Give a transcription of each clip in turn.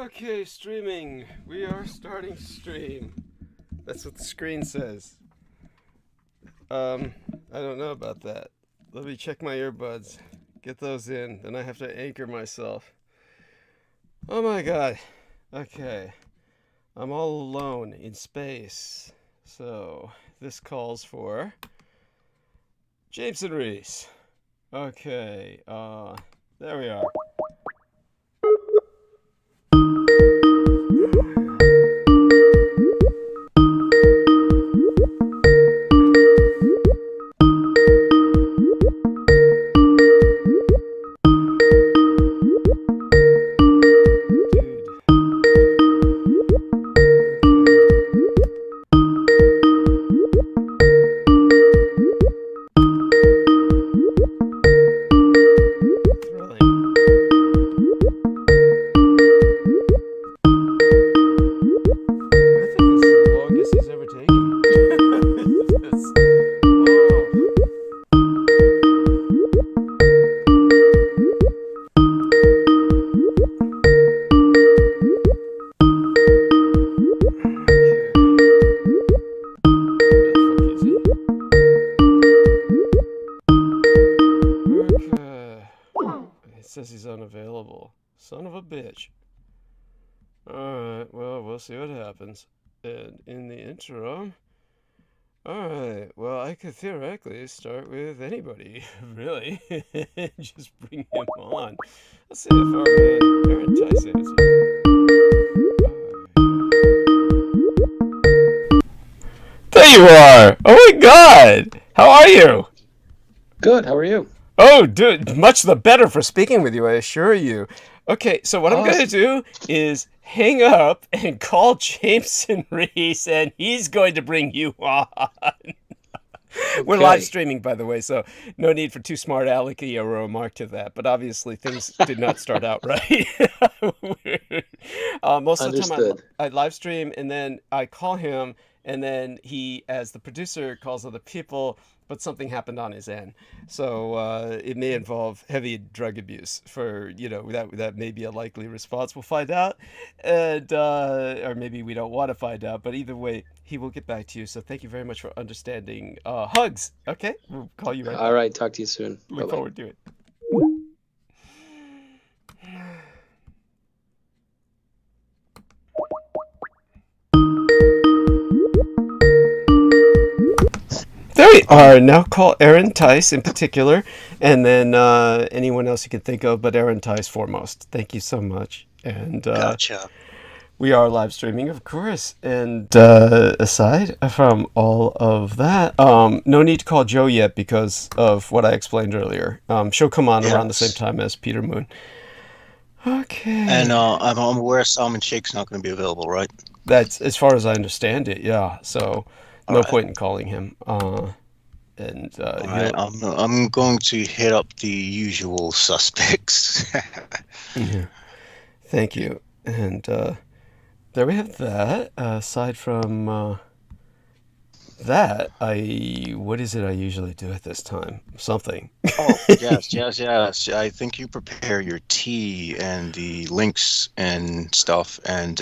Okay, streaming. We are starting stream. That's what the screen says. I don't know about that. Let me check my earbuds. Get those in. Then I have to anchor myself. Oh my god. Okay. I'm all alone in space. So, this calls for James and Reese. Okay, there we are. Son of a bitch. Alright, well, we'll see what happens. And in the interim... Alright, well, I could theoretically start with anybody, really. Just bring him on. Let's see if our man Aaron Tice answers. There you are! Oh my god! How are you? Good, how are you? Oh, dude, much the better for speaking with you, I assure you. Okay, so what I'm going to do is hang up and call Jameson Reese, and he's going to bring you on. We're live streaming, by the way, so no need for too smart alecky a remark to that. But obviously, things did not start out right. Most of the time, I live stream, and then I call him, and then he, as the producer, calls other people. But something happened on his end, so it may involve heavy drug abuse. For that may be a likely response. We'll find out, and or maybe we don't want to find out. But either way, he will get back to you. So thank you very much for understanding. Hugs. Okay, we'll call you right back. All right, talk to you soon. Look forward to it. There we are. Now call Aaron Tice in particular, and then anyone else you can think of, but Aaron Tice foremost. Thank you so much. And gotcha. We are live streaming, of course. And aside from all of that, no need to call Joe yet because of what I explained earlier. She'll come on around the same time as Peter Moon. Okay. And I'm aware Salmon Shake's not going to be available, right? That's as far as I understand it. Yeah. So. No point in calling him. And I'm going to hit up the usual suspects. Yeah. Thank you. And there we have that. Aside from that, what is it I usually do at this time? Something. Oh, yes. I think you prepare your tea and the links and stuff, and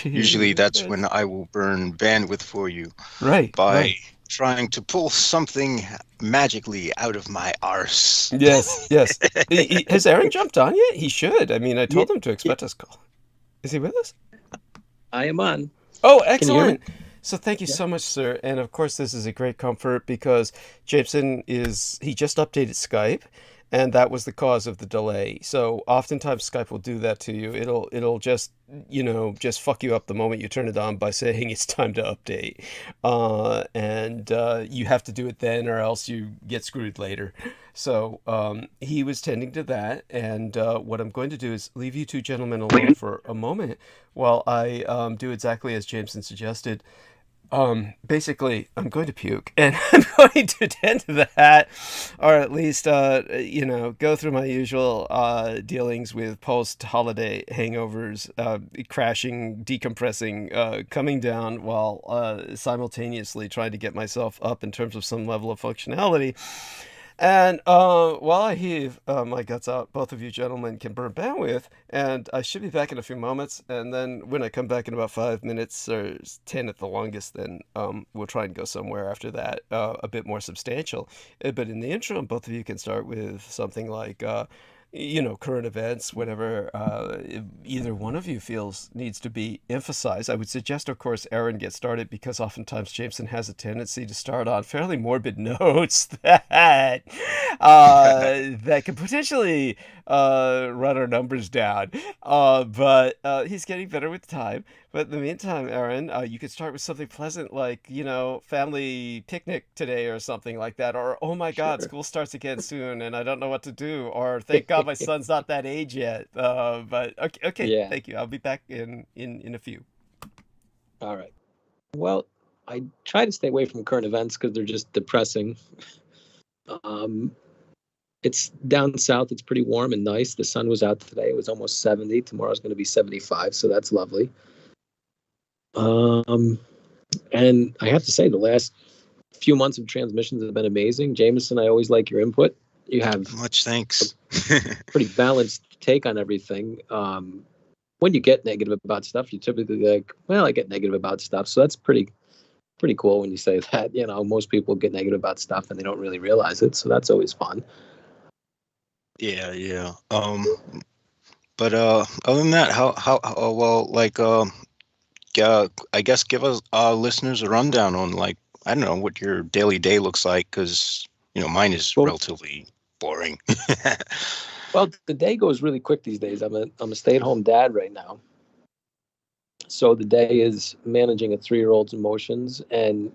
usually that's when I will burn bandwidth for you. Right. By trying to pull something magically out of my arse. Yes. Has Aaron jumped on yet? He should. I mean, I told him to expect us call. Is he with us? I am on. Oh, excellent. So thank you so much, sir. And of course, this is a great comfort because Jameson he just updated Skype, and that was the cause of the delay. So oftentimes Skype will do that to you. It'll just fuck you up the moment you turn it on by saying it's time to update, and you have to do it then, or else you get screwed later. So he was tending to that, and what I'm going to do is leave you two gentlemen alone for a moment while I do exactly as Jameson suggested. Basically, I'm going to puke, and I'm going to tend to that, or at least, go through my usual dealings with post-holiday hangovers, crashing, decompressing, coming down, while simultaneously trying to get myself up in terms of some level of functionality. And while I heave my guts out, both of you gentlemen can burn bandwidth, and I should be back in a few moments. And then when I come back in about 5 minutes or 10 at the longest, then we'll try and go somewhere after that, a bit more substantial. But in the interim, both of you can start with something like current events, whatever either one of you feels needs to be emphasized. I would suggest, of course, Aaron get started because oftentimes Jameson has a tendency to start on fairly morbid notes that that could potentially run our numbers down. But he's getting better with time. But in the meantime, Aaron, you could start with something pleasant like, family picnic today or something like that. Or, oh my God, Sure. school starts again soon and I don't know what to do. Or, thank God my son's not that age yet. But okay, Yeah. thank you. I'll be back in a few. All right. Well, I try to stay away from current events because they're just depressing. It's down south. It's pretty warm and nice. The sun was out today. It was almost 70. Tomorrow's going to be 75, so that's lovely. And I have to say, the last few months of transmissions have been amazing. Jameson, I always like your input. You have Much thanks. pretty balanced take on everything. When you get negative about stuff, you typically like, well, I get negative about stuff. So that's pretty cool when you say that. Most people get negative about stuff and they don't really realize it. So that's always fun. Yeah. But other than that, I guess give us listeners a rundown on, like, I don't know what your daily day looks like, because mine is relatively boring. Well, the day goes really quick these days. I'm a stay-at-home dad right now, so the day is managing a 3-year-old's emotions and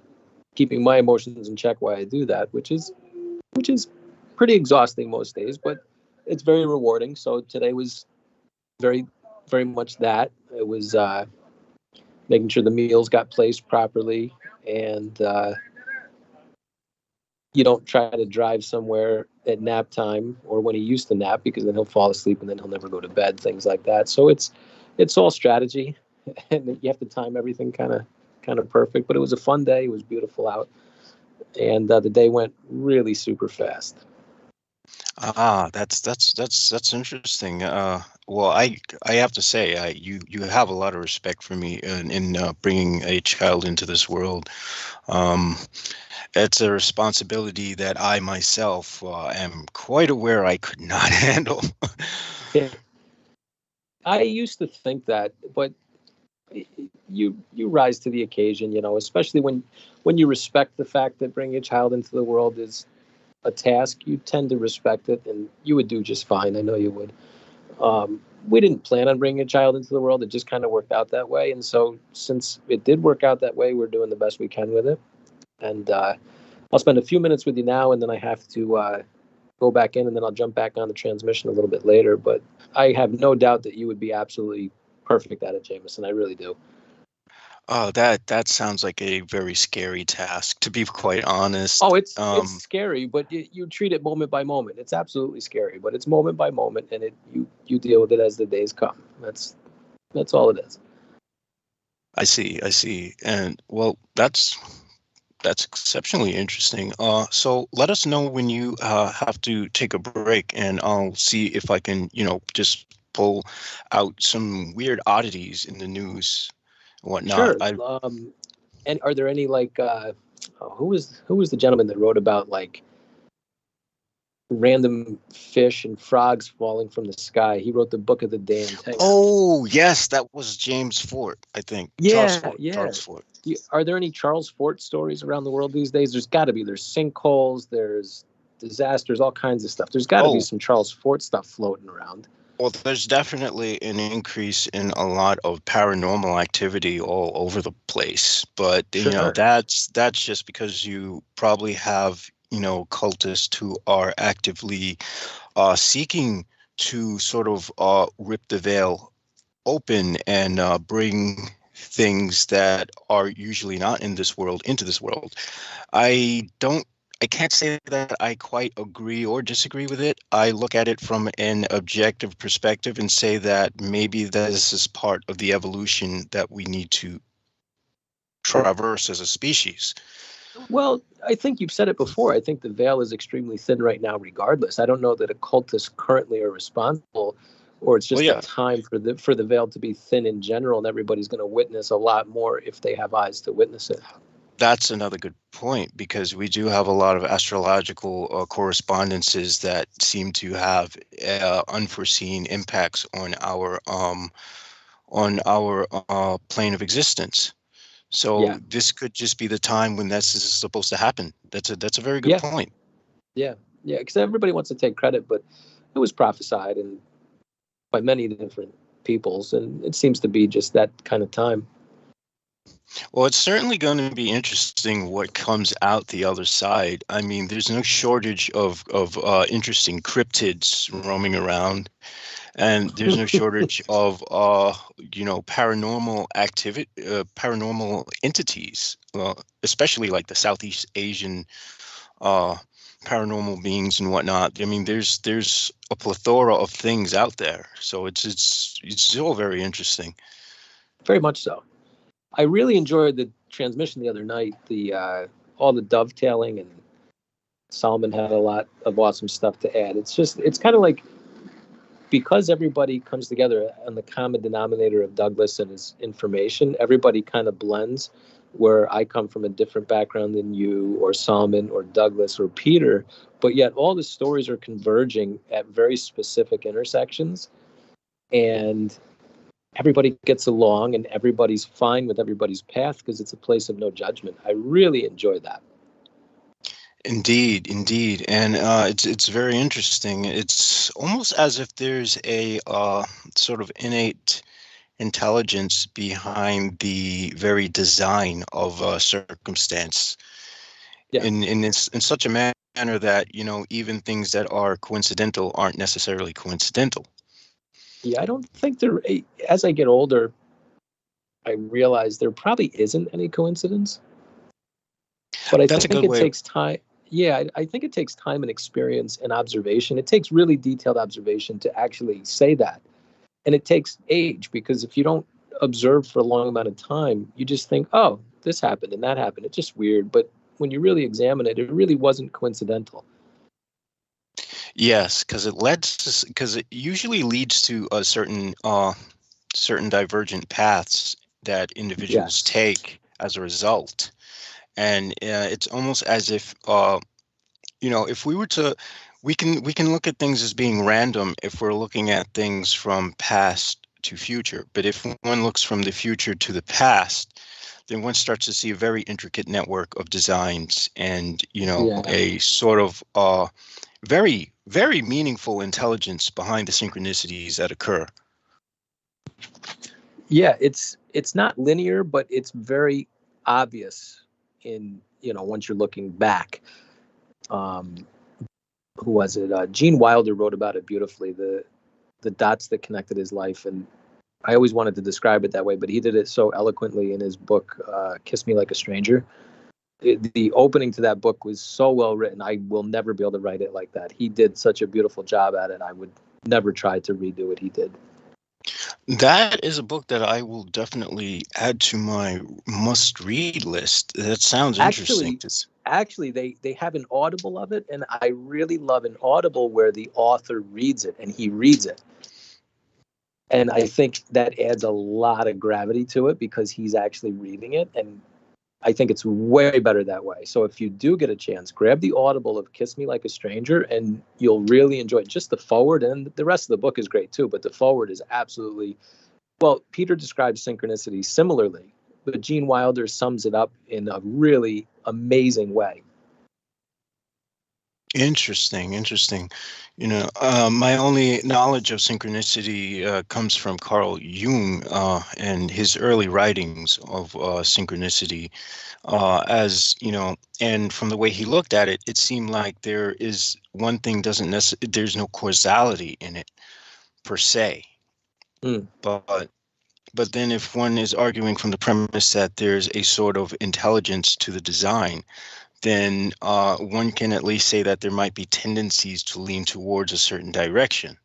keeping my emotions in check while I do that, which is pretty exhausting most days, but it's very rewarding. So today was very, very much that. It was making sure the meals got placed properly, and you don't try to drive somewhere at nap time or when he used to nap, because then he'll fall asleep and then he'll never go to bed, things like that. So it's all strategy, and you have to time everything kind of perfect. But it was a fun day. It was beautiful out, and the day went really super fast. That's interesting. Well, I have to say, you have a lot of respect for me in bringing a child into this world. It's a responsibility that I myself am quite aware I could not handle. Yeah. I used to think that, but you rise to the occasion, especially when you respect the fact that bringing a child into the world is a task. You tend to respect it, and you would do just fine. I know you would. We didn't plan on bringing a child into the world. It just kind of worked out that way. And so since it did work out that way, we're doing the best we can with it. And I'll spend a few minutes with you now, and then I have to go back in, and then I'll jump back on the transmission a little bit later. But I have no doubt that you would be absolutely perfect at it, Jameson. I really do. Oh, that sounds like a very scary task, to be quite honest. Oh, it's scary, but you treat it moment by moment. It's absolutely scary, but it's moment by moment, and you deal with it as the days come. That's all it is. I see. And well, that's exceptionally interesting. So let us know when you have to take a break, and I'll see if I can, just pull out some weird oddities in the news and whatnot. Sure. And are there any who was the gentleman that wrote about like random fish and frogs falling from the sky? He wrote the Book of the Damned. Oh, yes, that was James Fort, I think. Yeah. Charles Fort. Are there any Charles Fort stories around the world these days? There's got to be. There's sinkholes, there's disasters, all kinds of stuff. There's got to be some Charles Fort stuff floating around. Well, there's definitely an increase in a lot of paranormal activity all over the place. But, that's just because you probably have, cultists who are actively seeking to sort of rip the veil open and bring things that are usually not in this world into this world. I can't say that I quite agree or disagree with it. I look at it from an objective perspective and say that maybe this is part of the evolution that we need to traverse as a species. Well, I think you've said it before. I think the veil is extremely thin right now, regardless. I don't know that occultists currently are responsible, or it's Well, just a yeah, time for the veil to be thin in general, and everybody's going to witness a lot more if they have eyes to witness it. that's another good point, because we do have a lot of astrological correspondences that seem to have unforeseen impacts on our plane of existence. So Yeah, this could just be the time when this is supposed to happen. That's a very good yeah, point. yeah, yeah. Because everybody wants to take credit, but it was prophesied and by many different peoples, and it seems to be just that kind of time. Well, it's certainly going to be interesting what comes out the other side. I mean, there's no shortage of interesting cryptids roaming around, and there's no shortage of paranormal activity, paranormal entities, especially like the Southeast Asian uh, paranormal beings and whatnot. I mean, there's a plethora of things out there, so it's still very interesting. Very much so. I really enjoyed the transmission the other night. The all the dovetailing, and Solomon had a lot of awesome stuff to add. It's kind of like, because everybody comes together on the common denominator of Douglas and his information, everybody kind of blends. Where I come from a different background than you, or Solomon, or Douglas, or Peter, but yet all the stories are converging at very specific intersections, and everybody gets along, and everybody's fine with everybody's path because it's a place of no judgment. I really enjoy that. Indeed, indeed, and it's very interesting. It's almost as if there's a sort of innate intelligence behind the very design of circumstance, Yeah. in such a manner that even things that are coincidental aren't necessarily coincidental. Yeah, I don't think there, as I get older, I realize there probably isn't any coincidence, but I That's a think good it way. takes time. Yeah, I think it takes time and experience and observation. It takes really detailed observation to actually say that. And it takes age, because if you don't observe for a long amount of time, you just think, oh, this happened and that happened. It's just weird. But when you really examine it, it really wasn't coincidental. Yes, because it usually leads to a certain divergent paths that individuals Yes. take as a result. And it's almost as if if we were to we can lok at things as being random if we're looking at things from past to future. But if one looks from the future to the past, then one starts to see a very intricate network of designs, and Yeah. a sort of very, very meaningful intelligence behind the synchronicities that occur. Yeah, it's not linear, but it's very obvious in, once you're looking back. Um, who was it? Gene Wilder wrote about it beautifully, the dots that connected his life. And I always wanted to describe it that way, but he did it so eloquently in his book, Kiss Me Like a Stranger. The opening to that book was so well written. I will never be able to write it like that. He did such a beautiful job at it. I would never try to redo what he did. That is a book that I will definitely add to my must-read list. That sounds interesting. Actually, actually, they have an Audible of it, and I really love an Audible where the author reads it and he reads it. And I think that adds a lot of gravity to it because he's actually reading it. And I think it's way better that way. So if you do get a chance, grab the Audible of Kiss Me Like a Stranger, and you'll really enjoy it. Just the forward, and the rest of the book is great too, but the forward is absolutely, well, Peter describes synchronicity similarly, but Gene Wilder sums it up in a really amazing way. Interesting, interesting. My only knowledge of synchronicity comes from Carl Jung and his early writings of synchronicity. And from the way he looked at it, it seemed like there is one thing there's no causality in it per se. Mm. But then if one is arguing from the premise that there's a sort of intelligence to the design, then one can at least say that there might be tendencies to lean towards a certain direction.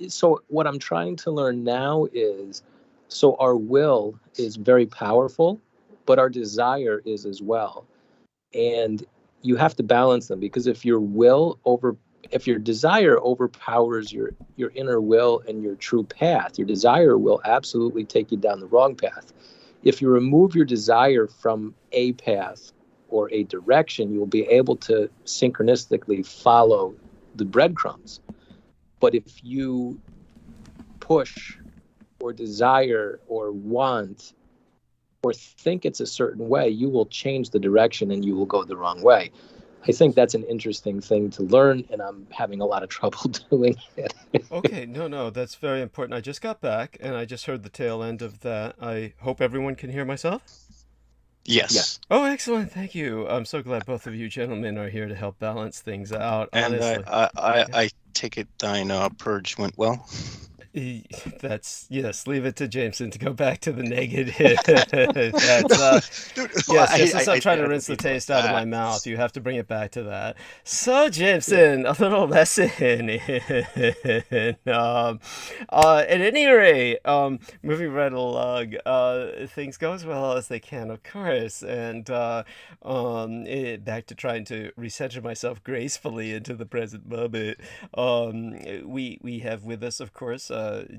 So what I'm trying to learn now is, so our will is very powerful, but our desire is as well. And you have to balance them, because if your desire overpowers your inner will and your true path, your desire will absolutely take you down the wrong path. If you remove your desire from a path or a direction, you will be able to synchronistically follow the breadcrumbs. But if you push or desire or want or think it's a certain way, you will change the direction and you will go the wrong way. I think that's an interesting thing to learn, and I'm having a lot of trouble doing it. Okay, no, that's very important. I just got back, and I just heard the tail end of that. I hope everyone can hear myself. Yes. Oh, excellent. Thank you. I'm so glad both of you gentlemen are here to help balance things out, And honestly. I take it thine purge went well. That's, yes, leave it to Jameson to go back to the negative. That's Dude, yes, just as I'm trying to I rinse the don't mean taste out of my that. mouth, you have to bring it back to that. So, Jameson, a little lesson in at any rate, moving right along, things go as well as they can, of course, and back to trying to recenter myself gracefully into the present moment. We have with us, of course,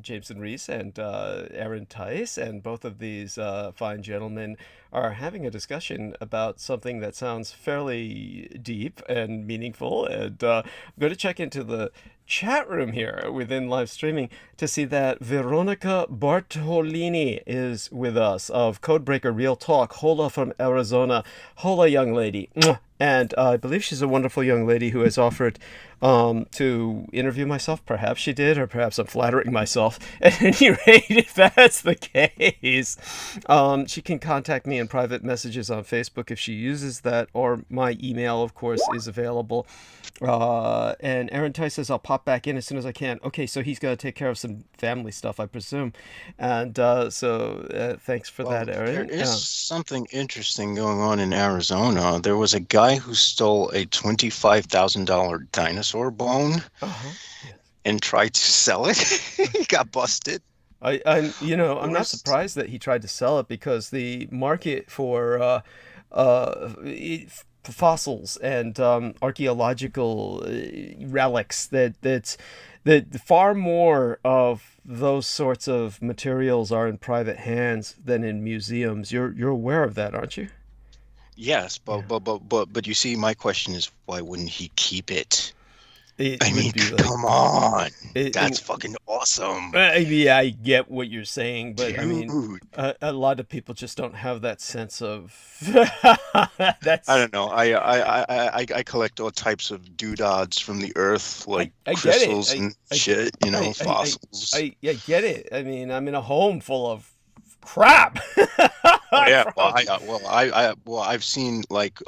Jameson Reese and Aaron Tice, and both of these fine gentlemen are having a discussion about something that sounds fairly deep and meaningful. And I'm going to check into the chat room here within live streaming to see that Veronica Bartolini is with us of Codebreaker Real Talk. Hola from Arizona. Hola, young lady. And I believe she's a wonderful young lady who has offered to interview myself. Perhaps she did, or perhaps I'm flattering myself. At any rate, if that's the case, she can contact me in private messages on Facebook if she uses that, or my email, of course, is available. And Aaron Tice says, I'll pop back in as soon as I can. Okay, so he's got to take care of some family stuff, I presume. And so thanks for that, Aaron. There is something interesting going on in Arizona. There was a guy who stole a $25,000 dinosaur bone and tried to sell it. He got busted. I'm not surprised that he tried to sell it, because the market for fossils and archaeological relics, that far more of those sorts of materials are in private hands than in museums. You're aware of that, aren't you? Yes, but you see, my question is, why wouldn't he keep it? I mean, come on. That's fucking awesome. I get what you're saying, but Dude. I mean, a lot of people just don't have that sense of I don't know. I collect all types of doodads from the earth, like crystals and shit, fossils. I get it. I mean, I'm in a home full of crap. I've seen like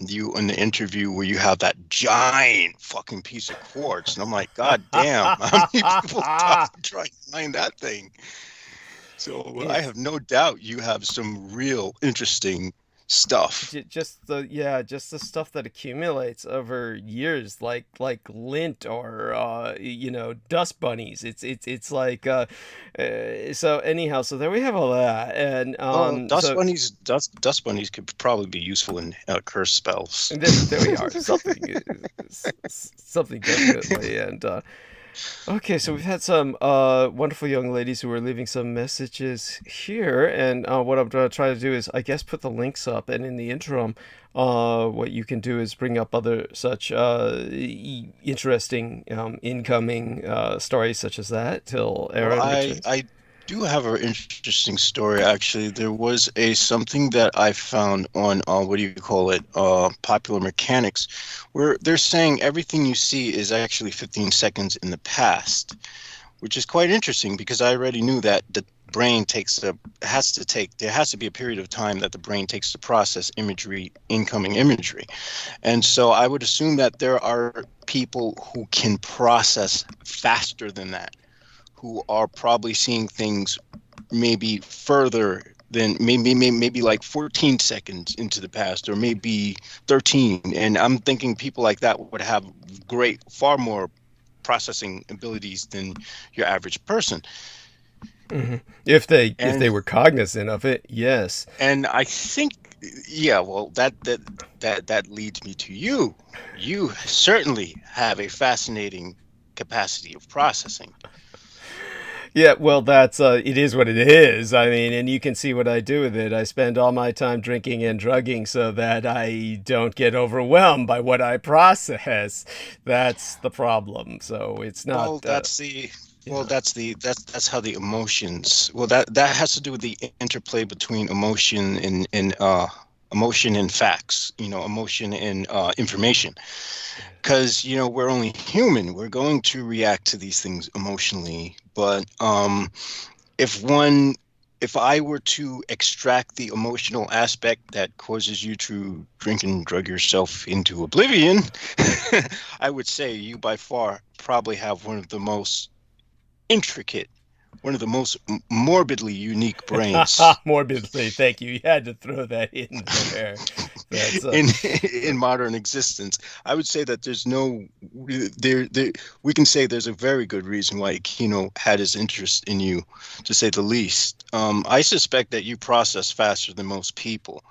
you in the interview where you have that giant fucking piece of quartz, and I'm like, God damn, how many people try to find that thing? So I have no doubt you have some real interesting stuff. Just the stuff that accumulates over years, like lint or dust bunnies. It's like so anyhow. So there we have all that, and dust bunnies could probably be useful in curse spells. And there we are. Something definitely, and. Okay, so we've had some wonderful young ladies who are leaving some messages here, and what I'm going to try to do is, I guess, put the links up, and in the interim, what you can do is bring up other such interesting incoming stories such as that till Aaron returns. I do have an interesting story, actually. There was something that I found on Popular Mechanics, where they're saying everything you see is actually 15 seconds in the past, which is quite interesting, because I already knew that the brain there has to be a period of time that the brain takes to process incoming imagery. And so I would assume that there are people who can process faster than that, who are probably seeing things maybe further than maybe like 14 seconds into the past, or maybe 13. And I'm thinking people like that would have far more processing abilities than your average person. If they were cognizant of it, yes. And I think, yeah, well, that leads me to you. You certainly have a fascinating capacity of processing. Yeah, well, that's it is what it is. I mean, and you can see what I do with it. I spend all my time drinking and drugging so that I don't get overwhelmed by what I process. That's the problem. So it's not. Well, that's how the emotions. Well, that has to do with the interplay between emotion and emotion and facts. Emotion and information. Because we're only human. We're going to react to these things emotionally. But if I were to extract the emotional aspect that causes you to drink and drug yourself into oblivion, I would say you by far probably have one of the most morbidly unique brains. Morbidly, thank you. You had to throw that in there. In modern existence. I would say that there's no we can say there's a very good reason why Aquino had his interest in you, to say the least. I suspect that you process faster than most people.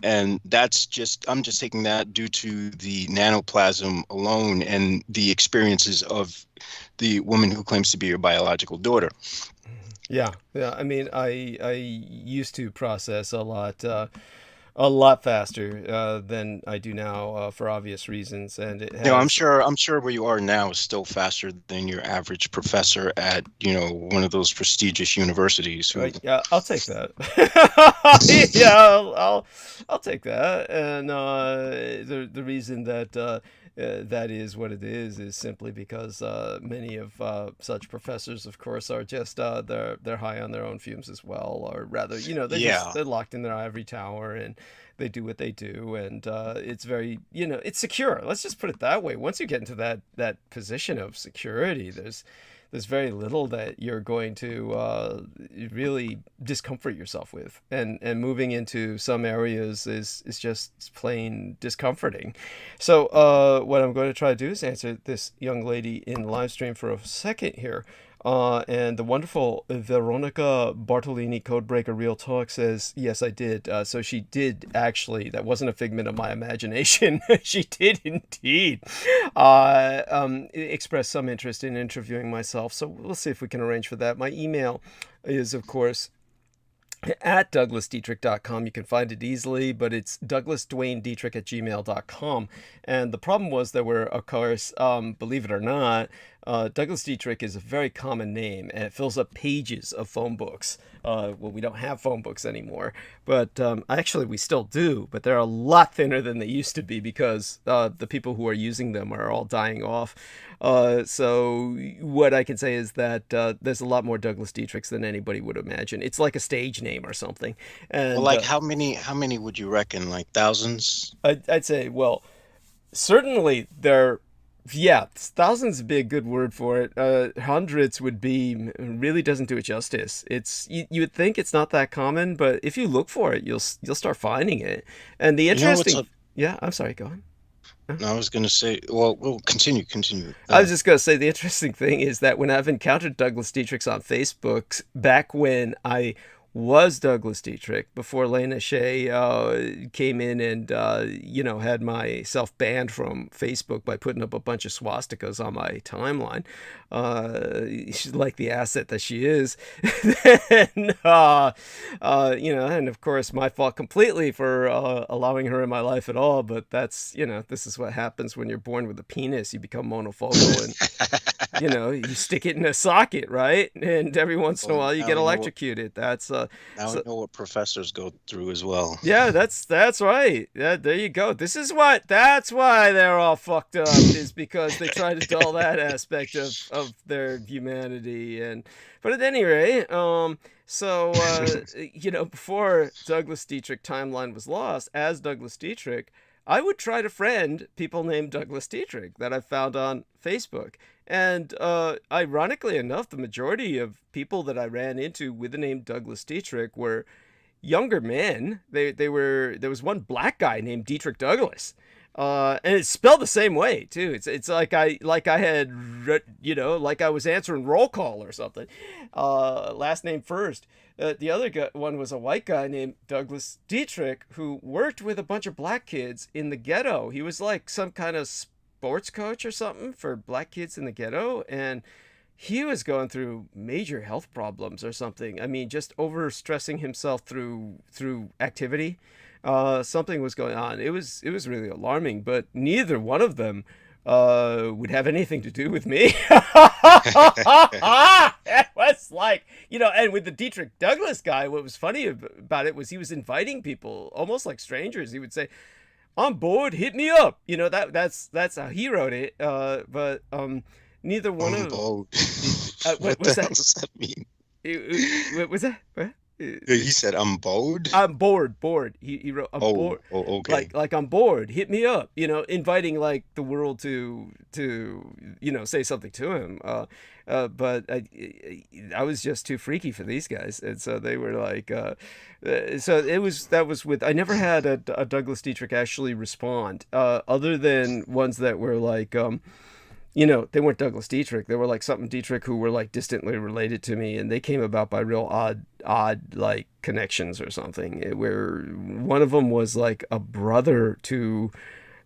And I'm just taking that due to the nanoplasm alone and the experiences of the woman who claims to be your biological daughter. Yeah. I mean, I used to process a lot faster than I do now for obvious reasons, and it has. I'm sure where you are now is still faster than your average professor at one of those prestigious universities. Yeah, I'll take that. Yeah, I'll take that. And the reason that that is what it is simply because many of such professors, of course, are just they're high on their own fumes as well, or rather, they're locked in their ivory tower and they do what they do, and it's very it's secure. Let's just put it that way. Once you get into that position of security, there's very little that you're going to really discomfort yourself with, and moving into some areas is just plain discomforting. So what I'm going to try to do is answer this young lady in live stream for a second here. And the wonderful Veronica Bartolini, Codebreaker Real Talk, says, yes, I did. So she did actually, that wasn't a figment of my imagination. She did indeed express some interest in interviewing myself. So we'll see if we can arrange for that. My email is, of course, at douglasdietrich.com. You can find it easily, but it's douglasdwaynedietrich@gmail.com. And the problem was there were, of course, believe it or not, Douglas Dietrich is a very common name, and it fills up pages of phone books. Well, we don't have phone books anymore, but actually we still do, but they're a lot thinner than they used to be because the people who are using them are all dying off. So what I can say is that there's a lot more Douglas Dietrichs than anybody would imagine. It's like a stage name or something. And, well, like how many would you reckon? Like thousands? I'd say, well, certainly thousands would be a good word for it. Hundreds would be, really doesn't do it justice. It's you would think it's not that common, but if you look for it, you'll start finding it. And the interesting, yeah, I'm sorry, go on. No, I was going to say, well, continue. I was just going to say the interesting thing is that when I've encountered Douglas Dietrichs on Facebook, back when I was Douglas Dietrich, before Lena Shea came in and, had myself banned from Facebook by putting up a bunch of swastikas on my timeline. She's like the asset that she is. And, and of course, my fault completely for allowing her in my life at all. But that's, this is what happens when you're born with a penis. You become monofocal and, you stick it in a socket, right? And every once in a while you get electrocuted. That's now we know what professors go through as well. Yeah, that's right. Yeah, there you go. That's why they're all fucked up, is because they try to dull that aspect of their humanity. But at any rate, before Douglas Dietrich timeline was lost, as Douglas Dietrich, I would try to friend people named Douglas Dietrich that I found on Facebook. And ironically enough, the majority of people that I ran into with the name Douglas Dietrich were younger men. There was one black guy named Dietrich Douglas. And it's spelled the same way too. It's like I had like I was answering roll call or something. Last name first. The other one was a white guy named Douglas Dietrich who worked with a bunch of black kids in the ghetto. He was like some kind of sports coach or something for black kids in the ghetto, and he was going through major health problems or something. I mean, just overstressing himself through activity. Something was going on. It was really alarming, but neither one of them would have anything to do with me. It was like, and with the Dietrich Douglas guy, what was funny about it was he was inviting people, almost like strangers. He would say, "I'm bored, hit me up." That's how he wrote it. But neither one of bored. what the hell that? does that mean? What was that? What? He said, "I'm bored." I'm bored. He wrote, "I'm bored." Oh, okay. Like I'm bored. Hit me up. Inviting like the world to say something to him. But I was just too freaky for these guys, and so they were like, so that was with. I never had a Douglas Dietrich actually respond, other than ones that were like, they weren't Douglas Dietrich. They were like something Dietrich who were like distantly related to me, and they came about by real odd like connections or something. Where one of them was like a brother to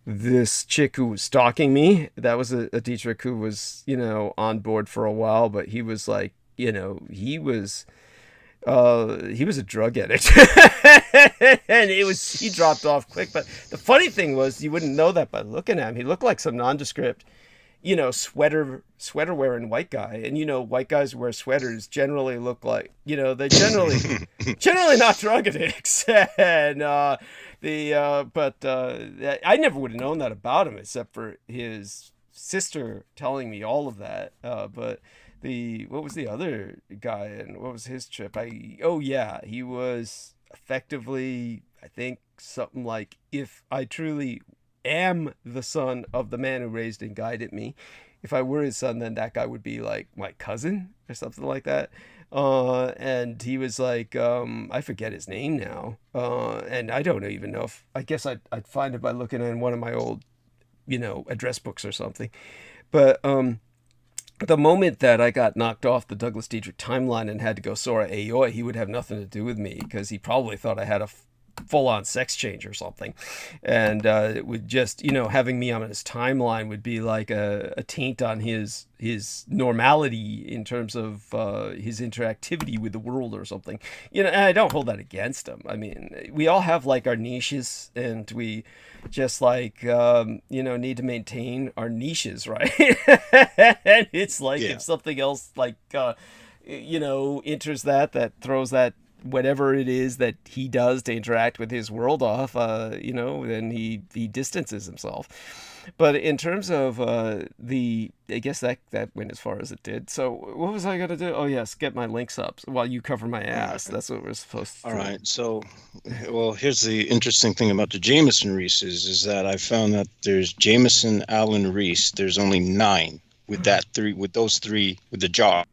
this chick who was stalking me. That was a Dietrich who was on board for a while, but he was like he was a drug addict. And he dropped off quick. But the funny thing was, you wouldn't know that by looking at him. He looked like some nondescript sweater wearing white guy, and white guys who wear sweaters generally look like they're generally not drug addicts. And I never would have known that about him except for his sister telling me all of that. But what was the other guy, and what was his trip? He was effectively, I think, something like, if I truly am the son of the man who raised and guided me, if I were his son, then that guy would be like my cousin or something like that. And he was like, I forget his name now, and I don't even know if, I guess I'd find it by looking in one of my old address books or something. But the moment that I got knocked off the Douglas Dietrich timeline and had to go Sora Aoi, he would have nothing to do with me, because he probably thought I had a full-on sex change or something, and it would just having me on his timeline would be like a taint on his normality in terms of his interactivity with the world or something. And I don't hold that against him. I mean, we all have like our niches, and we just like need to maintain our niches, right? And it's like, if something else like enters that throws that whatever it is that he does to interact with his world off, then he distances himself. But in terms of I guess that went as far as it did. So what was I going to do? Oh, yes, get my links up while you cover my ass. That's what we're supposed to do. All right. So, well, here's the interesting thing about the Jameson Reeses is that I found that there's Jameson, Allen, Reese. There's only 9 with those three with the jar.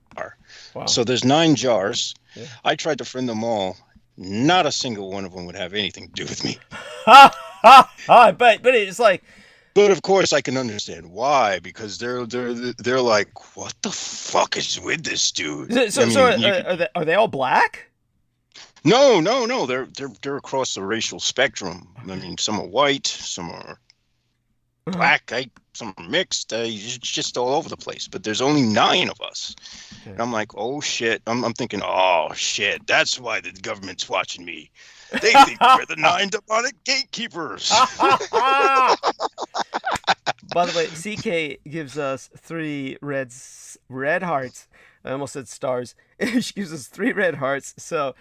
Wow. So there's 9 jars. Yeah. I tried to friend them all. Not a single one of them would have anything to do with me. But it's like. But of course, I can understand why, because they're like, what the fuck is with this dude? Are they all black? No. They're across the racial spectrum. I mean, some are white, some are black, some are mixed. It's just all over the place. But there's only 9 of us. Okay. And I'm like, oh shit. I'm thinking, oh shit. That's why the government's watching me. They think we're the 9 demonic gatekeepers. By the way, CK gives us 3 red hearts. I almost said stars. She gives us 3 red hearts. So,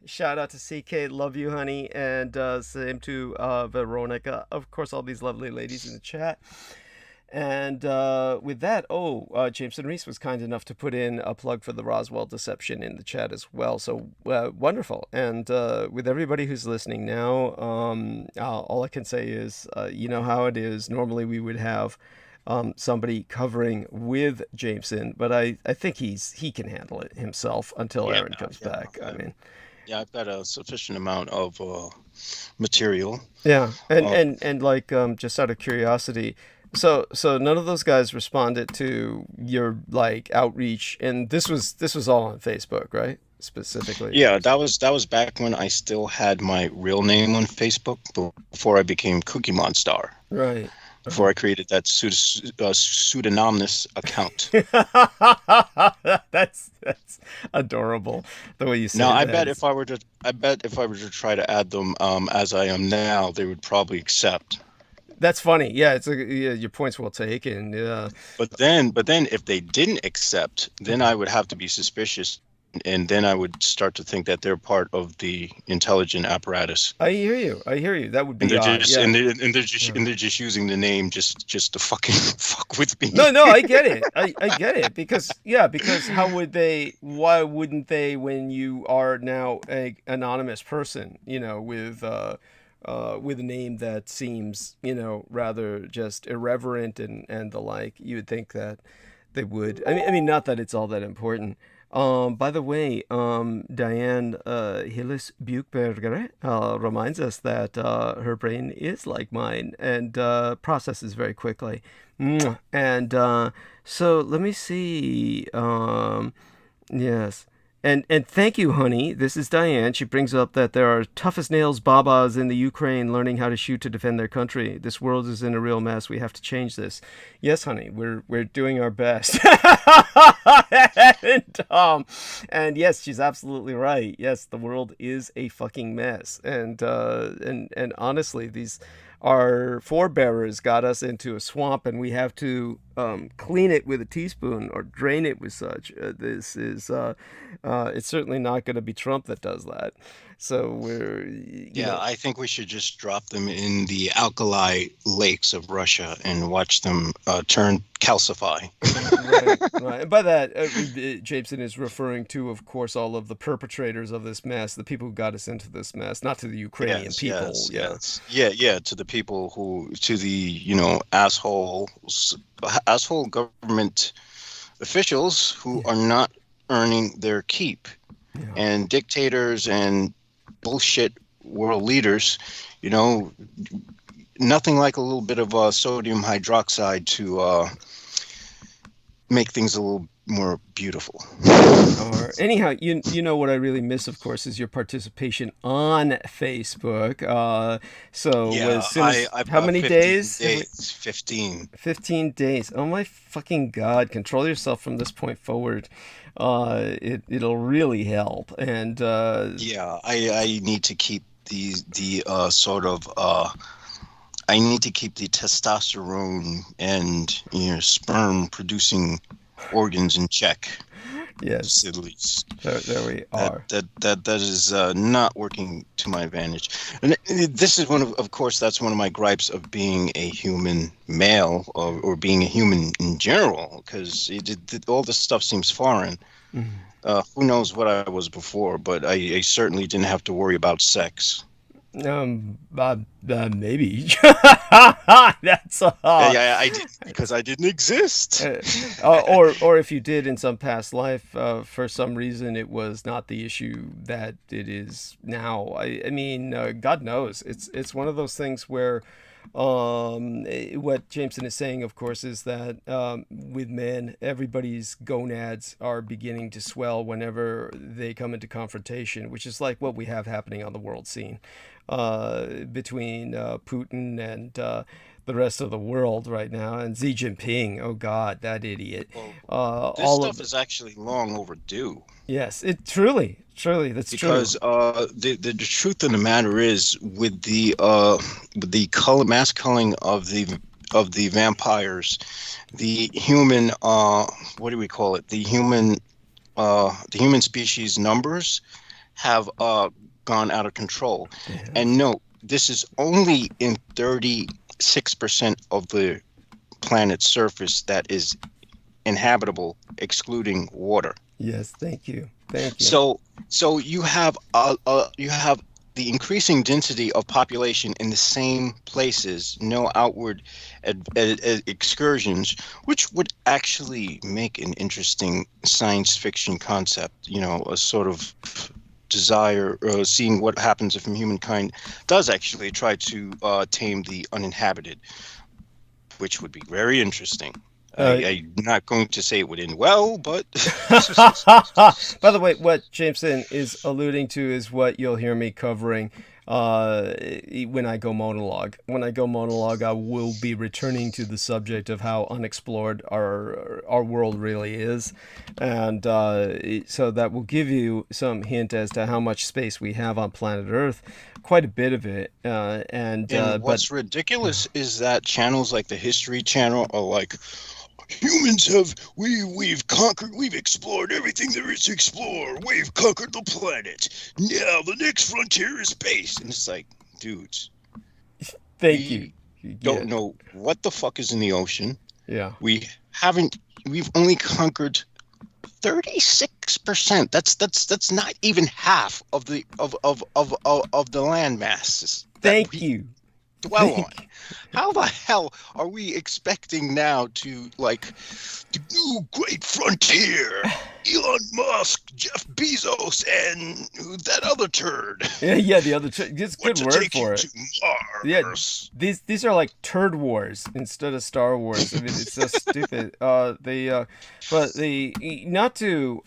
shout out to CK. Love you, honey. And same to Veronica. Of course, all these lovely ladies in the chat. And with that, Jameson Reese was kind enough to put in a plug for the Roswell Deception in the chat as well. So wonderful. And with everybody who's listening now, all I can say is, you know how it is. Normally we would have somebody covering with Jameson, but I think he can handle it himself until Aaron comes back. I mean, I've got a sufficient amount of material. Yeah, and like just out of curiosity, so none of those guys responded to your like outreach, and this was all on Facebook, right? Specifically. Yeah, that was back when I still had my real name on Facebook before I became Cookie Monster. Right. Before I created that pseudonymous account. That's adorable the way you say No, that. I bet if I were to try to add them as I am now, they would probably accept. That's funny. Yeah, your point's well taken. Yeah. But then if they didn't accept, then I would have to be suspicious, and then I would start to think that they're part of the intelligent apparatus. I hear you. That would be And they're odd. just Yeah. and they're just using the name just to fucking fuck with me. No, I get it. I get it because why wouldn't they when you are now a anonymous person, with a name that seems, rather just irreverent and the like. You would think that they would. I mean not that it's all that important. By the way, Diane Hillis Buchberger reminds us that her brain is like mine and processes very quickly. And so let me see. Yes. And thank you, honey. This is Diane. She brings up that there are tough as nails babas in the Ukraine learning how to shoot to defend their country. This world is in a real mess. We have to change this. Yes, honey, we're doing our best. And yes, she's absolutely right. Yes, the world is a fucking mess. And honestly, these our forebearers got us into a swamp, and we have to clean it with a teaspoon or drain it with such. This is it's certainly not going to be Trump that does that. So I think we should just drop them in the alkali lakes of Russia and watch them turn calcify. Right. And by that, Jameson is referring to, of course, all of the perpetrators of this mess, the people who got us into this mess, not to the Ukrainian people. Yes. To the people to the asshole government officials who are not earning their keep, and dictators and bullshit world leaders, nothing like a little bit of sodium hydroxide to make things a little more beautiful. Or anyhow, you know what I really miss, of course, is your participation on Facebook. How many days? 15. 15 days. Oh my fucking God! Control yourself from this point forward. It'll really help. And I need to keep I need to keep the testosterone and sperm producing organs in check. Yes, at least. There we are. That is not working to my advantage. And this is of course, that's one of my gripes of being a human male or being a human in general, because all this stuff seems foreign. Mm-hmm. Who knows what I was before, but I certainly didn't have to worry about sex. Maybe. That's I did, because I didn't exist. Or if you did in some past life, for some reason it was not the issue that it is now. I mean, God knows. It's one of those things where what Jameson is saying, of course, is that with men, everybody's gonads are beginning to swell whenever they come into confrontation, which is like what we have happening on the world scene between Putin and the rest of the world right now, and Xi Jinping. Oh God, that idiot! This stuff is actually long overdue. Yes, it truly, that's true. Because the truth of the matter is, with the mass culling of the vampires, the human what do we call it? The human species numbers have gone out of control. Yeah. And no, this is only in 36% of the planet's surface that is inhabitable, excluding water. Yes, thank you. So you have the increasing density of population in the same places, no outward excursions, which would actually make an interesting science fiction concept. A sort of desire, seeing what happens if humankind does actually try to tame the uninhabited, which would be very interesting. I'm not going to say it would end well, but... By the way, what Jameson is alluding to is what you'll hear me covering when I go monologue. When I go monologue, I will be returning to the subject of how unexplored our world really is. And so that will give you some hint as to how much space we have on planet Earth. Quite a bit of it. And what's ridiculous is that channels like the History Channel are like, humans we've explored everything there is to explore. We've conquered the planet. Now the next frontier is space. And it's like, dudes, thank you. Don't know what the fuck is in the ocean. Yeah. We've only conquered 36%. That's not even half of the land masses. Thank you. Dwell on. How the hell are we expecting now to, like, the new great frontier, Elon Musk, Jeff Bezos, and that other turd? Yeah, the other turd. It's a good word for it. Yeah, these are like turd wars instead of Star Wars. I mean, it's so stupid. Not to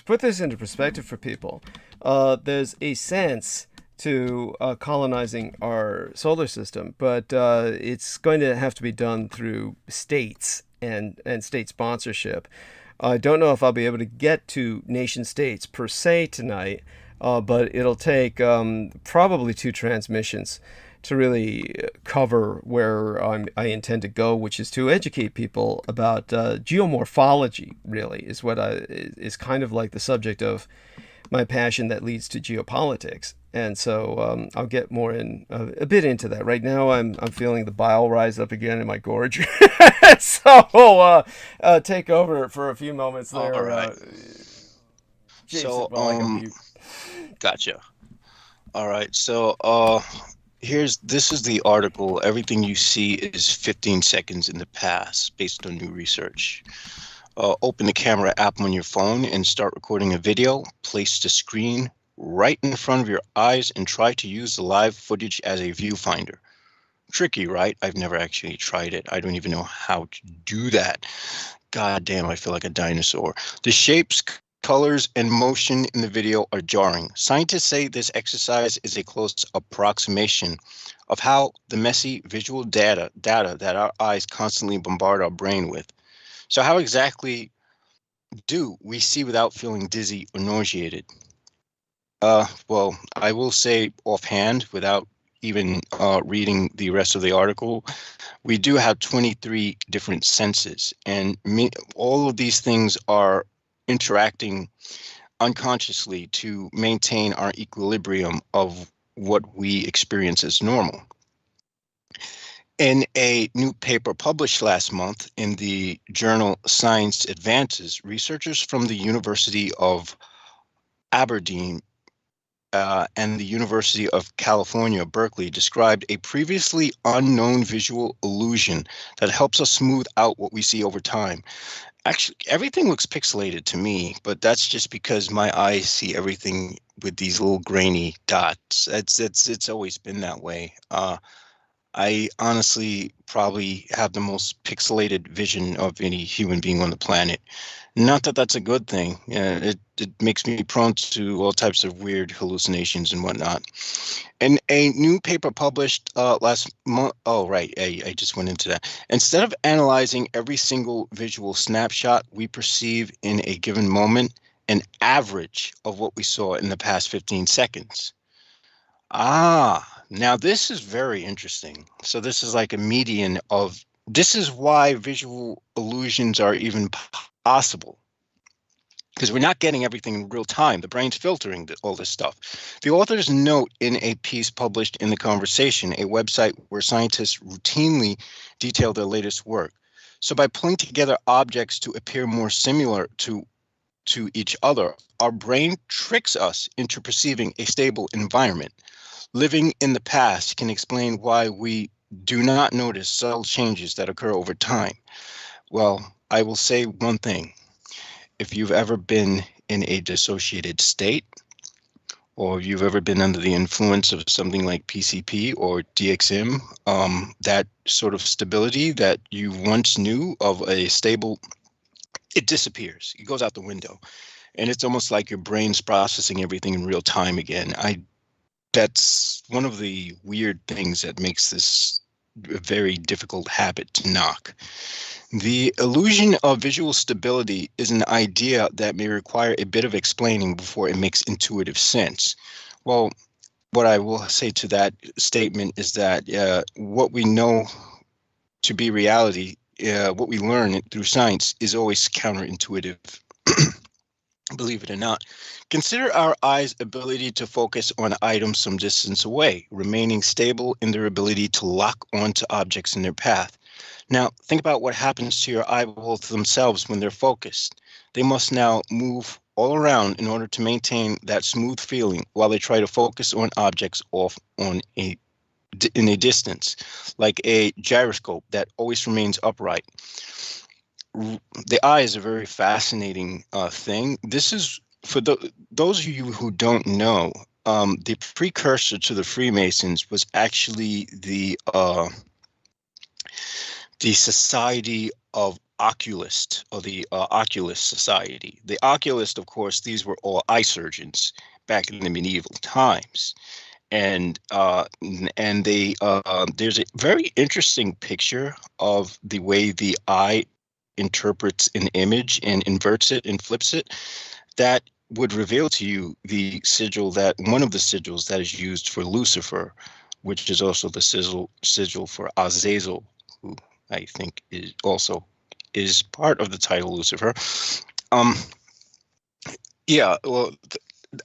put this into perspective for people, there's a sense to colonizing our solar system, but it's going to have to be done through states and state sponsorship. I don't know if I'll be able to get to nation states per se tonight, but it'll take probably 2 transmissions to really cover where I intend to go, which is to educate people about geomorphology. Really, is what is kind of like the subject of my passion that leads to geopolitics. And so I'll get more a bit into that. Right now, I'm feeling the bile rise up again in my gorge. So take over for a few moments there. All right. Jason, gotcha. All right. So this is the article. Everything you see is 15 seconds in the past, based on new research. Open the camera app on your phone and start recording a video. Place the screen right in front of your eyes and try to use the live footage as a viewfinder. Tricky, right? I've never actually tried it. I don't even know how to do that. God damn, I feel like a dinosaur. The shapes, colors, and motion in the video are jarring. Scientists say this exercise is a close approximation of how the messy visual data that our eyes constantly bombard our brain with. So how exactly do we see without feeling dizzy or nauseated? Well, I will say offhand, without even reading the rest of the article, we do have 23 different senses, and all of these things are interacting unconsciously to maintain our equilibrium of what we experience as normal. In a new paper published last month in the journal Science Advances, researchers from the University of Aberdeen and the University of California, Berkeley, described a previously unknown visual illusion that helps us smooth out what we see over time. Actually, everything looks pixelated to me, but that's just because my eyes see everything with these little grainy dots. It's always been that way. I honestly probably have the most pixelated vision of any human being on the planet. Not that that's a good thing. It makes me prone to all types of weird hallucinations and whatnot. In a new paper published last month, I just went into that. Instead of analyzing every single visual snapshot we perceive in a given moment, an average of what we saw in the past 15 seconds. Now this is very interesting. So this is like a median of, this is why visual illusions are even possible. Because we're not getting everything in real time. The brain's filtering all this stuff. The authors note in a piece published in The Conversation, a website where scientists routinely detail their latest work. So by pulling together objects to appear more similar to each other, our brain tricks us into perceiving a stable environment. Living in the past can explain why we do not notice subtle changes that occur over time. Well, I will say one thing. If you've ever been in a dissociated state, or if you've ever been under the influence of something like PCP or DXM, that sort of stability that you once knew of a stable, it disappears. It goes out the window. And it's almost like your brain's processing everything in real time again. That's one of the weird things that makes this a very difficult habit to knock. The illusion of visual stability is an idea that may require a bit of explaining before it makes intuitive sense. Well, what I will say to that statement is that what we know to be reality, what we learn through science, is always counterintuitive. Believe it or not. Consider our eyes' ability to focus on items some distance away, remaining stable in their ability to lock onto objects in their path. Now, think about what happens to your eyeballs themselves when they're focused. They must now move all around in order to maintain that smooth feeling while they try to focus on objects off in a distance, like a gyroscope that always remains upright. The eye is a very fascinating thing. This is, for those of you who don't know, the precursor to the Freemasons was actually the Society of Oculists, or the Oculist Society. The Oculists, of course, these were all eye surgeons back in the medieval times. And they there's a very interesting picture of the way the eye interprets an image and inverts it and flips it, that would reveal to you the sigil, that one of the sigils that is used for Lucifer, which is also the sigil for Azazel, who I think is part of the title Lucifer. Yeah, well,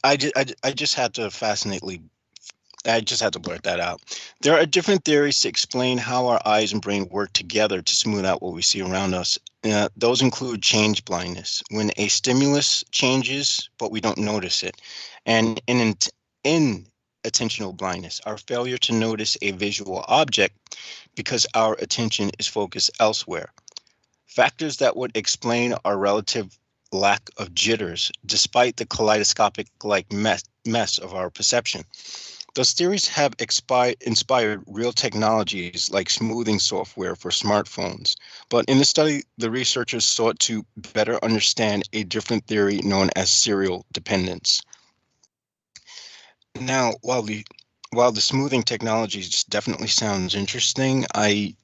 I just had to blurt that out. There are different theories to explain how our eyes and brain work together to smooth out what we see around us. Those include change blindness, when a stimulus changes, but we don't notice it, and inattentional blindness, our failure to notice a visual object because our attention is focused elsewhere. Factors that would explain our relative lack of jitters, despite the kaleidoscopic-like mess of our perception. Those theories have inspired real technologies like smoothing software for smartphones. But in the study, the researchers sought to better understand a different theory known as serial dependence. Now, while the smoothing technology definitely sounds interesting, I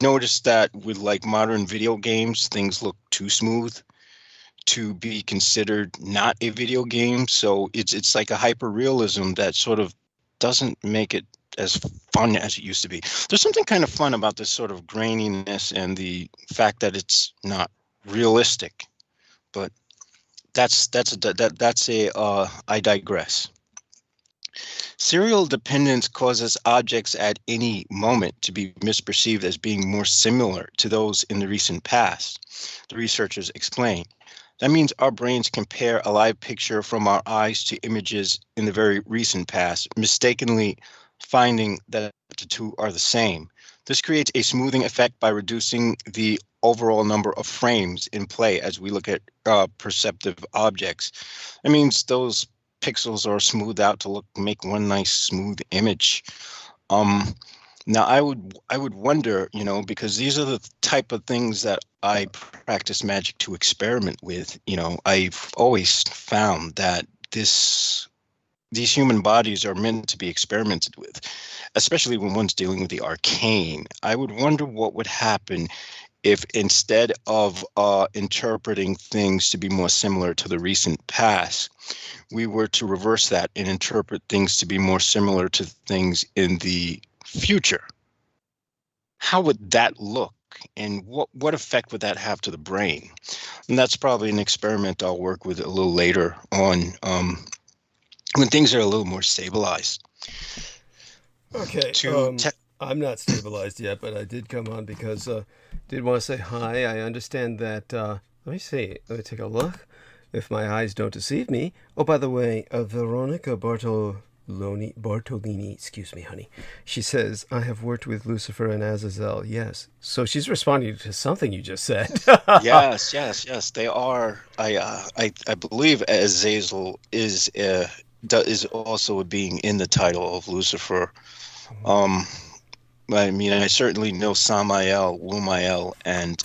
noticed that with like modern video games, things look too smooth to be considered not a video game. So it's like a hyper realism that sort of doesn't make it as fun as it used to be. There's something kind of fun about this sort of graininess and the fact that it's not realistic. But I digress. Serial dependence causes objects at any moment to be misperceived as being more similar to those in the recent past, the researchers explain. That means our brains compare a live picture from our eyes to images in the very recent past, mistakenly finding that the two are the same. This creates a smoothing effect by reducing the overall number of frames in play as we look at perceptive objects. It means those pixels are smoothed out to make one nice smooth image. Now I would wonder, because these are the type of things that I practice magic to experiment with. I've always found that these human bodies are meant to be experimented with, especially when one's dealing with the arcane. I would wonder what would happen if instead of interpreting things to be more similar to the recent past, we were to reverse that and interpret things to be more similar to things in the future. How would that look, and what effect would that have to the brain? And that's probably an experiment I'll work with a little later on, when things are a little more stabilized. Okay. I'm not stabilized yet, but I did come on because did want to say hi. I understand that. Let me see. Let me take a look. If my eyes don't deceive me. Oh, by the way, Veronica Bartolini, excuse me, honey. She says, I have worked with Lucifer and Azazel. Yes. So she's responding to something you just said. Yes. They are. I believe Azazel is is also a being in the title of Lucifer. I mean, I certainly know Samael, Wumael, and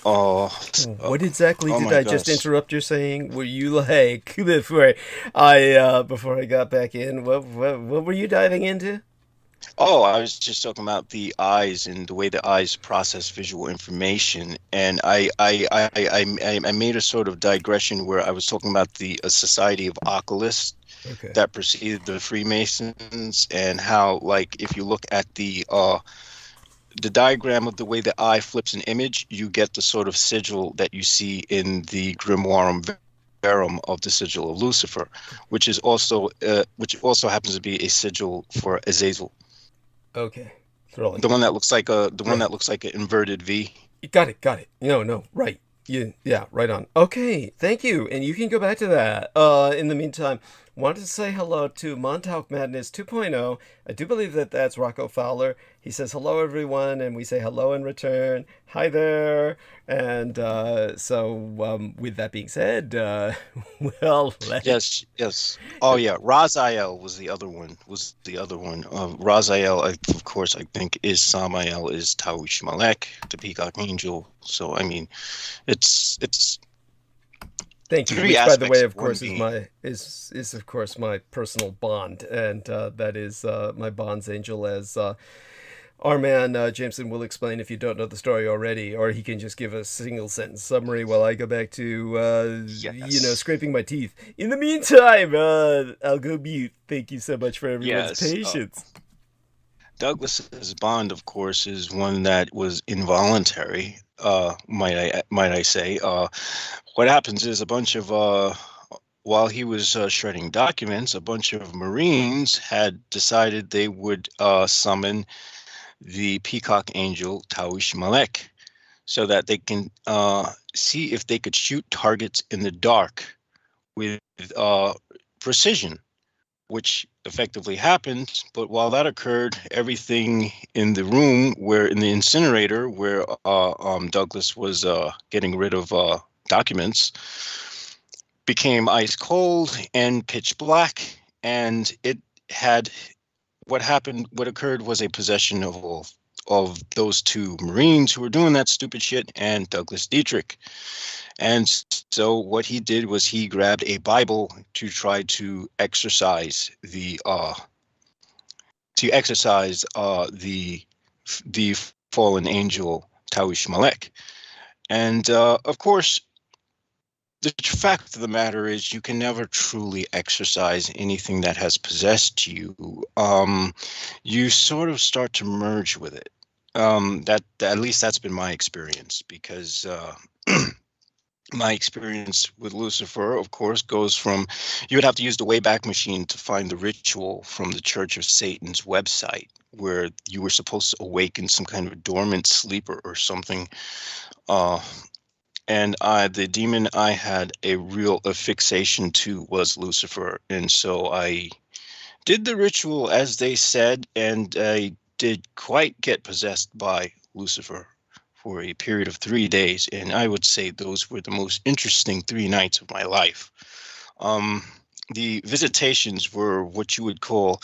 what exactly oh did my I just gosh. interrupt you saying? Were you like before I got back in? What were you diving into? Oh, I was just talking about the eyes and the way the eyes process visual information, and I made a sort of digression where I was talking about the Society of Oculists Okay. that preceded the Freemasons, and how, like, if you look at the diagram of the way the eye flips an image, you get the sort of sigil that you see in the Grimoire Verum of the sigil of Lucifer, which also happens to be a sigil for Azazel. Okay. Thrilling. The one that looks like Right. an inverted V. Got it. No, right. Yeah, right on. Okay, thank you. And you can go back to that. In the meantime, wanted to say hello to Montauk Madness 2.0. I do believe that that's Rocco Fowler. He says hello, everyone, and we say hello in return. Hi there. And with that being said, well, Yes. Oh yeah, Raziel was the other one. Raziel, of course, I think is Samael, is Tawish Malek, the peacock angel. So I mean, it's thank you. three Which, by the way, aspects of of one course, being. is of course my personal bond, and that is my bonds angel, as our man Jameson will explain if you don't know the story already, or he can just give a single sentence summary while I go back to Yes. scraping my teeth. In the meantime, I'll go mute. Thank you so much for everyone's Yes. patience. Douglas's bond, of course, is one that was involuntary. Might I say? What happens is a bunch of while he was shredding documents, a bunch of Marines had decided they would summon the peacock angel Tawish Malek, so that they can see if they could shoot targets in the dark with precision, which effectively happened. But while that occurred, everything in the room, where in the incinerator where Douglas was getting rid of documents, became ice cold and pitch black. And what occurred was a possession of those two Marines who were doing that stupid shit, and Douglas Dietrich. And so what he did was he grabbed a Bible to try to exercise the fallen angel Tawish Malek. And of course, the fact of the matter is, you can never truly exercise anything that has possessed you. You sort of start to merge with it. That at least that's been my experience, because my experience with Lucifer, of course, goes from, you would have to use the Wayback Machine to find the ritual from the Church of Satan's website, where you were supposed to awaken some kind of dormant sleeper or something. And the demon I had a real affixation to was Lucifer. And so I did the ritual as they said, and I did quite get possessed by Lucifer for a period of 3 days. And I would say those were the most interesting 3 nights of my life. The visitations were what you would call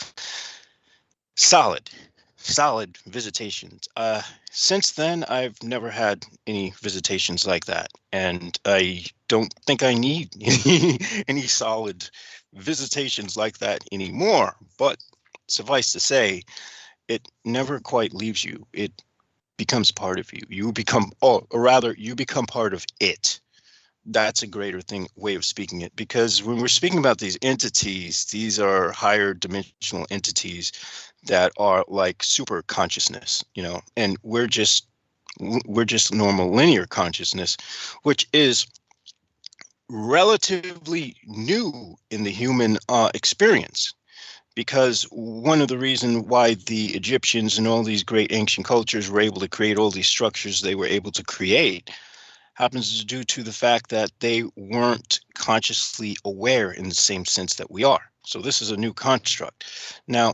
solid visitations. Since then, I've never had any visitations like that, and I don't think I need any solid visitations like that anymore. But suffice to say, it never quite leaves you. It becomes part of you. You become part of it. That's a greater way of speaking it, because when we're speaking about these entities, these are higher dimensional entities that are like super consciousness, and we're just normal linear consciousness, which is relatively new in the human experience. Because one of the reasons why the Egyptians and all these great ancient cultures were able to create all these structures they were able to create happens due to the fact that they weren't consciously aware in the same sense that we are. So this is a new construct. Now,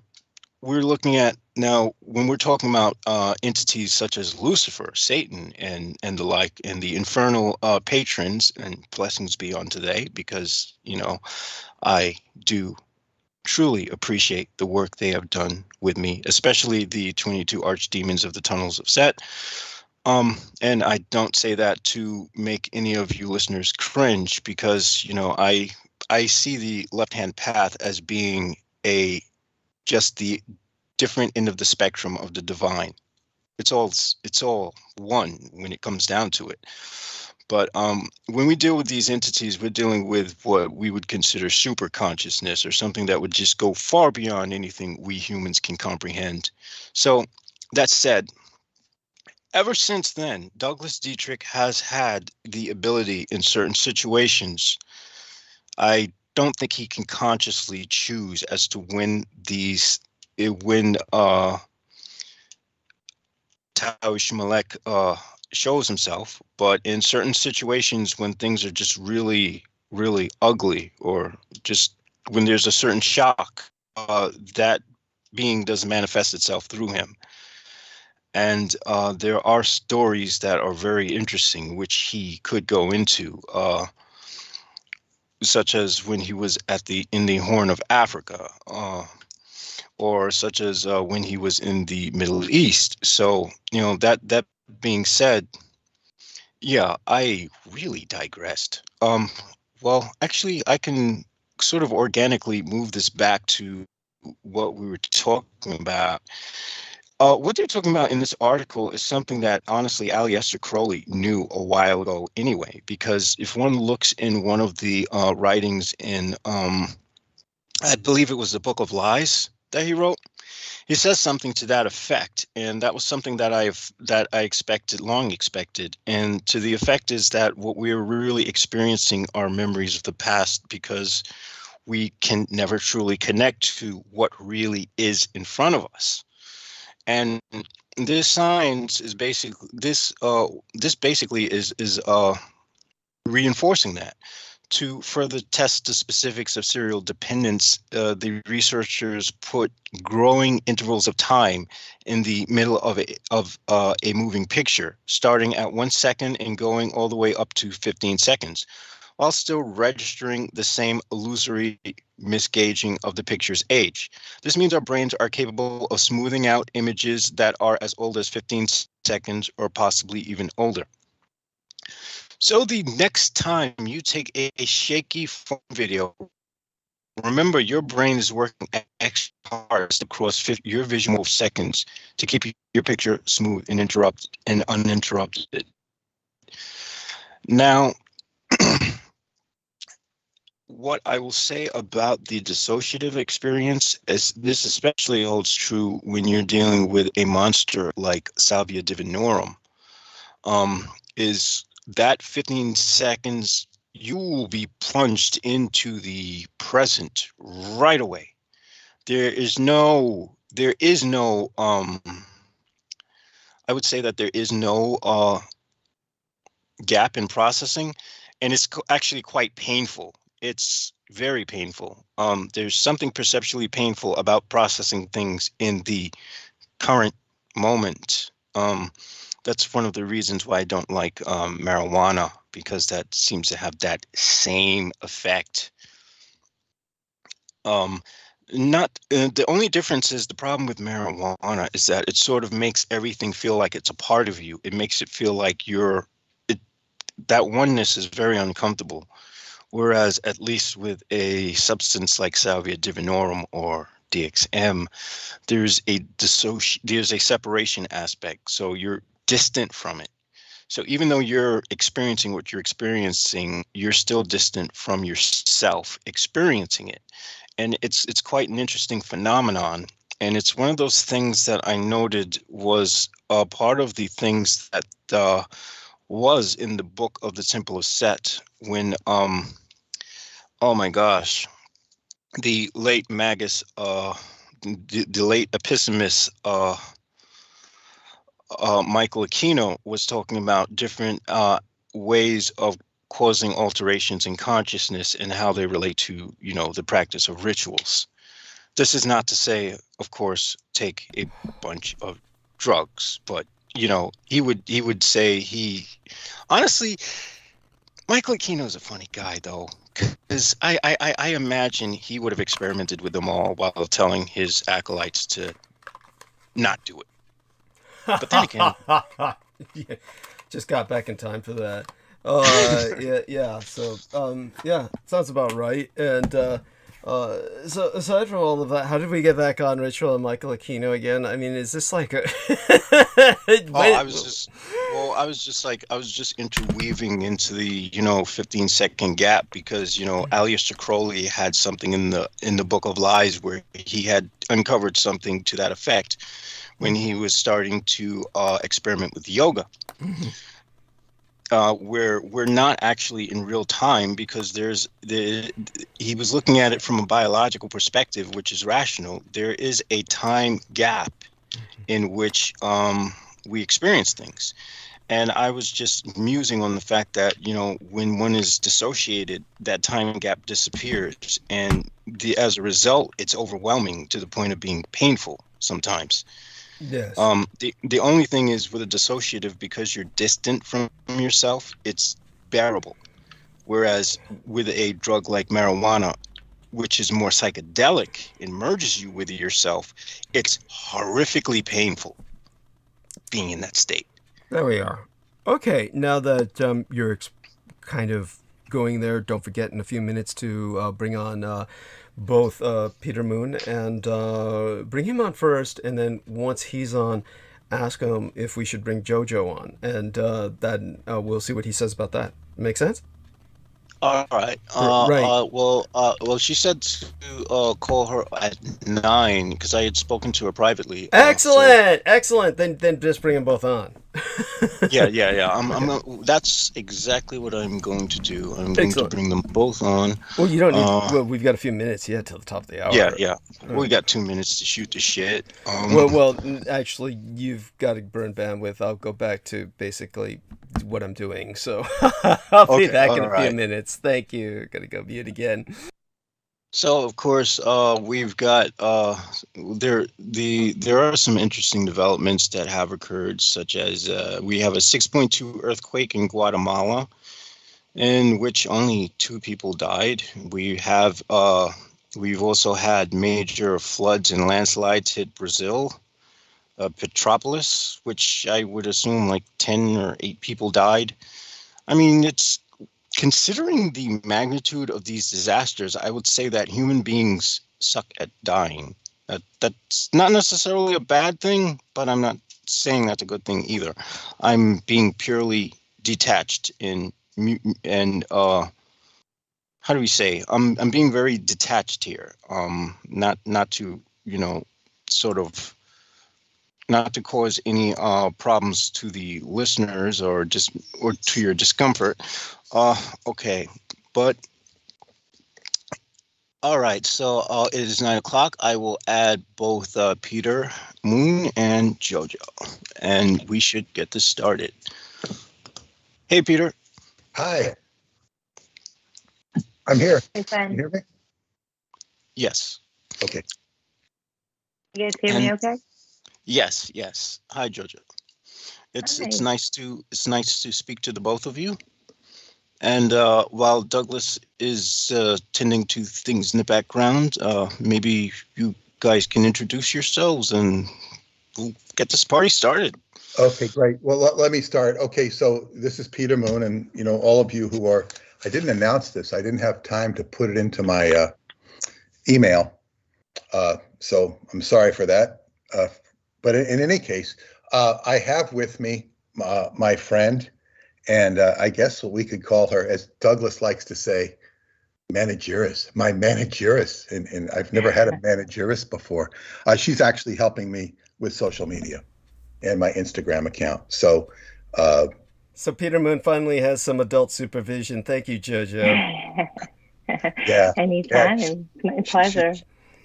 we're looking at now when we're talking about entities such as Lucifer, Satan, and the like, and the infernal patrons, and blessings be on today, because I do truly appreciate the work they have done with me, especially the 22 archdemons of the tunnels of Set. And I don't say that to make any of you listeners cringe, because I see the left-hand path as being just the different end of the spectrum of the divine. It's all one when it comes down to it. But when we deal with these entities, we're dealing with what we would consider super consciousness, or something that would just go far beyond anything we humans can comprehend. So that said, ever since then, Douglas Dietrich has had the ability in certain situations. I don't think he can consciously choose as to when Tao shows himself, but in certain situations when things are just really, really ugly, or just when there's a certain shock, that being does manifest itself through him. And there are stories that are very interesting, which he could go into, such as when he was in the Horn of Africa, or such as when he was in the Middle East. So, that being said, yeah, I really digressed. Well, actually, I can sort of organically move this back to what we were talking about. What they're talking about in this article is something that, honestly, Aleister Crowley knew a while ago anyway, because if one looks in one of the writings in, I believe it was the Book of Lies that he wrote, he says something to that effect, and that was something that I long expected, and to the effect is that what we're really experiencing are memories of the past, because we can never truly connect to what really is in front of us. And this science is basically this basically is reinforcing that. To further test the specifics of serial dependence, the researchers put growing intervals of time in the middle of a moving picture, starting at 1 second and going all the way up to 15 seconds, while still registering the same illusory misgauging of the picture's age. This means our brains are capable of smoothing out images that are as old as 15 seconds or possibly even older. So the next time you take a shaky phone video, remember your brain is working extra hard across your visual seconds to keep your picture smooth and uninterrupted. Now, what I will say about the dissociative experience is this especially holds true when you're dealing with a monster like Salvia divinorum, is that 15 seconds, you will be plunged into the present right away. There is no, I would say that there is no gap in processing, and it's actually quite painful. It's very painful. There's something perceptually painful about processing things in the current moment. That's one of the reasons why I don't like marijuana, because that seems to have that same effect. The only difference is the problem with marijuana is that it sort of makes everything feel like it's a part of you. It makes it feel like that oneness is very uncomfortable. Whereas at least with a substance like Salvia divinorum or DXM, there's a separation aspect. So you're distant from it. So even though you're experiencing what you're experiencing, you're still distant from yourself experiencing it. And it's quite an interesting phenomenon. And it's one of those things that I noted was part of the things that was in the book of the Temple of Set when, oh my gosh, the late Magus, the late epistemist, Michael Aquino was talking about different ways of causing alterations in consciousness and how they relate to, the practice of rituals. This is not to say, of course, take a bunch of drugs, but he would say honestly, Michael Aquino is a funny guy though, because I imagine he would have experimented with them all while telling his acolytes to not do it. But then again, yeah, just got back in time for that. Yeah. So, sounds about right. And so aside from all of that, how did we get back on Ritual and Michael Aquino again? I mean, is this like a? I was just interweaving into the 15-second gap because Aleister Crowley had something in the Book of Lies where he had uncovered something to that effect when he was starting to experiment with yoga. Mm-hmm. Where we're not actually in real time because he was looking at it from a biological perspective, which is rational. There is a time gap in which we experience things. And I was just musing on the fact that, when one is dissociated, that time gap disappears. And as a result, it's overwhelming to the point of being painful sometimes. Yes. The only thing is with a dissociative, because you're distant from yourself, it's bearable. Whereas with a drug like marijuana, which is more psychedelic and merges you with yourself, it's horrifically painful being in that state. There we are. Okay, now that you're kind of going there, don't forget in a few minutes to bring on both Peter Mōōn and bring him on first, and then once he's on, ask him if we should bring Jojo on, and then we'll see what he says about that. Make sense? All right. Right. Well, she said to call her at 9 because I had spoken to her privately. Excellent. Then just bring them both on. Yeah. That's exactly what I'm going to do. I'm going to bring them both on. Well, you don't need. Well, we've got a few minutes yet till the top of the hour. Yeah. We got 2 minutes to shoot the shit. Well, actually, you've got to burn bandwidth. I'll go back to basically what I'm doing. So I'll be back in a few minutes. Thank you. Gotta go mute again. So of course, we've got there are some interesting developments that have occurred, such as we have a 6.2 earthquake in Guatemala, in which only 2 people died. We have we've also had major floods and landslides hit Brazil, Petropolis, which I would assume like 10 or 8 people died. I mean, it's considering the magnitude of these disasters, I would say that human beings suck at dying. That's not necessarily a bad thing, but I'm not saying that's a good thing either. I'm being purely detached and how do we say? I'm being very detached here. Not to sort of not to cause any problems to the listeners or to your discomfort. Okay, but all right. So it is 9 o'clock. I will add both Peter Mōōn and Jojo, and we should get this started. Hey, Peter. Hi. I'm here. Hey, Can you hear me? Yes. Okay. You guys hear me okay? Yes. Hi, Jojo. It's nice to speak to the both of you. And while Douglas is tending to things in the background, maybe you guys can introduce yourselves and we'll get this party started. Okay, great. Well, let me start. Okay, so this is Peter Mōōn, and all of you who are. I didn't announce this. I didn't have time to put it into my email, so I'm sorry for that. But in any case, I have with me my friend, and I guess what we could call her, as Douglas likes to say, managerist, my managerist. And I've never had a managerist before. She's actually helping me with social media and my Instagram account. So Peter Mōōn finally has some adult supervision. Thank you, Jojo. Yeah. Anytime. It's my pleasure.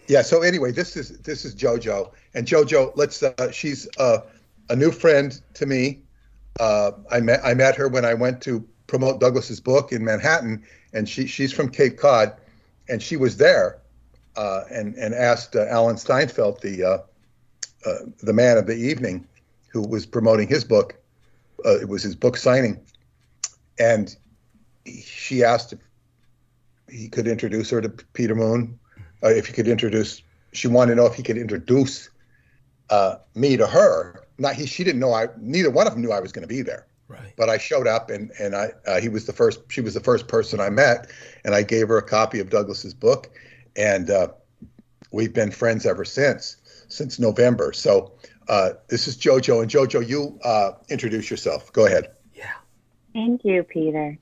Yeah. So anyway, this is Jojo, and Jojo, she's a new friend to me. I met her when I went to promote Douglas's book in Manhattan, and she's from Cape Cod, and she was there and asked Alan Steinfeld, the man of the evening, who was promoting his book. It was his book signing, and she asked if he could introduce her to Peter Mōōn. If he could introduce, she wanted to know if he could introduce me to her. She didn't know neither one of them knew I was going to be there. Right. But I showed up, and she was the first person I met, and I gave her a copy of Douglas's book, and we've been friends ever since November. So this is JoJo, and JoJo, you introduce yourself. Go ahead. Yeah. Thank you, Peter.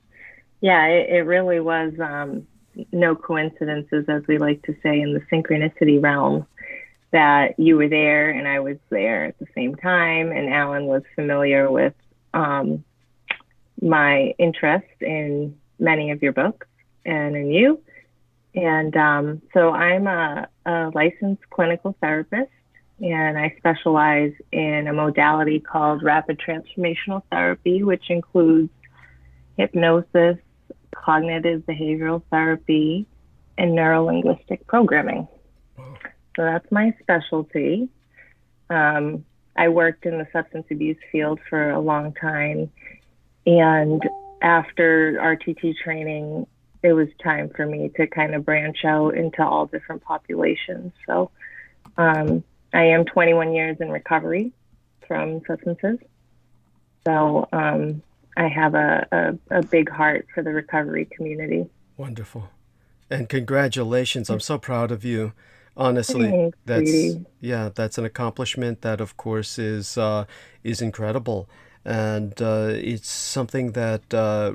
Yeah, it really was no coincidences, as we like to say in the synchronicity realm, that you were there and I was there at the same time, and Alan was familiar with my interest in many of your books and in you. And so I'm a licensed clinical therapist, and I specialize in a modality called rapid transformational therapy, which includes hypnosis, cognitive behavioral therapy, and neurolinguistic programming. So that's my specialty. I worked in the substance abuse field for a long time, and after RTT training, it was time for me to kind of branch out into all different populations. So I am 21 years in recovery from substances. So I have a big heart for the recovery community. Wonderful. And congratulations. I'm so proud of you. Honestly, Thanks, that's an accomplishment that, of course, is incredible, and it's something that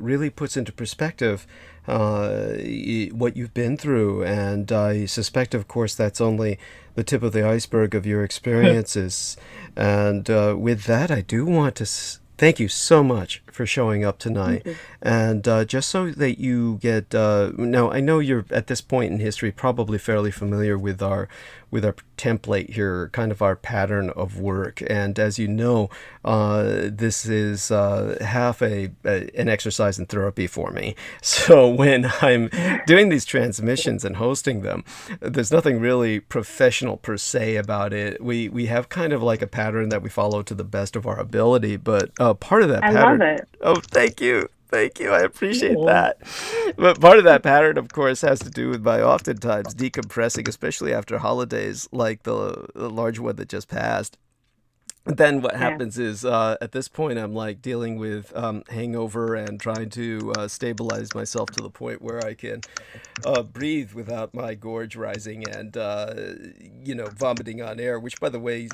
really puts into perspective what you've been through. And I suspect, of course, that's only the tip of the iceberg of your experiences. And with that, I do want to thank you so much for showing up tonight. And just so that you get, now I know you're at this point in history probably fairly familiar with our template here, kind of our pattern of work. And as you know, this is half an exercise in therapy for me. So when I'm doing these transmissions and hosting them, there's nothing really professional per se about it. We have kind of like a pattern that we follow to the best of our ability, but part of that pattern... I love it. Oh, thank you. Thank you. I appreciate that. But part of that pattern, of course, has to do with my oftentimes decompressing, especially after holidays like the large one that just passed. Then what happens is at this point, I'm like dealing with hangover and trying to stabilize myself to the point where I can breathe without my gorge rising and, vomiting on air, which, by the way,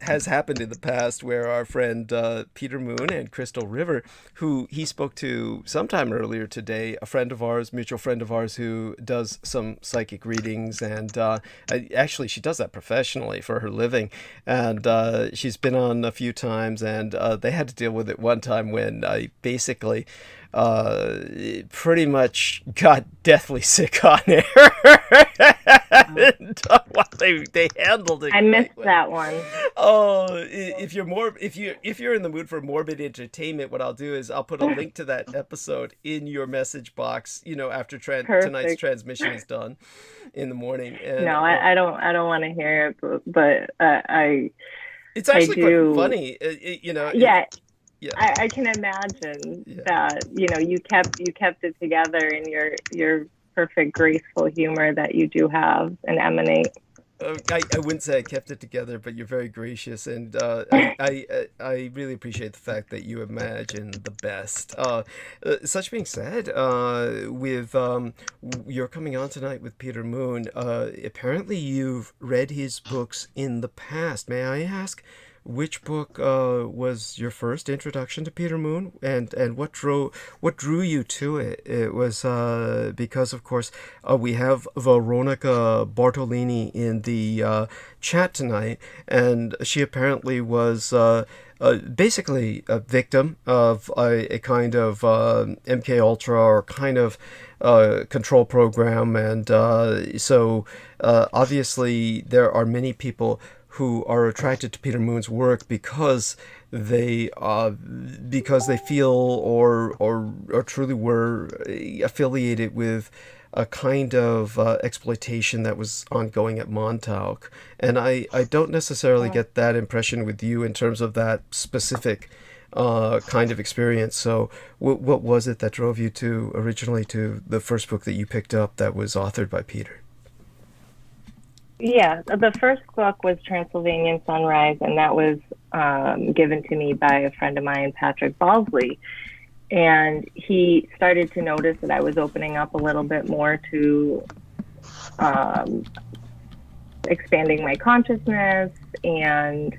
has happened in the past, where our friend Peter Mōōn and Crystal River, who he spoke to sometime earlier today, a friend of ours, mutual friend of ours, who does some psychic readings. And actually, she does that professionally for her living. And she's been on a few times, and they had to deal with it one time when I basically pretty much got deathly sick on air. They handled it. I missed that one. Oh, if you're in the mood for morbid entertainment, what I'll do is I'll put a link to that episode in your message box, after tonight's transmission is done in the morning. And, no, I don't want to hear it, but it's actually quite funny, Yeah. I can imagine that you kept it together in your perfect graceful humor that you do have and emanate. I wouldn't say I kept it together, but you're very gracious, and I really appreciate the fact that you imagine the best. Such being said, with you're coming on tonight with Peter Mōōn. Apparently, you've read his books in the past. May I ask which book was your first introduction to Peter Mōōn, and what drew you to it? It was because, of course, we have Veronica Bartolini in the chat tonight, and she apparently was basically a victim of a kind of MK Ultra or kind of control program, and so obviously there are many people who are attracted to Peter Mōōn's work because they feel or truly were affiliated with a kind of exploitation that was ongoing at Montauk. And I don't necessarily get that impression with you in terms of that specific kind of experience. So what was it that drove you to originally to the first book that you picked up that was authored by Peter? Yeah, the first book was Transylvanian Sunrise, and that was given to me by a friend of mine, Patrick Balsley. And he started to notice that I was opening up a little bit more to expanding my consciousness and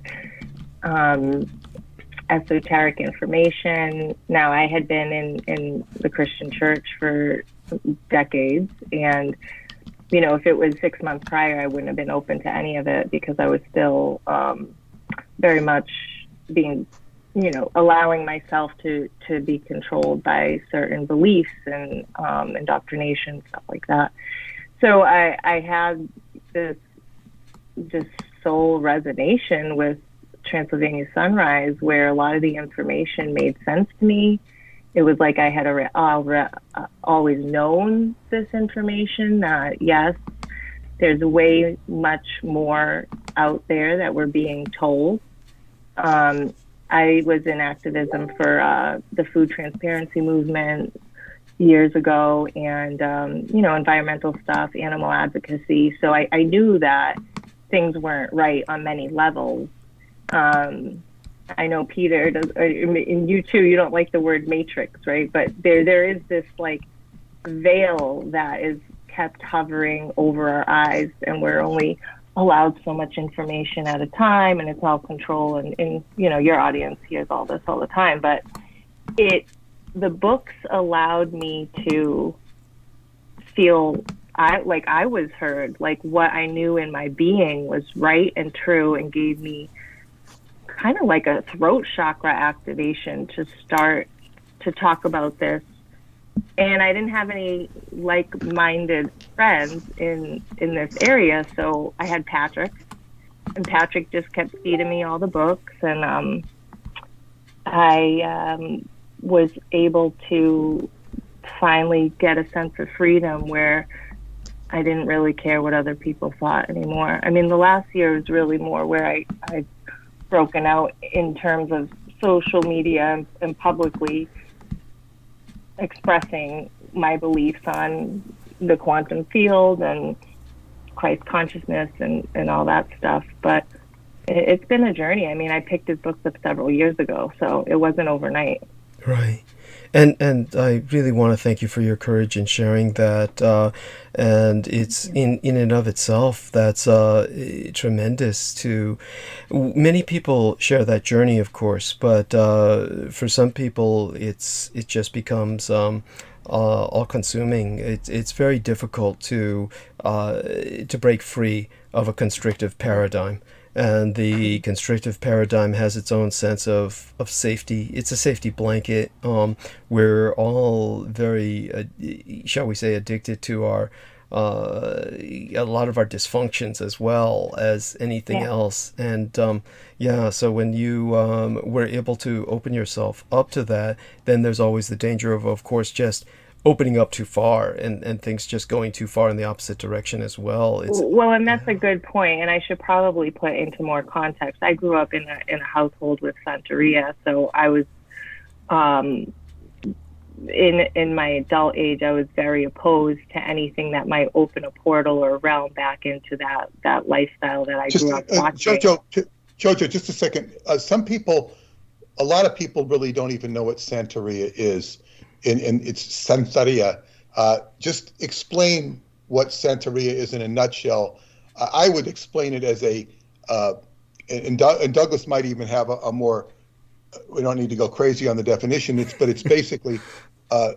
esoteric information. Now, I had been in the Christian church for decades, and if it was 6 months prior, I wouldn't have been open to any of it because I was still very much being, allowing myself to be controlled by certain beliefs and indoctrination, stuff like that. So I had this just soul resonation with Transylvania Sunrise, where a lot of the information made sense to me. It was like I had always known this information, that yes, there's way much more out there that we're being told. I was in activism for the food transparency movement years ago, and environmental stuff, animal advocacy. So I knew that things weren't right on many levels. I know Peter does, and you too, you don't like the word matrix, right? But there is this like veil that is kept hovering over our eyes, and we're only allowed so much information at a time, and it's all control, and your audience hears all this all the time. But the books allowed me to feel like I was heard, like what I knew in my being was right and true, and gave me kind of like a throat chakra activation to start to talk about this. And I didn't have any like-minded friends in this area, so I had Patrick, and Patrick just kept feeding me all the books, and I was able to finally get a sense of freedom where I didn't really care what other people thought anymore. I mean, the last year was really more where I've broken out in terms of social media and publicly expressing my beliefs on the quantum field and Christ consciousness and all that stuff. But it's been a journey. I mean, I picked his books up several years ago, so it wasn't overnight. Right. And I really want to thank you for your courage in sharing that. And it's in and of itself, that's tremendous to many people share that journey, of course, but for some people it just becomes all consuming. It's very difficult to break free of a constrictive paradigm. And the constrictive paradigm has its own sense of safety. It's a safety blanket. We're all very, shall we say, addicted to a lot of our dysfunctions as well as anything else. And so when you were able to open yourself up to that, then there's always the danger of course, just opening up too far and things just going too far in the opposite direction as well. And that's a good point, and I should probably put into more context. I grew up in a household with Santeria, so I was in my adult age, I was very opposed to anything that might open a portal or realm back into that lifestyle that I grew up watching. Jojo, just a second. A lot of people really don't even know what Santeria is. And it's Santeria. Just explain what Santeria is in a nutshell. I would explain it as and Douglas might even have a more, we don't need to go crazy on the definition, but it's basically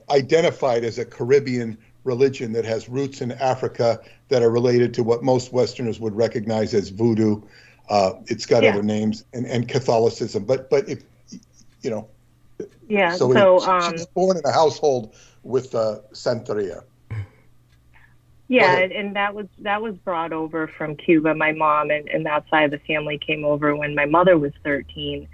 identified as a Caribbean religion that has roots in Africa that are related to what most Westerners would recognize as voodoo. It's got other names, and Catholicism. But if, So she was born in a household with Santeria. Yeah, and that was brought over from Cuba. My mom and that side of the family came over when my mother was 13,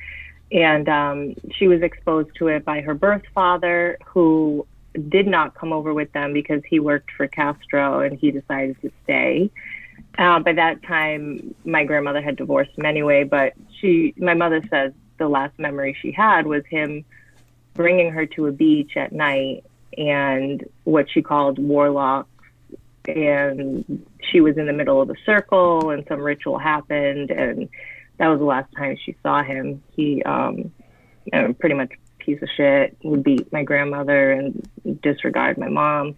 and she was exposed to it by her birth father, who did not come over with them because he worked for Castro and he decided to stay. By that time, my grandmother had divorced him anyway, but my mother says the last memory she had was him bringing her to a beach at night and what she called warlocks. And she was in the middle of a circle and some ritual happened. And that was the last time she saw him. He, pretty much piece of shit, would beat my grandmother and disregard my mom.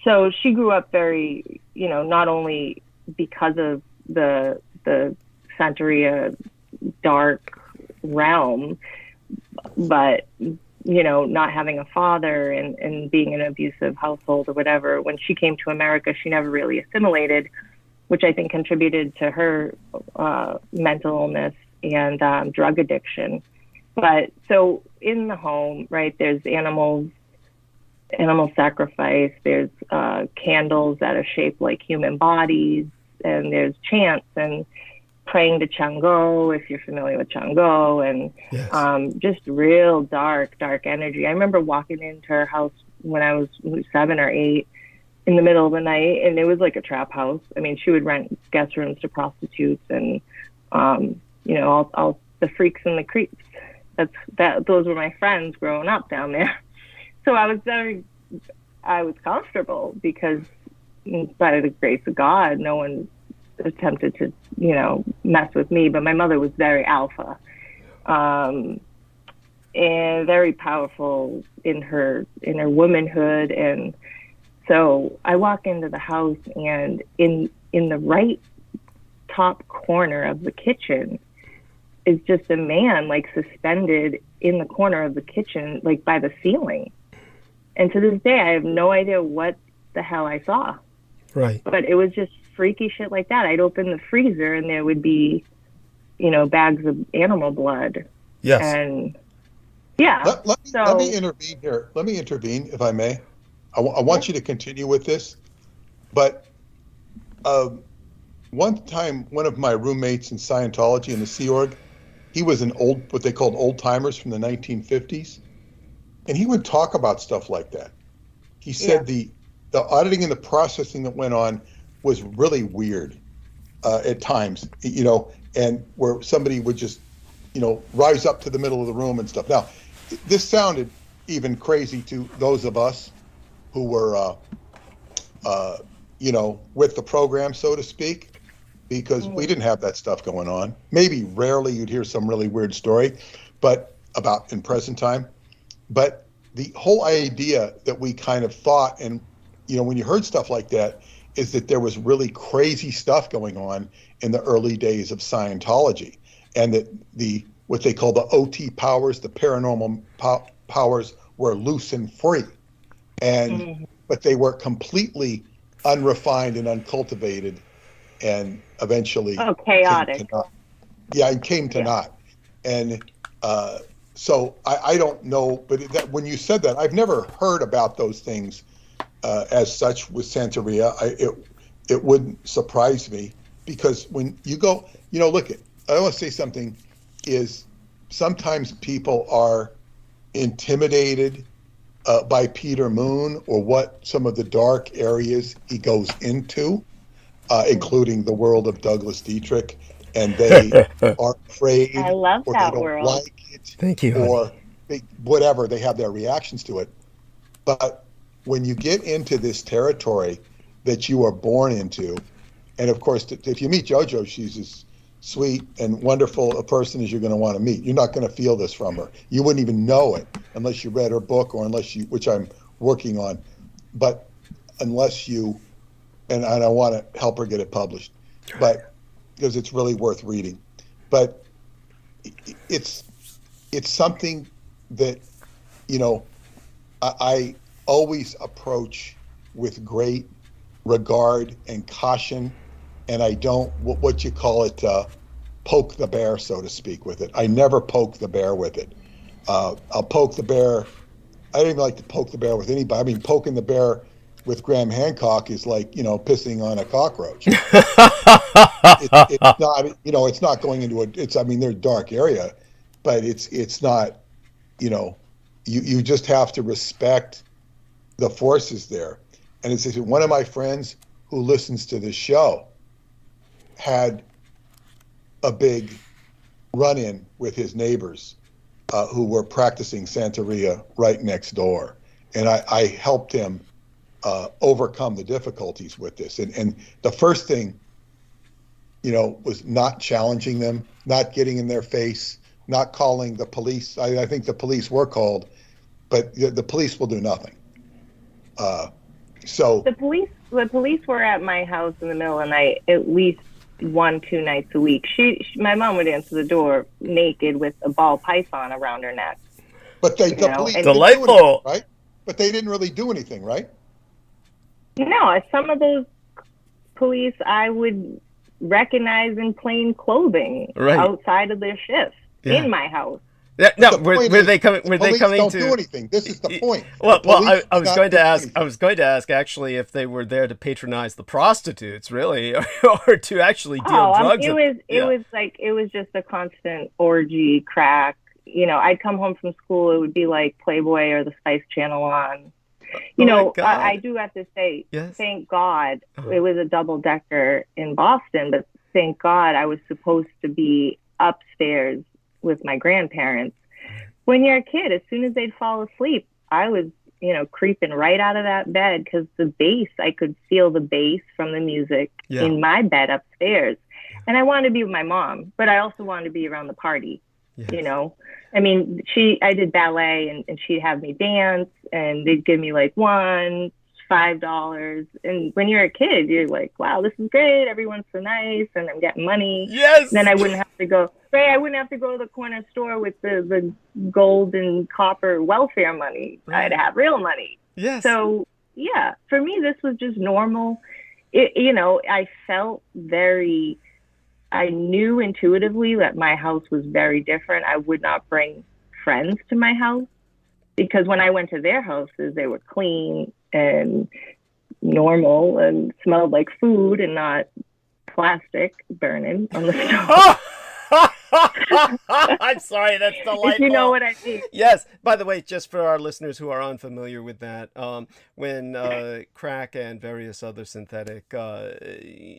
So she grew up very, not only because of the Santeria dark realm, but not having a father and being in an abusive household or whatever. When she came to America, she never really assimilated, which I think contributed to her mental illness and drug addiction. But so in the home, right, there's animal sacrifice, there's candles that are shaped like human bodies, and there's chants and praying to Chang'o, if you're familiar with Chang'o, and yes. Just real dark energy. I remember walking into her house when I was 7 or 8 in the middle of the night, and it was like a trap house. I mean, she would rent guest rooms to prostitutes and, all the freaks and the creeps. Those were my friends growing up down there. So I was comfortable because by the grace of God, no one attempted to, mess with me, but my mother was very alpha, and very powerful in her womanhood. And so I walk into the house, and in the right top corner of the kitchen is just a man like suspended in the corner of the kitchen, like by the ceiling. And to this day, I have no idea what the hell I saw. Right. But it was just freaky shit like that. I'd open the freezer and there would be, bags of animal blood. Yes. And yeah. Let me intervene here. Let me intervene, if I may. I want you to continue with this. But one time, one of my roommates in Scientology in the Sea Org, he was what they called old timers from the 1950s. And he would talk about stuff like that. He said the auditing and the processing that went on was really weird at times, and where somebody would just, rise up to the middle of the room and stuff. Now, this sounded even crazy to those of us who were, with the program, so to speak, because we didn't have that stuff going on. Maybe rarely you'd hear some really weird story, but about in present time. But the whole idea that we kind of thought, and when you heard stuff like that, is that there was really crazy stuff going on in the early days of Scientology, and that what they call the OT powers, the paranormal powers, were loose and free, but they were completely unrefined and uncultivated, and eventually chaotic. Came to naught. And so I don't know, but when you said that, I've never heard about those things as such with Santeria. It wouldn't surprise me, because when you go, look at, I want to say something, is sometimes people are intimidated by Peter Moon or what some of the dark areas he goes into, including the world of Douglas Dietrich, and they are afraid, I love or that they don't world. like it. Thank you, or whatever, they have their reactions to it. But when you get into this territory that you are born into, and of course, if you meet JoJo, she's as sweet and wonderful a person as you're going to want to meet. You're not going to feel this from her. You wouldn't even know it unless you read her book, or which I'm working on, but unless you, and I want to help her get it published, but because it's really worth reading. But it's something that, I always approach with great regard and caution, and I don't, what you call it, poke the bear, so to speak, with it. I never poke the bear with it. I'll poke the bear. I don't even like to poke the bear with anybody. I mean, poking the bear with Graham Hancock is like, pissing on a cockroach. It's not, it's not going into they're a dark area, but it's not, you just have to respect the forces there. And it's one of my friends who listens to this show had a big run-in with his neighbors who were practicing Santeria right next door. And I helped him overcome the difficulties with this. And the first thing, was not challenging them, not getting in their face, not calling the police. I think the police were called, but the police will do nothing. So the police were at my house in the middle of the night at least 1-2 nights a week. My mom would answer the door naked with a ball python around her neck. But the police delightful, anything, right? But they didn't really do anything, right? No, some of those police I would recognize in plain clothing outside of their shifts in my house. Yeah, no, were they coming? Were they coming don't to do anything? This is the point. Well, I was going to ask. I was going to ask actually if they were there to patronize the prostitutes, really, or to actually deal drugs. It was just a constant orgy, crack. I'd come home from school. It would be like Playboy or the Spice Channel on. I do have to say, thank God it was a double-decker in Boston, but thank God I was supposed to be upstairs with my grandparents. When you're a kid, as soon as they'd fall asleep, I was, creeping right out of that bed because the bass, I could feel the bass from the music in my bed upstairs. And I wanted to be with my mom, but I also wanted to be around the party. Yes. I did ballet and she'd have me dance and they'd give me like $5. And when you're a kid, you're like, wow, this is great. Everyone's so nice and I'm getting money. Yes. Then I wouldn't have to go to the corner store with the gold and copper welfare money. Right. I'd have real money. Yes. So yeah, for me, this was just normal. I felt I knew intuitively that my house was very different. I would not bring friends to my house because when I went to their houses, they were clean and normal and smelled like food and not plastic burning on the stove. I'm sorry, that's delightful. If you know what I mean. Yes. By the way, just for our listeners who are unfamiliar with that, when crack and various other synthetic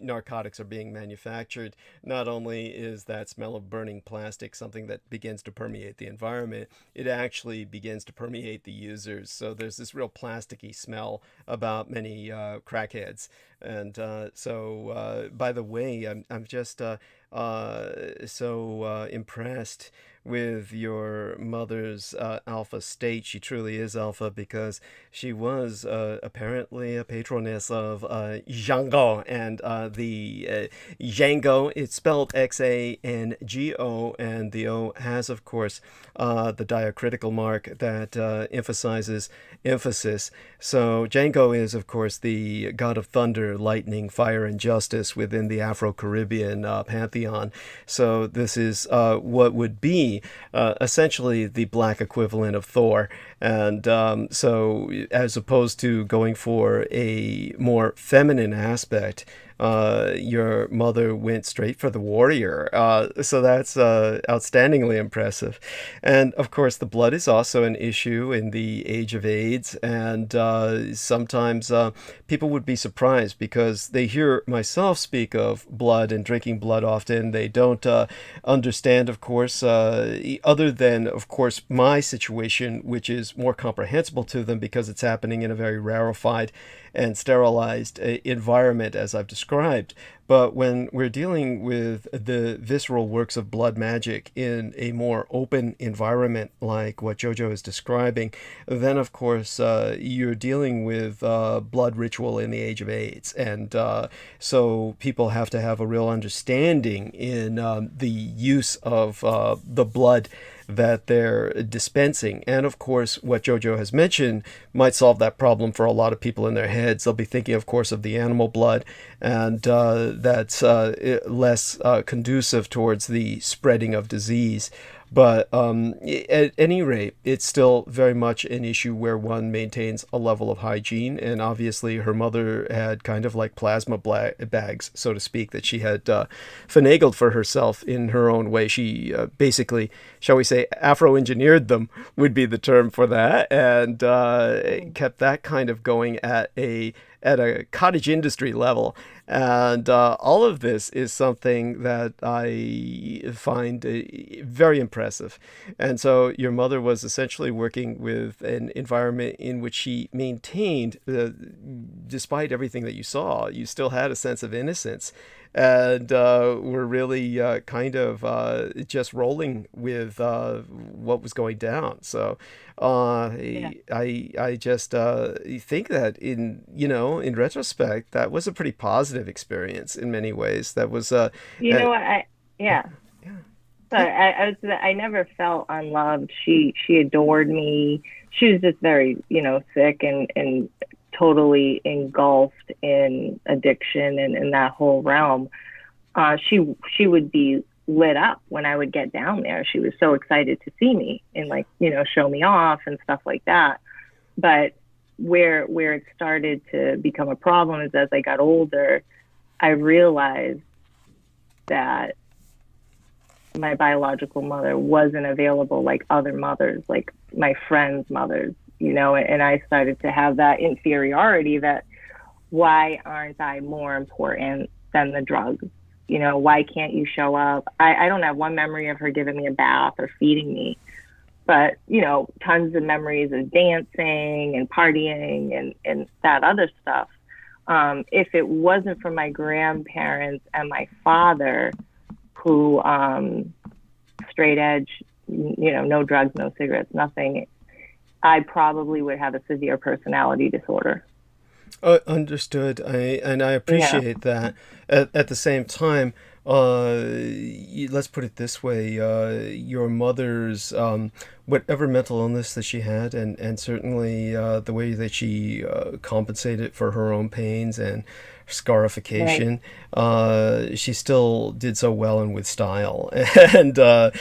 narcotics are being manufactured, not only is that smell of burning plastic something that begins to permeate the environment, it actually begins to permeate the users. So there's this real plasticky smell about many crackheads. And by the way, I'm just so impressed with your mother's alpha state. She truly is alpha because she was apparently a patroness of Xango, and the Xango, it's spelled Xango, and the O has, of course, the diacritical mark that emphasizes emphasis. So Xango is, of course, the god of thunder, lightning, fire, and justice within the Afro-Caribbean pantheon. So this is what would be essentially the black equivalent of Thor. And so as opposed to going for a more feminine aspect, your mother went straight for the warrior. So that's outstandingly impressive. And of course, the blood is also an issue in the age of AIDS. And sometimes people would be surprised because they hear myself speak of blood and drinking blood often. They don't understand, of course, other than, of course, my situation, which is more comprehensible to them because it's happening in a very rarefied and sterilized environment, as I've described. But when we're dealing with the visceral works of blood magic in a more open environment like what Jojo is describing, then of course you're dealing with blood ritual in the age of AIDS. And so people have to have a real understanding in the use of the blood that they're dispensing. And of course, what Jojo has mentioned might solve that problem for a lot of people in their heads. They'll be thinking, of course, of the animal blood, and that's less conducive towards the spreading of disease. But at any rate, it's still very much an issue where one maintains a level of hygiene. And obviously, her mother had kind of like plasma bags, so to speak, that she had finagled for herself in her own way. She basically, shall we say, Afro-engineered them would be the term for that, and kept that kind of going at a cottage industry level. And all of this is something that I find very impressive. And so your mother was essentially working with an environment in which she maintained, despite everything that you saw, you still had a sense of innocence. And were really kind of just rolling with what was going down. So I just think that in retrospect, that was a pretty positive experience in many ways. That was you know what yeah. Sorry, I never felt unloved. She adored me. She was just very sick and totally engulfed in addiction and that whole realm. She would be lit up when I would get down there. She was so excited to see me and show me off and stuff like that. But where it started to become a problem is as I got older, I realized that my biological mother wasn't available like other mothers, like my friends' mothers, and I started to have that inferiority that why aren't I more important than the drugs? Why can't you show up? I don't have one memory of her giving me a bath or feeding me, but, tons of memories of dancing and partying and that other stuff. If it wasn't for my grandparents and my father, who straight edge, no drugs, no cigarettes, nothing, I probably would have a severe personality disorder. Understood. I appreciate that. At the same time, let's put it this way, your mother's whatever mental illness that she had, and certainly the way that she compensated for her own pains and scarification, she still did so well and with style. And the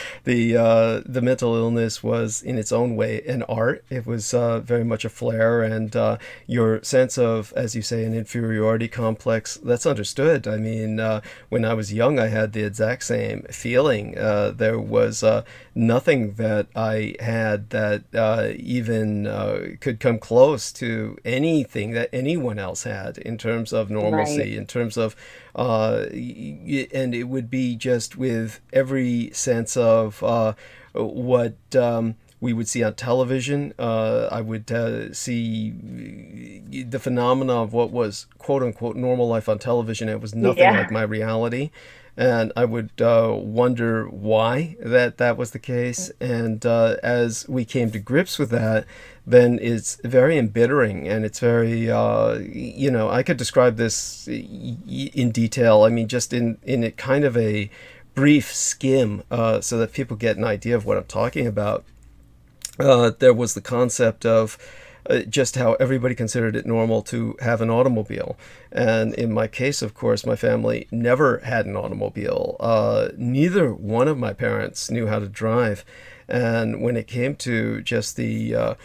mental illness was in its own way an art. It was very much a flair, and your sense of, as you say, an inferiority complex, that's understood. I mean, when I was young, I had the exact same feeling. There was nothing that I had that even could come close to anything that anyone else had in terms of normalcy, in terms of and it would be just with every sense of what we would see on television. I would see the phenomena of what was quote unquote normal life on television. It was nothing like my reality. And I would wonder why that was the case. And as we came to grips with that, then it's very embittering, and it's very, I could describe this in detail. I mean, just in a kind of a brief skim so that people get an idea of what I'm talking about. There was the concept of just how everybody considered it normal to have an automobile. And in my case, of course, my family never had an automobile. Neither one of my parents knew how to drive. And when it came to just the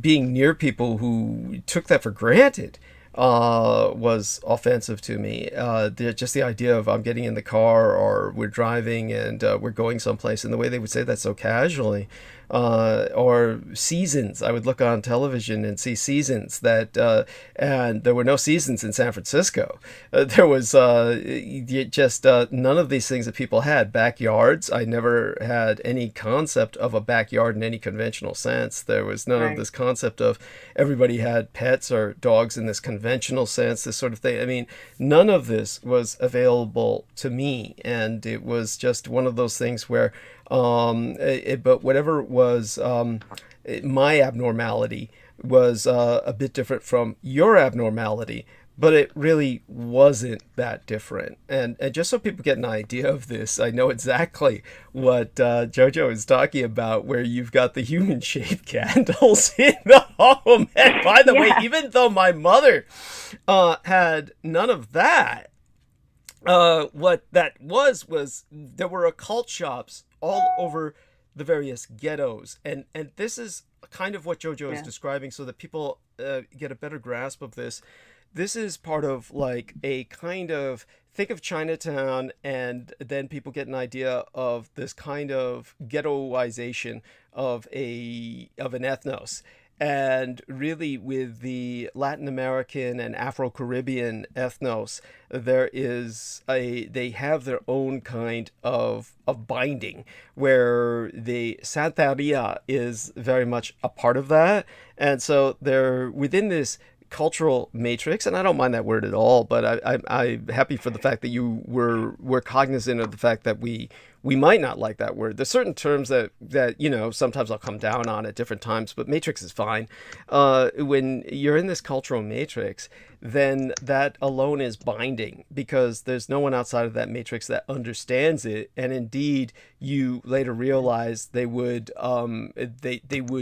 being near people who took that for granted, was offensive to me. Just the idea of I'm getting in the car or we're driving and we're going someplace, and the way they would say that so casually. Or seasons. I would look on television and see seasons and there were no seasons in San Francisco. There was just none of these things that people had. Backyards. I never had any concept of a backyard in any conventional sense. There was none of this concept of everybody had pets or dogs in this conventional sense, this sort of thing. I mean, none of this was available to me, and it was just one of those things where but whatever was my abnormality was a bit different from your abnormality, but it really wasn't that different. And just so people get an idea of this, I know exactly what Jojo is talking about, where you've got the human-shaped candles in the home. And by the way, even though my mother had none of that, what that was there were occult shops all over the various ghettos, and this is kind of what Jojo is describing, so that people get a better grasp of this. This is part of like a kind of, think of Chinatown, and then people get an idea of this kind of ghettoization of an ethnos. And really, with the Latin American and Afro-Caribbean ethnos, they have their own kind of binding, where the Santeria is very much a part of that. And so they're within this cultural matrix, and I don't mind that word at all, but I'm happy for the fact that you were cognizant of the fact that we might not like that word. There's certain terms that sometimes I'll come down on at different times, but matrix is fine. When you're in this cultural matrix, then that alone is binding, because there's no one outside of that matrix that understands it. And indeed, you later realize they would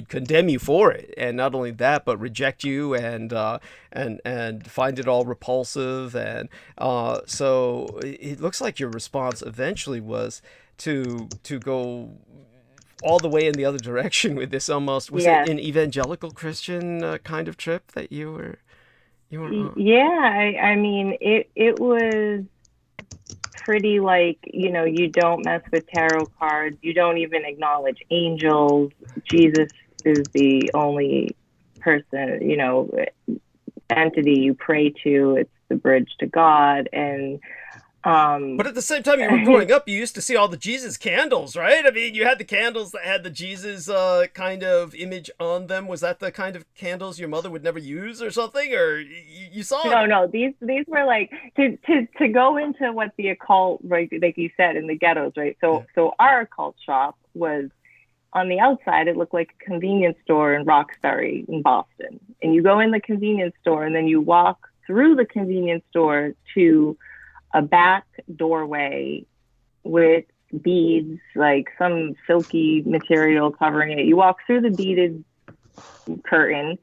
condemn you for it, and not only that, but reject you and find it all repulsive. And so it looks like your response eventually was to go all the way in the other direction with this. Almost was it an evangelical Christian kind of trip that you were on? Yeah, I mean it was pretty like, you don't mess with tarot cards, you don't even acknowledge angels. Jesus is the only person, entity you pray to. It's the bridge to God. And but at the same time, you were growing up, you used to see all the Jesus candles, right? I mean, you had the candles that had the Jesus kind of image on them. Was that the kind of candles your mother would never use or something? Or you saw them? No, these were like, to go into what the occult, right, like you said, in the ghettos, right? So our occult shop was, on the outside, it looked like a convenience store in Roxbury in Boston. And you go in the convenience store, and then you walk through the convenience store to a back doorway with beads, like some silky material covering it. You walk through the beaded curtain,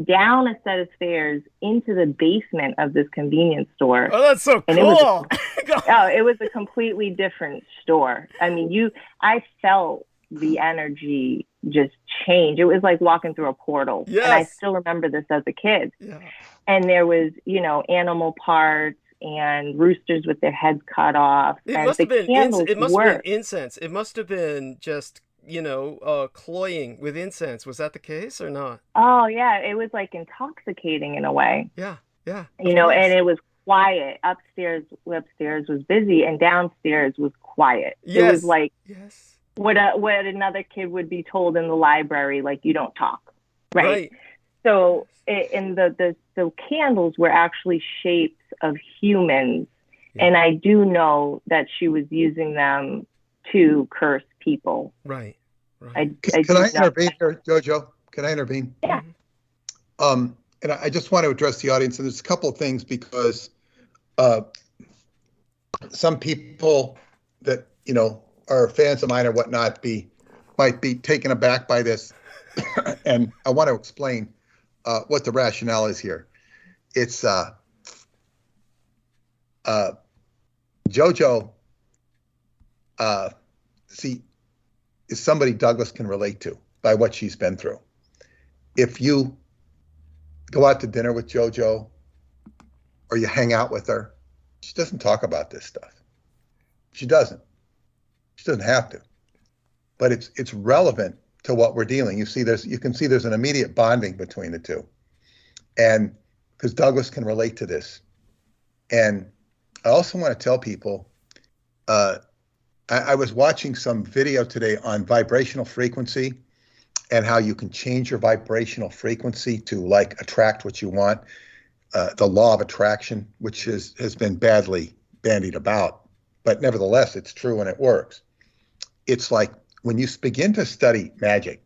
down a set of stairs into the basement of this convenience store. Oh, that's so cool. It was a completely different store. I mean, I felt the energy just change. It was like walking through a portal. Yes. And I still remember this as a kid. Yeah. And there was, animal parts and roosters with their heads cut off. It must have been incense. It must have been just, cloying with incense. Was that the case or not? Oh, yeah. It was like intoxicating in a way. Yeah. Yeah. And it was quiet. Upstairs was busy, and downstairs was quiet. Yes. It was like what another kid would be told in the library, like, you don't talk. Right. So, and the candles were actually shapes of humans. Yeah. And I do know that she was using them to curse people. Right. Can I intervene here, Jojo? Can I intervene? Yeah. And I just want to address the audience, and there's a couple of things, because some people that, are fans of mine or whatnot might be taken aback by this. And I want to explain what the rationale is here. It's Jojo, is somebody Douglas can relate to by what she's been through. If you go out to dinner with Jojo or you hang out with her, she doesn't talk about this stuff. She doesn't. She doesn't have to. But it's relevant to what we're dealing. You can see there's an immediate bonding between the two. And because Douglas can relate to this. And I also want to tell people, I was watching some video today on vibrational frequency and how you can change your vibrational frequency to like attract what you want. The law of attraction, which has been badly bandied about, but nevertheless, it's true and it works. It's like when you begin to study magic,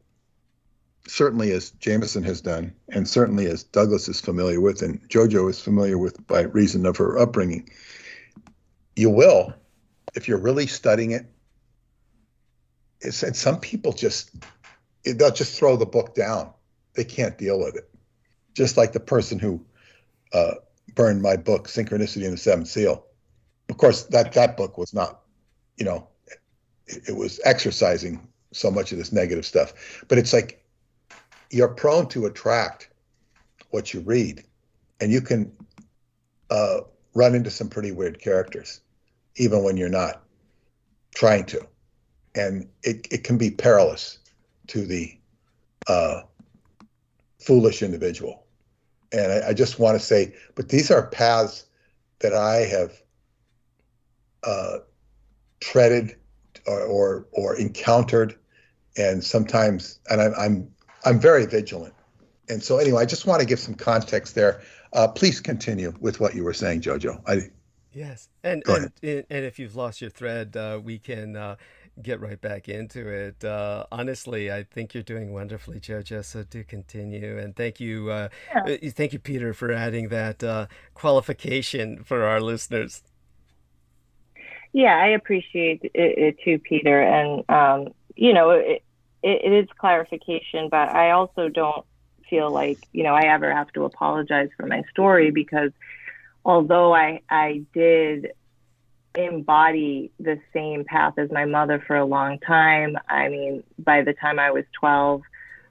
certainly as Jameson has done, and certainly as Douglas is familiar with, and Jojo is familiar with by reason of her upbringing, you will, if you're really studying it. And some people they'll just throw the book down. They can't deal with it. Just like the person who burned my book, Synchronicity and the Seventh Seal. of course, that book was not, it was exercising so much of this negative stuff. But it's like you're prone to attract what you read, and you can run into some pretty weird characters, even when you're not trying to. And it can be perilous to the foolish individual. And I just want to say, but these are paths that I have treaded or encountered, and sometimes, and I'm very vigilant. And so anyway, I just want to give some context there. Please continue with what you were saying, Jojo. Yes, and if you've lost your thread, we can get right back into it. Honestly, I think you're doing wonderfully, Jojo. So do continue, and thank you, Peter, for adding that qualification for our listeners. Yeah, I appreciate it too, Peter, and it is clarification, but I also don't feel like I ever have to apologize for my story, because although I did embody the same path as my mother for a long time. I mean, by the time I was 12,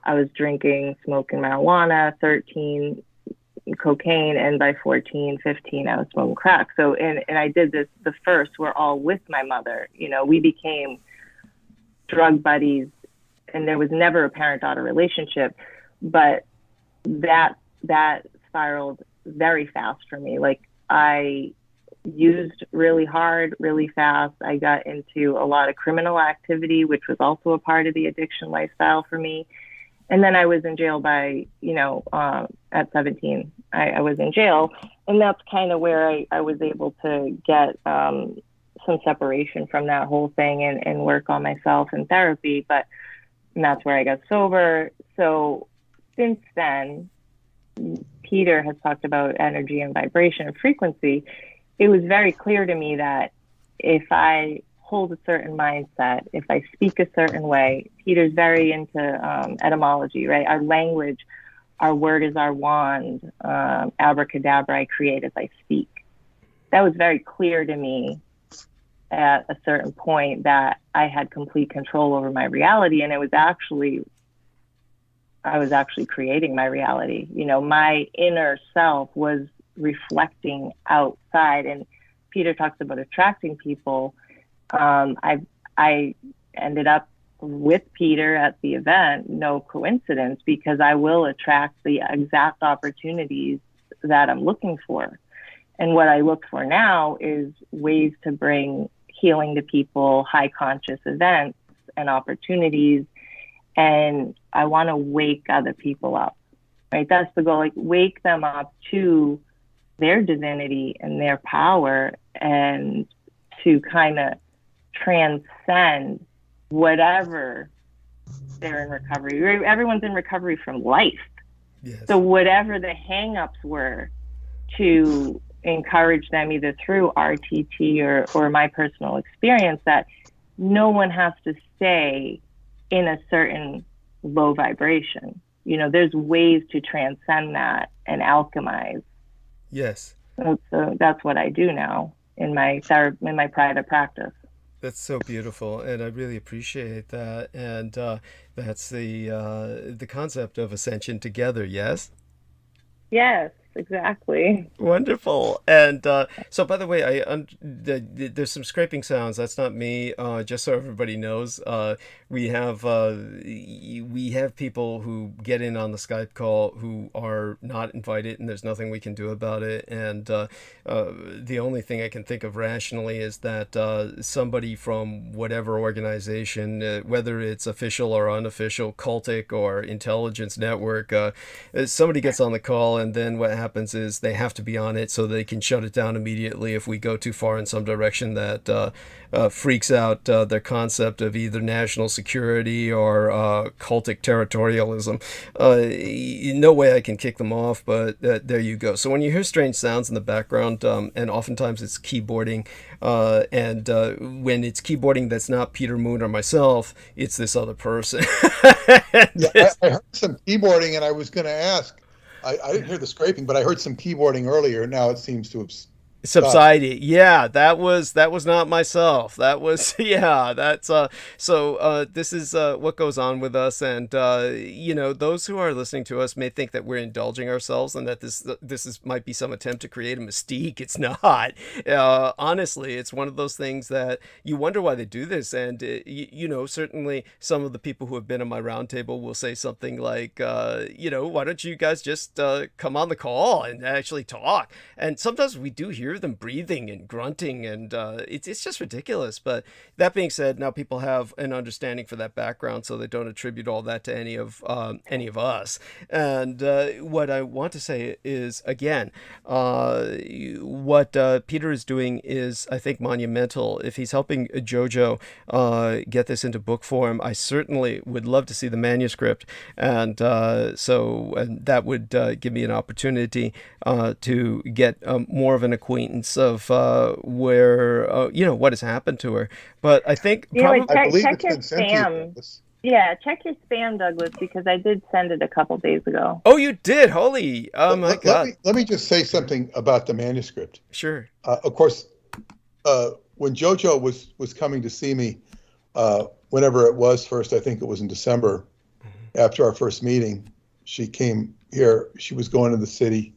I was drinking, smoking marijuana, 13, cocaine, and by 14, 15, I was smoking crack. So, and I did this, the first, we're all with my mother. We became drug buddies, and there was never a parent-daughter relationship, but that spiraled very fast for me. Like, I used really hard, really fast. I got into a lot of criminal activity, which was also a part of the addiction lifestyle for me. And then I was in jail by, at 17, I was in jail. And that's kind of where I was able to get some separation from that whole thing and work on myself in therapy. And that's where I got sober. So since then, Peter has talked about energy and vibration and frequency. It was very clear to me that if I hold a certain mindset, if I speak a certain way, Peter's very into etymology, right? Our language, our word is our wand, abracadabra, I create as I speak. That was very clear to me at a certain point, that I had complete control over my reality. And I was actually creating my reality. My inner self was reflecting outside. And Peter talks about attracting people. I ended up with Peter at the event, no coincidence, because I will attract the exact opportunities that I'm looking for. And what I look for now is ways to bring healing to people, high conscious events and opportunities. And I want to wake other people up, right? That's the goal, like wake them up to their divinity and their power, and to kind of transcend whatever they're in recovery. Everyone's in recovery from life. Yes. So whatever the hangups were, to encourage them either through RTT or my personal experience, that no one has to stay in a certain low vibration. There's ways to transcend that and alchemize. Yes. So that's what I do now in my private practice. That's so beautiful, and I really appreciate that. And that's the concept of ascension together. Yes. Yes, exactly. Wonderful. And so, by the way, there's some scraping sounds. That's not me. Just so everybody knows, we have people who get in on the Skype call who are not invited, and there's nothing we can do about it. And the only thing I can think of rationally is that somebody from whatever organization, whether it's official or unofficial, cultic or intelligence network, somebody gets on the call, and then what happens is they have to be on it so they can shut it down immediately if we go too far in some direction that freaks out their concept of either national security or cultic territorialism. No way I can kick them off, but there you go. So when you hear strange sounds in the background, and oftentimes it's keyboarding, and when it's keyboarding that's not Peter Mōōn or myself, it's this other person. Yeah, I heard some keyboarding, and I was going to ask, I didn't hear the scraping, but I heard some keyboarding earlier. Now it seems to have Subsiding. Yeah, that was not myself. That was that's this is what goes on with us, and those who are listening to us may think that we're indulging ourselves and that this might be some attempt to create a mystique. It's not. Honestly, it's one of those things that you wonder why they do this, and certainly some of the people who have been on my roundtable will say something like why don't you guys just come on the call and actually talk? And sometimes we do hear them breathing and grunting, and it's just ridiculous. But that being said, now people have an understanding for that background, so they don't attribute all that to any of us. And what I want to say is, again, what Peter is doing is, I think, monumental. If he's helping Jojo get this into book form, I certainly would love to see the manuscript, and that would give me an opportunity to get more of an acquaintance of where what has happened to her. But I think probably check your spam. Yeah, check your spam, Douglas, because I did send it a couple days ago. Oh, you did? Holy! Oh my God! Let me just say something about the manuscript. Sure. Of course, when Jojo was coming to see me, whenever it was first, I think it was in December, after our first meeting, she came here. She was going to the city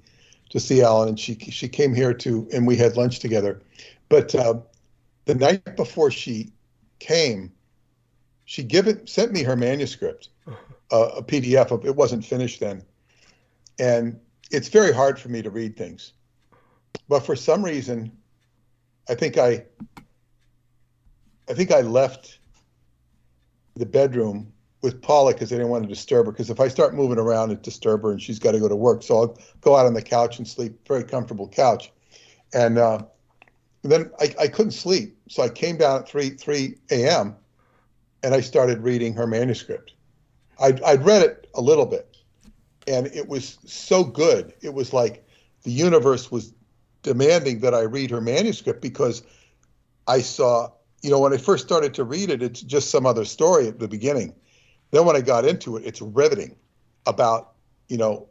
to see Alan, and she came here and we had lunch together. But the night before she came, she sent me her manuscript, a PDF of it. Wasn't finished then, and it's very hard for me to read things. But for some reason, I think I left the bedroom with Paula because I didn't want to disturb her. Because if I start moving around, it disturb her, and she's got to go to work. So I'll go out on the couch and sleep, very comfortable couch. And then I couldn't sleep, so I came down at 3 a.m. and I started reading her manuscript. I'd read it a little bit, and it was so good. It was like the universe was demanding that I read her manuscript, because I saw, when I first started to read it, it's just some other story at the beginning. Then when I got into it, it's riveting about, the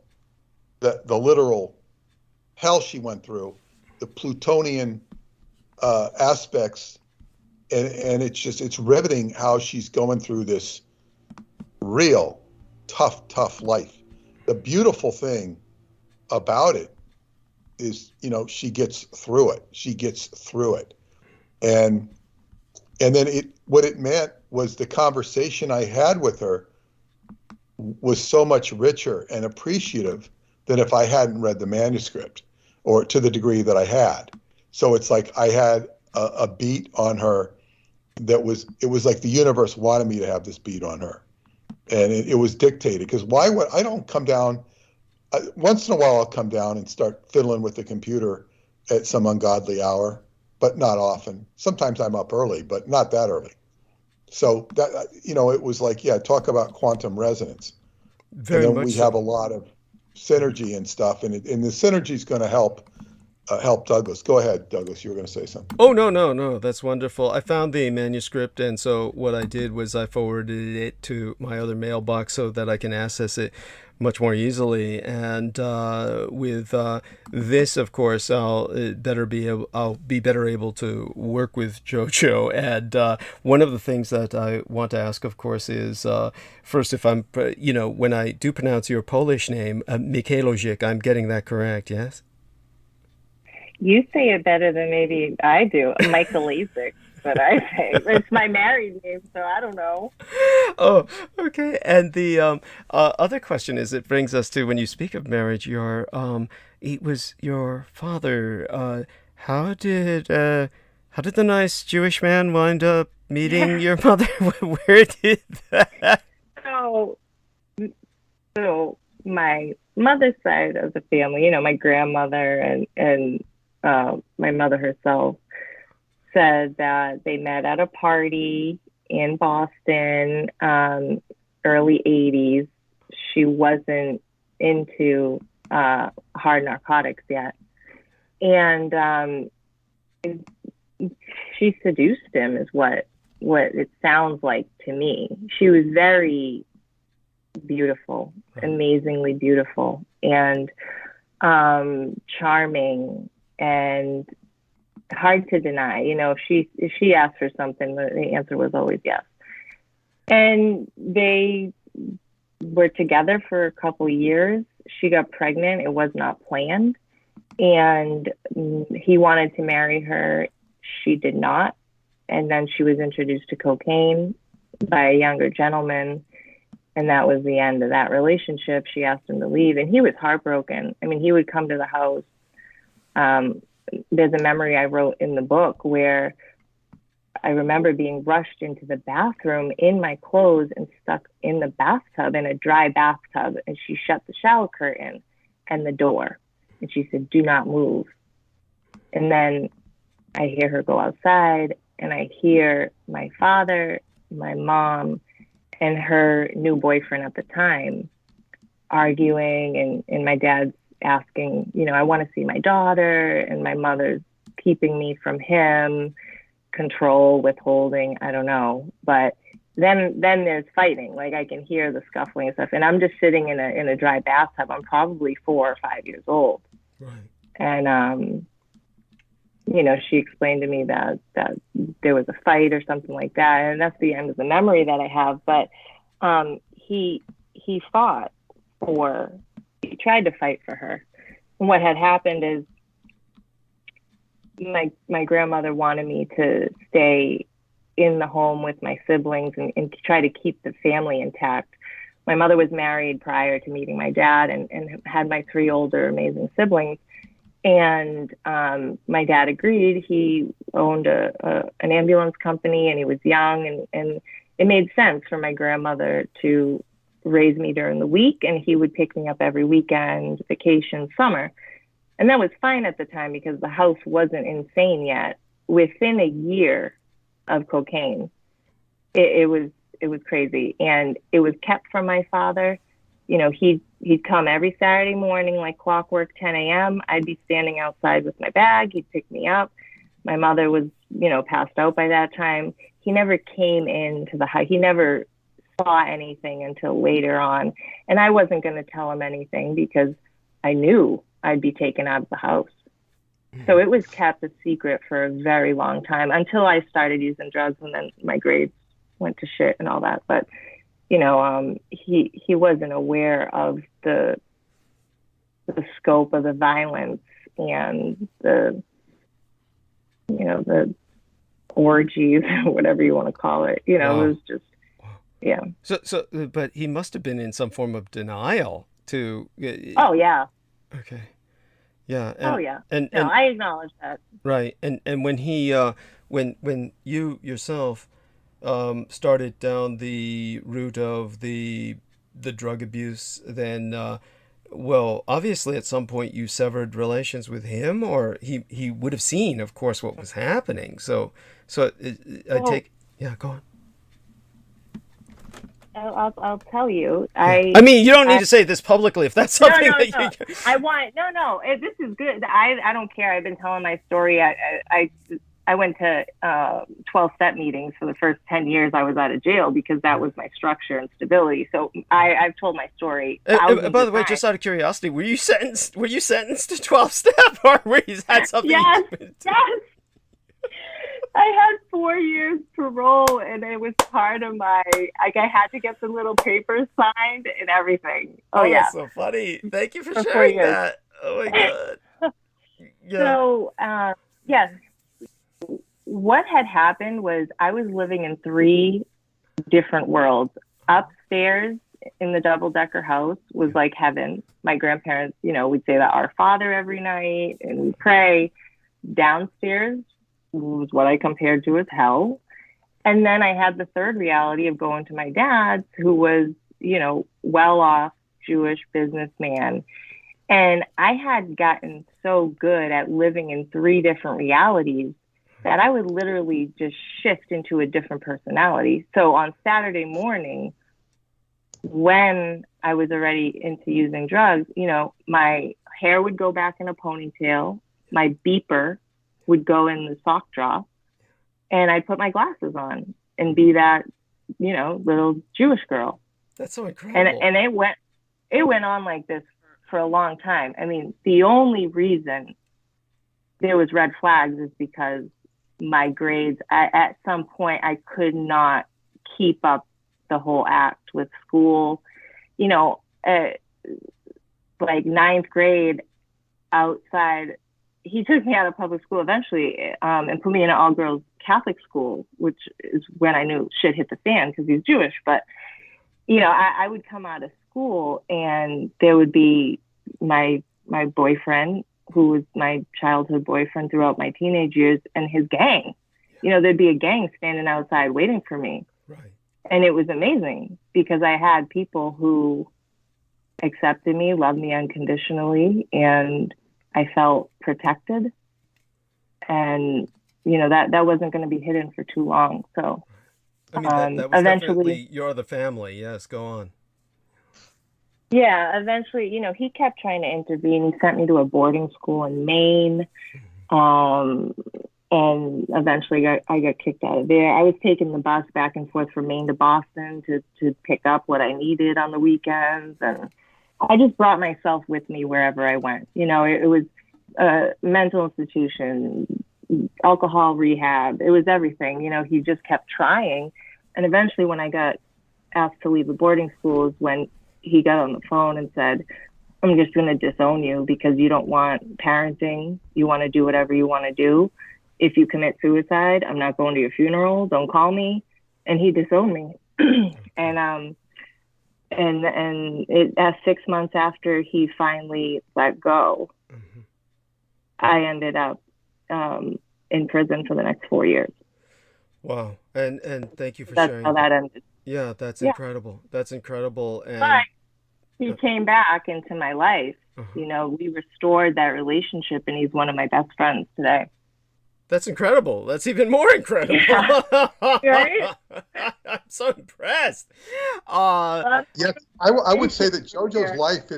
literal hell she went through, the Plutonian aspects, and it's riveting how she's going through this real tough life. The beautiful thing about it is, she gets through it. And then what it meant was the conversation I had with her was so much richer and appreciative than if I hadn't read the manuscript, or to the degree that I had. So it's like I had a beat on her it was like the universe wanted me to have this beat on her. And it was dictated, because why would I don't come down, once in a while I'll come down and start fiddling with the computer at some ungodly hour, but not often. Sometimes I'm up early, but not that early. So that, it was like, talk about quantum resonance. Very and then much we so. have a lot of synergy and stuff, and the synergy is going to help Douglas. Go ahead, Douglas. You were going to say something. Oh, no. That's wonderful. I found the manuscript, and so what I did was I forwarded it to my other mailbox so that I can access it much more easily. And with this, of course, I'll be better able to work with Jojo. And one of the things that I want to ask, of course, is first, if I'm, when I do pronounce your Polish name, YUÁNXIÀOJIÉHOU, I'm getting that correct, yes? You say it better than maybe I do. Michaelasic, but I say it's my married name, so I don't know. Oh, okay. And the other question is, it brings us to, when you speak of marriage, it was your father. How did the nice Jewish man wind up meeting your mother? Where did that? So my mother's side of the family, my grandmother and my mother herself said that they met at a party in Boston, early 80s. She wasn't into hard narcotics yet. And she seduced him, is what it sounds like to me. She was very beautiful, amazingly beautiful, and charming, and hard to deny. You know, if she asked for something, the answer was always yes. And they were together for a couple years. She got pregnant. It was not planned. And he wanted to marry her. She did not. And then she was introduced to cocaine by a younger gentleman. And that was the end of that relationship. She asked him to leave, and he was heartbroken. I mean, he would come to the house. There's a memory I wrote in the book where I remember being rushed into the bathroom in my clothes and stuck in the bathtub, in a dry bathtub. And she shut the shower curtain and the door. And she said, "Do not move." And then I hear her go outside, and I hear my father, my mom, and her new boyfriend at the time arguing, and my dad's asking, you know, "I want to see my daughter," and my mother's keeping me from him, control, withholding, I don't know. But then there's fighting. Like, I can hear the scuffling and stuff, and I'm just sitting in a dry bathtub. I'm probably 4 or 5 years old. Right. And you know, she explained to me that there was a fight or something like that, and that's the end of the memory that I have. But he fought for, he tried to fight for her. And what had happened is my grandmother wanted me to stay in the home with my siblings and try to keep the family intact. My mother was married prior to meeting my dad and had my 3 older amazing siblings. And my dad agreed. He owned an ambulance company, and he was young, and it made sense for my grandmother to raise me during the week, and he would pick me up every weekend, vacation, summer. And that was fine at the time because the house wasn't insane yet. Within a year of cocaine, it was crazy, and it was kept from my father. You know, he'd come every Saturday morning like clockwork, 10 a.m. I'd be standing outside with my bag. He'd pick me up. My mother was, you know, passed out by that time. He never came into the house. He never saw anything until later on. And I wasn't going to tell him anything because I knew I'd be taken out of the house. So it was kept a secret for a very long time until I started using drugs, and then my grades went to shit and all that. But you know, he wasn't aware of the scope of the violence and the, you know, the orgies, whatever you want to call it. You know, It was just, yeah. So, but he must have been in some form of denial to. Oh yeah. Okay. Yeah. Oh yeah. And I acknowledge that. Right. And when he, when you yourself started down the route of the drug abuse, then well, obviously at some point you severed relations with him, or he would have seen, of course, what was happening. So yeah, go on. I'll tell you. I mean, you don't need to say this publicly if that's something no. that you. I want no. This is good. I don't care. I've been telling my story. I went to 12-step meetings for the first 10 years I was out of jail because that was my structure and stability. So I've told my story. By the way, just out of curiosity, were you sentenced to 12-step, or were you had something? Yes. I had 4 years parole, and it was part of my, like, I had to get the little papers signed and everything. Oh yeah. That's so funny. Thank you for sharing that. Oh my God. Yeah. So, yes. What had happened was I was living in 3 different worlds. Upstairs in the double-decker house was like heaven. My grandparents, you know, we'd say that Our Father every night and we'd pray. Downstairs was what I compared to as hell. And then I had the third reality of going to my dad's, who was, you know, well-off Jewish businessman. And I had gotten so good at living in 3 different realities that I would literally just shift into a different personality. So on Saturday morning, when I was already into using drugs, you know, my hair would go back in a ponytail, my beeper would go in the sock drawer, and I'd put my glasses on and be that, you know, little Jewish girl. That's so incredible. And it went on like this for a long time. I mean, the only reason there was red flags is because my grades, at some point, I could not keep up the whole act with school. You know, like ninth grade outside, he took me out of public school eventually and put me in an all-girls Catholic school, which is when I knew shit hit the fan because he's Jewish. But, you know, I would come out of school and there would be my boyfriend, who was my childhood boyfriend throughout my teenage years, and his gang. You know, there'd be a gang standing outside waiting for me. Right. And it was amazing because I had people who accepted me, loved me unconditionally, and I felt protected. And, you know, that wasn't going to be hidden for too long. So I mean, that was eventually, definitely You're the Family. Yes, go on. yeah, eventually, you know, he kept trying to intervene. He sent me to a boarding school in Maine. And eventually I got kicked out of there. I was taking the bus back and forth from Maine to Boston to pick up what I needed on the weekends. And I just brought myself with me wherever I went. You know, it was a mental institution, alcohol rehab. It was everything. You know, he just kept trying. And eventually when I got asked to leave the boarding school is when he got on the phone and said, I'm just going to disown you because you don't want parenting. You want to do whatever you want to do. If you commit suicide, I'm not going to your funeral. Don't call me. And he disowned me. And it 6 months after he finally let go, I ended up in prison for the next 4 years. Wow. And thank you for That's sharing. how that ended. Yeah, that's incredible. That's incredible. And but he came back into my life. You know, we restored that relationship, and he's one of my best friends today. That's incredible. That's even more incredible. Yeah. Right? I'm so impressed. Yes, I would say that JoJo's life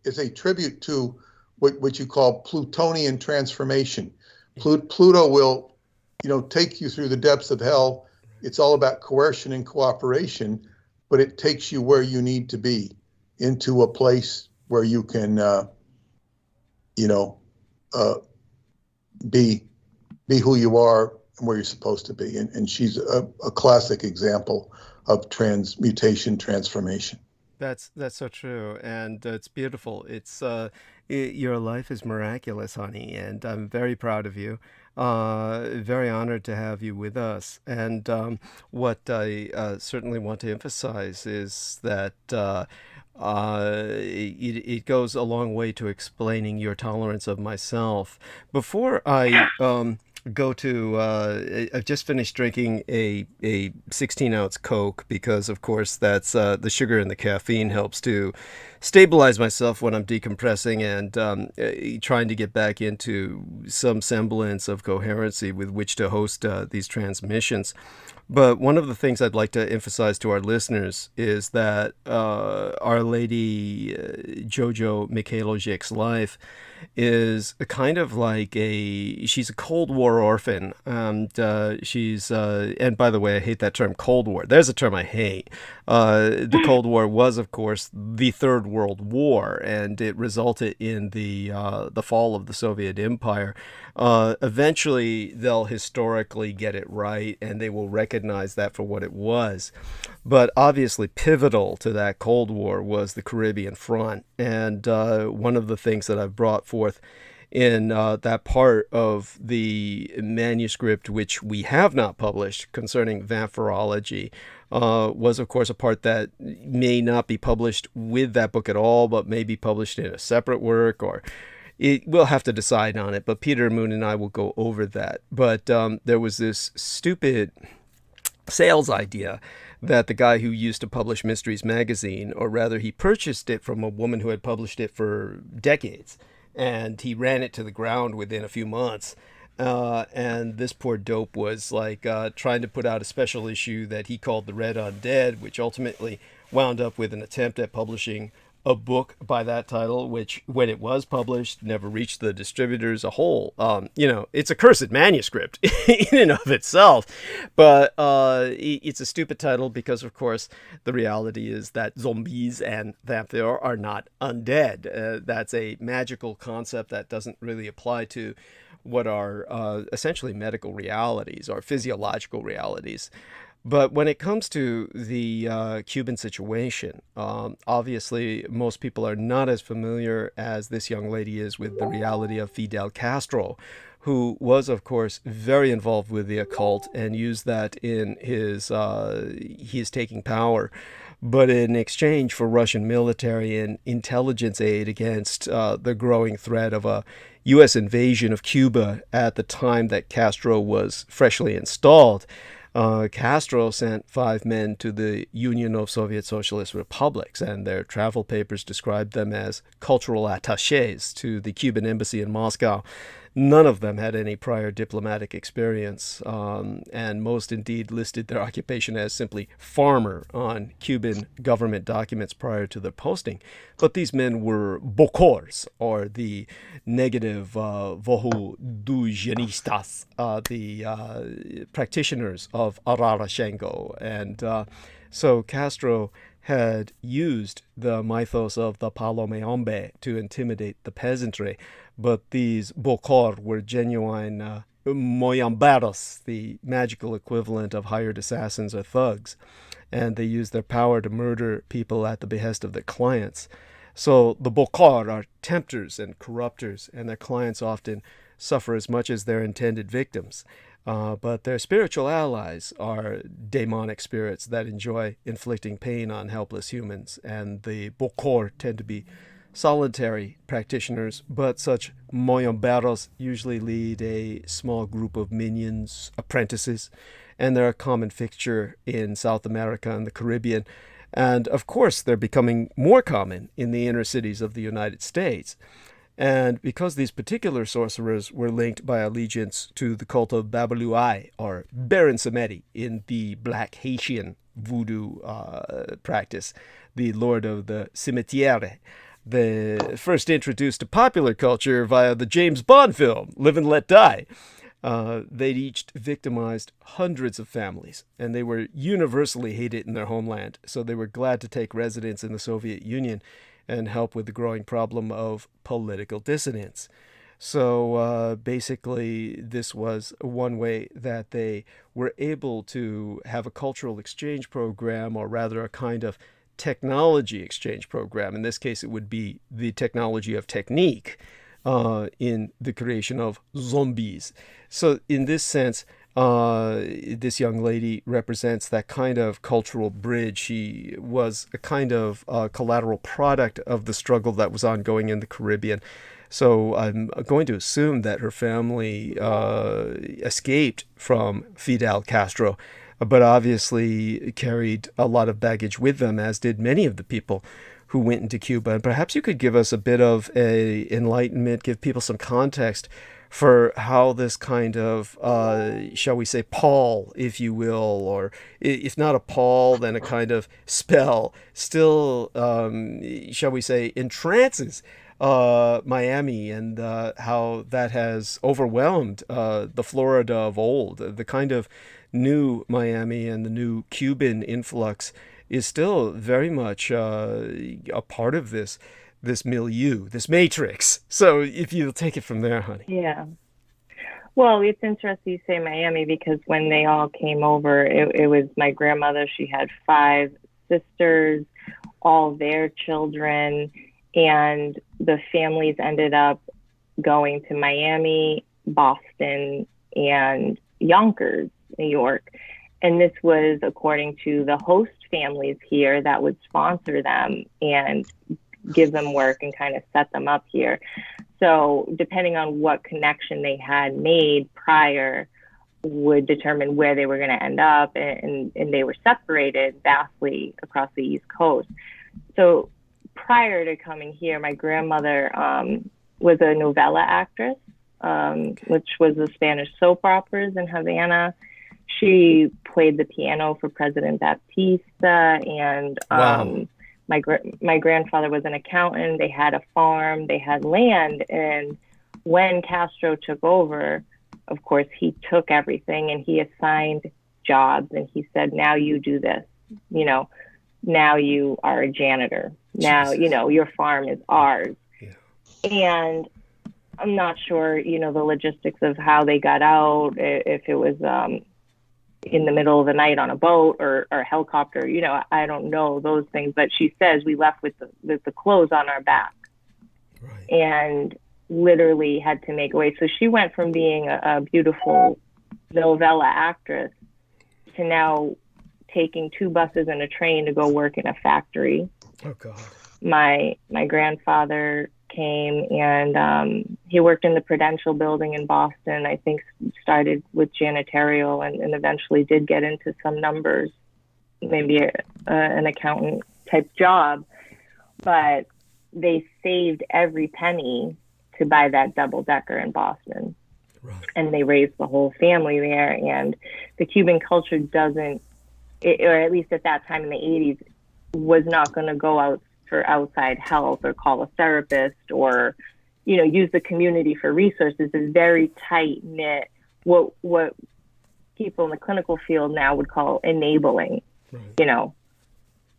is a tribute to what you call Plutonian transformation. Pluto will, you know, take you through the depths of hell. It's all about coercion and cooperation, but it takes you where you need to be, into a place where you can, be who you are and where you're supposed to be. And she's a classic example of transmutation, transformation. That's so true, and it's beautiful. It's your life is miraculous, honey, and I'm very proud of you. Very honored to have you with us. And what I certainly want to emphasize is that it goes a long way to explaining your tolerance of myself. Before I go to I've just finished drinking a 16-ounce Coke because, of course, that's the sugar and the caffeine helps to stabilize myself when I'm decompressing and trying to get back into some semblance of coherency with which to host these transmissions. But one of the things I'd like to emphasize to our listeners is that Our Lady Jojo Mikhailovich's life is a kind of like she's a Cold War orphan, and she's and by the way, I hate that term, Cold War. There's a term I hate. The Cold War was, of course, the Third World War, and it resulted in the fall of the Soviet Empire. Eventually, they'll historically get it right, and they will recognize that for what it was. But obviously, pivotal to that Cold War was the Caribbean front, and one of the things that I've brought forth in that part of the manuscript, which we have not published, concerning vampirology, was, of course, a part that may not be published with that book at all, but may be published in a separate work, or we'll have to decide on it. But Peter Moon and I will go over that. But there was this stupid sales idea that the guy who used to publish Mysteries magazine, or rather he purchased it from a woman who had published it for decades, and he ran it to the ground within a few months. And this poor dope was like trying to put out a special issue that he called The Red Undead, which ultimately wound up with an attempt at publishing a book by that title, which, when it was published, never reached the distributors. It's a cursed manuscript in and of itself, but it's a stupid title because, of course, the reality is that zombies and vampire are not undead. That's a magical concept that doesn't really apply to what are essentially medical realities or physiological realities. But when it comes to the Cuban situation, obviously most people are not as familiar as this young lady is with the reality of Fidel Castro, who was, of course, very involved with the occult and used that in his taking power. But in exchange for Russian military and intelligence aid against the growing threat of a U.S. invasion of Cuba at the time that Castro was freshly installed, Castro sent 5 men to the Union of Soviet Socialist Republics, and their travel papers described them as cultural attachés to the Cuban embassy in Moscow. None of them had any prior diplomatic experience, and most indeed listed their occupation as simply farmer on Cuban government documents prior to their posting. But these men were bokors, or the negative vohudujenistas, the practitioners of Ararashengo. And so Castro had used the mythos of the Palomeombe to intimidate the peasantry, but these bokor were genuine moyamberos, the magical equivalent of hired assassins or thugs, and they used their power to murder people at the behest of their clients. So the bokor are tempters and corrupters, and their clients often suffer as much as their intended victims. But their spiritual allies are demonic spirits that enjoy inflicting pain on helpless humans, and the bokor tend to be solitary practitioners, but such moyamberos usually lead a small group of minions, apprentices, and they're a common fixture in South America and the Caribbean. And of course, they're becoming more common in the inner cities of the United States. And because these particular sorcerers were linked by allegiance to the cult of Babaluai, or Baron Samedi, in the Black Haitian voodoo practice, the lord of the cimetière, the first introduced to popular culture via the James Bond film, Live and Let Die. They'd each victimized hundreds of families, and they were universally hated in their homeland, so they were glad to take residence in the Soviet Union and help with the growing problem of political dissidence. So basically, this was one way that they were able to have a cultural exchange program, or rather a kind of technology exchange program. In this case, it would be the technology of technique in the creation of zombies. So in this sense, this young lady represents that kind of cultural bridge. She was a kind of collateral product of the struggle that was ongoing in the Caribbean. So I'm going to assume that her family escaped from Fidel Castro, but obviously carried a lot of baggage with them, as did many of the people who went into Cuba. And perhaps you could give us a bit of a enlightenment, give people some context for how this kind of, shall we say, pall, if you will, or if not a pall, then a kind of spell, still, shall we say, entrances Miami, and how that has overwhelmed the Florida of old. The kind of new Miami and the new Cuban influx is still very much a part of this milieu, this matrix. So if you'll take it from there, honey. Yeah. Well, it's interesting you say Miami, because when they all came over, it was my grandmother. She had 5 sisters, all their children, and the families ended up going to Miami, Boston, and Yonkers, New York. And this was according to the host families here that would sponsor them and give them work and kind of set them up here. So depending on what connection they had made prior would determine where they were going to end up. And they were separated vastly across the East Coast. So prior to coming here, my grandmother was a novella actress, which was the Spanish soap operas in Havana. She played the piano for President Baptista, and Wow. my grandfather was an accountant. They had a farm, they had land, and when Castro took over, of course, he took everything and he assigned jobs, and he said, now you do this, now you are a janitor. Now, Jesus. your farm is ours. Yeah. And I'm not sure, the logistics of how they got out, if it was in the middle of the night on a boat or a helicopter. I don't know those things, but she says we left with the clothes on our back. Right. And literally had to make away. So she went from being a beautiful novella actress to now taking 2 buses and a train to go work in a factory. Oh God. My grandfather came and he worked in the Prudential building in Boston. I think started with janitorial and eventually did get into some numbers, maybe an accountant type job. But they saved every penny to buy that double-decker in Boston. Right. And they raised the whole family there. And the Cuban culture doesn't, or at least at that time in the 80s, was not going to go out for outside help or call a therapist or, use the community for resources. Is very tight-knit, what people in the clinical field now would call enabling. Right.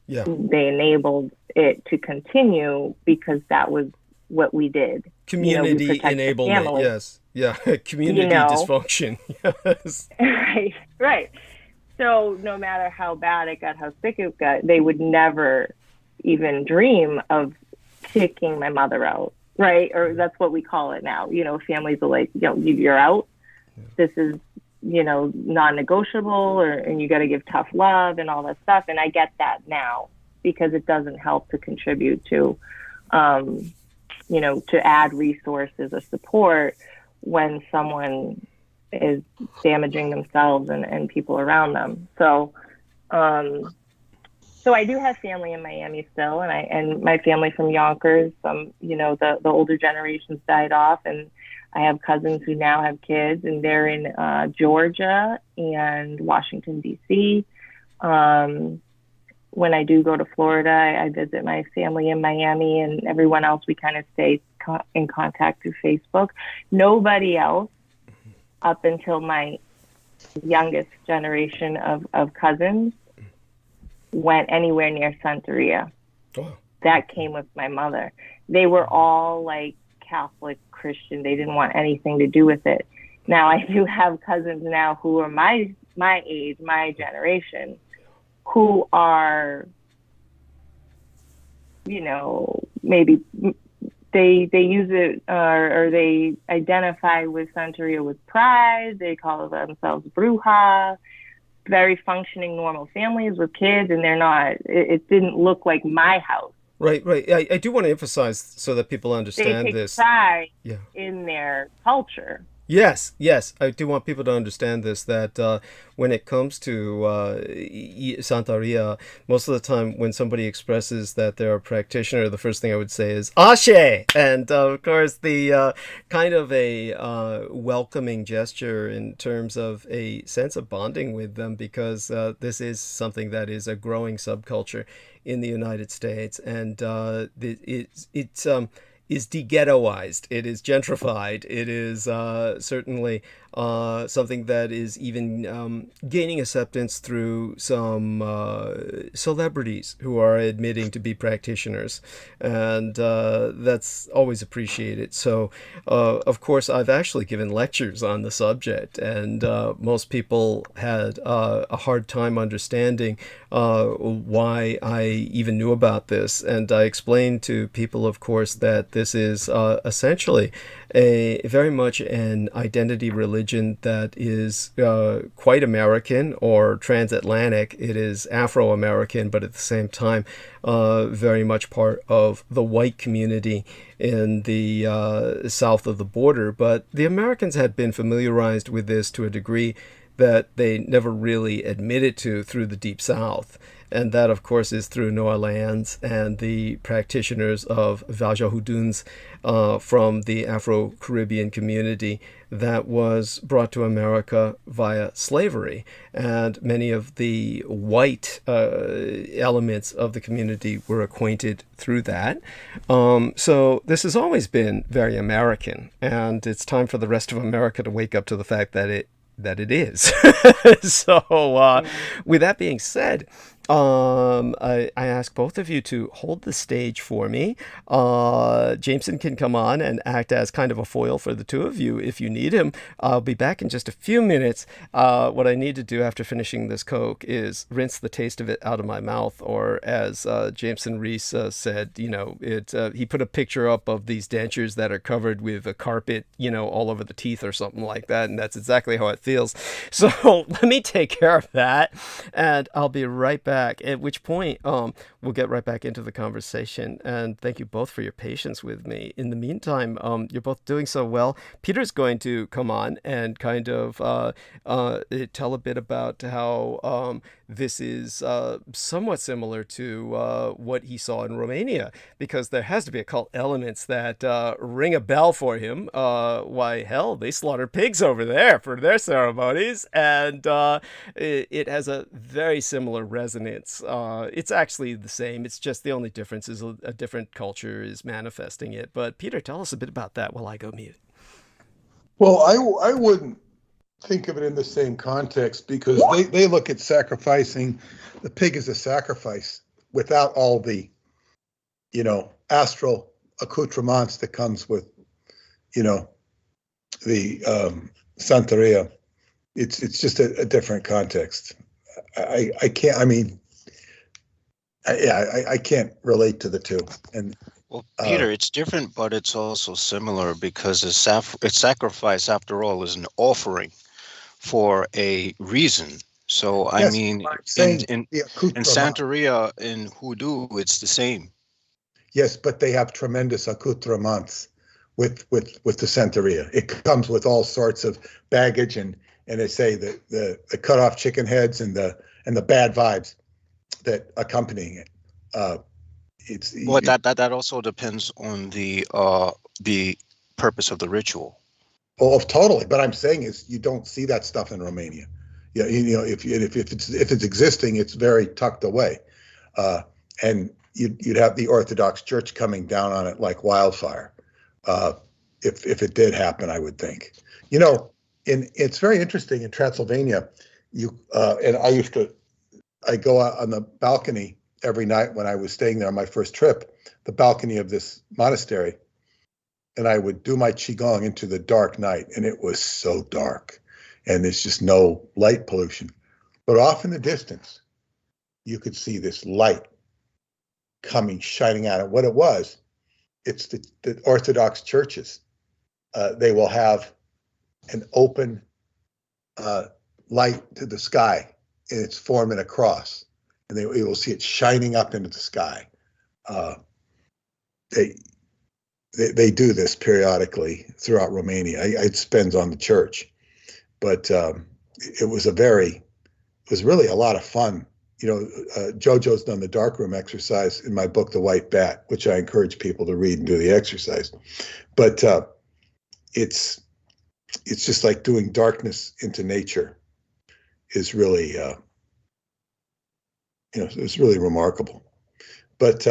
Yeah. They enabled it to continue because that was what we did. Community enablement, yes. Yeah, community dysfunction, yes. Right. So no matter how bad it got, how sick it got, they would never even dream of kicking my mother out, right? Or that's what we call it now. Families are like, you're out. This is, non-negotiable, and you got to give tough love and all that stuff. And I get that now because it doesn't help to contribute to, to add resources or support when someone is damaging themselves and people around them. So, so I do have family in Miami still, and my family from Yonkers. The older generations died off, and I have cousins who now have kids, and they're in Georgia and Washington, D.C. When I do go to Florida, I visit my family in Miami, and everyone else, we kind of stay in contact through Facebook. Nobody else, up until my youngest generation of cousins, went anywhere near Santeria. Oh. That came with my mother. They were all like Catholic, Christian. They didn't want anything to do with it. Now I do have cousins now who are my age, my generation, who are, maybe they use it or they identify with Santeria with pride. They call themselves bruja. Very functioning, normal families with kids, and they're not. It didn't look like my house. Right. I do want to emphasize so that people understand this. They take pride in their culture. Yes. I do want people to understand this, that when it comes to Santeria, most of the time when somebody expresses that they're a practitioner, the first thing I would say is Ashe! And of course, the kind of a welcoming gesture in terms of a sense of bonding with them, because this is something that is a growing subculture in the United States, and it's is de-ghettoized. It is gentrified. It is certainly something that is even gaining acceptance through some celebrities who are admitting to be practitioners, and that's always appreciated. So, of course, I've actually given lectures on the subject, and most people had a hard time understanding why I even knew about this. And I explained to people, of course, that this is essentially a very much an identity religion that is quite American or transatlantic. It is Afro-American, but at the same time very much part of the white community in the south of the border. But the Americans had been familiarized with this to a degree that they never really admitted to through the Deep South. And that, of course, is through New Orleans and the practitioners of Vajahuduns from the Afro-Caribbean community that was brought to America via slavery. And many of the white elements of the community were acquainted through that. So this has always been very American. And it's time for the rest of America to wake up to the fact that it is. So with that being said, I ask both of you to hold the stage for me. Jameson can come on and act as kind of a foil for the two of you if you need him. I'll be back in just a few minutes. What I need to do after finishing this Coke is rinse the taste of it out of my mouth, or as Jameson Reese said, he put a picture up of these dentures that are covered with a carpet, all over the teeth or something like that, and that's exactly how it feels. So let me take care of that, and I'll be right back, at which point we'll get right back into the conversation. And thank you both for your patience with me. In the meantime, you're both doing so well. Peter's going to come on and kind of tell a bit about how this is somewhat similar to what he saw in Romania, because there has to be occult elements that ring a bell for him. Why, hell, they slaughter pigs over there for their ceremonies, and it has a very similar resonance. It's actually the same. It's just the only difference is a different culture is manifesting it. But Peter, tell us a bit about that while I go mute. Well, I wouldn't think of it in the same context, because they look at sacrificing the pig as a sacrifice without all the, astral accoutrements that comes with, the Santeria. It's just a different context. I can't. I mean, I can't relate to the two. And well, Peter, it's different, but it's also similar, because a sacrifice, after all, is an offering for a reason. So I mean, in Santeria, in Hoodoo, it's the same. Yes, but they have tremendous accoutrements with the Santeria. It comes with all sorts of baggage, and they say that the cut off chicken heads and the bad vibes that accompanying it. Well, that also depends on the purpose of the ritual. Oh, totally. But I'm saying is you don't see that stuff in Romania. Yeah, if it's existing, it's very tucked away, and you'd have the Orthodox Church coming down on it like wildfire. If it did happen, I would think. It's very interesting in Transylvania. And I go out on the balcony every night when I was staying there on my first trip, the balcony of this monastery, and I would do my qigong into the dark night, and it was so dark, and there's just no light pollution. But off in the distance, you could see this light shining out. And what it was, it's the Orthodox churches. They will have an open light to the sky, and it's forming a cross, and you will see it shining up into the sky. They do this periodically throughout Romania. It depends on the church, but it was really a lot of fun. Jojo's done the darkroom exercise in my book, The White Bat, which I encourage people to read and do the exercise. But it's just like doing darkness into nature is really, it's really remarkable. But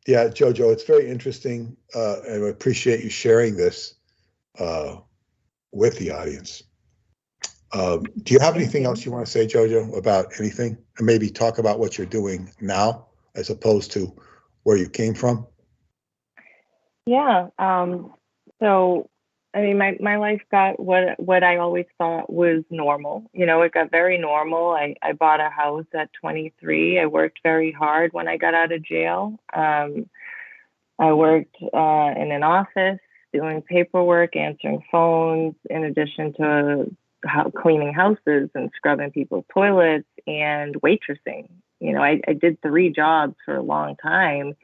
yeah, Jojo, it's very interesting, and I appreciate you sharing this with the audience. Do you have anything else you want to say, Jojo, about anything? And maybe talk about what you're doing now as opposed to where you came from? Yeah. So, I mean, my life got what I always thought was normal. It got very normal. I bought a house at 23. I worked very hard when I got out of jail. I worked in an office doing paperwork, answering phones, in addition to cleaning houses and scrubbing people's toilets and waitressing. I did 3 jobs for a long time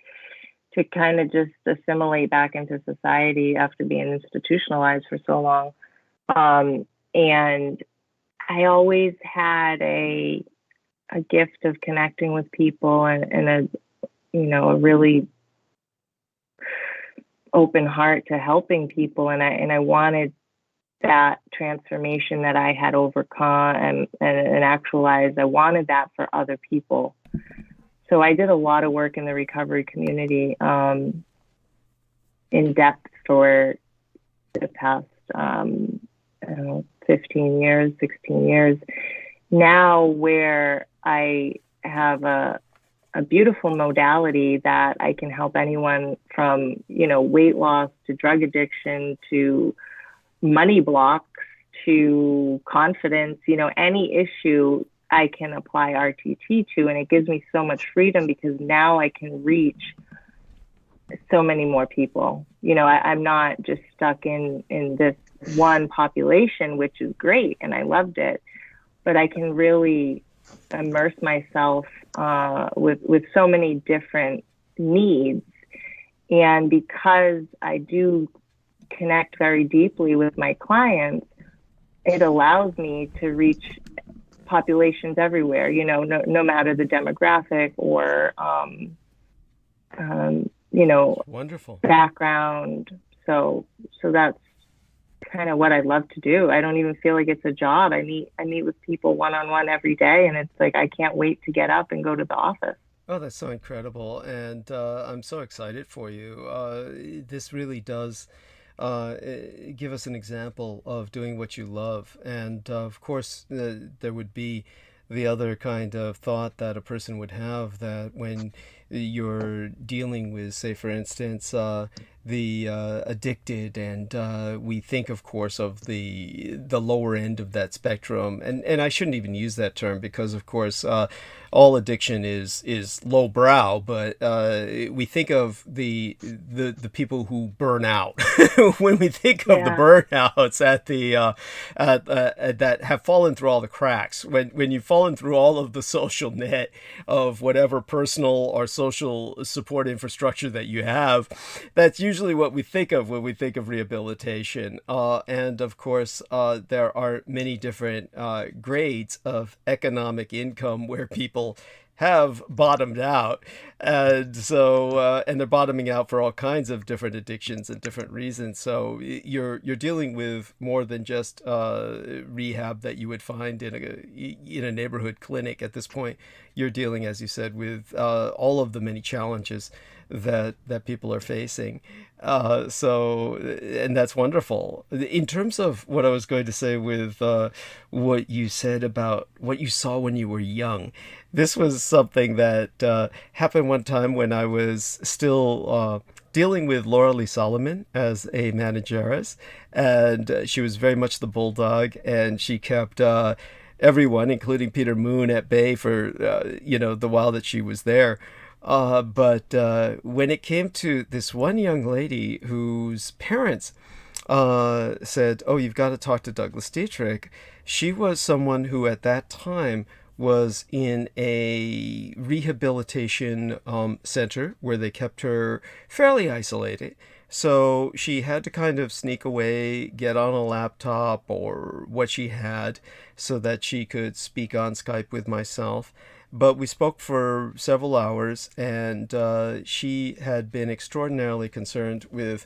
to kind of just assimilate back into society after being institutionalized for so long. And I always had a gift of connecting with people and a really open heart to helping people. And I wanted that transformation that I had overcome and actualized. I wanted that for other people. So I did a lot of work in the recovery community in depth for the past 15 years, 16 years. Now where I have a beautiful modality that I can help anyone from, weight loss to drug addiction to money blocks to confidence, any issue I can apply RTT to. And it gives me so much freedom because now I can reach so many more people. I'm not just stuck in this one population, which is great. And I loved it, but I can really immerse myself with so many different needs. And because I do connect very deeply with my clients, it allows me to reach populations everywhere, no matter the demographic or, wonderful background. So that's kind of what I love to do. I don't even feel like it's a job. I meet with people one-on-one every day, and it's like I can't wait to get up and go to the office. Oh, that's so incredible, and I'm so excited for you. This really does give us an example of doing what you love, and of course there would be the other kind of thought that a person would have, that when you're dealing with, say, for instance, the addicted, and we think, of course, of the lower end of that spectrum, and I shouldn't even use that term because, of course, all addiction is lowbrow, but we think of the people who burn out when we think of the burnouts at the that have fallen through all the cracks, when you've fallen through all of the social net of whatever personal or social support infrastructure that you have. That's usually what we think of when we think of rehabilitation. And of course, there are many different grades of economic income where people have bottomed out, and so and they're bottoming out for all kinds of different addictions and different reasons. So you're dealing with more than just rehab that you would find in a neighborhood clinic. At this point, you're dealing, as you said, with all of the many challenges that people are facing. So, and that's wonderful. In terms of what I was going to say with what you said about what you saw when you were young, this was something that happened one time when I was still dealing with Laura Lee Solomon as a manageress, and she was very much the bulldog, and she kept everyone, including Peter Moon, at bay for the while that she was there. But when it came to this one young lady whose parents said, "Oh, you've got to talk to Douglas Dietrich," she was someone who at that time was in a rehabilitation center where they kept her fairly isolated. So she had to kind of sneak away, get on a laptop or what she had so that she could speak on Skype with myself. But we spoke for several hours, and she had been extraordinarily concerned with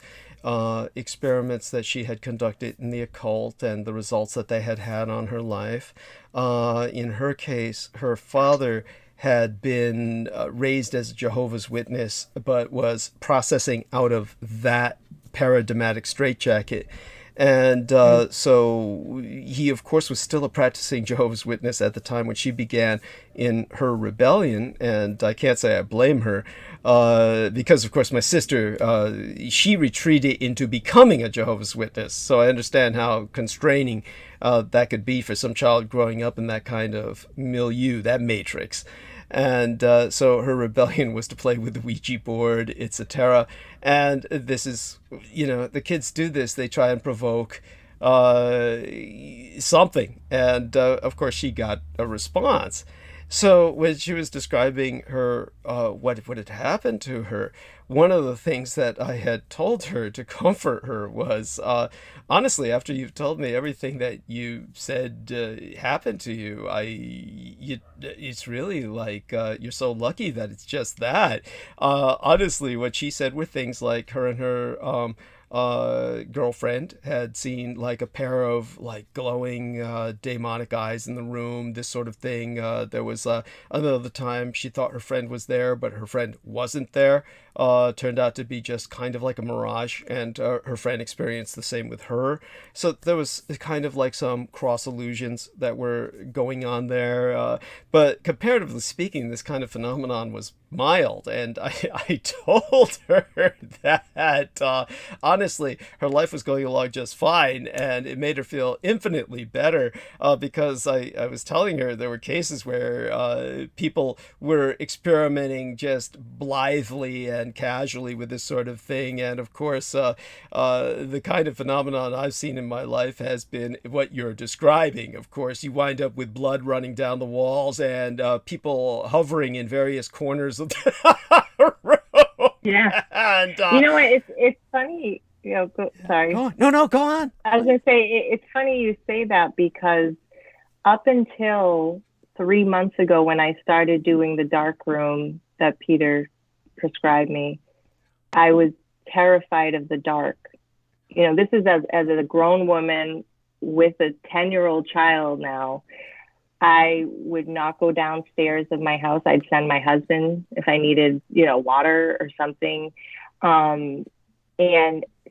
experiments that she had conducted in the occult and the results that they had had on her life. In her case, her father had been raised as a Jehovah's Witness, but was processing out of that paradigmatic straitjacket. And so he, of course, was still a practicing Jehovah's Witness at the time when she began in her rebellion. And I can't say I blame her because, of course, my sister, she retreated into becoming a Jehovah's Witness. So I understand how constraining that could be for some child growing up in that kind of milieu, that matrix. And so her rebellion was to play with the Ouija board, etc. And this is, the kids do this. They try and provoke something. And of course, she got a response. So when she was describing her, what had happened to her, one of the things that I had told her to comfort her was, honestly, after you've told me everything that you said happened to you, it's really like you're so lucky that it's just that. Honestly, what she said were things like her and her girlfriend had seen like a pair of like glowing demonic eyes in the room, this sort of thing. There was another time she thought her friend was there, but her friend wasn't there. Turned out to be just kind of like a mirage, and her friend experienced the same with her. So there was kind of like some cross illusions that were going on there. But comparatively speaking, this kind of phenomenon was mild, and I told her that honestly her life was going along just fine, and it made her feel infinitely better because I was telling her there were cases where people were experimenting just blithely and casually with this sort of thing, and of course the kind of phenomenon I've seen in my life has been what you're describing. Of course, you wind up with blood running down the walls and people hovering in various corners of the room. Yeah. And you know what? It's funny. Sorry. Go on. No, go on. I was gonna say it's funny you say that, because up until 3 months ago, when I started doing the dark room that Peter prescribed me, I was terrified of the dark. This is as a grown woman with a 10-year-old child now. I would not go downstairs of my house. I'd send my husband if I needed, water or something. And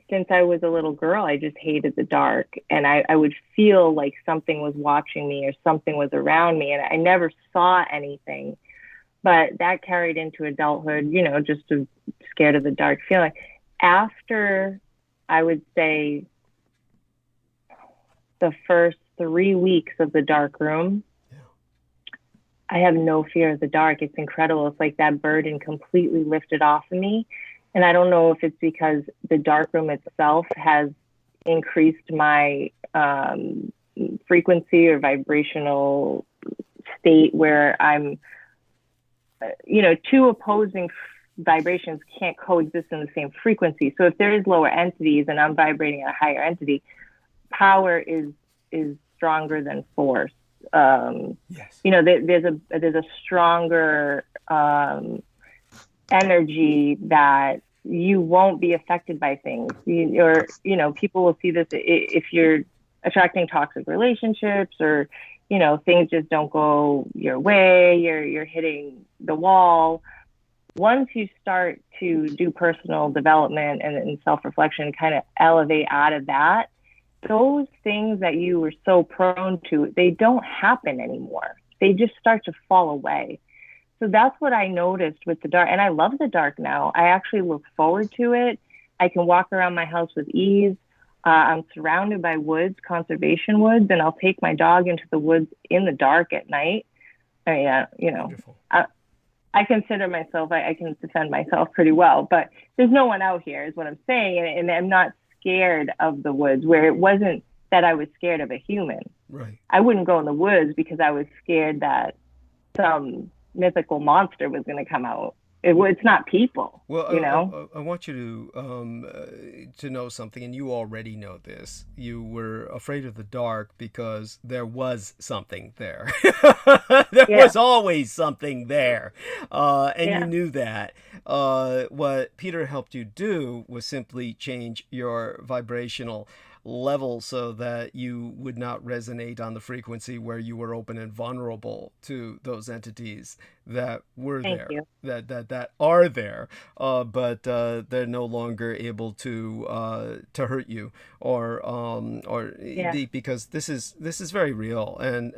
since I was a little girl, I just hated the dark. And I would feel like something was watching me or something was around me. And I never saw anything. But that carried into adulthood, just a scared of the dark feeling. After, I would say, the first 3 weeks of the dark room, I have no fear of the dark. It's incredible. It's like that burden completely lifted off of me. And I don't know if it's because the dark room itself has increased my frequency or vibrational state where I'm, two opposing vibrations can't coexist in the same frequency. So if there is lower entities and I'm vibrating at a higher entity, power is stronger than force. Yes. There's a stronger energy that you won't be affected by things. People will see this if you're attracting toxic relationships, or things just don't go your way, you're hitting the wall. Once you start to do personal development and self-reflection, kind of elevate out of that, those things that you were so prone to, they don't happen anymore. They just start to fall away. So that's what I noticed with the dark. And I love the dark now. I actually look forward to it. I can walk around my house with ease. I'm surrounded by woods, conservation woods, and I'll take my dog into the woods in the dark at night. Wonderful. I consider myself, I can defend myself pretty well, but there's no one out here is what I'm saying. And I'm not scared of the woods, where it wasn't that I was scared of a human. Right. I wouldn't go in the woods because I was scared that some mythical monster was going to come out. It's not people. Well, I want you to know something, and you already know this. You were afraid of the dark because there was something there. There was always something there, and you knew that. What Peter helped you do was simply change your vibrational level so that you would not resonate on the frequency where you were open and vulnerable to those entities that were there, that are there, but they're no longer able to hurt you because this is very real. And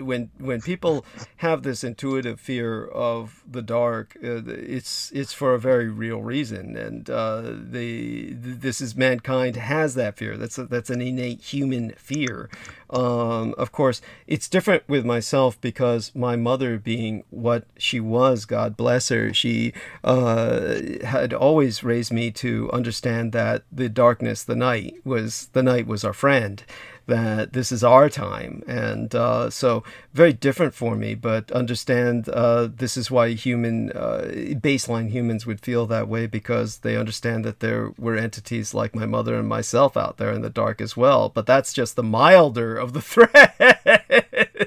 when people have this intuitive fear of the dark, it's for a very real reason, and this is mankind has that fear. That's an innate human fear. Of course, it's different with myself because my mother, being what she was, God bless her, she had always raised me to understand that the darkness, the night was our friend, that this is our time. And so very different for me, but understand this is why baseline humans would feel that way, because they understand that there were entities like my mother and myself out there in the dark as well. But that's just the milder of the threats.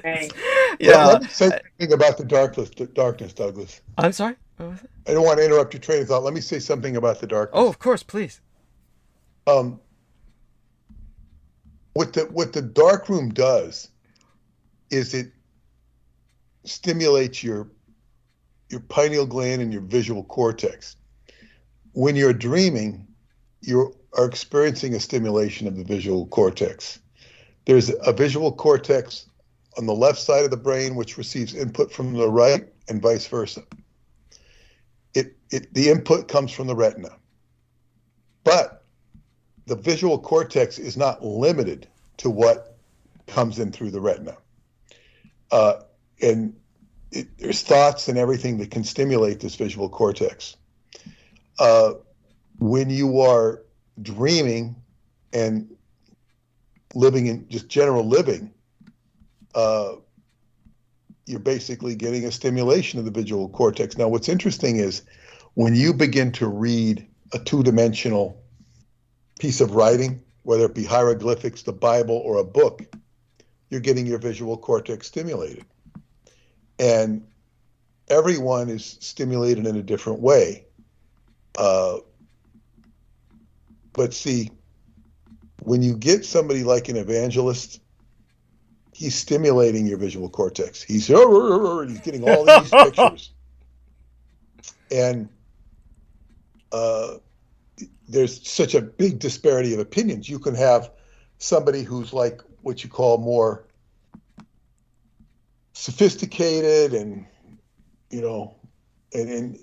Right. Yeah. Well, let me say something about the darkness, Douglas. I'm sorry? What was it? I don't want to interrupt your train of thought. Let me say something about the darkness. Oh, of course, please. Um, what the dark room does is it stimulates your pineal gland and your visual cortex. When you're dreaming, you are experiencing a stimulation of the visual cortex. There's a visual cortex on the left side of the brain which receives input from the right, and vice versa. The input comes from the retina. But the visual cortex is not limited to what comes in through the retina. There's thoughts and everything that can stimulate this visual cortex. When you are dreaming and living in just general living, you're basically getting a stimulation of the visual cortex. Now, what's interesting is when you begin to read a two-dimensional piece of writing, whether it be hieroglyphics, the Bible, or a book, you're getting your visual cortex stimulated. And everyone is stimulated in a different way. But see, when you get somebody like an evangelist, he's stimulating your visual cortex. He's getting all these pictures. And there's such a big disparity of opinions. You can have somebody who's like what you call more sophisticated and, and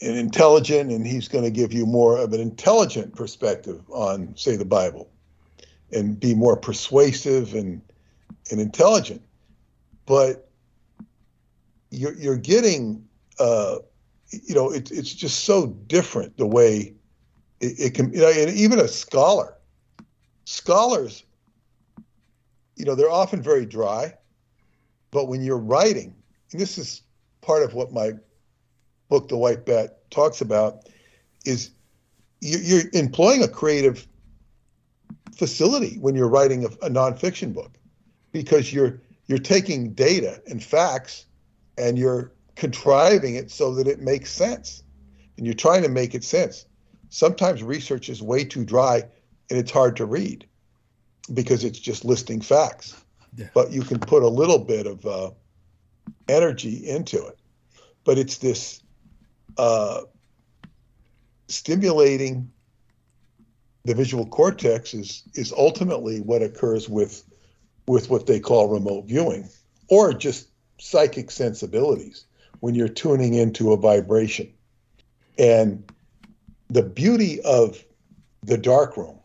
intelligent, and he's going to give you more of an intelligent perspective on, say, the Bible, and be more persuasive and intelligent. But you're getting, it's just so different the way it can, and even a scholars, they're often very dry, but when you're writing, and this is part of what my book, The White Bat, talks about, is you're employing a creative facility when you're writing a nonfiction book, because you're taking data and facts and you're contriving it so that it makes sense, and you're trying to make it sense. Sometimes research is way too dry and it's hard to read because it's just listing facts. Yeah. But you can put a little bit of energy into it. But it's this stimulating the visual cortex is ultimately what occurs with what they call remote viewing, or just psychic sensibilities, when you're tuning into a vibration. And the beauty of the dark room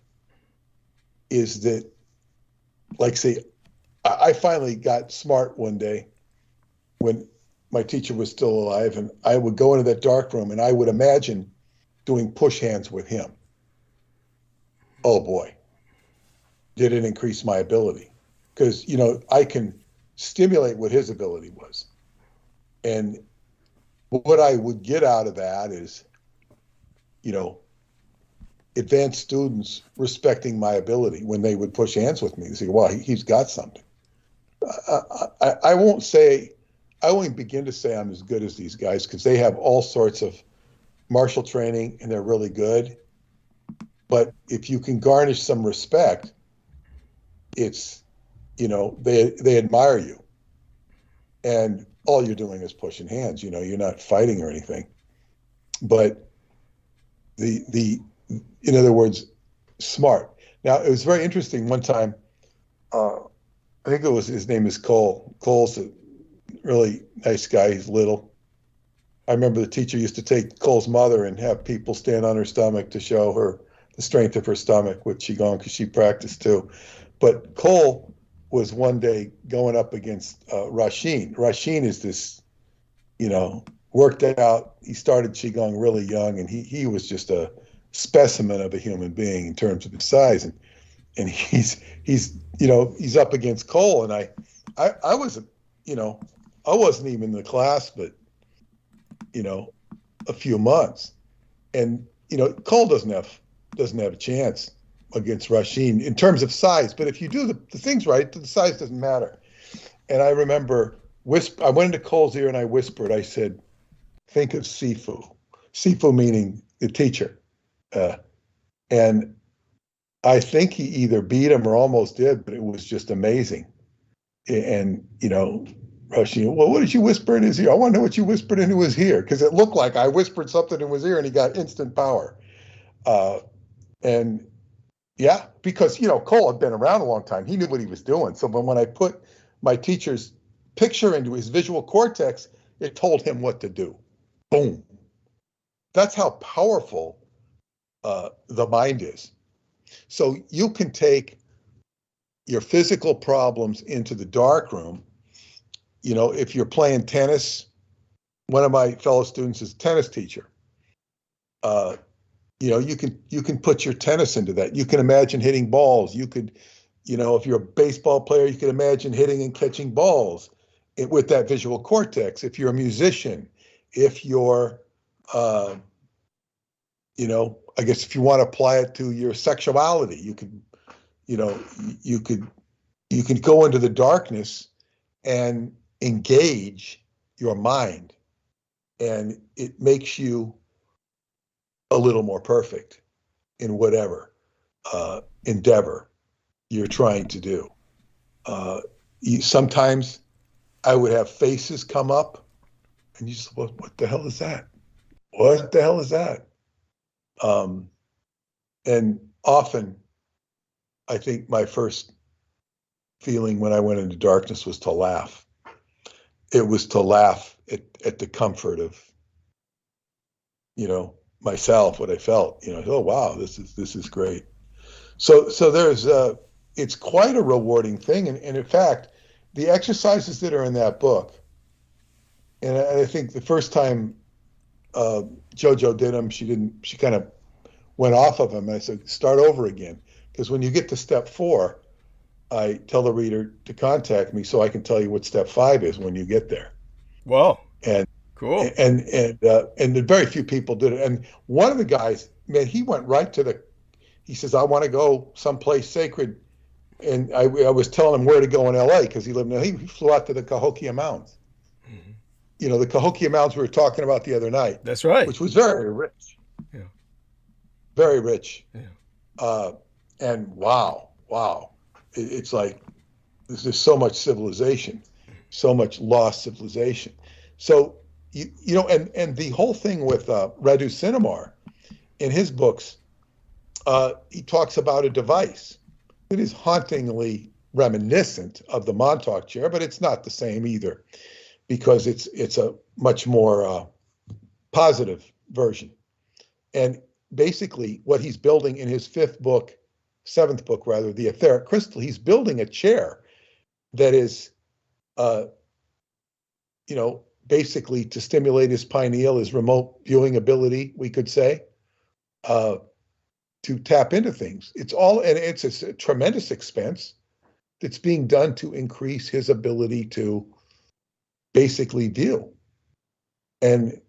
is that, like, say, I finally got smart one day when my teacher was still alive, and I would go into that dark room and I would imagine doing push hands with him. Oh boy, did it increase my ability. Because, I can stimulate what his ability was. And what I would get out of that is, advanced students respecting my ability when they would push hands with me. They say, wow, he's got something. I won't begin to say I'm as good as these guys, because they have all sorts of martial training and they're really good. But if you can garnish some respect, it's, they admire you. And all you're doing is pushing hands, you're not fighting or anything. But in other words, smart. Now, it was very interesting one time, I think his name is Cole. Cole's a really nice guy. He's little. I remember the teacher used to take Cole's mother and have people stand on her stomach to show her the strength of her stomach with Qigong, because she practiced too. But Cole was one day going up against Rasheen. Rasheen is this, worked out. He started Qigong really young, and he was just a specimen of a human being in terms of his size. And he's up against Cole. And I was, I wasn't even in the class, but, a few months. And, Cole doesn't have a chance against Rasheen in terms of size. But if you do the things right, the size doesn't matter. And I remember I went into Cole's ear and I whispered, I said, think of Sifu. Sifu meaning the teacher. And I think he either beat him or almost did, but it was just amazing. And, rushing, well, what did you whisper in his ear? I want to know what you whispered into his ear, because it looked like I whispered something in his ear and he got instant power. And yeah, because, Cole had been around a long time. He knew what he was doing. So when I put my teacher's picture into his visual cortex, it told him what to do. Boom. That's how powerful the mind is. So you can take your physical problems into the dark room. If you're playing tennis, one of my fellow students is a tennis teacher. You can put your tennis into that. You can imagine hitting balls. You could, if you're a baseball player, you can imagine hitting and catching balls with that visual cortex. If you're a musician, if you're, I guess if you want to apply it to your sexuality, you can go into the darkness and engage your mind, and it makes you a little more perfect in whatever endeavor you're trying to do. Sometimes I would have faces come up, and you just, what the hell is that? What the hell is that? And often, I think my first feeling when I went into darkness was to laugh. It was to laugh at the comfort of, myself, what I felt. Oh wow, this is great. So there's it's quite a rewarding thing, and in fact, the exercises that are in that book, and I think the first time JoJo did them, she kind of went off of them. I said, start over again, because when you get to step 4, I tell the reader to contact me so I can tell you what step 5 is when you get there. Wow. And cool. And very few people did it. And one of the guys, man, he went right to he says, I want to go someplace sacred. And I was telling him where to go in LA, because he lived in, he flew out to the Cahokia Mountains. Mm-hmm. The Cahokia Mountains we were talking about the other night. That's right. Which was very rich. Yeah. Very rich. Yeah. And wow. It's like there's so much civilization, so much lost civilization. So and the whole thing with Radu Sinamar in his books, he talks about a device that is hauntingly reminiscent of the Montauk chair, but it's not the same either, because it's a much more positive version. And basically, what he's building in his seventh book, the etheric crystal, he's building a chair that is, basically to stimulate his pineal, his remote viewing ability, we could say, to tap into things. It's a tremendous expense that's being done to increase his ability to basically view. And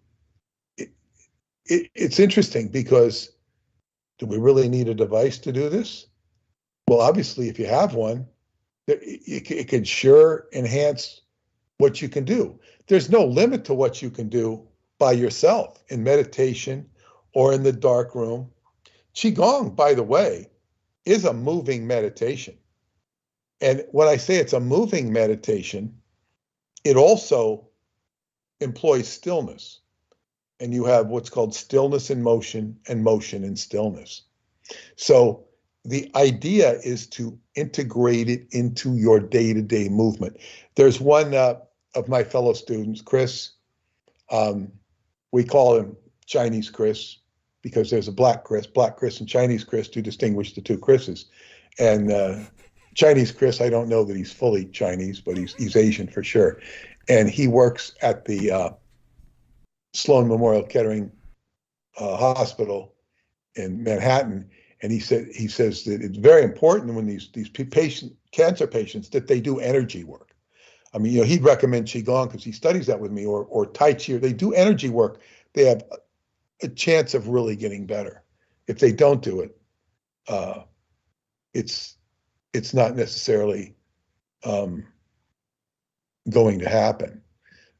it's interesting, because do we really need a device to do this? Well, obviously, if you have one, it can sure enhance what you can do. There's no limit to what you can do by yourself in meditation or in the dark room. Qigong, by the way, is a moving meditation. And when I say it's a moving meditation, it also employs stillness. And you have what's called stillness in motion and motion in stillness. So the idea is to integrate it into your day-to-day movement. There's one of my fellow students, Chris, we call him Chinese Chris, because there's a Black Chris and Chinese Chris to distinguish the two Chris's. And Chinese Chris, I don't know that he's fully Chinese, but he's Asian for sure. And he works at the Sloan Memorial Kettering Hospital in Manhattan, and he says that it's very important when these cancer patients, that they do energy work. I mean, he'd recommend Qigong because he studies that with me, or Tai Chi. Or they do energy work, they have a chance of really getting better. If they don't do it, it's not necessarily going to happen.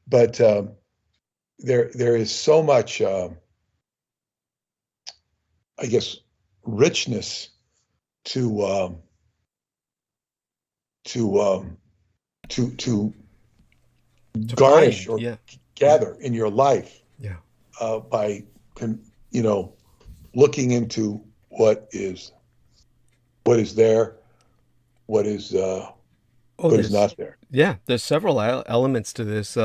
But there is so much, I guess, richness to garnish or gather in your life by looking into what is there, what is not there. Yeah, there's several elements to this.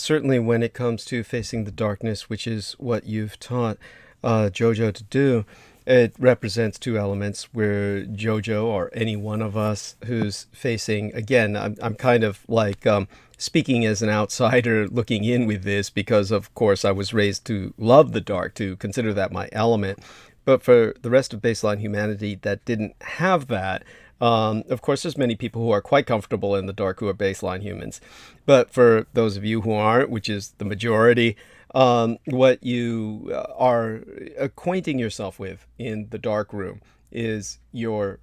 Certainly when it comes to facing the darkness, which is what you've taught Jojo to do, it represents two elements where Jojo, or any one of us who's facing, again, I'm kind of like speaking as an outsider looking in with this, because of course I was raised to love the dark, to consider that my element. But for the rest of baseline humanity that didn't have that, of course, there's many people who are quite comfortable in the dark who are baseline humans. But for those of you who aren't, which is the majority, what you are acquainting yourself with in the dark room is you're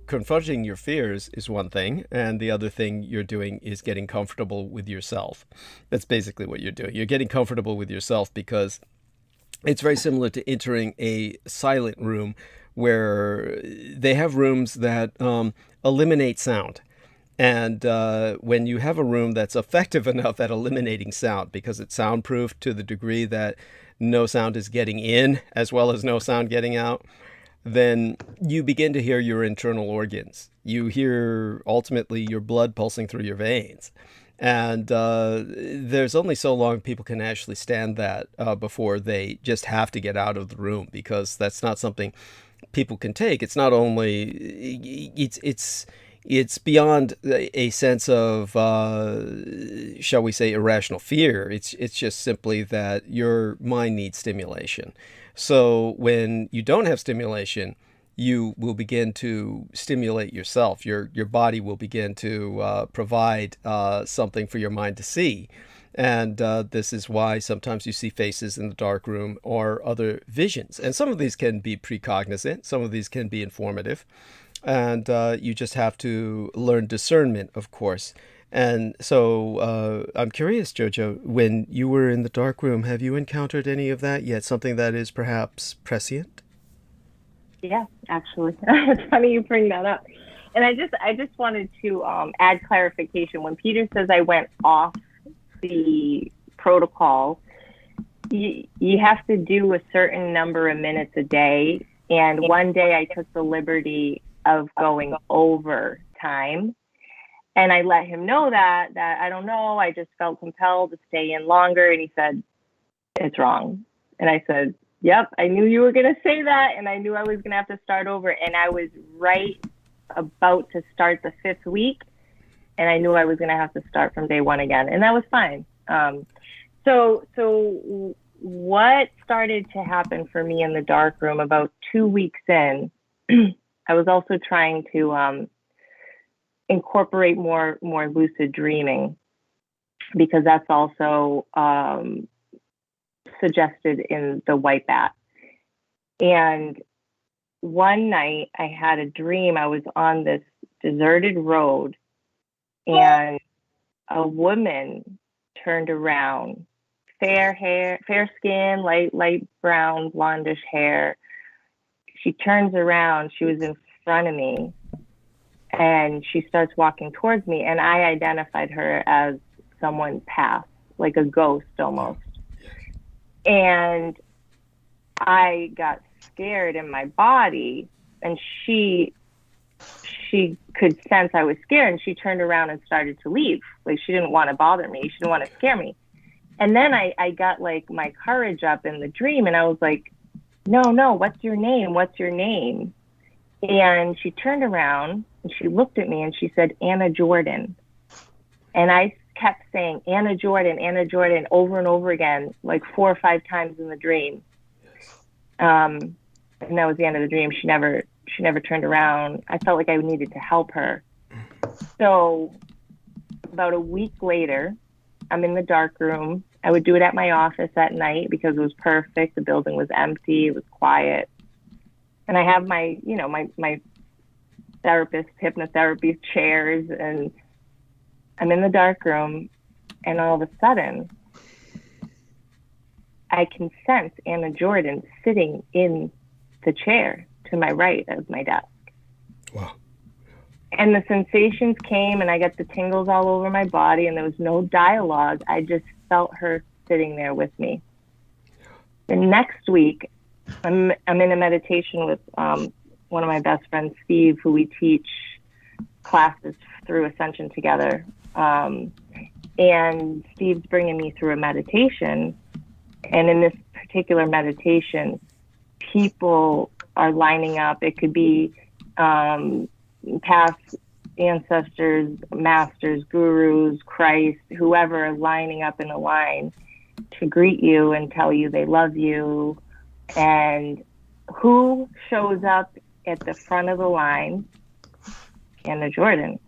confronting your fears is one thing, and the other thing you're doing is getting comfortable with yourself. That's basically what you're doing. You're getting comfortable with yourself, because it's very similar to entering a silent room, where they have rooms that eliminate sound. And when you have a room that's effective enough at eliminating sound, because it's soundproof to the degree that no sound is getting in as well as no sound getting out, then you begin to hear your internal organs. You hear ultimately your blood pulsing through your veins. And there's only so long people can actually stand that before they just have to get out of the room, because that's not something people can take. It's not only, it's beyond a sense of, shall we say, irrational fear. It's just simply that your mind needs stimulation. So when you don't have stimulation, you will begin to stimulate yourself. Your body will begin to provide something for your mind to see. And this is why sometimes you see faces in the dark room or other visions. And some of these can be precognizant. Some of these can be informative. And you just have to learn discernment, of course. And so I'm curious, Jojo, when you were in the dark room, have you encountered any of that yet? Something that is perhaps prescient? Yeah, actually. It's funny you bring that up. And I just wanted to add clarification. When Peter says I went off the protocol, you have to do a certain number of minutes a day. And one day I took the liberty of going over time. And I let him know that I don't know, I just felt compelled to stay in longer. And he said, it's wrong. And I said, yep, I knew you were going to say that. And I knew I was going to have to start over. And I was right about to start the 5th week. And I knew I was going to have to start from day 1 again. And that was fine. So what started to happen for me in the dark room about 2 weeks in, I was also trying to incorporate more lucid dreaming, because that's also suggested in the white bat. And one night I had a dream. I was on this deserted road, and a woman turned around, fair skin, light brown, blondish hair. She turns around, she was in front of me, and she starts walking towards me, and I identified her as someone passed, like a ghost almost. And I got scared in my body, and she could sense I was scared, and she turned around and started to leave. Like, she didn't want to bother me. She didn't want to scare me. And then I got like my courage up in the dream, and I was like, no, what's your name? What's your name? And she turned around and she looked at me and she said, Anna Jordan. And I kept saying, Anna Jordan, over and over again, like 4 or 5 times in the dream. And that was the end of the dream. She never turned around. I felt like I needed to help her. So about a week later, I'm in the dark room. I would do it at my office at night because it was perfect. The building was empty. It was quiet. And I have my therapist, hypnotherapy chairs, and I'm in the dark room, and all of a sudden, I can sense Anna Jordan sitting in the chair to my right of my desk. Wow. And the sensations came, and I got the tingles all over my body, and there was no dialogue. I just felt her sitting there with me. The next week, I'm in a meditation with one of my best friends, Steve, who we teach classes through Ascension together. And Steve's bringing me through a meditation. And in this particular meditation, people are lining up. It could be past ancestors, masters, gurus, Christ, whoever are lining up in a line to greet you and tell you they love you. And who shows up at the front of the line? Anna Jordan.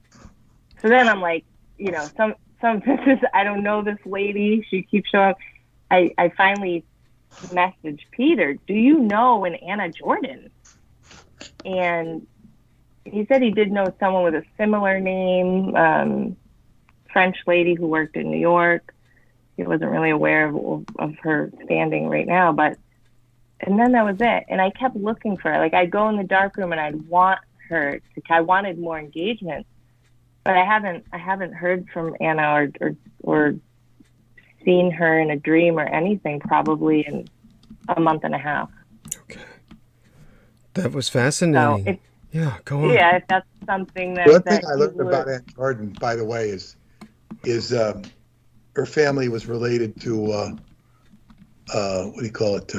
So then I'm like, you know, some I don't know this lady. She keeps showing up. I finally messaged Peter, do you know an Anna Jordan? And he said he did know someone with a similar name, French lady who worked in New York. He wasn't really aware of her standing right now, and then that was it. And I kept looking for her. Like, I'd go in the dark room and I'd want her I wanted more engagement, but I haven't heard from Anna or seen her in a dream or anything probably in a month and a half. Okay. That was fascinating. So yeah, go on. Yeah, if that's something that... One thing I learned about Anna Jordan, by the way, is her family was related to, what do you call it,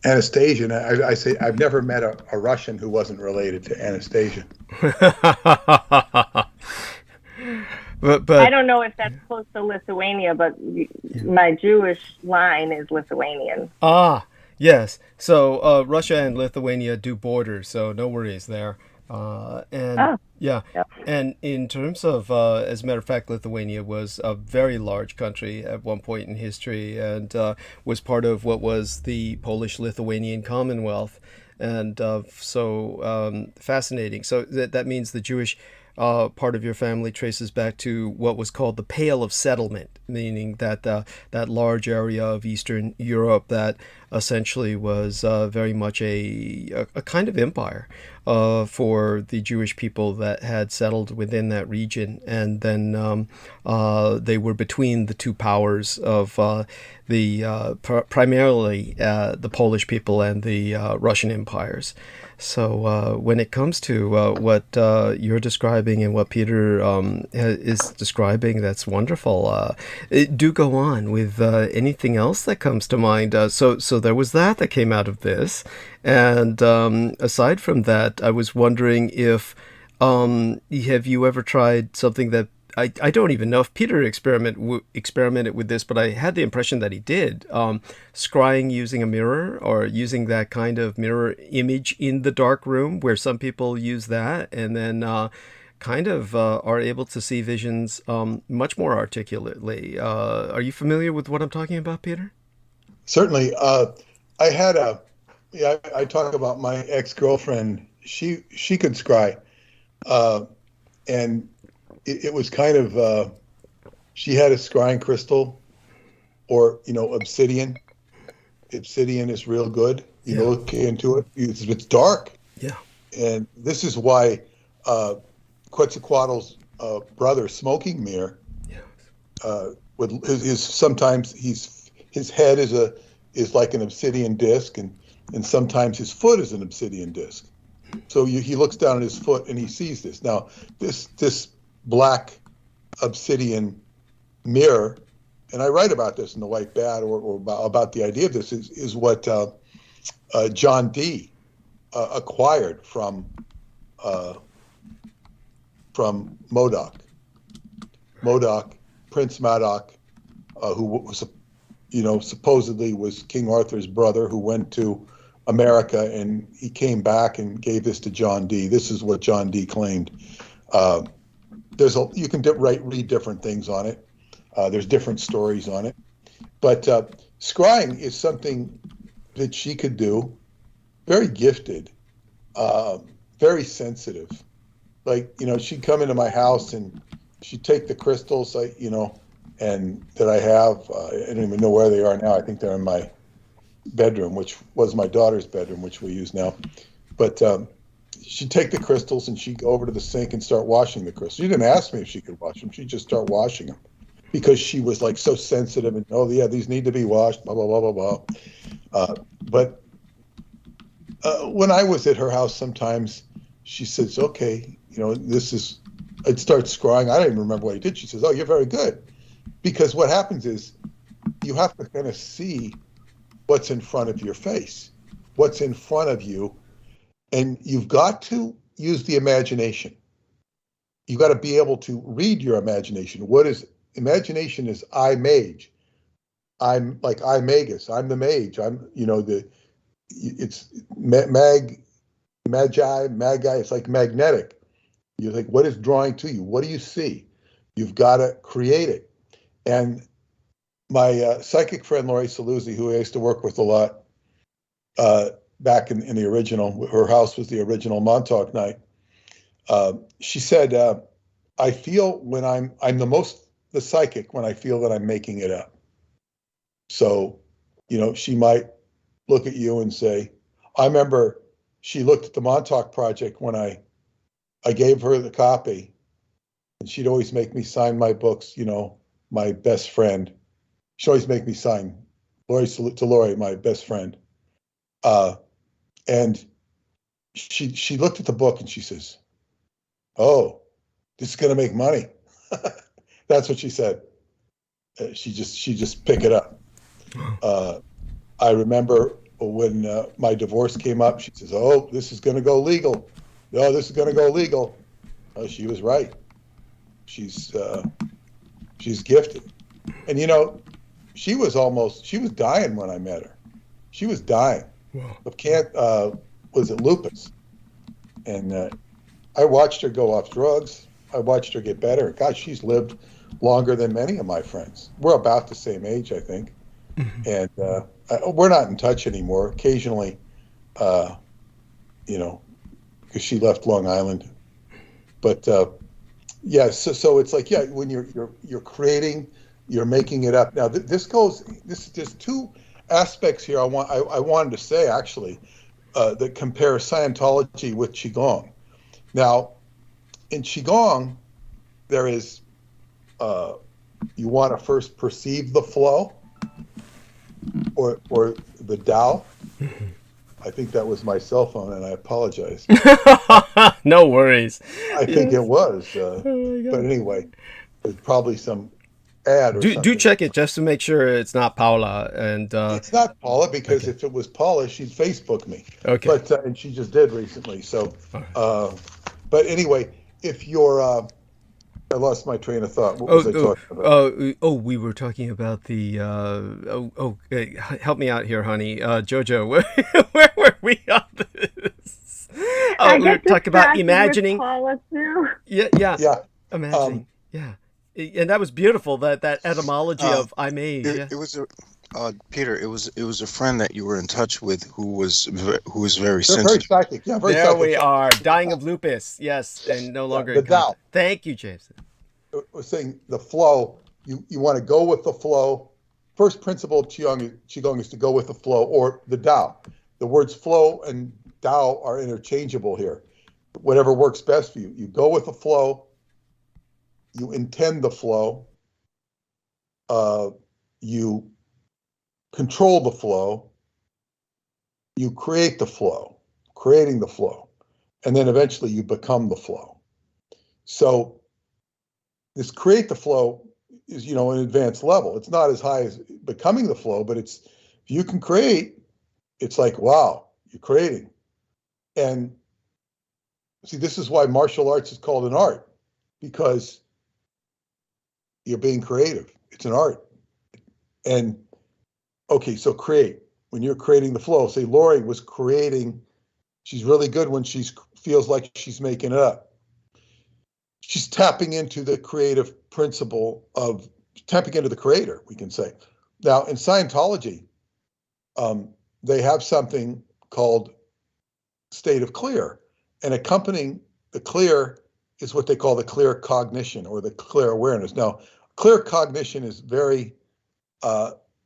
Anastasia. And I say I've never met a Russian who wasn't related to Anastasia. but I don't know if that's close to Lithuania, but my Jewish line is Lithuanian. Ah, yes. So Russia and Lithuania do border, so no worries there. Yeah. Yep. And in terms of, as a matter of fact, Lithuania was a very large country at one point in history, and was part of what was the Polish-Lithuanian Commonwealth. And so fascinating. So that means the Jewish part of your family traces back to what was called the Pale of Settlement, meaning that that large area of Eastern Europe that essentially was very much a kind of empire for the Jewish people that had settled within that region. And then they were between the two powers of primarily the Polish people and the Russian empires. So when it comes to what you're describing and what Peter is describing, that's wonderful. Do go on with anything else that comes to mind. So there was that came out of this. And aside from that, I was wondering if have you ever tried something that I don't even know if Peter experimented with this, but I had the impression that he did. Scrying using a mirror, or using that kind of mirror image in the dark room, where some people use that and then kind of are able to see visions much more articulately. Are you familiar with what I'm talking about, Peter? Certainly. I talk about my ex-girlfriend. She could scry, and it was kind of, she had a scrying crystal, or, obsidian. Obsidian is real good. You look into it. It's dark. Yeah. And this is why Quetzalcoatl's brother, Smoking Mirror, with sometimes his head is like an obsidian disc, and sometimes his foot is an obsidian disc. So he looks down at his foot and he sees this. Now, this black obsidian mirror, and I write about this in The White Bat, or about the idea of this, is what John Dee acquired from Modoc. Prince Madoc, who was, supposedly was King Arthur's brother, who went to America, and he came back and gave this to John Dee. This is what John Dee claimed. You can read different things on it. There's different stories on it, but scrying is something that she could do. Very gifted, very sensitive. Like, she'd come into my house and she'd take the crystals, and that I have. I don't even know where they are now. I think they're in my bedroom, which was my daughter's bedroom, which we use now. But she'd take the crystals and she'd go over to the sink and start washing the crystals. She didn't ask me if she could wash them. She'd just start washing them because she was like so sensitive and, oh yeah, these need to be washed, blah, blah, blah, blah, blah. But when I was at her house, sometimes she says, okay, it starts scrying. I don't even remember what he did. She says, oh, you're very good. Because what happens is you have to kind of see what's in front of your face, what's in front of you. And you've got to use the imagination. You got to be able to read your imagination. What is imagination? Is I mage. I'm like I magus. I'm the mage. It's magi. It's like magnetic. You're like, what is drawing to you? What do you see? You've got to create it. And my psychic friend Laurie Saluzzi, who I used to work with a lot, back in the original, her house was the original Montauk night. She said, I feel when I'm the psychic when I feel that I'm making it up. So, she might look at you and say, I remember she looked at the Montauk Project when I gave her the copy, and she'd always make me sign my books, my best friend. She'd always make me sign Laurie, my best friend. And she looked at the book and she says, oh, this is going to make money. That's what she said. She just pick it up. I remember when my divorce came up, she says, oh, this is going to go legal. No, this is going to go legal. She was right. She's gifted. And she was dying when I met her. She was dying. Wow. Was it lupus? And I watched her go off drugs. I watched her get better. Gosh, she's lived longer than many of my friends. We're about the same age, I think. Mm-hmm. And we're not in touch anymore. Occasionally, because she left Long Island. But so it's like, when you're creating, you're making it up. Now there's two aspects here I wanted to say actually that compare Scientology with Qigong. Now, in Qigong, there is you want to first perceive the flow or the Tao. I think that was my cell phone, and I apologize. No worries. I think it was, but anyway, there's probably some ad or something. Do check it just to make sure it's not Paula. And it's not Paula, because if it was Paula, she'd Facebook me. Okay. But and she just did recently. So, but anyway, if you're, I lost my train of thought. What was I talking about? We were talking about the. Help me out here, honey. Jojo, where were we on this? Oh, we were talking about imagining. Paula too. Yeah. Imagining. Yeah. And that was beautiful. That etymology of I made. It was Peter. It was a friend that you were in touch with who was very sensitive. Very psychic. Yeah, very psychic. We are dying of lupus. Yes, and no longer. The Tao. Thank you, Jameson. We're saying the flow. You want to go with the flow. First principle of Qigong is to go with the flow, or the Tao. The words flow and Tao are interchangeable here. Whatever works best for you. You go with the flow. You intend the flow. You control the flow. You create the flow, creating the flow. And then eventually you become the flow. So this create the flow is, an advanced level. It's not as high as becoming the flow, but if you can create, it's like, wow, you're creating. And see, this is why martial arts is called an art, because you're being creative. It's an art. And okay, so create. When you're creating the flow, say Laurie was creating, she's really good when she feels like she's making it up. She's tapping into the creative principle of tapping into the creator, we can say. Now, in Scientology, they have something called state of clear. And accompanying the clear is what they call the clear cognition, or the clear awareness. Now, clear cognition is very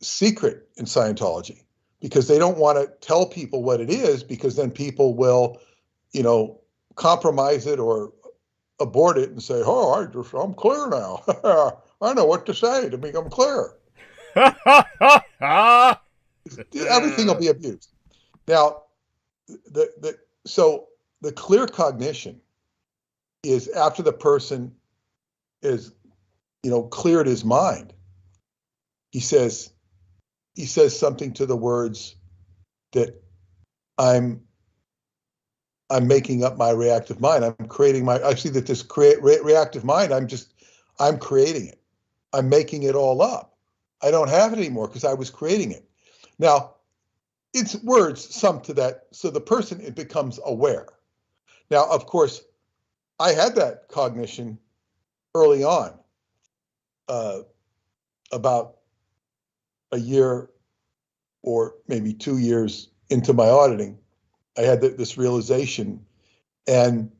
secret in Scientology, because they don't want to tell people what it is, because then people will, compromise it or abort it and say, "Oh, I'm clear now. I know what to say to become clear." Everything will be abused. Now, so the clear cognition is after the person is, cleared his mind. He says something to the words that I'm making up my reactive mind. I'm creating I see that this reactive mind, I'm creating it. I'm making it all up. I don't have it anymore because I was creating it. Now, it's words sum to that. So the person, it becomes aware. Now, of course, I had that cognition early on, about a year or maybe 2 years into my auditing. I had this realization, and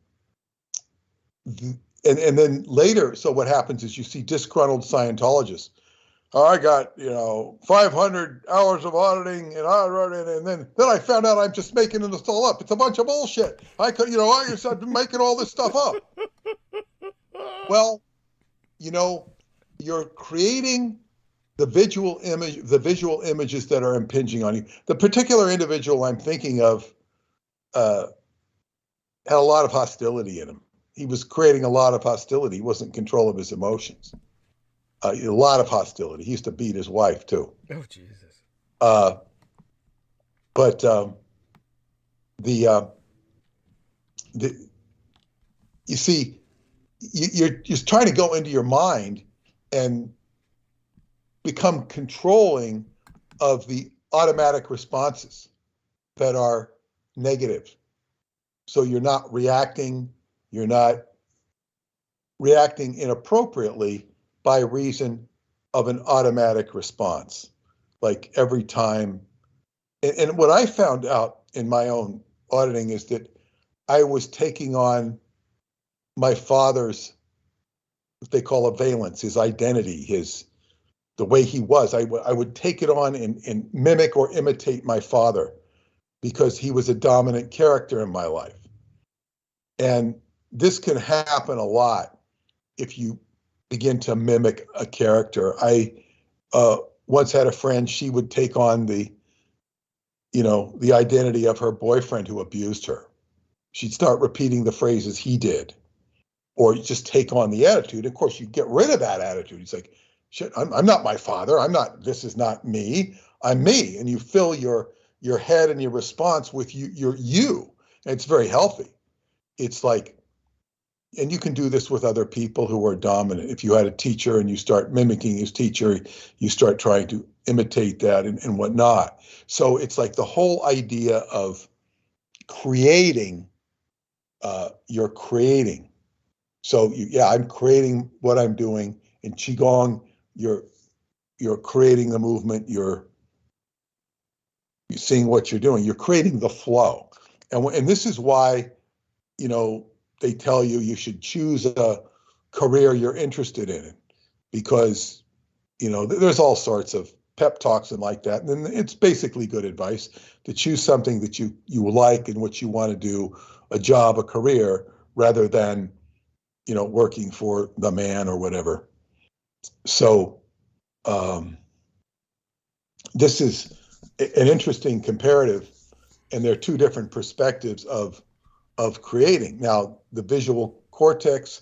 then later. So what happens is you see disgruntled Scientologists. "Oh, I got 500 hours of auditing, and I wrote it, and then I found out I'm just making this all up. It's a bunch of bullshit. I've been making all this stuff up." Well, you're creating the visual images that are impinging on you. The particular individual I'm thinking of had a lot of hostility in him. He was creating a lot of hostility. He wasn't in control of his emotions. A lot of hostility. He used to beat his wife too. Oh, Jesus. But you see, you're just trying to go into your mind and become controlling of the automatic responses that are negative. So you're not reacting inappropriately by reason of an automatic response. Like every time, and what I found out in my own auditing is that I was taking on my father's, what they call a valence, his identity, the way he was. I would take it on and mimic or imitate my father because he was a dominant character in my life. And this can happen a lot if you begin to mimic a character. I once had a friend, she would take on the identity of her boyfriend who abused her. She'd start repeating the phrases he did, or just take on the attitude. Of course, you get rid of that attitude. It's like, shit, I'm not my father. This is not me. I'm me. And you fill your head and your response with you. And it's very healthy. It's like, and you can do this with other people who are dominant. If you had a teacher and you start mimicking his teacher, you start trying to imitate that and whatnot. So it's like the whole idea of creating, you're creating. So I'm creating what I'm doing. In Qigong, you're creating the movement. You're seeing what you're doing. You're creating the flow. And this is why, they tell you should choose a career you're interested in, because, there's all sorts of pep talks and like that. And it's basically good advice to choose something that you like and what you want to do, a job, a career, rather than, working for the man or whatever. So this is an interesting comparative, and there are two different perspectives of creating. Now, the visual cortex,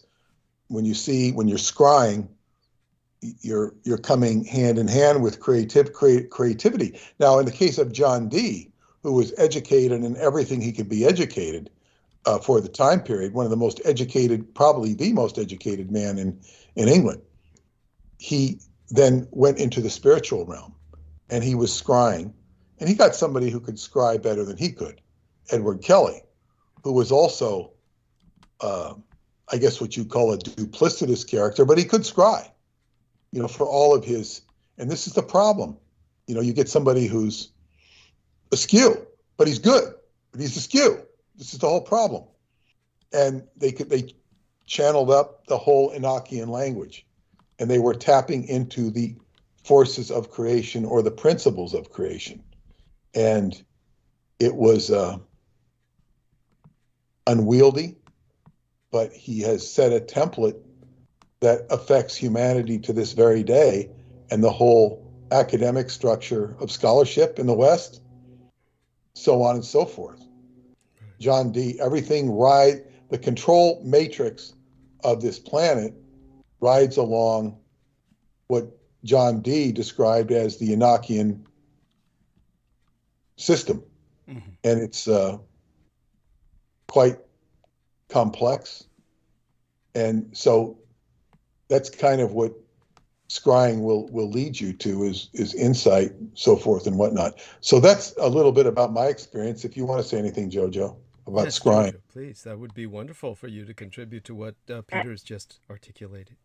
when you're scrying, you're coming hand in hand with creativity. Now, in the case of John Dee, who was educated in everything he could be educated for the time period, one of the most educated, probably the most educated man in England, he then went into the spiritual realm, and he was scrying, and he got somebody who could scry better than he could, Edward Kelly, who was also, I guess what you call a duplicitous character, but he could scry, for all of his, and this is the problem. You get somebody who's askew, but he's good, but he's askew. This is the whole problem. And they channeled up the whole Enochian language, and they were tapping into the forces of creation or the principles of creation. and it was unwieldy, but he has set a template that affects humanity to this very day, and the whole academic structure of scholarship in the West, so on and so forth. John Dee, everything the control matrix of this planet rides along what John Dee described as the Enochian system. Mm-hmm. And it's quite complex. And so that's kind of what scrying will lead you to is insight, so forth and whatnot. So that's a little bit about my experience. If you want to say anything, Jojo, about scrying. Jojo, please, that would be wonderful for you to contribute to what Peter's just articulated.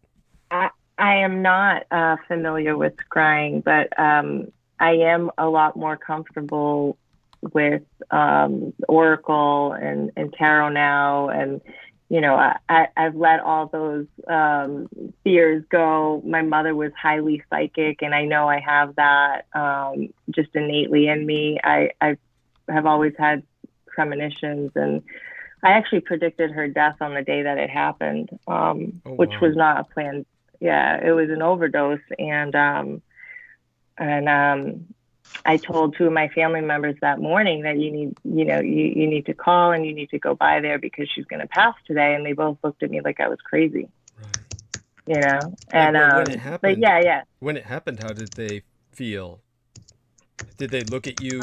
I am not familiar with scrying, but I am a lot more comfortable with Oracle and Tarot now, and I've let all those fears go. My mother was highly psychic, and I know I have that just innately in me. I have always had premonitions, and I actually predicted her death on the day that it happened, which was not a plan. Yeah, it was an overdose, and I told two of my family members that morning that you need to call and you need to go by there because she's going to pass today. And they both looked at me like I was crazy, right. And when it happened, but yeah. When it happened, how did they feel? Did they look at you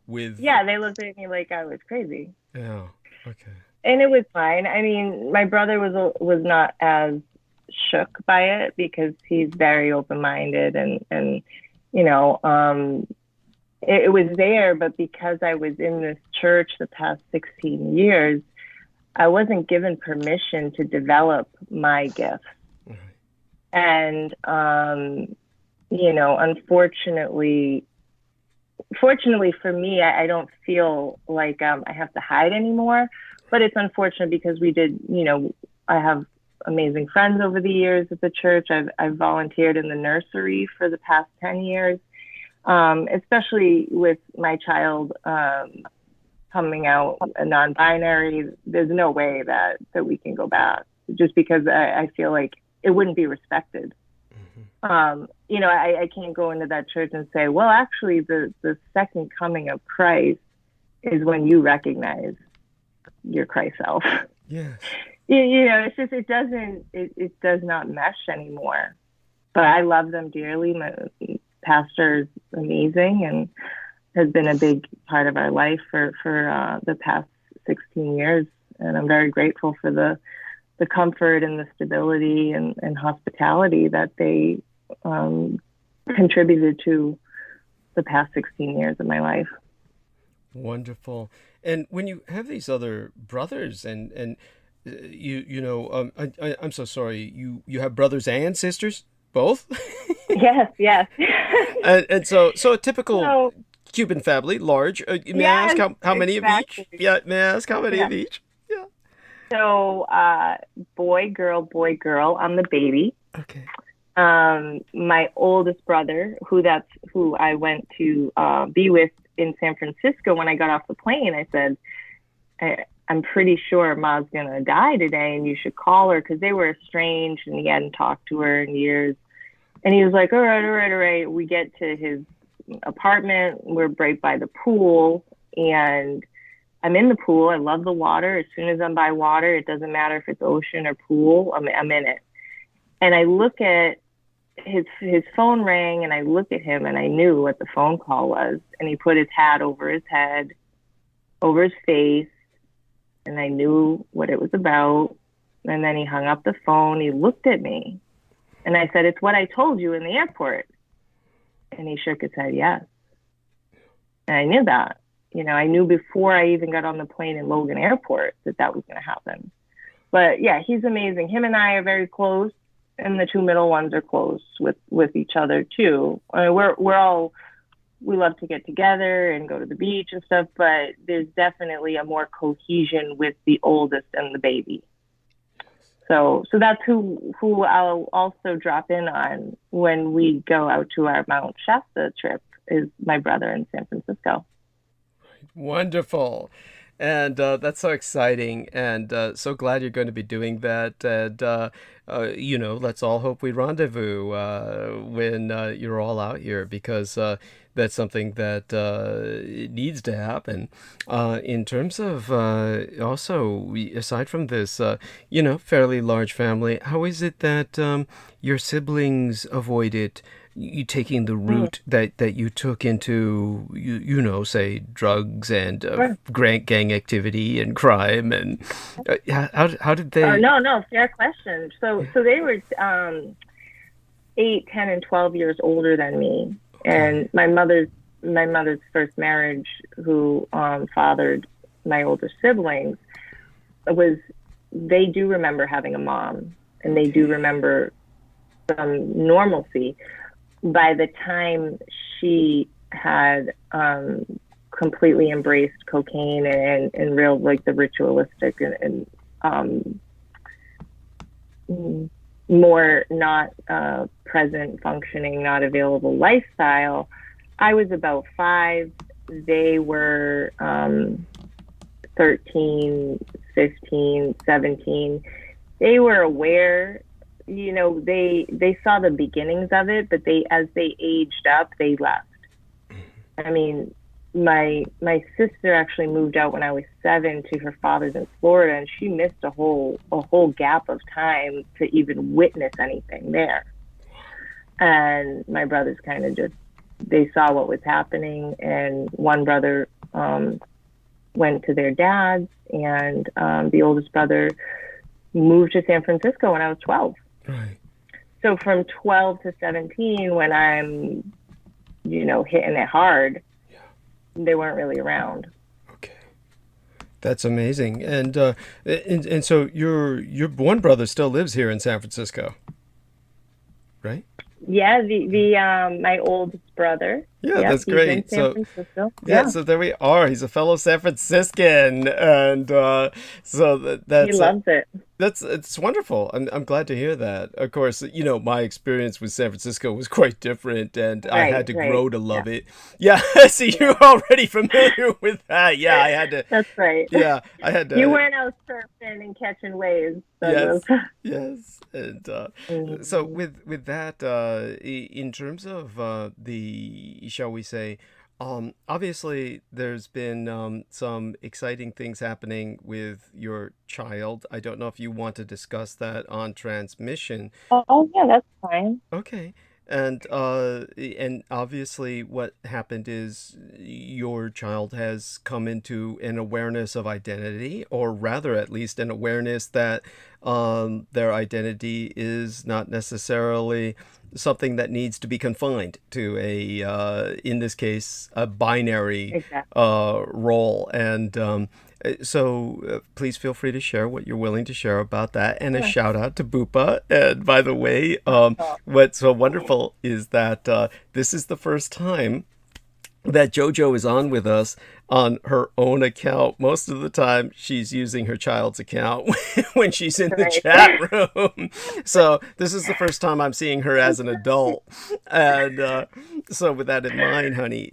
with? Yeah, they looked at me like I was crazy. Yeah. Okay. And it was fine. I mean, my brother was not as shook by it because he's very open-minded and it was there, but because I was in this church the past 16 years, I wasn't given permission to develop my gifts. Mm-hmm. And, fortunately for me, I don't feel like I have to hide anymore, but it's unfortunate because we did, I have amazing friends over the years at the church. I've volunteered in the nursery for the past 10 years. Especially with my child coming out a non-binary, there's no way that we can go back just because I feel like it wouldn't be respected. Mm-hmm. I can't go into that church and say, well, actually the second coming of Christ is when you recognize your Christ self. Yes. It's just, it does not mesh anymore, but I love them dearly. My pastor is amazing and has been a big part of our life for the past 16 years. And I'm very grateful for the comfort and the stability and hospitality that they contributed to the past 16 years of my life. Wonderful. And when you have these other brothers and I'm so sorry, you have brothers and sisters, both? Yes. and so a typical Cuban family, large. May I ask how many of each? Yeah, may I ask how many of each? Yeah. So, boy, girl. I'm the baby. Okay. My oldest brother, who I went to be with in San Francisco when I got off the plane, I said, I'm pretty sure Ma's gonna die today, and you should call her because they were estranged, and he hadn't talked to her in years. And he was like, all right. We get to his apartment. We're right by the pool. And I'm in the pool. I love the water. As soon as I'm by water, it doesn't matter if it's ocean or pool. I'm in it. And I look at his phone rang, and I look at him, and I knew what the phone call was. And he put his hat over his head, over his face. And I knew what it was about. And then he hung up the phone. He looked at me. And I said, it's what I told you in the airport. And he shook his head, yes. And I knew that. I knew before I even got on the plane in Logan Airport that was going to happen. But yeah, he's amazing. Him and I are very close. And the two middle ones are close with each other too. I mean, we love to get together and go to the beach and stuff, but there's definitely a more cohesion with the oldest and the baby. So that's who I'll also drop in on when we go out to our Mount Shasta trip is my brother in San Francisco. Wonderful. And that's so exciting, and so glad you're going to be doing that. And, let's all hope we rendezvous when you're all out here, because that's something that needs to happen. In terms of also, aside from this, fairly large family, how is it that your siblings avoided you taking the route that you took into, say, drugs and gang activity and crime, and how did they? No, fair question. So they were 8, 10, and 12 years older than me, and my mother's first marriage, who fathered my older siblings, they do remember having a mom, and they do remember some normalcy. By the time she had completely embraced cocaine and real, like, the ritualistic and more not present, functioning, not available lifestyle, I was about 5. They were 13, 15, 17. They were aware. They saw the beginnings of it, but as they aged up, they left. I mean, my sister actually moved out when I was 7 to her father's in Florida, and she missed a whole gap of time to even witness anything there. And my brothers kind of they saw what was happening, and one brother went to their dad's, and the oldest brother moved to San Francisco when I was 12. Right. So from 12 to 17, when I'm, hitting it hard, they weren't really around. Okay, that's amazing. And so your one brother still lives here in San Francisco, right? Yeah, the my oldest brother. Yeah, that's great. San Francisco. So there we are. He's a fellow San Franciscan, and so that's he loves it. It's wonderful. I'm glad to hear that. Of course, my experience with San Francisco was quite different, and I had to grow to love it. Yeah, so you're already familiar with that. Yeah, I had to. That's right. Yeah, I had to. You weren't out surfing and catching waves. Yes. And so with that, in terms of the, shall we say, obviously there's been some exciting things happening with your child. I don't know if you want to discuss that on transmission. Oh yeah, that's fine. Okay. And obviously what happened is your child has come into an awareness of identity, or rather at least an awareness that their identity is not necessarily something that needs to be confined to in this case, a binary role. And so please feel free to share what you're willing to share about that. And a shout out to Bupa. And by the way, what's so wonderful is that this is the first time that JoJo is on with us on her own account. Most of the time she's using her child's account when she's in the chat room. So this is the first time I'm seeing her as an adult. And so with that in mind, honey,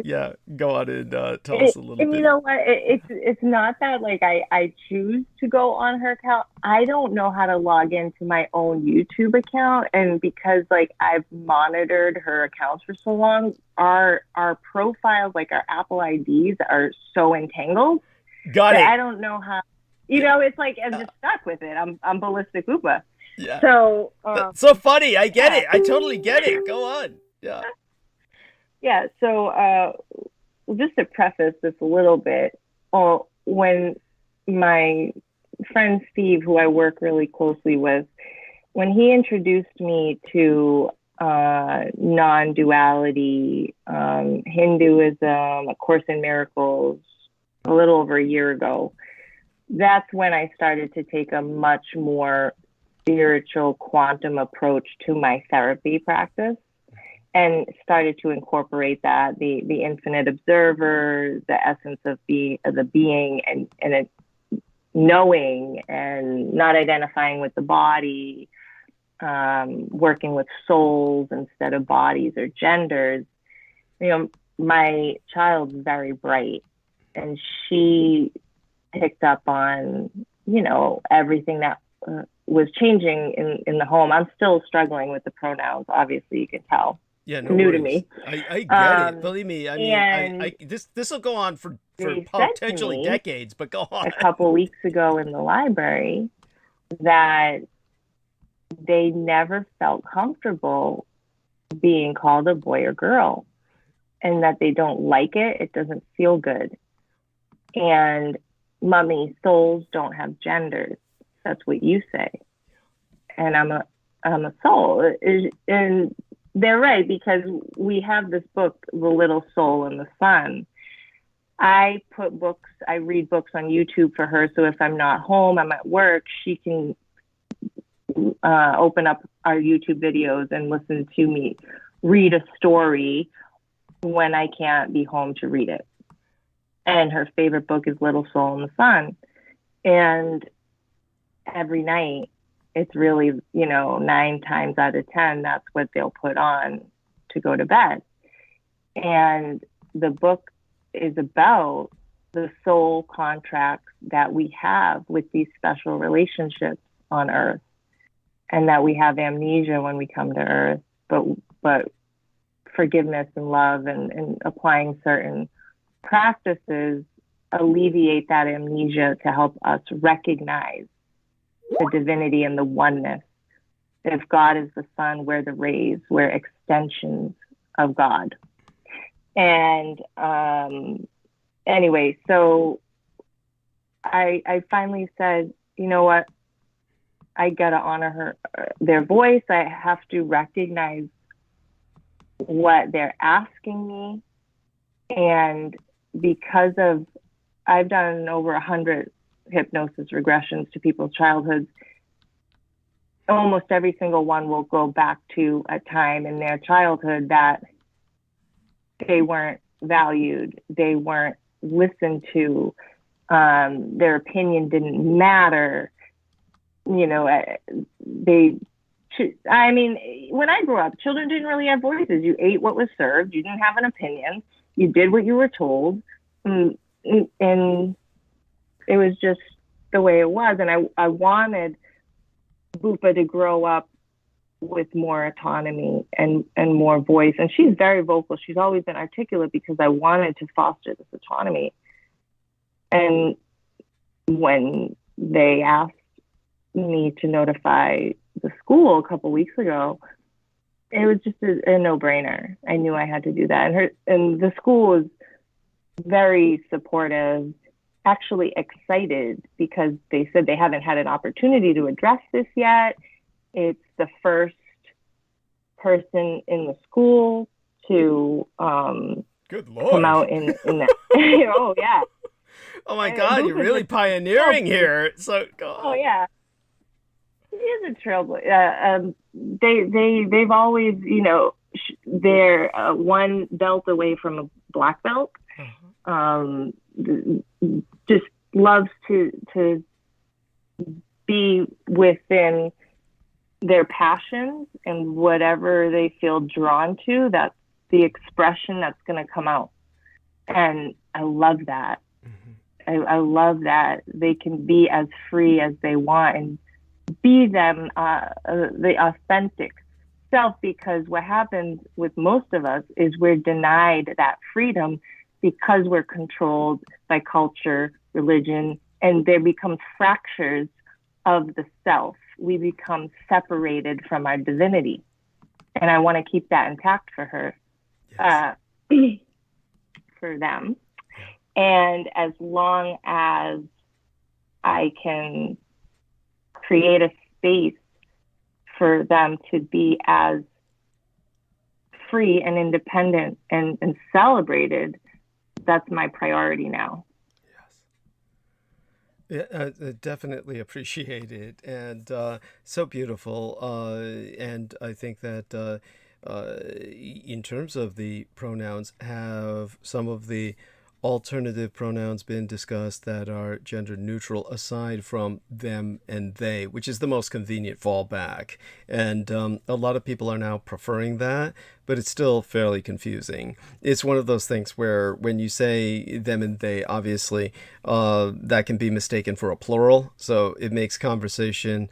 yeah, go on and tell us a little bit. You know what? It's not that like I choose to go on her account. I don't know how to log into my own YouTube account, and because like I've monitored her accounts for so long, our profiles, like our Apple IDs, are so entangled. Got it. I don't know how. It's like I'm just stuck with it. I'm ballistic Bupa. Yeah. So that's so funny. I get it. I totally get it. Go on. Yeah. Yeah. So just to preface this a little bit, when my friend Steve, who I work really closely with, when he introduced me to non-duality, Hinduism, A Course in Miracles, a little over a year ago, that's when I started to take a much more spiritual quantum approach to my therapy practice, and started to incorporate that, the infinite observer, the essence of the being, and it, knowing and not identifying with the body, working with souls instead of bodies or genders. My child's very bright, and she picked up on, everything that was changing in the home. I'm still struggling with the pronouns. Obviously, you can tell. Yeah, it's no new worries. to me. I get it. Believe me. I mean, this will go on for potentially decades, but go on. A couple weeks ago in the library that they never felt comfortable being called a boy or girl, and that they don't like it. It doesn't feel good. And mummy, souls don't have genders. That's what you say. And I'm a soul. And they're right, because we have this book, The Little Soul in the Sun. I read books on YouTube for her. So if I'm not home, I'm at work, she can open up our YouTube videos and listen to me read a story when I can't be home to read it. And her favorite book is Little Soul in the Sun. And every night, it's really, 9 times out of 10, that's what they'll put on to go to bed. And the book is about the soul contracts that we have with these special relationships on Earth, and that we have amnesia when we come to Earth, but forgiveness and love and applying certain practices alleviate that amnesia to help us recognize the divinity and the oneness. If God is the sun, we're the rays, we're extensions of God. And anyway, so I finally said, you know what? I gotta honor their voice. I have to recognize what they're asking me. And because I've done over 100 hypnosis regressions to people's childhoods, almost every single one will go back to a time in their childhood that they weren't valued, they weren't listened to, their opinion didn't matter. When I grew up, children didn't really have voices. You ate what was served. You didn't have an opinion. You did what you were told. And it was just the way it was. And I wanted Bupa to grow up with more autonomy and more voice. And she's very vocal. She's always been articulate because I wanted to foster this autonomy. And when they asked me to notify the school a couple weeks ago, it was just a no-brainer. I knew I had to do that. And the school was very supportive, actually excited, because they said they haven't had an opportunity to address this yet. It's the first person in the school to Good Lord. come out in that. Oh, yeah. Oh, my God, you're really pioneering here. So, God. Oh, yeah. He is a trailblazer. They've always, they're one belt away from a black belt. Just loves to be within their passions, and whatever they feel drawn to, that's the expression that's going to come out. And I love that. Mm-hmm. I love that they can be as free as they want and be them, the authentic self, because what happens with most of us is we're denied that freedom because we're controlled by culture, religion, and there becomes fractures of the self. We become separated from our divinity. And I want to keep that intact for her, yes. For them. And as long as I can create a space for them to be as free and independent and celebrated, that's my priority now. Yes. Yeah, definitely appreciate it, and so beautiful. And I think that in terms of the pronouns, have some of the alternative pronouns been discussed that are gender neutral aside from them and they, which is the most convenient fallback. And a lot of people are now preferring that, but it's still fairly confusing. It's one of those things where when you say them and they, obviously, that can be mistaken for a plural. So it makes conversation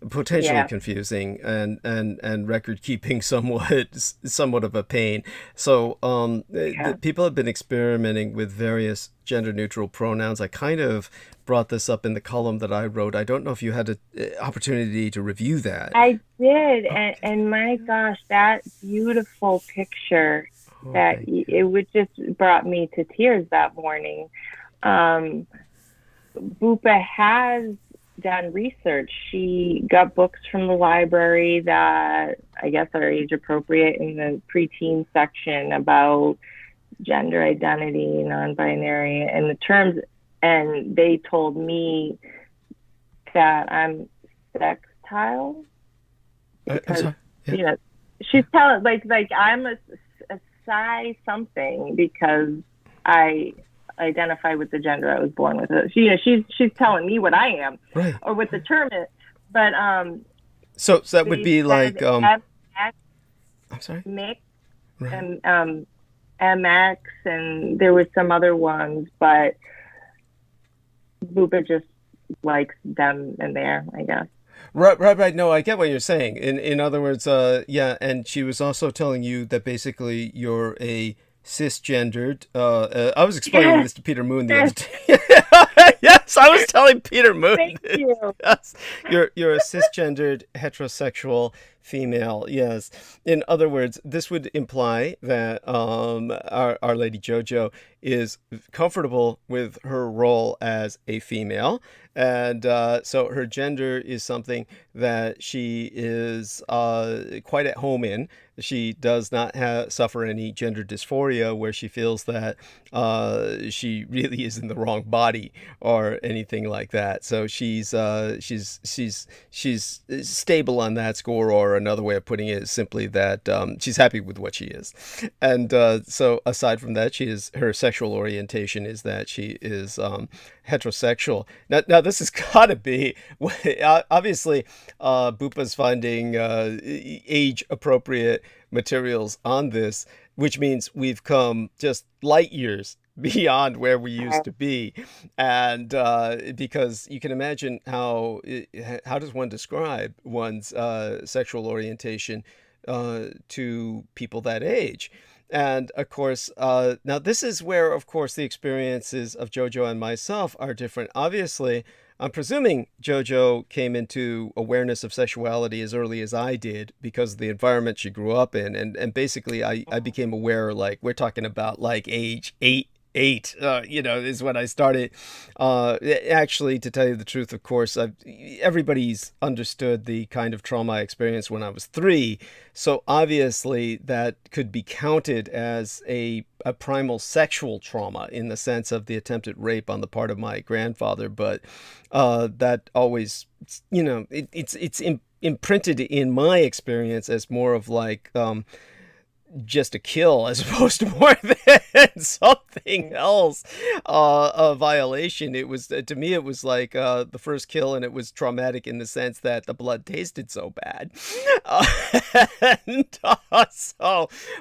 potentially confusing and record keeping somewhat of a pain. So people have been experimenting with various gender neutral pronouns. I kind of brought this up in the column that I wrote. I don't know if you had an opportunity to review that. I did, and my gosh, that beautiful picture it would just brought me to tears that morning. Bupa has done research. She got books from the library that I guess are age appropriate in the preteen section about gender identity, non-binary, and the terms. And they told me that I'm sextile. Because, she's telling like I'm a psi something because I identify with the gender I was born with. She's telling me what I am, right, or what the term is. But so that would be like MX, I'm sorry, mix, right, and MX, and there was some other ones, but Bupa just likes them and there, I guess. Right. No, I get what you're saying. In other words, and she was also telling you that basically you're a cisgendered. I was explaining this to Peter Moon the other day. Yes, I was telling Peter Moon. Thank you. Yes, you're a cisgendered heterosexual female. Yes. In other words, this would imply that our Lady JoJo is comfortable with her role as a female. And so her gender is something that she is quite at home in. She does not suffer any gender dysphoria where she feels that she really is in the wrong body or anything like that. So she's stable on that score, or another way of putting it is simply that she's happy with what she is. And so aside from that, her sexual orientation is that she is heterosexual. Now this has got to be, obviously, Bupa's finding age-appropriate materials on this, which means we've come just light years beyond where we used to be. And because you can imagine how does one describe one's sexual orientation to people that age? And of course, now this is where, of course, the experiences of JoJo and myself are different. Obviously, I'm presuming JoJo came into awareness of sexuality as early as I did because of the environment she grew up in. And basically, I became aware, like, we're talking about like age 8, is when I started. Actually, to tell you the truth, of course, everybody's understood the kind of trauma I experienced when I was 3. So obviously that could be counted as a primal sexual trauma in the sense of the attempted rape on the part of my grandfather. But that always, it's imprinted in my experience as more of like, just a kill as opposed to more than something else, a violation. It was, to me, it was like the first kill, and it was traumatic in the sense that the blood tasted so bad.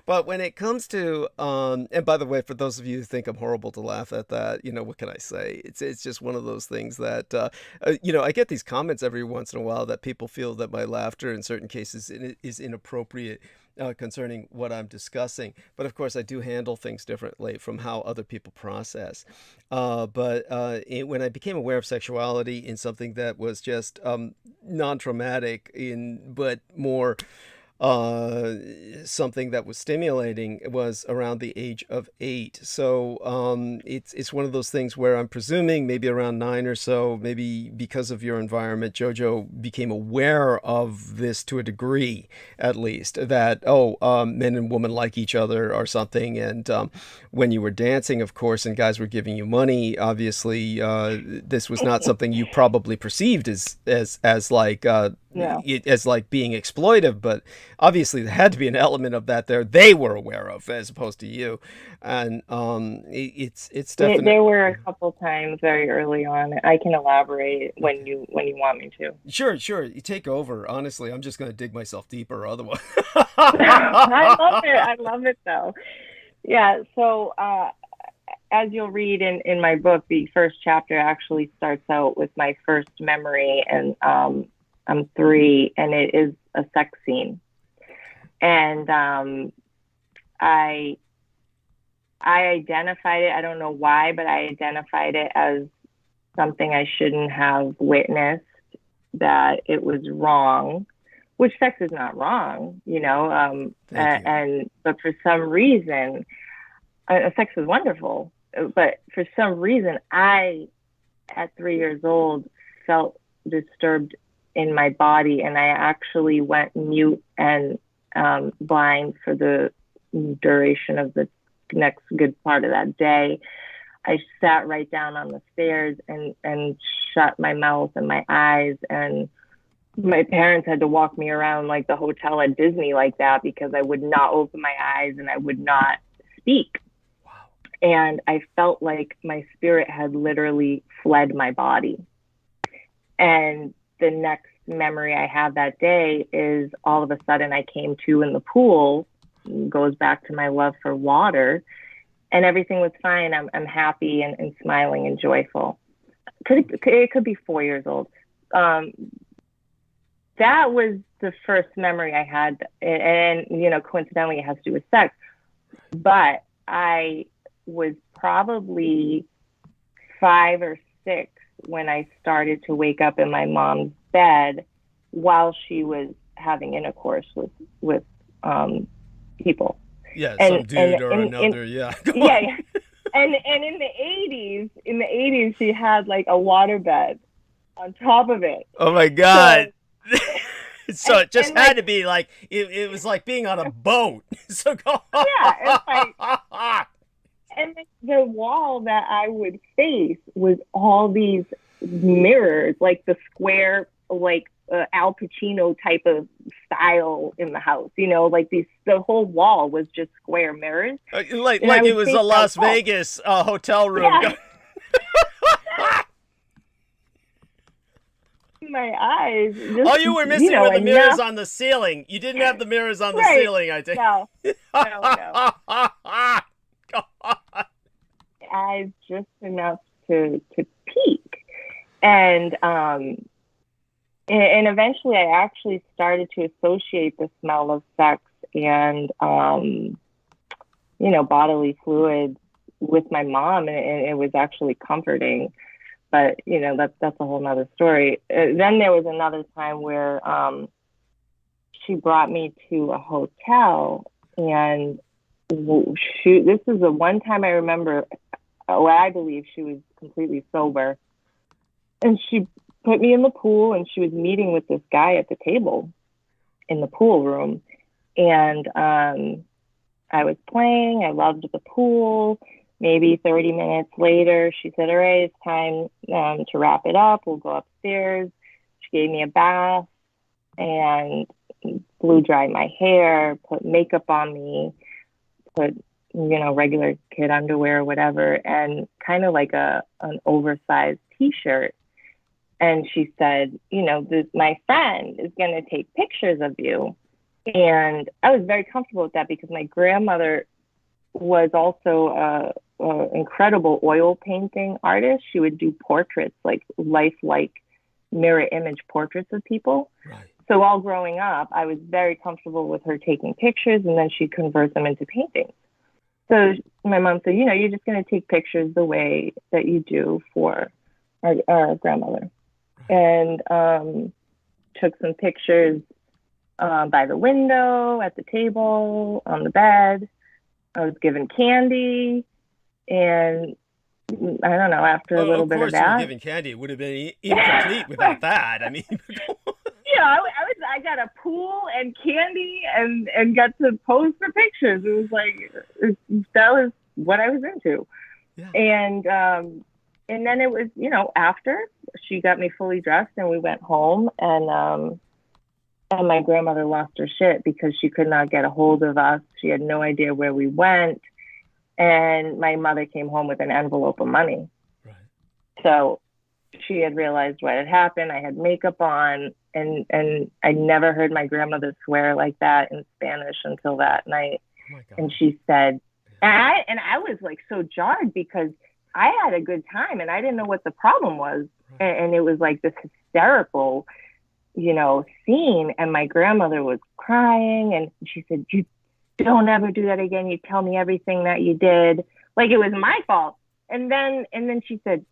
But when it comes to, and by the way, for those of you who think I'm horrible to laugh at that, what can I say? It's just one of those things that, I get these comments every once in a while that people feel that my laughter in certain cases is inappropriate concerning what I'm discussing. But of course, I do handle things differently from how other people process. But when I became aware of sexuality in something that was just non-traumatic, but more something that was stimulating, was around the age of 8. So it's one of those things where I'm presuming maybe around 9 or so, maybe because of your environment, JoJo became aware of this to a degree, at least, that, men and women like each other or something. And when you were dancing, of course, and guys were giving you money, obviously, this was not something you probably perceived as like No. as like being exploitive, but obviously there had to be an element of that there they were aware of as opposed to you. And it's definitely There were a couple times very early on. I can elaborate when you want me to. Sure, you take over. Honestly, I'm just going to dig myself deeper otherwise. I love it though. Yeah, so as you'll read in my book, the first chapter actually starts out with my first memory, and I'm 3, and it is a sex scene. And I identified it. I don't know why, but I identified it as something I shouldn't have witnessed, that it was wrong, which sex is not wrong, you know, but for some reason, sex is wonderful, but for some reason, I, at 3 years old, felt disturbed in my body, and I actually went mute and blind for the duration of the next good part of that day. I sat right down on the stairs and shut my mouth and my eyes, and my parents had to walk me around like the hotel at Disney like that, because I would not open my eyes and I would not speak. Wow. And I felt like my spirit had literally fled my body. And the next memory I have that day is all of a sudden I came to in the pool. It goes back to my love for water, and everything was fine. I'm happy and smiling and joyful. It could be 4 years old. That was the first memory I had, and you know, coincidentally, it has to do with sex. But I was probably 5 or 6 when I started to wake up in my mom's bed while she was having intercourse with people. Yeah, some dude or another. Yeah. Yeah. And in the 80s, she had like a waterbed on top of it. Oh my God. So it just had to be like it was like being on a boat. So go on. Yeah, it's like, and the wall that I would face was all these mirrors, like the square, like Al Pacino type of style in the house. You know, like the whole wall was just square mirrors. Like it was a Las Vegas hotel room. Yeah. My eyes. Just, all you were missing were the mirrors on the ceiling. You didn't have the mirrors on the ceiling, I think. No. Eyes just enough to peek, and eventually I actually started to associate the smell of sex and bodily fluids with my mom, and it was actually comforting. But, you know, that's a whole nother story. Then there was another time where she brought me to a hotel, and this is the one time I remember what I believe she was completely sober. And she put me in the pool, and she was meeting with this guy at the table in the pool room. And I was playing. I loved the pool. Maybe 30 minutes later, she said, all right, it's time to wrap it up. We'll go upstairs. She gave me a bath and blew dry my hair, put makeup on me, put, regular kid underwear or whatever, and kind of like an oversized T-shirt. And she said, my friend is going to take pictures of you. And I was very comfortable with that because my grandmother was also an incredible oil painting artist. She would do portraits, like lifelike mirror image portraits of people. Right. So all growing up, I was very comfortable with her taking pictures, and then she'd convert them into paintings. So my mom said, you're just going to take pictures the way that you do for our grandmother. And took some pictures by the window, at the table, on the bed. I was given candy, and I don't know, after a little bit of that. Of course you were given candy. It would have been incomplete without that. I mean... I got a pool and candy and got to pose for pictures. It was like, that was what I was into. Yeah. And then it was, after she got me fully dressed and we went home, and And my grandmother lost her shit because she could not get a hold of us. She had no idea where we went. And my mother came home with an envelope of money. Right. So she had realized what had happened. I had makeup on, and I never heard my grandmother swear like that in Spanish until that night. Oh my God. And she said, and I was like so jarred because I had a good time and I didn't know what the problem was. Right. And it was like this hysterical, scene. And my grandmother was crying, and she said, "You don't ever do that again. You tell me everything that you did." Like it was my fault. And then she said,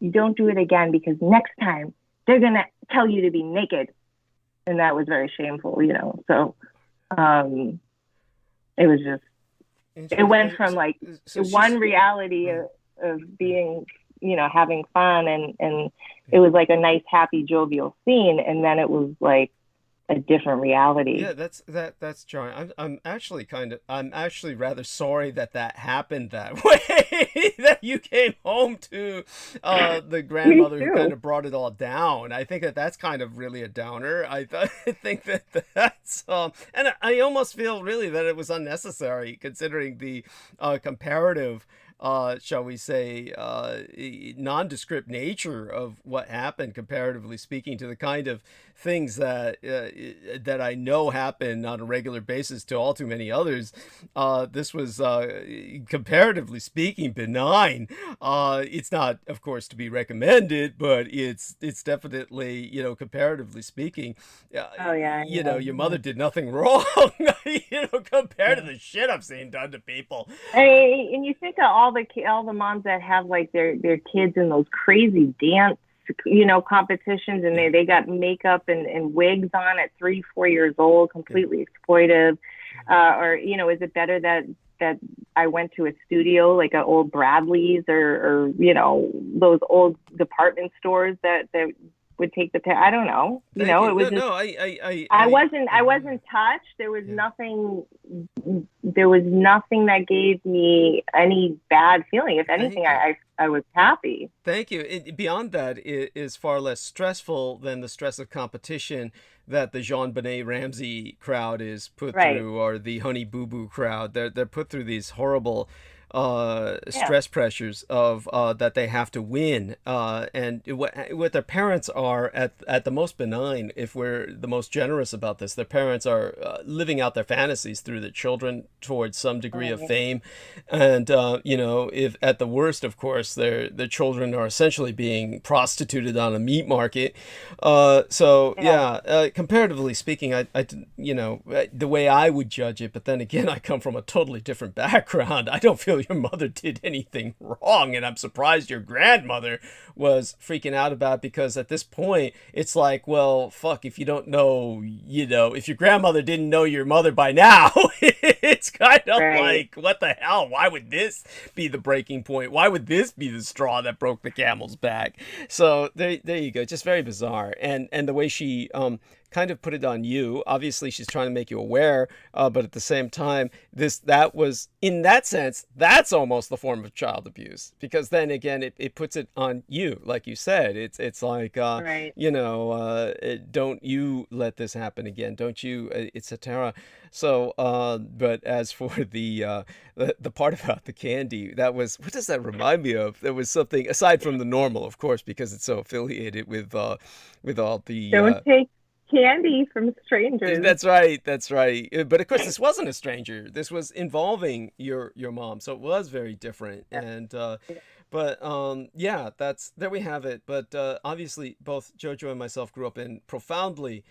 "You don't do it again because next time they're going to tell you to be naked." And that was very shameful, So it was just, it went from like one reality of being, having fun and it was like a nice, happy, jovial scene. And then it was like a different reality. Yeah, that's jarring. I'm actually rather sorry that happened that way. That you came home to the grandmother who kind of brought it all down. I think that's kind of really a downer. I think that's and I almost feel really that it was unnecessary considering the comparative, shall we say, nondescript nature of what happened, comparatively speaking, to the kind of things that I know happen on a regular basis to all too many others. This was, comparatively speaking, benign. It's not, of course, to be recommended, but it's definitely, comparatively speking, your mother did nothing wrong, compared to the shit I've seen done to people. And you think of all the moms that have like their kids in those crazy dance competitions, and they got makeup and wigs on at 3-4 years old, completely exploitive, or is it better that I went to a studio like an old Bradley's or those old department stores that would take the I don't know. It was I wasn't touched. There was nothing that gave me any bad feeling. If anything, I was happy. Thank you. Beyond that, it is far less stressful than the stress of competition that the JonBenet Ramsey crowd is put through, or the Honey Boo Boo crowd. They're put through these horrible stress pressures of that they have to win, and what their parents are at the most benign, if we're the most generous about this, their parents are living out their fantasies through their children towards some degree of fame, and if at the worst, of course, their children are essentially being prostituted on a meat market. Comparatively speaking, I the way I would judge it, but then again, I come from a totally different background. I don't feel your mother did anything wrong, and I'm surprised your grandmother was freaking out about it, because at this point it's like, well, fuck, if you don't know, if your grandmother didn't know your mother by now, it's kind of like, what the hell? Why would this be the breaking point? Why would this be the straw that broke the camel's back? So there you go. Just very bizarre. And the way she kind of put it on you. Obviously, she's trying to make you aware, but at the same time, that was, in that sense, that's almost the form of child abuse, because then again, it puts it on you, like you said. It's like, don't you let this happen again? Don't you, etc. So, but as for the part about the candy, that was, what does that remind me of? There was something aside from the normal, of course, because it's so affiliated with all the. Don't take candy from strangers. That's right. But of course, this wasn't a stranger. This was involving your mom, so it was very different. And but there we have it. But obviously, both Jojo and myself grew up in profoundly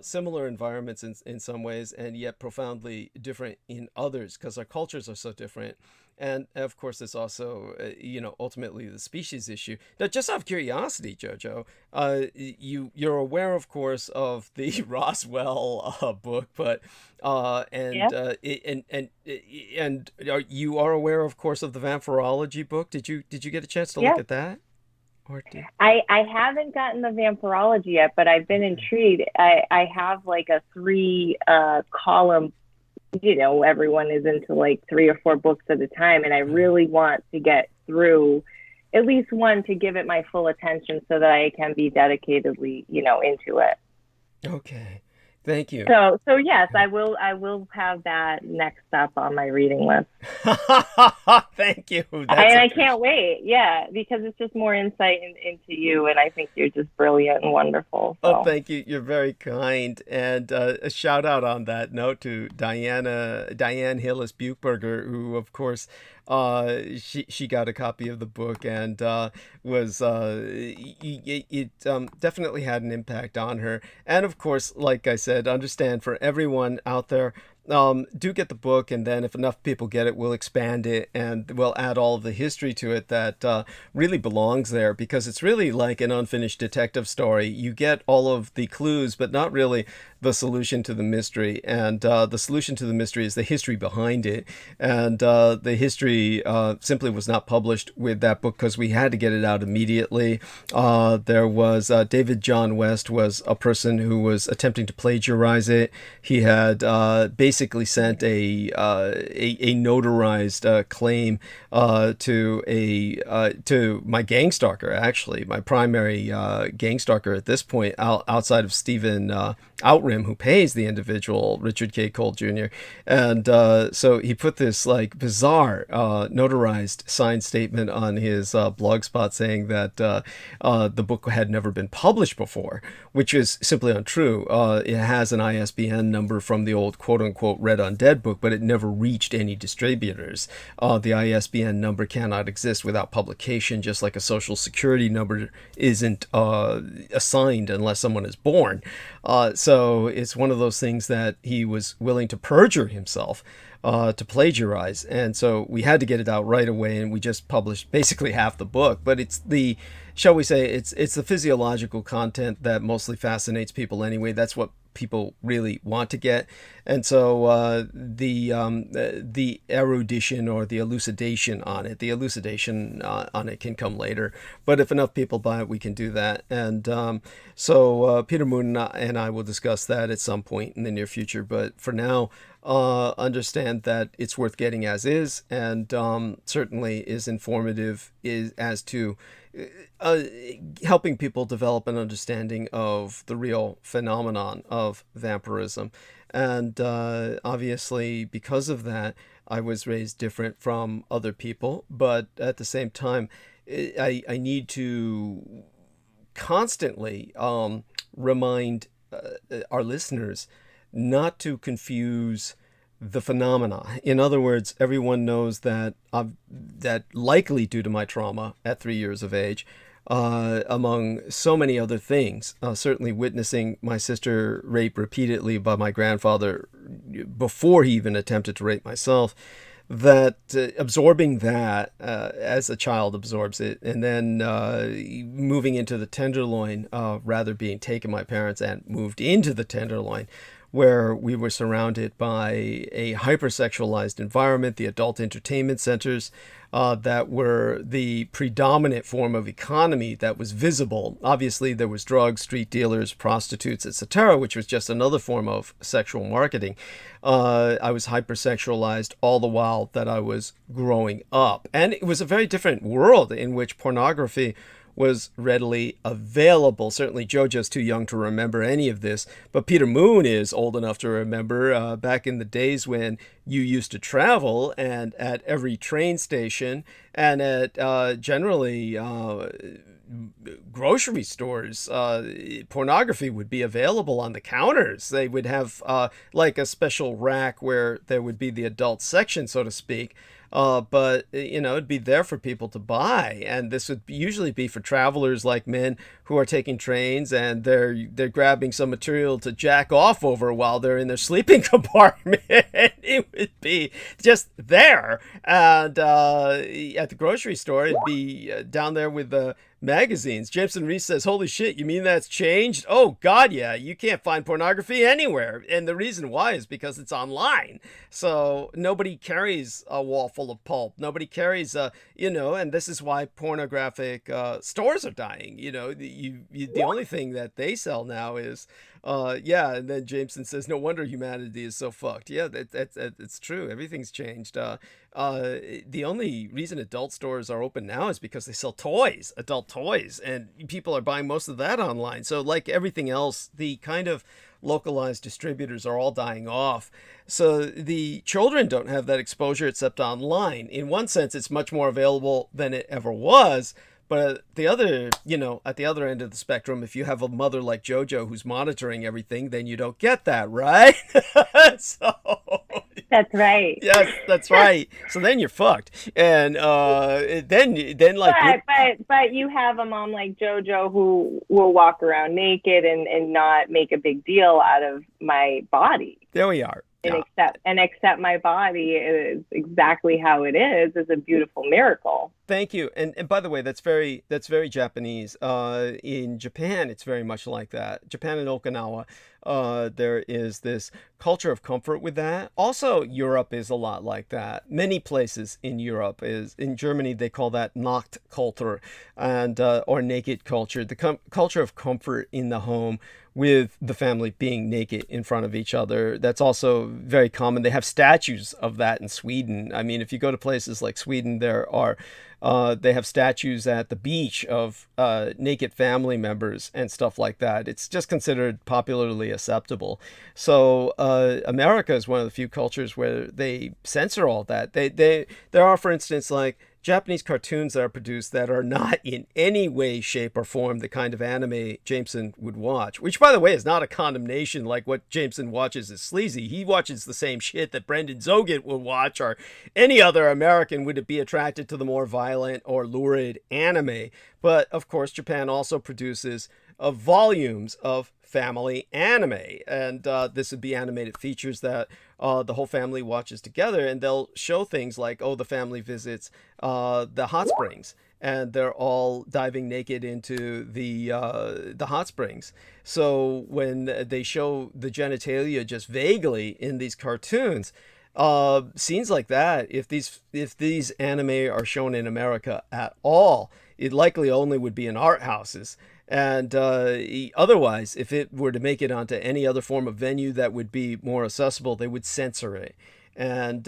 similar environments in some ways, and yet profoundly different in others, because our cultures are so different. And of course, it's also, ultimately the species issue. Now, just out of curiosity, Jojo, you're aware, of course, of the Roswell book, but you are aware, of course, of the Vampirology book. Did you get a chance to look at that? I haven't gotten the Vampirology yet, but I've been intrigued. I have like a 3 column. Everyone is into like 3 or 4 books at a time, and I really want to get through at least one to give it my full attention so that I can be dedicatedly, into it. Okay. Thank you. So yes, I will have that next up on my reading list. Thank you. And I can't wait. Yeah, because it's just more insight into you, and I think you're just brilliant and wonderful. So. Oh, thank you. You're very kind. And a shout out on that note to Diane Hillis Buchberger, who, of course, she got a copy of the book and was it definitely had an impact on her. And of course, like I said, understand for everyone out there, do get the book, and then if enough people get it, we'll expand it and we'll add all of the history to it that really belongs there, because it's really like an unfinished detective story. You get all of the clues, but not really the solution to the mystery. And the solution to the mystery is the history behind it. And the history simply was not published with that book because we had to get it out immediately. There was David John West was a person who was attempting to plagiarize it. He had basically sent a notarized claim to my gang stalker, actually, my primary gang stalker at this point, outside of Stephen Outrim, who pays the individual, Richard K. Cole Jr. And so he put this like bizarre notarized signed statement on his blog spot saying that the book had never been published before, which is simply untrue. It has an ISBN number from the old quote-unquote Red Undead book, but it never reached any distributors. The ISBN number cannot exist without publication, just like a social security number isn't assigned unless someone is born. So it's one of those things that he was willing to perjure himself to plagiarize. And so we had to get it out right away, and we just published basically half the book. But it's the, shall we say, it's the physiological content that mostly fascinates people anyway. That's what people really want to get. And so the erudition or the elucidation on it, can come later. But if enough people buy it, we can do that. And so Peter Mōōn and I will discuss that at some point in the near future. But for now, understand that it's worth getting as is, and certainly is informative as to helping people develop an understanding of the real phenomenon of vampirism. And obviously, because of that, I was raised different from other people, but at the same time, I need to constantly remind our listeners not to confuse the phenomena. In other words, everyone knows that that likely due to my trauma at 3 years of age, among so many other things, certainly witnessing my sister raped repeatedly by my grandfather before he even attempted to rape myself, that absorbing that as a child absorbs it, and then moving into the tenderloin, rather being taken by my parents and moved into the tenderloin, where we were surrounded by a hypersexualized environment, the adult entertainment centers that were the predominant form of economy that was visible. Obviously, there was drugs, street dealers, prostitutes, etc., which was just another form of sexual marketing. I was hypersexualized all the while that I was growing up. And it was a very different world in which pornography was readily available. Certainly Jojo's too young to remember any of this, but Peter Mōōn is old enough to remember back in the days when you used to travel, and at every train station and at generally grocery stores, pornography would be available on the counters. They would have like a special rack where there would be the adult section, so to speak. But it'd be there for people to buy, and this would usually be for travelers like men who are taking trains and they're grabbing some material to jack off over while they're in their sleeping compartment. It would be just there, and at the grocery store, it'd be down there with the magazines. Jameson Reese says, "Holy shit, you mean that's changed?" Oh God, yeah, you can't find pornography anywhere, and the reason why is because it's online. So nobody carries a wall full of pulp. Nobody carries and this is why pornographic stores are dying. The only thing that they sell now is and then Jameson says, "No wonder humanity is so fucked." Yeah, it's true. Everything's changed. The only reason adult stores are open now is because they sell toys, adult toys, and people are buying most of that online. So like everything else, the kind of localized distributors are all dying off. So the children don't have that exposure except online. In one sense, it's much more available than it ever was. But at the other, at the other end of the spectrum, if you have a mother like JoJo who's monitoring everything, then you don't get that, right? So that's right. Yes, that's right. So then you're fucked, and then like. But you have a mom like JoJo who will walk around naked and not make a big deal out of my body. There we are. And accept my body is exactly how it is a beautiful miracle. Thank you. And by the way, that's very Japanese. In Japan, it's very much like that. Japan and Okinawa, there is this culture of comfort with that. Also, Europe is a lot like that. Many places in Europe in Germany, they call that Nacktkultur and or naked culture. The culture of comfort in the home, with the family being naked in front of each other. That's also very common. They have statues of that in Sweden. I mean, if you go to places like Sweden, they have statues at the beach of naked family members and stuff like that. It's just considered popularly acceptable. So America is one of the few cultures where they censor all that. There are, for instance, like Japanese cartoons that are produced that are not in any way, shape, or form the kind of anime Jameson would watch, which, by the way, is not a condemnation like what Jameson watches is sleazy. He watches the same shit that Brendan Zogent would watch, or any other American would be attracted to the more violent or lurid anime. But, of course, Japan also produces volumes of family anime, and this would be animated features that the whole family watches together, and they'll show things like, the family visits the hot springs, and they're all diving naked into the hot springs. So when they show the genitalia just vaguely in these cartoons, scenes like that, if these anime are shown in America at all, it likely only would be in art houses. And otherwise, if it were to make it onto any other form of venue that would be more accessible, they would censor it. And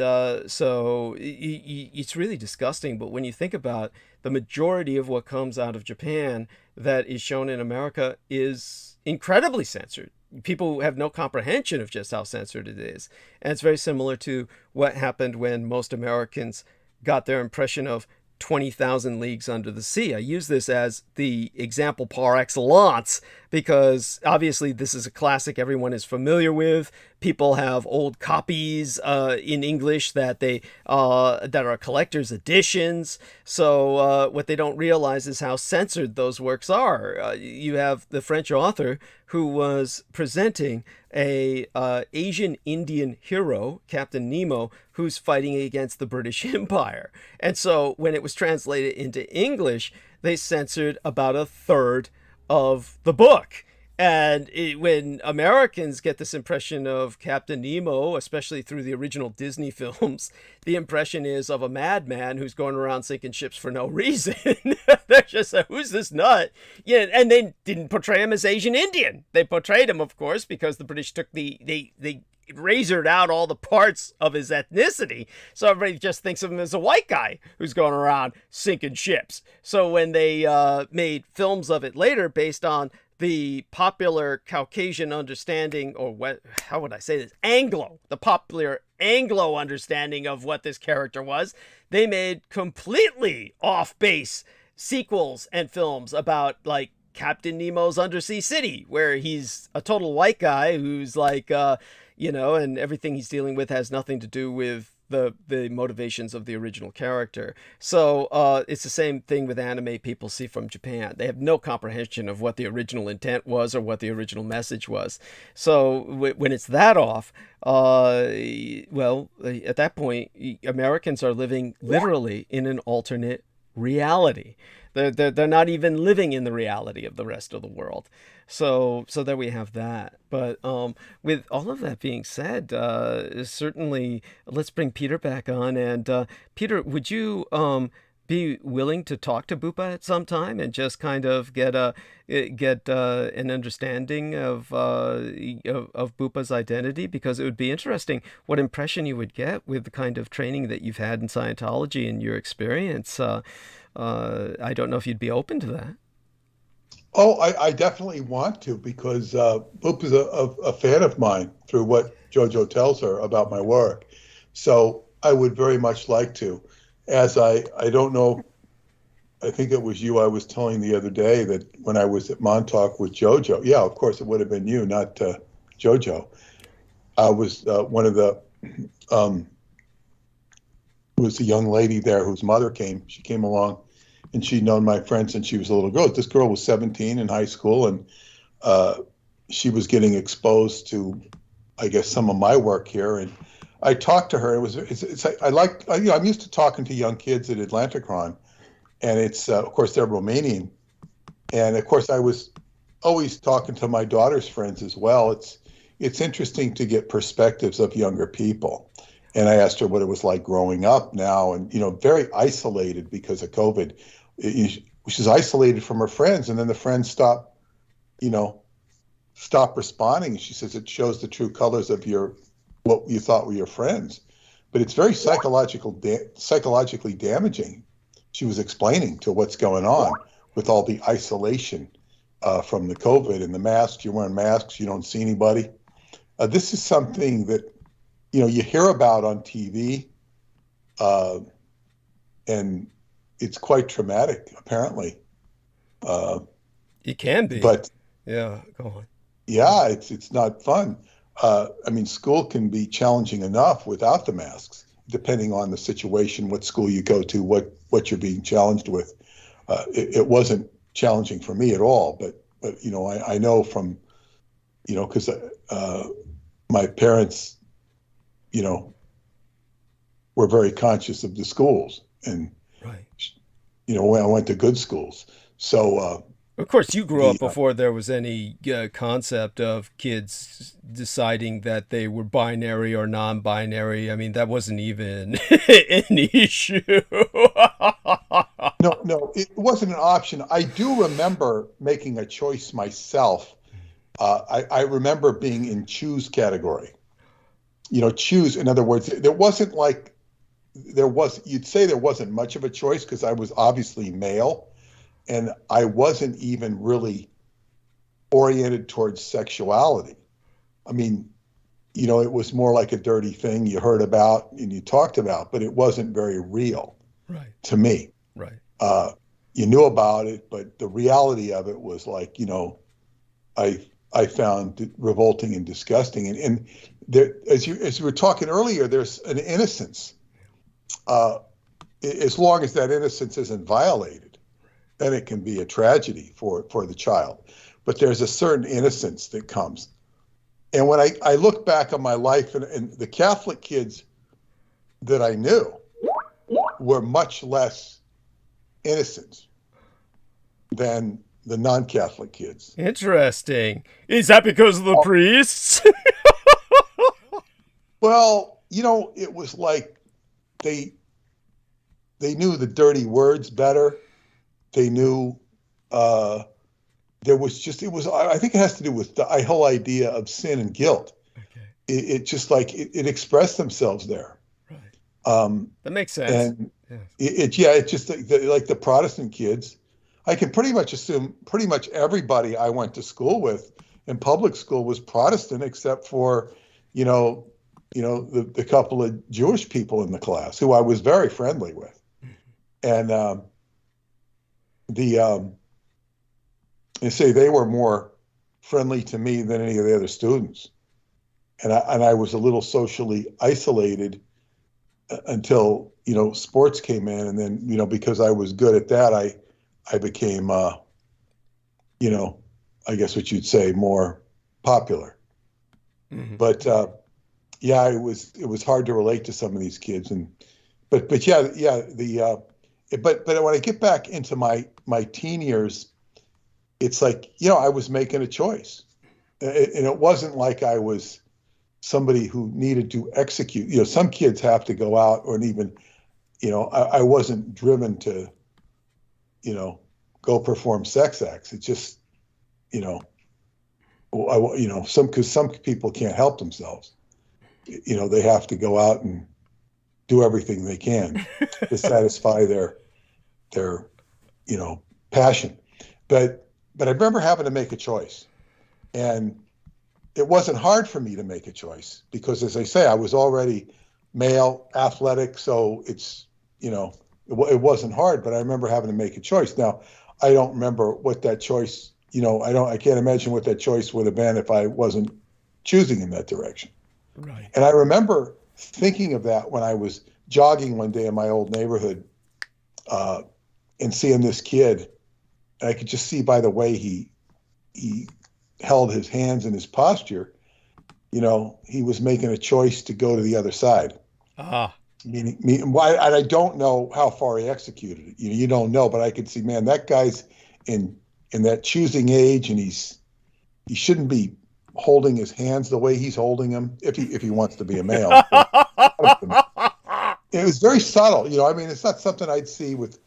so it's really disgusting. But when you think about the majority of what comes out of Japan that is shown in America is incredibly censored. People have no comprehension of just how censored it is. And it's very similar to what happened when most Americans got their impression of 20,000 Leagues Under the Sea. I use this as the example par excellence because obviously this is a classic everyone is familiar with. People have old copies in English that are collector's editions. So what they don't realize is how censored those works are. You have the French author who was presenting a Asian Indian hero, Captain Nemo, who's fighting against the British Empire. And so when it was translated into English, they censored about a third of the book. And when Americans get this impression of Captain Nemo, especially through the original Disney films, the impression is of a madman who's going around sinking ships for no reason. They're just like, who's this nut? Yeah, and they didn't portray him as Asian Indian. They portrayed him, of course, because the British took they razored out all the parts of his ethnicity. So everybody just thinks of him as a white guy who's going around sinking ships. So when they made films of it later based on the popular Caucasian understanding, or how would I say this? The popular Anglo understanding of what this character was, they made completely off-base sequels and films about, like, Captain Nemo's Undersea City, where he's a total white guy who's like, and everything he's dealing with has nothing to do with the motivations of the original character. So it's the same thing with anime people see from Japan. They have no comprehension of what the original intent was or what the original message was. So when it's that off, at that point, Americans are living literally in an alternate reality. They're not even living in the reality of the rest of the world. So there we have that. But with all of that being said, certainly let's bring Peter back on. And Peter, would you be willing to talk to Bupa at some time and just kind of get an understanding of Bupa's identity? Because it would be interesting what impression you would get with the kind of training that you've had in Scientology and your experience. I don't know if you'd be open to that. Oh, I definitely want to, because Boop is a fan of mine through what JoJo tells her about my work. So I would very much like to. As I don't know, I think it was you I was telling the other day that when I was at Montauk with JoJo, yeah, of course it would have been you, not JoJo. I was one of the, was a young lady there whose mother came. She came along, and she'd known my friend since she was a little girl. This girl was 17 in high school, and she was getting exposed to, I guess, some of my work here. And I talked to her. I'm used to talking to young kids at Atlanticron, and it's of course they're Romanian, and of course I was always talking to my daughter's friends as well. It's interesting to get perspectives of younger people. And I asked her what it was like growing up now, and very isolated because of COVID. She's isolated from her friends, and then the friends stop responding. She says it shows the true colors of what you thought were your friends, but it's very psychologically damaging. She was explaining to what's going on with all the isolation from the COVID and the masks. You're wearing masks, you don't see anybody. This is something that you hear about on TV, and it's quite traumatic, apparently. It can be, but yeah, go on. Yeah, it's not fun. School can be challenging enough without the masks, depending on the situation, what school you go to, what you're being challenged with. It wasn't challenging for me at all, but I know from, because my parents, were very conscious of the schools, and right. I went to good schools. So of course, you grew up before there was any concept of kids deciding that they were binary or non-binary. I mean, that wasn't even an issue. No, it wasn't an option. I do remember making a choice myself. I remember being in choose category. Choose, in other words, there wasn't like, you'd say there wasn't much of a choice because I was obviously male. And I wasn't even really oriented towards sexuality. I mean, it was more like a dirty thing you heard about and you talked about, but it wasn't very real, right, to me. Right. You knew about it, but the reality of it was like, I found it revolting and disgusting. And there, as you were talking earlier, there's an innocence. As long as that innocence isn't violated, then it can be a tragedy for the child. But there's a certain innocence that comes. And when I look back on my life, and the Catholic kids that I knew were much less innocent than the non-Catholic kids. Interesting. Is that because of the priests? Well, it was like they knew the dirty words better. They knew I think it has to do with the whole idea of sin and guilt. Okay. It just like it expressed themselves there. Right. That makes sense. And it's just like the Protestant kids. I can pretty much assume pretty much everybody I went to school with in public school was Protestant, except for, the couple of Jewish people in the class who I was very friendly with. And they say they were more friendly to me than any of the other students. And I was a little socially isolated until, sports came in. And then, because I was good at that, I became, I guess what you'd say, more popular. Mm-hmm. But it was hard to relate to some of these kids. But when I get back into my teen years, it's like, I was making a choice. And it wasn't like I was somebody who needed to execute. Some kids have to go out, or even, I wasn't driven to, go perform sex acts. It's just, some people can't help themselves. They have to go out and do everything they can to satisfy their passion. But but I remember having to make a choice, and it wasn't hard for me to make a choice because, as I say, I was already male, athletic, so it's, it wasn't hard, but I remember having to make a choice. Now, I don't remember what that choice, I can't imagine what that choice would have been if I wasn't choosing in that direction. Right. And I remember thinking of that when I was jogging one day in my old neighborhood, and seeing this kid, and I could just see by the way he held his hands and his posture, he was making a choice to go to the other side. Meaning, I don't know how far he executed it. You don't know, but I could see, man, that guy's in that choosing age, and he shouldn't be holding his hands the way he's holding them if he wants to be a male. It was very subtle. It's not something I'd see with,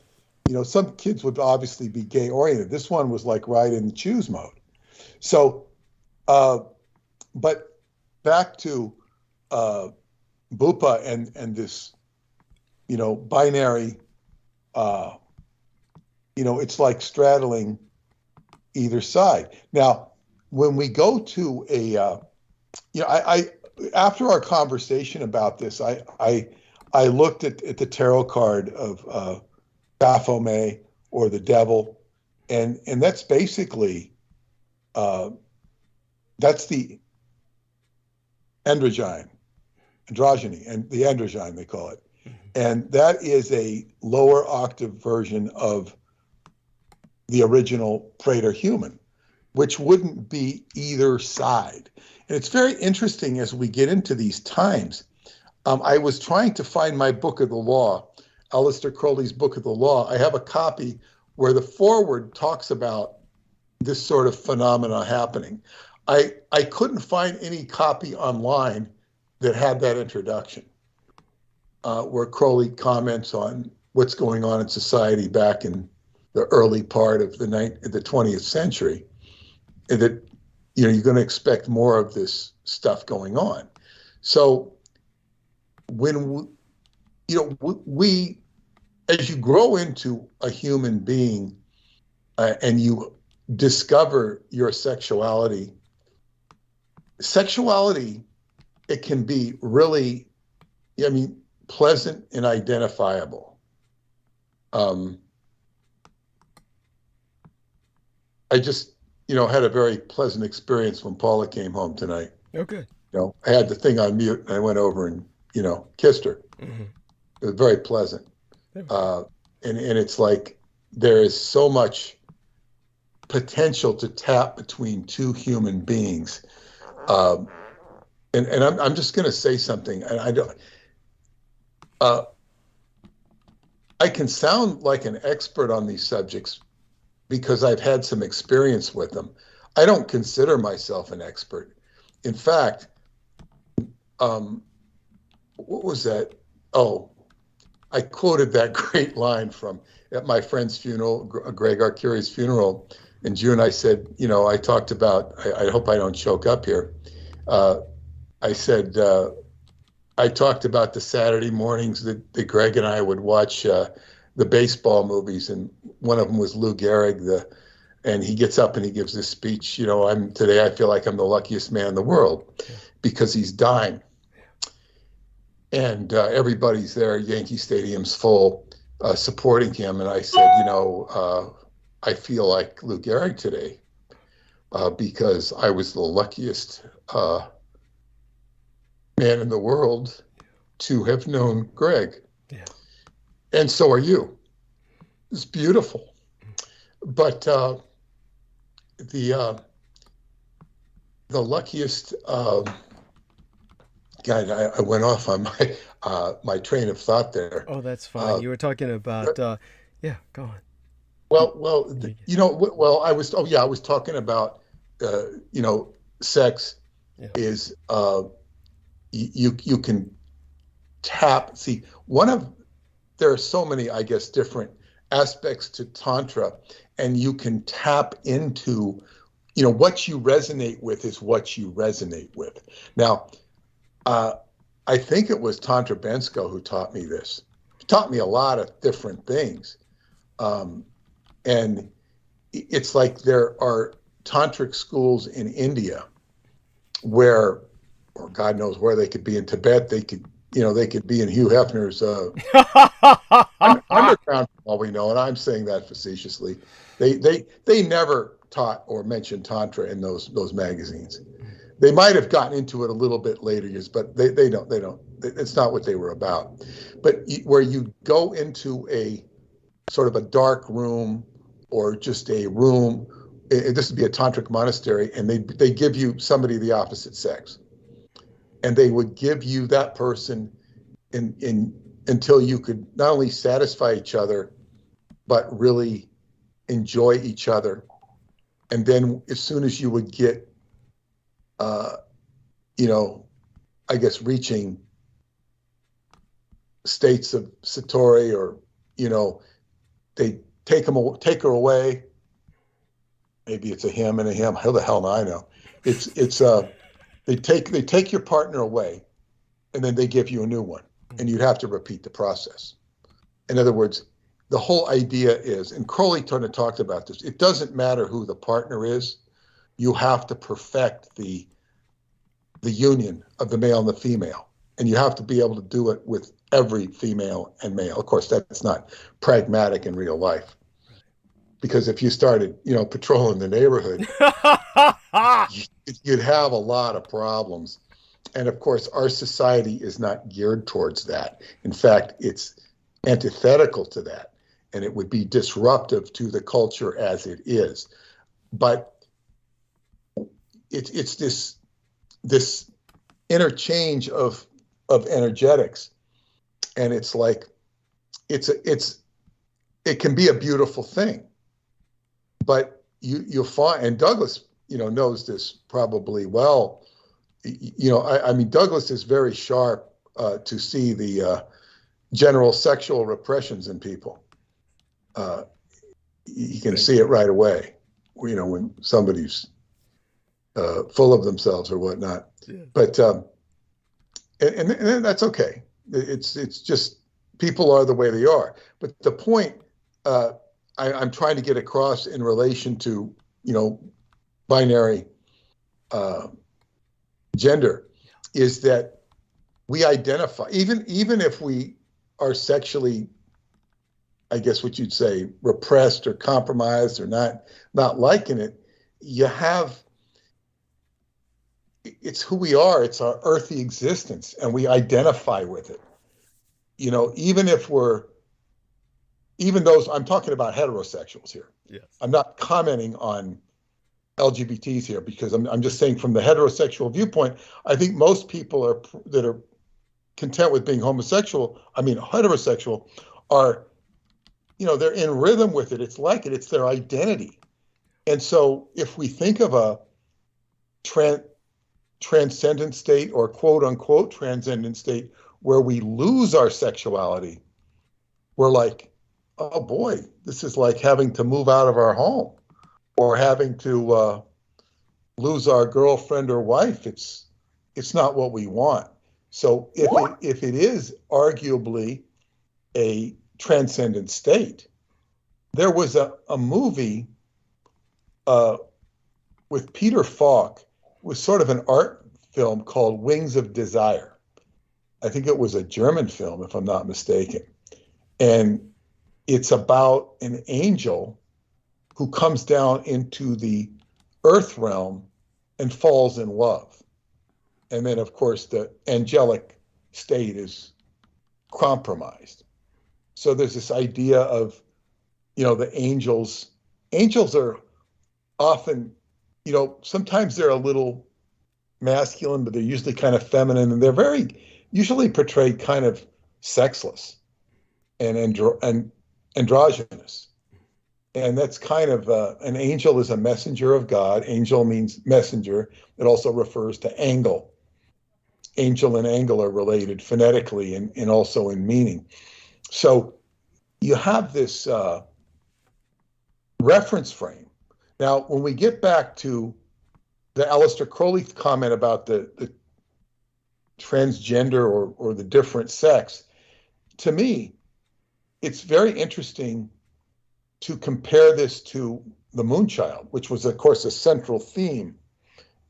some kids would obviously be gay oriented. This one was like right in the choose mode. So, but back to Bupa and this, binary, it's like straddling either side. Now, when we go to I after our conversation about this, I looked at the tarot card of Baphomet, or the devil, and that's basically that's the androgyne, and the androgyne they call it, and that is a lower octave version of the original praetor human, which wouldn't be either side. And it's very interesting as we get into these times. I was trying to find my book of the law, Aleister Crowley's Book of the Law. I have a copy where the foreword talks about this sort of phenomena happening. I couldn't find any copy online that had that introduction, where Crowley comments on what's going on in society back in the early part of the 20th century, and that you're going to expect more of this stuff going on. So when we as you grow into a human being, and you discover your sexuality, it can be really, pleasant and identifiable. I just, had a very pleasant experience when Paula came home tonight. Okay. I had the thing on mute, and I went over and, kissed her. Mm-hmm. It was very pleasant. And it's like there is so much potential to tap between two human beings. And I'm just going to say something. And I can sound like an expert on these subjects because I've had some experience with them. I don't consider myself an expert. In fact, what was that? Oh, I quoted that great line from at my friend's funeral, Greg Arcuri's funeral in June. I said, I talked about, I hope I don't choke up here. I said, I talked about the Saturday mornings that Greg and I would watch the baseball movies, and one of them was Lou Gehrig, and he gets up and he gives this speech, today I feel like I'm the luckiest man in the world because he's dying. And everybody's there, Yankee Stadium's full, supporting him. And I said, I feel like Lou Gehrig today because I was the luckiest man in the world to have known Greg. Yeah. And so are you. It's beautiful. But the luckiest... God, I went off on my train of thought there. Oh, that's fine. You were talking about, yeah, go on. Well, I was talking about, sex is, you can tap. See, there are so many, I guess, different aspects to Tantra, and you can tap into, what you resonate with is what you resonate with. Now, I think it was Tantra Bensko who taught me this. He taught me a lot of different things. And, it's like there are tantric schools in India where, or God knows where, they could be in Tibet, they could be in Hugh Hefner's underground, for all we know, and I'm saying that facetiously. They never taught or mentioned tantra in those magazines. They might have gotten into it a little bit later years, but they don't. It's not what they were about. But where you go into a sort of a dark room or just a room, this would be a tantric monastery, and they give you somebody of the opposite sex, and they would give you that person until you could not only satisfy each other, but really enjoy each other. And then as soon as you would get, I guess, reaching states of satori, or, they take her away. Maybe it's a him and a him. How the hell do I know? They take your partner away, and then they give you a new one, and you'd have to repeat the process. In other words, the whole idea is, and Crowley kind of talked about this, it doesn't matter who the partner is, you have to perfect the union of the male and the female, and you have to be able to do it with every female and male. Of course, that's not pragmatic in real life, because if you started, patrolling the neighborhood, you'd have a lot of problems. And of course, our society is not geared towards that. In fact, it's antithetical to that, and it would be disruptive to the culture as it is. But it's this interchange of energetics, and it's like it can be a beautiful thing. But you'll find, and Douglas, knows this probably well. I mean, Douglas is very sharp to see the general sexual repressions in people. You can see it right away, when somebody's full of themselves or whatnot. Yeah. But and that's okay. It's just, people are the way they are. But the point I'm trying to get across in relation to binary gender is that we identify, even if we are sexually, I guess what you'd say, repressed or compromised or not liking it, it's who we are. It's our earthy existence, and we identify with it. Even those, I'm talking about heterosexuals here. Yes. I'm not commenting on LGBTs here, because I'm just saying, from the heterosexual viewpoint, I think most people that are content with being heterosexual, are, they're in rhythm with it. It's like it. It's their identity. And so if we think of a transcendent state, or quote unquote transcendent state, where we lose our sexuality, we're like, oh boy, this is like having to move out of our home, or having to lose our girlfriend or wife. It's not what we want. So if it is arguably a transcendent state, there was a movie with Peter Falk. It was sort of an art film called Wings of Desire. I think it was a German film, if I'm not mistaken. And it's about an angel who comes down into the earth realm and falls in love. And then, of course, the angelic state is compromised. So there's this idea of, the angels. Angels are often, sometimes they're a little masculine, but they're usually kind of feminine, and they're usually portrayed kind of sexless and androgynous. And that's kind of, an angel is a messenger of God. Angel means messenger. It also refers to angle. Angel and angle are related phonetically and also in meaning. So you have this reference frame. Now, when we get back to the Aleister Crowley comment about the transgender or the different sex, to me, it's very interesting to compare this to the moon child, which was, of course, a central theme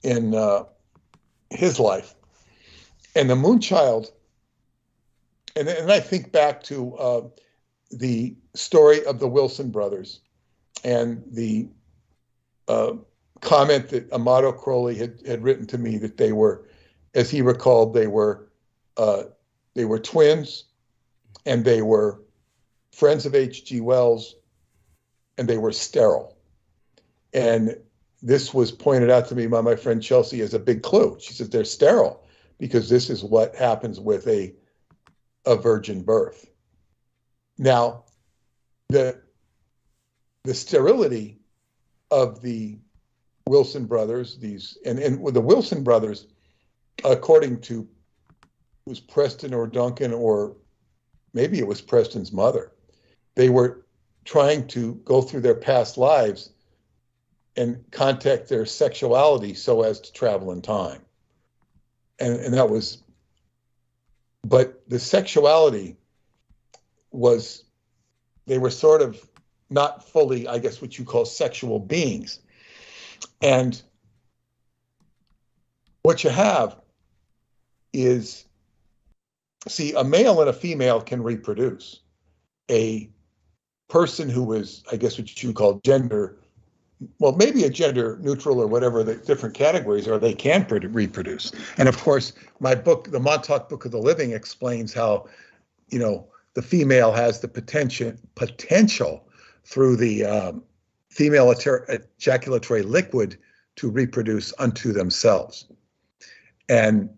in his life. And the moon child, and I think back to the story of the Wilson brothers and the comment that Amato Crowley had written to me, that they were, as he recalled, they were twins, and they were friends of H.G. Wells, and they were sterile. And this was pointed out to me by my friend Chelsea as a big clue. She says they're sterile because this is what happens with a virgin birth. Now, the sterility of the Wilson brothers, and with the Wilson brothers, according to, it was Preston or Duncan, or maybe it was Preston's mother, they were trying to go through their past lives and contact their sexuality so as to travel in time. And that was, but the sexuality was, they were sort of not fully, I guess, what you call sexual beings. And what you have is, see, a male and a female can reproduce. A person who is, I guess, what you call gender, well, maybe a gender neutral or whatever the different categories are, they can reproduce. And of course, my book, the Montauk Book of the Living, explains how, the female has the potential through the female ejaculatory liquid to reproduce unto themselves. And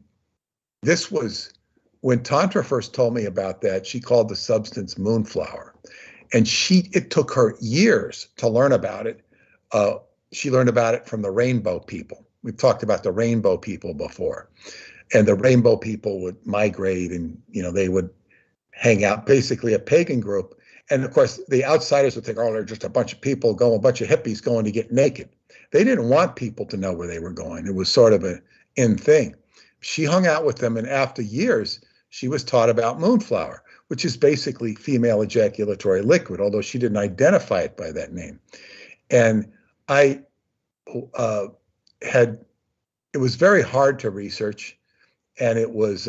this was, when Tantra first told me about that, she called the substance moonflower. And it took her years to learn about it. She learned about it from the rainbow people. We've talked about the rainbow people before. And the rainbow people would migrate, and, they would hang out, basically a pagan group. And of course, the outsiders would think, oh, they're just a bunch of people a bunch of hippies going to get naked. They didn't want people to know where they were going. It was sort of an in thing. She hung out with them, and after years, she was taught about moonflower, which is basically female ejaculatory liquid, although she didn't identify it by that name. And it was very hard to research, and it was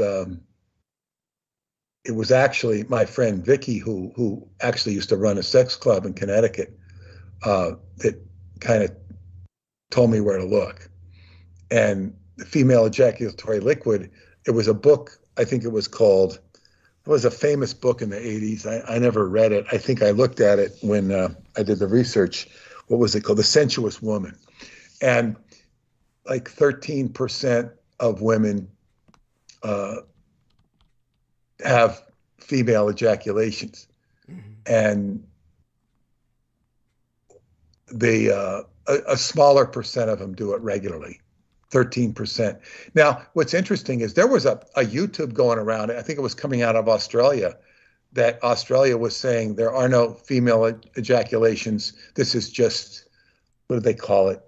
actually my friend Vicky, who actually used to run a sex club in Connecticut, that kind of told me where to look. And the female ejaculatory liquid, it was a book, I think it was called, it was a famous book in the 80s. I never read it. I think I looked at it when I did the research. What was it called? The Sensuous Woman. And like 13% of women have female ejaculations. Mm-hmm. And a smaller percent of them do it regularly, 13%. Now, what's interesting is there was a YouTube going around, I think it was coming out of Australia, that Australia was saying there are no female ejaculations. This is just, what did they call it?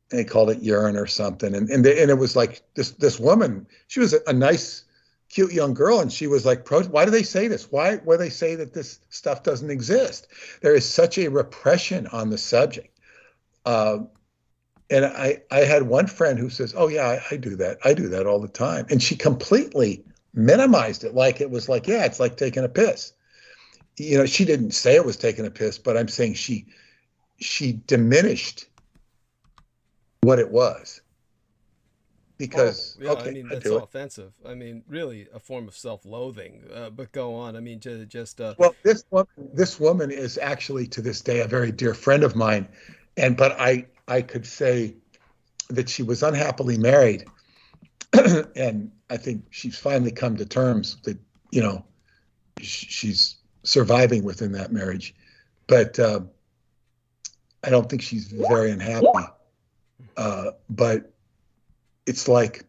They called it urine or something. And it was like this woman, she was a nice, cute young girl, and she was like, why do they say this? Why do they say that this stuff doesn't exist? There is such a repression on the subject. And I had one friend who says, oh yeah, I do that. I do that all the time. And she completely minimized it. Like it was like, yeah, it's like taking a piss. She didn't say it was taking a piss, but I'm saying she diminished what it was. Because, I mean, that's so offensive. I mean, really a form of self-loathing, but go on. I mean, just well, this woman is actually to this day a very dear friend of mine. But I could say that she was unhappily married, and I think she's finally come to terms that, she's surviving within that marriage. But I don't think she's very unhappy. But it's like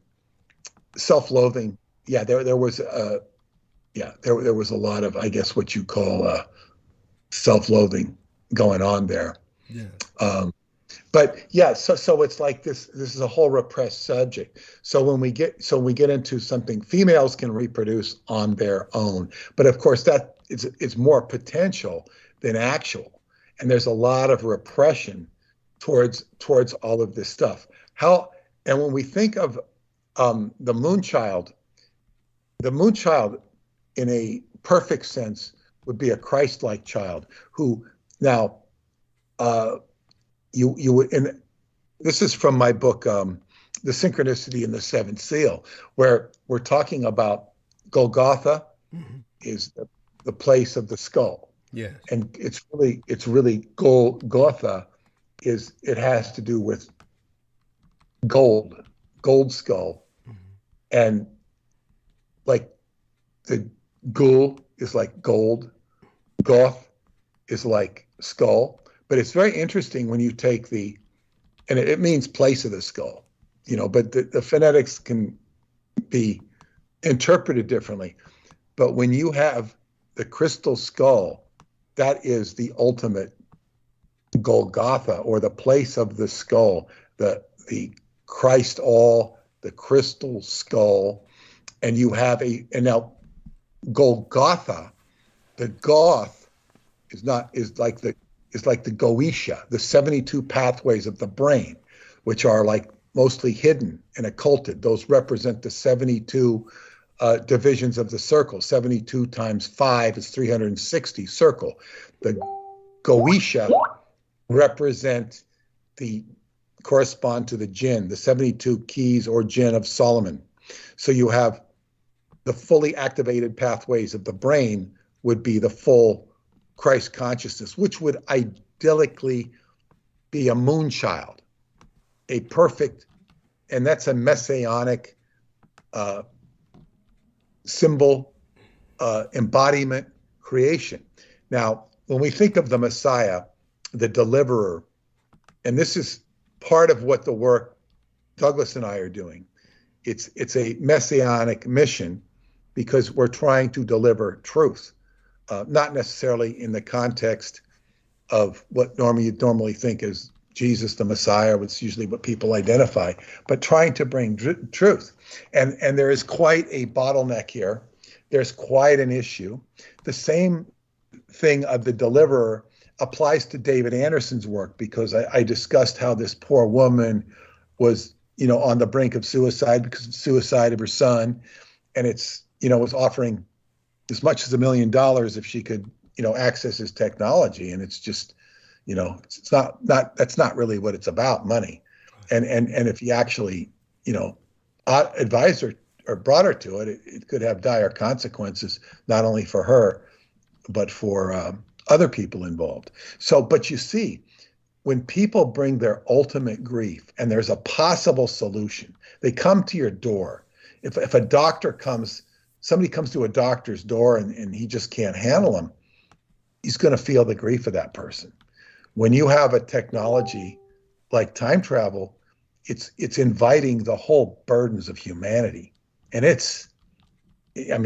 self-loathing. Yeah, there was a lot of, I guess, what you call self-loathing going on there. Yeah. But yeah, so it's like this is a whole repressed subject. So when we get into something, females can reproduce on their own, but of course that it's more potential than actual, and there's a lot of repression towards all of this stuff. And when we think of the moon child in a perfect sense would be a Christ-like child who now you would, and this is from my book, The Synchronicity and the Seventh Seal, where we're talking about Golgotha is the place of the skull. Yeah. And it's really Golgotha it has to do with gold skull. And like the gul is like gold, goth is like skull. But it's very interesting when you take and it means place of the skull, but the phonetics can be interpreted differently. But when you have the crystal skull, that is the ultimate Golgotha, or the place of the skull, the Christ all, the crystal skull. And you have and now Golgotha, the goth is like the Goetia, the 72 pathways of the brain, which are like mostly hidden and occulted. Those represent the 72 divisions of the circle. 72 times 5 is 360 circle. The Goetia correspond to the jinn, the 72 keys or jinn of Solomon. So you have the fully activated pathways of the brain would be the full Christ consciousness, which would idyllically be a moon child, a perfect, and that's a messianic symbol, embodiment, creation. Now, when we think of the Messiah, the deliverer, and this is part of what the work Douglas and I are doing, it's a messianic mission because we're trying to deliver truth. Not necessarily in the context of what you'd normally think is Jesus the Messiah, which is usually what people identify, but trying to bring truth. And there is quite a bottleneck here. There's quite an issue. The same thing of the deliverer applies to David Anderson's work, because I discussed how this poor woman was, on the brink of suicide because of suicide of her son. And was offering as much as $1 million if she could, access his technology. And it's just, it's not that's not really what it's about, money. And if he actually, advised her or brought her to it, it could have dire consequences, not only for her, but for other people involved. So, but you see, when people bring their ultimate grief and there's a possible solution, they come to your door. If somebody comes to a doctor's door and he just can't handle them, he's going to feel the grief of that person. When you have a technology like time travel, it's inviting the whole burdens of humanity. And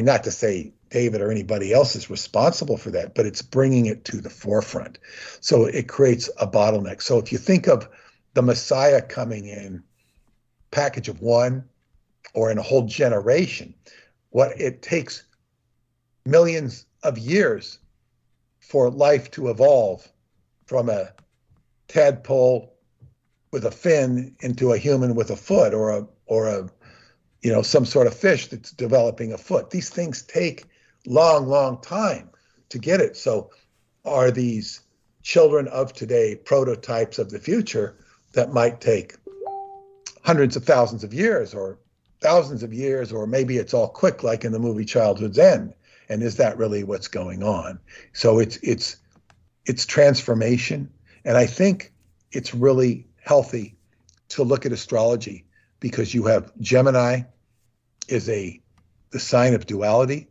not to say David or anybody else is responsible for that, but it's bringing it to the forefront. So it creates a bottleneck. So if you think of the Messiah coming in package of one or in a whole generation, what it takes millions of years for life to evolve from a tadpole with a fin into a human with a foot, or some sort of fish that's developing a foot. These things take long time to get it. So are these children of today prototypes of the future that might take hundreds of thousands of years or thousands of years, or maybe it's all quick like in the movie Childhood's End? And is that really what's going on? So it's transformation. And I think it's really healthy to look at astrology, because you have Gemini is the sign of duality.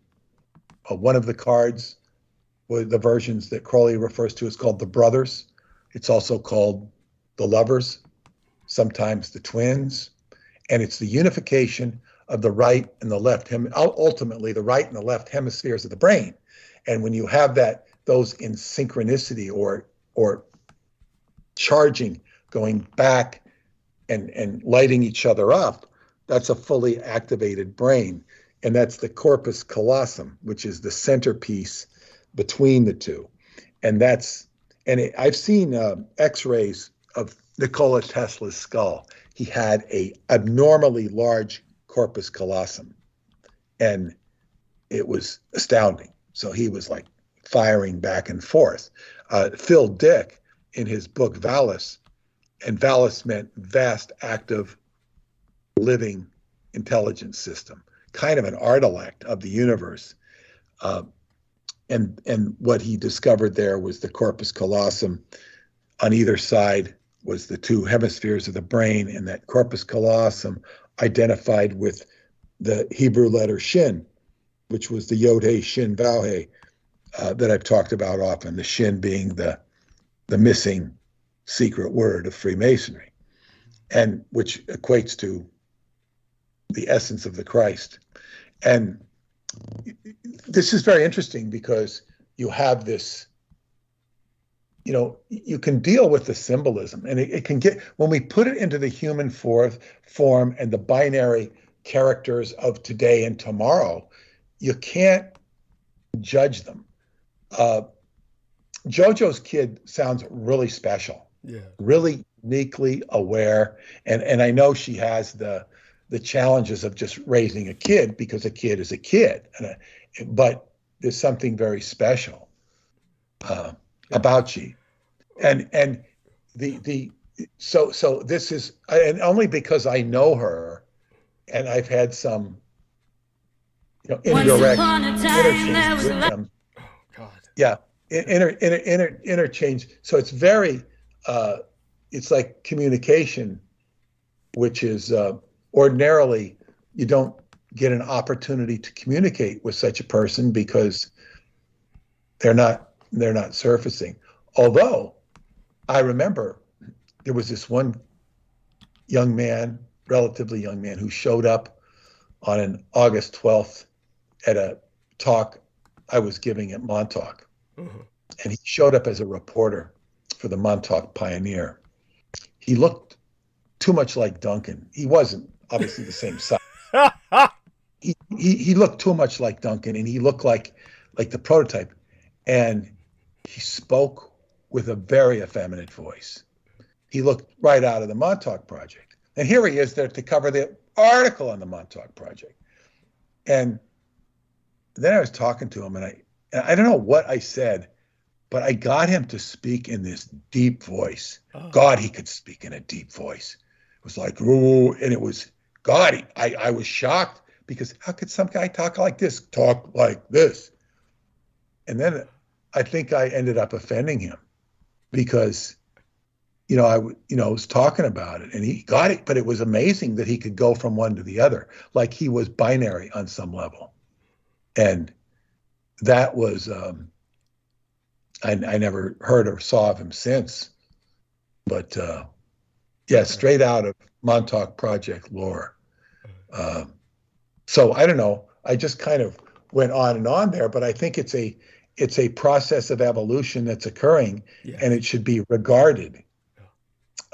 One of the cards, the versions that Crowley refers to, is called the brothers. It's also called the lovers, sometimes the twins. And it's the unification of the right and the left, ultimately the right and the left hemispheres of the brain. And when you have those in synchronicity or charging, going back and lighting each other up, that's a fully activated brain. And that's the corpus callosum, which is the centerpiece between the two. And I've seen X-rays of Nikola Tesla's skull. He had a abnormally large corpus callosum, and it was astounding. So he was like firing back and forth. Phil Dick, in his book Valis, and Valis meant vast, active, living intelligence system, kind of an artifact of the universe. And what he discovered there was the corpus callosum. On either side was the two hemispheres of the brain, and that corpus callosum identified with the Hebrew letter Shin, which was the Yod-Heh Shin Vav-Heh that I've talked about often, the Shin being the missing secret word of Freemasonry, and which equates to the essence of the Christ. And this is very interesting because you have this, you can deal with the symbolism, and it can get, when we put it into the human form and the binary characters of today and tomorrow, you can't judge them. JoJo's kid sounds really special, really uniquely aware, and I know she has the challenges of just raising a kid, because a kid is a kid, but there's something very special about she, and so this is, and only because I know her, and I've had some indirect interchange with them. Oh God. Yeah, interchange. So it's very, it's like communication, which is ordinarily you don't get an opportunity to communicate with such a person because they're not surfacing. Although I remember there was this one young man, relatively young man, who showed up on an August 12th at a talk I was giving at Montauk. Mm-hmm. And he showed up as a reporter for the Montauk Pioneer. He looked too much like Duncan. He wasn't obviously the same size. He looked too much like Duncan, and he looked like the prototype. And he spoke with a very effeminate voice. He looked right out of the Montauk Project. And here he is there to cover the article on the Montauk Project. And then I was talking to him, and I don't know what I said, but I got him to speak in this deep voice. Oh. God, he could speak in a deep voice. It was like, ooh, and it was, God, I was shocked, because how could some guy talk like this? And then I think I ended up offending him, because, I was talking about it, and he got it, but it was amazing that he could go from one to the other, like he was binary on some level. And that was, I never heard or saw of him since, but straight out of Montauk Project lore. So I don't know, I just kind of went on and on there, but I think it's a process of evolution that's occurring, and it should be regarded,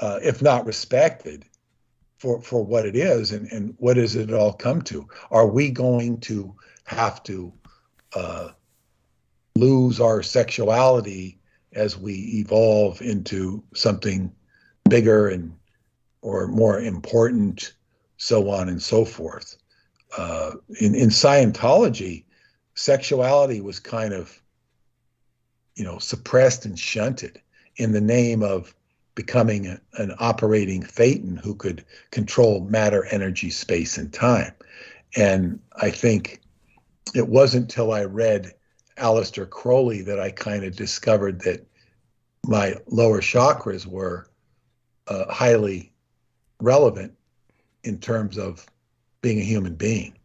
if not respected, for what it is, and what does it all come to? Are we going to have to lose our sexuality as we evolve into something bigger or more important, so on and so forth? In Scientology, sexuality was kind of, suppressed and shunted in the name of becoming an operating thetan who could control matter, energy, space, and time. And I think it wasn't till I read Aleister Crowley that I kind of discovered that my lower chakras were highly relevant in terms of being a human being,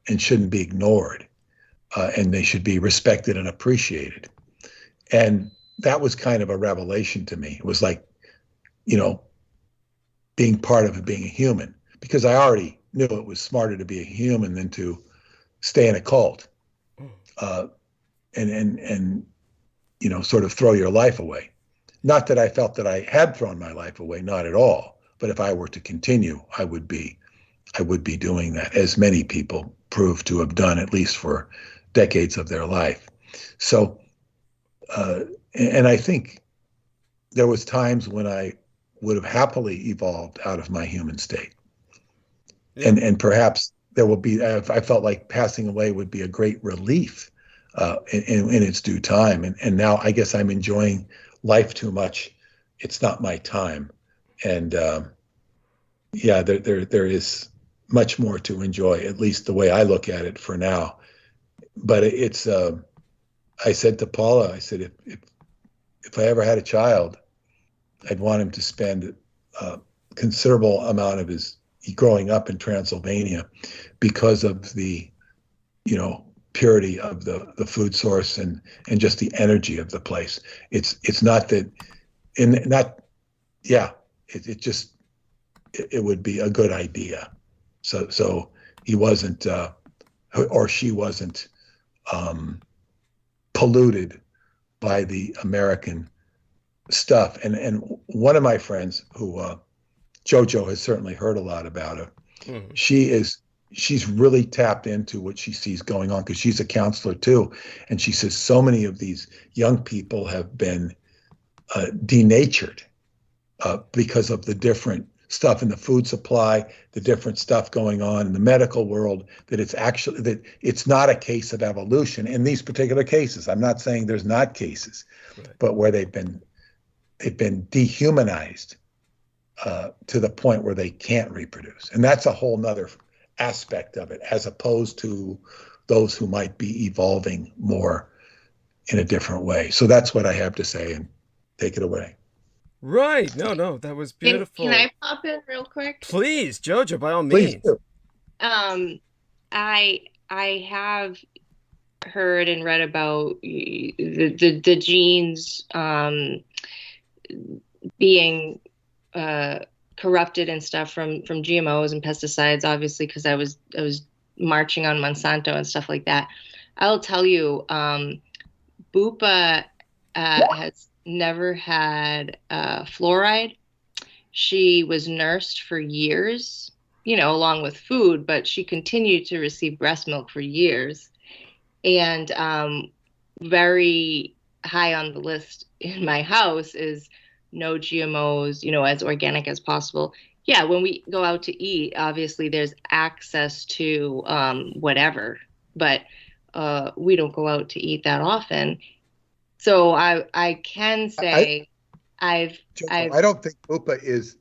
and shouldn't be ignored, and they should be respected and appreciated. And that was kind of a revelation to me. It was like, being part of it, being a human, because I already knew it was smarter to be a human than to stay in a cult, and sort of throw your life away. Not that I felt that I had thrown my life away, not at all. But if I were to continue, I would be doing that, as many people prove to have done, at least for decades of their life. So, and I think there was times when I would have happily evolved out of my human state. Yeah. And perhaps there will be, I felt like passing away would be a great relief in its due time. And now I guess I'm enjoying life too much. It's not my time. And yeah, there is much more to enjoy, at least the way I look at it for now. But it's, I said to Paula, I said, if I ever had a child, I'd want him to spend a considerable amount of his growing up in Transylvania because of the, purity of the food source and just the energy of the place. It's not that, it would be a good idea. So he wasn't, or she wasn't polluted by the American stuff. And one of my friends who, Jojo has certainly heard a lot about her. Mm-hmm. She's really tapped into what she sees going on because she's a counselor too. And she says so many of these young people have been denatured because of the different stuff in the food supply, the different stuff going on in the medical world, that it's not a case of evolution in these particular cases. I'm not saying there's not cases, right, but where they've been dehumanized to the point where they can't reproduce. And that's a whole nother aspect of it, as opposed to those who might be evolving more in a different way. So that's what I have to say, and take it away. Right. No, that was beautiful. Can I pop in real quick? Please, Jojo, by all means. Please do. I have heard and read about the genes being corrupted and stuff from GMOs and pesticides, obviously, because I was marching on Monsanto and stuff like that. I'll tell you, Bupa has never had fluoride. She was nursed for years, along with food, but she continued to receive breast milk for years. And very high on the list in my house is no GMOs, as organic as possible. Yeah, when we go out to eat, obviously there's access to whatever, but we don't go out to eat that often. So I can say I don't think Bupa is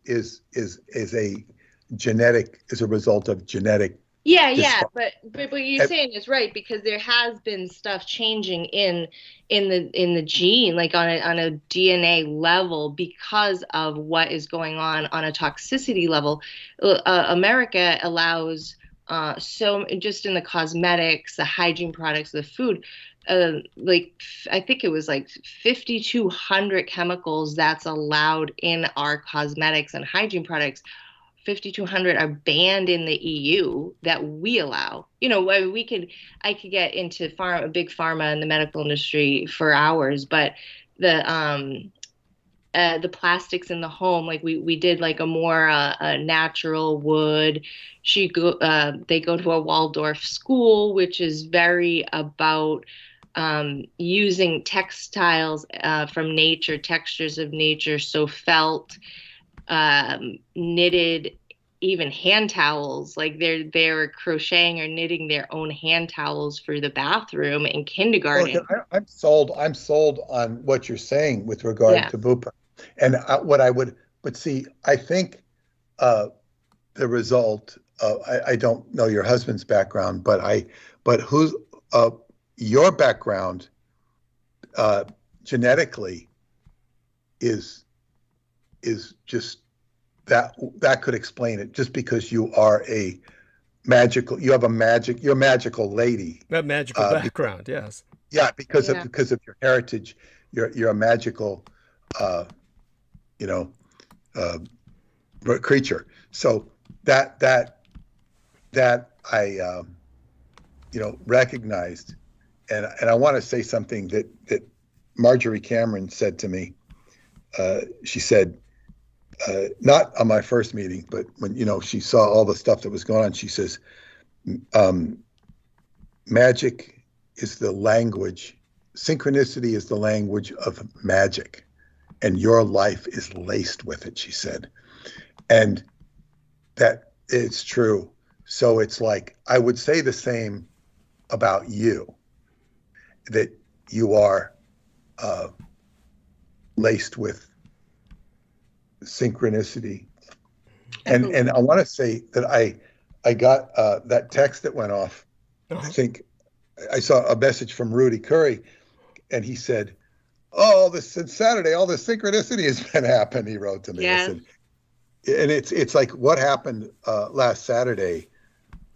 a result of genetic. Yeah, but what you're saying is right, because there has been stuff changing in the gene, like on a DNA level, because of what is going on a toxicity level. America allows so just in the cosmetics, the hygiene products, the food. I think it was like 5,200 chemicals that's allowed in our cosmetics and hygiene products. 5,200 are banned in the EU that we allow. I could get into big pharma and the medical industry for hours, but the plastics in the home, like we did like a more natural wood. They go to a Waldorf school, which is very about using textiles from nature, textures of nature, so felt, knitted, even hand towels. Like they're crocheting or knitting their own hand towels for the bathroom in kindergarten. Well, I'm sold on what you're saying with regard to Bupa, and I think the result. I don't know your husband's background, but who's your background genetically is just that could explain it, just because you are you're a magical lady. That magical background, yes. Yeah, because of your heritage, you're a magical creature. So that I recognized, and I want to say something that Marjorie Cameron said to me. She said, not on my first meeting, but when she saw all the stuff that was going on, she says, magic is the language, synchronicity is the language of magic. and your life is laced with it, she said. And that it's true. So it's like, I would say the same about you, that you are laced with synchronicity. And I want to say that I got that text that went off. I think I saw a message from Rudy Curry, and he said, "Oh, since Saturday, all this synchronicity has been happening." He wrote to me. Yeah. I said, and it's like what happened last Saturday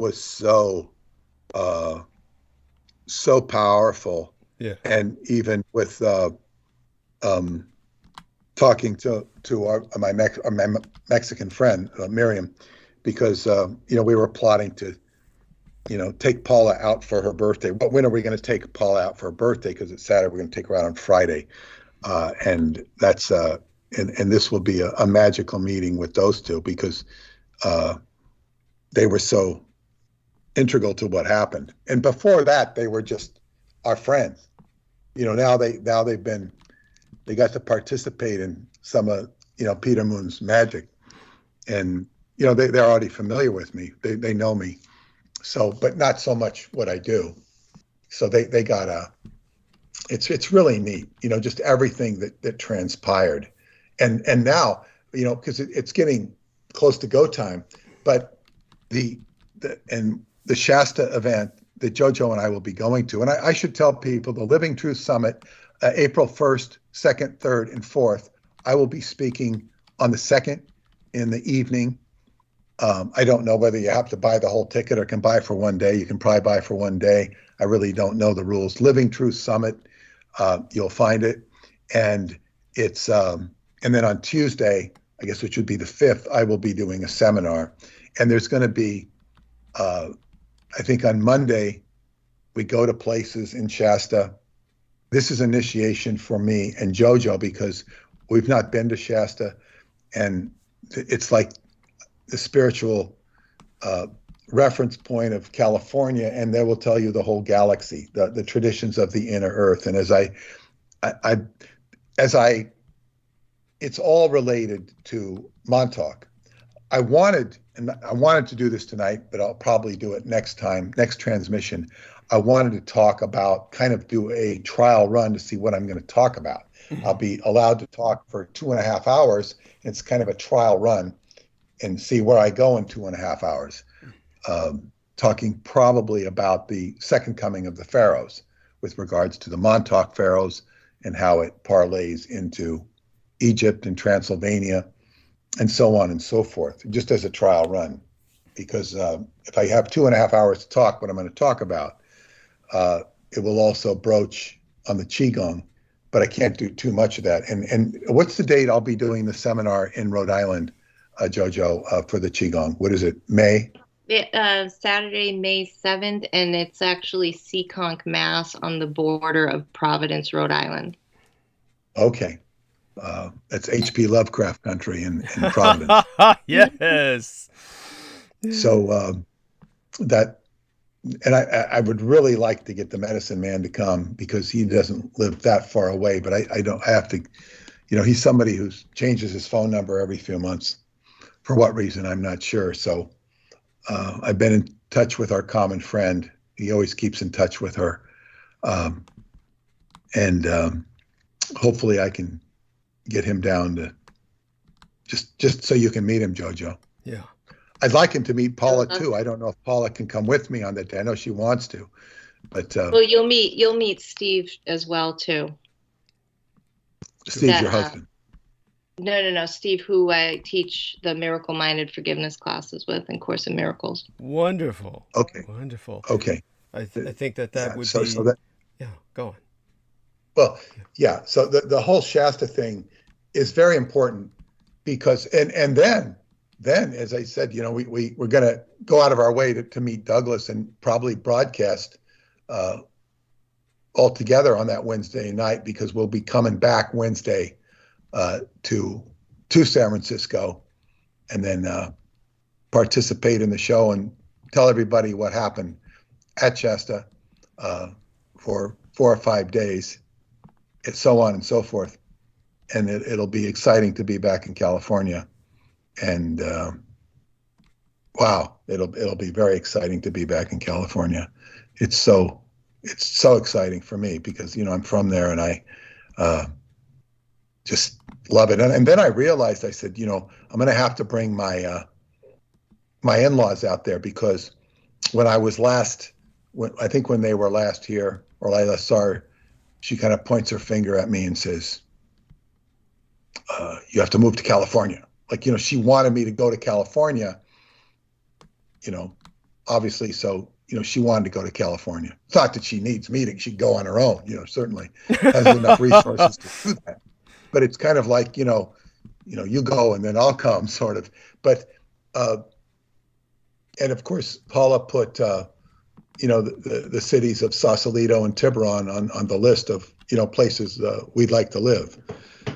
was so powerful. Yeah. And even with talking to my Mexican friend Miriam, because we were plotting to take Paula out for her birthday. But when are we going to take Paula out for her birthday? Because it's Saturday. We're going to take her out on Friday, and that's and this will be a magical meeting with those two, because they were so integral to what happened. And before that, they were just our friends. Now they got to participate in some of Peter Moon's magic, and they're already familiar with me. They know me, so but not so much what I do. So they got it's really neat, just everything that transpired, and now because it's getting close to go time, but the Shasta event that JoJo and I will be going to, and I should tell people the Living Truth Summit, April 1st, 2nd, 3rd, and 4th. I will be speaking on the 2nd in the evening. I don't know whether you have to buy the whole ticket or can buy for one day. You can probably buy for one day. I really don't know the rules. Living Truth Summit, you'll find it. And it's and then on Tuesday, I guess, which would be the 5th, I will be doing a seminar. And there's going to be, I think on Monday, we go to places in Shasta. This is initiation for me and JoJo, because we've not been to Shasta, and it's like the spiritual reference point of California, and they will tell you the whole galaxy, the traditions of the inner earth. And it's all related to Montauk. I wanted to do this tonight, but I'll probably do it next transmission. I wanted to talk about, kind of do a trial run to see what I'm going to talk about. Mm-hmm. I'll be allowed to talk for 2.5 hours. It's kind of a trial run and see where I go in 2.5 hours. Talking probably about the second coming of the pharaohs with regards to the Montauk pharaohs and how it parlays into Egypt and Transylvania and so on and so forth, just as a trial run. Because if I have 2.5 hours to talk what I'm going to talk about, it will also broach on the Qigong, but I can't do too much of that. And what's the date I'll be doing the seminar in Rhode Island, JoJo, for the Qigong? What is it, May? Saturday, May 7th, and it's actually Seekonk, Mass, on the border of Providence, Rhode Island. Okay. That's H.P. Lovecraft country in Providence. Yes. So and I would really like to get the medicine man to come, because he doesn't live that far away, but I have to, he's somebody who changes his phone number every few months. For what reason, I'm not sure. So I've been in touch with our common friend. He always keeps in touch with her. And hopefully I can get him down to just so you can meet him, JoJo. Yeah. I'd like him to meet Paula too. I don't know if Paula can come with me on that day. I know she wants to, but well, you'll meet Steve as well too. Steve's your husband. No, Steve, who I teach the Miracle Minded Forgiveness classes with in Course in Miracles. Wonderful. Okay. Wonderful. Okay. I think that would be. So that, yeah. Go on. Well, yeah. So the whole Shasta thing is very important, because and then as I said, we're going to go out of our way to meet Douglas and probably broadcast all together on that Wednesday night, because we'll be coming back Wednesday to San Francisco, and then participate in the show and tell everybody what happened at Shasta for 4 or 5 days, and so on and so forth. and it'll be exciting to be back in California. And wow, it'll be very exciting to be back in California. It's so exciting for me because, you know, I'm from there, and I just love it. And then I realized, I said, you know, I'm going to have to bring my in-laws out there, because when I was I think when they were last here, or Lila saw her, she kind of points her finger at me and says, you have to move to California. Like, you know, she wanted me to go to California, you know, obviously. So, you know, she wanted to go to California. It's not that she needs me she'd go on her own, you know, certainly has enough resources to do that. But it's kind of like, you know, you go and then I'll come, sort of. But, and of course, Paula put, you know, the cities of Sausalito and Tiburon on the list of, you know, places we'd like to live.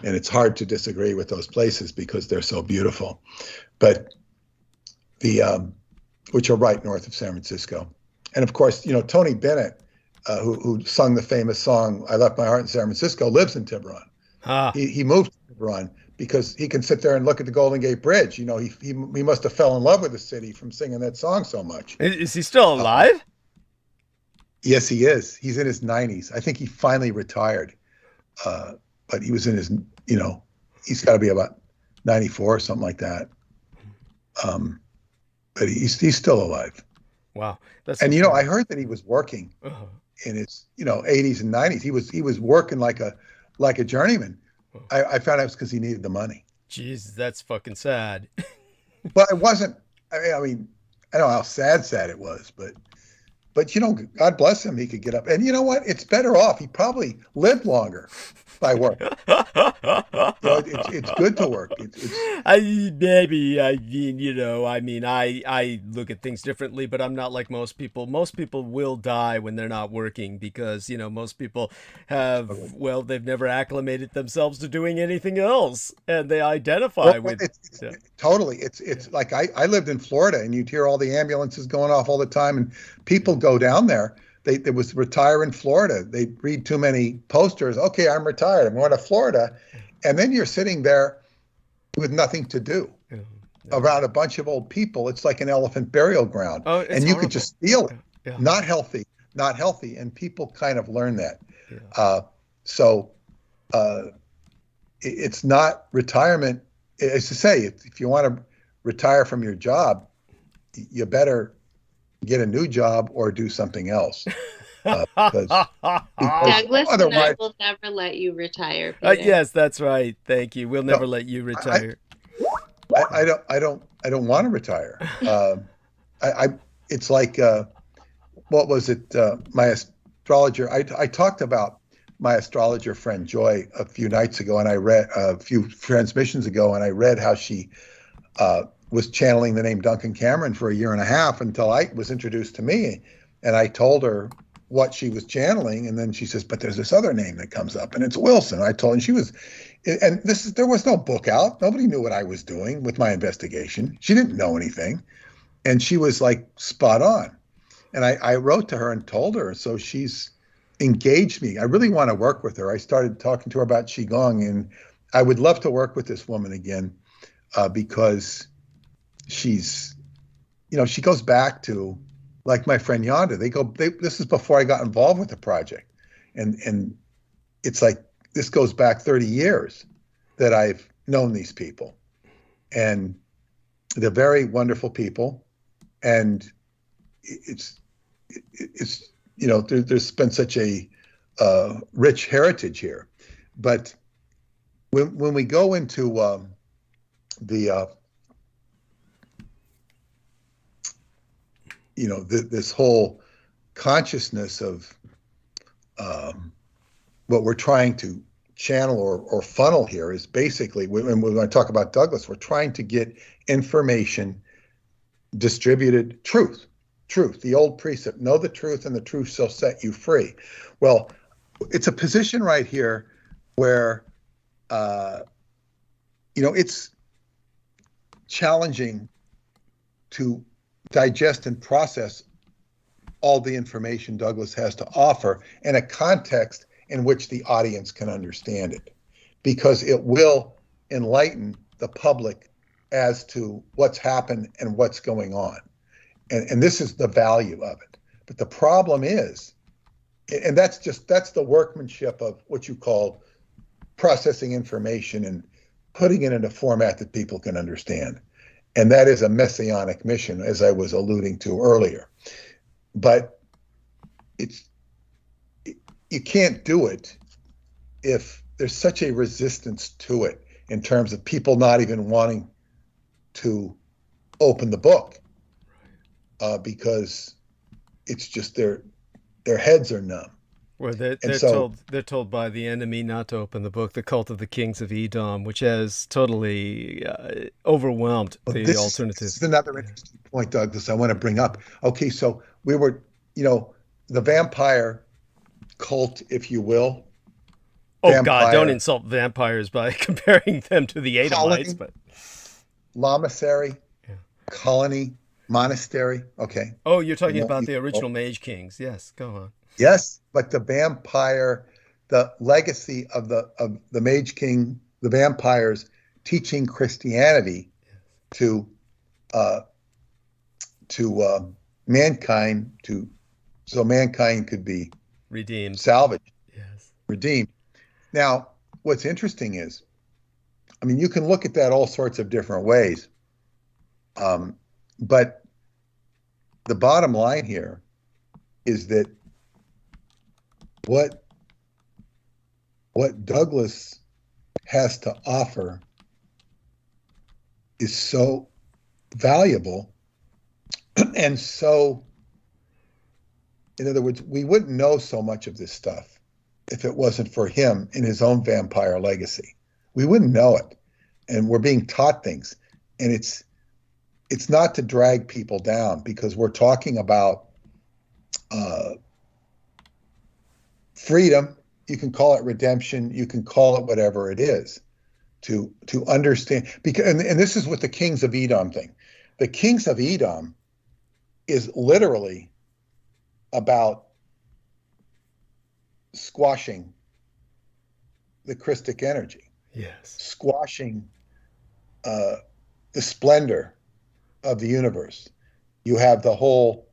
And it's hard to disagree with those places because they're so beautiful. But which are right north of San Francisco. And of course, you know, Tony Bennett, who sung the famous song, I Left My Heart in San Francisco, lives in Tiburon. He moved to Tiburon because he can sit there and look at the Golden Gate Bridge. You know, he must have fell in love with the city from singing that song so much. Is he still alive? Yes, he is. He's in his 90s. I think he finally retired. But he was in his, you know, he's got to be about 94 or something like that. But he's still alive. Wow. And, you know, I heard that he was working in his, you know, 80s and 90s. He was working like a journeyman. I found out it was because he needed the money. Jeez, that's fucking sad. But it wasn't, I mean, I don't know how sad it was, but, you know, God bless him. He could get up. And you know what? It's better off. He probably lived longer by work. You know, it's good to work. I look at things differently, but I'm not like most people. Most people will die when they're not working because, you know, most people they've never acclimated themselves to doing anything else, and they identify with. Totally. It's like I lived in Florida, and you'd hear all the ambulances going off all the time, and people go down there. There was retire in Florida. They read too many posters. Okay, I'm retired. I'm going to Florida. And then you're sitting there with nothing to do around a bunch of old people. It's like an elephant burial ground. Oh, and you horrible. could just feel it. Yeah. Not healthy. And people kind of learn that. Yeah. It's not retirement. As to say, if you want to retire from your job, you better get a new job or do something else. Because Douglas and I will never let you retire. Yes, that's right. Thank you. We'll never let you retire. I don't want to retire. It's like what was it? My astrologer. I talked about my astrologer friend Joy a few nights ago, and I read a few transmissions ago, and I read how she was channeling the name Duncan Cameron for a year and a half until I was introduced to me, and I told her what she was channeling, and then she says, "But there's this other name that comes up, and it's Wilson." I told her, and she was, and there was no book out. Nobody knew what I was doing with my investigation. She didn't know anything, and she was like spot on. And I wrote to her and told her, so she's engaged me. I really want to work with her. I started talking to her about Qigong, and I would love to work with this woman again because she's, you know, she goes back to, like my friend Yonda, this is before I got involved with the project. And it's like, this goes back 30 years that I've known these people. And they're very wonderful people. And it's you know, there's been such a rich heritage here. But when we go into you know, this whole consciousness of what we're trying to channel or funnel here is basically, when we're going to talk about Douglas, we're trying to get information distributed, truth, the old precept, know the truth and the truth shall set you free. Well, it's a position right here where, you know, it's challenging to digest and process all the information Douglas has to offer in a context in which the audience can understand it. because it will enlighten the public as to what's happened and what's going on. And this is the value of it. But the problem is, and that's the workmanship of what you call processing information and putting it in a format that people can understand. And that is a messianic mission, as I was alluding to earlier. But you can't do it if there's such a resistance to it in terms of people not even wanting to open the book, because it's just their heads are numb. Well, they're told by the enemy not to open the book, The Cult of the Kings of Edom, which has totally overwhelmed the alternative. This is another interesting point, Douglas, I want to bring up. Okay, so we were, the vampire cult, if you will. Oh, God, don't insult vampires by comparing them to the Edomites. But Lamasery, colony, monastery. Okay. Oh, you're talking about the original Mage Kings. Yes, go on. Yes, but the vampire, the legacy of the Mage King, the vampires teaching Christianity to mankind, so mankind could be redeemed, salvaged, yes, redeemed. Now, what's interesting is, I mean, you can look at that all sorts of different ways, but the bottom line here is that what Douglas has to offer is so valuable, and so, in other words, we wouldn't know so much of this stuff if it wasn't for him in his own vampire legacy. We wouldn't know it, and we're being taught things, and it's not to drag people down, because we're talking about freedom. You can call it redemption. You can call it whatever it is, to understand. Because and this is with the Kings of Edom thing. The Kings of Edom is literally about squashing the Christic energy. Yes. Squashing the splendor of the universe. You have the whole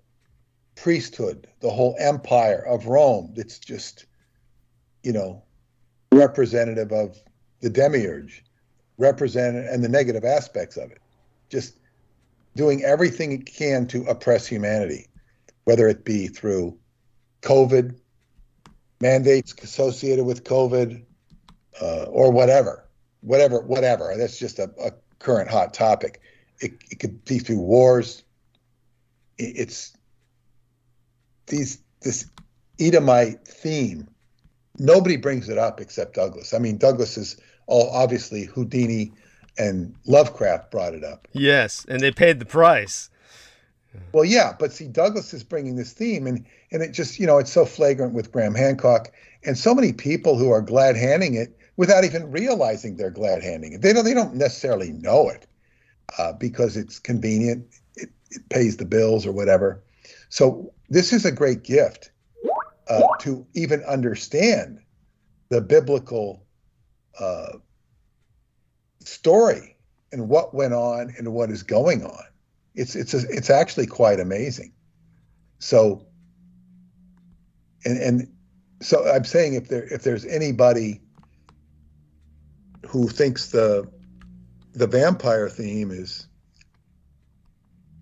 priesthood, the whole empire of Rome that's just, representative of the demiurge, and the negative aspects of it. Just doing everything it can to oppress humanity, whether it be through COVID, mandates associated with COVID, or whatever. That's just a current hot topic. It could be through wars. It's this Edomite theme. Nobody brings it up except Douglas. I mean, Douglas is obviously Houdini and Lovecraft brought it up. Yes, and they paid the price. Well, yeah, but see, Douglas is bringing this theme, and it just, it's so flagrant with Graham Hancock, and so many people who are glad-handing it without even realizing they're glad-handing it. They don't necessarily know it because it's convenient, it pays the bills or whatever. So this is a great gift to even understand the biblical story and what went on and what is going on. It's actually quite amazing. So, and so I'm saying if there's anybody who thinks the vampire theme is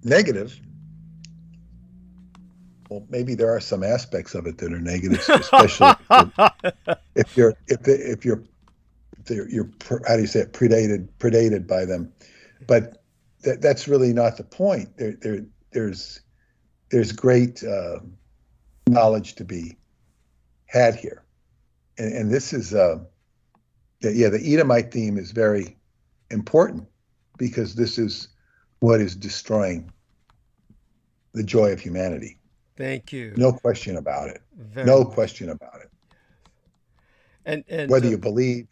negative, well, maybe there are some aspects of it that are negative, especially if you're how do you say it, predated by them. But that's really not the point. There's great knowledge to be had here, and this is the Edomite theme is very important, because this is what is destroying the joy of humanity. Thank you. No question about it. Question about it. And whether you believe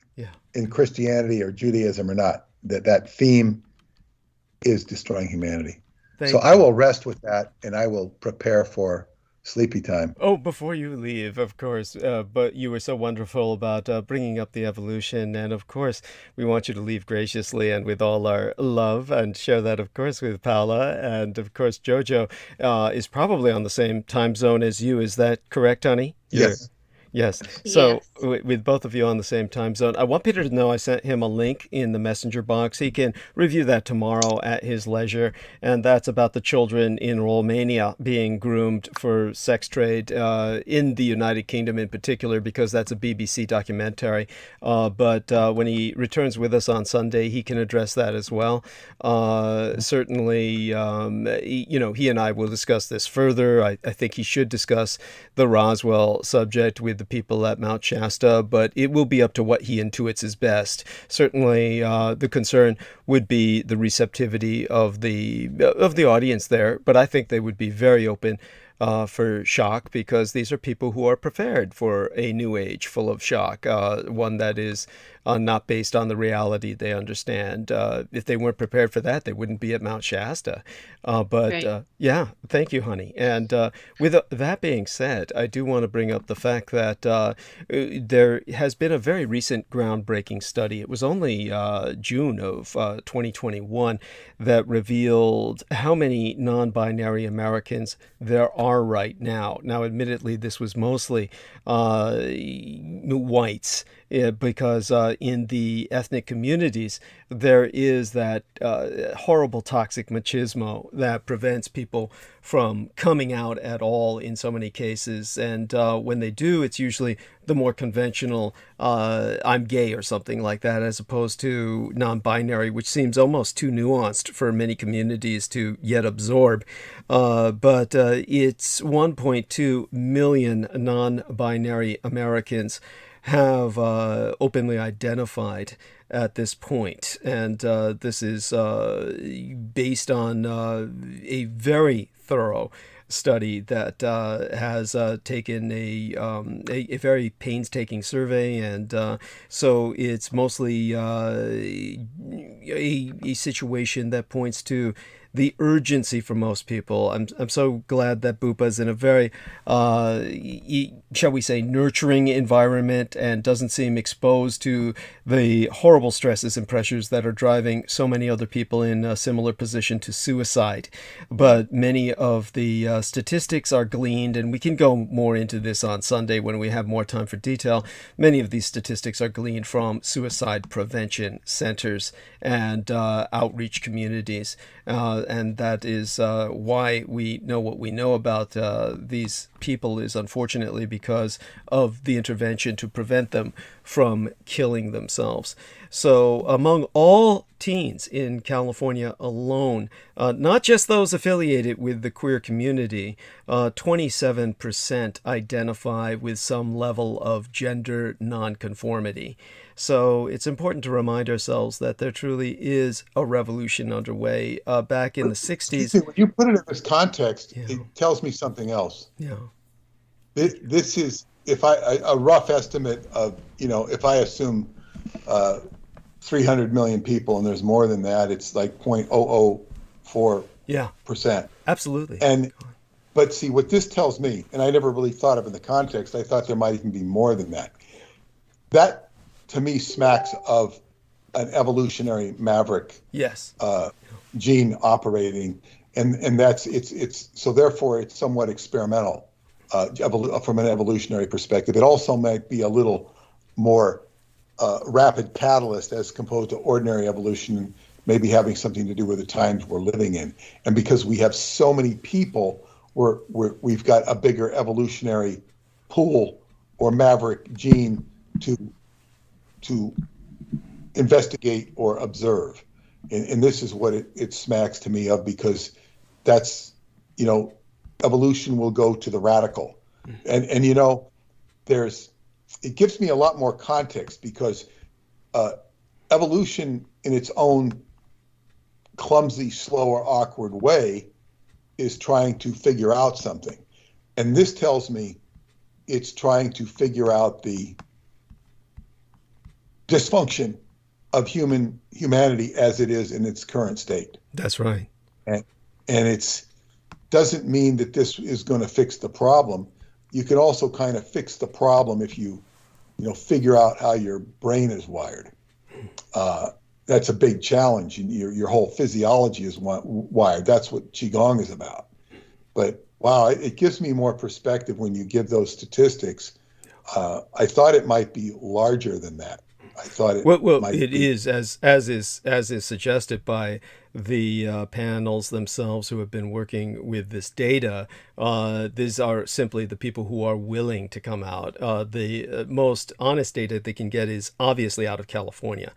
in Christianity or Judaism or not, that theme is destroying humanity. So I will rest with that, and I will prepare for sleepy time. Oh, before you leave, of course, but you were so wonderful about bringing up the evolution. And of course, we want you to leave graciously and with all our love and share that, of course, with Paula. And of course, Jojo is probably on the same time zone as you. Is that correct, honey? Yes. Yes. So Yes. with both of you on the same time zone, I want Peter to know I sent him a link in the messenger box. He can review that tomorrow at his leisure. And that's about the children in Romania being groomed for sex trade in the United Kingdom in particular, because that's a BBC documentary. But when he returns with us on Sunday, he can address that as well. Certainly, he and I will discuss this further. I think he should discuss the Roswell subject with the people at Mount Shasta, but it will be up to what he intuits is best. Certainly, the concern would be the receptivity of the audience there, but I think they would be very open for shock, because these are people who are prepared for a new age full of shock, one that is not based on the reality they understand. If they weren't prepared for that, they wouldn't be at Mount Shasta. Right. Yeah, thank you, honey. And with that being said, I do want to bring up the fact that there has been a very recent groundbreaking study. It was only June of 2021 that revealed how many non-binary Americans there are right now. Now, admittedly, this was mostly whites, because in the ethnic communities, there is that horrible toxic machismo that prevents people from coming out at all in so many cases. And when they do, it's usually the more conventional, I'm gay or something like that, as opposed to non-binary, which seems almost too nuanced for many communities to yet absorb. But it's 1.2 million non-binary Americans have openly identified at this point. And this is based on a very thorough study that has taken a very painstaking survey, and so it's mostly a situation that points to the urgency for most people. I'm so glad that Bupa's in a very, shall we say, nurturing environment and doesn't seem exposed to the horrible stresses and pressures that are driving so many other people in a similar position to suicide. But many of the statistics are gleaned, and we can go more into this on Sunday when we have more time for detail. Many of these statistics are gleaned from suicide prevention centers and outreach communities. And that is why we know what we know about these people, is unfortunately because of the intervention to prevent them from killing themselves. So among all teens in California alone, not just those affiliated with the queer community, 27% identify with some level of gender nonconformity. So it's important to remind ourselves that there truly is a revolution underway. Back in the 60s. When you put it in this context, Yeah. it tells me something else. Yeah. This is, a rough estimate of, if I assume 300 million people, and there's more than that, it's like 0.004%. Yeah. Absolutely. But see, what this tells me, and I never really thought of in the context, I thought there might even be more than that. That, to me, smacks of an evolutionary maverick Yes. gene operating, and that's it's so therefore it's somewhat experimental from an evolutionary perspective. It also might be a little more rapid catalyst as opposed to ordinary evolution, maybe having something to do with the times we're living in. And because we have so many people, we've got a bigger evolutionary pool or maverick gene to investigate or observe. And this is what it smacks to me of, because that's, evolution will go to the radical. And it gives me a lot more context, because evolution in its own clumsy, slow, or awkward way is trying to figure out something. And this tells me it's trying to figure out the dysfunction of humanity as it is in its current state. That's right. And it's doesn't mean that this is going to fix the problem. You can also kind of fix the problem if you figure out how your brain is wired. That's a big challenge. Your whole physiology is wired. That's what Qigong is about. But wow, it gives me more perspective when you give those statistics. I thought it might be larger than that. I thought it might it be. is as is suggested by the panels themselves who have been working with this data. These are simply the people who are willing to come out. The most honest data they can get is obviously out of California.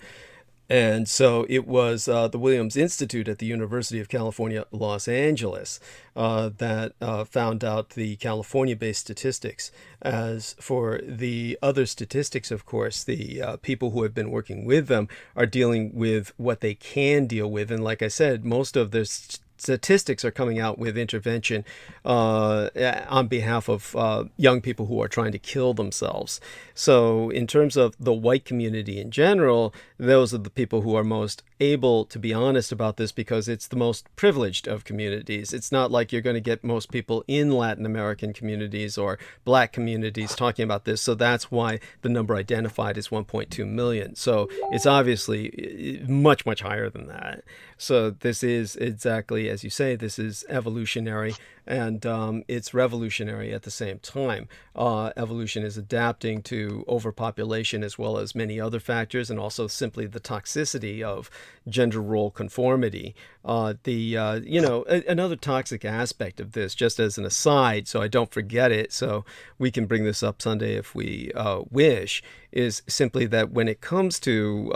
And so it was the Williams Institute at the University of California, Los Angeles, that found out the California-based statistics. As for the other statistics, of course, the people who have been working with them are dealing with what they can deal with. And like I said, most of their statistics are coming out with intervention on behalf of young people who are trying to kill themselves. So in terms of the white community in general, those are the people who are most able to be honest about this because it's the most privileged of communities. It's not like you're going to get most people in Latin American communities or black communities talking about this. So that's why the number identified is 1.2 million. So it's obviously much, much higher than that. So this is exactly, as you say, this is evolutionary, and it's revolutionary at the same time. Evolution is adapting to overpopulation as well as many other factors, and also simply the toxicity of gender role conformity. Another toxic aspect of this, just as an aside, so I don't forget it, so we can bring this up Sunday if we wish, is simply that when it comes to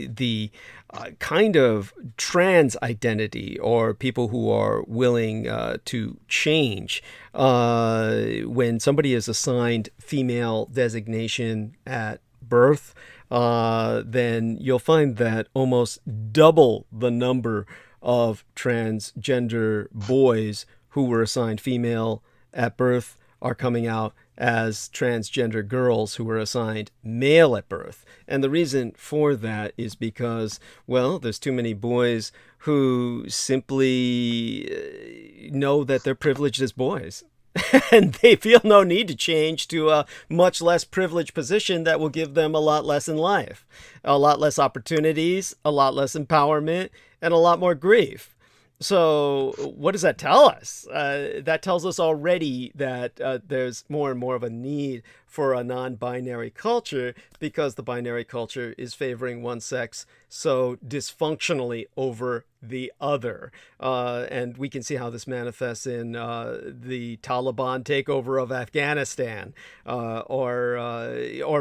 the kind of trans identity or people who are willing to change, when somebody is assigned female designation at birth, then you'll find that almost double the number of transgender boys who were assigned female at birth are coming out as transgender girls who were assigned male at birth. And the reason for that is because, well, there's too many boys who simply know that they're privileged as boys. And they feel no need to change to a much less privileged position that will give them a lot less in life, a lot less opportunities, a lot less empowerment, and a lot more grief. So what does that tell us? That tells us already that there's more and more of a need for a non-binary culture because the binary culture is favoring one sex so dysfunctionally over the other. And we can see how this manifests in the Taliban takeover of Afghanistan or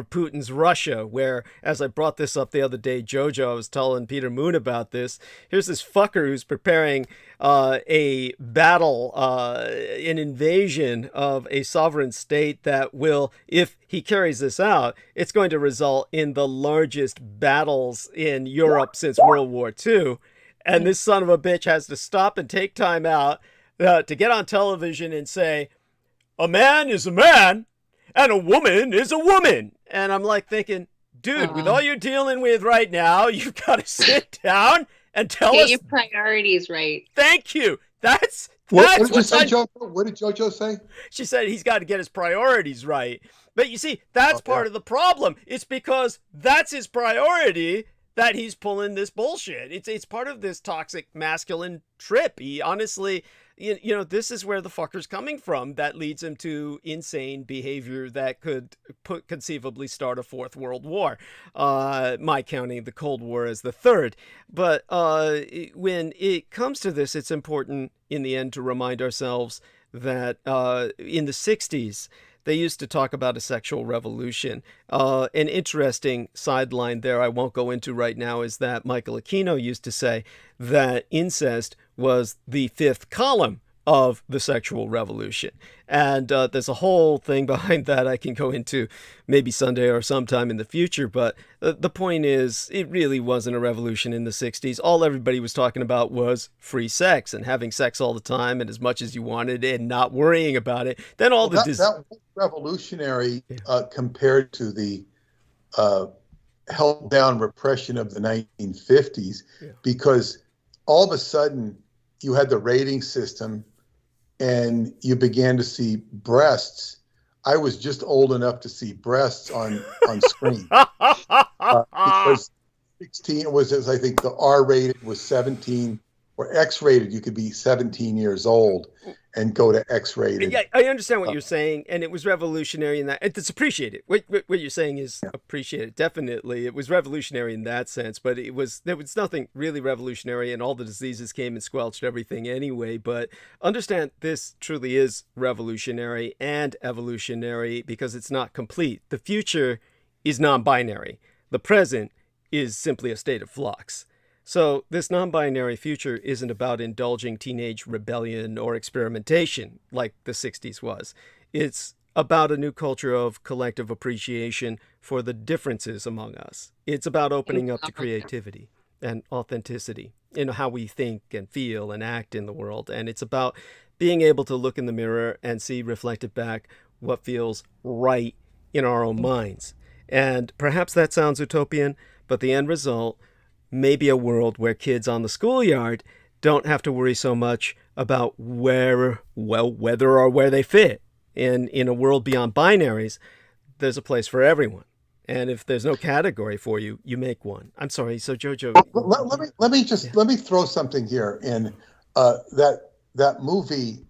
Putin's Russia, where, as I brought this up the other day, Jojo, I was telling Peter Moon about this. Here's this fucker who's preparing a battle, an invasion of a sovereign state that will, if he carries this out, it's going to result in the largest battles in Europe since World War II. And this son of a bitch has to stop and take time out to get on television and say, a man is a man and a woman is a woman. And I'm like thinking, dude, with all you're dealing with right now, you've got to sit down and tell us. Get your priorities right. Thank you. That's what did you say, Jojo? What did Jojo say? She said he's got to get his priorities right. But you see, that's part of the problem. It's because that's his priority that he's pulling this bullshit. It's part of this toxic masculine trip. He honestly, this is where the fucker's coming from that leads him to insane behavior that could conceivably start a fourth world war. My counting the Cold War as the third. But when it comes to this, it's important in the end to remind ourselves that in the 60s, they used to talk about a sexual revolution. An interesting sideline there I won't go into right now is that Michael Aquino used to say that incest was the fifth column of the sexual revolution. And there's a whole thing behind that I can go into maybe Sunday or sometime in the future. But the point is, it really wasn't a revolution in the 60s. All everybody was talking about was free sex and having sex all the time and as much as you wanted and not worrying about it. Then that was revolutionary compared to the held down repression of the 1950s, because all of a sudden you had the rating system and you began to see breasts. I was just old enough to see breasts on screen because 16 was, I think the R-rated was 17, or X-rated. You could be 17 years old and go to X-rated. Yeah, I understand what you're saying, and it was revolutionary in that. It's appreciated. What you're saying is appreciated. Definitely, it was revolutionary in that sense. But there was nothing really revolutionary, and all the diseases came and squelched everything anyway. But understand, this truly is revolutionary and evolutionary because it's not complete. The future is non-binary. The present is simply a state of flux. So this non-binary future isn't about indulging teenage rebellion or experimentation like the 60s was. It's about a new culture of collective appreciation for the differences among us. It's about opening up to creativity and authenticity in how we think and feel and act in the world. And it's about being able to look in the mirror and see reflected back what feels right in our own minds. And perhaps that sounds utopian, but the end result maybe a world where kids on the schoolyard don't have to worry so much about whether or where they fit. And in a world beyond binaries, there's a place for everyone. And if there's no category for you, you make one. I'm sorry. So Jojo, let me throw something here in that movie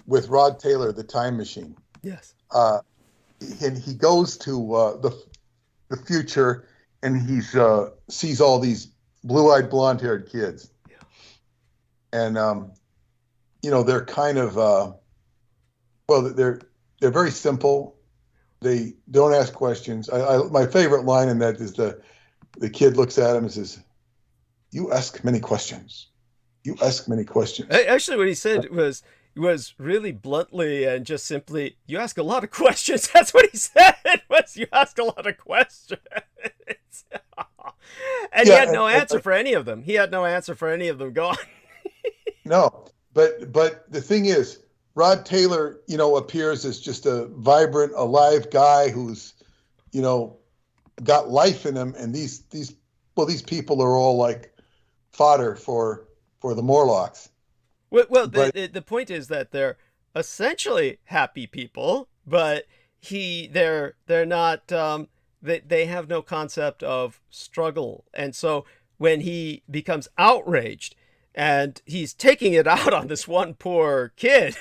with Rod Taylor, The Time Machine. Yes. And he goes to the future. And he's sees all these blue-eyed, blonde-haired kids, and they're kind of they're very simple. They don't ask questions. My favorite line in that is the kid looks at him and says, "You ask many questions. You ask many questions." Actually, what he said was really bluntly and just simply, "You ask a lot of questions." That's what he said. Was you ask a lot of questions. And he had no answer for any of them. He had no answer for any of them. Go on. No, but the thing is, Rod Taylor, appears as just a vibrant, alive guy who's, got life in him. And these people are all like fodder for the Morlocks. Well, the point is that they're essentially happy people, but they're not. They have no concept of struggle. And so when he becomes outraged and he's taking it out on this one poor kid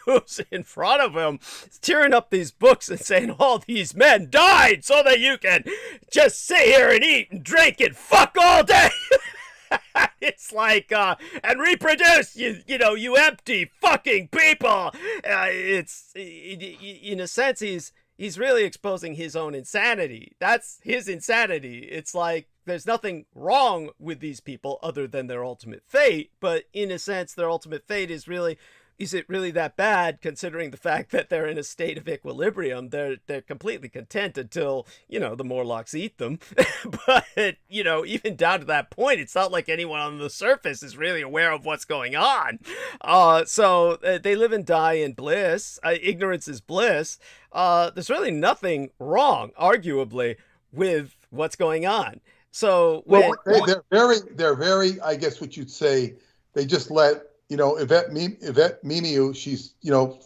who's in front of him, tearing up these books and saying all these men died so that you can just sit here and eat and drink and fuck all day. It's like, and reproduce, you empty fucking people. It's, in a sense, he's really exposing his own insanity. That's his insanity. It's like there's nothing wrong with these people other than their ultimate fate. But in a sense, their ultimate fate is it really that bad considering the fact that they're in a state of equilibrium? They're completely content until, the Morlocks eat them. But, even down to that point, it's not like anyone on the surface is really aware of what's going on. So they live and die in bliss. Ignorance is bliss. There's really nothing wrong, arguably, with what's going on. So they're very, I guess what you'd say, they just let, Yvette Mimieux, she's,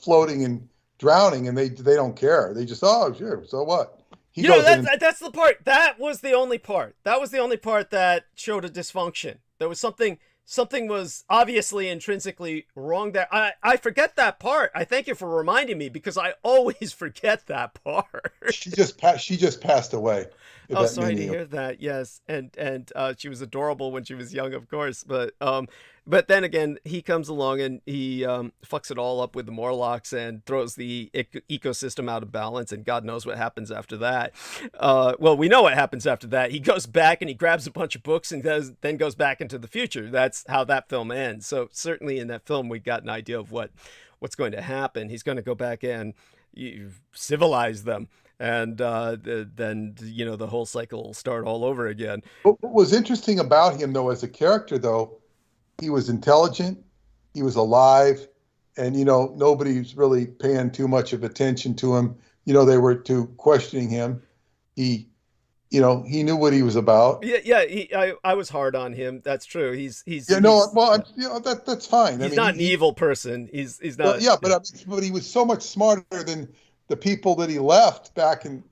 floating and drowning, and they don't care. They just, oh, sure, so what? That's the part. That was the only part. That was the only part that showed a dysfunction. There was something was obviously intrinsically wrong there. I forget that part. I thank you for reminding me because I always forget that part. She just passed away. Oh, sorry to hear that. Yes, and she was adorable when she was young, of course. But then again, he comes along and he fucks it all up with the Morlocks and throws the ecosystem out of balance, and God knows what happens after that. Well, we know what happens after that. He goes back and he grabs a bunch of books and then goes back into the future. That's how that film ends. So certainly in that film, we got an idea of what's going to happen. He's going to go back and civilize them. And then, the whole cycle will start all over again. What was interesting about him, though, as a character, though, he was intelligent, he was alive, and, nobody's really paying too much of attention to him. They were questioning him. He he knew what he was about. I was hard on him. That's true. He's that's fine. He's not an evil person. He's not. Well, but he was so much smarter than the people that he left back in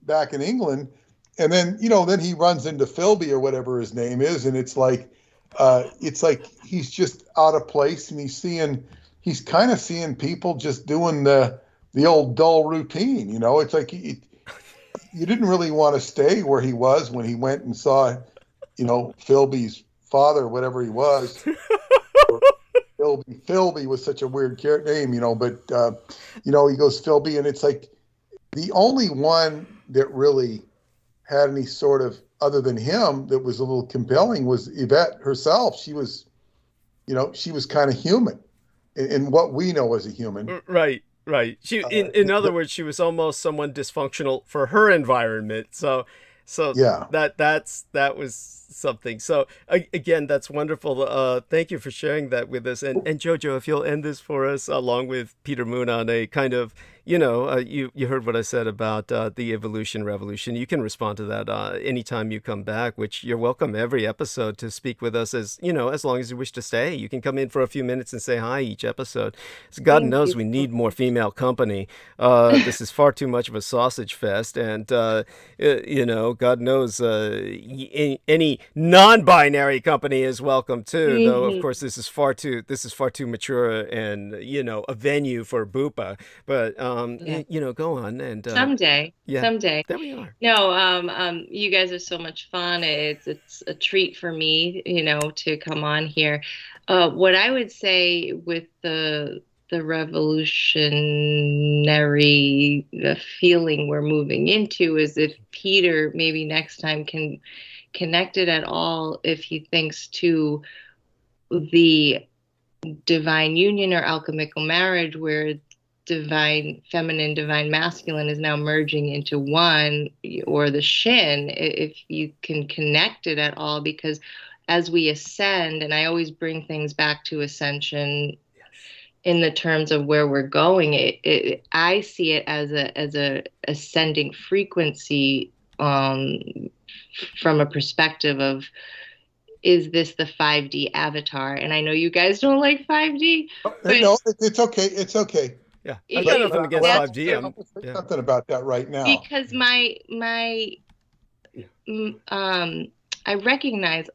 England. And then then he runs into Philby or whatever his name is, and it's like he's just out of place, and he's kind of seeing people just doing the old dull routine. It's like you didn't really want to stay where he was when he went and saw, Philby's father, whatever he was. Philby was such a weird name, but he goes Philby, and it's like the only one that really had any sort of, other than him, that was a little compelling was Yvette herself. She was, she was kind of human in what we know as a human. Right. She, in other words, she was almost someone dysfunctional for her environment. So yeah, that was something. So again, that's wonderful. Thank you for sharing that with us. And Jojo, if you'll end this for us, along with Peter Moon, on a kind of, you heard what I said about the evolution revolution. You can respond to that anytime you come back, which you're welcome every episode to speak with us, as long as you wish to stay. You can come in for a few minutes and say hi each episode. So God knows we need more female company. This is far too much of a sausage fest, and God knows any non-binary company is welcome too. Mm-hmm. Though of course this is far too mature and a venue for Bupa. But go on and someday. There we are. No, you guys are so much fun. It's a treat for me, to come on here. What I would say with the revolutionary feeling we're moving into is, if Peter maybe next time can connect it at all, if he thinks to the divine union or alchemical marriage, where divine feminine, divine masculine is now merging into one, or the Shin, if you can connect it at all, because as we ascend, and I always bring things back to ascension in the terms of where we're going, I see it as a ascending frequency, from a perspective of, is this the 5D avatar? And I know you guys don't like 5D. But no, it's okay. It's okay. Yeah, I've got nothing against 5D. I'm something about that right now. Because I recognize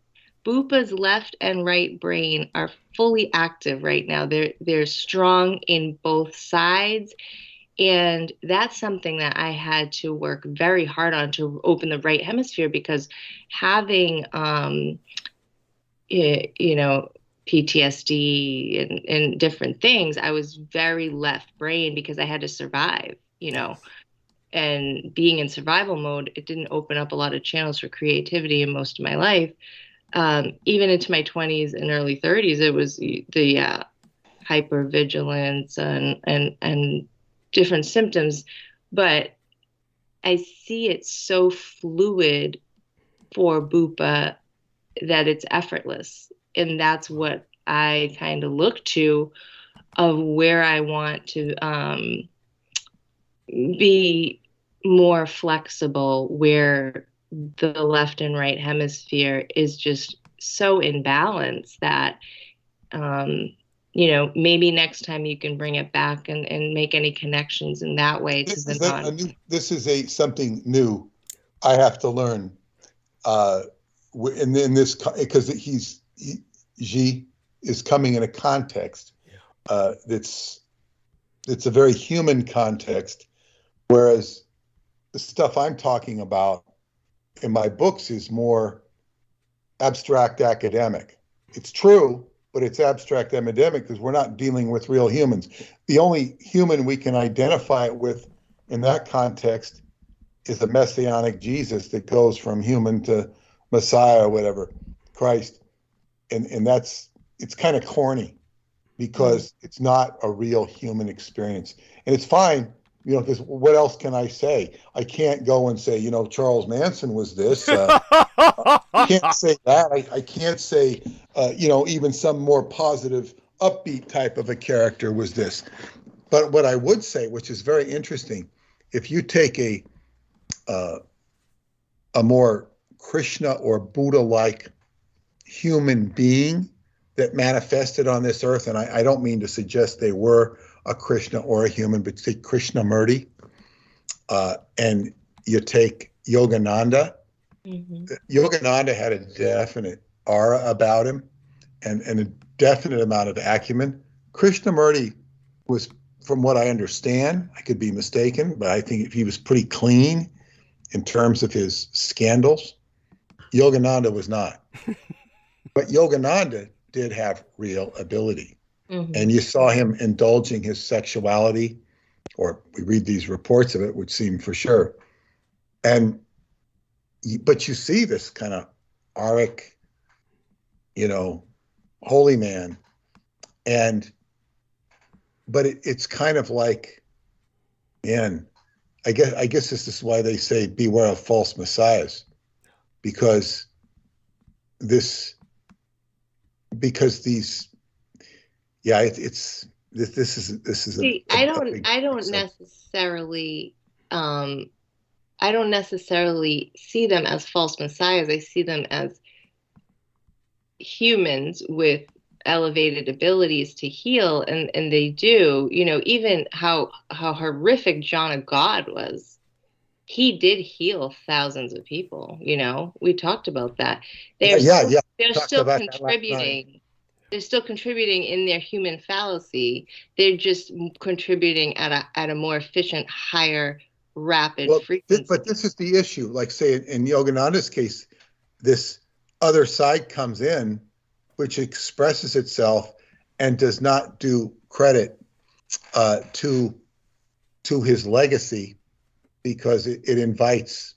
Bupa's left and right brain are fully active right now. They're strong in both sides. And that's something that I had to work very hard on to open the right hemisphere, because having, PTSD and different things, I was very left brain because I had to survive, and being in survival mode, it didn't open up a lot of channels for creativity in most of my life. Even into my 20s and early 30s, it was the hypervigilance and different symptoms. But I see it so fluid for Bupa that it's effortless. And that's what I kind of look to, of where I want to be more flexible, where the left and right hemisphere is just so in balance that, maybe next time you can bring it back and make any connections in that way to the non. This is something new I have to learn. In this, because Xi is coming in a context that's a very human context, whereas the stuff I'm talking about in my books is more abstract academic. It's true, but it's abstract academic because we're not dealing with real humans. The only human we can identify it with in that context is the messianic Jesus that goes from human to Messiah or whatever, Christ. And it's kind of corny because it's not a real human experience. And it's fine, because what else can I say? I can't go and say, Charles Manson was this. I can't say that. I can't say, even some more positive, upbeat type of a character was this. But what I would say, which is very interesting, if you take a more Krishna or Buddha-like human being that manifested on this earth, and I don't mean to suggest they were a Krishna or a human, but say Krishnamurti, and you take Yogananda. Yogananda had a definite aura about him and a definite amount of acumen. Krishnamurti was, from what I understand, I could be mistaken, but I think he was pretty clean in terms of his scandals. Yogananda was not. But Yogananda did have real ability. And you saw him indulging his sexuality, or we read these reports of it, which seem for sure. But you see this kind of auric, holy man. But it's kind of like, man, I guess this is why they say beware of false messiahs, because these, this is. See, I don't necessarily see them as false messiahs. I see them as humans with elevated abilities to heal, and they do, even how horrific John of God was. He did heal thousands of people. We talked about that. They're still contributing. They're still contributing in their human fallacy. They're just contributing at a more efficient, higher, rapid frequency. But this is the issue. Like, say, in Yogananda's case, this other side comes in, which expresses itself and does not do credit to his legacy, because it invites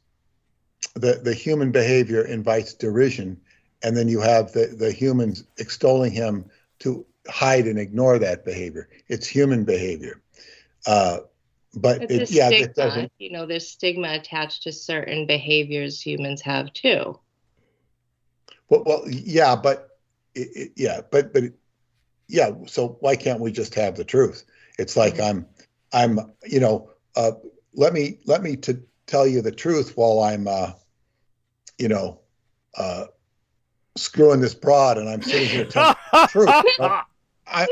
the human behavior invites derision, and then you have the humans extolling him to hide and ignore that behavior. It's human behavior. But it's it doesn't. There's stigma attached to certain behaviors humans have too. Well, yeah, but So why can't we just have the truth? It's like let me to tell you the truth while I'm screwing this broad, and I'm sitting here telling the truth. I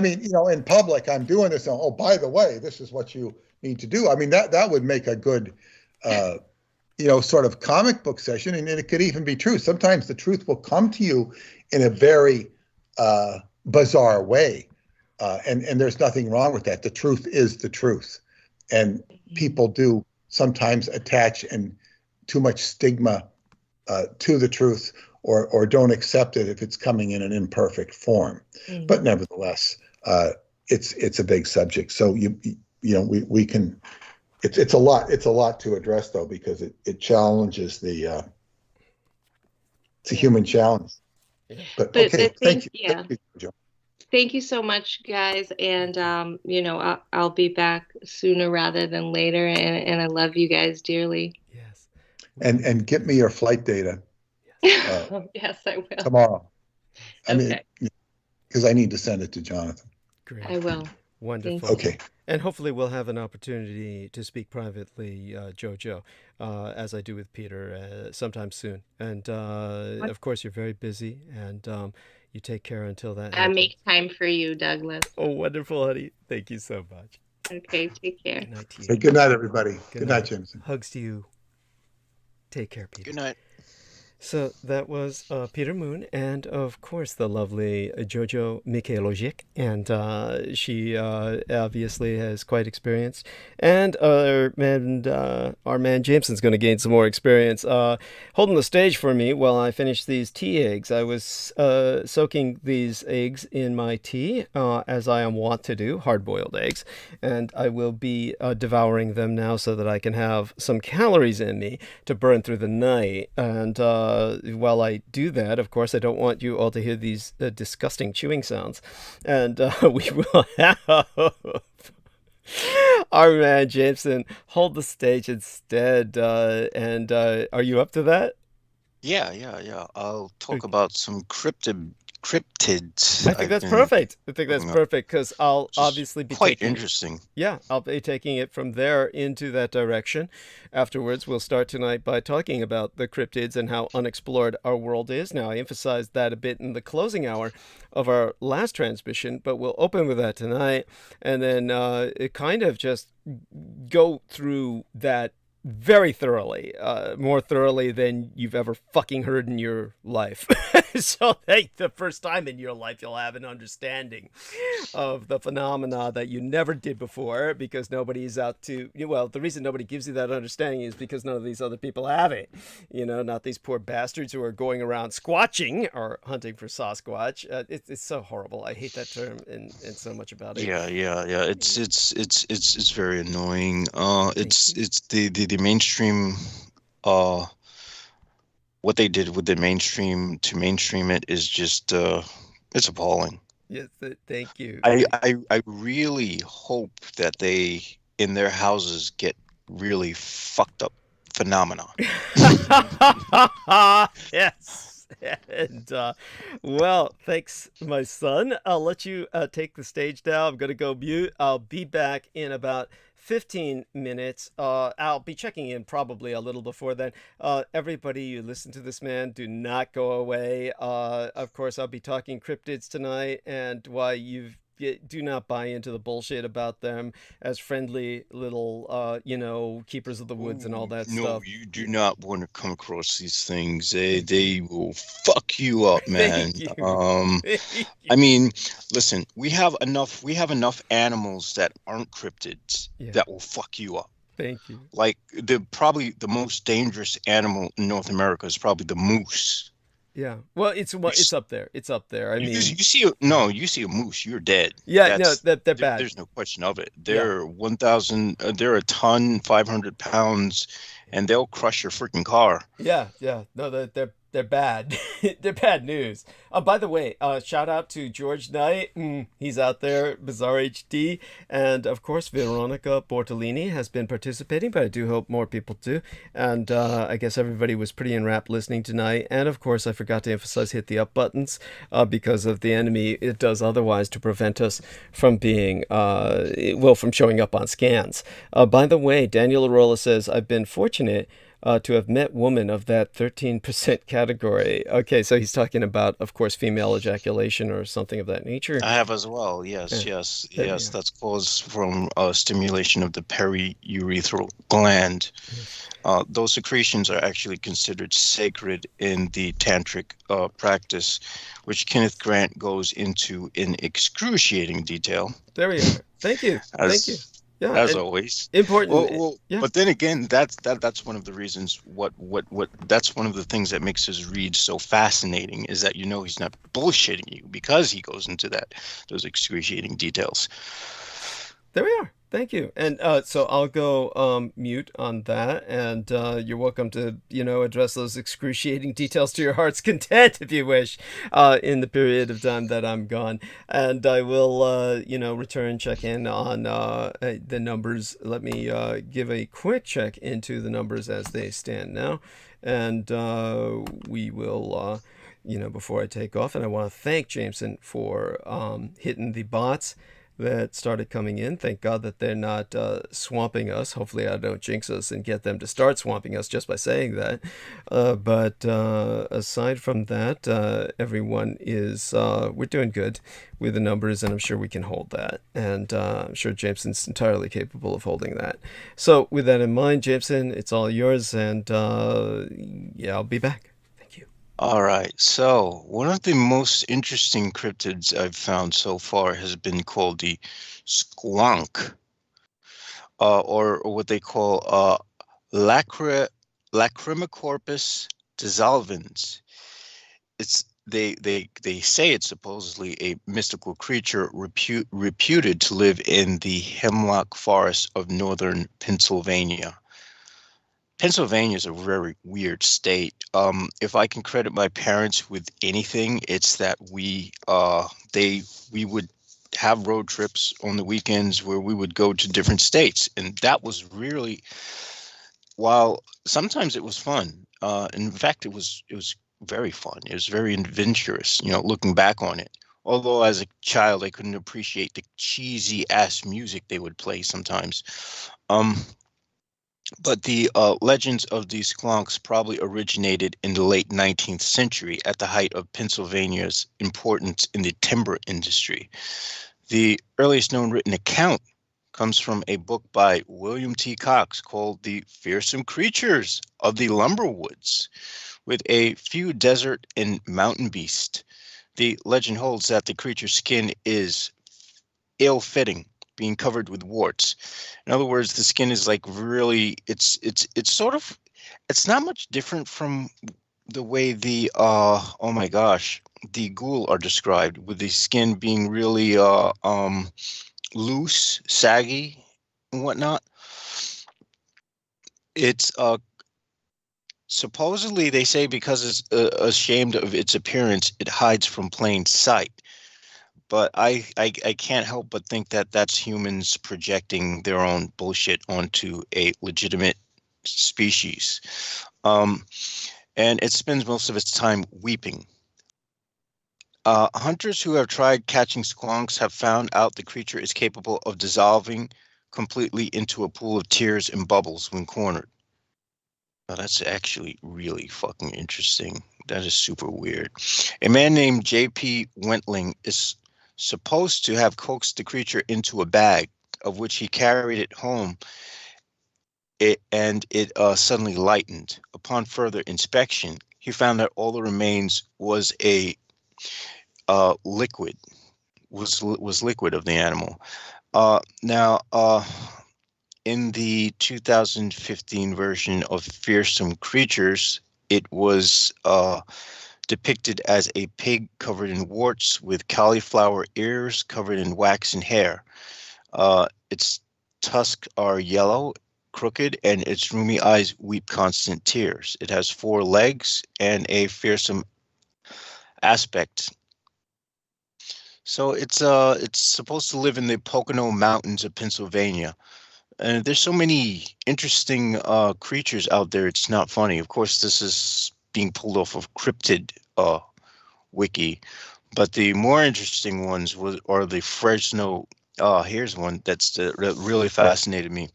mean, in public, I'm doing this. Oh, by the way, this is what you need to do. I mean, that would make a good, sort of comic book session, and it could even be true. Sometimes the truth will come to you in a very bizarre way, and there's nothing wrong with that. The truth is the truth, and people do sometimes attach too much stigma to the truth, or don't accept it if it's coming in an imperfect form. But nevertheless, it's a big subject. So we can. It's a lot to address, though, because it challenges it's a human challenge. But okay, thank you. Yeah. Thank you, Joe. Thank you so much, guys. And I'll be back sooner rather than later. And I love you guys dearly. Yes. And get me your flight data. Yes, I will. Tomorrow. Okay. Because I need to send it to Jonathan. Great. I will. Wonderful. Okay. And hopefully we'll have an opportunity to speak privately, Jojo, as I do with Peter, sometime soon. And of course, you're very busy, and you take care until that happens. I make time for you, Douglas. Oh, wonderful, honey. Thank you so much. Okay, take care. Good night to you. Hey, good night, everybody. Good night, Jameson. Hugs to you. Take care, Peter. Good night. So that was Peter Mōōn, and of course the lovely Jojo Michaelogic, and she obviously has quite experience, and our man Jameson's going to gain some more experience. Holding the stage for me while I finish these tea eggs. I was soaking these eggs in my tea, as I am wont to do, hard-boiled eggs, and I will be devouring them now so that I can have some calories in me to burn through the night. And while I do that, of course, I don't want you all to hear these disgusting chewing sounds. And we will have our man Jameson hold the stage instead. And are you up to that? Yeah. I'll talk about some cryptids. I think that's perfect. I think that's perfect because I'll obviously be quite interesting. Yeah, I'll be taking it from there into that direction. Afterwards, we'll start tonight by talking about the cryptids and how unexplored our world is. Now, I emphasized that a bit in the closing hour of our last transmission, but we'll open with that tonight and then it kind of just go through that very thoroughly, more thoroughly than you've ever fucking heard in your life. So the first time in your life you'll have an understanding of the phenomena that you never did before, because nobody's out to, well, the reason nobody gives you that understanding is because none of these other people have it. Not these poor bastards who are going around squatching or hunting for Sasquatch. It's so horrible. I hate that term and so much about it. Yeah. It's very annoying. It's the mainstream. What they did with the mainstream to mainstream it is just it's appalling. Yes, thank you. I really hope that they in their houses get really fucked up phenomena. Yes. And well, thanks, my son. I'll let you take the stage now. I'm gonna go mute. I'll be back in about 15 minutes. I'll be checking in probably a little before then. Everybody, you listen to this man, do not go away. Of course, I'll be talking cryptids tonight and why do not buy into the bullshit about them as friendly little, keepers of the woods and all that stuff. No, you do not want to come across these things. They will fuck you up, man. I mean, listen, we have enough animals that aren't cryptids that will fuck you up. Thank you. Like probably the most dangerous animal in North America is probably the moose. Yeah, well, it's up there. It's up there. I mean, you see a moose, you're dead. Yeah, they're bad. There's no question of it. They're 1,000. They're a ton, 500 pounds, and they'll crush your freaking car. Yeah. No, they're bad. They're bad news. By the way, shout out to George Knight. He's out there, Bizarre HD. And of course, Veronica Bortolini has been participating, but I do hope more people do. And I guess everybody was pretty enwrapped listening tonight. And of course, I forgot to emphasize hit the up buttons because of the enemy it does otherwise to prevent us from being, from showing up on scans. By the way, Daniel Arola says, I've been fortunate to have met women of that 13% category. Okay, so he's talking about, of course, female ejaculation or something of that nature. I have as well. Yes. That's caused from stimulation of the periurethral gland. Yes. Those secretions are actually considered sacred in the tantric practice, which Kenneth Grant goes into in excruciating detail. There we are. Thank you. Thank you. Yeah, as always. Important. Well, yeah. But then again, that's one of the reasons. What that's one of the things that makes his read so fascinating is that he's not bullshitting you because he goes into those excruciating details. There we are. Thank you. And so I'll go mute on that, and you're welcome to, address those excruciating details to your heart's content if you wish in the period of time that I'm gone. And I will, return, check in on the numbers. Let me give a quick check into the numbers as they stand now. And we will, before I take off, and I want to thank Jameson for hitting the bots that started coming in. Thank God that they're not swamping us. Hopefully I don't jinx us and get them to start swamping us just by saying that. But aside from that, everyone is, we're doing good with the numbers, and I'm sure we can hold that. And I'm sure Jameson's entirely capable of holding that. So with that in mind, Jameson, it's all yours, and I'll be back. All right. So one of the most interesting cryptids I've found so far has been called the squonk, or what they call Lacrimicorpus dissolvens. They say it's supposedly a mystical creature reputed to live in the hemlock forest of northern Pennsylvania. Pennsylvania is a very weird state. If I can credit my parents with anything, it's that we would have road trips on the weekends where we would go to different states, and that was really, while sometimes it was fun. In fact, it was very fun. It was very adventurous, looking back on it. Although as a child, I couldn't appreciate the cheesy ass music they would play sometimes. But the legends of these squonks probably originated in the late 19th century at the height of Pennsylvania's importance in the timber industry. The earliest known written account comes from a book by William T. Cox called The Fearsome Creatures of the Lumberwoods, with a few desert and mountain beasts. The legend holds that the creature's skin is ill-fitting, being covered with warts. In other words, the skin is like really, it's not much different from the way the the ghoul are described, with the skin being really loose, saggy, and whatnot. It's supposedly, they say, because it's ashamed of its appearance, it hides from plain sight. But I can't help but think that that's humans projecting their own bullshit onto a legitimate species. And it spends most of its time weeping. Hunters who have tried catching squonks have found out the creature is capable of dissolving completely into a pool of tears and bubbles when cornered. Oh, that's actually really fucking interesting. That is super weird. A man named J.P. Wentling is supposed to have coaxed the creature into a bag, of which he carried it home, and it suddenly lightened. Upon further inspection, he found that all the remains was a liquid of the animal. Now, in the 2015 version of Fearsome Creatures, it was depicted as a pig covered in warts with cauliflower ears covered in waxen hair. Its tusks are yellow, crooked, and its rheumy eyes weep constant tears. It has 4 legs and a fearsome aspect. So it's supposed to live in the Pocono Mountains of Pennsylvania. And there's so many interesting creatures out there, it's not funny. Of course, this is being pulled off of Cryptid wiki, but the more interesting ones are the Fresno. Here's one that really fascinated me.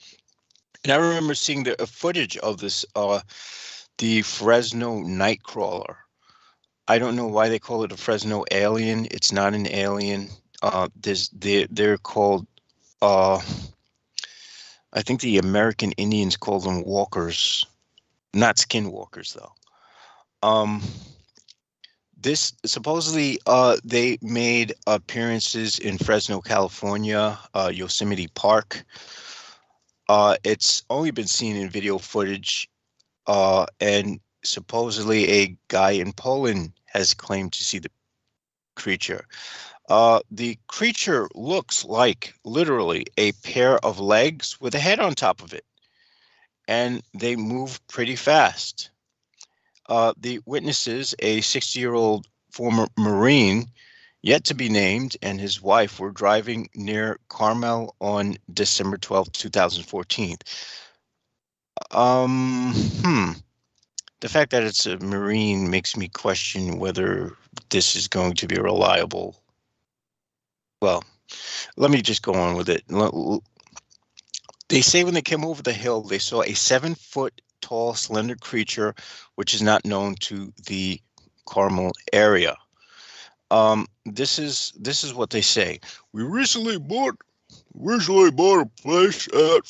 And I remember seeing the footage of this, the Fresno Nightcrawler. I don't know why they call it a Fresno alien. It's not an alien. They're called, I think the American Indians call them walkers, not skinwalkers though. This supposedly they made appearances in Fresno, California, Yosemite Park. It's only been seen in video footage, and supposedly a guy in Poland has claimed to see the creature. The creature looks like literally a pair of legs with a head on top of it, and they move pretty fast. The witnesses, a 60-year-old former Marine, yet to be named, and his wife were driving near Carmel on December 12th, 2014. The fact that it's a Marine makes me question whether this is going to be reliable. Well, let me just go on with it. They say when they came over the hill, they saw a 7-foot tall, slender creature, which is not known to the Carmel area. This is what they say. We recently bought a place at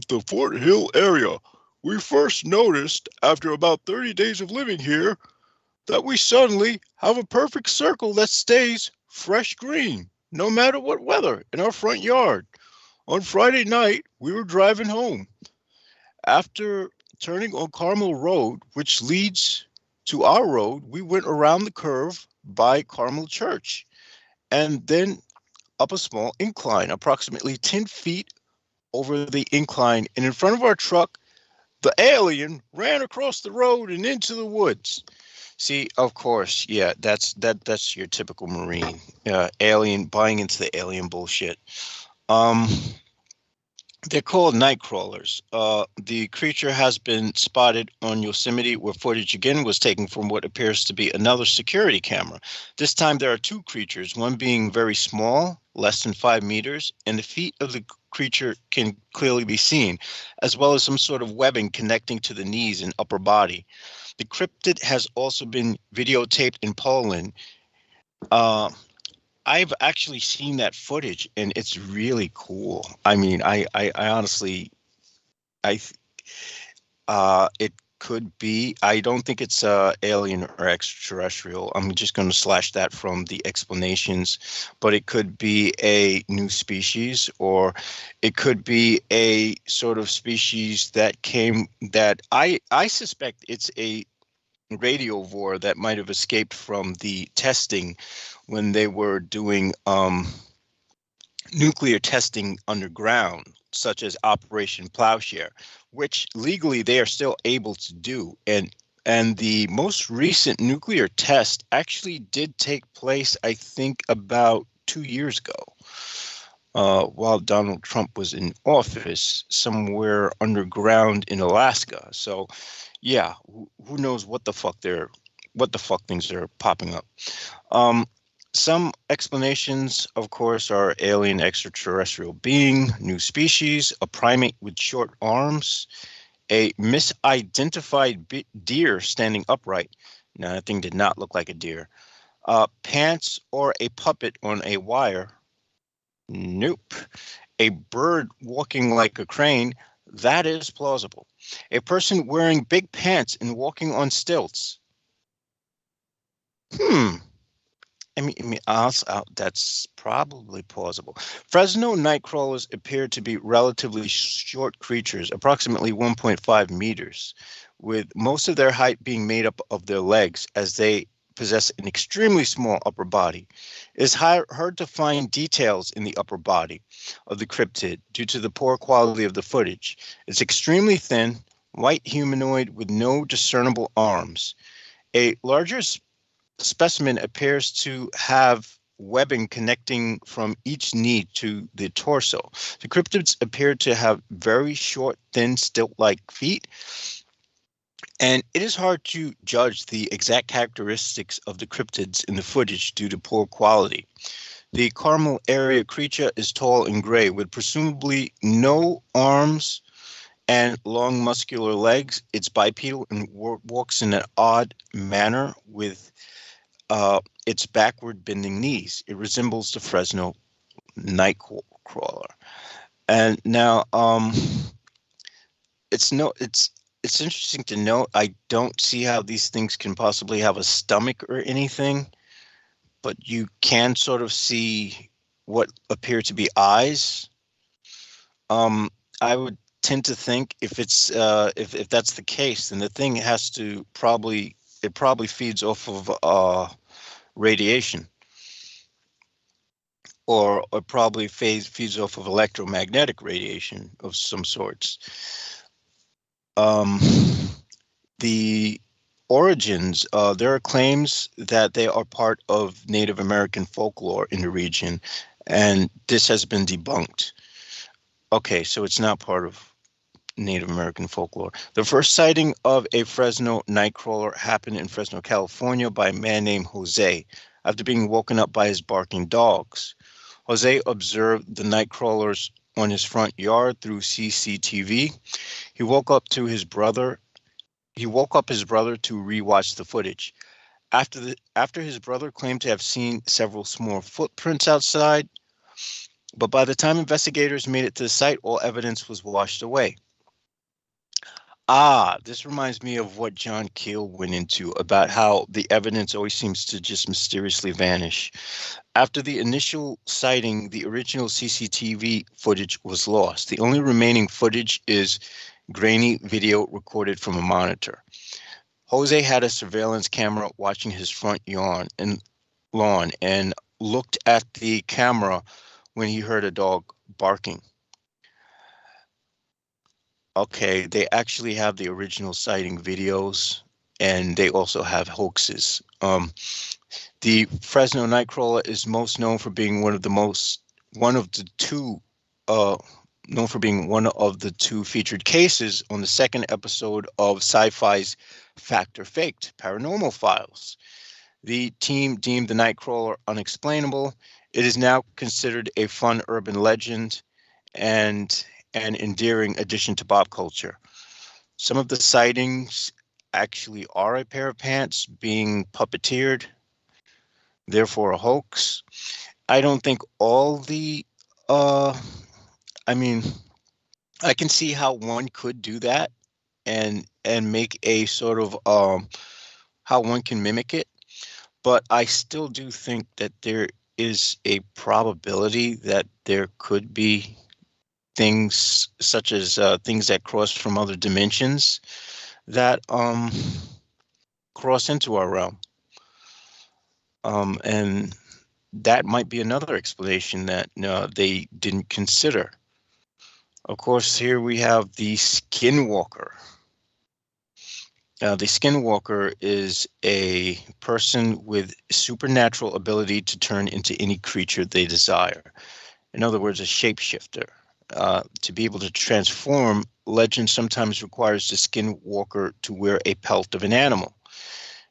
the Fort Hill area. We first noticed, after about 30 days of living here, that we suddenly have a perfect circle that stays fresh green, no matter what weather, in our front yard. On Friday night, we were driving home. After turning on Carmel Road, which leads to our road, we went around the curve by Carmel Church and then up a small incline, approximately 10 feet over the incline. And in front of our truck, the alien ran across the road and into the woods. See, of course, yeah, that's your typical Marine, alien, buying into the alien bullshit. They're called night crawlers. The creature has been spotted on Yosemite, where footage again was taken from what appears to be another security camera. This time there are two creatures, one being very small, less than 5 meters, and the feet of the creature can clearly be seen, as well as some sort of webbing connecting to the knees and upper body. The cryptid has also been videotaped in Poland. I've actually seen that footage, and it's really cool. I mean, I honestly, it could be. I don't think it's alien or extraterrestrial. I'm just going to slash that from the explanations, but it could be a new species, or it could be a sort of species that I suspect it's a radiovore that might have escaped from the testing when they were doing nuclear testing underground, such as Operation Plowshare, which legally they are still able to do. And the most recent nuclear test actually did take place, I think, about 2 years ago, while Donald Trump was in office, somewhere underground in Alaska. So yeah, who knows what the fuck things are popping up. Some explanations, of course, are alien extraterrestrial being, new species, a primate with short arms, a misidentified deer standing upright. Now, that thing did not look like a deer. Pants or a puppet on a wire. Nope. A bird walking like a crane. That is plausible. A person wearing big pants and walking on stilts. I mean, that's probably plausible. Fresno nightcrawlers appear to be relatively short creatures, approximately 1.5 meters, with most of their height being made up of their legs, as they possess an extremely small upper body. It is hard to find details in the upper body of the cryptid due to the poor quality of the footage. It's extremely thin, white humanoid with no discernible arms. A larger specimen appears to have webbing connecting from each knee to the torso. The cryptids appear to have very short, thin, stilt-like feet, and it is hard to judge the exact characteristics of the cryptids in the footage due to poor quality. The Carmel area creature is tall and gray, with presumably no arms and long muscular legs. It's bipedal and walks in an odd manner with its backward bending knees. It resembles the Fresno nightcrawler. And now it's interesting to note, I don't see how these things can possibly have a stomach or anything, but you can sort of see what appear to be eyes. I would tend to think if it's if that's the case, then the thing has to probably feeds off of radiation, or probably feeds off of electromagnetic radiation of some sorts. The origins, there are claims that they are part of Native American folklore in the region, and this has been debunked. Okay, so it's not part of Native American folklore. The first sighting of a Fresno nightcrawler happened in Fresno, California by a man named Jose after being woken up by his barking dogs. Jose observed the nightcrawlers on his front yard through CCTV. He woke up his brother to rewatch the footage. After his brother claimed to have seen several small footprints outside, but by the time investigators made it to the site, all evidence was washed away. This reminds me of what John Keel went into about how the evidence always seems to just mysteriously vanish. After the initial sighting, the original CCTV footage was lost. The only remaining footage is grainy video recorded from a monitor. Jose had a surveillance camera watching his front lawn and looked at the camera when he heard a dog barking. Okay, they actually have the original sighting videos, and they also have hoaxes. The Fresno nightcrawler is most known for being one of the two known for being one of the two featured cases on the second episode of Sci-Fi's Fact or Faked, Paranormal Files. The team deemed the Nightcrawler unexplainable. It is now considered a fun urban legend and an endearing addition to pop culture. Some of the sightings actually are a pair of pants being puppeteered, therefore a hoax. I don't think all the, I mean, I can see how one could do that and make a sort of how one can mimic it, but I still do think that there is a probability that there could be things such as things that cross from other dimensions that cross into our realm, and that might be another explanation that they didn't consider. Of course, here we have the Skinwalker. The Skinwalker is a person with supernatural ability to turn into any creature they desire. In other words, a shapeshifter. To be able to transform, legend sometimes requires the Skinwalker to wear a pelt of an animal.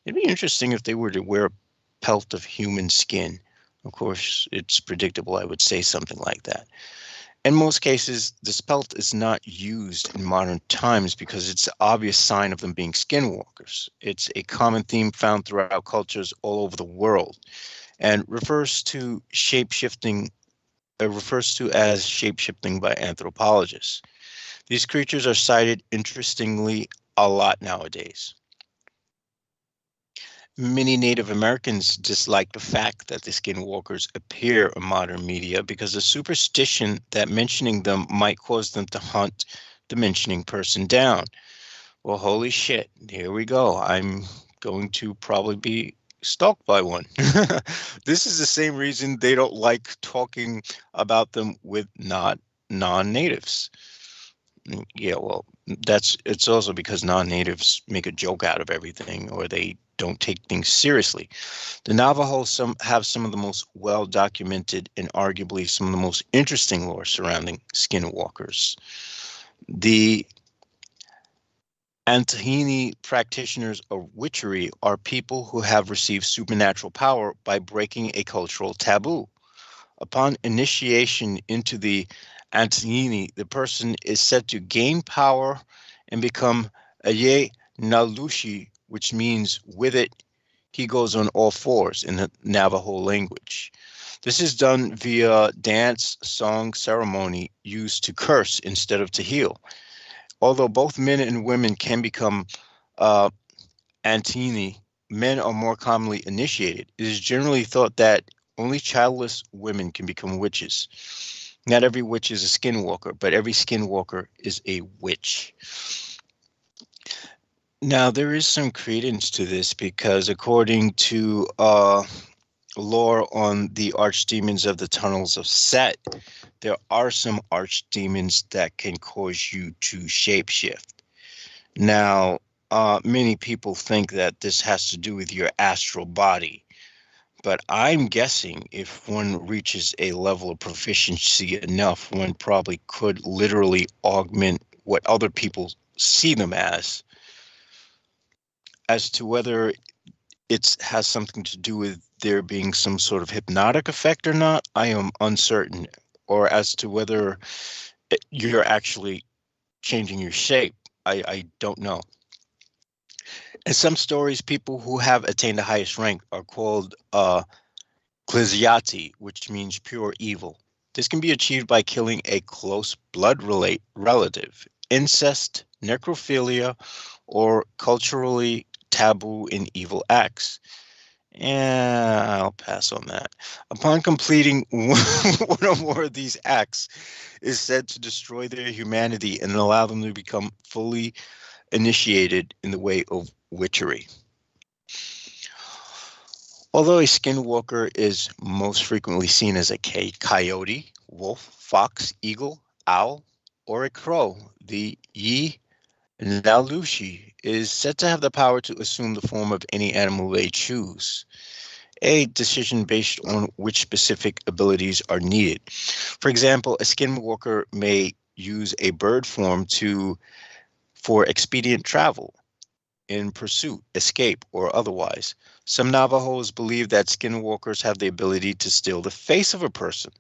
It'd be interesting if they were to wear a pelt of human skin. Of course, it's predictable I would say something like that. In most cases, this pelt is not used in modern times because it's an obvious sign of them being skinwalkers. It's a common theme found throughout cultures all over the world and refers to shape-shifting. Refers to as shape-shifting by anthropologists. These creatures are cited, interestingly, a lot nowadays. Many Native Americans dislike the fact that the skinwalkers appear in modern media because of superstition that mentioning them might cause them to hunt the mentioning person down. Well, holy shit, here we go. I'm going to probably be stalked by one. This is the same reason they don't like talking about them with non-natives. Yeah, well, it's also because non-natives make a joke out of everything, or they don't take things seriously. The Navajo have some of the most well-documented and arguably some of the most interesting lore surrounding skinwalkers. The Antahini practitioners of witchery are people who have received supernatural power by breaking a cultural taboo. Upon initiation into the Antahini, the person is said to gain power and become Aye Nalushi, which means with it, he goes on all fours in the Navajo language. This is done via dance, song, ceremony used to curse instead of to heal. Although both men and women can become Antahini, men are more commonly initiated. It is generally thought that only childless women can become witches. Not every witch is a skinwalker, but every skinwalker is a witch. Now, there is some credence to this because according to lore on the archdemons of the tunnels of Set, there are some archdemons that can cause you to shapeshift. Now, many people think that this has to do with your astral body, but I'm guessing if one reaches a level of proficiency enough, one probably could literally augment what other people see them as to whether it has something to do with there being some sort of hypnotic effect or not, I am uncertain, or as to whether you're actually changing your shape. I don't know. In some stories, people who have attained the highest rank are called Gliziati, which means pure evil. This can be achieved by killing a close blood relative, incest, necrophilia, or culturally taboo and evil acts. Yeah, I'll pass on that. Upon completing one or more of these acts is said to destroy their humanity and allow them to become fully initiated in the way of witchery. Although a skinwalker is most frequently seen as a coyote, wolf, fox, eagle, owl, or a crow, the Yi Nalushi is said to have the power to assume the form of any animal they choose, a decision based on which specific abilities are needed. For example, a skinwalker may use a bird form for expedient travel, in pursuit, escape, or otherwise. Some Navajos believe that skinwalkers have the ability to steal the face of a person.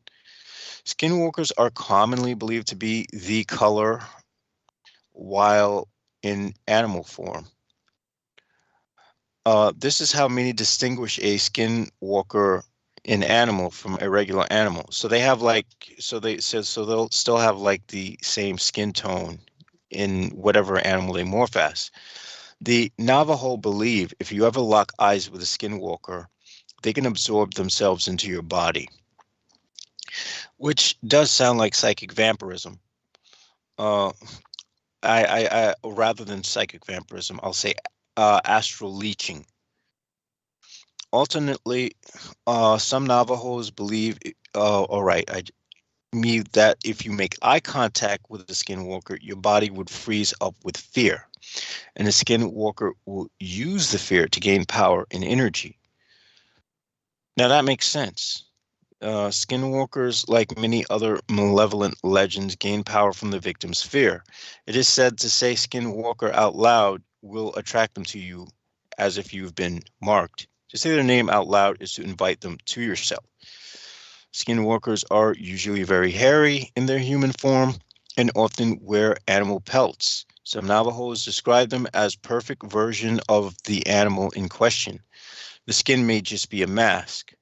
Skinwalkers are commonly believed to be the color while in animal form. This is how many distinguish a skinwalker in animal from a regular animal. So they have so they'll still have like the same skin tone in whatever animal they morph as. The Navajo believe if you ever lock eyes with a skinwalker, they can absorb themselves into your body, which does sound like psychic vampirism. I rather than psychic vampirism, I'll say astral leeching. Alternately, some Navajos believe, that if you make eye contact with a skinwalker, your body would freeze up with fear, and the skinwalker will use the fear to gain power and energy. Now that makes sense. Skinwalkers, like many other malevolent legends, gain power from the victim's fear. It is said to say skinwalker out loud will attract them to you as if you've been marked. To say their name out loud is to invite them to yourself. Skinwalkers are usually very hairy in their human form and often wear animal pelts. Some Navajos describe them as perfect version of the animal in question. The skin may just be a mask,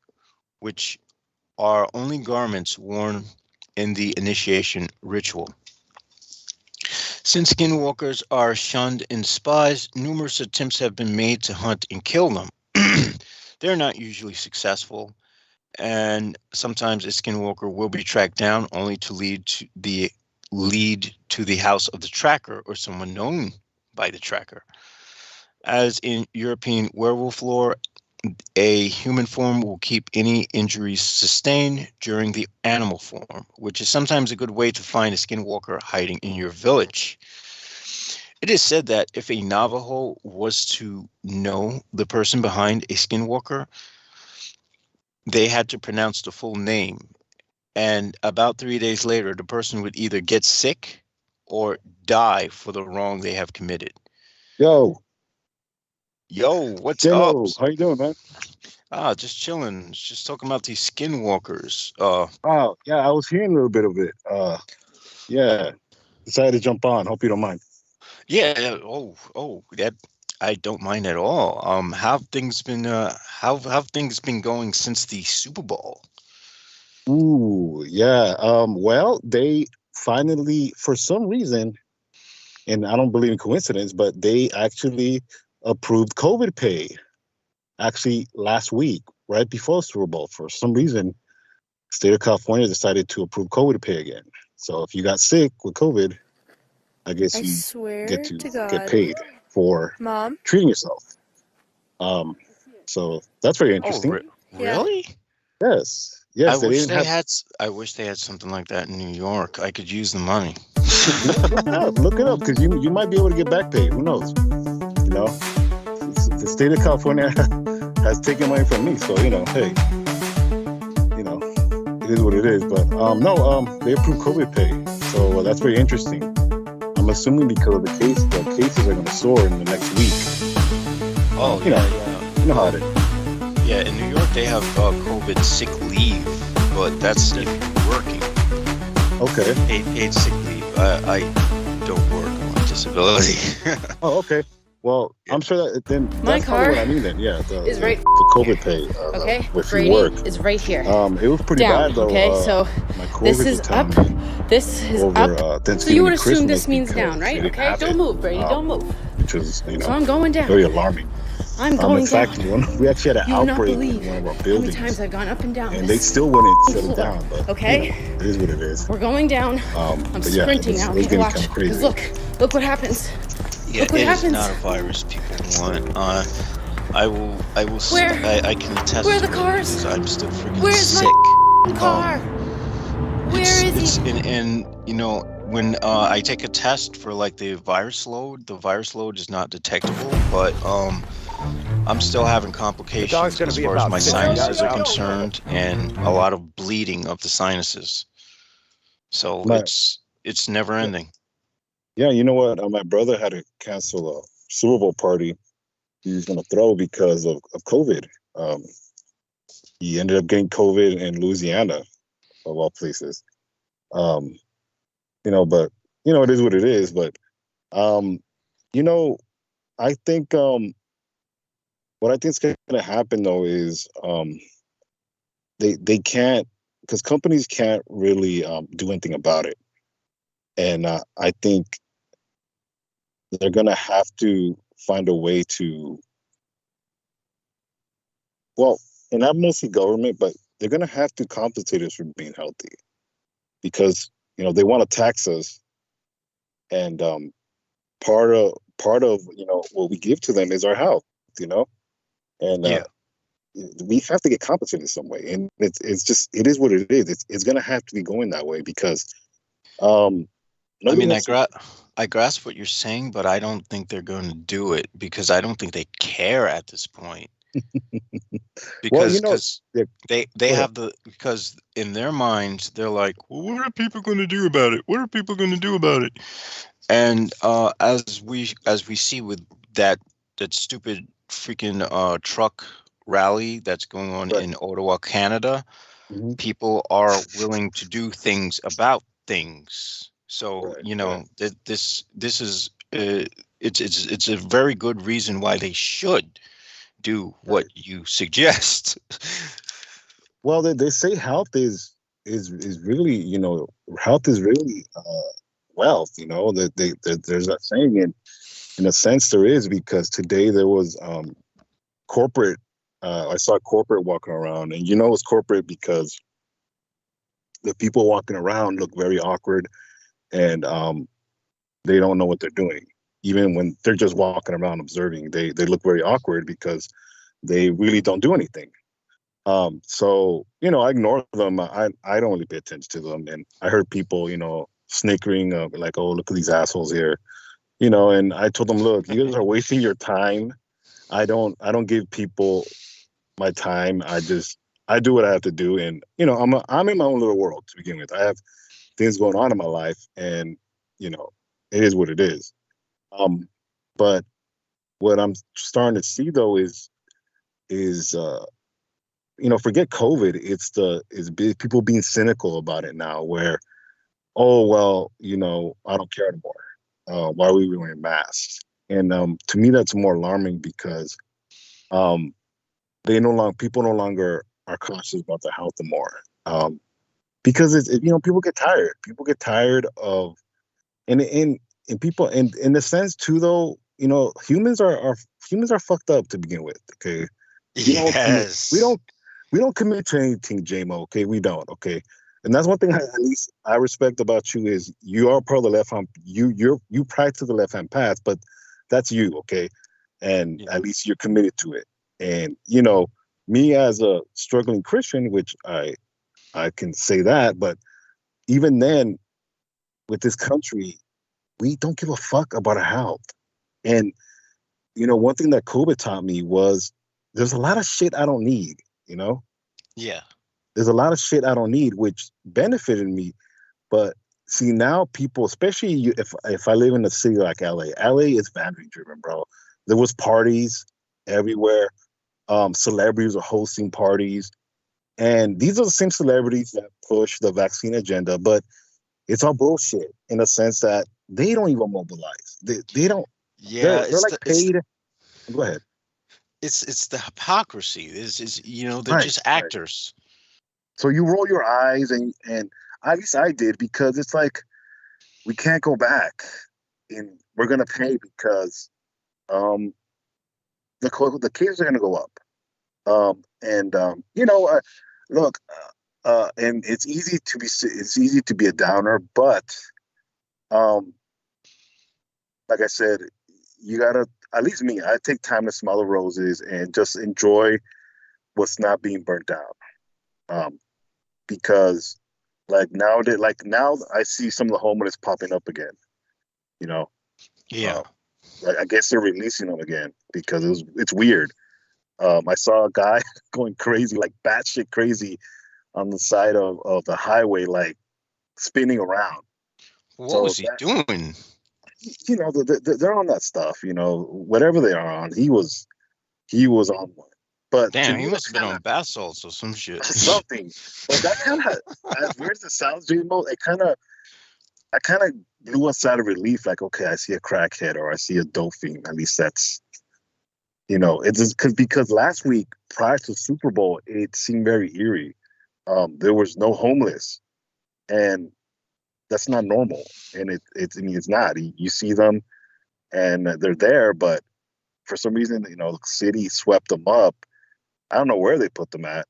which are only garments worn in the initiation ritual. Since skinwalkers are shunned and despised, numerous attempts have been made to hunt and kill them. They're not usually successful, and sometimes a skinwalker will be tracked down only to lead to the house of the tracker or someone known by the tracker. As in European werewolf lore, a human form will keep any injuries sustained during the animal form, which is sometimes a good way to find a skinwalker hiding in your village. It is said that if a Navajo was to know the person behind a skinwalker, they had to pronounce the full name. And about 3 days later, the person would either get sick or die for the wrong they have committed. Yo, what's Yo, up? how you doing, man? Just chilling. Just talking about these skinwalkers. Oh, yeah, I was hearing a little bit of it. Yeah, decided to jump on. Hope you don't mind. Yeah. That I don't mind at all. How have things been going since the Super Bowl? Ooh, yeah. Well, they finally, for some reason, and I don't believe in coincidence, but they actually approved COVID pay. Actually, last week, right before Super Bowl, for some reason, state of California decided to approve COVID pay again. So if you got sick with COVID, I guess you get to get paid for treating yourself. So that's very interesting. Really? Yes. I wish they had something like that in New York. I could use the money. Look it up, because you might be able to get back pay. Who knows? You know, the state of California has taken money from me, so hey, it is what it is. But they approved COVID pay, so that's very interesting. I'm assuming because the cases are going to soar in the next week. Oh, you know how it is. Yeah, in New York they have COVID sick leave, but that's if you're working. Okay. Paid sick leave. I don't work on disability. Oh, okay. Well, yeah. I'm sure that then my that's car what I mean then. Yeah, is right. The COVID pay. Okay. If Brady you work. is right here. It was pretty down, bad though. Okay, so this is up. This is up. So you would assume this means down, right? Okay. Don't move, Brady. Don't move. Which is So I'm going down. Very alarming. I'm going in fact, down. We actually had an outbreak in in one of our how buildings. many times I've gone up and down. And they still wouldn't shut it down. But, okay. It is what it is. We're going down. I'm sprinting now. It's Watch. Because look what happens. Yeah, it is not a virus people want. I will. I can attest. Where are the cars? I'm still freaking Where's sick. my car? Where is he? And when I take a test for like the virus load is not detectable, but I'm still having complications as far as my sinuses are concerned, and a lot of bleeding of the sinuses. So it's never ending. Yeah, you know what? My brother had to cancel a Super Bowl party he was going to throw because of COVID. He ended up getting COVID in Louisiana, of all places. But it is what it is. But I think what I think is going to happen though is they can't, because companies can't really do anything about it, and I think they're going to have to find a way to, and not mostly government, but they're going to have to compensate us for being healthy, because they want to tax us, and part of what we give to them is our health, and we have to get compensated in some way, and it is what it is. It's going to have to be going that way, because I grasp what you're saying, but I don't think they're going to do it, because I don't think they care at this point. Because they have because in their minds they're like, well, what are people going to do about it? What are people going to do about it? And as we see with that stupid freaking truck rally that's going on in Ottawa, Canada, people are willing to do things about things. So this is it's a very good reason why they should do what you suggest. Well, they say health is really, health is really wealth. That there's that saying, and in a sense there is, because today there was corporate. I saw corporate walking around, and it's corporate because the people walking around look very awkward, and they don't know what they're doing. Even when they're just walking around observing, they look very awkward because they really don't do anything. So, I ignore them. I don't really pay attention to them. And I heard people, snickering, like, oh, look at these assholes here, and I told them, look, you guys are wasting your time. I don't give people my time. I do what I have to do. And, I'm in my own little world to begin with. I have things going on in my life, and, it is what it is. But what I'm starting to see though is forget COVID. It's people being cynical about it now, where, oh, well, I don't care anymore. Why are we wearing masks? And to me, that's more alarming, because people no longer are cautious about their health anymore. Because people get tired. People get tired of, and people, and in the sense too, though, humans are fucked up to begin with. Okay. Yes. We don't commit to anything, JMO. Okay, we don't. Okay, and that's one thing at least I respect about you, is you are part of the left hand. You practice the left hand path, but that's you. Okay, and at least you're committed to it. And me as a struggling Christian, which I can say that, but even then, with this country, we don't give a fuck about our health. And one thing that COVID taught me was there's a lot of shit I don't need. Yeah. There's a lot of shit I don't need, which benefited me. But see, now people, especially if I live in a city like LA is vanity driven, bro. There was parties everywhere. Celebrities are hosting parties. And these are the same celebrities that push the vaccine agenda, but it's all bullshit in a sense that they don't even mobilize. They don't. Yeah. They're like paid. Go ahead. It's the hypocrisy. They're just actors. So you roll your eyes, and at least I did, because it's like, we can't go back, and we're gonna pay because the cases are gonna go up. Look, and it's easy to be a downer, but like I said, you gotta, at least me, I take time to smell the roses and just enjoy what's not being burnt down. Because now I see some of the homeless popping up again. Yeah. I guess they're releasing them again, because it's weird. I saw a guy going crazy, like batshit crazy, on the side of the highway, like spinning around. What was he doing? You know, they're on that stuff. You know, whatever they are on, he was on one. But damn, he must have been on bath salts or some shit. Something. But that kind of, as weird as it sounds, J-Mo, I kind of blew us out of relief. Like, okay, I see a crackhead or I see a dope fiend. At least that's, you know, it's just because last week prior to Super Bowl, it seemed very eerie. There was no homeless, and that's not normal. And it's not. You see them, and they're there, but for some reason, you know, the city swept them up. I don't know where they put them at,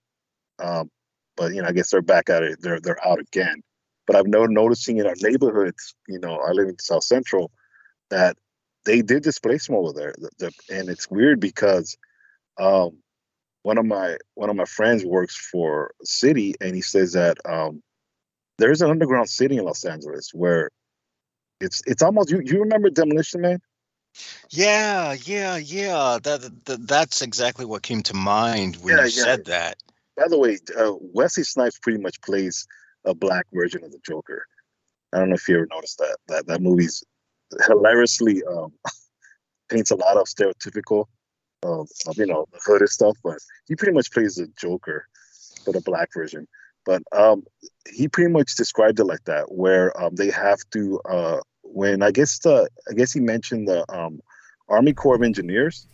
but you know, I guess they're back at it. They're out again. But I've noticing in our neighborhoods, you know, I live in South Central, that they did displace them over there, and it's weird because one of my friends works for a city, and he says that there's an underground city in Los Angeles where it's almost you remember Demolition Man? Yeah. That's exactly what came to mind when you said that. By the way, Wesley Snipes pretty much plays a black version of the Joker. I don't know if you ever noticed that. That movie's hilariously paints a lot of stereotypical of you know, the hood and stuff, but he pretty much plays the Joker, but a black version. But he pretty much described it like that, where they have to when I guess he mentioned the Army Corps of Engineers,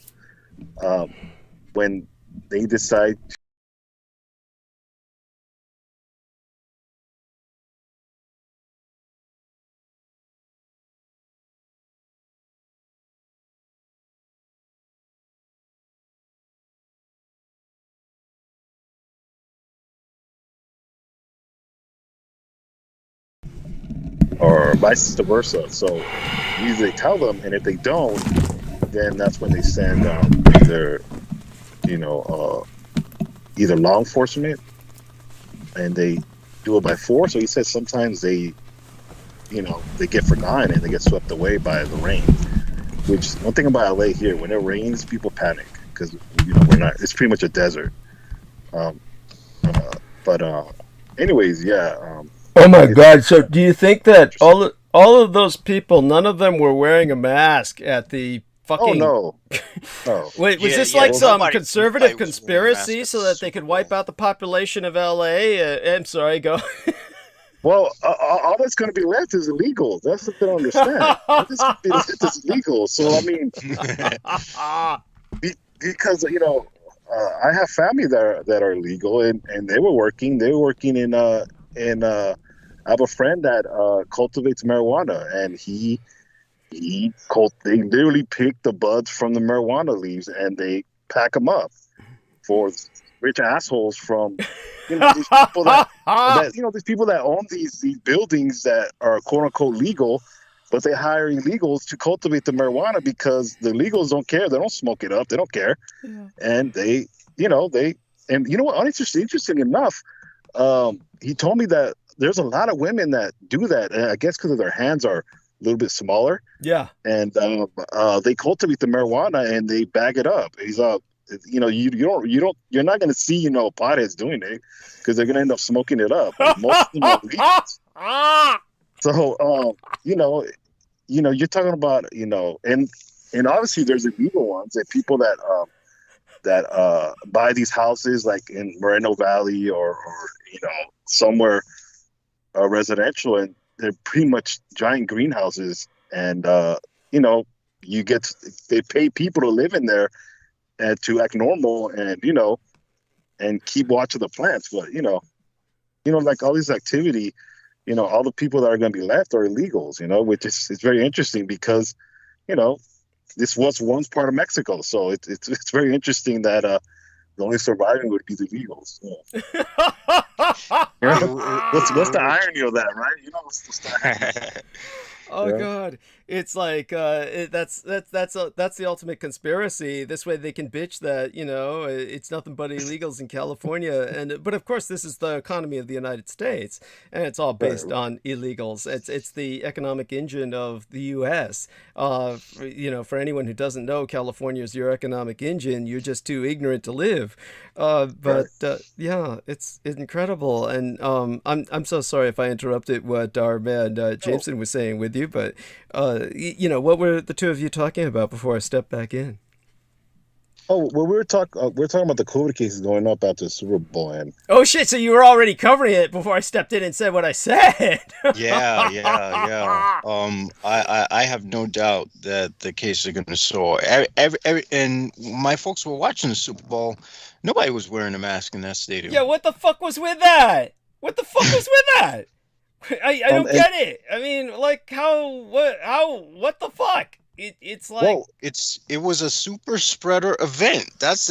when they decide or vice versa. So usually they tell them, and if they don't, then that's when they send either, you know, either law enforcement, and they do it by force. So he says sometimes they, you know, they get forgotten and they get swept away by the rain. Which one thing about LA here, when it rains, people panic because, you know, it's pretty much a desert. Anyways, yeah. Oh my God! So, do you think that all of those people, none of them were wearing a mask at the fucking? Oh no! Wait, was this like some conservative conspiracy so that they could wipe out the population of LA? I'm sorry, go. Well, all that's going to be left is illegal. That's what they don't understand. All that's going to be left is illegal. So I mean, because you know, I have family that are illegal, and they were working. They were working in I have a friend that cultivates marijuana, and they literally pick the buds from the marijuana leaves and they pack them up for rich assholes from, you know, these people that these people that own these buildings that are quote unquote legal, but they hire illegals to cultivate the marijuana because the illegals don't care. They don't smoke it up. They don't care, and and you know what? Interesting enough, he told me that there's a lot of women that do that, and I guess because their hands are a little bit smaller. Yeah. And they cultivate the marijuana and they bag it up. He's you know, you're not going to see, you know, potheads doing it because they're going to end up smoking it up. Most of them are legal. So, you know, you're talking about, you know, and obviously there's illegal ones that people that buy these houses like in Moreno Valley or you know, somewhere residential, and they're pretty much giant greenhouses, and you know, they pay people to live in there and to act normal, and you know, and keep watch of the plants. But you know, like all this activity, you know, all the people that are going to be left are illegals, you know, which is very interesting because, you know, this was once part of Mexico, so it's very interesting that the only surviving would be the illegals. Yeah. What's the irony of that, right? You know, what's the irony? Oh God! It's like that's the ultimate conspiracy. This way they can bitch that it's nothing but illegals in California, but of course this is the economy of the United States, and it's all based on illegals. It's the economic engine of the U.S. For anyone who doesn't know, California is your economic engine. You're just too ignorant to live. It's incredible, and I'm so sorry if I interrupted what our man Jameson was saying with you, but what were the two of you talking about before I step back in? Oh, well, we're talking about the COVID cases going up after the Super Bowl, and oh shit! So you were already covering it before I stepped in and said what I said. Yeah. I have no doubt that the cases are going to soar. And my folks were watching the Super Bowl. Nobody was wearing a mask in that stadium. Yeah, what the fuck was with that? What I don't get it. I mean, like what the fuck? It's like, well, it was a super spreader event. That's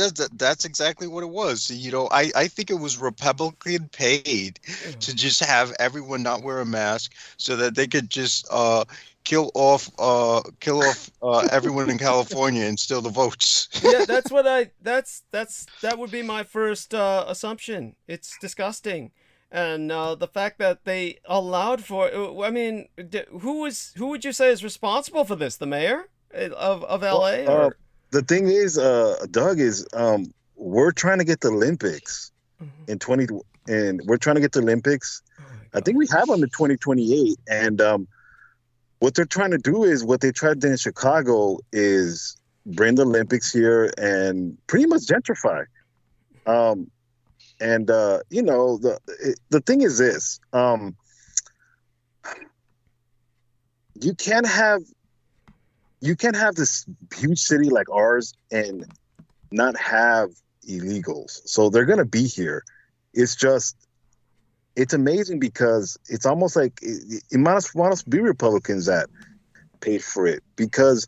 exactly what it was. I think it was Republican paid to just have everyone not wear a mask so that they could just kill off everyone in California and steal the votes. Yeah, that's what that would be my first assumption. It's disgusting. And the fact that they allowed for, I mean, who would you say is responsible for this? The mayor of LA? The thing is, Doug, is we're trying to get the Olympics in 20, and we're trying to get the Olympics. I think we have them in 2028, and what they're trying to do is what they tried to do in Chicago is bring the Olympics here and pretty much gentrify. And the thing is this: you can't have this huge city like ours and not have illegals. So they're gonna be here. It's amazing because it's almost like it must be Republicans that paid for it, because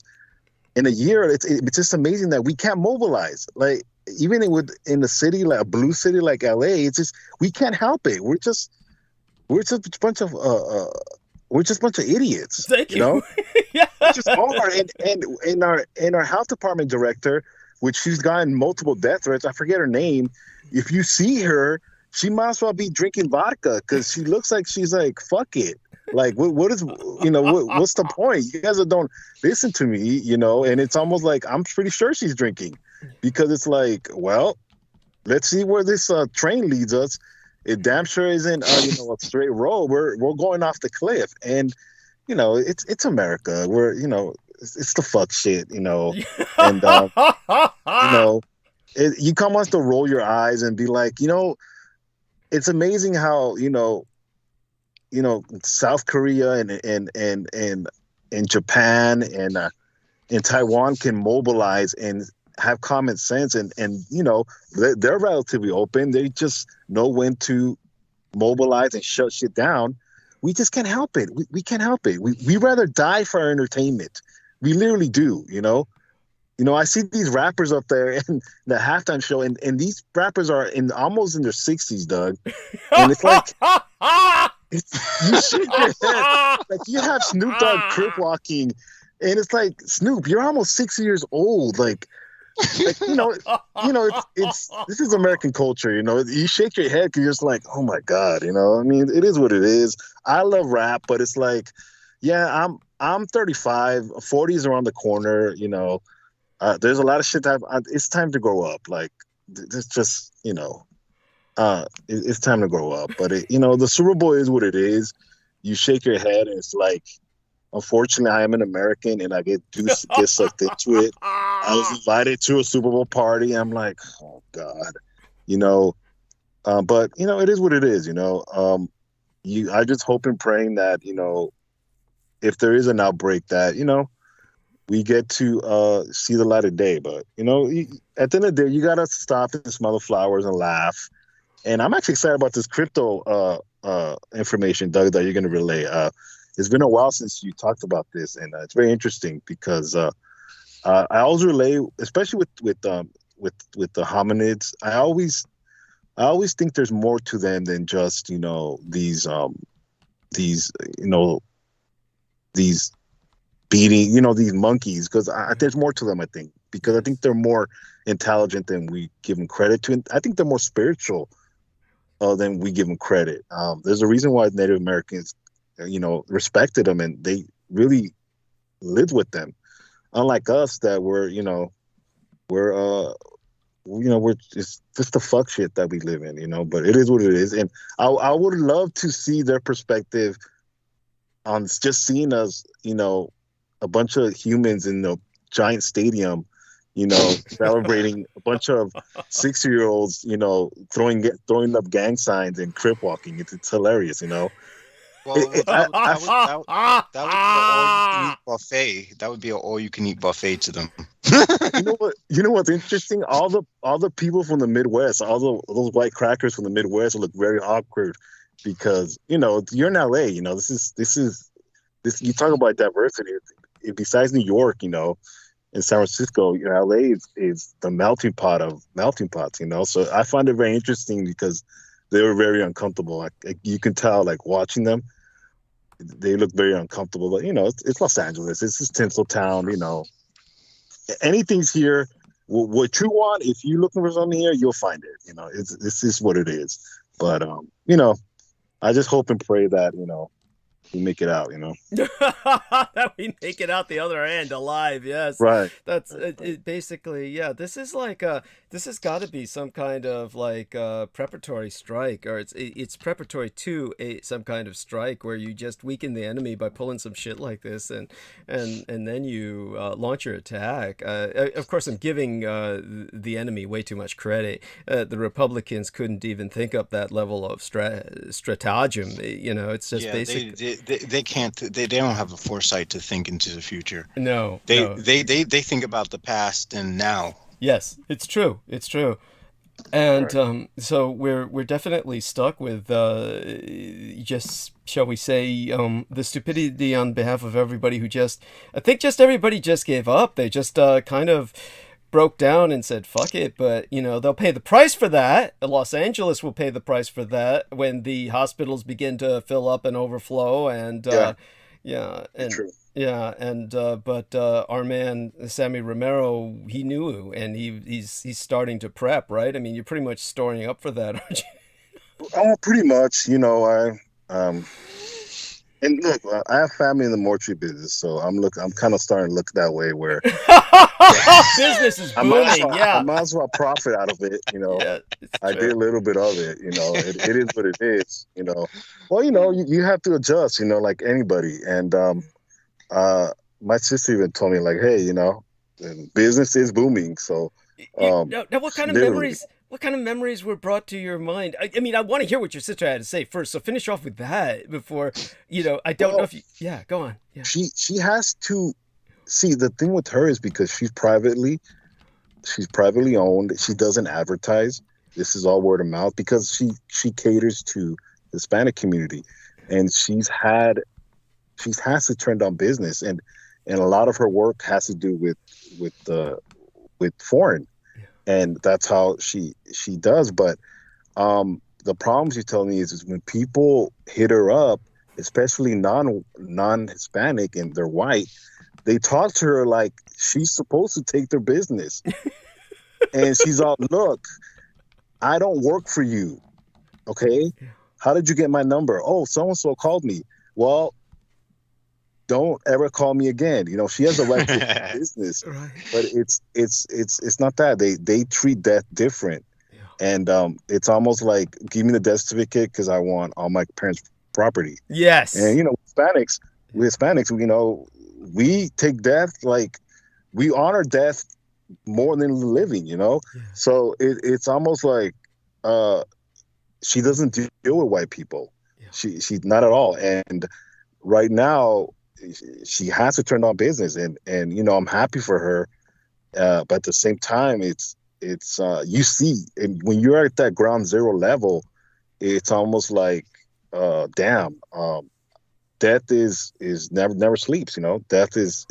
in a year it's just amazing that we can't mobilize. Like, even in a city like a blue city like LA, it's just we can't help it. We're just a bunch of idiots. Thank you. Yeah, it's just hard. And our health department director, which she's gotten multiple death threats. I forget her name. If you see her, she might as well be drinking vodka because she looks like she's like, fuck it. Like, what's the point? You guys don't listen to me, and it's almost like I'm pretty sure she's drinking, because it's like, well, let's see where this train leads us. It damn sure isn't a straight road. We're going off the cliff, and it's America. We're it's the fuck shit, and you come wants to roll your eyes and be like, it's amazing how South Korea and Japan and Taiwan can mobilize and have common sense, and they're relatively open. They just know when to mobilize and shut shit down. We just can't help it. We can't help it. We rather die for our entertainment. We literally do. I see these rappers up there in the halftime show, and these rappers are almost in their 60s, Doug. And it's like, you shake your head. Like, you have Snoop Dogg crip walking, and it's like, Snoop, you're almost 60 years old. Like it's this is American culture. You shake your head because you're just like, oh my God. I mean, it is what it is. I love rap, but it's like, yeah, I'm 35. 40 is around the corner. There's a lot of shit that it's time to grow up. Like, it's just, it's time to grow up. But the Super Bowl is what it is. You shake your head, and it's like, unfortunately, I am an American, and I get sucked into it. I was invited to a Super Bowl party. I'm like, oh God, but it is what it is. I just hope and praying that if there is an outbreak, that we get to see the light of day. But at the end of the day, you gotta stop and smell the flowers and laugh. And I'm actually excited about this crypto information, Doug, that you're gonna relay. It's been a while since you talked about this, and it's very interesting because I always relay, especially with the hominids. I always think there's more to them than just these beating, these monkeys, because there's more to them, I think, because I think they're more intelligent than we give them credit to. And I think they're more spiritual than we give them credit. There's a reason why Native Americans, respected them, and they really lived with them. Unlike us, that we're it's just the fuck shit that we live in, but it is what it is. And I would love to see their perspective on just seeing us, a bunch of humans in the giant stadium, celebrating a bunch of 6-year-olds, throwing up gang signs and crip walking. It's hilarious, Well, that would be an all-you-can-eat buffet. That would be an all-you-can-eat buffet to them. You know what's interesting? All the people from the Midwest, those white crackers from the Midwest look very awkward because you're in LA. This is you talk about diversity. Besides New York, and San Francisco, LA is the melting pot of melting pots. So I find it very interesting because they were very uncomfortable. You can tell, watching them. They look very uncomfortable, but it's Los Angeles. It's just Tinseltown. Anything's here. What you want, if you're looking for something here, you'll find it. This is what it is. But I just hope and pray that we make it out. That we make it out the other end alive. Yes, right. That's basically, yeah. This is this has got to be some kind of preparatory strike, or it's preparatory to some kind of strike where you just weaken the enemy by pulling some shit like this, and then you launch your attack. Of course, I'm giving the enemy way too much credit. The Republicans couldn't even think up that level of stratagem. It's just basically. They can't. They don't have the foresight to think into the future. No, they think about the past and now. Yes, it's true. It's true. And so we're definitely stuck with just, shall we say, the stupidity on behalf of everybody who everybody just gave up. They just kind of broke down and said, fuck it, but they'll pay the price for that. Los Angeles will pay the price for that when the hospitals begin to fill up and overflow, and but our man Sammy Romero, he knew, and he's starting to prep, right? I mean, you're pretty much storing up for that, aren't you? Pretty much, and look, I have family in the mortuary business, so I'm kind of starting to look that way where business is booming. I might as well profit out of it. Yeah, I did a little bit of it. It is what it is. Well, you have to adjust. Like anybody. And my sister even told me, like, hey, business is booming. So now, what kind of memories? What kind of memories were brought to your mind? I mean, I want to hear what your sister had to say first. So finish off with that before, I don't know if you... Yeah, go on. Yeah. She has to... See, the thing with her is because she's privately owned. She doesn't advertise. This is all word of mouth because she caters to the Hispanic community. And she has to turn down business. And a lot of her work has to do with foreign. And that's how she does. But the problem she told me is when people hit her up, especially non-Hispanic and they're white, they talk to her like she's supposed to take their business. And she's all, look, I don't work for you. Okay? How did you get my number? Oh, so-and-so called me. Well, don't ever call me again. She has a right to business, right. But it's not that. They treat death different. Yeah. And it's almost like, give me the death certificate because I want all my parents' property. Yes. And Hispanics, we take death, like we honor death more than living, Yeah. So it's almost like she doesn't deal with white people. Yeah. She's not at all. And right now she has to turn on business, and I'm happy for her, but at the same time it's you see, and when you're at that ground zero level, it's almost like death is never sleeps. Death is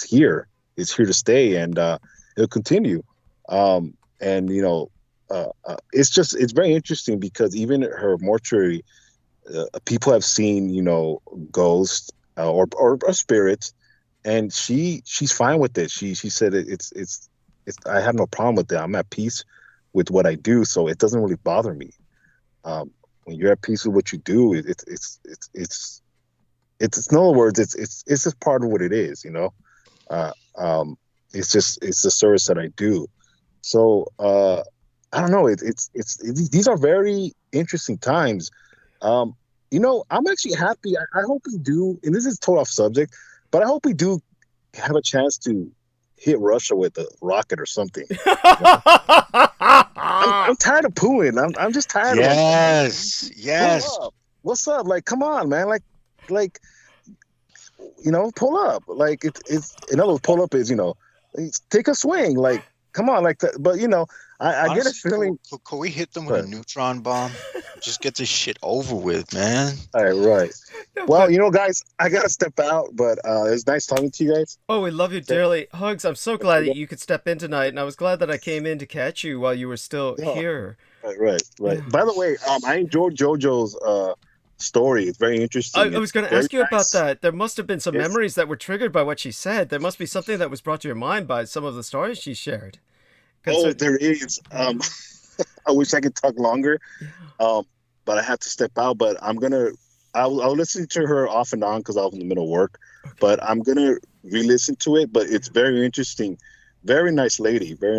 here. It's here to stay, and it'll continue. It's very interesting because even her mortuary, people have seen ghosts or spirits and she's fine with it. She said it's I have no problem with it. I'm at peace with what I do, so it doesn't really bother me. When you're at peace with what you do, it's in other words, it's just part of what it is, you know. It's the service that I do. So I don't know. These are very interesting times. You know, I'm actually happy. I hope we do, and this is total off subject, but I hope we do have a chance to hit Russia with a rocket or something. I'm tired of pooing. I'm just tired of it. Yes. What's up? Like, come on, man. Like, you know, pull up. Like, it's in other words, pull up is, you know, take a swing. Like, come on, like that. But you know, I get a feeling. Could we hit them with a neutron bomb? Just get this shit over with, man. All right. Well, you know, guys, I gotta step out, but it's nice talking to you guys. Oh, we love you dearly, Hugs. I'm so glad that you could step in tonight, and I was glad that I came in to catch you while you were still here. Right. Yeah. By the way, I enjoyed JoJo's story. It's very interesting. I was going to ask you about that. There must have been some memories that were triggered by what she said. There must be something that was brought to your mind by some of the stories she shared. There is. I wish I could talk longer, but I have to step out. But I'll listen to her off and on because I was in the middle of work. Okay. But I'm gonna re-listen to it. But it's very interesting. Very nice lady. Very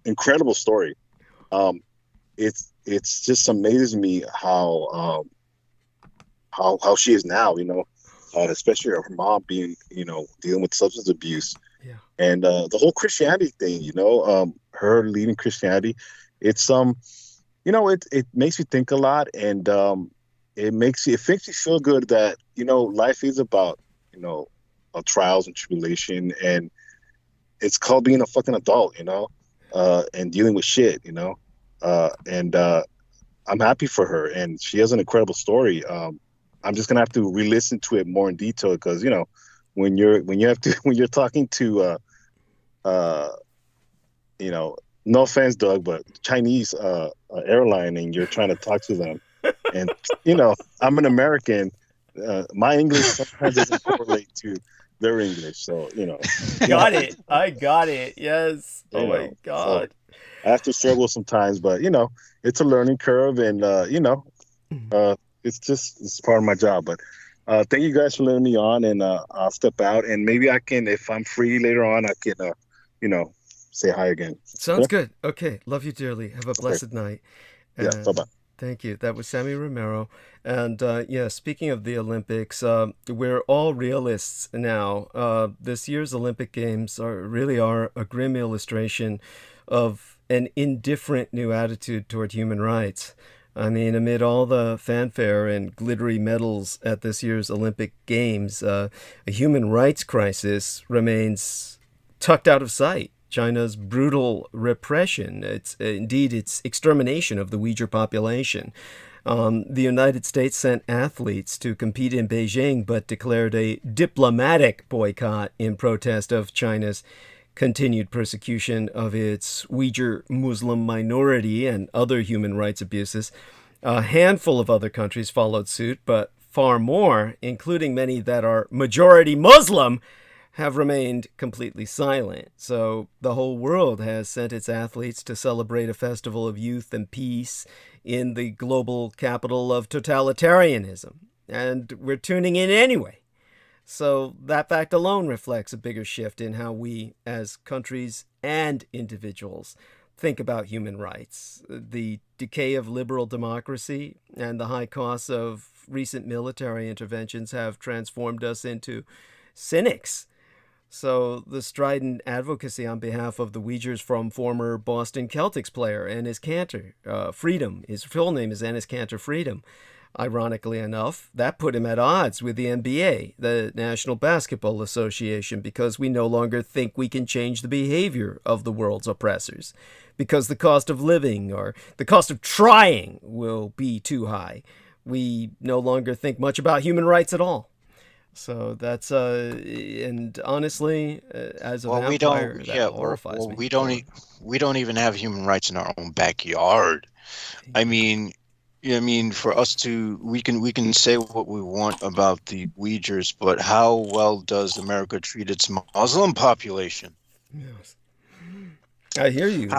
incredible story. It's just amazes me how she is now. You know, especially her mom being, you know, dealing with substance abuse. Yeah. And the whole Christianity thing, you know, her leading Christianity, it's you know, it makes you think a lot, and it makes you feel good that, you know, life is about, you know, trials and tribulation, and it's called being a fucking adult, you know, and dealing with shit, you know, and I'm happy for her, and she has an incredible story. I'm just gonna have to re-listen to it more in detail because, you know, when you're talking to you know, no offense, Doug, but Chinese airline, and you're trying to talk to them, and you know, I'm an American. My English sometimes doesn't correlate to their English, so you know. Got it. I got it. Yes. Oh my God. So I have to struggle sometimes, but you know, it's a learning curve, and you know, it's part of my job. But thank you guys for letting me on, and I'll step out, and maybe I can, if I'm free later on, I can, you know, say hi again. Sounds good. Okay. Love you dearly. Have a blessed night. Yeah. Bye-bye. Thank you. That was Sammy Romero. And yeah, speaking of the Olympics, we're all realists now. This year's Olympic Games really are a grim illustration of an indifferent new attitude toward human rights. I mean, amid all the fanfare and glittery medals at this year's Olympic Games, a human rights crisis remains tucked out of sight. China's brutal repression, its extermination of the Uyghur population. The United States sent athletes to compete in Beijing, but declared a diplomatic boycott in protest of China's continued persecution of its Uyghur Muslim minority and other human rights abuses. A handful of other countries followed suit, but far more, including many that are majority Muslim, have remained completely silent. So the whole world has sent its athletes to celebrate a festival of youth and peace in the global capital of totalitarianism. And we're tuning in anyway. So that fact alone reflects a bigger shift in how we, as countries and individuals, think about human rights. The decay of liberal democracy and the high costs of recent military interventions have transformed us into cynics. So the strident advocacy on behalf of the Uyghurs from former Boston Celtics player Enes Kanter Freedom, his full name is Enes Kanter Freedom. Ironically enough, that put him at odds with the NBA, the National Basketball Association, because we no longer think we can change the behavior of the world's oppressors, because the cost of living or the cost of trying will be too high. We no longer think much about human rights at all. So that's and honestly, as a vampire, that horrifies me. We don't even have human rights in our own backyard. I mean, Yeah, I mean, for us to we can say what we want about the Uyghurs, but how well does America treat its Muslim population? Yes. I hear you.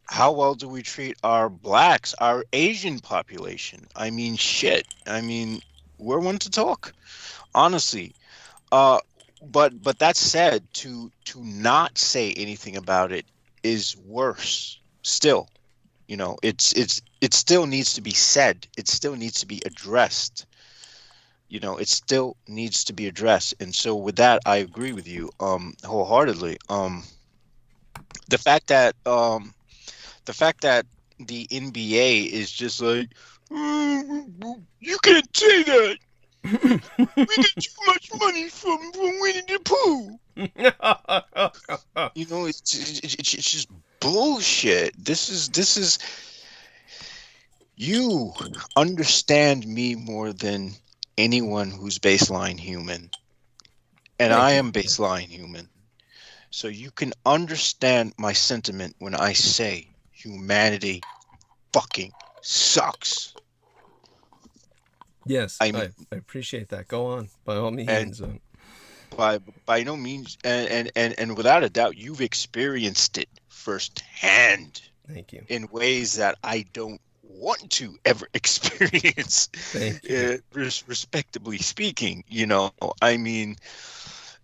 How well do we treat our blacks, our Asian population? I mean, shit. I mean, we're one to talk, honestly. But that said, to not say anything about it is worse. Still, it still needs to be said. It still needs to be addressed. It still needs to be addressed. And so with that, I agree with you wholeheartedly. The fact that the NBA is just like, you can't say that. We get too much money from Winnie the Pooh. It's just bullshit. This is you understand me more than anyone who's baseline human, and I am baseline human. So you can understand my sentiment when I say humanity fucking sucks. Yes, I appreciate that. Go on, by all means. By no means, and without a doubt, you've experienced it firsthand. Thank you. In ways that I don't want to ever experience. Thank you. Respectably speaking, I mean,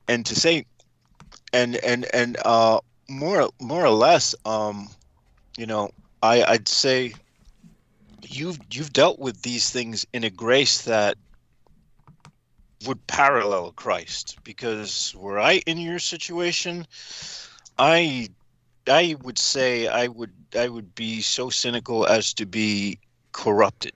and to say, and more or less, I'd say you've dealt with these things in a grace that would parallel Christ, because were I in your situation, I would say I would be so cynical as to be corrupted.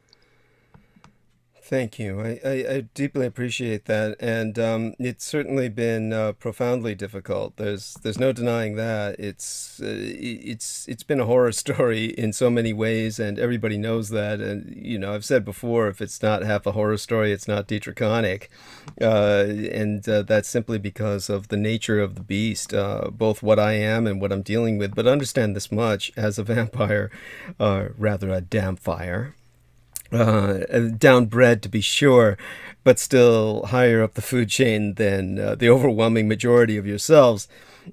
Thank you. I deeply appreciate that, and it's certainly been profoundly difficult. There's no denying that. It's been a horror story in so many ways, and everybody knows that. And I've said before, if it's not half a horror story, it's not Dietrichonic, and that's simply because of the nature of the beast, both what I am and what I'm dealing with. But understand this much: as a vampire, rather a dampfire. Downbred to be sure, but still higher up the food chain than the overwhelming majority of yourselves.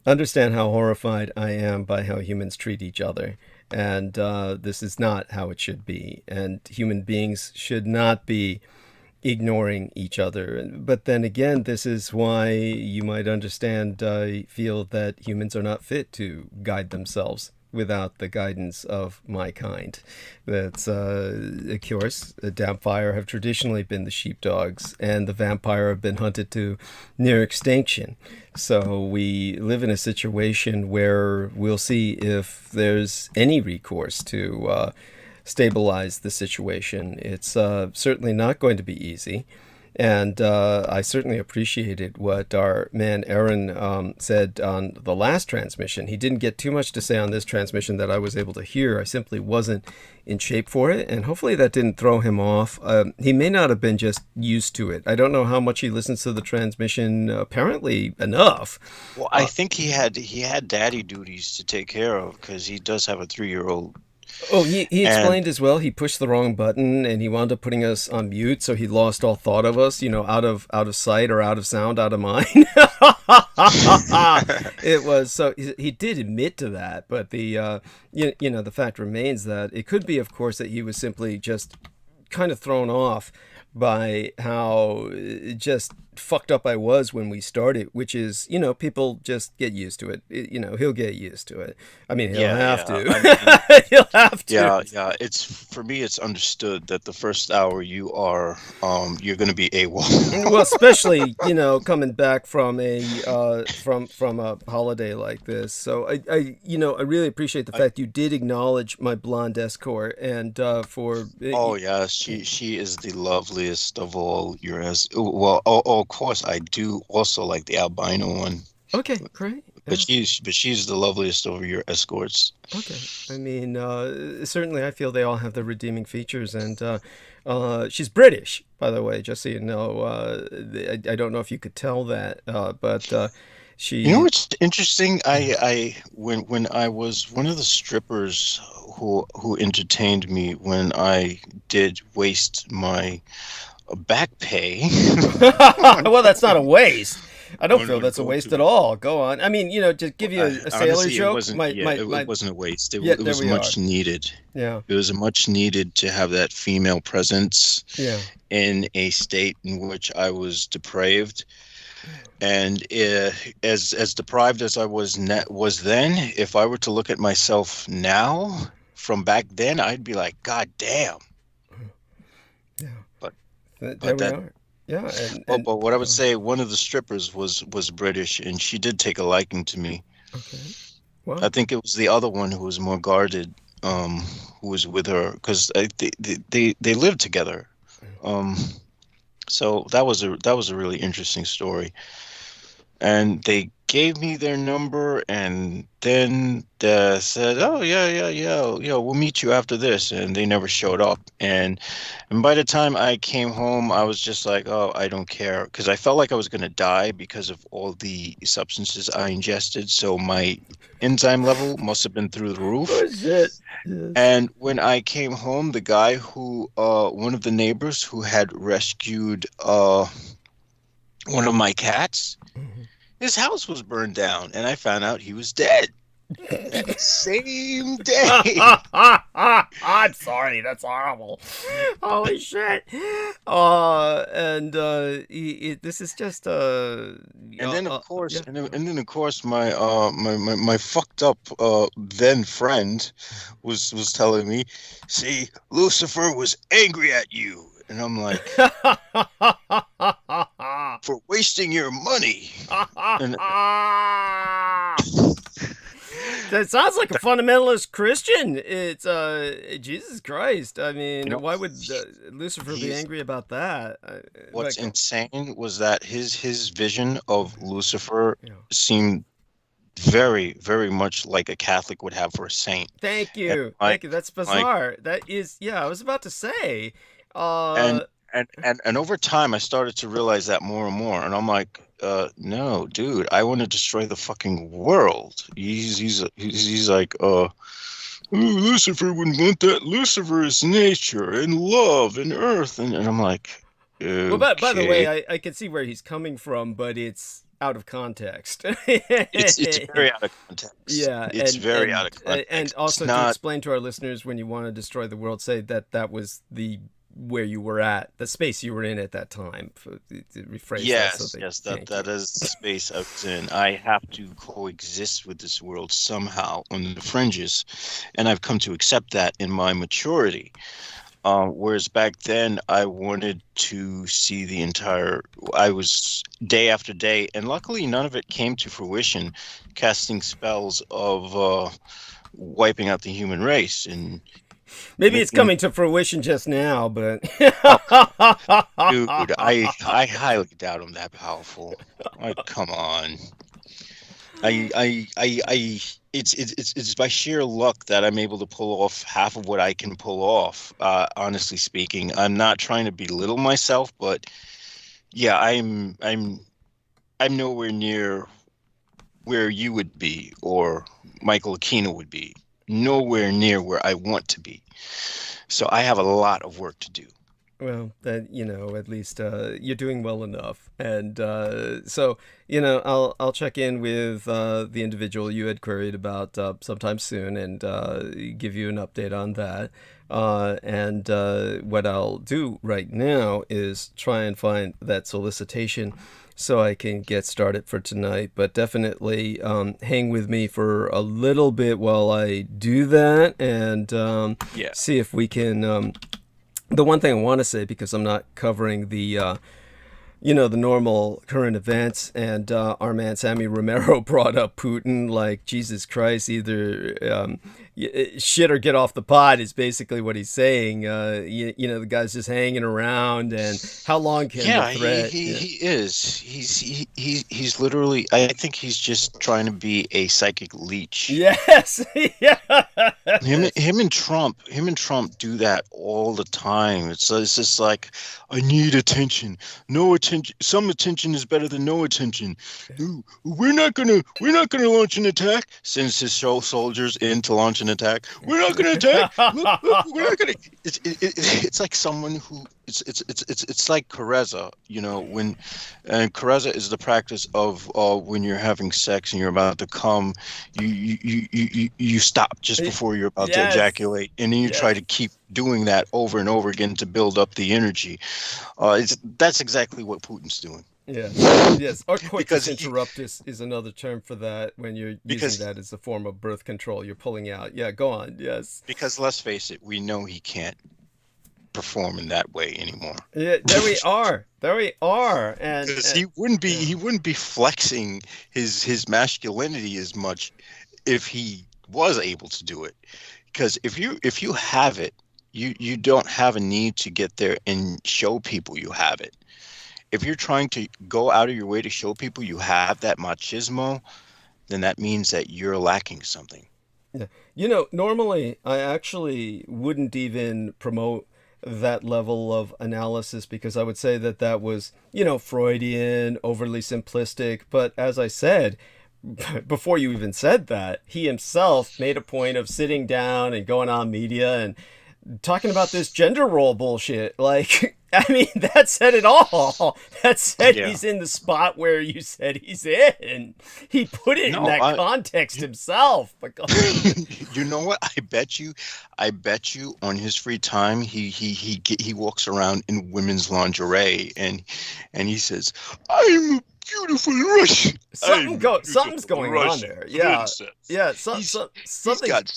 Understand how horrified I am by how humans treat each other. And this is not how it should be. And human beings should not be ignoring each other. But then again, this is why you might understand, feel that humans are not fit to guide themselves without the guidance of my kind. That's, of course, the Dampfire have traditionally been the sheepdogs, and the vampire have been hunted to near extinction. So we live in a situation where we'll see if there's any recourse to stabilize the situation. It's certainly not going to be easy. And I certainly appreciated what our man Aaron said on the last transmission. He didn't get too much to say on this transmission that I was able to hear. I simply wasn't in shape for it, and hopefully that didn't throw him off. He may not have been just used to it. I don't know how much he listens to the transmission. Apparently enough. Well, I think he had daddy duties to take care of, because he does have a 3-year-old. Oh, he explained as well. He pushed the wrong button, and he wound up putting us on mute, so he lost all thought of us. Out of sight or out of sound, out of mind. It was so he did admit to that, but the the fact remains that it could be, of course, that he was simply just kind of thrown off by how just fucked up I was when we started, which is, people just get used to it. He'll get used to it. I mean, he'll have to. He'll have to. Yeah. It's, for me, it's understood that the first hour you're going to be AWOL. Well, especially, coming back from a holiday like this. So I really appreciate the fact you did acknowledge my blonde escort, and for. Oh yeah, she is the loveliest of all your of course, I do also like the albino one. Okay, great. But she's the loveliest over your escorts. Okay, I mean, certainly I feel they all have their redeeming features, and she's British, by the way, just so you know. I don't know if you could tell that, but She. You know what's interesting? When I was one of the strippers who entertained me when I did waste my back pay. Well, that's not a waste. I don't feel that's a waste at all. Go on. I mean, just give you a sailor honestly, joke. It wasn't a waste. It was much needed. Yeah. It was much needed to have that female presence. Yeah. In a state in which I was depraved, and as deprived as I was then, if I were to look at myself now from back then, I'd be like, God damn. Yeah. But there we are. Yeah. But what I would say, one of the strippers was British, and she did take a liking to me. Okay. Wow. I think it was the other one who was more guarded, who was with her, because they lived together. So that was a really interesting story, and they gave me their number, and then they said, "Oh yeah, we'll meet you after this," and they never showed up. And by the time I came home, I was just like, "Oh, I don't care," because I felt like I was going to die because of all the substances I ingested. So my enzyme level must have been through the roof. Oh, shit. Yes. And when I came home, the guy who, one of the neighbors who had rescued one of my cats, his house was burned down, and I found out he was dead. That same day. I'm sorry, that's horrible. Holy shit. This is just and then of course my fucked up then friend was telling me, see, Lucifer was angry at you. And I'm like, for wasting your money. And, that sounds like a fundamentalist Christian. It's Jesus Christ. I mean, why would Lucifer be angry about that? What's insane was that his vision of Lucifer seemed very, very much like a Catholic would have for a saint. Thank you. Thank you. That's bizarre. That is, I was about to say. And over time, I started to realize that more and more. And I'm like, no, dude, I want to destroy the fucking world. He's like, Lucifer wouldn't want that. Lucifer is nature and love and earth. And I'm like, okay. Well, by the way, I can see where he's coming from, but it's out of context. It's very out of context. Yeah. It's very out of context. And also to explain to our listeners, when you want to destroy the world, say that was where you were at, the space you were in at that time. Rephrase yes, that. Yes, that is the space I was in. I have to coexist with this world somehow on the fringes, and I've come to accept that in my maturity. Whereas back then, I wanted to see the entire. I was day after day, and luckily none of it came to fruition, casting spells of wiping out the human race. And maybe it's coming to fruition just now, but dude, I highly doubt I'm that powerful. Like, come on. It's by sheer luck that I'm able to pull off half of what I can pull off. Honestly speaking, I'm not trying to belittle myself, but yeah, I'm nowhere near where you would be or Michael Aquino would be. Nowhere near where I want to be. So I have a lot of work to do. Well, that, at least you're doing well enough. And so, I'll check in with the individual you had queried about sometime soon and give you an update on that. And what I'll do right now is try and find that solicitation so I can get started for tonight. But definitely hang with me for a little bit while I do that and see if we can... the one thing I want to say, because I'm not covering the the normal current events, and our man Sammy Romero brought up Putin, like, Jesus Christ, either shit or get off the pot is basically what he's saying. The guy's just hanging around, and how long can the threat? He is. He's literally. I think he's just trying to be a psychic leech. Yes. Yeah. Him and Trump do that all the time. It's just like, I need attention. No attention. attention is better than no attention. We're not gonna launch an attack. Sends his soldiers in to launch an attack. We're not gonna attack. Look, we're not gonna. It's like someone who it's like kareza. And kareza is the practice of when you're having sex and you're about to come, you stop just before you're about to ejaculate, and then you try to keep doing that over and over again to build up the energy. That's exactly what Putin's doing. Yes. Or coitus interruptus is another term for that, when you're using that as a form of birth control. You're pulling out. Yeah, go on. Yes. Because let's face it, we know he can't perform in that way anymore. Yeah, there we are. And he wouldn't be flexing his masculinity as much if he was able to do it. Because if you have it, you don't have a need to get there and show people you have it. If you're trying to go out of your way to show people you have that machismo, then that means that you're lacking something. Yeah. Normally I actually wouldn't even promote that level of analysis, because I would say that was, Freudian, overly simplistic. But as I said, before you even said that, he himself made a point of sitting down and going on media and talking about this gender role bullshit. Like, I mean, that said it all. That said he's in the spot where you said he's in. He put it in that context himself. You know what? I bet you on his free time, he walks around in women's lingerie and he says, "I'm a beautiful Russian." Something's going on there. Yeah. Princess. Yeah. He's got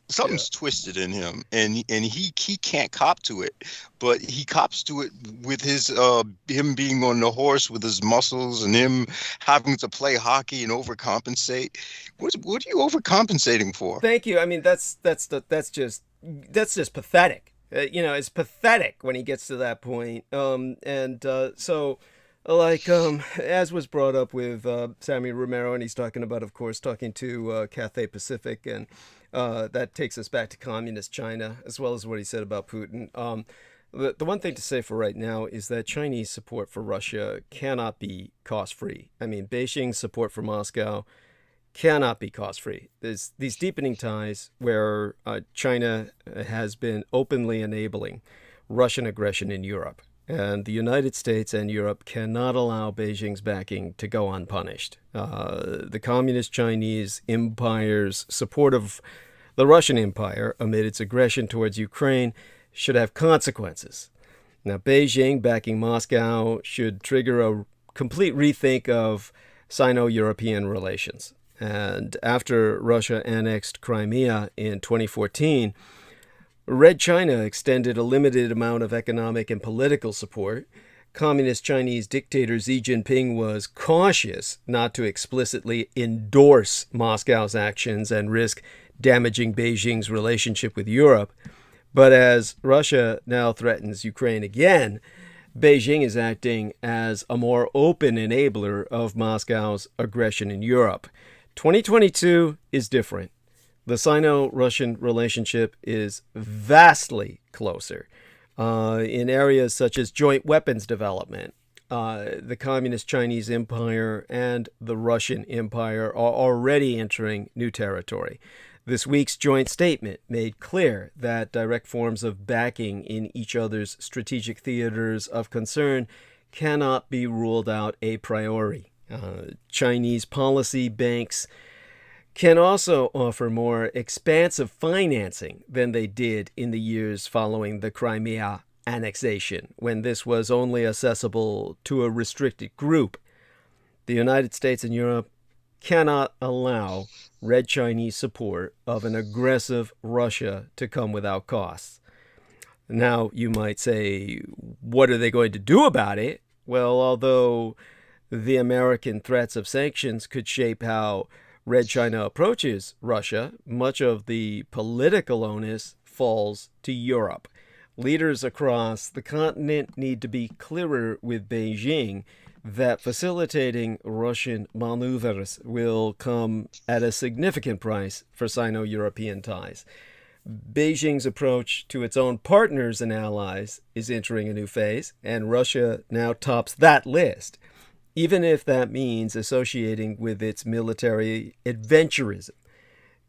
something's twisted in him, and he can't cop to it, but he cops to it with his him being on the horse with his muscles and him having to play hockey and overcompensate. What are you overcompensating for? Thank you. I mean, that's just pathetic. It's pathetic when he gets to that point. So as was brought up with Sammy Romero, and he's talking about, of course, talking to Cathay Pacific, and that takes us back to communist China, as well as what he said about Putin. The one thing to say for right now is that Chinese support for Russia cannot be cost-free. I mean, Beijing's support for Moscow cannot be cost-free. There's these deepening ties where China has been openly enabling Russian aggression in Europe. And the United States and Europe cannot allow Beijing's backing to go unpunished. The Communist Chinese Empire's support of the Russian Empire amid its aggression towards Ukraine should have consequences. Now, Beijing backing Moscow should trigger a complete rethink of Sino-European relations. And after Russia annexed Crimea in 2014, Red China extended a limited amount of economic and political support. Communist Chinese dictator Xi Jinping was cautious not to explicitly endorse Moscow's actions and risk damaging Beijing's relationship with Europe. But as Russia now threatens Ukraine again, Beijing is acting as a more open enabler of Moscow's aggression in Europe. 2022 is different. The Sino-Russian relationship is vastly closer in areas such as joint weapons development. The Communist Chinese Empire and the Russian Empire are already entering new territory. This week's joint statement made clear that direct forms of backing in each other's strategic theaters of concern cannot be ruled out a priori. Chinese policy banks can also offer more expansive financing than they did in the years following the Crimea annexation, when this was only accessible to a restricted group. The United States and Europe cannot allow Red Chinese support of an aggressive Russia to come without costs. Now, you might say, what are they going to do about it? Well, although the American threats of sanctions could shape how Red China approaches Russia, much of the political onus falls to Europe. Leaders across the continent need to be clearer with Beijing that facilitating Russian maneuvers will come at a significant price for Sino-European ties. Beijing's approach to its own partners and allies is entering a new phase, and Russia now tops that list, even if that means associating with its military adventurism.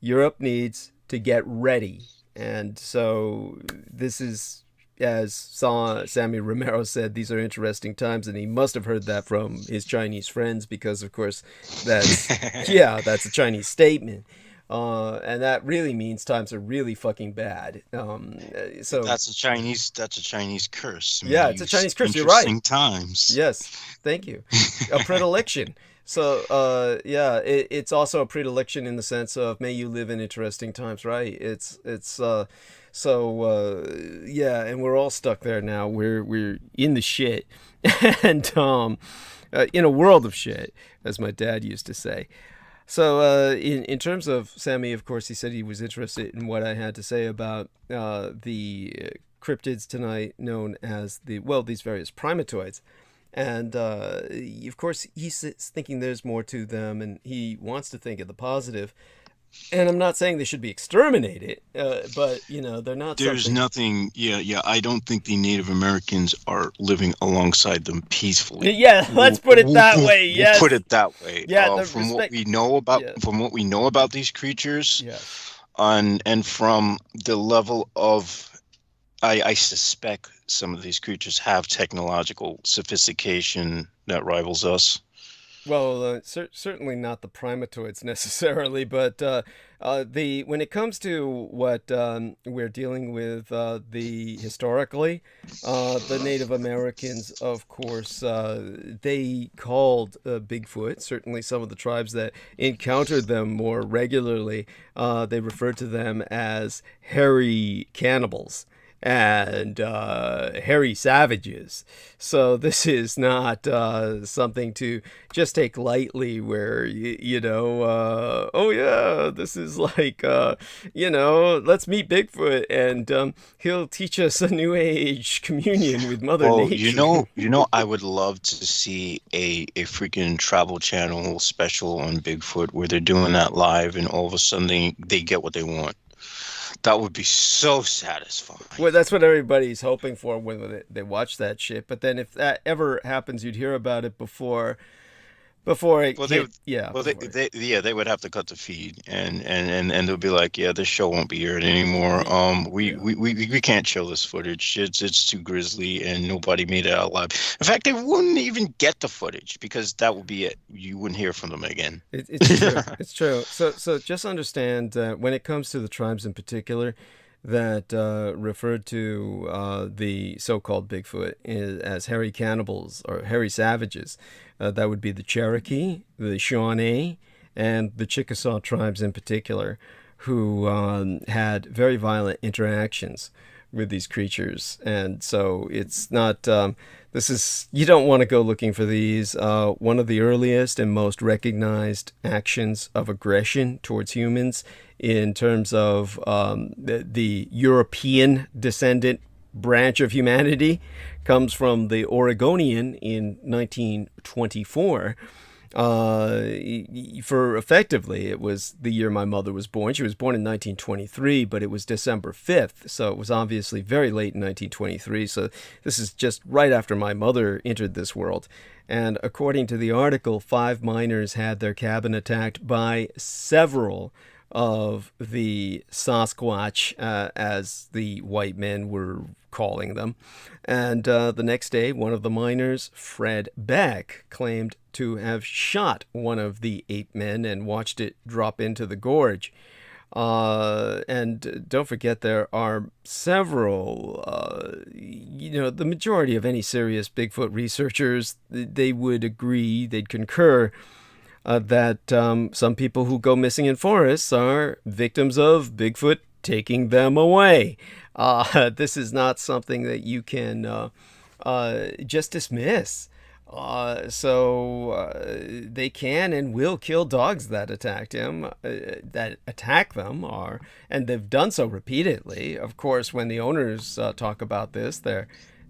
Europe needs to get ready. And so this is, as Sammy Romero said, these are interesting times, and he must have heard that from his Chinese friends because, of course, that's a Chinese statement. And that really means times are really fucking bad. So that's a Chinese curse. Yeah, it's a Chinese curse. You're right. Interesting times. Yes, thank you. A predilection. So it's also a predilection in the sense of may you live in interesting times, right? And we're all stuck there now. We're in the shit, and in a world of shit, as my dad used to say. So in terms of Sammy, of course, he said he was interested in what I had to say about the cryptids tonight, known as these various primatoids. And, of course, he's thinking there's more to them, and he wants to think of the positive. And I'm not saying they should be exterminated, but, they're not. There's nothing. Yeah. I don't think the Native Americans are living alongside them peacefully. Yeah, let's put it that way. Yes. We'll put it that way. Yeah. What we know about these creatures, and from the level of, I suspect some of these creatures have technological sophistication that rivals us. Well, certainly not the primatoids necessarily, but when it comes to what we're dealing with historically, the Native Americans, of course, they called Bigfoot, certainly some of the tribes that encountered them more regularly, they referred to them as hairy cannibals and hairy savages. So this is not something to just take lightly where, this is like, let's meet Bigfoot and he'll teach us a new age communion with Mother Nature. I would love to see a freaking Travel Channel special on Bigfoot where they're doing that live and all of a sudden they get what they want. That would be so satisfying. Well, that's what everybody's hoping for when they watch that shit. But then if that ever happens, you'd hear about it before it. Well, they would have to cut the feed, and they'll be like, yeah, this show won't be aired anymore. We can't show this footage. It's too grisly, and nobody made it out live. In fact, they wouldn't even get the footage because that would be it. You wouldn't hear from them again. It's true. It's true. So just understand when it comes to the tribes in particular that referred to the so-called Bigfoot as hairy cannibals or hairy savages. That would be the Cherokee, the Shawnee, and the Chickasaw tribes in particular, who had very violent interactions with these creatures. And so it's not, you don't want to go looking for these. One of the earliest and most recognized actions of aggression towards humans in terms of the European descendant branch of humanity comes from the Oregonian in 1924. For effectively, it was the year my mother was born. She was born in 1923, but it was December 5th, so it was obviously very late in 1923. So this is just right after my mother entered this world. And according to the article, 5 miners had their cabin attacked by several of the Sasquatch, as the white men were calling them. And the next day, one of the miners, Fred Beck, claimed to have shot one of the 8 men and watched it drop into the gorge. And don't forget, there are several, the majority of any serious Bigfoot researchers, they would agree, they'd concur that some people who go missing in forests are victims of Bigfoot taking them away. This is not something that you can just dismiss. So they can and will kill dogs that attack them, and they've done so repeatedly. Of course, when the owners talk about this,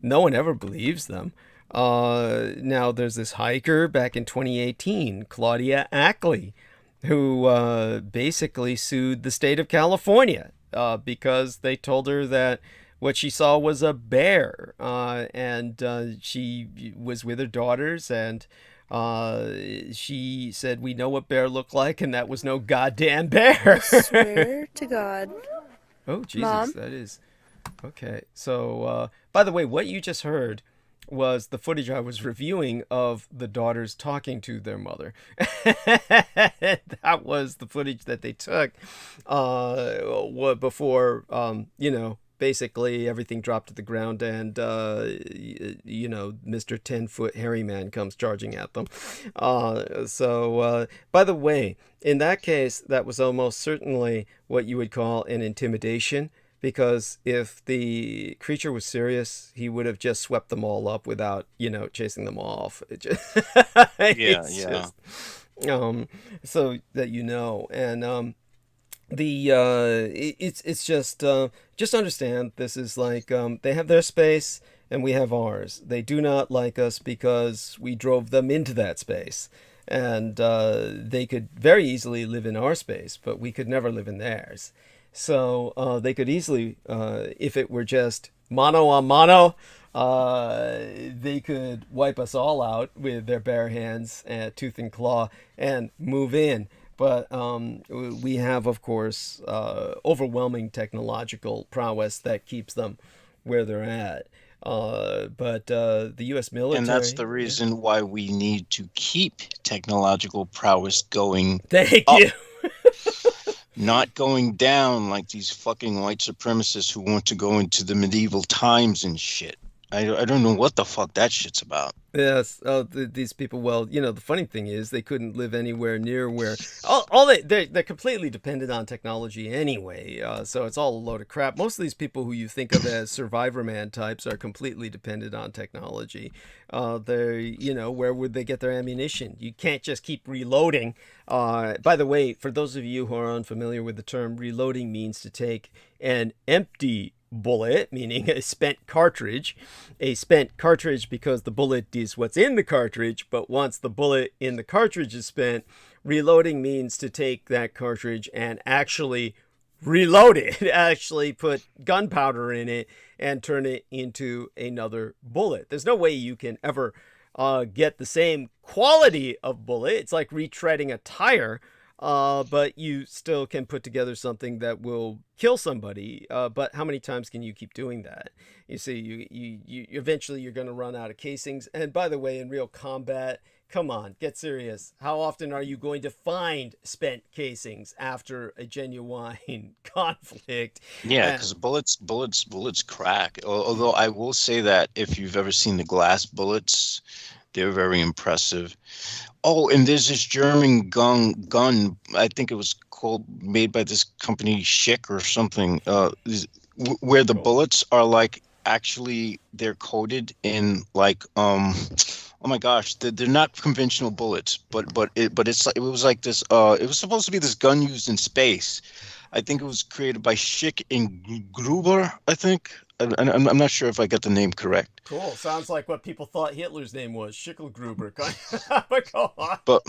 no one ever believes them. Now, there's this hiker back in 2018, Claudia Ackley, who basically sued the state of California because they told her that what she saw was a bear, and she was with her daughters, and she said, "We know what bear looked like, and that was no goddamn bear." I swear to God. Oh, Jesus, Mom? that is... Okay, so, by the way, what you just heard was the footage I was reviewing of the daughters talking to their mother. That was the footage that they took before, basically everything dropped to the ground and, Mr. 10-foot hairy man comes charging at them. By the way, in that case, that was almost certainly what you would call an intimidation. Because if the creature was serious, he would have just swept them all up without, chasing them off. So that and it's just understand this is like they have their space and we have ours. They do not like us because we drove them into that space, and they could very easily live in our space, but we could never live in theirs. So they could easily, if it were just mano a mano, they could wipe us all out with their bare hands, tooth and claw, and move in. But we have, of course, overwhelming technological prowess that keeps them where they're at. But the U.S. military... And that's the reason why we need to keep technological prowess going Thank up. you. Not going down like these fucking white supremacists who want to go into the medieval times and shit. I don't know what the fuck that shit's about. Yes, these people. Well, the funny thing is they couldn't live anywhere near where they're completely dependent on technology anyway. So it's all a load of crap. Most of these people who you think of as Survivor Man types are completely dependent on technology. Where would they get their ammunition? You can't just keep reloading. By the way, for those of you who are unfamiliar with the term, reloading means to take an empty bullet, meaning a spent cartridge because the bullet is what's in the cartridge, but once the bullet in the cartridge is spent, reloading means to take that cartridge and actually reload it, actually put gunpowder in it and turn it into another bullet. There's no way you can ever get the same quality of bullet. It's like retreading a tire. But you still can put together something that will kill somebody. But how many times can you keep doing that? You see, you eventually you're going to run out of casings. And by the way, in real combat, come on, get serious. How often are you going to find spent casings after a genuine conflict? Yeah, because bullets crack. Although I will say that if you've ever seen the glass bullets, they're very impressive. Oh, and there's this German gun. I think it was made by this company Schick or something. Where the bullets are like actually they're coated in like oh my gosh, they're not conventional bullets, but it was like this. It was supposed to be this gun used in space. I think it was created by Schick and Gruber. I think. I'm not sure if I got the name correct. Cool. Sounds like what people thought Hitler's name was, Schicklgruber. Go on. But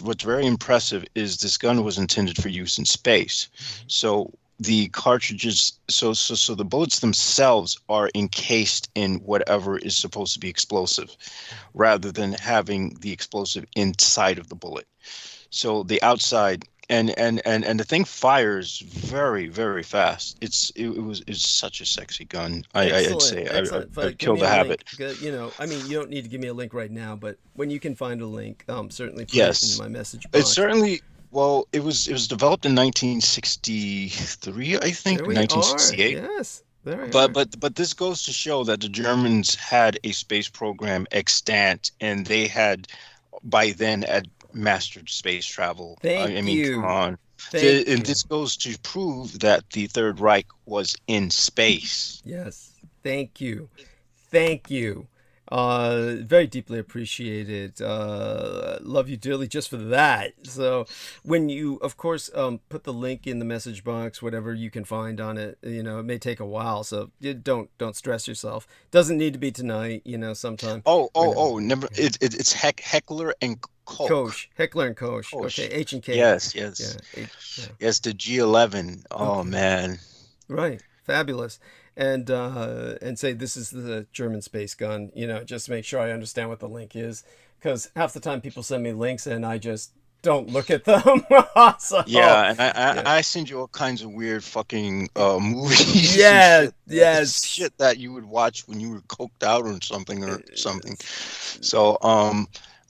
what's very impressive is this gun was intended for use in space. So the cartridges, so the bullets themselves are encased in whatever is supposed to be explosive, rather than having the explosive inside of the bullet. So the outside. And the thing fires very, very fast. It's such a sexy gun. I'd say I killed the habit. You don't need to give me a link right now, but when you can find a link, certainly put it in my message box. It's certainly it was developed in 1963, I think, 1968. Yes. But this goes to show that the Germans had a space program extant, and they had by then mastered space travel. Thank you. Come on. And this goes to prove that the Third Reich was in space. Yes. Thank you. Very deeply appreciated. Love you dearly just for that. So when you, of course, put the link in the message box, whatever you can find on it, it may take a while. So don't stress yourself. Doesn't need to be tonight, sometime. Never. It's Heckler and Koch. Heckler and Koch. Okay, H and K. Yes. Yeah, Yes, the G11. Oh, man. Right. Fabulous. And say this is the German space gun, just to make sure I understand what the link is. Because half the time people send me links and I just don't look at them. So, yeah, and I send you all kinds of weird fucking movies. Yeah, shit that you would watch when you were coked out or something. So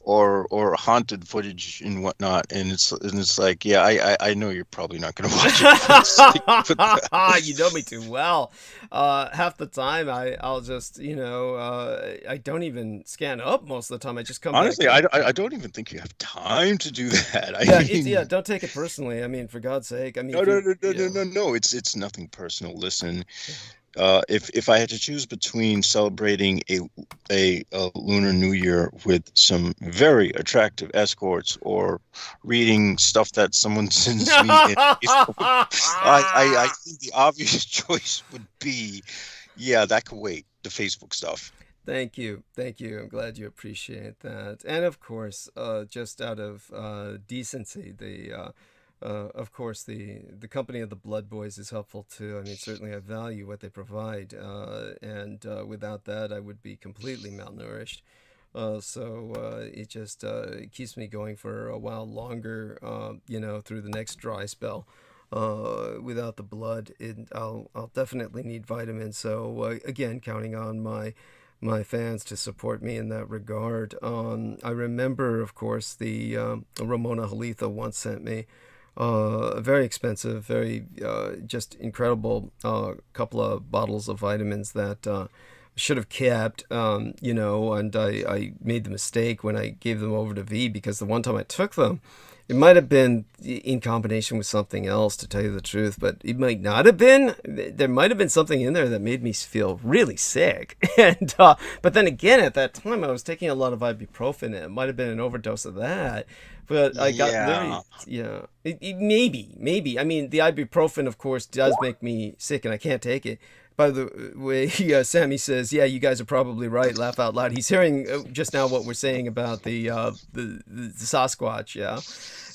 or haunted footage and whatnot, and it's like, yeah, I know you're probably not gonna watch it. You know me too well. Half the time I'll just I don't even scan up most of the time. I just come honestly back. I don't even think you have time to do that. Don't take it personally. I mean, for God's sake. I mean, no, it's nothing personal. Listen, if I had to choose between celebrating a Lunar New Year with some very attractive escorts or reading stuff that someone sends me, I think the obvious choice would be, that could wait, the Facebook stuff. Thank you. I'm glad you appreciate that. And of course, just out of decency, of course, the company of the Blood Boys is helpful too. I mean, certainly I value what they provide, and without that, I would be completely malnourished. So it just keeps me going for a while longer, through the next dry spell. Without the blood, I'll definitely need vitamins. So again, counting on my fans to support me in that regard. I remember, of course, the Ramona Halitha once sent me a very expensive, very just incredible couple of bottles of vitamins that should have kept, and I made the mistake when I gave them over to V, because the one time I took them, it might have been in combination with something else, to tell you the truth, but it might not have been. There might have been something in there that made me feel really sick. And but then again, at that time, I was taking a lot of ibuprofen, and it might have been an overdose of that. But I got maybe. I mean, the ibuprofen, of course, does make me sick, and I can't take it. By the way, Sammy says, "Yeah, you guys are probably right." Laugh out loud. He's hearing just now what we're saying about the Sasquatch, yeah.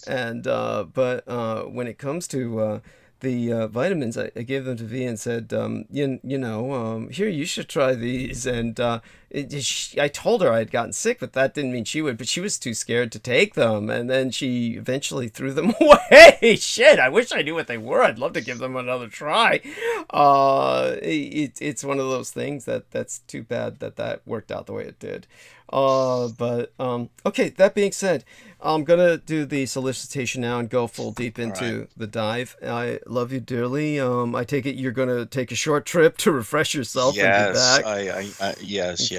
And but when it comes to the vitamins, I gave them to V and said, here, you should try these. And I told her I had gotten sick, but that didn't mean she would. But she was too scared to take them, and then she eventually threw them away. Shit, I wish I knew what they were. I'd love to give them another try. It's one of those things that's too bad that worked out the way it did. But okay, that being said, I'm going to do the solicitation now and go full deep into the dive. I love you dearly. I take it you're going to take a short trip to refresh yourself and be back. Yes.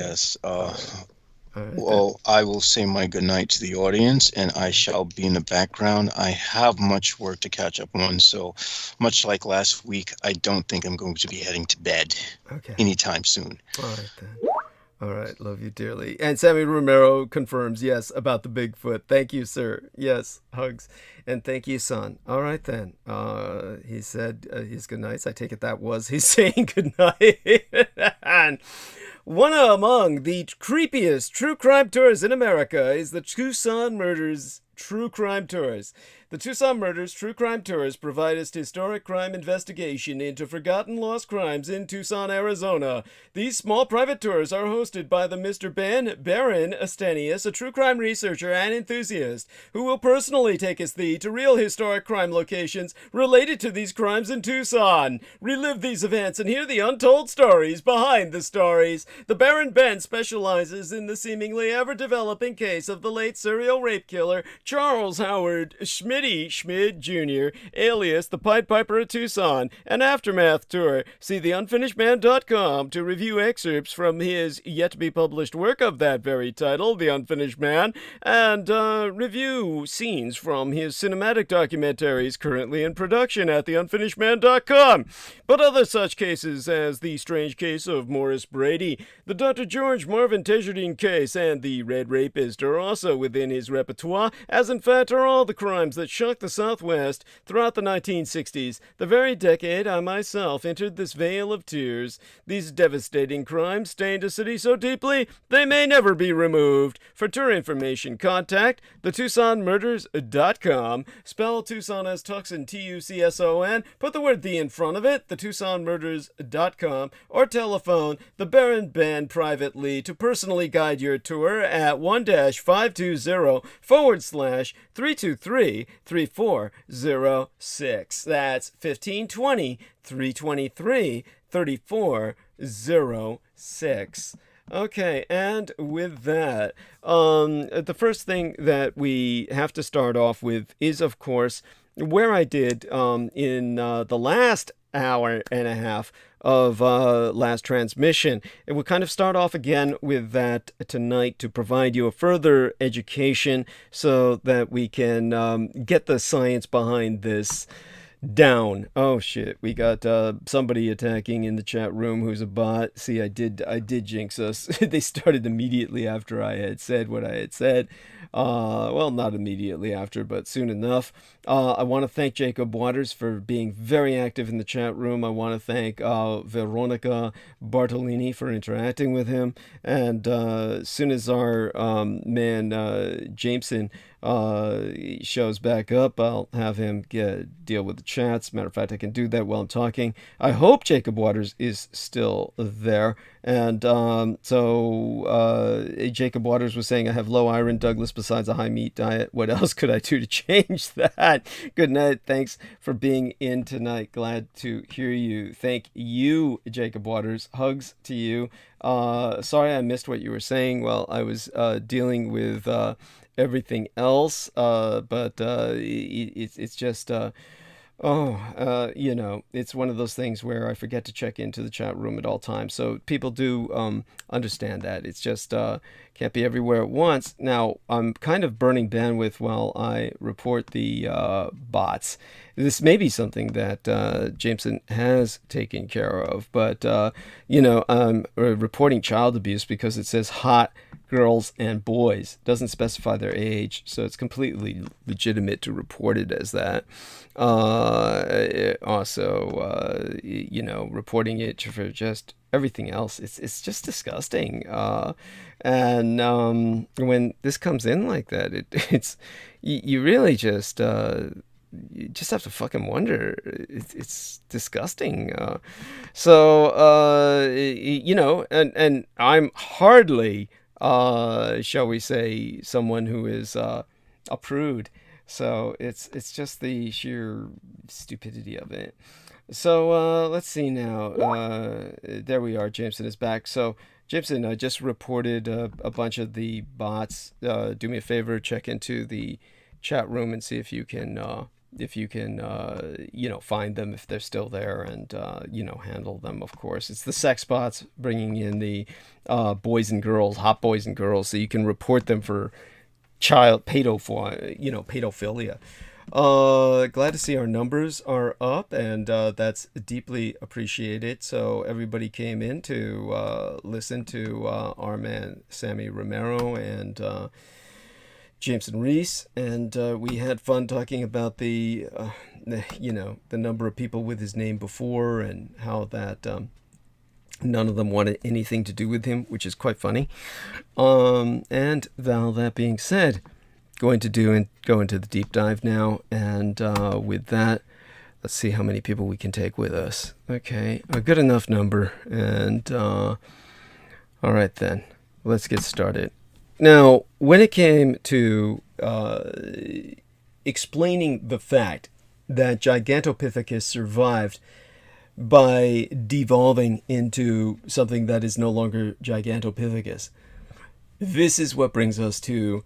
Well, I will say my goodnight to the audience, and I shall be in the background. I have much work to catch up on, so much like last week, I don't think I'm going to be heading to bed anytime soon. All right, then. All right, love you dearly. And Sammy Romero confirms, yes, about the Bigfoot. Thank you, sir. Yes, hugs. And thank you, son. All right, then. He said his good nights. I take it that was his saying good night. And one among the creepiest true crime tours in America is the Tucson Murders True Crime Tours. The Tucson Murders True Crime Tours provide us historic crime investigation into forgotten lost crimes in Tucson, Arizona. These small private tours are hosted by the Mr. Baron Astenius, a true crime researcher and enthusiast, who will personally take us to real historic crime locations related to these crimes in Tucson. Relive these events and hear the untold stories behind the stories. The Baron Ben specializes in the seemingly ever-developing case of the late serial rape killer Charles Howard Schmidt Jr., alias the Pied Piper of Tucson, an aftermath tour. See theunfinishedman.com to review excerpts from his yet-to-be-published work of that very title, The Unfinished Man, and review scenes from his cinematic documentaries currently in production at theunfinishedman.com. But other such cases as the strange case of Morris Brady, the Dr. George Marvin Tejardine case, and the Red Rapist are also within his repertoire, as in fact are all the crimes that shocked the Southwest throughout the 1960s, the very decade I myself entered this vale of tears. These devastating crimes stained a city so deeply they may never be removed. For tour information, contact theTucsonMurders.com. Spell Tucson as Tucson, Tucson. Put the word "the" in front of it, theTucsonMurders.com, or telephone the Baron Band privately to personally guide your tour at 1-520-323-3406. That's 1520-323-3406. Okay, and with that, the first thing that we have to start off with is, of course, where I did in the last hour and a half of last transmission. And we'll kind of start off again with that tonight to provide you a further education so that we can get the science behind this down. Oh shit, we got somebody attacking in the chat room who's a bot. See, I did jinx us. They started immediately after I had said what I had said. Well, not immediately after, but soon enough. I want to thank Jacob Waters for being very active in the chat room. I want to thank Veronica Bartolini for interacting with him. And as soon as our man Jameson shows back up, I'll have him deal with the chats. Matter of fact, I can do that while I'm talking. I hope Jacob Waters is still there. And so Jacob Waters was saying, I have low iron, Douglas, besides a high meat diet. What else could I do to change that? Good night. Thanks for being in tonight. Glad to hear you. Thank you, Jacob Waters. Hugs to you. Sorry I missed what you were saying while I was dealing with everything else, but it's just it's one of those things where I forget to check into the chat room at all times. So people do understand that. It's just can't be everywhere at once. Now, I'm kind of burning bandwidth while I report the bots. This may be something that Jameson has taken care of, but, I'm reporting child abuse because it says hot girls and boys. Doesn't specify their age, so it's completely legitimate to report it as that. Also, reporting it for just everything else, it's just disgusting. And when this comes in like that, it's you really just you just have to fucking wonder. It's disgusting. And I'm hardly, shall we say, someone who is a prude. So it's just the sheer stupidity of it. So let's see now. There we are. Jameson is back. So Jameson, I just reported a bunch of the bots. Do me a favor, check into the chat room and see if you can find them if they're still there, and handle them. Of course, it's the sex bots bringing in the boys and girls, hot boys and girls, so you can report them for child pedophilia. Glad to see our numbers are up, and that's deeply appreciated. So everybody came in to listen to our man Sammy Romero and Jameson Reese, and we had fun talking about the number of people with his name before, and how that none of them wanted anything to do with him, which is quite funny. And Val, that being said, go into the deep dive now, and with that, let's see how many people we can take with us. Okay, a good enough number, and all right then, let's get started. Now, when it came to explaining the fact that Gigantopithecus survived by devolving into something that is no longer Gigantopithecus, this is what brings us to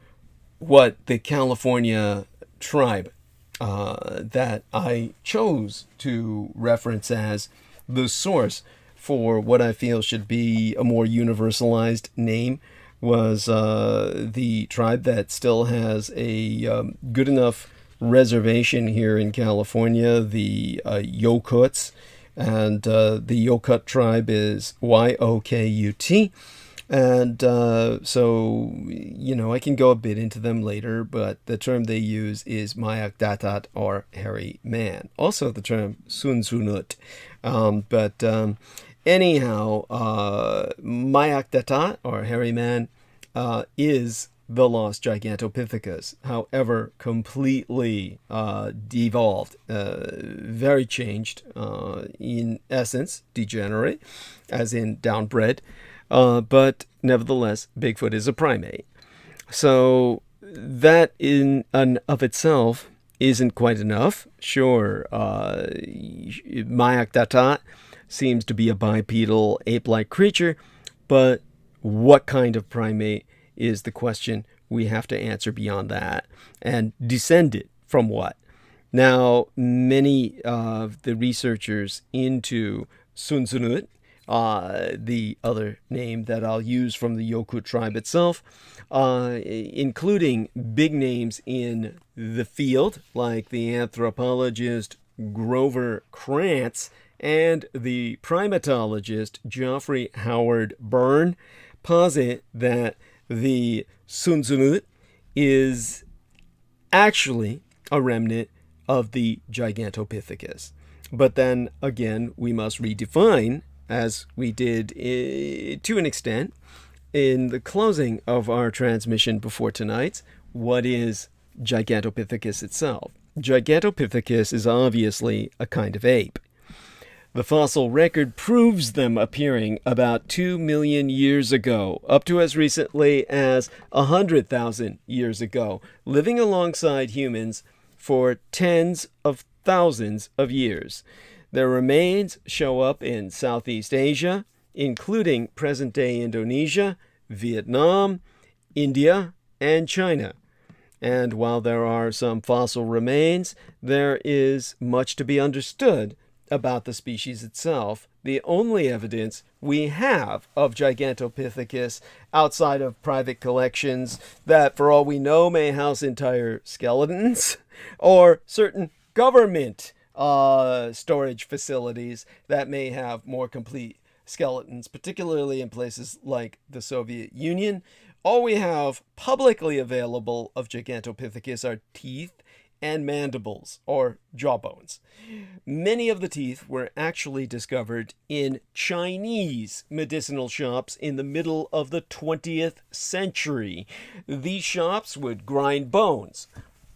what the California tribe that I chose to reference as the source for what I feel should be a more universalized name was the tribe that still has a good enough reservation here in California, the Yokuts. And the Yokut tribe is Yokut, And so, I can go a bit into them later, but the term they use is Mayak Datat, or hairy man. Also the term Sunsunut. Anyhow, Mayak Datat, or hairy man, is the lost Gigantopithecus, however completely devolved, very changed, in essence, degenerate, as in downbred, but nevertheless, Bigfoot is a primate. So that in and of itself isn't quite enough. Sure, Mayak Datat seems to be a bipedal, ape-like creature, but what kind of primate is the question we have to answer beyond that. And descended from what? Now, many of the researchers into Sunsunut, the other name that I'll use from the Yoku tribe itself, including big names in the field, like the anthropologist Grover Krantz and the primatologist Geoffrey Howard Byrne, posit that the Sunsunut is actually a remnant of the Gigantopithecus. But then again, we must redefine, as we did to an extent in the closing of our transmission before tonight's, what is Gigantopithecus itself. Gigantopithecus is obviously a kind of ape. The fossil record proves them appearing about 2 million years ago, up to as recently as 100,000 years ago, living alongside humans for tens of thousands of years. Their remains show up in Southeast Asia, including present-day Indonesia, Vietnam, India, and China. And while there are some fossil remains, there is much to be understood about the species itself. The only evidence we have of Gigantopithecus outside of private collections that, for all we know, may house entire skeletons, or certain government storage facilities that may have more complete skeletons, particularly in places like the Soviet Union. All we have publicly available of Gigantopithecus are teeth and mandibles, or jawbones. Many of the teeth were actually discovered in Chinese medicinal shops in the middle of the 20th century. These shops would grind bones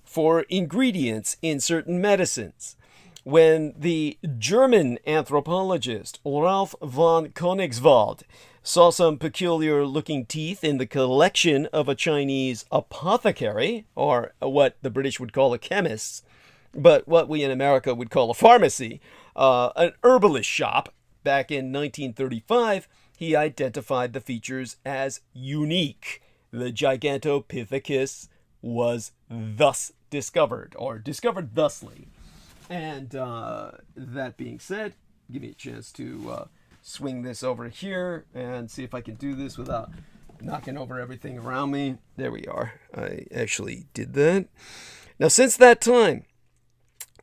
for ingredients in certain medicines. When the German anthropologist Ralph von Koenigswald saw some peculiar-looking teeth in the collection of a Chinese apothecary, or what the British would call a chemist, but what we in America would call a pharmacy, an herbalist shop, back in 1935, he identified the features as unique. The Gigantopithecus was thus discovered, or discovered thusly. And that being said, give me a chance to swing this over here and see if I can do this without knocking over everything around me. There we are. I actually did that. Now, since that time,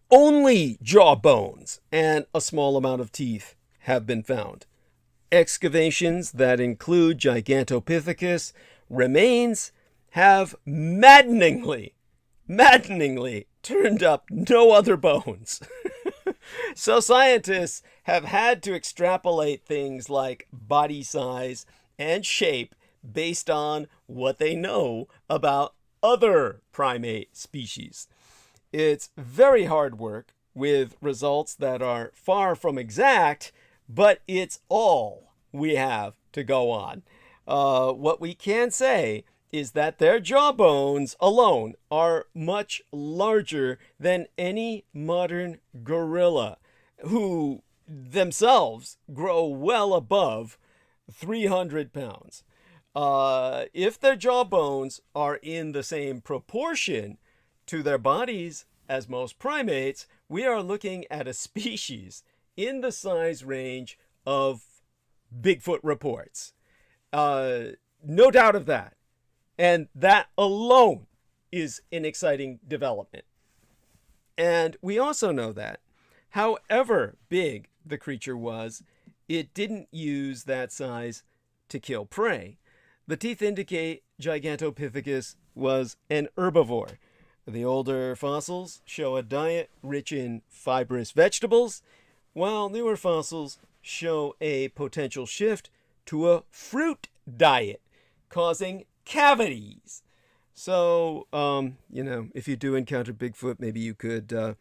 only jawbones and a small amount of teeth have been found. Excavations that include Gigantopithecus remains have maddeningly turned up no other bones. So scientists have had to extrapolate things like body size and shape based on what they know about other primate species. It's very hard work with results that are far from exact, but it's all we have to go on. What we can say is that their jawbones alone are much larger than any modern gorilla, who themselves grow well above 300 pounds. If their jawbones are in the same proportion to their bodies as most primates, we are looking at a species in the size range of Bigfoot reports. No doubt of that. And that alone is an exciting development. And we also know that, however big the creature was, it didn't use that size to kill prey. The teeth indicate Gigantopithecus was an herbivore. The older fossils show a diet rich in fibrous vegetables, while newer fossils show a potential shift to a fruit diet, causing cavities. So, if you do encounter Bigfoot, maybe you could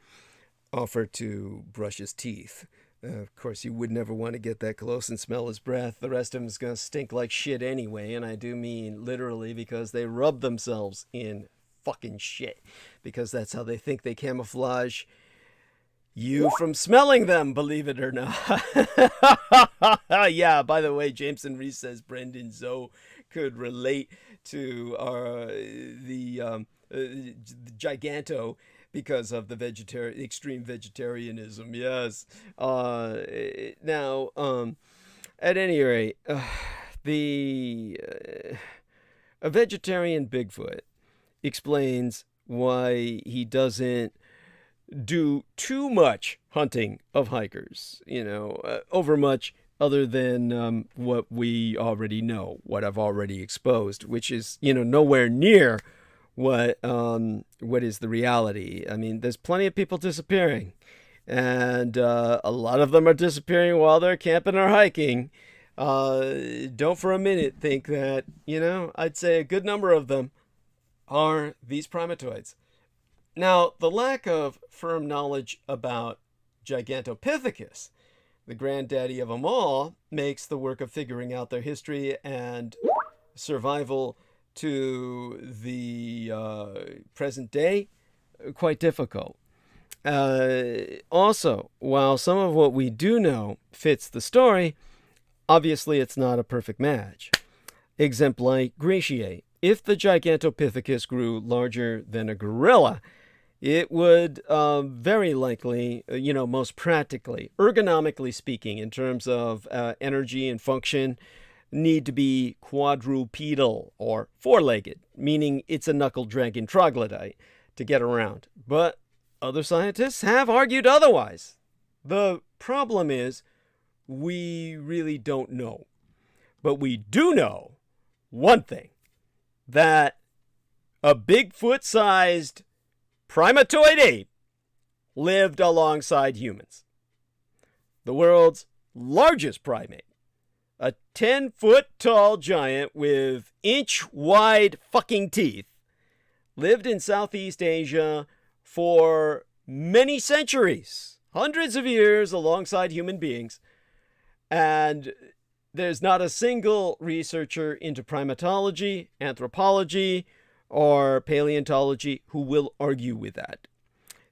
offer to brush his teeth. Of course, you would never want to get that close and smell his breath. The rest of them is going to stink like shit anyway, and I do mean literally, because they rub themselves in fucking shit, because that's how they think they camouflage you from smelling them, believe it or not. Yeah, by the way, Jameson Reese says Brendan Zoe could relate to the Giganto because of the extreme vegetarianism. Yes. Now, at any rate, a vegetarian Bigfoot explains why he doesn't do too much hunting of hikers, overmuch other than what we already know, what I've already exposed, which is, nowhere near what is the reality. I mean, there's plenty of people disappearing, and a lot of them are disappearing while they're camping or hiking. Don't for a minute think that, I'd say a good number of them are these primatoids. Now, the lack of firm knowledge about Gigantopithecus, the granddaddy of them all, makes the work of figuring out their history and survival to the present day quite difficult. Also, while some of what we do know fits the story, obviously it's not a perfect match. Exempligratiate. If the Gigantopithecus grew larger than a gorilla, it would very likely, most practically, ergonomically speaking, in terms of energy and function, need to be quadrupedal or four-legged, meaning it's a knuckle-dragging troglodyte to get around. But other scientists have argued otherwise. The problem is we really don't know. But we do know one thing, that a Bigfoot-sized primatoid ape lived alongside humans. The world's largest primate, a 10-foot-tall giant with inch-wide fucking teeth, lived in Southeast Asia for many centuries, hundreds of years alongside human beings, and there's not a single researcher into primatology, anthropology, or paleontology who will argue with that.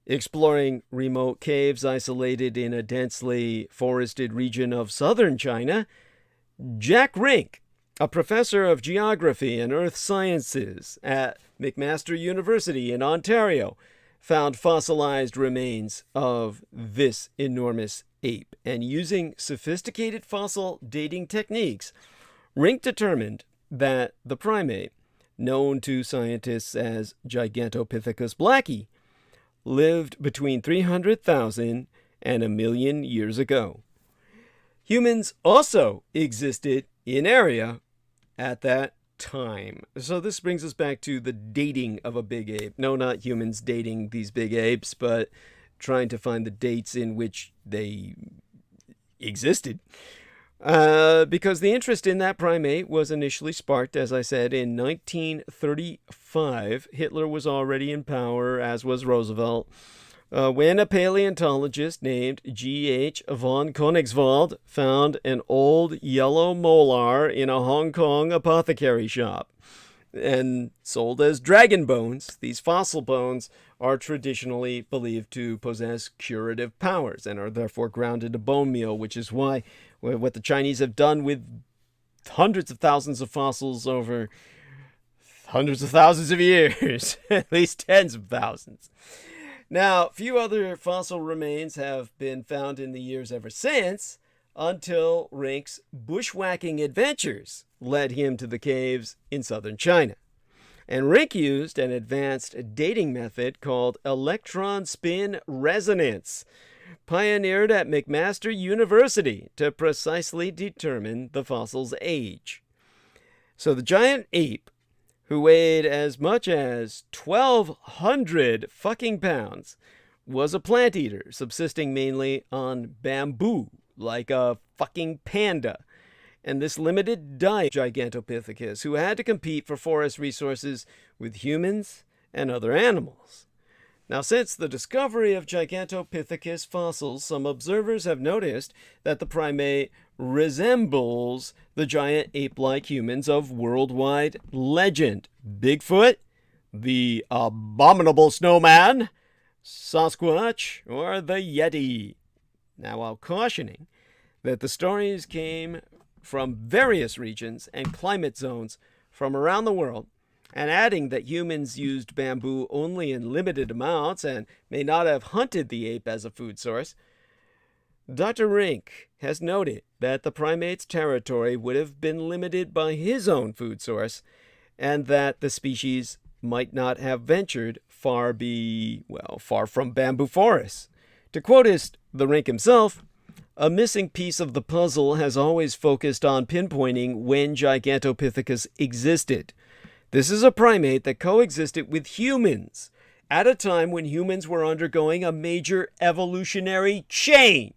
Exploring remote caves isolated in a densely forested region of southern China, Jack Rink, a professor of geography and earth sciences at McMaster University in Ontario, found fossilized remains of this enormous ape. And using sophisticated fossil dating techniques, Rink determined that the primate, known to scientists as Gigantopithecus blacki, lived between 300,000 and 1 million years ago. Humans also existed in area at that time. So this brings us back to the dating of a big ape. No, not humans dating these big apes, but trying to find the dates in which they existed. Because the interest in that primate was initially sparked, as I said, in 1935. Hitler was already in power, as was Roosevelt, when a paleontologist named G.H. von Koenigswald found an old yellow molar in a Hong Kong apothecary shop and sold as dragon bones. These fossil bones are traditionally believed to possess curative powers and are therefore ground into bone meal, which is why what the Chinese have done with hundreds of thousands of fossils over hundreds of thousands of years, at least tens of thousands. Now, few other fossil remains have been found in the years ever since, until Rink's bushwhacking adventures led him to the caves in southern China. And Rink used an advanced dating method called electron spin resonance, pioneered at McMaster University, to precisely determine the fossil's age. So the giant ape, who weighed as much as 1,200 fucking pounds, was a plant eater, subsisting mainly on bamboo, like a fucking panda. And this limited diet Gigantopithecus, who had to compete for forest resources with humans and other animals. Now, since the discovery of Gigantopithecus fossils, some observers have noticed that the primate resembles the giant ape-like humans of worldwide legend. Bigfoot, the abominable snowman, Sasquatch, or the Yeti. Now, while cautioning that the stories came from various regions and climate zones from around the world, and adding that humans used bamboo only in limited amounts and may not have hunted the ape as a food source, Dr. Rink has noted that the primate's territory would have been limited by his own food source, and that the species might not have ventured far from bamboo forests. To quote the Rink himself, a missing piece of the puzzle has always focused on pinpointing when Gigantopithecus existed. This is a primate that coexisted with humans at a time when humans were undergoing a major evolutionary change.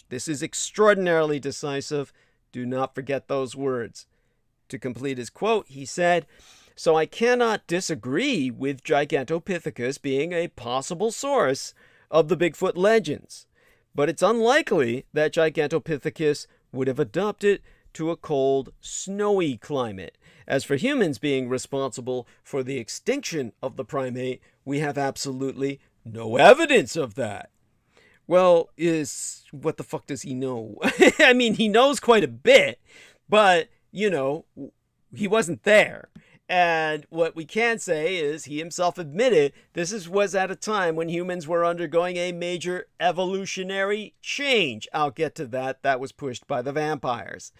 This is extraordinarily decisive. Do not forget those words. To complete his quote, he said, "So I cannot disagree with Gigantopithecus being a possible source of the Bigfoot legends, but it's unlikely that Gigantopithecus would have adapted to a cold, snowy climate. As for humans being responsible for the extinction of the primate, we have absolutely no evidence of that." Well, what the fuck does he know? I mean, he knows quite a bit, but, he wasn't there. And what we can say is he himself admitted this was at a time when humans were undergoing a major evolutionary change. I'll get to that. That was pushed by the vampires.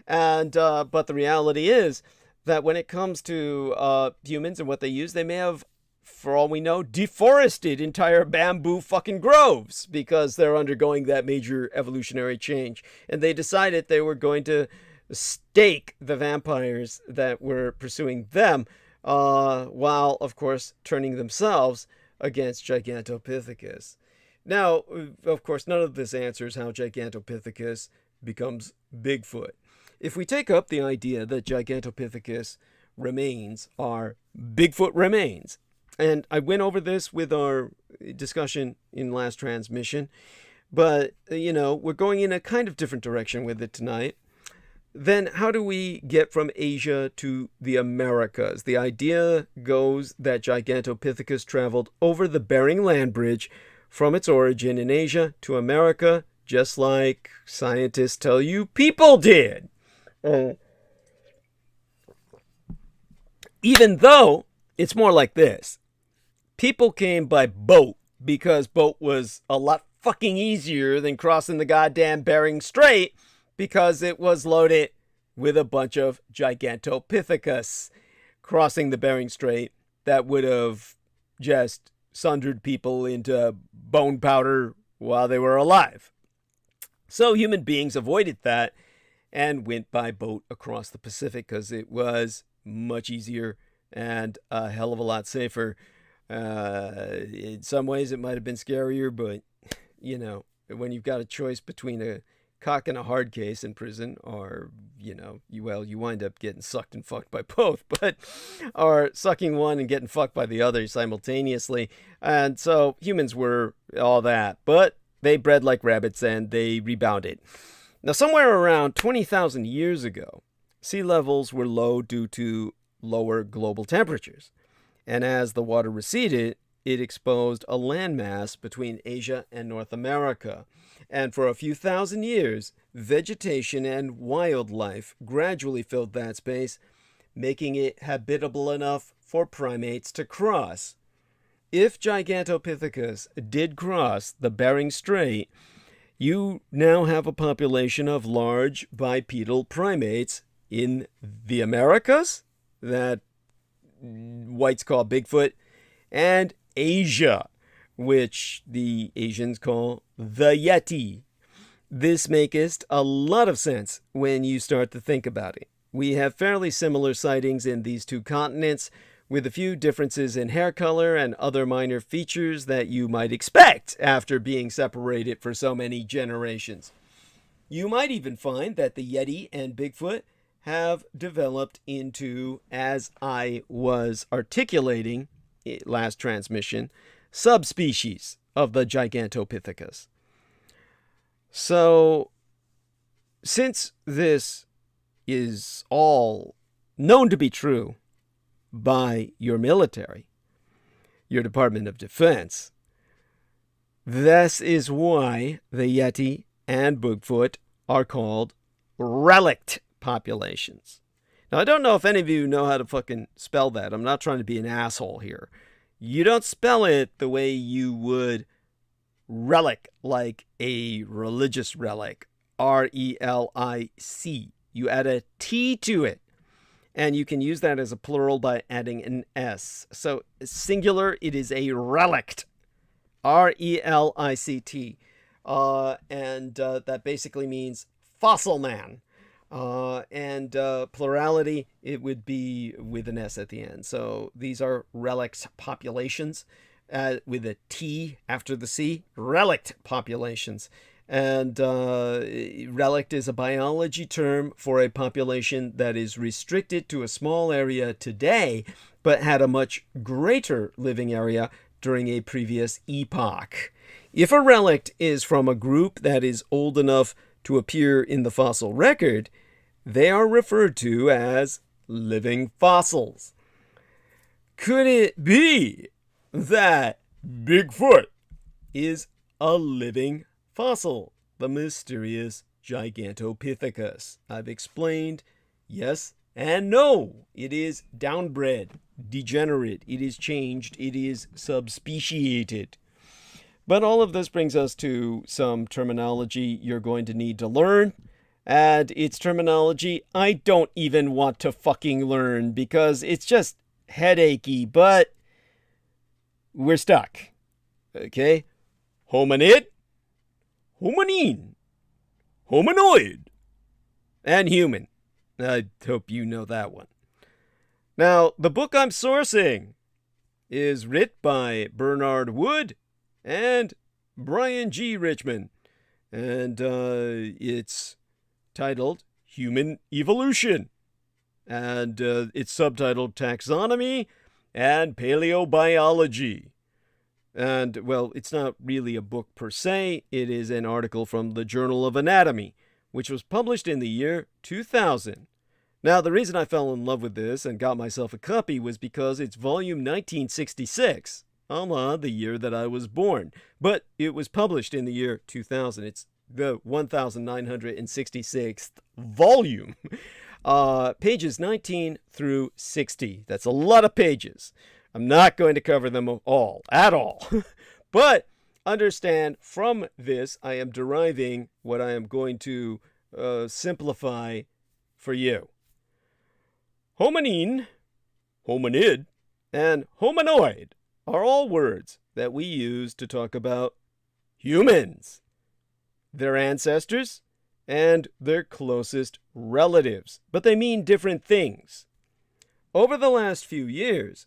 And but the reality is that when it comes to humans and what they use, they may have, for all we know, deforested entire bamboo fucking groves because they're undergoing that major evolutionary change. And they decided they were going to stake the vampires that were pursuing them, while, of course, turning themselves against Gigantopithecus. Now, of course, none of this answers how Gigantopithecus becomes Bigfoot. If we take up the idea that Gigantopithecus remains are Bigfoot remains, and I went over this with our discussion in last transmission, but, we're going in a kind of different direction with it tonight. Then how do we get from Asia to the Americas? The idea goes that Gigantopithecus traveled over the Bering Land Bridge from its origin in Asia to America, just like scientists tell you people did. Even though it's more like this. People came by boat because boat was a lot fucking easier than crossing the goddamn Bering Strait, because it was loaded with a bunch of Gigantopithecus crossing the Bering Strait that would have just sundered people into bone powder while they were alive. So human beings avoided that and went by boat across the Pacific because it was much easier and a hell of a lot safer. In some ways it might have been scarier, but, when you've got a choice between a cock and a hard case in prison, or, you wind up getting sucked and fucked by both, or sucking one and getting fucked by the other simultaneously. And so humans were all that, but they bred like rabbits and they rebounded. Now, somewhere around 20,000 years ago, sea levels were low due to lower global temperatures. And as the water receded, it exposed a landmass between Asia and North America. And for a few thousand years, vegetation and wildlife gradually filled that space, making it habitable enough for primates to cross. If Gigantopithecus did cross the Bering Strait, you now have a population of large bipedal primates in the Americas, that whites call Bigfoot, and Asia, which the Asians call the Yeti. This makes a lot of sense when you start to think about it. We have fairly similar sightings in these two continents, with a few differences in hair color and other minor features that you might expect after being separated for so many generations. You might even find that the Yeti and Bigfoot have developed into, as I was articulating last transmission, subspecies of the Gigantopithecus. So, since this is all known to be true by your military, your Department of Defense, this is why the Yeti and Bigfoot are called relict populations. Now, I don't know if any of you know how to fucking spell that. I'm not trying to be an asshole here. You don't spell it the way you would relic, like a religious relic. R-E-L-I-C. You add a T to it. And you can use that as a plural by adding an S. So singular, it is a relict. R-E-L-I-C-T. And that basically means fossil man. And plurality, it would be with an S at the end. So these are relict populations with a T after the C. Relict populations. And relict is a biology term for a population that is restricted to a small area today, but had a much greater living area during a previous epoch. If a relict is from a group that is old enough to appear in the fossil record, they are referred to as living fossils. Could it be that Bigfoot is a living fossil, the mysterious Gigantopithecus? I've explained yes and no. It is downbred, degenerate, it is changed, it is subspeciated. But all of this brings us to some terminology you're going to need to learn. And it's terminology I don't even want to fucking learn because it's just headachy, but we're stuck. Okay? Hominid, hominin, hominoid, and human. I hope you know that one. Now, the book I'm sourcing is written by Bernard Wood and Brian G. Richmond. And it's titled Human Evolution. And it's subtitled Taxonomy and Paleobiology. And, well, it's not really a book per se. It is an article from the Journal of Anatomy, which was published in the year 2000. Now, the reason I fell in love with this and got myself a copy was because it's volume 1966, a la the year that I was born. But it was published in the year 2000. It's the 1966th volume. Pages 19 through 60. That's a lot of pages. I'm not going to cover them all, at all. But understand from this, I am deriving what I am going to simplify for you. Hominin, hominid, and hominoid are all words that we use to talk about humans, their ancestors, and their closest relatives. But they mean different things. Over the last few years,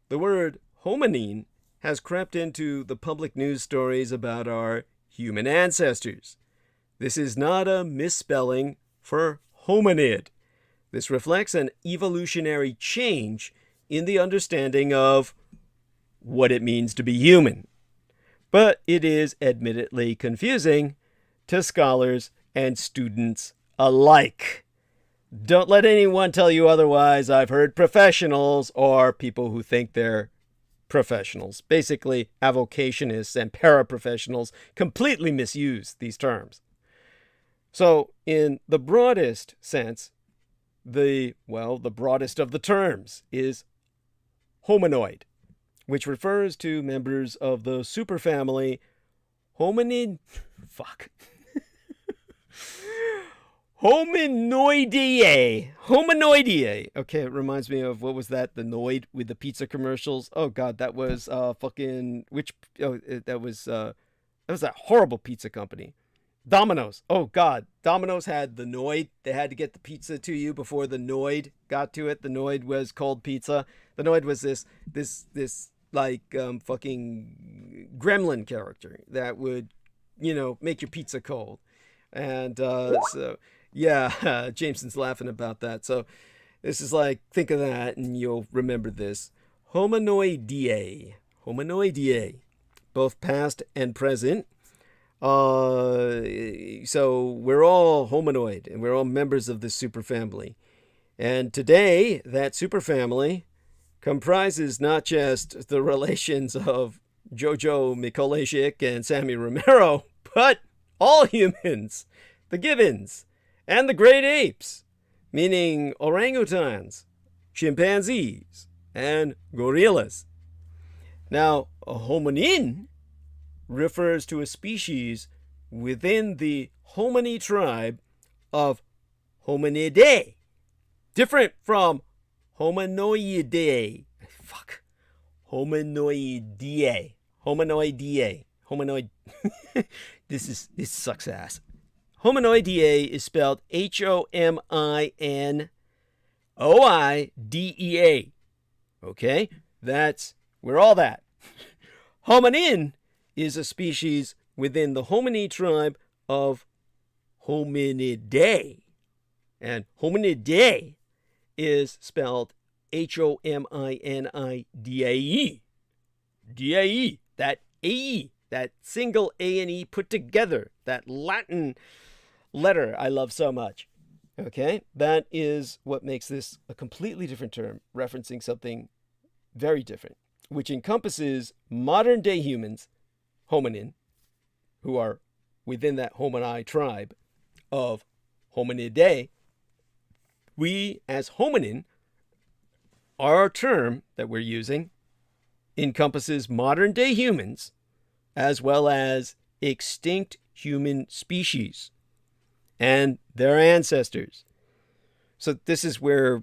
the word hominin has crept into the public news stories about our human ancestors. This is not a misspelling for hominid. This reflects an evolutionary change in the understanding of what it means to be human. But it is admittedly confusing to scholars and students alike. Don't let anyone tell you otherwise. I've heard professionals or people who think they're professionals, basically avocationists and paraprofessionals, completely misuse these terms. So in the broadest sense, the broadest of the terms is hominoid, which refers to members of the superfamily Hominoideae. Hominoideae. Okay, it reminds me of, what was that? The Noid with the pizza commercials. Oh God, that was that was that horrible pizza company. Domino's. Oh God, Domino's had the Noid. They had to get the pizza to you before the Noid got to it. The Noid was cold pizza. The Noid was this like fucking gremlin character that would, make your pizza cold. And so yeah, Jameson's laughing about that. So this is like, think of that and you'll remember this. Hominoideae, both past and present. So we're all hominoid and we're all members of this superfamily. And today, that superfamily comprises not just the relations of Jojo Mikolajczyk and Sammy Romero, but all humans, the gibbons, and the great apes, meaning orangutans, chimpanzees, and gorillas. Now, a hominin refers to a species within the hominy tribe of Hominidae, different from Hominoideae. Hominoid. This sucks ass. Hominoidea is spelled Hominoidea. Okay, we're all that. Hominin is a species within the hominy tribe of Hominidae. And Hominidae is spelled Hominidae. D-A-E. That A-E. That single A and E put together. That Latin letter I love so much. Okay? That is what makes this a completely different term, referencing something very different, which encompasses modern day humans, hominin, who are within that homini tribe of Hominidae. We, as hominin, our term that we're using encompasses modern day humans as well as extinct human species and their ancestors. So this is where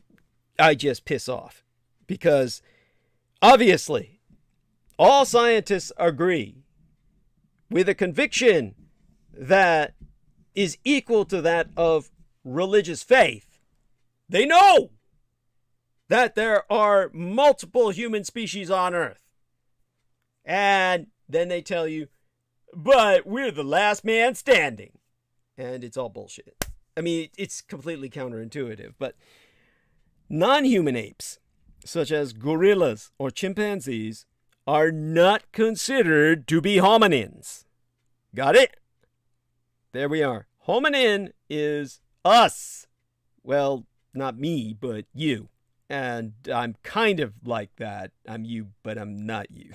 I just piss off, because obviously all scientists agree with a conviction that is equal to that of religious faith. They know that there are multiple human species on Earth. And then they tell you, but we're the last man standing. And it's all bullshit. I mean, it's completely counterintuitive. But non-human apes, such as gorillas or chimpanzees, are not considered to be hominins. Got it? There we are. Hominin is us. Well, not me, but you. And I'm kind of like that. I'm you, but I'm not you.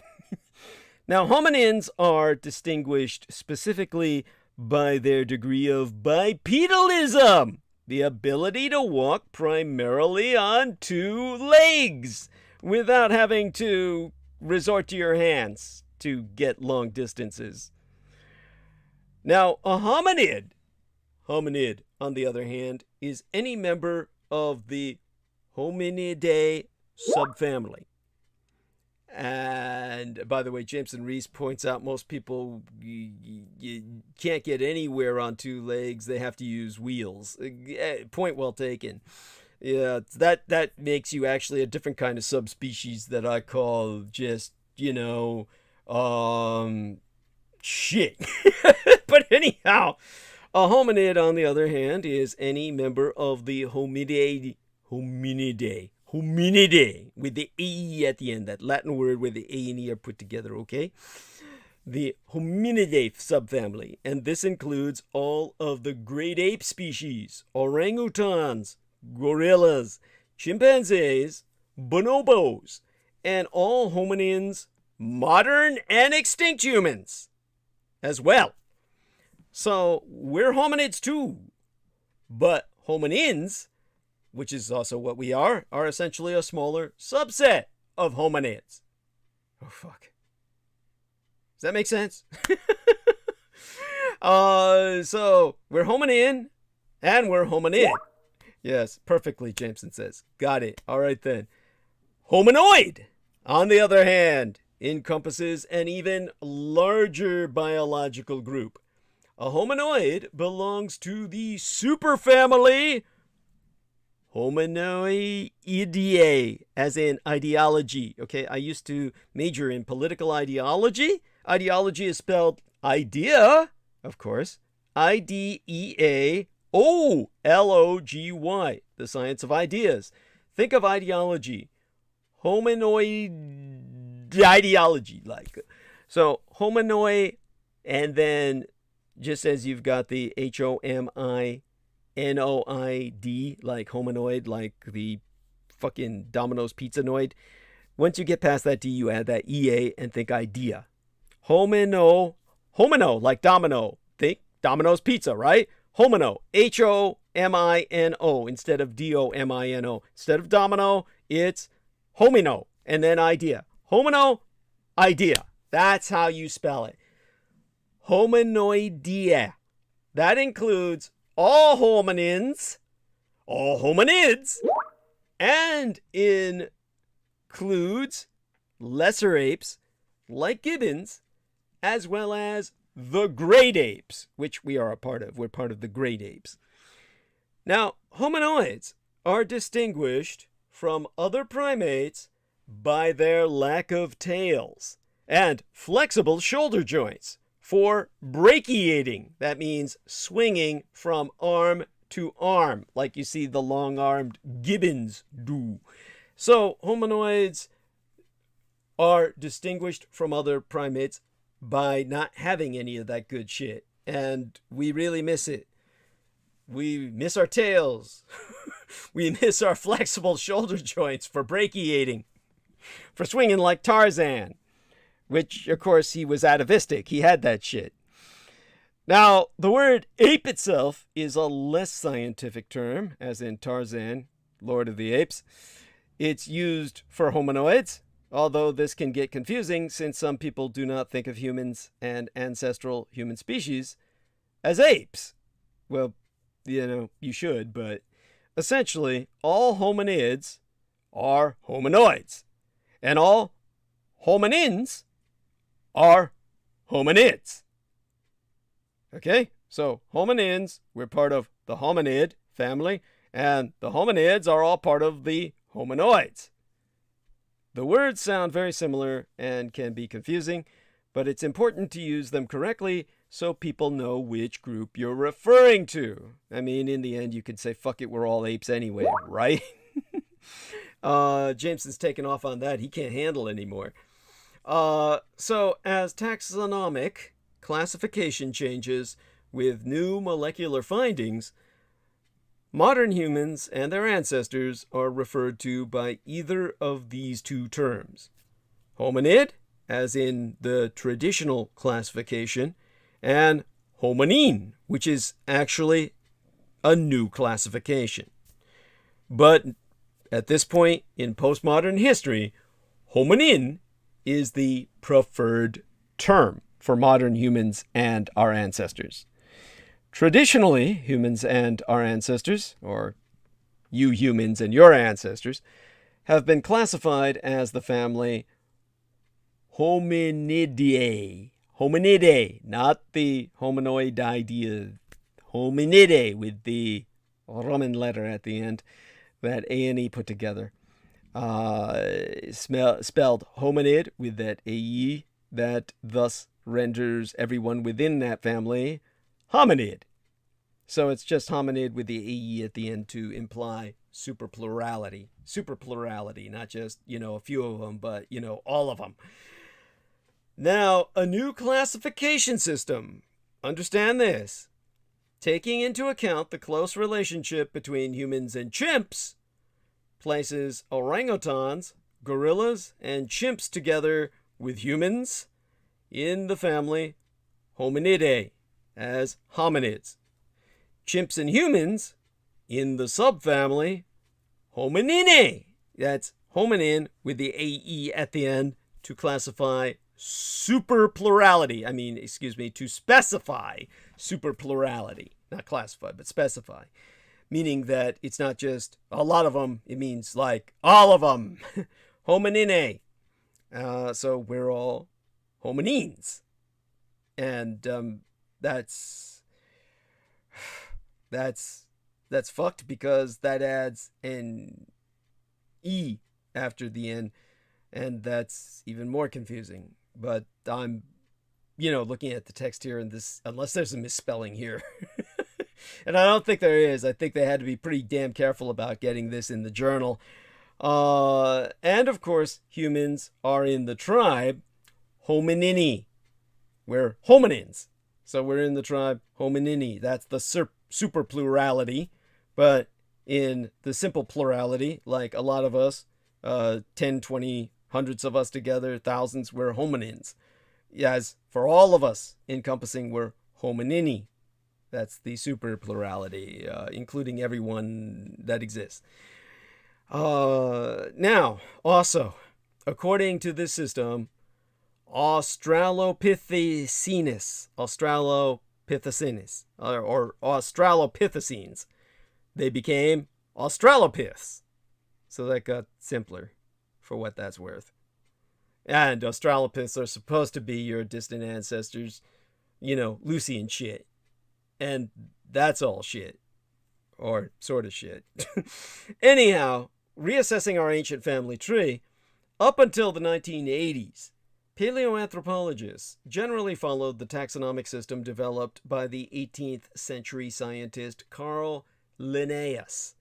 Now, hominins are distinguished specifically by their degree of bipedalism, the ability to walk primarily on two legs without having to resort to your hands to get long distances. Now, a hominid, on the other hand, is any member of the Hominidae subfamily. And by the way, Jameson Reese points out most people you can't get anywhere on two legs. They have to use wheels. Point well taken. Yeah, that makes you actually a different kind of subspecies that I call just, shit. But anyhow, a hominid, on the other hand, is any member of the Hominidae, with the A at the end, that Latin word where the A and E are put together, okay? The Hominidae subfamily, and this includes all of the great ape species, orangutans, gorillas, chimpanzees, bonobos, and all hominins, modern and extinct humans as well. So we're hominids too, but hominins, which is also what we are essentially a smaller subset of hominids. Oh, fuck. Does that make sense? So we're hominin and we're hominid. Yes, perfectly, Jameson says. Got it. All right then. Hominoid, on the other hand, encompasses an even larger biological group A hominoid belongs to the superfamily Hominoideae, as in ideology. Okay, I used to major in political ideology. Ideology is spelled idea, of course. Ideaology, the science of ideas. Think of ideology. Hominoid ideology, like. So, hominoid, and then just as you've got the HOMINOID, like hominoid, like the fucking Domino's pizza noid. Once you get past that D, you add that EA and think idea. Homino, like domino. Think Domino's pizza, right? Homino, HOMINO instead of DOMINO. Instead of domino, it's homino and then idea. Homino, idea. That's how you spell it. Hominoidea. That includes all hominins, all hominids, and includes lesser apes like gibbons, as well as the great apes, which we are a part of. We're part of the great apes. Now, hominoids are distinguished from other primates by their lack of tails and flexible shoulder joints for brachiating. That means swinging from arm to arm, like you see the long-armed gibbons do. So hominoids are distinguished from other primates by not having any of that good shit. And we really miss it. We miss our tails. We miss our flexible shoulder joints for brachiating, for swinging like Tarzan, which, of course, he was atavistic. He had that shit. Now, the word ape itself is a less scientific term, as in Tarzan, Lord of the Apes. It's used for hominoids, although this can get confusing since some people do not think of humans and ancestral human species as apes. Well, you should, but essentially, all hominids are hominoids, and all hominins are hominids. Okay, so hominins, we're part of the hominid family, and the hominids are all part of the hominoids. The words sound very similar and can be confusing, but it's important to use them correctly so people know which group you're referring to. I mean, in the end, you could say, fuck it, we're all apes anyway, right? Jameson's taken off on that. He can't handle it anymore. So as taxonomic classification changes with new molecular findings, modern humans and their ancestors are referred to by either of these two terms. Hominid, as in the traditional classification, and hominin, which is actually a new classification. But at this point in postmodern history, hominin is the preferred term for modern humans and our ancestors. Traditionally, humans and our ancestors, or you humans and your ancestors, have been classified as the family Hominidae. Hominidae, not the hominoid idea. Hominidae with the Roman letter at the end, that A&E put together. Spelled hominid with that AE, that thus renders everyone within that family hominid. So it's just hominid with the AE at the end to imply superplurality. Superplurality, not just, a few of them, but, all of them. Now, a new classification system, understand this, taking into account the close relationship between humans and chimps, places orangutans, gorillas, and chimps together with humans in the family Hominidae as hominids. Chimps and humans in the subfamily Homininae. That's hominin with the AE at the end to classify superplurality. To specify superplurality. Not classify, but specify. Meaning that it's not just a lot of them, it means like all of them. Homininae. So we're all hominines. And that's That's fucked because that adds an E after the N, and that's even more confusing. But I'm, looking at the text here, and this, unless there's a misspelling here, and I don't think there is. I think they had to be pretty damn careful about getting this in the journal. And of course, humans are in the tribe Hominini. We're hominins. So we're in the tribe Hominini. That's the super plurality. But in the simple plurality, like a lot of us, 10, 20, hundreds of us together, thousands, we're hominins. As for all of us encompassing, we're hominini. That's the super plurality, including everyone that exists. Now, also, according to this system, Australopithecines, or Australopithecines, they became Australopiths. So that got simpler, for what that's worth. And Australopiths are supposed to be your distant ancestors, Lucy and shit. And that's all shit. Or sort of shit. Anyhow, reassessing our ancient family tree, up until the 1980s, paleoanthropologists generally followed the taxonomic system developed by the 18th century scientist Carl Linnaeus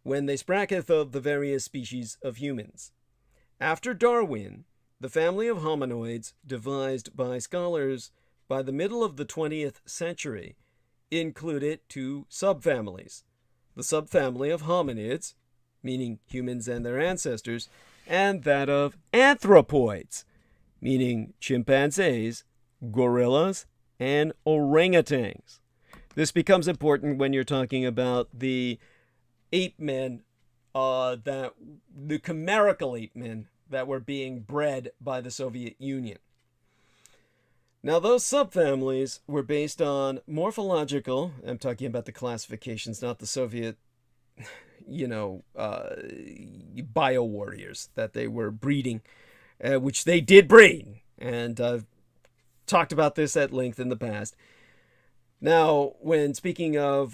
when they spracketh of the various species of humans. After Darwin, the family of hominoids devised by scholars by the middle of the 20th century included two subfamilies: the subfamily of hominids, meaning humans and their ancestors, and that of anthropoids, meaning chimpanzees, gorillas, and orangutans. This becomes important when you're talking about the ape men, the chimerical ape men that were being bred by the Soviet Union. Now, those subfamilies were based on morphological, I'm talking about the classifications, not the Soviet, bio-warriors that they were breeding, which they did breed. And I've talked about this at length in the past. Now, when speaking of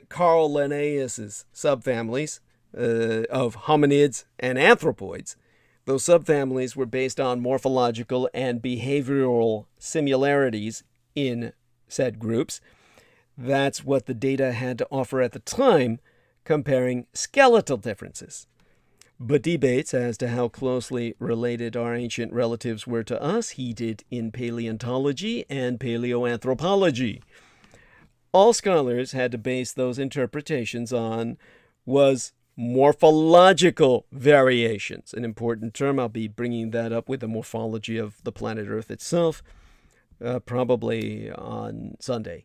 Carl Linnaeus's subfamilies of hominids and anthropoids, those subfamilies were based on morphological and behavioral similarities in said groups. That's what the data had to offer at the time, comparing skeletal differences. But debates as to how closely related our ancient relatives were to us heated in paleontology and paleoanthropology. All scholars had to base those interpretations on was morphological variations, an important term. I'll be bringing that up with the morphology of the planet Earth itself, probably on Sunday.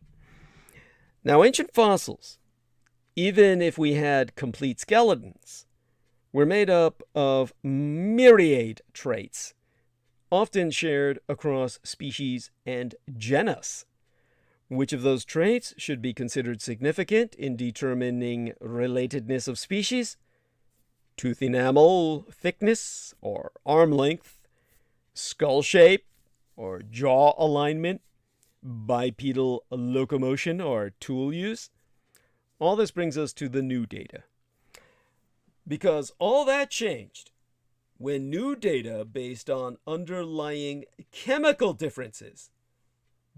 Now, ancient fossils, even if we had complete skeletons, were made up of myriad traits, often shared across species and genus. Which of those traits should be considered significant in determining relatedness of species? Tooth enamel thickness or arm length, skull shape or jaw alignment, bipedal locomotion or tool use. All this brings us to the new data. Because all that changed when new data based on underlying chemical differences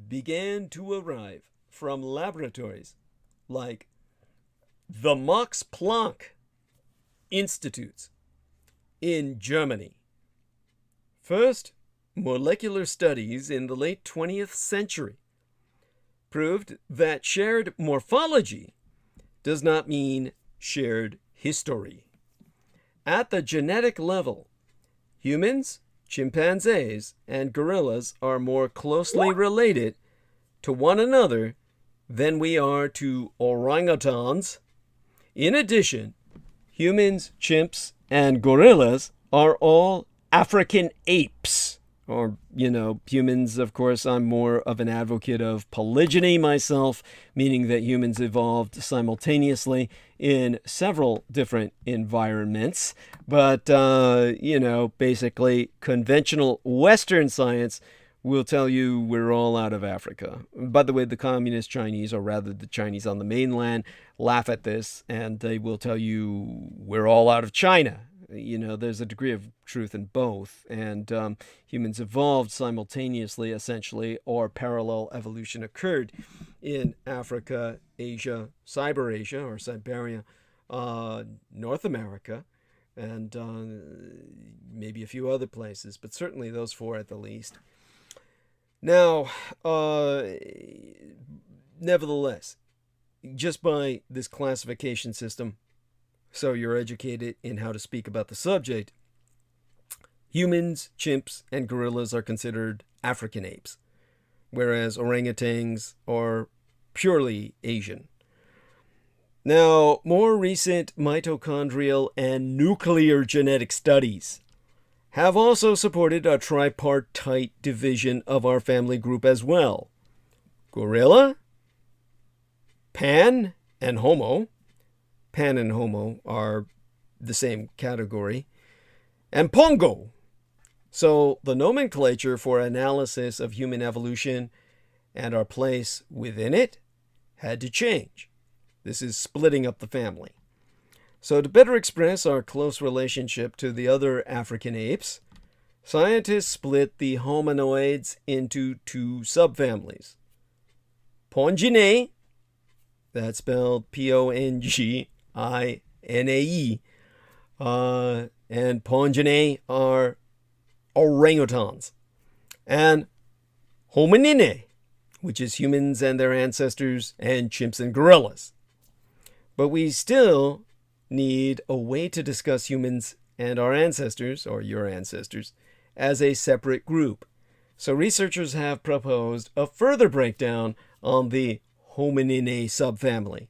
began to arrive from laboratories like the Max Planck Institutes in Germany. First, molecular studies in the late 20th century proved that shared morphology does not mean shared history. At the genetic level, humans, chimpanzees, and gorillas are more closely related to one another than we are to orangutans. In addition, humans, chimps, and gorillas are all African apes. Or, humans, of course, I'm more of an advocate of polygyny myself, meaning that humans evolved simultaneously in several different environments. But, basically, conventional Western science will tell you we're all out of Africa. By the way, the communist Chinese, or rather the Chinese on the mainland, laugh at this, and they will tell you we're all out of China. You know, there's a degree of truth in both, and humans evolved simultaneously, essentially, or parallel evolution occurred in Africa, Asia, Cyberasia, or Siberia, North America, and maybe a few other places, but certainly those four at the least. Now, nevertheless, just by this classification system, so you're educated in how to speak about the subject, humans, chimps, and gorillas are considered African apes, whereas orangutans are purely Asian. Now, more recent mitochondrial and nuclear genetic studies have also supported a tripartite division of our family group as well. Gorilla, Pan, and Homo. Pan and Homo are the same category. And Pongo. So the nomenclature for analysis of human evolution and our place within it had to change. This is splitting up the family. So to better express our close relationship to the other African apes, scientists split the hominoids into two subfamilies. Ponginae, that's spelled Ponginae, and Ponginae are orangutans. And Homininae, which is humans and their ancestors, and chimps and gorillas. But we still need a way to discuss humans and our ancestors, or your ancestors, as a separate group. So researchers have proposed a further breakdown on the Homininae subfamily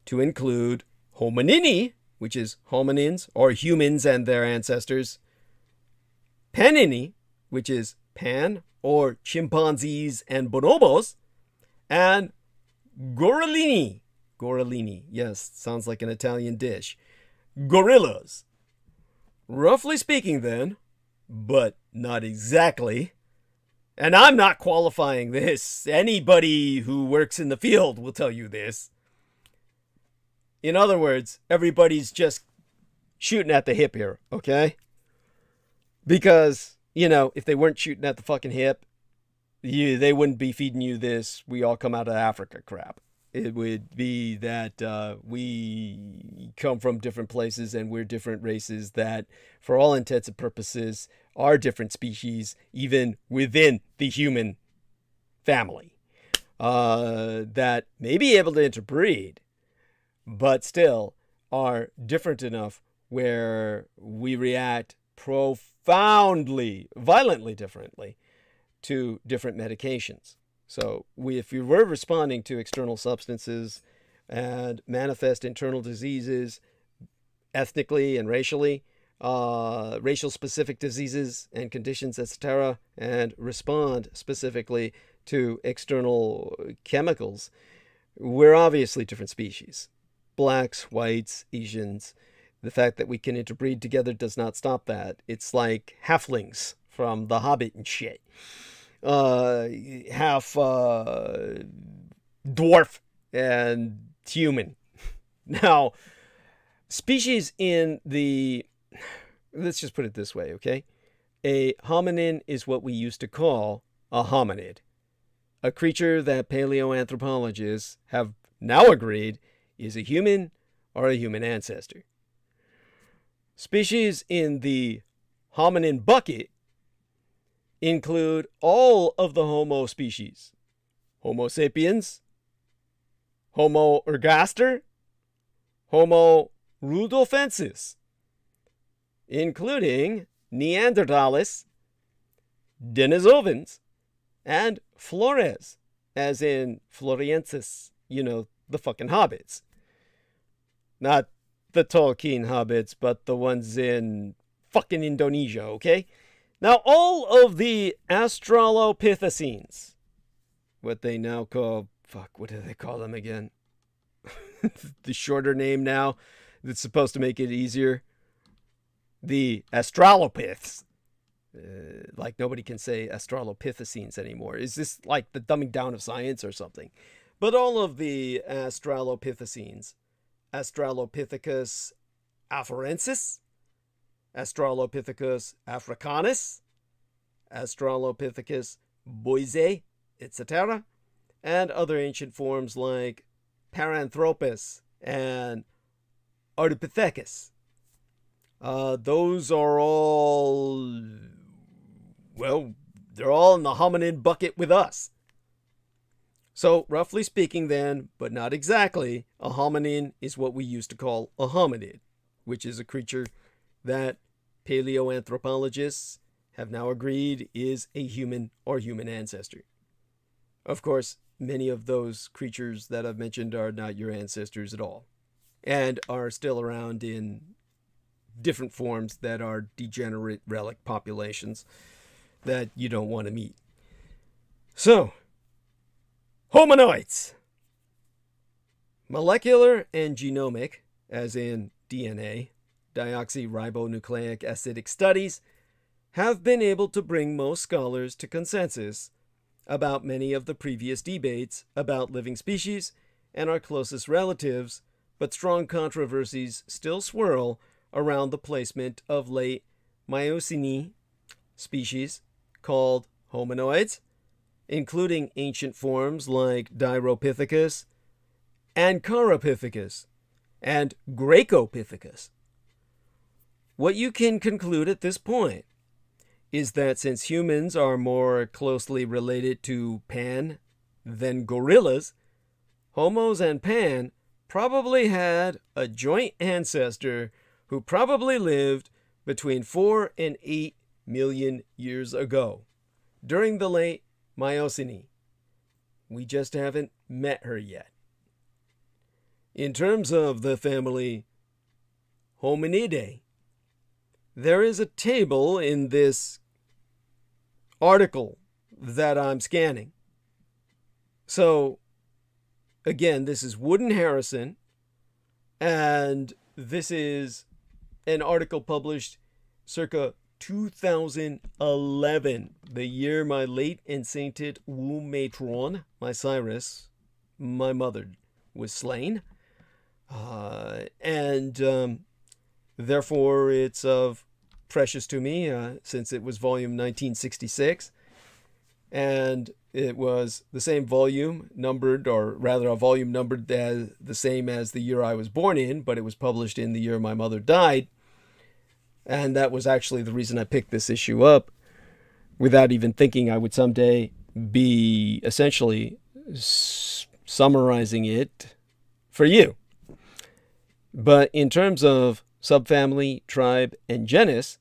to include Hominini, which is hominins or humans and their ancestors, Panini, which is pan or chimpanzees and bonobos, and Gorillini, yes, sounds like an Italian dish, gorillas. Roughly speaking then, but not exactly, and I'm not qualifying this, anybody who works in the field will tell you this. In other words, everybody's just shooting at the hip here, okay? Because, you know, if they weren't shooting at the fucking hip, they wouldn't be feeding you this "we all come out of Africa" crap. It would be that we come from different places and we're different races that, for all intents and purposes, are different species, even within the human family, that may be able to interbreed, but still are different enough where we react profoundly, violently differently to different medications. So if you were responding to external substances and manifest internal diseases ethnically and racially, racial specific diseases and conditions, etc., and respond specifically to external chemicals, we're obviously different species. Blacks, whites, Asians. The fact that we can interbreed together does not stop that. It's like halflings from The Hobbit and shit. Half dwarf and human. Now, species in the... Let's just put it this way, okay? A hominin is what we used to call a hominid. A creature that paleoanthropologists have now agreed is a human or a human ancestor. Species in the hominin bucket include all of the Homo species. Homo sapiens, Homo ergaster, Homo rudolfensis, including Neanderthalis, Denisovans, and Flores, as in Floriensis, you know, the fucking hobbits. Not the Tolkien hobbits, but the ones in fucking Indonesia, okay? Now, all of the Australopithecines, what they now call, what do they call them again? The shorter name now that's supposed to make it easier. The Australopiths. Like nobody can say Australopithecines anymore. Is this like the dumbing down of science or something? But all of the Australopithecines, Australopithecus afarensis, Australopithecus africanus, Australopithecus boisei, etc., and other ancient forms like Paranthropus and Ardipithecus. Those are all, well, they're all in the hominid bucket with us. So, roughly speaking then, but not exactly, a hominin is what we used to call a hominid, which is a creature that paleoanthropologists have now agreed is a human or human ancestor. Of course, many of those creatures that I've mentioned are not your ancestors at all, and are still around in different forms that are degenerate relic populations that you don't want to meet. So, hominoids. Molecular and genomic, as in DNA, deoxyribonucleic acidic studies, have been able to bring most scholars to consensus about many of the previous debates about living species and our closest relatives, but strong controversies still swirl around the placement of late Miocene species called hominoids, including ancient forms like Diropithecus and Chiropithecus and Gracopithecus. What you can conclude at this point is that since humans are more closely related to Pan than gorillas, Homos and Pan probably had a joint ancestor who probably lived between 4 and 8 million years ago, during the late Miocene. We just haven't met her yet. In terms of the family Hominidae, there is a table in this article that I'm scanning. So, again, this is Wood and Harrison, and this is an article published circa 2011, the year my late and sainted womb matron, my Cyrus, my mother, was slain. Therefore, it's of precious to me, since it was volume 1966. And it was the same volume numbered, or rather a volume numbered as the same as the year I was born in, but it was published in the year my mother died. And that was actually the reason I picked this issue up, without even thinking I would someday be essentially summarizing it for you. But in terms of subfamily, tribe, and genus,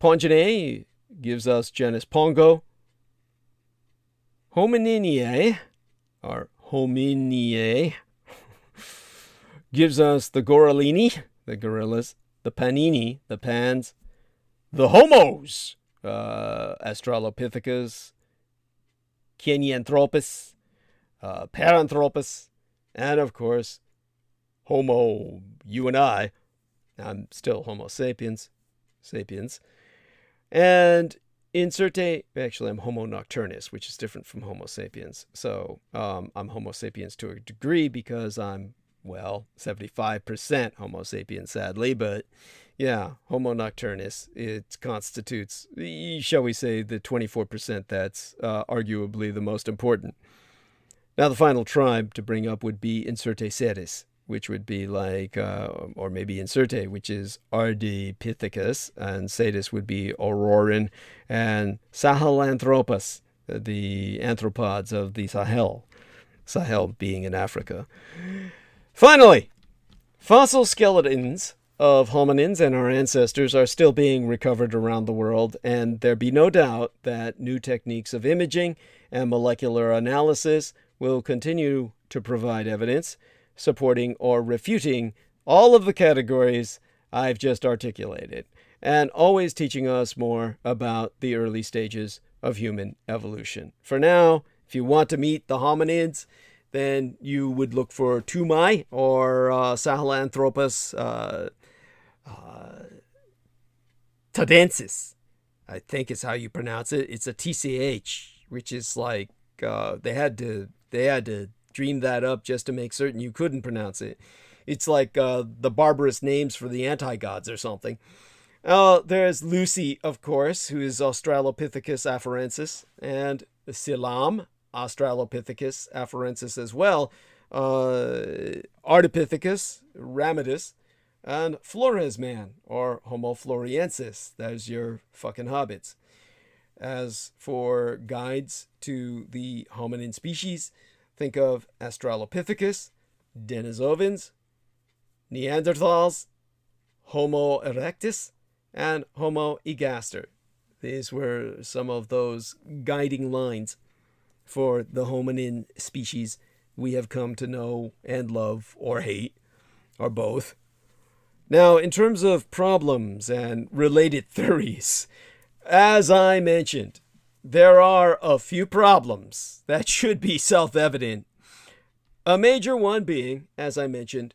Ponginae gives us genus Pongo. Homininae, or Hominiae, gives us the Gorillini, the gorillas, the Panini, the Pans, the Homos, Australopithecus, Kenyanthropus, Paranthropus, and of course, Homo, you and I. I'm still Homo sapiens. And actually I'm Homo nocturnus, which is different from Homo sapiens. So I'm Homo sapiens to a degree because I'm, 75% Homo sapiens, sadly. But yeah, Homo nocturnus, it constitutes, shall we say, the 24% that's arguably the most important. Now, the final tribe to bring up would be Incertaceres, which would be like, or maybe Incertae, which is Ardipithecus, and Cetus would be Auroran, and Sahelanthropus, the anthropods of the Sahel being in Africa. Finally, fossil skeletons of hominins and our ancestors are still being recovered around the world, and there be no doubt that new techniques of imaging and molecular analysis will continue to provide evidence supporting or refuting all of the categories I've just articulated, and always teaching us more about the early stages of human evolution. For now, if you want to meet the hominids, then you would look for Tumai or Sahelanthropus tadensis. I think is how you pronounce it. It's a TCH, which is like they had to dream that up just to make certain you couldn't pronounce it. It's like the barbarous names for the anti-gods or something. There's Lucy, of course, who is Australopithecus afarensis, and Silam, Australopithecus afarensis as well, Ardipithecus ramidus, and Flores man, or Homo floresiensis. There's your fucking hobbits. As for guides to the hominin species, think of Australopithecus, Denisovans, Neanderthals, Homo erectus, and Homo ergaster. These were some of those guiding lines for the hominin species we have come to know and love or hate, or both. Now, in terms of problems and related theories, as I mentioned, there are a few problems that should be self-evident. A major one being, as I mentioned,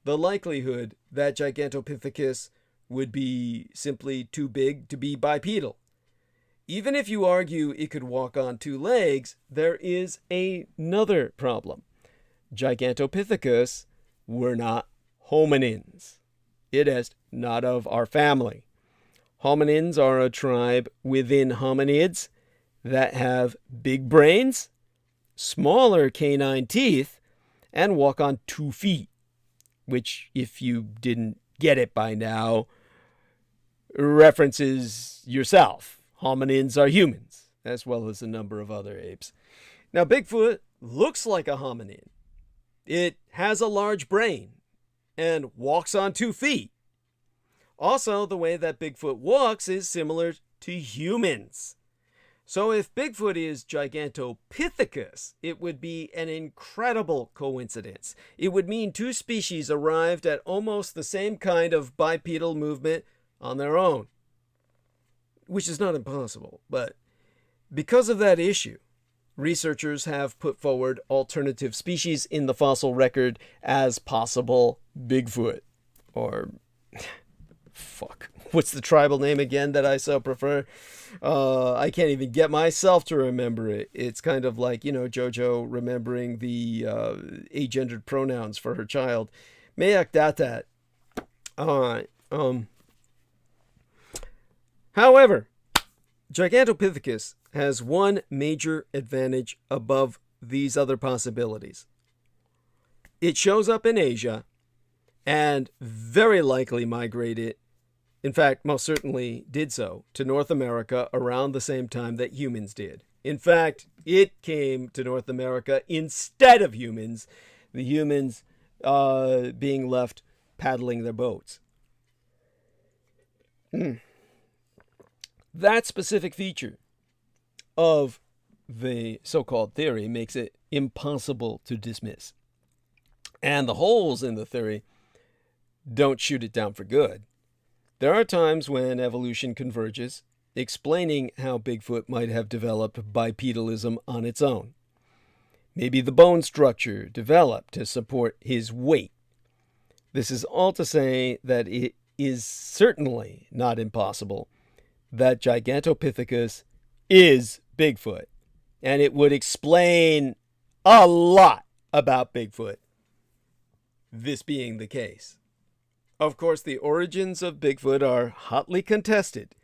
the likelihood that Gigantopithecus would be simply too big to be bipedal. Even if you argue it could walk on two legs, there is another problem. Gigantopithecus were not hominins. It is not of our family. Hominins are a tribe within hominids that have big brains, smaller canine teeth, and walk on 2 feet, which, if you didn't get it by now, references yourself. Hominins are humans, as well as a number of other apes. Now, Bigfoot looks like a hominin. It has a large brain and walks on 2 feet. Also, the way that Bigfoot walks is similar to humans. So if Bigfoot is Gigantopithecus, it would be an incredible coincidence. It would mean two species arrived at almost the same kind of bipedal movement on their own, which is not impossible. But because of that issue, researchers have put forward alternative species in the fossil record as possible Bigfoot. Or, fuck, what's the tribal name again that I so prefer? I can't even get myself to remember it. It's kind of like, JoJo remembering the agendered pronouns for her child. Mayak datat. Alright. However, Gigantopithecus has one major advantage above these other possibilities. It shows up in Asia and very likely migrated, in fact, most certainly did so, to North America around the same time that humans did. In fact, it came to North America instead of humans, the humans being left paddling their boats. That specific feature of the so-called theory makes it impossible to dismiss. And the holes in the theory don't shoot it down for good. There are times when evolution converges, explaining how Bigfoot might have developed bipedalism on its own. Maybe the bone structure developed to support his weight. This is all to say that it is certainly not impossible that Gigantopithecus is Bigfoot, and it would explain a lot about Bigfoot, this being the case. Of course, the origins of Bigfoot are hotly contested,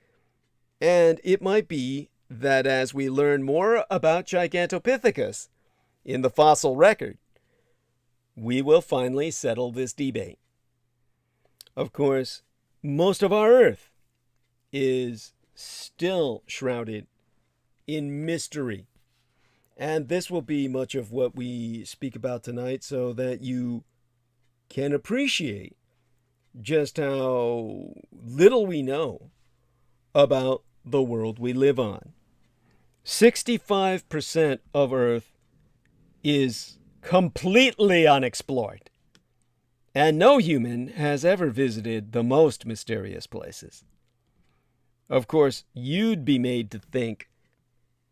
and it might be that as we learn more about Gigantopithecus in the fossil record, we will finally settle this debate. Of course, most of our Earth is still shrouded in mystery, and this will be much of what we speak about tonight so that you can appreciate just how little we know about the world we live on. 65% of Earth is completely unexplored, and no human has ever visited the most mysterious places. Of course, you'd be made to think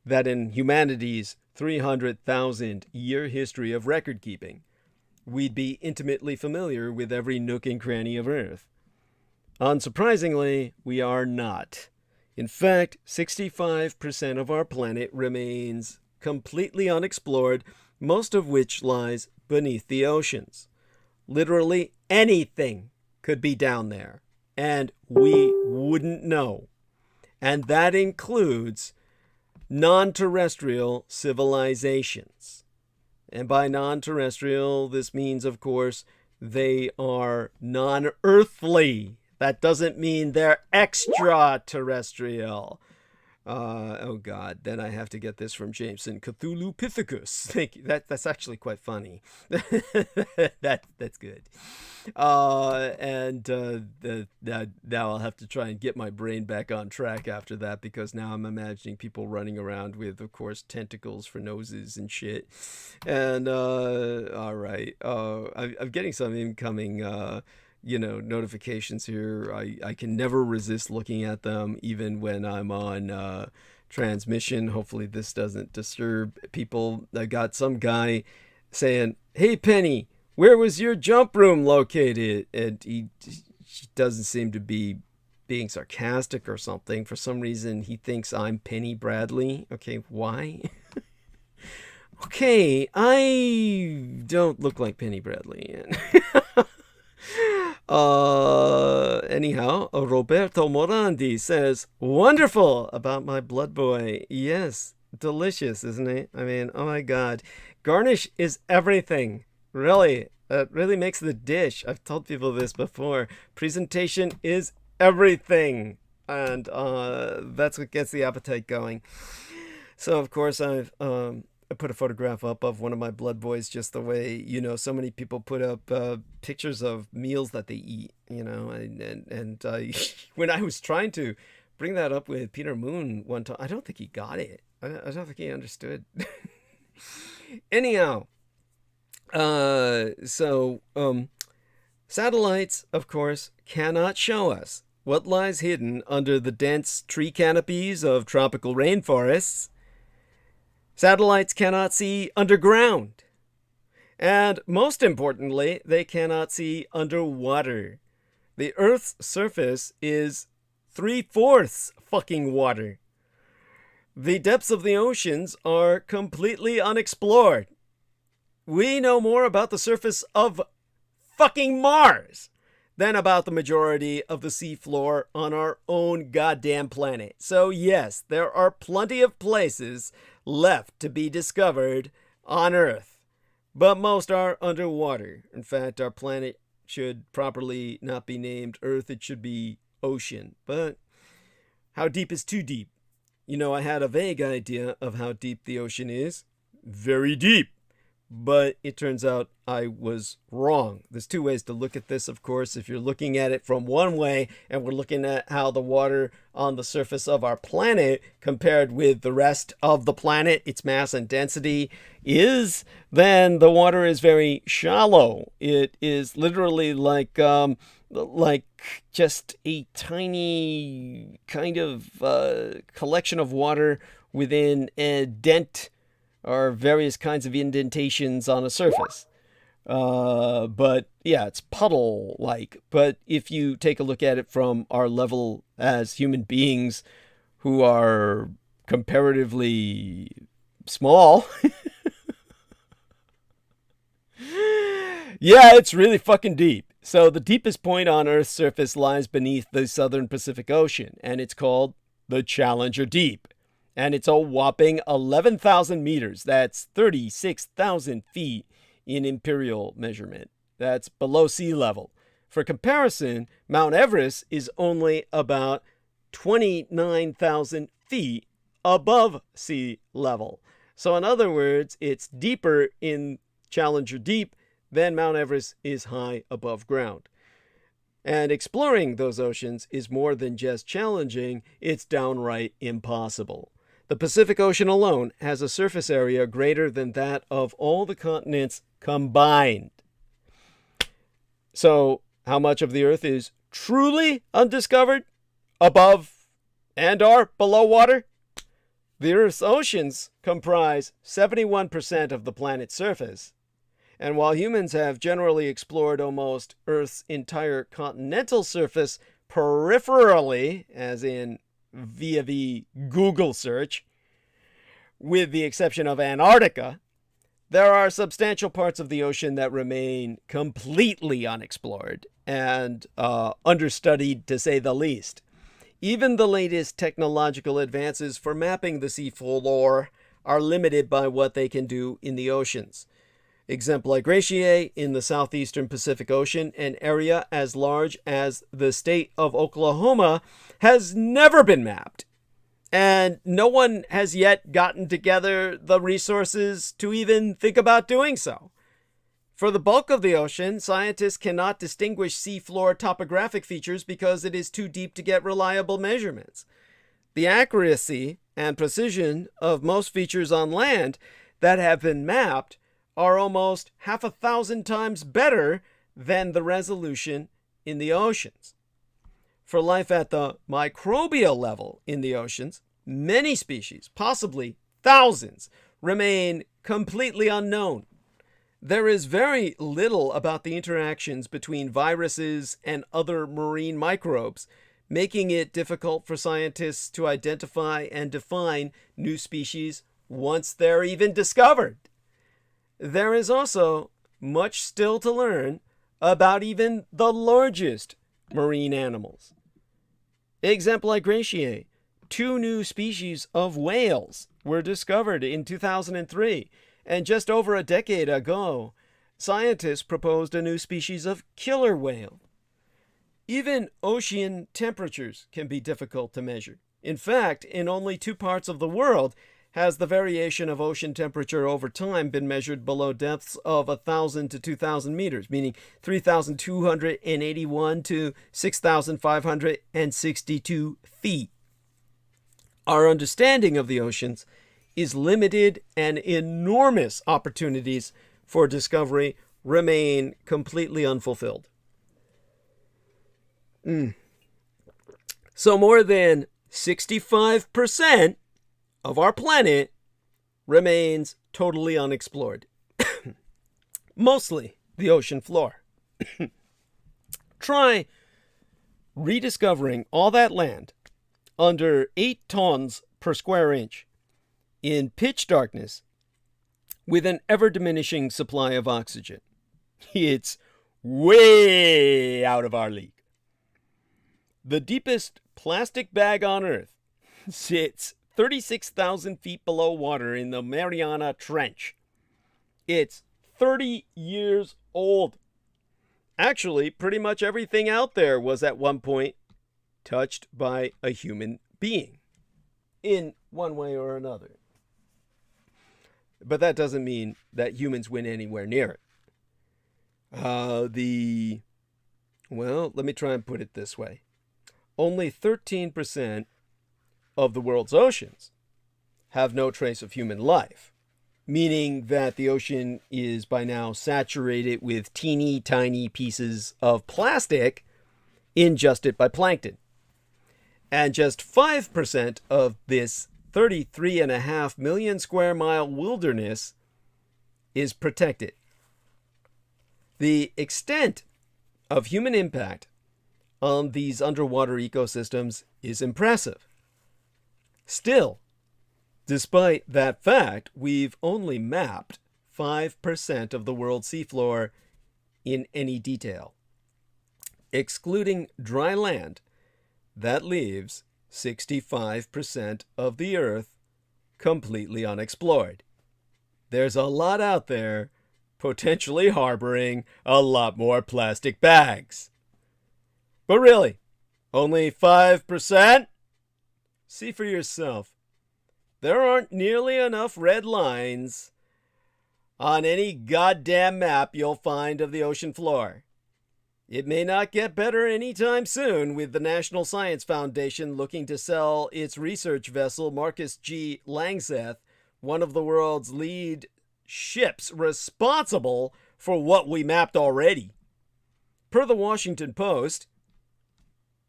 that in humanity's 300,000-year history of record-keeping, we'd be intimately familiar with every nook and cranny of Earth. Unsurprisingly, we are not. In fact, 65% of our planet remains completely unexplored, most of which lies beneath the oceans. Literally anything could be down there, and we wouldn't know. And that includes non-terrestrial civilizations. And by non-terrestrial, this means, of course, they are non-earthly. That doesn't mean they're extraterrestrial. Oh God, then I have to get this from Jameson. Cthulhu Pithecus. Thank you. That's actually quite funny. That's good. Now I'll have to try and get my brain back on track after that, because now I'm imagining people running around with, of course, tentacles for noses and shit. And all right, I'm getting some incoming notifications here. I can never resist looking at them, even when I'm on transmission. Hopefully this doesn't disturb people. I got some guy saying, "Hey Penny, where was your jump room located?" And he doesn't seem to be being sarcastic or something. For some reason, he thinks I'm Penny Bradley. Okay, why? Okay, I don't look like Penny Bradley. Anyhow, Roberto Morandi says, "Wonderful about my blood boy." Yes, delicious, isn't it? I mean, oh my God. Garnish is everything. Really. It really makes the dish. I've told people this before. Presentation is everything. And that's what gets the appetite going. So, of course, I put a photograph up of one of my blood boys, just the way, so many people put up pictures of meals that they eat, and when I was trying to bring that up with Peter Moon one time, I don't think he got it. I don't think he understood. Anyhow, satellites, of course, cannot show us what lies hidden under the dense tree canopies of tropical rainforests. Satellites cannot see underground. And most importantly, they cannot see underwater. The Earth's surface is 3/4 fucking water. The depths of the oceans are completely unexplored. We know more about the surface of fucking Mars than about the majority of the seafloor on our own goddamn planet. So yes, there are plenty of places left to be discovered on Earth, but most are underwater. In fact, our planet should properly not be named Earth, it should be ocean. But how deep is too deep? I had a vague idea of how deep the ocean is. Very deep. But it turns out I was wrong. There's two ways to look at this, of course. If you're looking at it from one way, and we're looking at how the water on the surface of our planet compared with the rest of the planet, its mass and density is, then the water is very shallow. It is literally like just a tiny kind of collection of water within a dent or various kinds of indentations on a surface. But yeah, it's puddle-like. But if you take a look at it from our level as human beings who are comparatively small, yeah, it's really fucking deep. So the deepest point on Earth's surface lies beneath the southern Pacific Ocean, and it's called the Challenger Deep. And it's a whopping 11,000 meters. That's 36,000 feet in imperial measurement. That's below sea level. For comparison, Mount Everest is only about 29,000 feet above sea level. So in other words, it's deeper in Challenger Deep than Mount Everest is high above ground. And exploring those oceans is more than just challenging, it's downright impossible. The Pacific Ocean alone has a surface area greater than that of all the continents combined. So, how much of the Earth is truly undiscovered, above and or below water? The Earth's oceans comprise 71% of the planet's surface. And while humans have generally explored almost Earth's entire continental surface peripherally, as in via the Google search, with the exception of Antarctica, there are substantial parts of the ocean that remain completely unexplored and understudied, to say the least. Even the latest technological advances for mapping the seafloor are limited by what they can do in the oceans. Exemplary in the southeastern Pacific Ocean, an area as large as the state of Oklahoma, has never been mapped. And no one has yet gotten together the resources to even think about doing so. For the bulk of the ocean, scientists cannot distinguish seafloor topographic features because it is too deep to get reliable measurements. The accuracy and precision of most features on land that have been mapped are almost 1,000 times better than the resolution in the oceans. For life at the microbial level in the oceans, many species, possibly thousands, remain completely unknown. There is very little about the interactions between viruses and other marine microbes, making it difficult for scientists to identify and define new species once they're even discovered. There is also much still to learn about even the largest marine animals. Exemplary, 2 new species of whales were discovered in 2003, and just over a decade ago, scientists proposed a new species of killer whale. Even ocean temperatures can be difficult to measure. In fact, in only 2 parts of the world has the variation of ocean temperature over time been measured below depths of 1,000 to 2,000 meters, meaning 3,281 to 6,562 feet. Our understanding of the oceans is limited, and enormous opportunities for discovery remain completely unfulfilled. So more than 65% of our planet remains totally unexplored. Mostly the ocean floor. Try rediscovering all that land under 8 tons per square inch in pitch darkness with an ever-diminishing supply of oxygen. It's way out of our league. The deepest plastic bag on Earth sits 36,000 feet below water in the Mariana Trench. It's 30 years old. Actually, pretty much everything out there was at one point touched by a human being in one way or another. But that doesn't mean that humans went anywhere near it. Let me try and put it this way. Only 13% of the world's oceans have no trace of human life, meaning that the ocean is by now saturated with teeny tiny pieces of plastic ingested by plankton. And just 5% of this 33.5 million square mile wilderness is protected. The extent of human impact on these underwater ecosystems is impressive. Still, despite that fact, we've only mapped 5% of the world's seafloor in any detail. Excluding dry land, that leaves 65% of the Earth completely unexplored. There's a lot out there potentially harboring a lot more plastic bags. But really, only 5%? See for yourself. There aren't nearly enough red lines on any goddamn map you'll find of the ocean floor. It may not get better anytime soon, with the National Science Foundation looking to sell its research vessel Marcus G. Langseth, one of the world's lead ships responsible for what we mapped already. Per the Washington Post,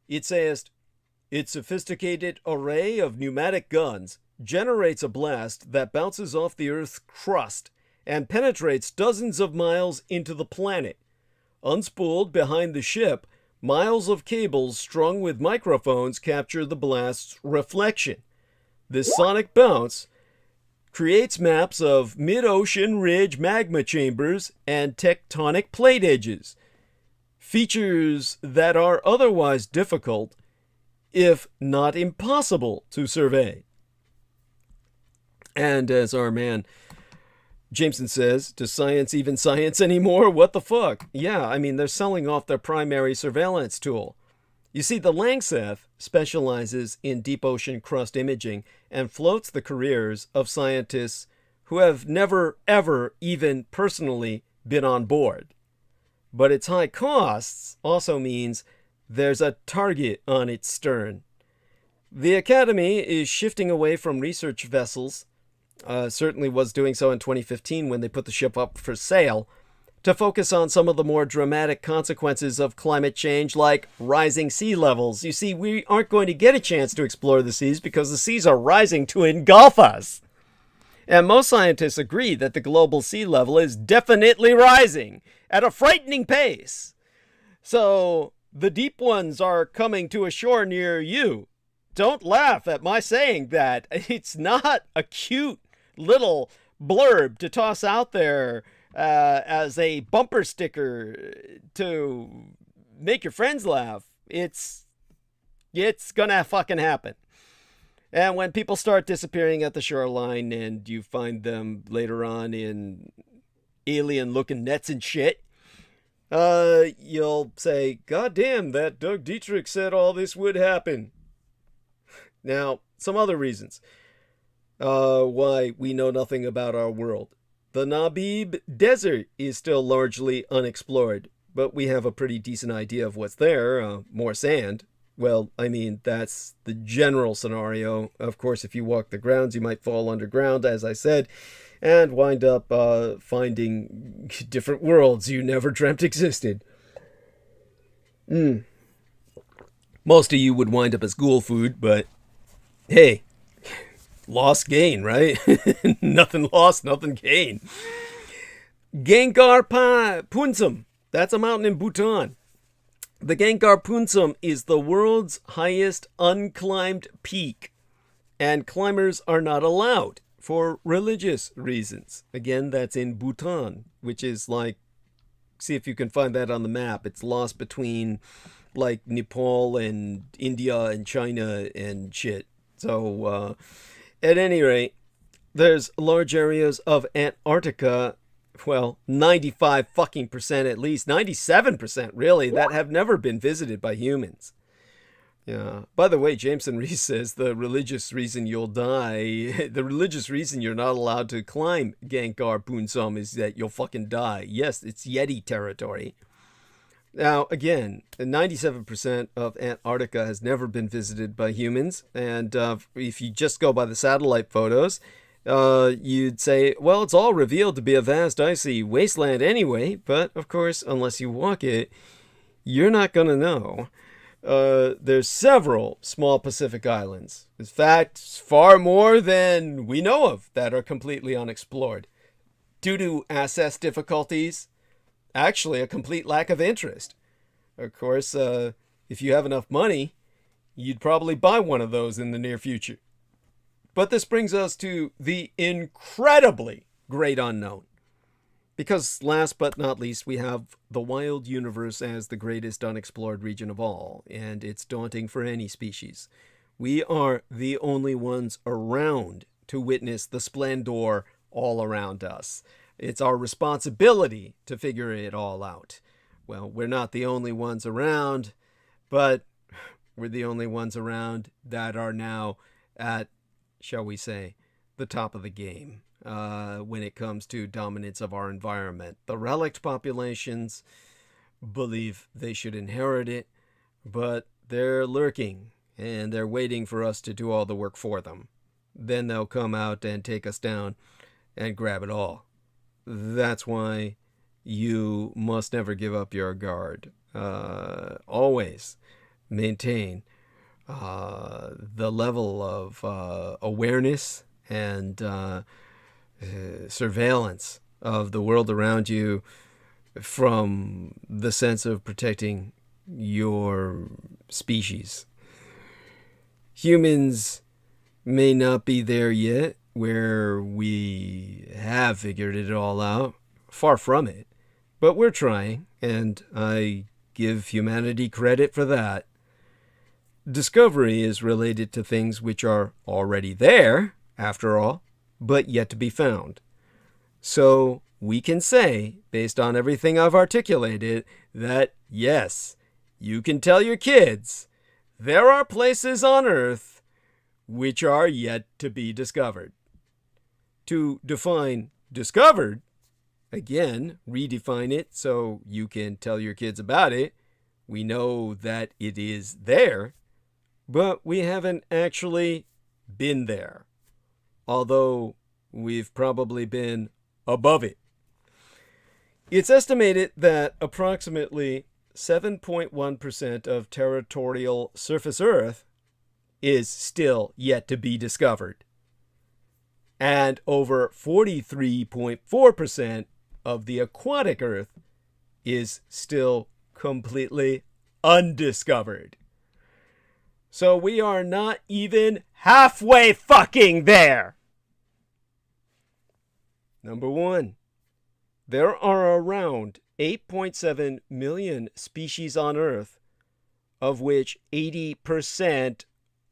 it says, its sophisticated array of pneumatic guns generates a blast that bounces off the Earth's crust and penetrates dozens of miles into the planet. Unspooled behind the ship, Miles of cables strung with microphones capture the blast's reflection. This sonic bounce creates maps of mid-ocean ridge magma chambers and tectonic plate edges, features that are otherwise difficult, if not impossible, to survey. And as our man Jameson says, does science even science anymore? What the fuck? Yeah, I mean, they're selling off their primary surveillance tool. You see, the Langseth specializes in deep ocean crust imaging and floats the careers of scientists who have never, ever even personally been on board. But its high costs also means there's a target on its stern. The Academy is shifting away from research vessels, certainly was doing so in 2015 when they put the ship up for sale, to focus on some of the more dramatic consequences of climate change, like rising sea levels. You see, we aren't going to get a chance to explore the seas because the seas are rising to engulf us. And most scientists agree that the global sea level is definitely rising at a frightening pace. So the deep ones are coming to a shore near you. Don't laugh at my saying that. It's not a cute little blurb to toss out there as a bumper sticker to make your friends laugh. It's gonna fucking happen. And when people start disappearing at the shoreline and you find them later on in alien-looking nets and shit, you'll say, God damn, that Doug Dietrich said all this would happen. Now, some other reasons why we know nothing about our world. The Namib Desert is still largely unexplored, but we have a pretty decent idea of what's there, more sand. Well, I mean, that's the general scenario. Of course, if you walk the grounds, you might fall underground, as I said, and wind up finding different worlds you never dreamt existed. Most of you would wind up as ghoul food, but hey, loss gain, right? Nothing lost, nothing gained. Gengar Punsum. That's a mountain in Bhutan. The Gengar Punsum is the world's highest unclimbed peak, and climbers are not allowed for religious reasons. Again, that's in Bhutan, which is like, see if you can find that on the map. It's lost between like Nepal and India and China and shit. So, at any rate, there's large areas of Antarctica, well, 95% at least, 97% really, that have never been visited by humans. Yeah. By the way, Jameson Reese says the religious reason you'll die, the religious reason you're not allowed to climb Gengar Punsum is that you'll fucking die. Yes, it's Yeti territory. Now, again, 97% of Antarctica has never been visited by humans, and if you just go by the satellite photos, you'd say, well, it's all revealed to be a vast icy wasteland anyway, but of course, unless you walk it, you're not going to know. There's several small Pacific islands. In fact, far more than we know of that are completely unexplored. Due to access difficulties, actually a complete lack of interest. Of course, if you have enough money, you'd probably buy one of those in the near future. But this brings us to the incredibly great unknown. Because last but not least, we have the wild universe as the greatest unexplored region of all, and it's daunting for any species. We are the only ones around to witness the splendor all around us. It's our responsibility to figure it all out. Well, we're not the only ones around, but we're the only ones around that are now at, shall we say, the top of the game when it comes to dominance of our environment. The relict populations believe they should inherit it, but they're lurking and they're waiting for us to do all the work for them. Then they'll come out and take us down and grab it all. That's why you must never give up your guard. Always maintain the level of awareness and surveillance of the world around you from the sense of protecting your species. Humans may not be there yet where we have figured it all out. Far from it. But we're trying, and I give humanity credit for that. Discovery is related to things which are already there, after all, but yet to be found. So we can say, based on everything I've articulated, that yes, you can tell your kids there are places on Earth which are yet to be discovered. To define discovered, again, redefine it so you can tell your kids about it. We know that it is there, but we haven't actually been there, although we've probably been above it. It's estimated that approximately 7.1% of territorial surface Earth is still yet to be discovered, and over 43.4% of the aquatic Earth is still completely undiscovered. So we are not even halfway fucking there. Number 1, there are around 8.7 million species on Earth, of which 80%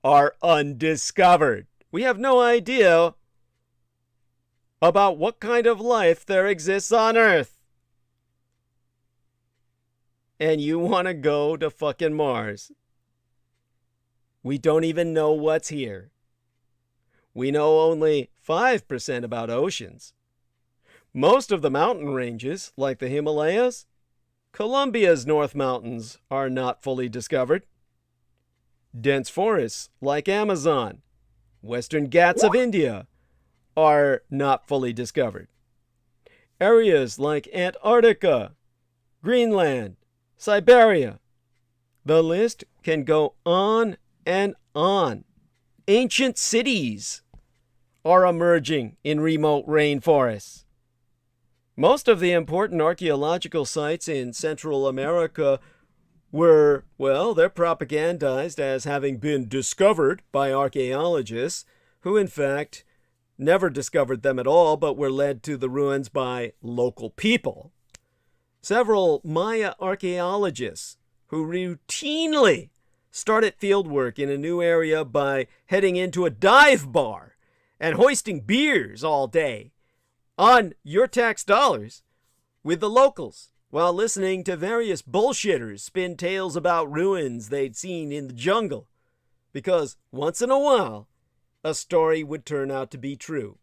are undiscovered. We have no idea about what kind of life there exists on Earth. And you want to go to fucking Mars. We don't even know what's here. We know only 5% about oceans. Most of the mountain ranges, like the Himalayas, Colombia's North Mountains, are not fully discovered. Dense forests, like Amazon, Western Ghats of India, are not fully discovered. Areas like Antarctica, Greenland, Siberia. The list can go on and on. Ancient cities are emerging in remote rainforests. Most of the important archaeological sites in Central America were, well, they're propagandized as having been discovered by archaeologists who, in fact, never discovered them at all, but were led to the ruins by local people. Several Maya archaeologists who routinely started fieldwork in a new area by heading into a dive bar and hoisting beers all day on your tax dollars with the locals while listening to various bullshitters spin tales about ruins they'd seen in the jungle, because once in a while a story would turn out to be true.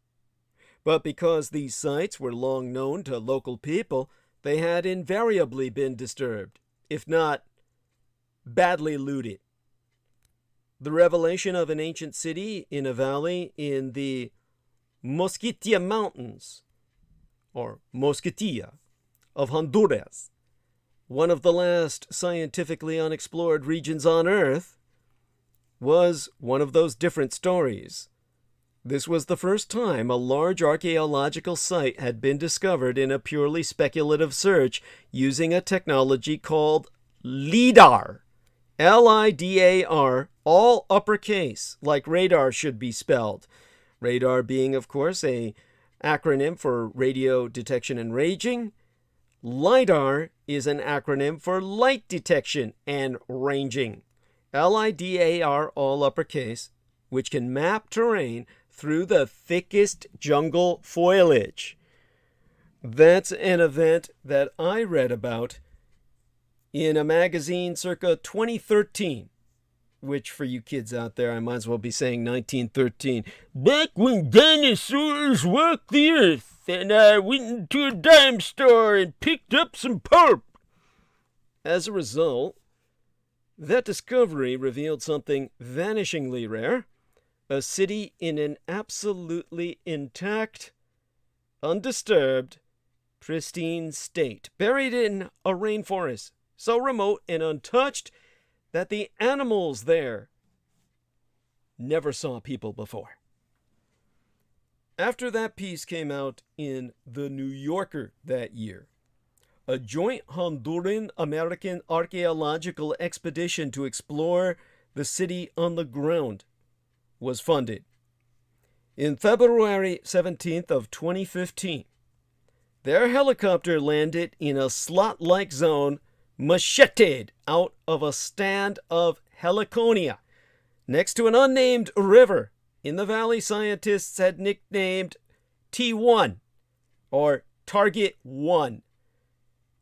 But because these sites were long known to local people, they had invariably been disturbed, if not badly looted. The revelation of an ancient city in a valley in the Mosquitia Mountains, or Mosquitia, of Honduras, one of the last scientifically unexplored regions on Earth, was one of those different stories. This was the first time a large archaeological site had been discovered in a purely speculative search using a technology called LIDAR. LIDAR, all uppercase, like radar should be spelled. Radar being, of course, a acronym for radio detection and ranging. LIDAR is an acronym for light detection and ranging. LIDAR, all uppercase, which can map terrain through the thickest jungle foliage. That's an event that I read about in a magazine circa 2013, which for you kids out there, I might as well be saying 1913. Back when dinosaurs walked the earth, and I went into a dime store and picked up some pulp. As a result, that discovery revealed something vanishingly rare: a city in an absolutely intact, undisturbed, pristine state, buried in a rainforest, so remote and untouched that the animals there never saw people before. After that piece came out in The New Yorker that year, a joint Honduran-American archaeological expedition to explore the city on the ground was funded. In February 17th of 2015, their helicopter landed in a slot-like zone macheted out of a stand of heliconia next to an unnamed river in the valley scientists had nicknamed T1, or Target 1.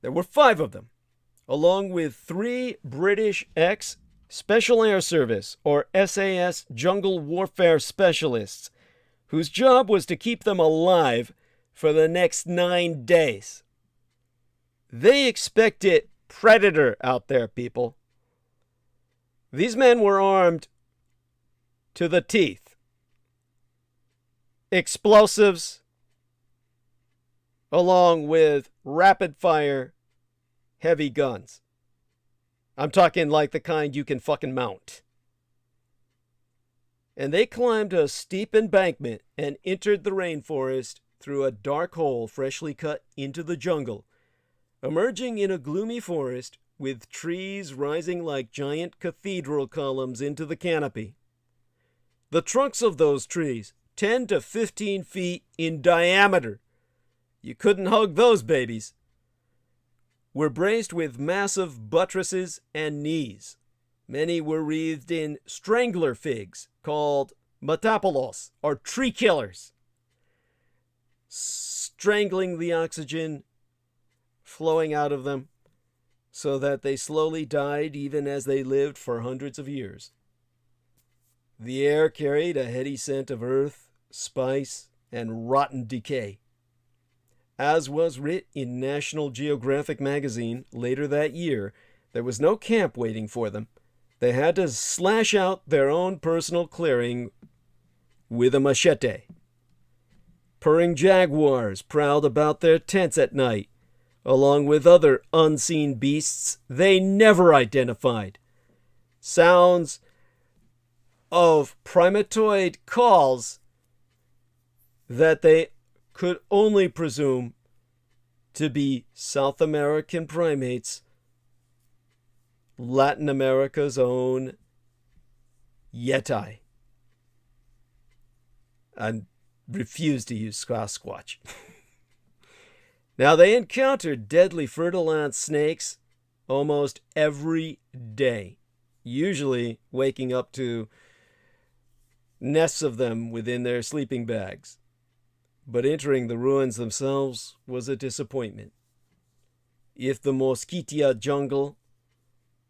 There were 5 of them, along with 3 British ex-Special Air Service, or SAS, jungle warfare specialists, whose job was to keep them alive for the next 9 days. They expected Predator out there, people. These men were armed to the teeth. Explosives, along with rapid-fire heavy guns. I'm talking like the kind you can fucking mount. And they climbed a steep embankment and entered the rainforest through a dark hole freshly cut into the jungle, emerging in a gloomy forest with trees rising like giant cathedral columns into the canopy. The trunks of those trees, 10 to 15 feet in diameter, you couldn't hug those babies, were braced with massive buttresses and knees. Many were wreathed in strangler figs called matapolos, or tree killers, strangling the oxygen flowing out of them so that they slowly died even as they lived for hundreds of years. The air carried a heady scent of earth, spice, and rotten decay. As was writ in National Geographic magazine later that year, there was no camp waiting for them. They had to slash out their own personal clearing with a machete. Purring jaguars prowled about their tents at night, along with other unseen beasts they never identified. Sounds of primatoid calls that they could only presume to be South American primates, Latin America's own Yeti. I refuse to use Sasquatch. Now, they encountered deadly fertile ant snakes almost every day, usually waking up to nests of them within their sleeping bags. But entering the ruins themselves was a disappointment. If the Mosquitia jungle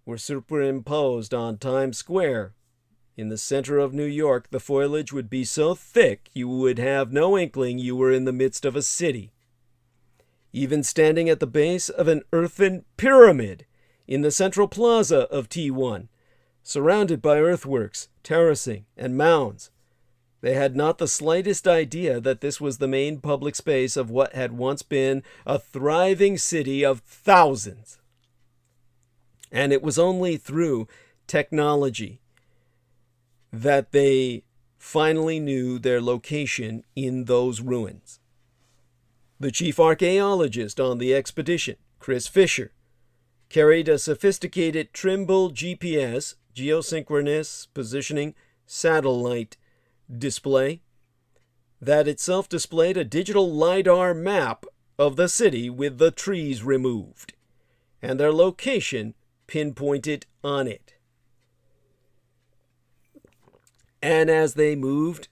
were superimposed on Times Square in the center of New York, the foliage would be so thick you would have no inkling you were in the midst of a city. Even standing at the base of an earthen pyramid in the central plaza of T1, surrounded by earthworks, terracing, and mounds, they had not the slightest idea that this was the main public space of what had once been a thriving city of thousands. And it was only through technology that they finally knew their location in those ruins. The chief archaeologist on the expedition, Chris Fisher, carried a sophisticated Trimble GPS, geosynchronous positioning satellite display that itself displayed a digital LiDAR map of the city with the trees removed and their location pinpointed on it. And as they moved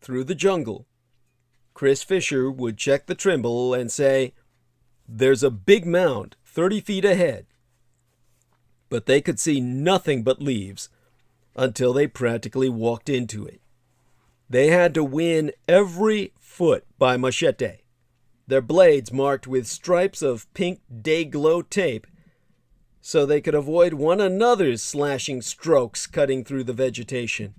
through the jungle, Chris Fisher would check the Trimble and say, "There's a big mound 30 feet ahead." But they could see nothing but leaves until they practically walked into it. They had to win every foot by machete, their blades marked with stripes of pink day-glow tape so they could avoid one another's slashing strokes cutting through the vegetation.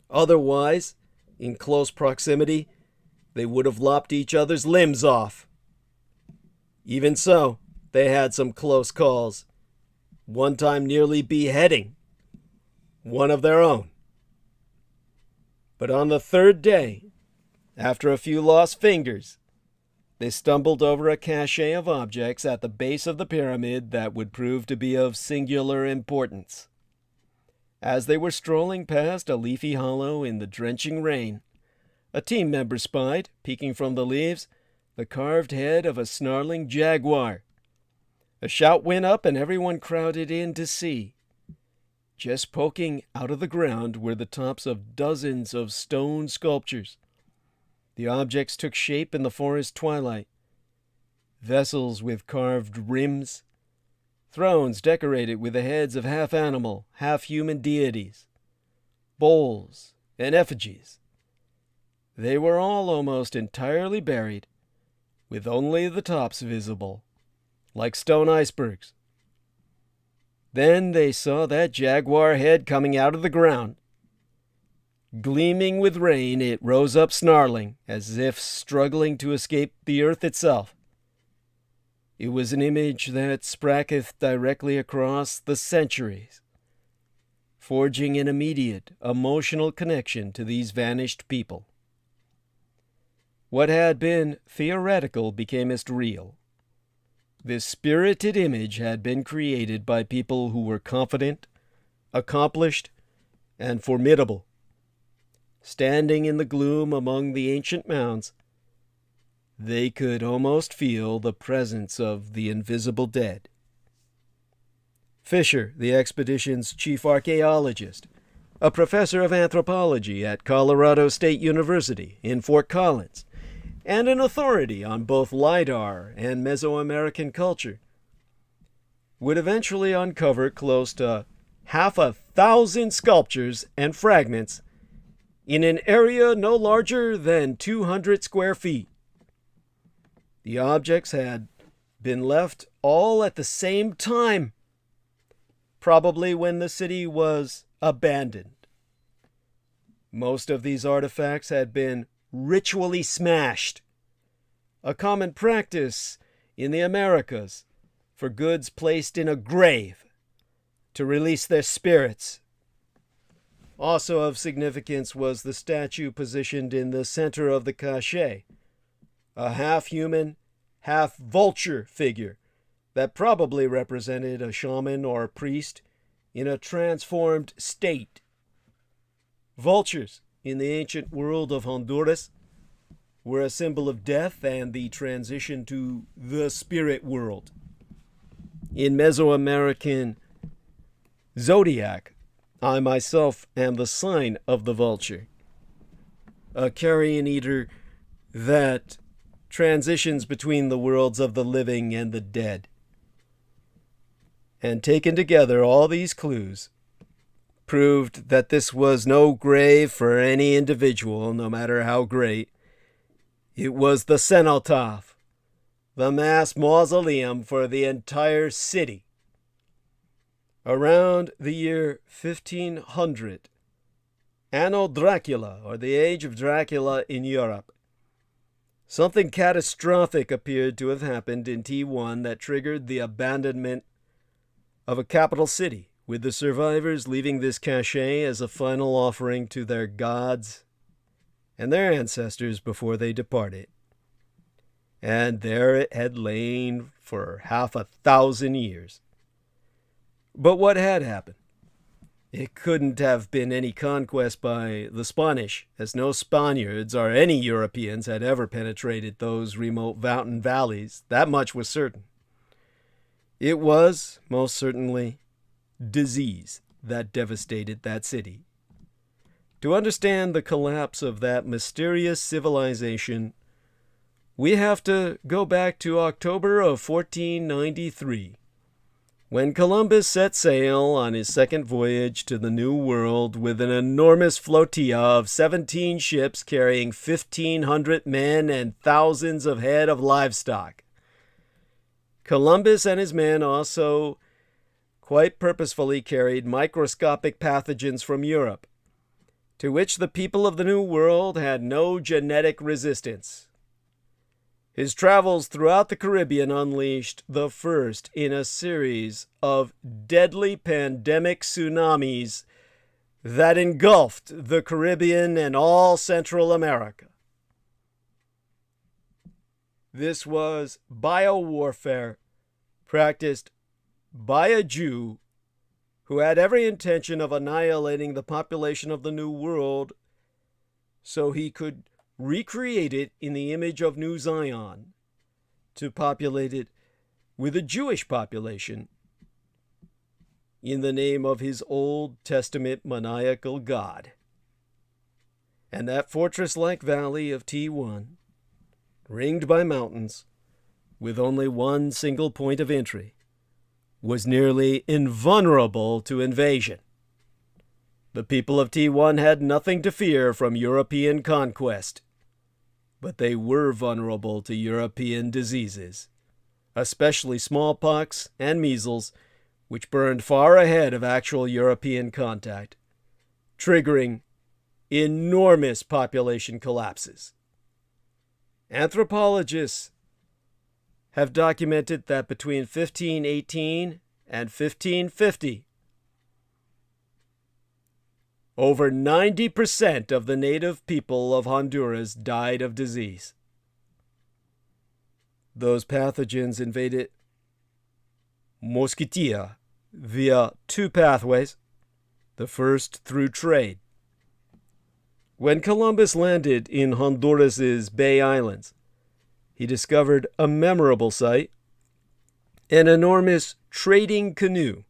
Otherwise, in close proximity, they would have lopped each other's limbs off. Even so, they had some close calls, one time nearly beheading one of their own. But on the third day, after a few lost fingers, They stumbled over a cache of objects at the base of the pyramid that would prove to be of singular importance. As they were strolling past a leafy hollow in the drenching rain, a team member spied, peeking from the leaves, the carved head of a snarling jaguar. A shout went up and everyone crowded in to see. Just poking out of the ground were the tops of dozens of stone sculptures. The objects took shape in the forest twilight. Vessels with carved rims, thrones decorated with the heads of half-animal, half-human deities, bowls, and effigies. They were all almost entirely buried, with only the tops visible, like stone icebergs. Then they saw that jaguar head coming out of the ground. Gleaming with rain, it rose up snarling, as if struggling to escape the earth itself. It was an image that spracketh directly across the centuries, forging an immediate emotional connection to these vanished people. What had been theoretical became real. This spirited image had been created by people who were confident, accomplished, and formidable. Standing in the gloom among the ancient mounds, they could almost feel the presence of the invisible dead. Fisher, the expedition's chief archaeologist, a professor of anthropology at Colorado State University in Fort Collins, and an authority on both LIDAR and Mesoamerican culture, would eventually uncover close to 1,000 sculptures and fragments in an area no larger than 200 square feet. The objects had been left all at the same time, probably when the city was abandoned. Most of these artifacts had been ritually smashed, a common practice in the Americas for goods placed in a grave to release their spirits. Also of significance was the statue positioned in the center of the cache, a half-human, half-vulture figure that probably represented a shaman or a priest in a transformed state. Vultures, in the ancient world of Honduras, were a symbol of death and the transition to the spirit world. In Mesoamerican zodiac, I myself am the sign of the vulture, a carrion eater that transitions between the worlds of the living and the dead. And taken together, all these clues proved that this was no grave for any individual, no matter how great. It was the cenotaph, the mass mausoleum for the entire city. Around the year 1500, Anno Dracula, or the Age of Dracula in Europe, something catastrophic appeared to have happened in T1 that triggered the abandonment of a capital city, with the survivors leaving this cache as a final offering to their gods and their ancestors before they departed. And there it had lain for 1,000 years. But what had happened? It couldn't have been any conquest by the Spanish, as no Spaniards or any Europeans had ever penetrated those remote mountain valleys. That much was certain. It was, most certainly, disease that devastated that city. To understand the collapse of that mysterious civilization, we have to go back to October of 1493, when Columbus set sail on his second voyage to the New World with an enormous flotilla of 17 ships carrying 1,500 men and thousands of head of livestock. Columbus and his men also quite purposefully carried microscopic pathogens from Europe, to which the people of the New World had no genetic resistance. His travels throughout the Caribbean unleashed the first in a series of deadly pandemic tsunamis that engulfed the Caribbean and all Central America. This was biowarfare practiced by a Jew who had every intention of annihilating the population of the New World so he could recreate it in the image of New Zion, to populate it with a Jewish population in the name of his Old Testament maniacal God. And that fortress-like valley of T1, ringed by mountains, with only one single point of entry, was nearly invulnerable to invasion. The people of T1 had nothing to fear from European conquest, but they were vulnerable to European diseases, especially smallpox and measles, which burned far ahead of actual European contact, triggering enormous population collapses. Anthropologists have documented that between 1518 and 1550, over 90% of the native people of Honduras died of disease. Those pathogens invaded Mosquitia via two pathways, the first through trade. When Columbus landed in Honduras's Bay Islands, he discovered a memorable sight, an enormous trading canoe,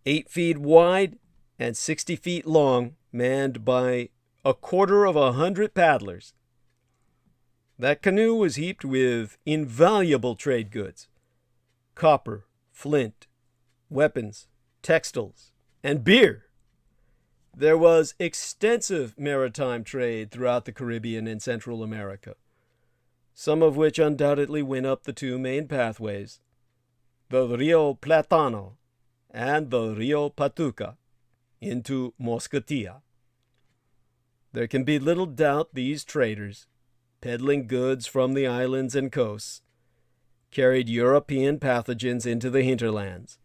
8 feet wide and 60 feet long, manned by 250 paddlers. That canoe was heaped with invaluable trade goods: copper, flint, weapons, textiles, and beer. There was extensive maritime trade throughout the Caribbean and Central America, some of which undoubtedly went up the two main pathways, the Rio Platano and the Rio Patuca, into Mosquitia. There can be little doubt these traders, peddling goods from the islands and coasts, carried European pathogens into the hinterlands,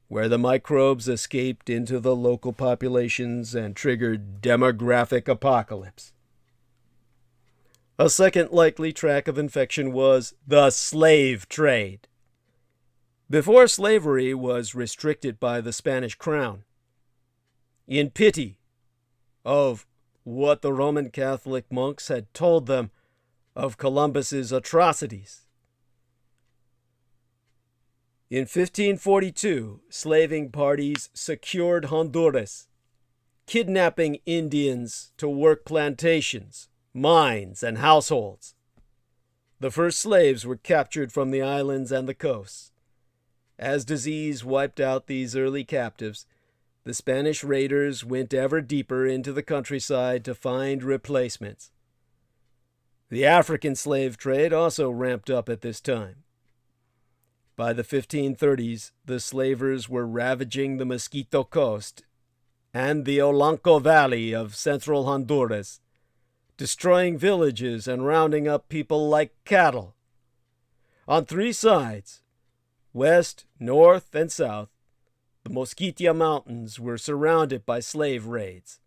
where the microbes escaped into the local populations and triggered demographic apocalypse. A second likely track of infection was the slave trade. Before slavery was restricted by the Spanish crown, in pity of what the Roman Catholic monks had told them of Columbus's atrocities, in 1542, slaving parties secured Honduras, kidnapping Indians to work plantations, mines, and households. The first slaves were captured from the islands and the coasts. As disease wiped out these early captives, the Spanish raiders went ever deeper into the countryside to find replacements. The African slave trade also ramped up at this time. By the 1530s, the slavers were ravaging the Mosquito Coast and the Olancho Valley of central Honduras, destroying villages and rounding up people like cattle. On three sides, west, north, and south, the Mosquitia Mountains were surrounded by slave raids.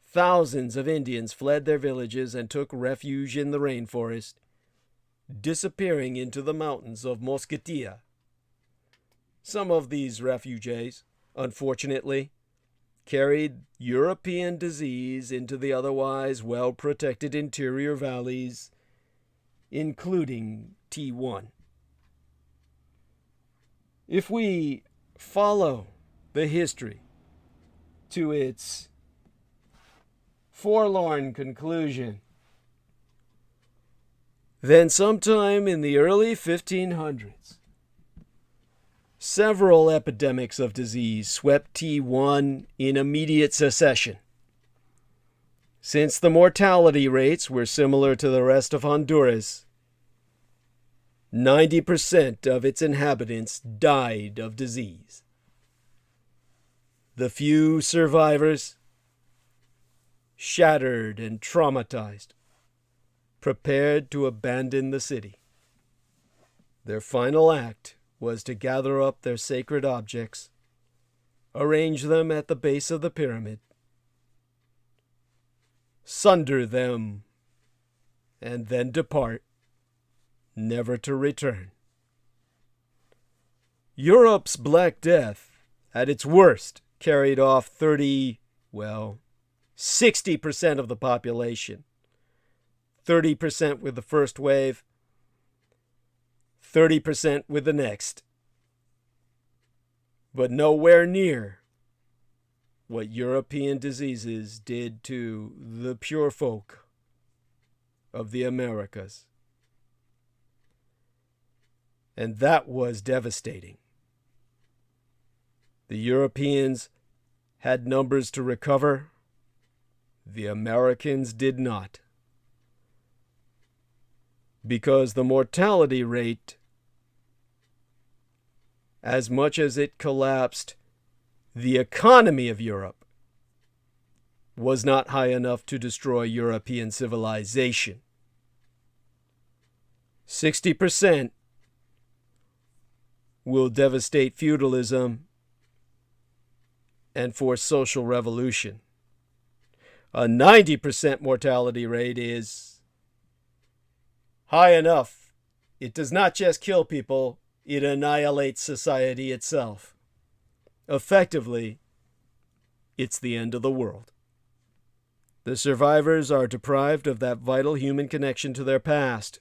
Thousands of Indians fled their villages and took refuge in the rainforest, disappearing into the mountains of Mosquitia. Some of these refugees, unfortunately, carried European disease into the otherwise well-protected interior valleys, including T1. If we follow the history to its forlorn conclusion, then sometime in the early 1500s, several epidemics of disease swept T1 in immediate succession. Since the mortality rates were similar to the rest of Honduras, 90% of its inhabitants died of disease. The few survivors, shattered and traumatized, prepared to abandon the city. Their final act was to gather up their sacred objects, arrange them at the base of the pyramid, sunder them, and then depart, never to return. Europe's Black Death, at its worst, carried off 60% of the population. 30% with the first wave, 30% with the next. But nowhere near what European diseases did to the pure folk of the Americas. And that was devastating. The Europeans had numbers to recover. The Americans did not. Because the mortality rate, as much as it collapsed the economy of Europe, was not high enough to destroy European civilization. 60% will devastate feudalism and force social revolution. A 90% mortality rate is high enough. It does not just kill people, it annihilates society itself. Effectively, it's the end of the world. The survivors are deprived of that vital human connection to their past.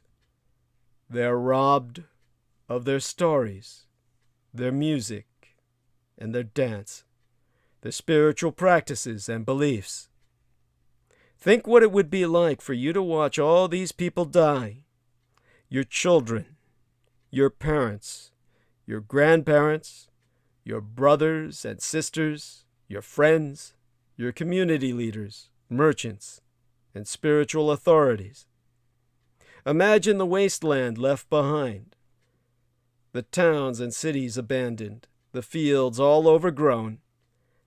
They are robbed of their stories, their music, and their dance, their spiritual practices and beliefs. Think what it would be like for you to watch all these people die. Your children, your parents, your grandparents, your brothers and sisters, your friends, your community leaders, merchants, and spiritual authorities. Imagine the wasteland left behind, the towns and cities abandoned, the fields all overgrown,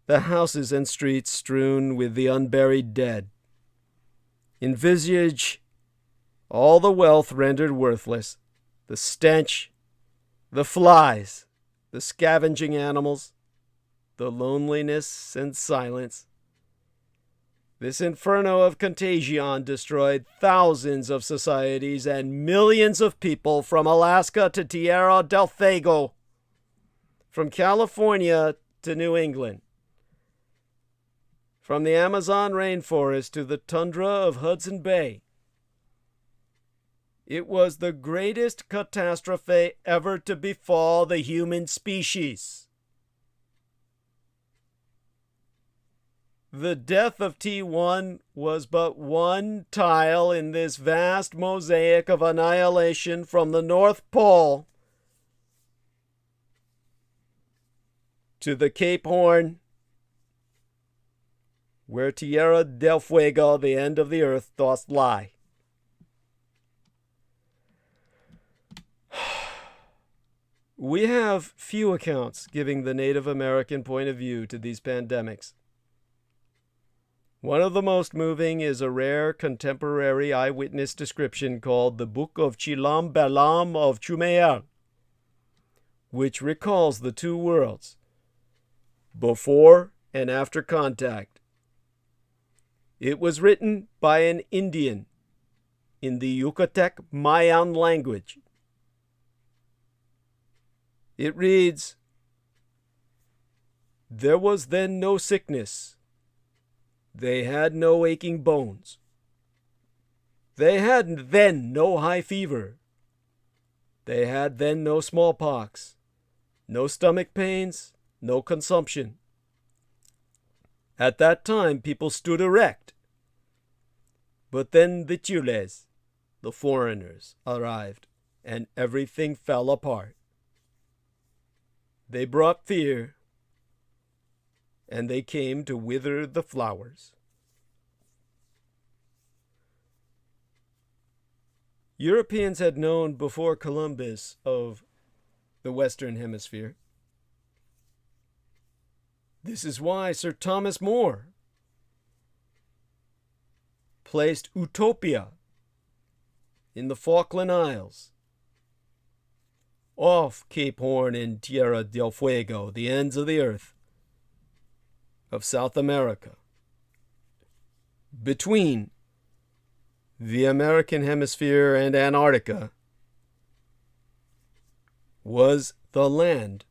the houses and streets strewn with the unburied dead. Envisage all the wealth rendered worthless, the stench, the flies, the scavenging animals, the loneliness and silence. This inferno of contagion destroyed thousands of societies and millions of people from Alaska to Tierra del Fuego, from California to New England, from the Amazon rainforest to the tundra of Hudson Bay. It was the greatest catastrophe ever to befall the human species. The death of T1 was but one tile in this vast mosaic of annihilation from the North Pole to the Cape Horn, where Tierra del Fuego, the end of the earth, doth lie. We have few accounts giving the Native American point of view to these pandemics. One of the most moving is a rare contemporary eyewitness description called the Book of Chilam Balam of Chūnjié, which recalls the two worlds, before and after contact. It was written by an Indian in the Yucatec Mayan language. It reads, "There was then no sickness. They had no aching bones. They had then no high fever. They had then no smallpox, no stomach pains, no consumption. At that time people stood erect. But then the Chules, the foreigners, arrived, and everything fell apart. They brought fear, and they came to wither the flowers." Europeans had known before Columbus of the Western Hemisphere. This is why Sir Thomas More placed Utopia in the Falkland Isles, off Cape Horn and Tierra del Fuego, the ends of the earth of South America, between the American Hemisphere and Antarctica, was the land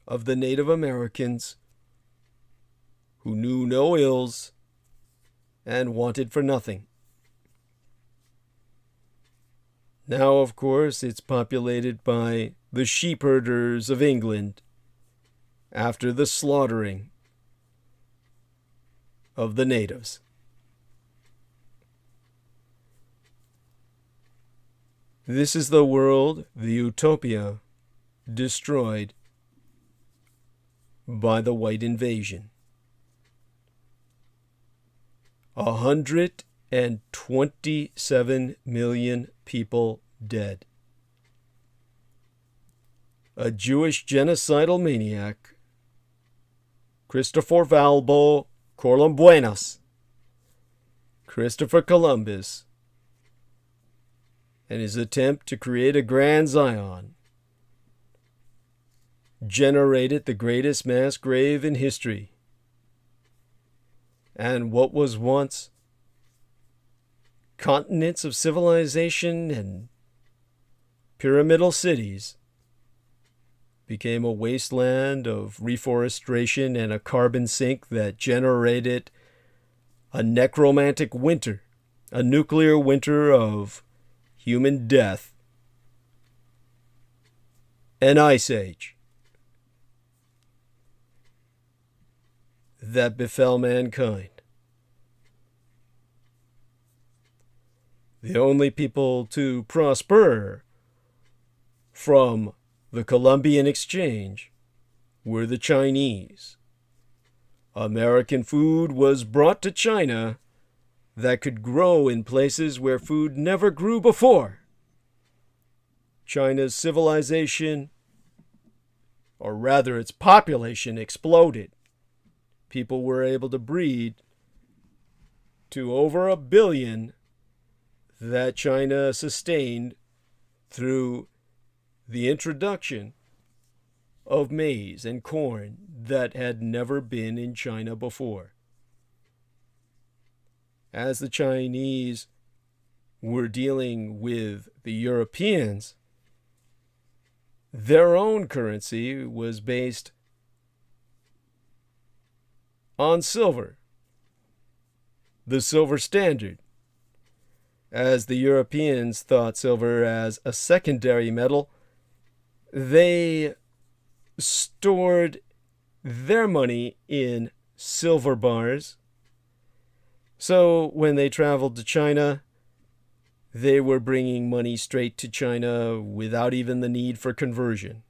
of the Native Americans who knew no ills and wanted for nothing. Now, of course, it's populated by the sheep herders of England after the slaughtering of the natives. This is the world, the utopia, destroyed by the white invasion. 127 million people dead. A Jewish genocidal maniac, Christopher Valbo Columbuenas, Christopher Columbus, and his attempt to create a Grand Zion, generated the greatest mass grave in history. And what was once continents of civilization and pyramidal cities became a wasteland of reforestation and a carbon sink that generated a necromantic winter, a nuclear winter of human death, an ice age that befell mankind. The only people to prosper from the Columbian Exchange were the Chinese. American food was brought to China that could grow in places where food never grew before. China's civilization, or rather its population, exploded. People were able to breed to over 1 billion that China sustained through the introduction of maize and corn that had never been in China before. As the Chinese were dealing with the Europeans, their own currency was based on silver, the silver standard, as the Europeans thought silver as a secondary metal. They stored their money in silver bars. So when they traveled to China, they were bringing money straight to China without even the need for conversion.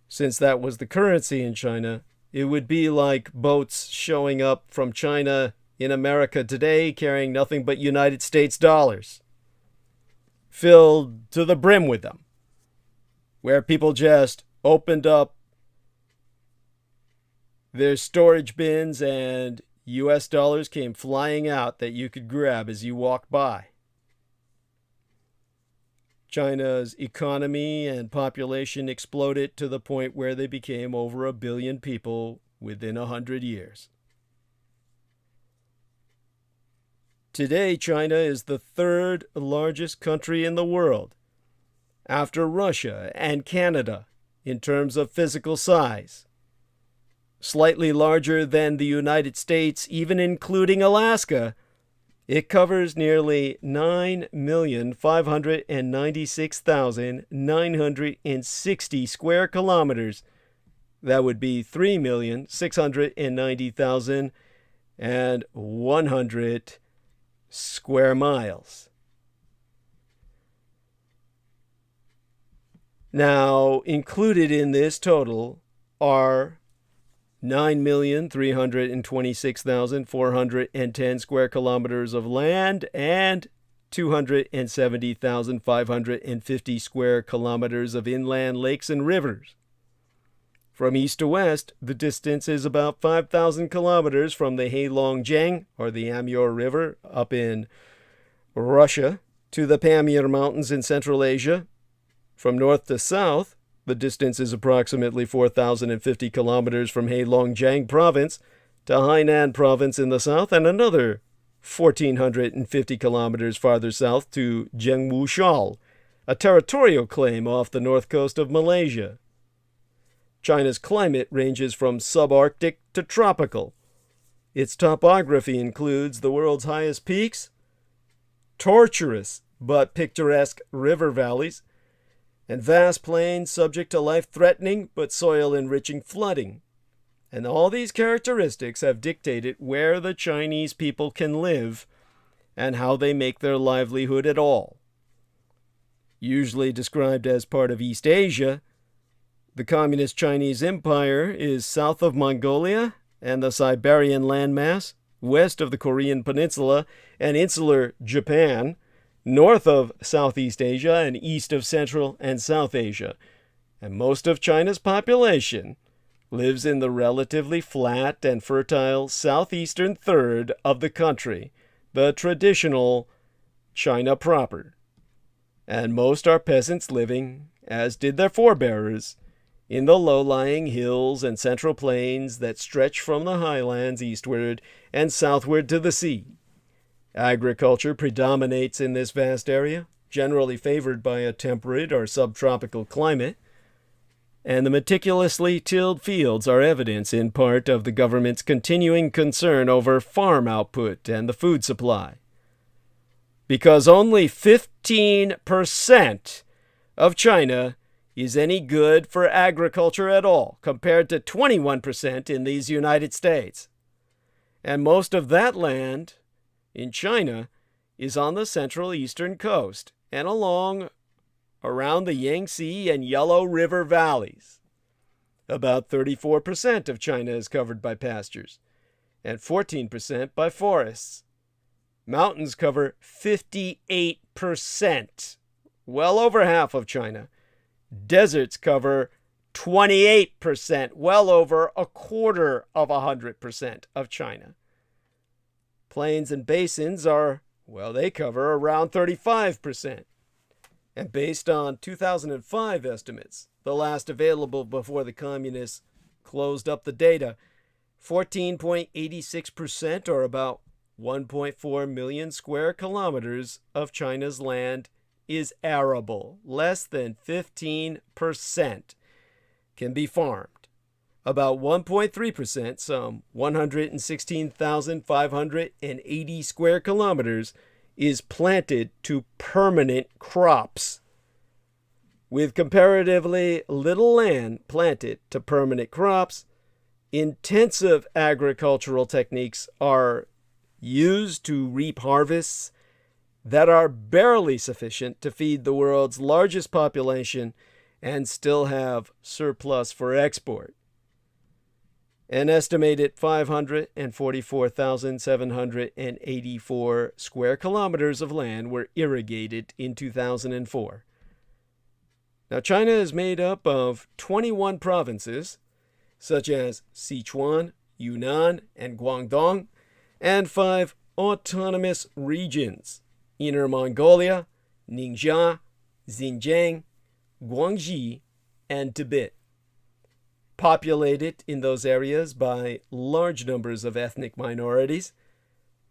Since that was the currency in China, it would be like boats showing up from China in America today carrying nothing but United States dollars, filled to the brim with them, where people just opened up their storage bins and US dollars came flying out that you could grab as you walked by. China's economy and population exploded to the point where they became over 1 billion people within 100 years. Today, China is the 3rd largest country in the world, after Russia and Canada in terms of physical size. Slightly larger than the United States, even including Alaska. It covers nearly 9,596,960 square kilometers. That would be 3,690,100 square miles. Now, included in this total are 9,326,410 square kilometers of land and 270,550 square kilometers of inland lakes and rivers. From east to west, the distance is about 5,000 kilometers from the Heilongjiang, or the Amur River, up in Russia, to the Pamir Mountains in Central Asia. From north to south, the distance is approximately 4,050 kilometers from Heilongjiang Province to Hainan Province in the south, and another 1,450 kilometers farther south to Zhengmushal, a territorial claim off the north coast of Malaysia. China's climate ranges from subarctic to tropical. Its topography includes the world's highest peaks, tortuous but picturesque river valleys, and vast plains subject to life-threatening but soil-enriching flooding. And all these characteristics have dictated where the Chinese people can live and how they make their livelihood at all. Usually described as part of East Asia, the Communist Chinese Empire is south of Mongolia and the Siberian landmass, west of the Korean Peninsula and insular Japan, north of Southeast Asia and east of Central and South Asia. And most of China's population lives in the relatively flat and fertile southeastern third of the country, the traditional China proper. And most are peasants living, as did their forebearers, in the low-lying hills and central plains that stretch from the highlands eastward and southward to the sea. Agriculture predominates in this vast area, generally favored by a temperate or subtropical climate, and the meticulously tilled fields are evidence in part of the government's continuing concern over farm output and the food supply. Because only 15% of China is any good for agriculture at all, compared to 21% in these United States. And most of that land in China is on the central eastern coast and around the Yangtze and Yellow River valleys. About 34% of China is covered by pastures and 14% by forests. Mountains cover 58%, well over half of China. Deserts cover 28%, well over a quarter of 100% of China. Plains and basins they cover around 35%. And based on 2005 estimates, the last available before the communists closed up the data, 14.86%, or about 1.4 million square kilometers of China's land, is arable. Less than 15% can be farmed. About 1.3%, some 116,580 square kilometers, is planted to permanent crops. With comparatively little land planted to permanent crops, intensive agricultural techniques are used to reap harvests that are barely sufficient to feed the world's largest population and still have surplus for export. An estimated 544,784 square kilometers of land were irrigated in 2004. Now, China is made up of 21 provinces, such as Sichuan, Yunnan, and Guangdong, and 5 autonomous regions: Inner Mongolia, Ningxia, Xinjiang, Guangxi, and Tibet. Populated in those areas by large numbers of ethnic minorities,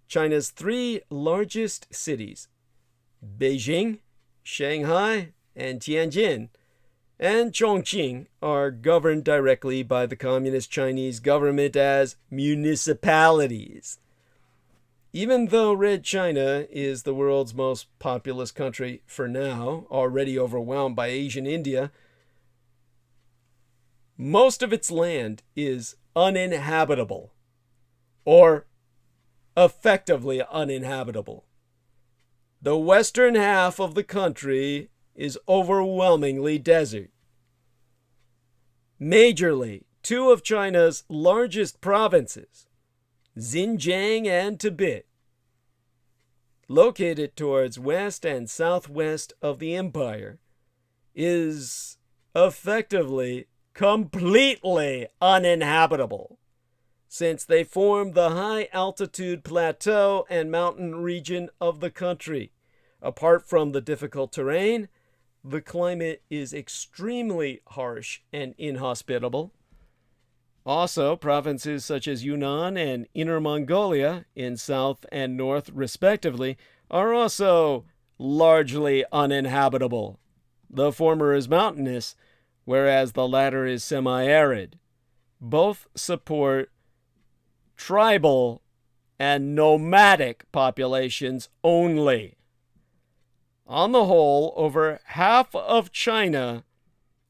China's 3 largest cities, Beijing, Shanghai, and Tianjin, and Chongqing, are governed directly by the Communist Chinese government as municipalities. Even though Red China is the world's most populous country for now, already overwhelmed by Asian India, most of its land is uninhabitable, or effectively uninhabitable. The western half of the country is overwhelmingly desert. Majorly, 2 of China's largest provinces, Xinjiang and Tibet, located towards west and southwest of the empire, is effectively completely uninhabitable, since they form the high-altitude plateau and mountain region of the country. Apart from the difficult terrain, the climate is extremely harsh and inhospitable. Also, provinces such as Yunnan and Inner Mongolia, in south and north respectively, are also largely uninhabitable, The former is mountainous, whereas the latter is semi-arid. Both support tribal and nomadic populations only. On the whole, over half of China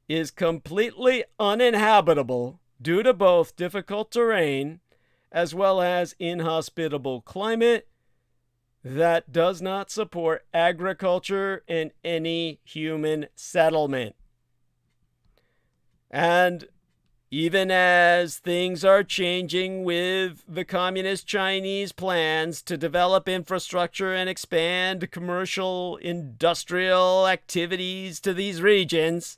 is completely uninhabitable due to both difficult terrain as well as inhospitable climate that does not support agriculture and any human settlement. And even as things are changing with the communist Chinese plans to develop infrastructure and expand commercial industrial activities to these regions,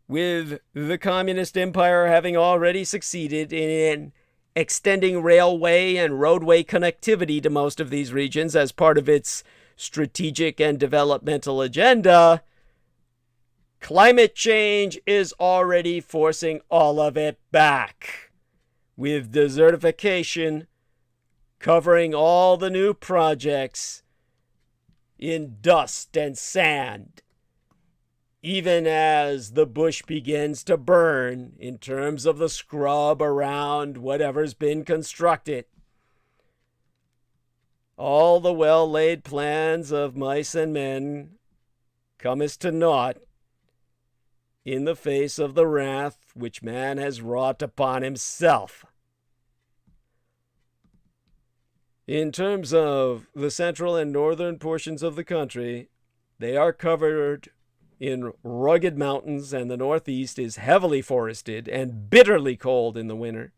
with the communist empire having already succeeded in extending railway and roadway connectivity to most of these regions as part of its strategic and developmental agenda, climate change is already forcing all of it back, with desertification covering all the new projects in dust and sand, even as the bush begins to burn in terms of the scrub around whatever's been constructed. All the well-laid plans of mice and men come as to naught in the face of the wrath which man has wrought upon himself. In terms of the central and northern portions of the country, they are covered in rugged mountains, and the northeast is heavily forested and bitterly cold in the winter.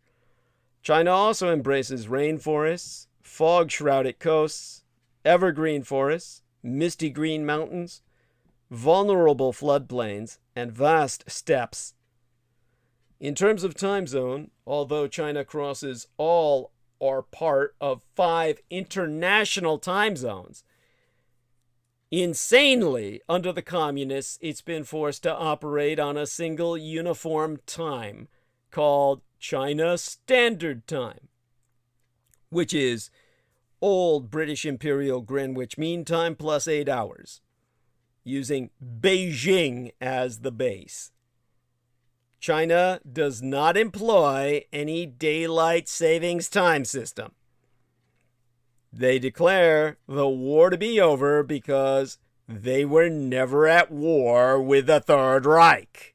China also embraces rainforests, fog-shrouded coasts, evergreen forests, misty green mountains, vulnerable floodplains, and vast steppes. In terms of time zone, although China crosses all or part of 5 international time zones, insanely, under the communists, it's been forced to operate on a single uniform time called China Standard Time, which is old British Imperial Greenwich Mean Time plus 8 hours, using Beijing as the base. China does not employ any daylight savings time system. They declare the war to be over because they were never at war with the Third Reich.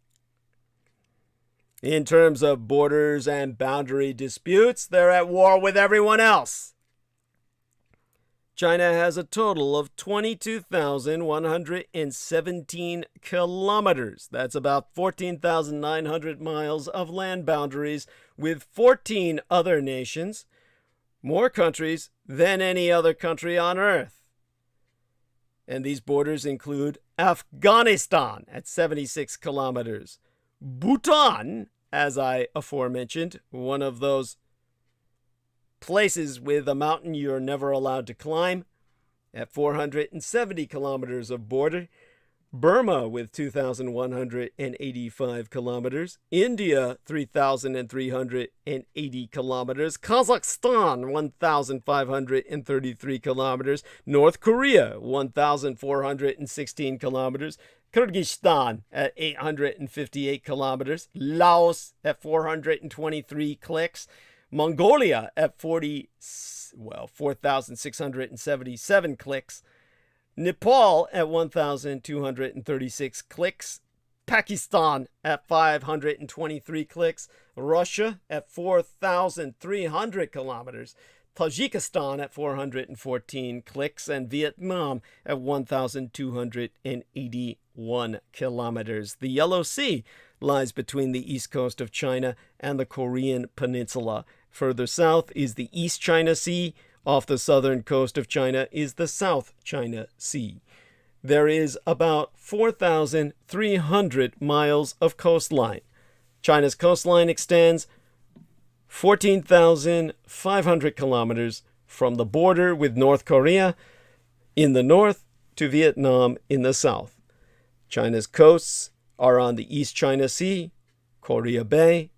In terms of borders and boundary disputes, they're at war with everyone else. China has a total of 22,117 kilometers. That's about 14,900 miles of land boundaries with 14 other nations, more countries than any other country on Earth. And these borders include Afghanistan at 76 kilometers, Bhutan, as I aforementioned, one of those places with a mountain you're never allowed to climb, at 470 kilometers of border, Burma with 2,185 kilometers, India 3,380 kilometers, Kazakhstan 1,533 kilometers, North Korea 1,416 kilometers, Kyrgyzstan at 858 kilometers, Laos at 423 clicks, Mongolia at 4,677 clicks, Nepal at 1,236 clicks, Pakistan at 523 clicks, Russia at 4,300 kilometers, Tajikistan at 414 clicks, and Vietnam at 1,281 kilometers. The Yellow Sea lies between the east coast of China and the Korean Peninsula. Further south is the East China Sea. Off the southern coast of China is the South China Sea. There is about 4,300 miles of coastline. China's coastline extends 14,500 kilometers from the border with North Korea in the north to Vietnam in the south. China's coasts are on the East China Sea, Korea Bay,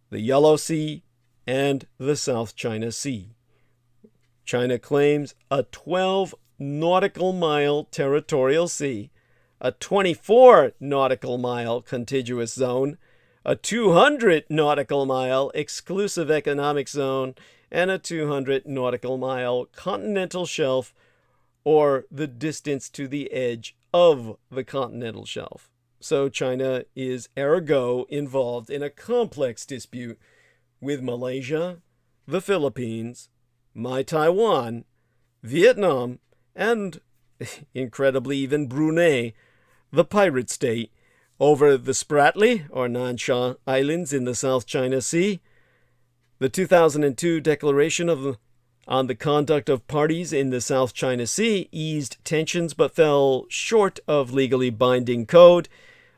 the Yellow Sea, and the South China Sea. China claims a 12 nautical mile territorial sea a 24 nautical mile contiguous zone, a 200 nautical mile exclusive economic zone, and a 200 nautical mile continental shelf, or the distance to the edge of the continental shelf. So China is ergo involved in a complex dispute with Malaysia, the Philippines, my Taiwan, Vietnam, and, incredibly, even Brunei, the pirate state, over the Spratly, or Nansha Islands in the South China Sea. The 2002 Declaration on the Conduct of Parties in the South China Sea eased tensions but fell short of legally binding code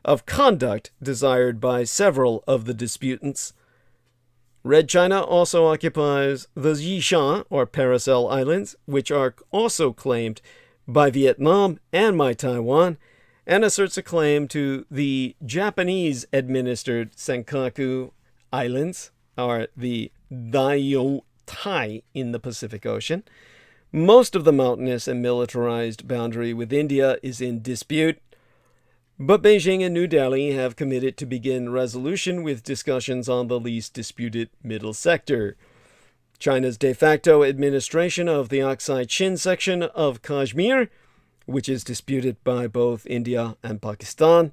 of conduct desired by several of the disputants. Red China also occupies the Xishan, or Paracel Islands, which are also claimed by Vietnam and my Taiwan, and asserts a claim to the Japanese-administered Senkaku Islands, or the Diaoyutai in the Pacific Ocean. Most of the mountainous and militarized boundary with India is in dispute, but Beijing and New Delhi have committed to begin resolution with discussions on the least disputed middle sector. China's de facto administration of the Aksai Chin section of Kashmir, which is disputed by both India and Pakistan,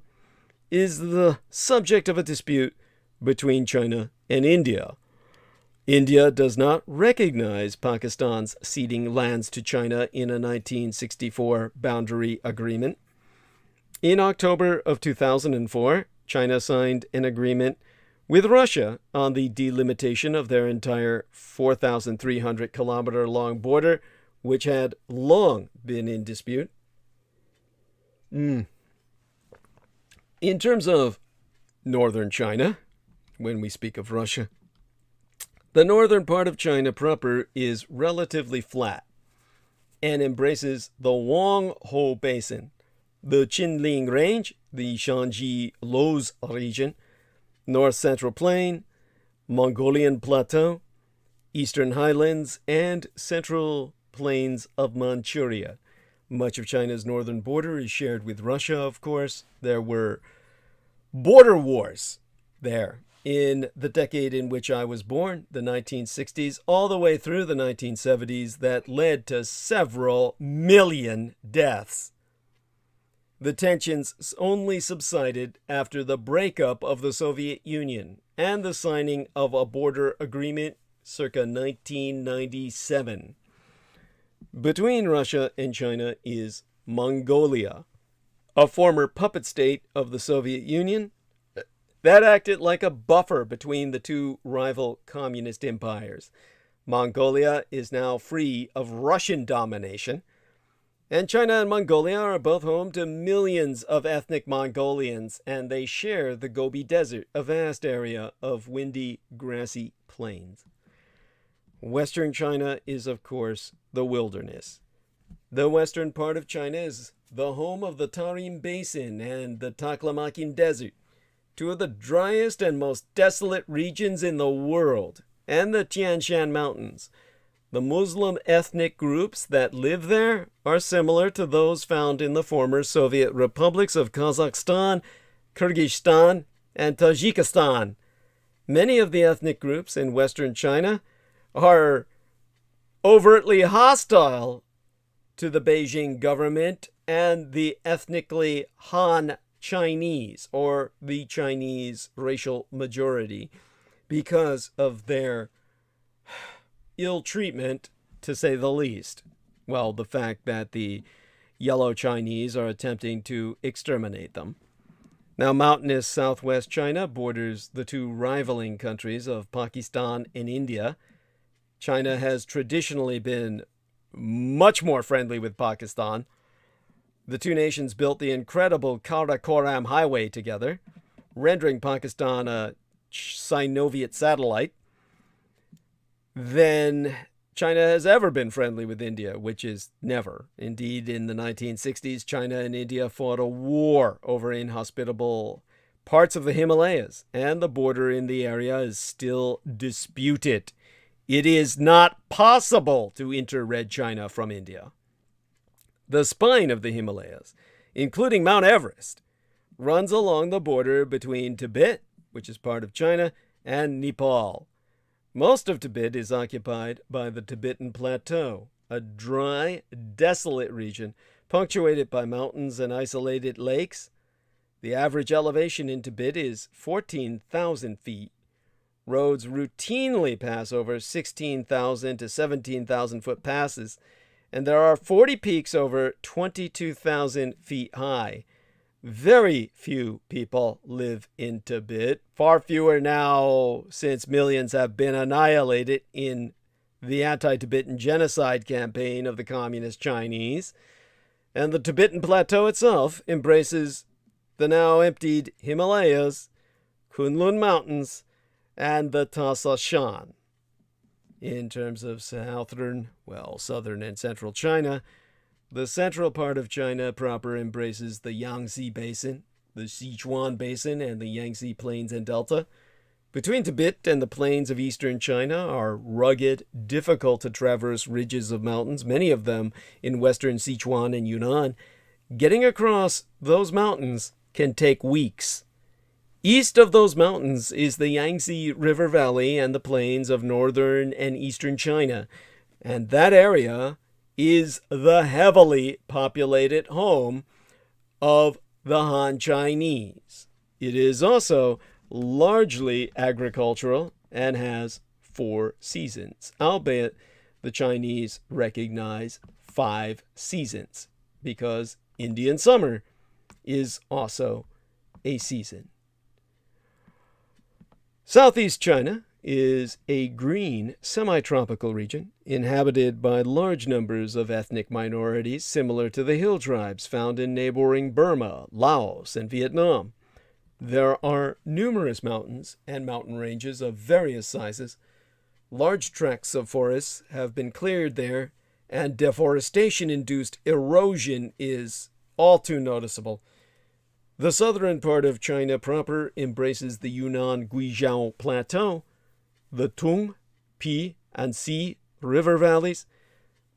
is the subject of a dispute between China and India. India does not recognize Pakistan's ceding lands to China in a 1964 boundary agreement. In October of 2004, China signed an agreement with Russia on the delimitation of their entire 4,300-kilometer-long border, which had long been in dispute. In terms of northern China, when we speak of Russia, the northern part of China proper is relatively flat and embraces the Huanghe Basin, the Qinling Range, the Shanxi Loess region, North Central Plain, Mongolian Plateau, Eastern Highlands, and Central Plains of Manchuria. Much of China's northern border is shared with Russia, of course. There were border wars there in the decade in which I was born, the 1960s, all the way through the 1970s, that led to several million deaths. The tensions only subsided after the breakup of the Soviet Union and the signing of a border agreement circa 1997. Between Russia and China is Mongolia, a former puppet state of the Soviet Union that acted like a buffer between the two rival communist empires. Mongolia is now free of Russian domination, and China and Mongolia are both home to millions of ethnic Mongolians, and they share the Gobi Desert, a vast area of windy, grassy plains. Western China is, of course, the wilderness. The western part of China is the home of the Tarim Basin and the Taklamakan Desert, two of the driest and most desolate regions in the world, and the Tian Shan Mountains. The Muslim ethnic groups that live there are similar to those found in the former Soviet republics of Kazakhstan, Kyrgyzstan, and Tajikistan. Many of the ethnic groups in Western China are overtly hostile to the Beijing government and the ethnically Han Chinese, or the Chinese racial majority, because of their ill treatment, to say the least. Well, the fact that the yellow Chinese are attempting to exterminate them. Now, mountainous southwest China borders the two rivaling countries of Pakistan and India. China has traditionally been much more friendly with Pakistan. The two nations built the incredible Karakoram Highway together, rendering Pakistan a Sinoviet satellite. Then China has ever been friendly with India, which is never. Indeed, in the 1960s, China and India fought a war over inhospitable parts of the Himalayas, and the border in the area is still disputed. It is not possible to enter Red China from India. The spine of the Himalayas including Mount Everest, runs along the border between Tibet, which is part of China, and Nepal. Most of Tibet is occupied by the Tibetan Plateau, a dry, desolate region punctuated by mountains and isolated lakes. The average elevation in Tibet is 14,000 feet. Roads routinely pass over 16,000 to 17,000 foot passes, and there are 40 peaks over 22,000 feet high. Very few people live in Tibet, far fewer now since millions have been annihilated in the anti-Tibetan genocide campaign of the Communist Chinese. And the Tibetan Plateau itself embraces the now emptied Himalayas, Kunlun Mountains, and the Tasa Shan. In terms of southern and central China, the central part of China proper embraces the Yangtze Basin, the Sichuan Basin, and the Yangtze Plains and Delta. Between Tibet and the plains of eastern China are rugged, difficult to traverse ridges of mountains, many of them in western Sichuan and Yunnan. Getting across those mountains can take weeks. East of those mountains is the Yangtze River Valley and the plains of northern and eastern China, and that area is the heavily populated home of the Han Chinese. It is also largely agricultural and has 4 seasons, albeit the Chinese recognize 5 seasons because Indian summer is also a season. Southeast China is a green, semi-tropical region inhabited by large numbers of ethnic minorities similar to the hill tribes found in neighboring Burma, Laos, and Vietnam. There are numerous mountains and mountain ranges of various sizes. Large tracts of forests have been cleared there, and deforestation-induced erosion is all too noticeable. The southern part of China proper embraces the Yunnan-Guizhou Plateau, the Tung, Pi, and Si river valleys,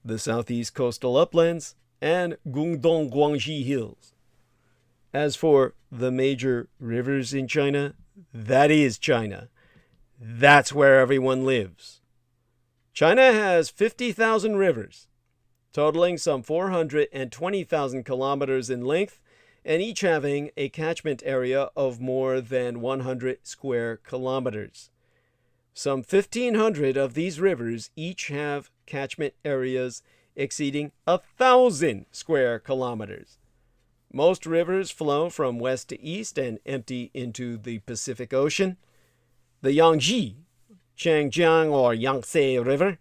the southeast coastal uplands, and Guangdong Guangxi Hills. As for the major rivers in China, that is China. That's where everyone lives. China has 50,000 rivers, totaling some 420,000 kilometers in length, and each having a catchment area of more than 100 square kilometers. Some 1,500 of these rivers each have catchment areas exceeding 1,000 square kilometers. Most rivers flow from west to east and empty into the Pacific Ocean. The Yangtze, Changjiang or Yangtze River,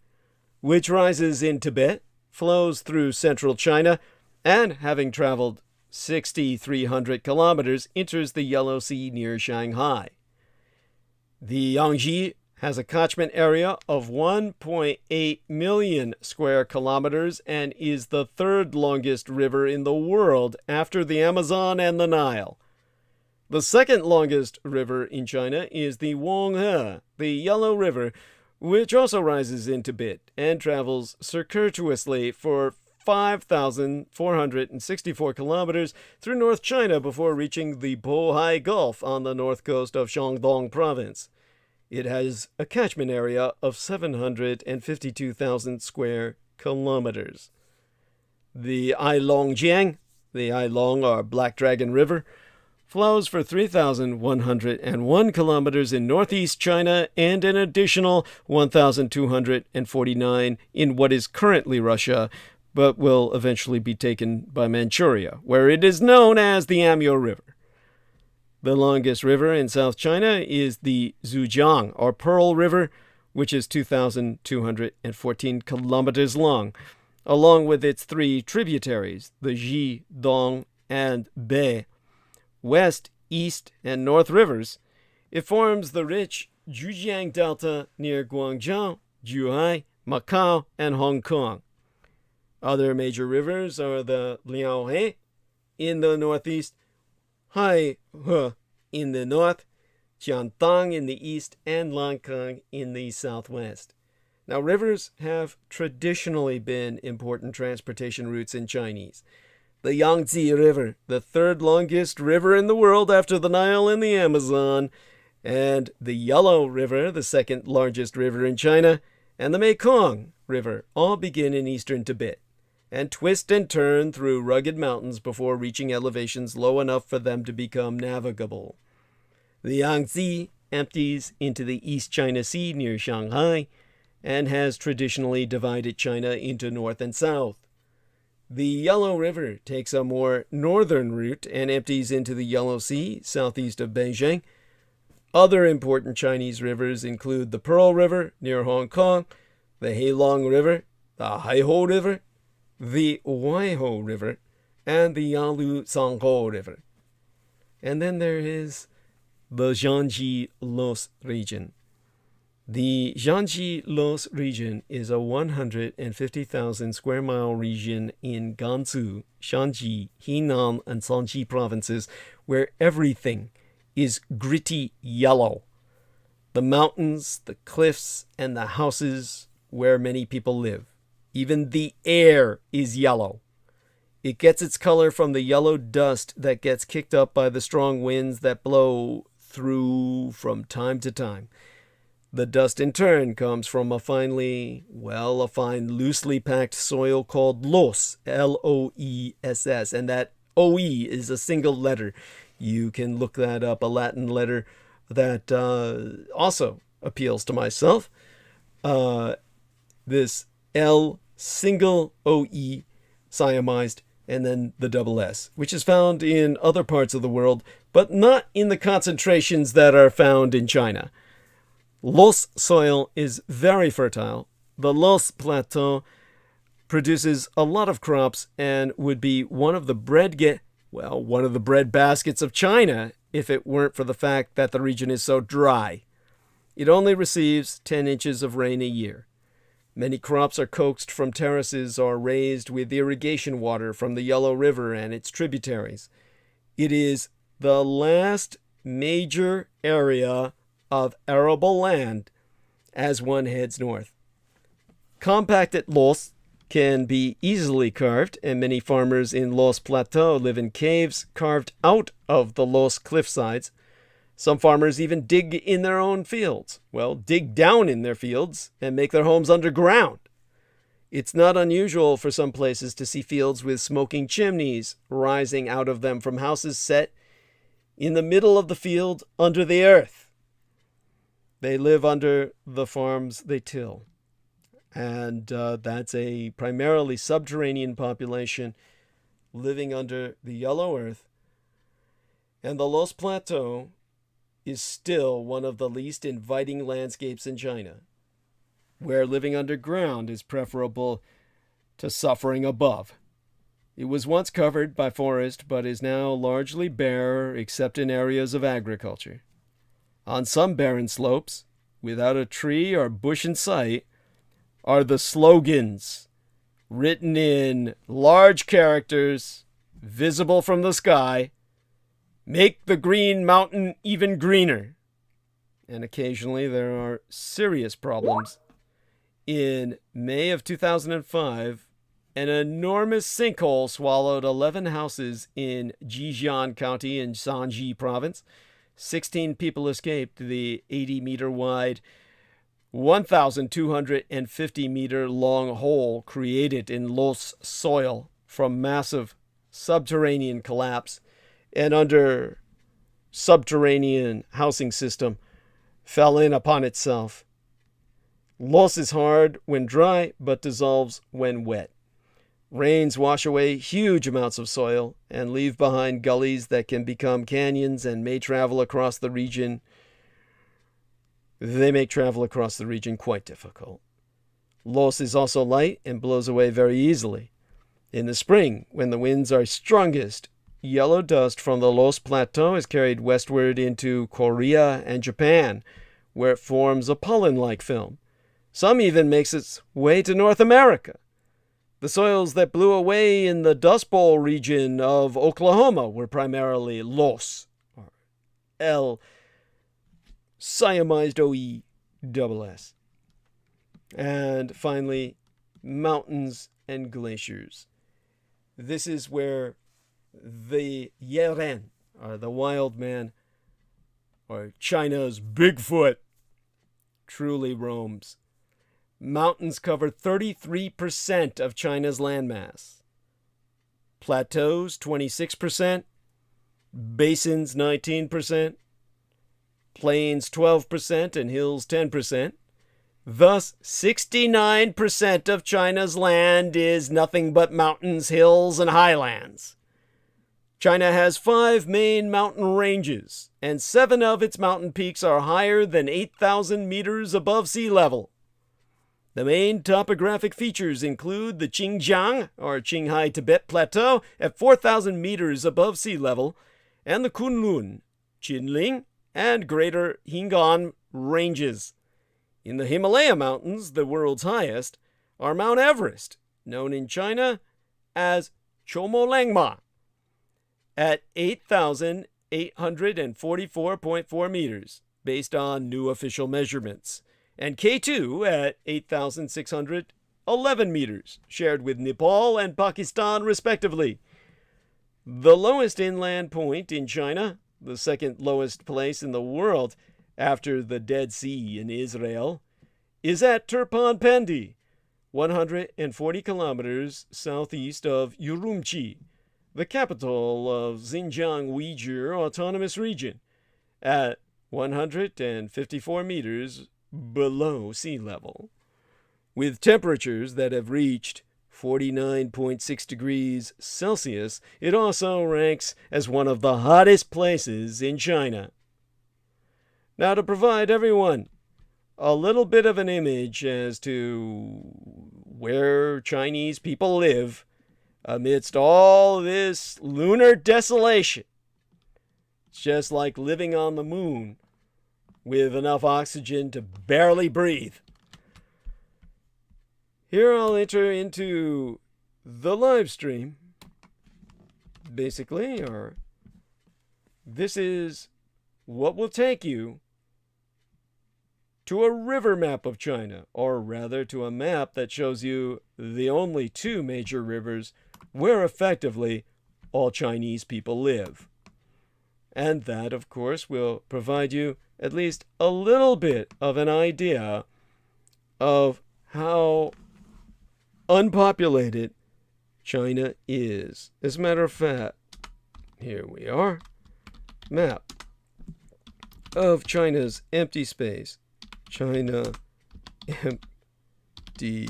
which rises in Tibet, flows through central China and, having traveled 6,300 kilometers, enters the Yellow Sea near Shanghai. The Yangtze has a catchment area of 1.8 million square kilometers and is the third longest river in the world after the Amazon and the Nile. The second longest river in China is the Huanghe, the Yellow River, which also rises in Tibet and travels circuitously for 5,464 kilometers through North China before reaching the Bohai Gulf on the north coast of Shandong province. It has a catchment area of 752,000 square kilometers. The Ailongjiang, the Ailong or Black Dragon River, flows for 3,101 kilometers in northeast China and an additional 1,249 in what is currently Russia, but will eventually be taken by Manchuria, where it is known as the Amur River. The longest river in South China is the Zhujiang, or Pearl River, which is 2,214 kilometers long, along with its 3 tributaries, the Ji, Dong, and Bei. West, East, and North rivers, it forms the rich Zhujiang Delta near Guangzhou, Zhuhai, Macau, and Hong Kong. Other major rivers are the Liaohe in the northeast, Haihe in the north, Jiantang in the east, and Lancang in the southwest. Now, rivers have traditionally been important transportation routes in Chinese. the Yangtze River, the third longest river in the world after the Nile and the Amazon, and the Yellow River, the second largest river in China, and the Mekong River all begin in eastern Tibet and twist and turn through rugged mountains before reaching elevations low enough for them to become navigable. The Yangtze empties into the East China Sea near Shanghai and has traditionally divided China into north and south. The Yellow River takes a more northern route and empties into the Yellow Sea southeast of Beijing. Other important Chinese rivers include the Pearl River near Hong Kong, the Heilong River, the Haiho River, the Waiho River, and the Yalu Sangho River. And then there is the Jiangxi Los region. The Jiangxi Los region is a 150,000 square mile region in Gansu, Shanxi, Henan, and Shanxi provinces where everything is gritty yellow. The mountains, the cliffs, and the houses where many people live. Even the air is yellow. It gets its color from the yellow dust that gets kicked up by the strong winds that blow through from time to time. The dust in turn comes from a fine loosely packed soil called loess, L-O-E-S-S, and that O-E is a single letter. You can look that up, a Latin letter that also appeals to myself. This L single O-E, siamized, and then the double S, which is found in other parts of the world, but not in the concentrations that are found in China. Loess soil is very fertile. The Loess Plateau produces a lot of crops and would be one of the bread baskets of China if it weren't for the fact that the region is so dry. It only receives 10 inches of rain a year. Many crops are coaxed from terraces or raised with irrigation water from the Yellow River and its tributaries. It is the last major area of arable land as one heads north. Compacted loess can be easily carved, and many farmers in Loess Plateau live in caves carved out of the Loess cliffsides. Some farmers even dig in their own fields. Dig down in their fields and make their homes underground. It's not unusual for some places to see fields with smoking chimneys rising out of them from houses set in the middle of the field under the earth. They live under the farms they till. And that's a primarily subterranean population living under the yellow earth. And the Loess Plateau is still one of the least inviting landscapes in China, where living underground is preferable to suffering above. It was once covered by forest, but is now largely bare except in areas of agriculture. On some barren slopes, without a tree or bush in sight, are the slogans written in large characters, visible from the sky: "Make the Green Mountain even greener." And occasionally there are serious problems. In May of 2005, an enormous sinkhole swallowed 11 houses in Jijian County in Shanxi province. 16 people escaped the 80-meter wide, 1,250-meter long hole created in Loess soil from massive subterranean collapse and under subterranean housing system fell in upon itself. Loess is hard when dry, but dissolves when wet. Rains wash away huge amounts of soil and leave behind gullies that can become canyons and may travel across the region. They make travel across the region quite difficult. Loess is also light and blows away very easily. In the spring, when the winds are strongest, yellow dust from the Loess Plateau is carried westward into Korea and Japan, where it forms a pollen-like film. Some even makes its way to North America. The soils that blew away in the Dust Bowl region of Oklahoma were primarily loess, or L siamized O-E-S-S. And finally, mountains and glaciers. This is where the Yeren, or the wild man, or China's Bigfoot, truly roams. Mountains cover 33% of China's landmass. Plateaus, 26%. Basins, 19%. Plains, 12%, and hills, 10%. Thus, 69% of China's land is nothing but mountains, hills, and highlands. China has 5 main mountain ranges, and 7 of its mountain peaks are higher than 8,000 meters above sea level. The main topographic features include the Xinjiang, or Qinghai Tibet Plateau, at 4,000 meters above sea level, and the Kunlun, Qinling, and Greater Hingan ranges. In the Himalaya Mountains, the world's highest, are Mount Everest, known in China as Chomolungma, at 8,844.4 meters, based on new official measurements, and K2 at 8,611 meters, shared with Nepal and Pakistan respectively. The lowest inland point in China, the second lowest place in the world after the Dead Sea in Israel, is at Turpan-Pendi, 140 kilometers southeast of Urumqi, the capital of Xinjiang Uyghur Autonomous Region, at 154 meters below sea level. With temperatures that have reached 49.6 degrees Celsius, it also ranks as one of the hottest places in China. Now, to provide everyone a little bit of an image as to where Chinese people live amidst all this lunar desolation, it's just like living on the moon with enough oxygen to barely breathe. Here I'll enter into the live stream, basically, or this is what will take you to a river map of China, or rather to a map that shows you the only 2 major rivers where effectively all Chinese people live. And that, of course, will provide you at least a little bit of an idea of how unpopulated China is. As a matter of fact, here we are. Map of China's empty space. China empty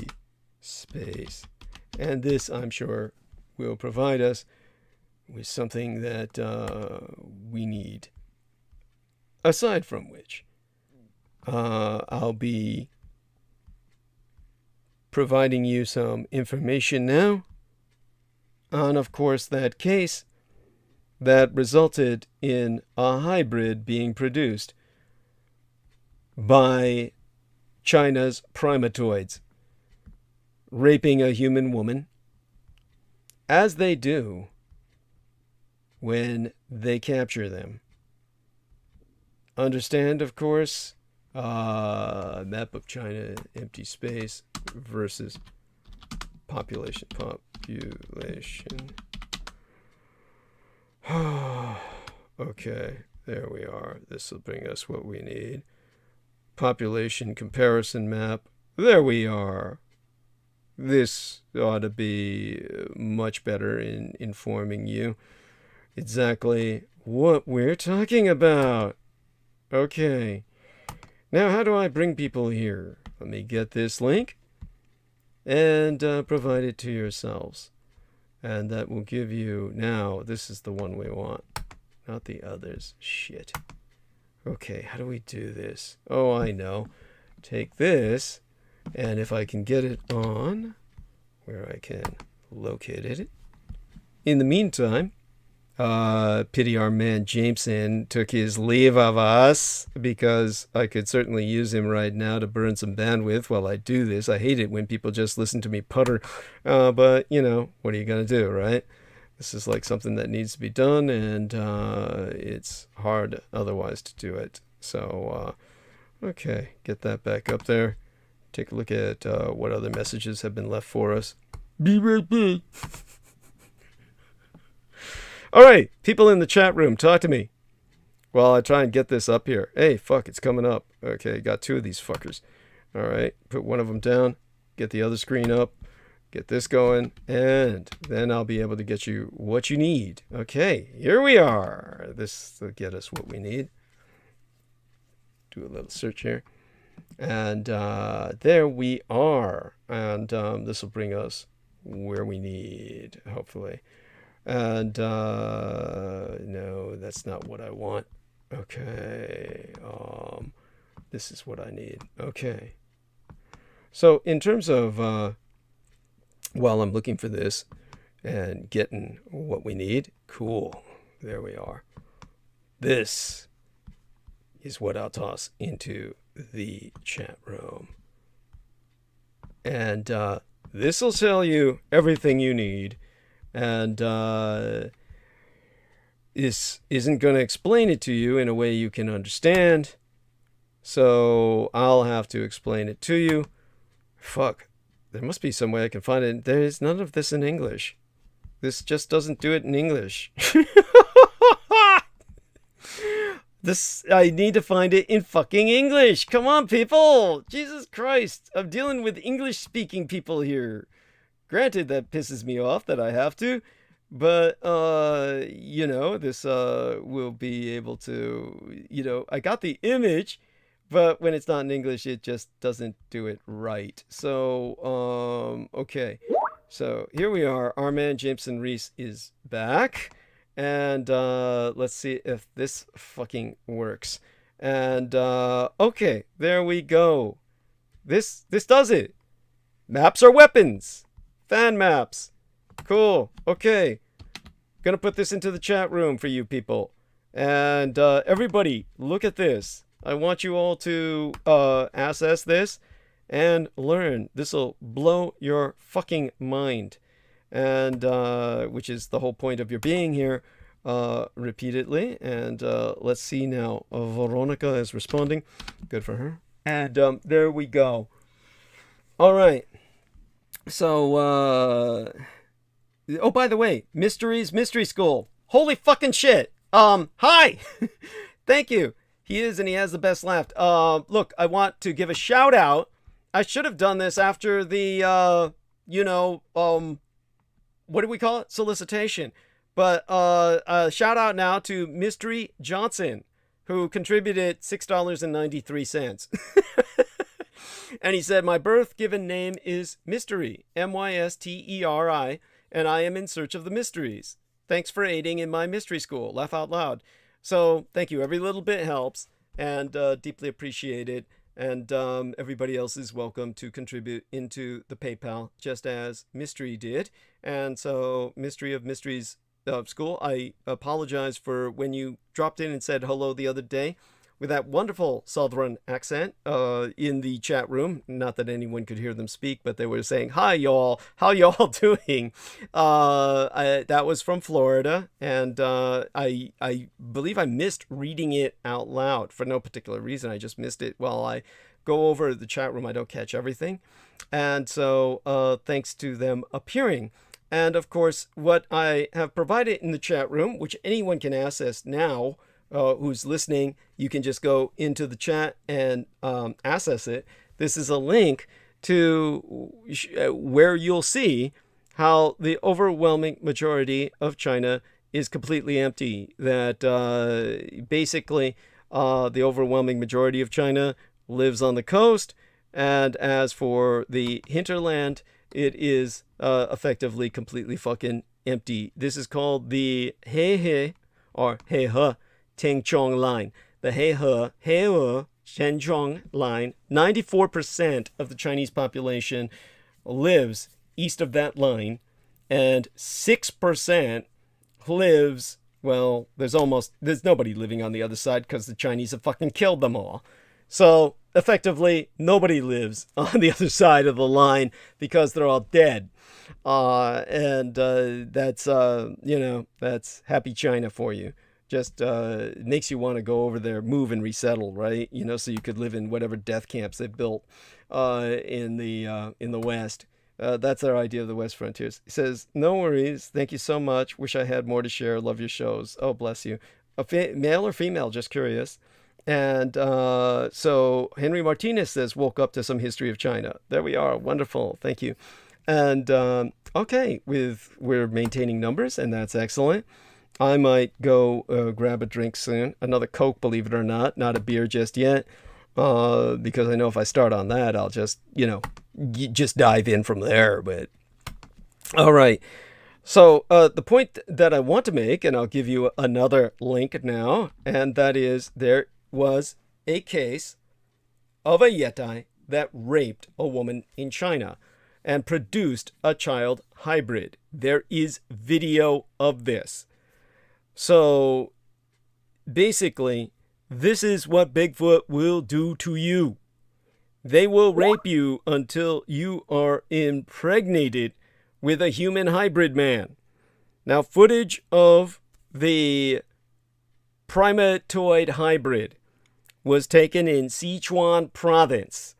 space. And this, I'm sure, will provide us with something that we need. Aside from which, I'll be providing you some information now on, of course, that case that resulted in a hybrid being produced by China's primatoids, raping a human woman, as they do when they capture them. Understand, of course, map of China, empty space versus population. Okay, there we are. This will bring us what we need. Population comparison map. There we are. This ought to be much better in informing you exactly what we're talking about. Okay. Now, how do I bring people here? Let me get this link and provide it to yourselves. And that will give you, now, this is the one we want, not the others. Shit. Okay, how do we do this? Oh, I know. Take this, and if I can get it on where I can locate it. In the meantime, pity our man Jameson took his leave of us, because I could certainly use him right now to burn some bandwidth while I do this. I hate it when people just listen to me putter, but, you know, what are you going to do, right? This is like something that needs to be done, and it's hard otherwise to do it. So, okay, get that back up there. Take a look at what other messages have been left for us. Be right back. All right, people in the chat room, talk to me while I try and get this up here. Hey, fuck, it's coming up. Okay, got two of these fuckers. All right, put one of them down, get the other screen up, get this going, and then I'll be able to get you what you need. Okay, here we are. This will get us what we need. Do a little search here. And there we are. And this will bring us where we need, hopefully. And no, that's not what I want. Okay. This is what I need. Okay. So in terms of, while I'm looking for this and getting what we need, cool. There we are. This is what I'll toss into the chat room. And this will tell you everything you need. And this isn't going to explain it to you in a way you can understand. So I'll have to explain it to you. Fuck. There must be some way I can find it. There's none of this in English. This just doesn't do it in English. I need to find it in fucking English. Come on, people. Jesus Christ. I'm dealing with English-speaking people here. Granted, that pisses me off that I have to. But, this will be able to, I got the image, but when it's not in English, it just doesn't do it right. So, okay. So here we are. Our man Jameson Reese is back. And let's see if this fucking works. And okay, there we go. This does it. Maps are weapons. Fan maps. Cool. Okay. Gonna put this into the chat room for you people. And everybody, look at this. I want you all to access this and learn. This'll blow your fucking mind. And which is the whole point of your being here repeatedly. And let's see now. Veronica is responding. Good for her. And there we go. All right. So, oh, by the way, Mysteries Mystery School. Holy fucking shit. Hi. Thank you. He is, and he has the best laugh. Look, I want to give a shout out. I should have done this after the, what do we call it? Solicitation. But shout out now to Mystery Johnson, who contributed $6.93. And he said, my birth given name is Mystery, Mysteri, and I am in search of the mysteries. Thanks for aiding in my mystery school. Laugh out loud. So thank you. Every little bit helps, and deeply appreciated. And everybody else is welcome to contribute into the PayPal, just as Mystery did. And so, Mystery of Mysteries School, I apologize for when you dropped in and said hello the other day with that wonderful Southern accent in the chat room. Not that anyone could hear them speak, but they were saying, hi, y'all. How y'all doing? That was from Florida, and I believe I missed reading it out loud for no particular reason. I just missed it while I go over the chat room. I don't catch everything. And so thanks to them appearing. And, of course, what I have provided in the chat room, which anyone can access now, who's listening, you can just go into the chat and access it. This is a link to where you'll see how the overwhelming majority of China is completely empty. That basically the overwhelming majority of China lives on the coast, and as for the hinterland, it is effectively completely fucking empty. This is called the Heihe or Heihe Tengchong line. The Heihe Tengchong line. 94% of the Chinese population lives east of that line, and 6% lives, well, there's nobody living on the other side because the Chinese have fucking killed them all. So effectively, nobody lives on the other side of the line because they're all dead. That's happy China for you. Just makes you want to go over there, move and resettle, right? So you could live in whatever death camps they built in the West. That's our idea of the West Frontiers. He says, no worries. Thank you so much. Wish I had more to share. Love your shows. Oh, bless you. Male or female? Just curious. And so Henry Martinez says, woke up to some history of China. There we are. Wonderful. Thank you. And okay, we're maintaining numbers, and that's excellent. I might go grab a drink soon. Another Coke, believe it or not. Not a beer just yet. Because I know if I start on that, I'll just, just dive in from there. But all right. So the point that I want to make, and I'll give you another link now, and that is there was a case of a Yeti that raped a woman in China and produced a child hybrid. There is video of this. So basically, this is what Bigfoot will do to you. They will rape you until you are impregnated with a human hybrid man. Now, footage of the primatoid hybrid was taken in Sichuan province.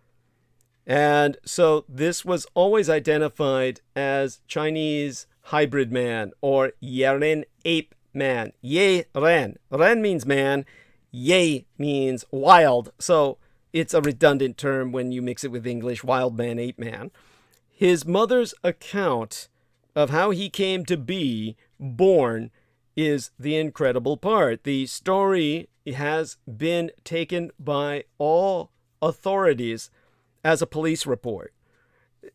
And so this was always identified as Chinese hybrid man or Yeren ape man. Ye Ren. Ren means man. Ye means wild. So it's a redundant term when you mix it with English, wild man, ape man. His mother's account of how he came to be born is the incredible part. The story has been taken by all authorities as a police report.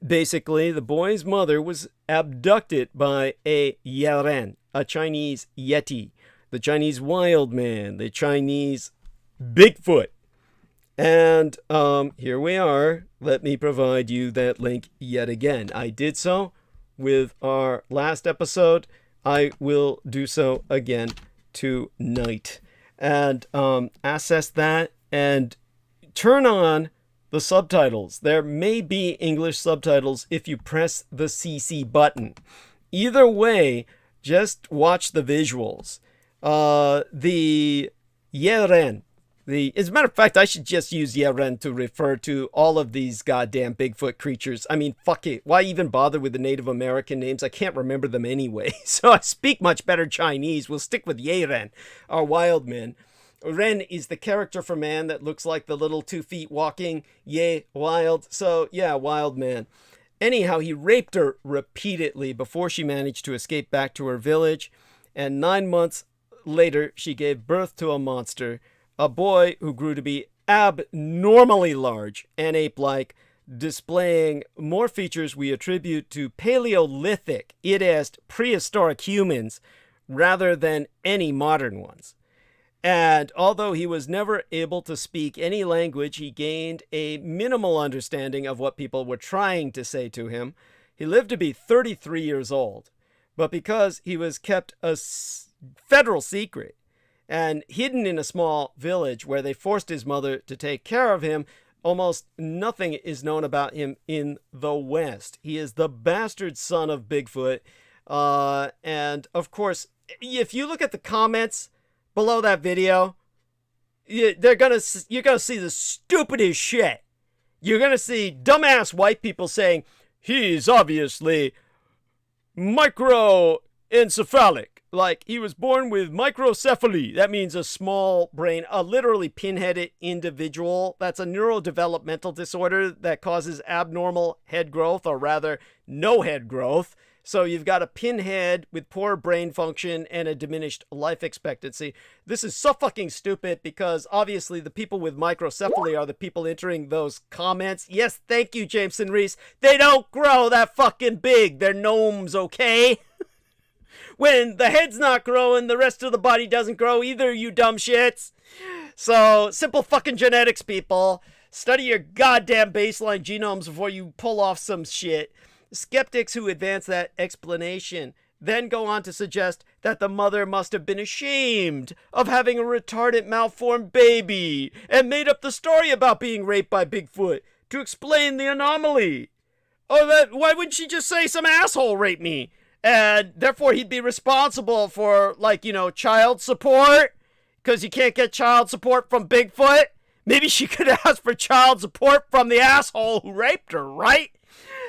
Basically, the boy's mother was abducted by a Yeren, a Chinese Yeti, the Chinese wild man, the Chinese Bigfoot. And here we are. Let me provide you that link yet again. I did so with our last episode. I will do so again tonight. And access that and turn on the subtitles. There may be English subtitles if you press the CC button. Either way, just watch the visuals. The Yeren. As a matter of fact, I should just use Yeren to refer to all of these goddamn Bigfoot creatures. I mean, fuck it. Why even bother with the Native American names? I can't remember them anyway. So I speak much better Chinese. We'll stick with Yeren, our wild men. Ren is the character for man that looks like the little 2 feet walking. Ye, wild. So, yeah, wild man. Anyhow, he raped her repeatedly before she managed to escape back to her village. And 9 months later, she gave birth to a monster. A boy who grew to be abnormally large and ape-like, displaying more features we attribute to Paleolithic, it is prehistoric humans, rather than any modern ones. And although he was never able to speak any language, he gained a minimal understanding of what people were trying to say to him. He lived to be 33 years old, but because he was kept a federal secret, and hidden in a small village where they forced his mother to take care of him, almost nothing is known about him in the West. He is the bastard son of Bigfoot. And of course, if you look at the comments below that video, you're gonna see the stupidest shit. You're gonna see dumbass white people saying, he's obviously microencephalic. Like, he was born with microcephaly. That means a small brain, a literally pinheaded individual. That's a neurodevelopmental disorder that causes abnormal head growth, or rather, no head growth. So you've got a pinhead with poor brain function and a diminished life expectancy. This is so fucking stupid because obviously the people with microcephaly are the people entering those comments. Yes, thank you, Jameson Reese. They don't grow that fucking big. They're gnomes, okay? When the head's not growing, the rest of the body doesn't grow either, you dumb shits. So, simple fucking genetics, people. Study your goddamn baseline genomes before you pull off some shit. Skeptics who advance that explanation then go on to suggest that the mother must have been ashamed of having a retarded, malformed baby and made up the story about being raped by Bigfoot to explain the anomaly. Oh, why wouldn't she just say some asshole raped me? And therefore he'd be responsible for, like, child support, because you can't get child support from Bigfoot. Maybe she could ask for child support from the asshole who raped her, right?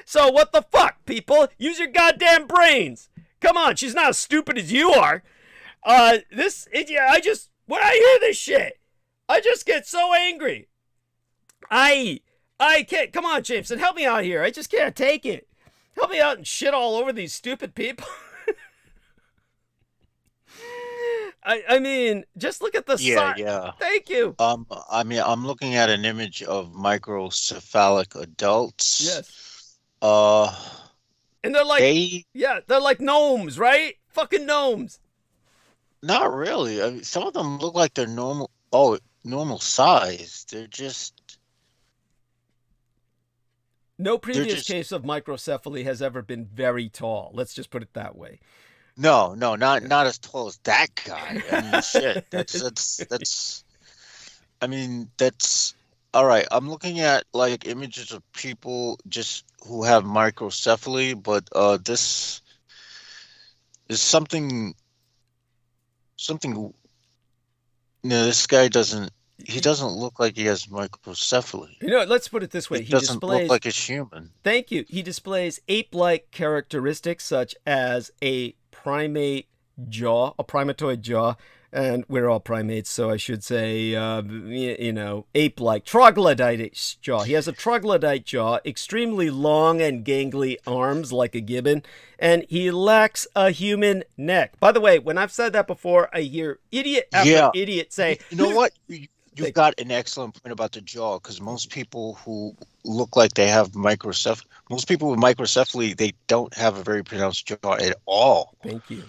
So what the fuck, people? Use your goddamn brains. Come on, she's not as stupid as you are. When I hear this shit, I just get so angry. I can't. Come on, Jameson, help me out here. I just can't take it. Help me out and shit all over these stupid people. I mean, just look at the size. Yeah. Thank you. I mean, I'm looking at an image of microcephalic adults. Yes. And they're like, they're like gnomes, right? Fucking gnomes. Not really. I mean, some of them look like they're normal. Oh, normal size. They're just. No previous case of microcephaly has ever been very tall. Let's just put it that way. No, not as tall as that guy. I mean, shit. That's. I mean, that's all right. I'm looking at like images of people just who have microcephaly, but this is something. No, this guy doesn't. He doesn't look like he has microcephaly. Let's put it this way. He doesn't look like a human. Thank you. He displays ape-like characteristics such as a primatoid jaw, and we're all primates, so I should say, ape-like, troglodyte jaw. He has a troglodyte jaw, extremely long and gangly arms like a gibbon, and he lacks a human neck. By the way, when I've said that before, I hear idiot after idiot say, you know what? You've got an excellent point about the jaw, because most people who look like they have microcephaly, most people with microcephaly, they don't have a very pronounced jaw at all. Thank you.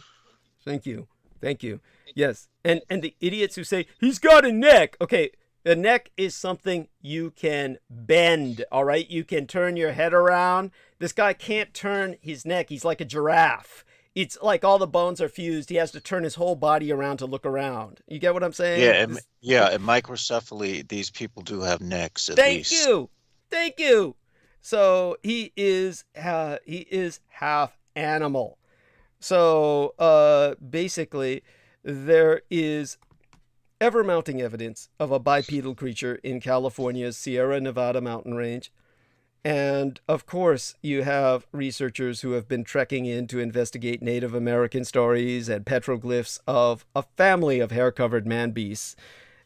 Yes, and the idiots who say, he's got a neck. Okay, the neck is something you can bend, all right? You can turn your head around. This guy can't turn his neck. He's like a giraffe. It's like all the bones are fused. He has to turn his whole body around to look around. You get what I'm saying? Yeah, and microcephaly, these people do have necks at least. Thank you. So he is half animal. So basically, there is ever-mounting evidence of a bipedal creature in California's Sierra Nevada mountain range. And, of course, you have researchers who have been trekking in to investigate Native American stories and petroglyphs of a family of hair-covered man-beasts.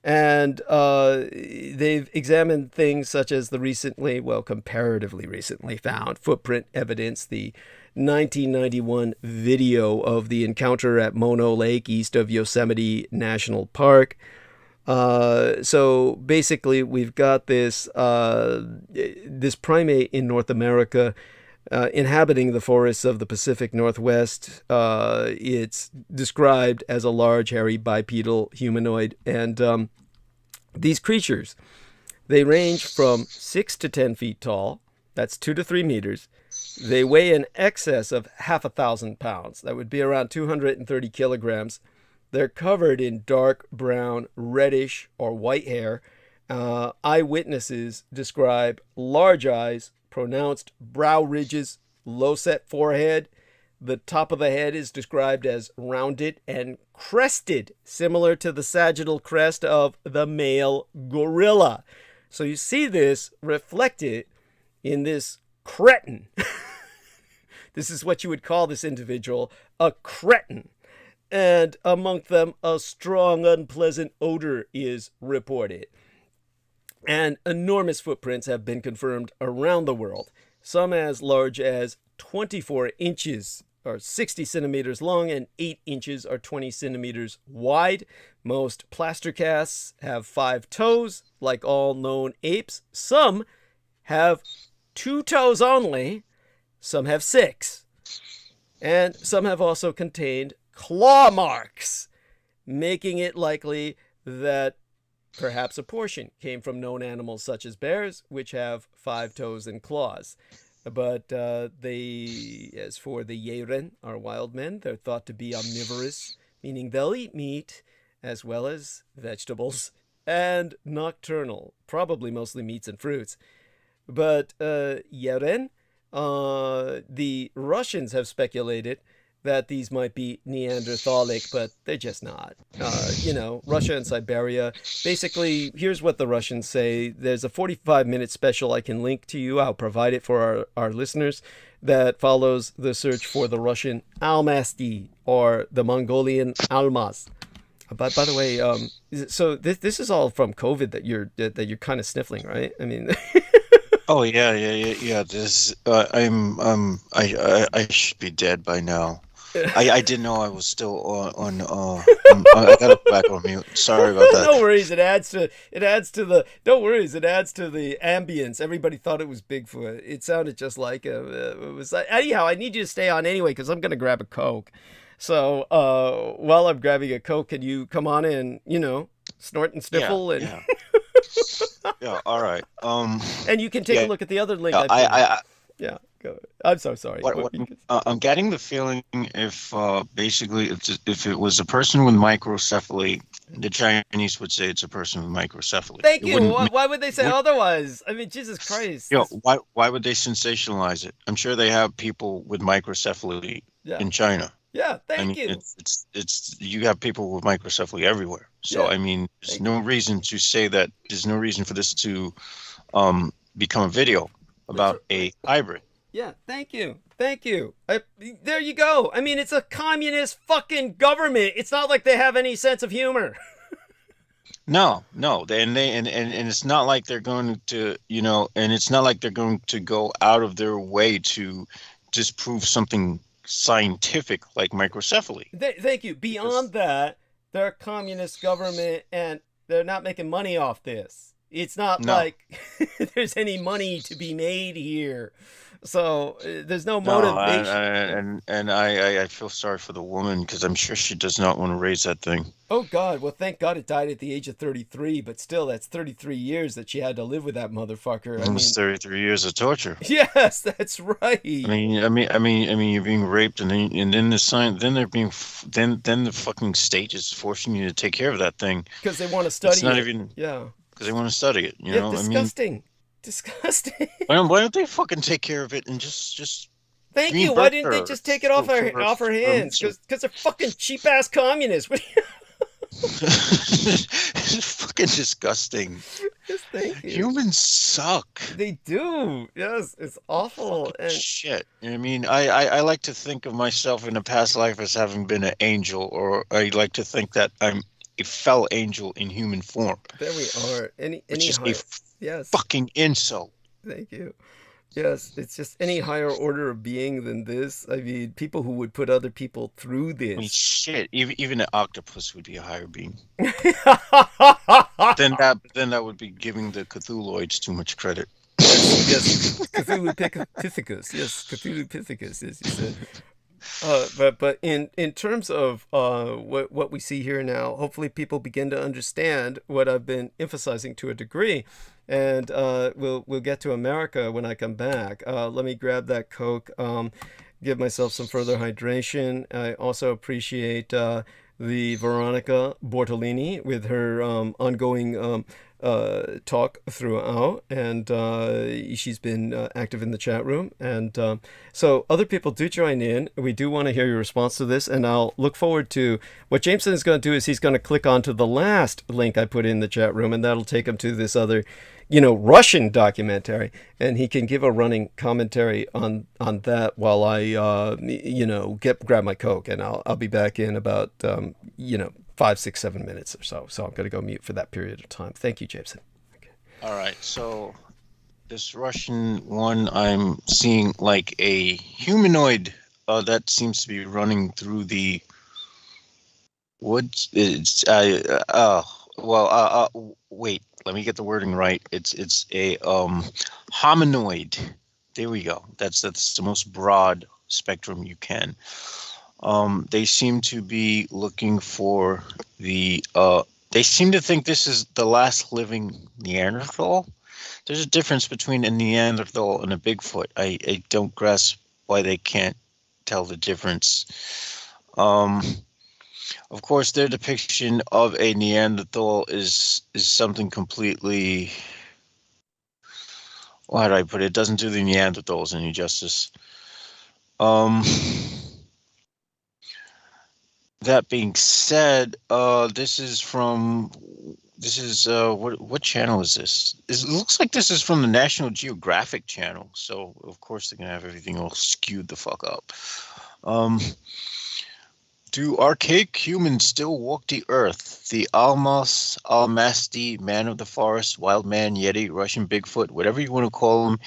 And they've examined things such as the comparatively recently found footprint evidence, the 1991 video of the encounter at Mono Lake east of Yosemite National Park. So basically, we've got this primate in North America inhabiting the forests of the Pacific Northwest. It's described as a large, hairy, bipedal humanoid. And these creatures, they range from 6 to 10 feet tall. That's 2 to 3 meters. They weigh in excess of 1,000 pounds. That would be around 230 kilograms. They're covered in dark brown, reddish, or white hair. Eyewitnesses describe large eyes, pronounced brow ridges, low-set forehead. The top of the head is described as rounded and crested, similar to the sagittal crest of the male gorilla. So you see this reflected in this cretin. This is what you would call this individual, a cretin. And among them, a strong, unpleasant odor is reported. And enormous footprints have been confirmed around the world, some as large as 24 inches or 60 centimeters long and 8 inches or 20 centimeters wide. Most plaster casts have 5 toes, like all known apes. Some have 2 toes only. Some have 6. And some have also contained claw marks, making it likely that perhaps a portion came from known animals such as bears, which have 5 toes and claws. But as for the Yeren, our wild men, they're thought to be omnivorous, meaning they'll eat meat as well as vegetables, and nocturnal, probably mostly meats and fruits. But Yeren, the Russians have speculated that these might be Neanderthalic, but they're just not. Russia and Siberia. Basically, here's what the Russians say. There's a 45-minute special I can link to you. I'll provide it for our listeners, that follows the search for the Russian Almasty or the Mongolian Almaz. By the way, so this is all from COVID that you're kind of sniffling, right? I mean, oh yeah. This I should be dead by now. I didn't know I was still on. I got it back on mute. Sorry about that. No worries. It adds to the. Don't worry. It adds to the ambience. Everybody thought it was Bigfoot. It sounded just like it was. Anyhow, I need you to stay on anyway because I'm gonna grab a Coke. So while I'm grabbing a Coke, can you come on and snort and sniffle and. Yeah. Yeah. All right. And you can take a look at the other link. Yeah. Go. I'm so sorry. I'm getting the feeling if basically if it was a person with microcephaly, the Chinese would say it's a person with microcephaly. Thank you. Why would they say otherwise? I mean, Jesus Christ. Why would they sensationalize it? I'm sure they have people with microcephaly in China. Yeah, thank you. It's you have people with microcephaly everywhere. So I mean, there's no reason to say that. There's no reason for this to become a video about a hybrid. Yeah, thank you. There you go. I mean, it's a communist fucking government. It's not like they have any sense of humor. No, and it's not like they're going to, and it's not like they're going to go out of their way to disprove something scientific like microcephaly. Thank you. Beyond that, they're a communist government and they're not making money off this. It's not like there's any money to be made here. So there's no motivation. And I feel sorry for the woman because I'm sure she does not want to raise that thing. Oh, God. Well, thank God it died at the age of 33. But still, that's 33 years that she had to live with that motherfucker. Almost 33 years of torture. Yes, that's right. I mean, you're being raped, and then the sign, then the fucking state is forcing you to take care of that thing because they want to study. It's not even because they want to study it. You know, disgusting. Why don't they fucking take care of it and just? Thank you. Why didn't they just take it off her hands? Because they're fucking cheap ass communists. It's fucking disgusting. Yes, thank you. Humans suck. They do. Yes, it's awful. And shit. I mean, I like to think of myself in a past life as having been an angel, or I like to think that I'm a fell angel in human form. There we are. Which is a fucking insult. Thank you. Yes, it's just any higher order of being than this. I mean, people who would put other people through this. I mean, shit. Even an octopus would be a higher being. then that would be giving the Cthulhuoids too much credit. Yes, Cthulhu Pithecus. Yes, Cthulhu Pithecus, as you said. But in terms of what we see here now, hopefully people begin to understand what I've been emphasizing to a degree, and we'll get to America when I come back. Let me grab that Coke, give myself some further hydration. I also appreciate the Veronica Bortolini with her ongoing talk throughout, and she's been active in the chat room, and so other people do join in. We do want to hear your response to this, and I'll look forward to what Jameson is going to do. Is he's going to click onto the last link I put in the chat room, and that'll take him to this other Russian documentary, and he can give a running commentary on that while I grab my Coke, and I'll be back in about 5, 6, 7 minutes or so. So I'm going to go mute for that period of time. Thank you, Jameson. Okay. All right. So this Russian one, I'm seeing like a humanoid that seems to be running through the woods. It's wait. Let me get the wording right. It's a hominoid. There we go. That's the most broad spectrum you can. They seem to be looking for they seem to think this is the last living Neanderthal. There's a difference between a Neanderthal and a Bigfoot. I don't grasp why they can't tell the difference. Of course, their depiction of a Neanderthal is something completely, how do I put it? It doesn't do the Neanderthals any justice. that being said, this is what channel is this? It looks like this is from the National Geographic channel. So of course they're gonna have everything all skewed the fuck up. Do archaic humans still walk the earth? The Almasti, man of the forest, wild man, Yeti, Russian Bigfoot, whatever you want to call him,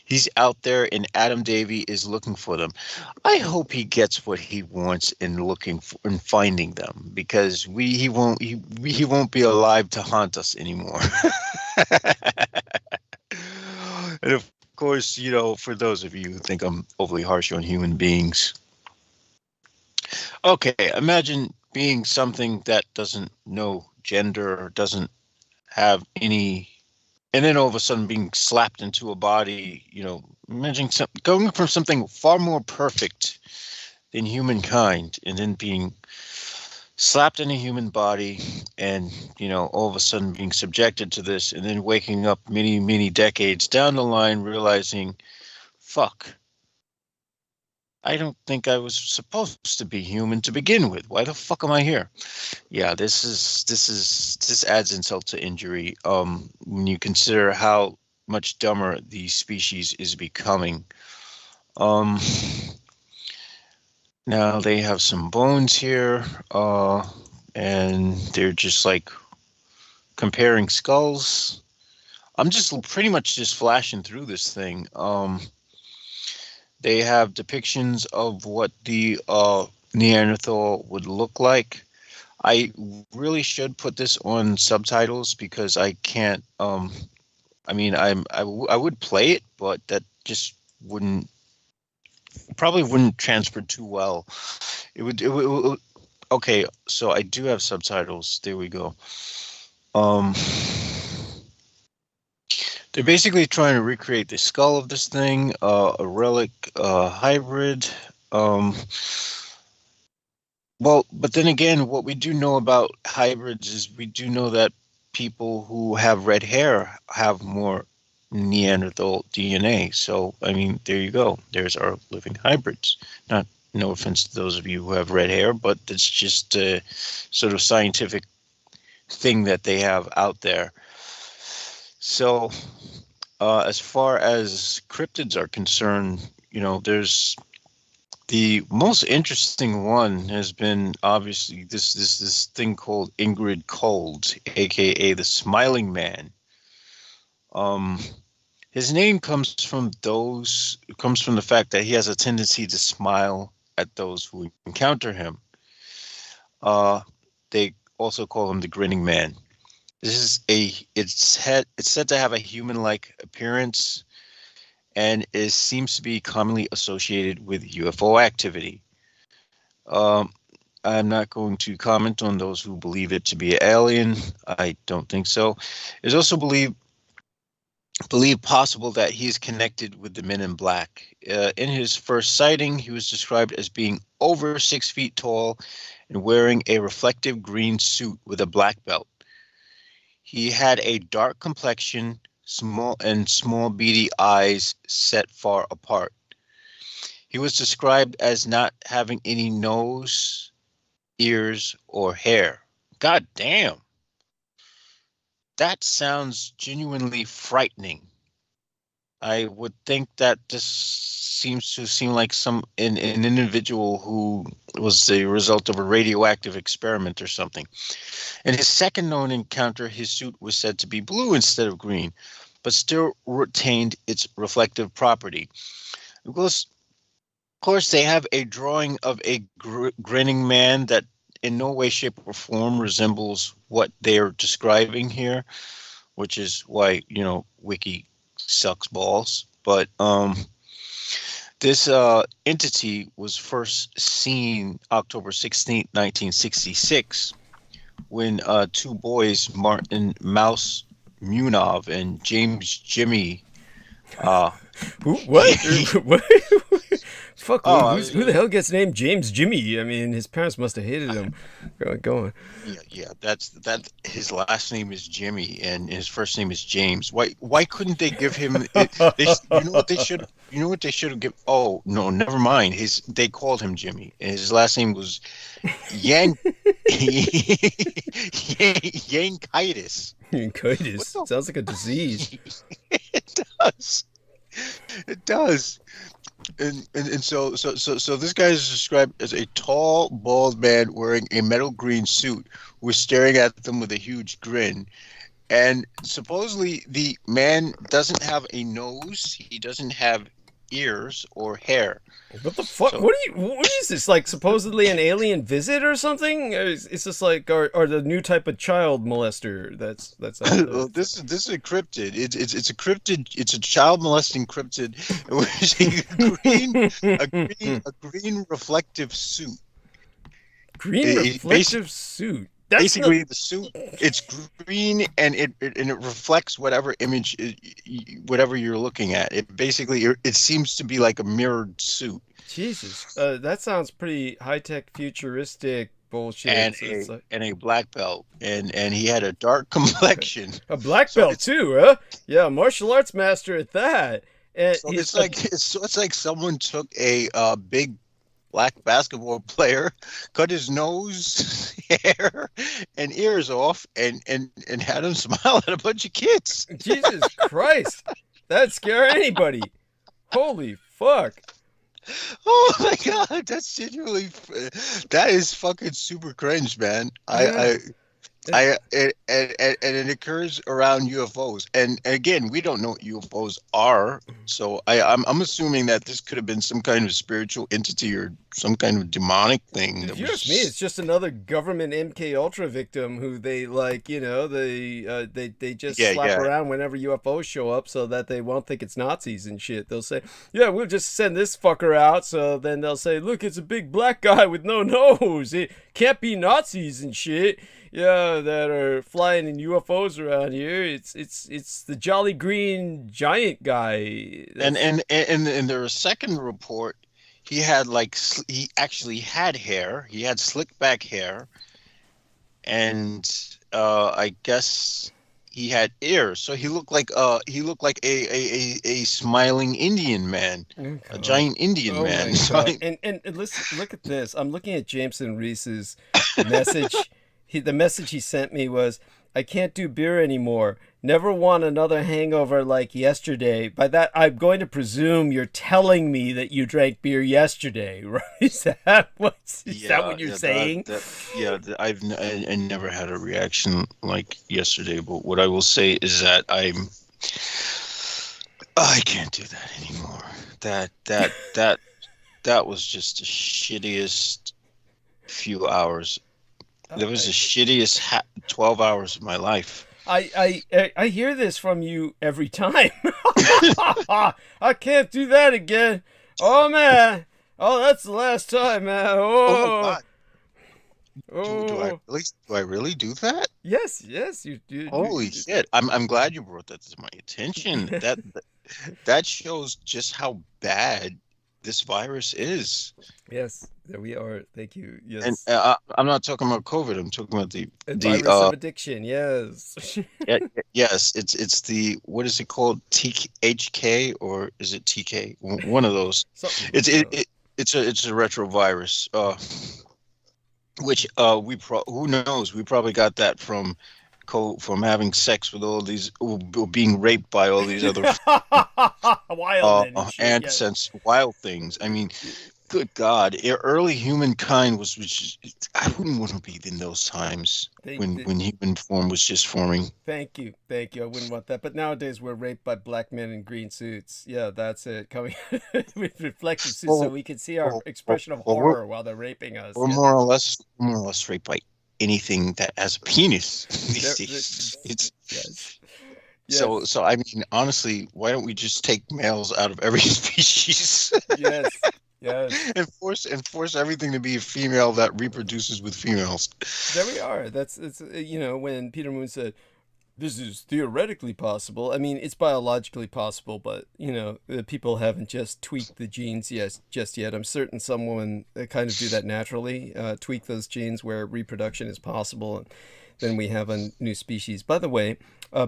he's out there, and Adam Davey is looking for them. I hope he gets what he wants in looking for and finding them, because he won't be alive to haunt us anymore. And of course, for those of you who think I'm overly harsh on human beings. Okay, imagine being something that doesn't know gender, doesn't have any, and then all of a sudden being slapped into a body, imagine going from something far more perfect than humankind, and then being slapped in a human body, and, all of a sudden being subjected to this, and then waking up many, many decades down the line, realizing, fuck, I don't think I was supposed to be human to begin with. Why the fuck am I here? Yeah, this adds insult to injury. When you consider how much dumber the species is becoming. Now they have some bones here, and they're just like comparing skulls. I'm just pretty much just flashing through this thing. They have depictions of what the Neanderthal would look like. I really should put this on subtitles because I can't. I would play it, but that just probably wouldn't transfer too well. It would. Okay, so I do have subtitles. There we go. They're basically trying to recreate the skull of this thing, a relic hybrid. Well, but then again, what we do know about hybrids is we do know that people who have red hair have more Neanderthal DNA. So, there you go. There's our living hybrids. No offense to those of you who have red hair, but it's just a sort of scientific thing that they have out there. So, as far as cryptids are concerned, there's the most interesting one has been obviously this thing called Ingrid Cold, aka the Smiling Man. His name comes from the fact that he has a tendency to smile at those who encounter him. They also call him the Grinning Man. It's said to have a human-like appearance, and it seems to be commonly associated with UFO activity. I'm not going to comment on those who believe it to be an alien. I don't think so. It's also believed possible that he is connected with the Men in Black. In his first sighting, he was described as being over 6 feet tall and wearing a reflective green suit with a black belt. He had a dark complexion, small beady eyes set far apart. He was described as not having any nose, ears, or hair. God damn. That sounds genuinely frightening. I would think that this seem like an individual who was the result of a radioactive experiment or something. In his second known encounter, his suit was said to be blue instead of green, but still retained its reflective property. Of course, they have a drawing of a grinning man that in no way, shape, or form resembles what they're describing here, which is why, Wiki sucks balls. But this entity was first seen October 16th, 1966, when two boys, Martin Mouse Munov and James Jimmy What? What? Fuck, who the hell gets named James Jimmy? I mean, his parents must have hated him. Go on. Yeah, that. His last name is Jimmy, and his first name is James. Why couldn't they give him? You know what they should? You know what they should have given? Oh no, never mind. They called him Jimmy, and his last name was Yankitis. Yankitis sounds like a disease. It does. It does. And so this guy is described as a tall, bald man wearing a metal green suit who was staring at them with a huge grin. And supposedly the man doesn't have a nose, he doesn't have ears or hair. What the fuck? What is this? Like supposedly an alien visit or something? Or is this like or the new type of child molester that's well, this is a cryptid. It's a cryptid. It's a child molesting cryptid. a green reflective suit. Green reflective suit. Basically, the suit, it's green and it reflects whatever image, whatever you're looking at. It seems to be like a mirrored suit. Jesus, that sounds pretty high-tech, futuristic bullshit. And a black belt, and he had a dark complexion. A black belt too, huh? Yeah, martial arts master at that. And so it's like someone took a big black basketball player, cut his nose, hair, and ears off, and had him smile at a bunch of kids. Jesus Christ, that'd scare anybody. Holy fuck. Oh my god, that's genuinely, that is fucking super cringe, man. Yeah. And it occurs around UFOs, and again, we don't know what UFOs are, so I'm assuming that this could have been some kind of spiritual entity or some kind of demonic thing. If you ask me, it's just another government MK Ultra victim who they they just slap around whenever UFOs show up so that they won't think it's Nazis and shit. They'll say, yeah, we'll just send this fucker out, so then they'll say, look, it's a big black guy with no nose. It can't be Nazis and shit. Yeah, that are flying in UFOs around here. It's the Jolly Green Giant guy. And there's a second report. He actually had hair. He had slick back hair, and I guess he had ears. So he looked like a smiling Indian man, a giant Indian man. And listen, look at this. I'm looking at Jameson Reese's message. The message he sent me was, I can't do beer anymore. Never want another hangover like yesterday. By that, I'm going to presume you're telling me that you drank beer yesterday, right? Is that what you're saying? I never had a reaction like yesterday, but what I will say is that I can't do that anymore. That was just the shittiest few hours. That was the shittiest 12 hours of my life. I hear this from you every time. I can't do that again. Oh, man. Oh, that's the last time, man. Oh, God. Do I really do that? Yes, you do. Holy shit. I'm glad you brought that to my attention. That shows just how bad this virus is. Yes, there we are. Thank you. Yes. And I'm not talking about COVID. I'm talking about the virus of addiction. Yes. Yes, it's the, what is it called? THK, or is it TK? One of those. It's a retrovirus. Which who knows? We probably got that from having sex with all these, being raped by all these other wild things. I mean, good God, early humankind was I wouldn't want to be in those times when human form was just forming. Thank you. I wouldn't want that. But nowadays we're raped by black men in green suits. Yeah, that's it. Coming with reflective suits, so we can see our expression of horror while they're raping us. Or more or less raped by anything that has a penis. Yes. So I mean, honestly, why don't we just take males out of every species? Yes. And force everything to be a female that reproduces with females. There we are. It's when Peter Moon said, this is theoretically possible. I mean, it's biologically possible, but, people haven't just tweaked the genes just yet. I'm certain someone kind of do that naturally, tweak those genes where reproduction is possible, and then we have a new species. By the way,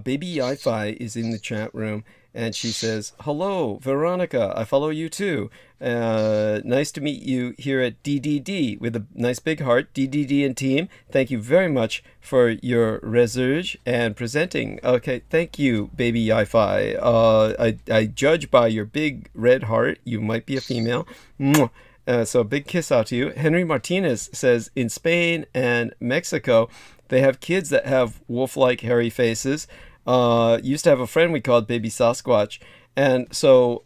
Baby Yi-Fi is in the chat room, and she says, "Hello, Veronica. I follow you too. Nice to meet you here at DDD," with a nice big heart. DDD and team, thank you very much for your research and presenting. Okay, thank you, Baby Yi-Fi. I judge by your big red heart. You might be a female. Mwah. So a big kiss out to you. Henry Martinez says, in Spain and Mexico, they have kids that have wolf-like hairy faces. Used to have a friend we called Baby Sasquatch. And so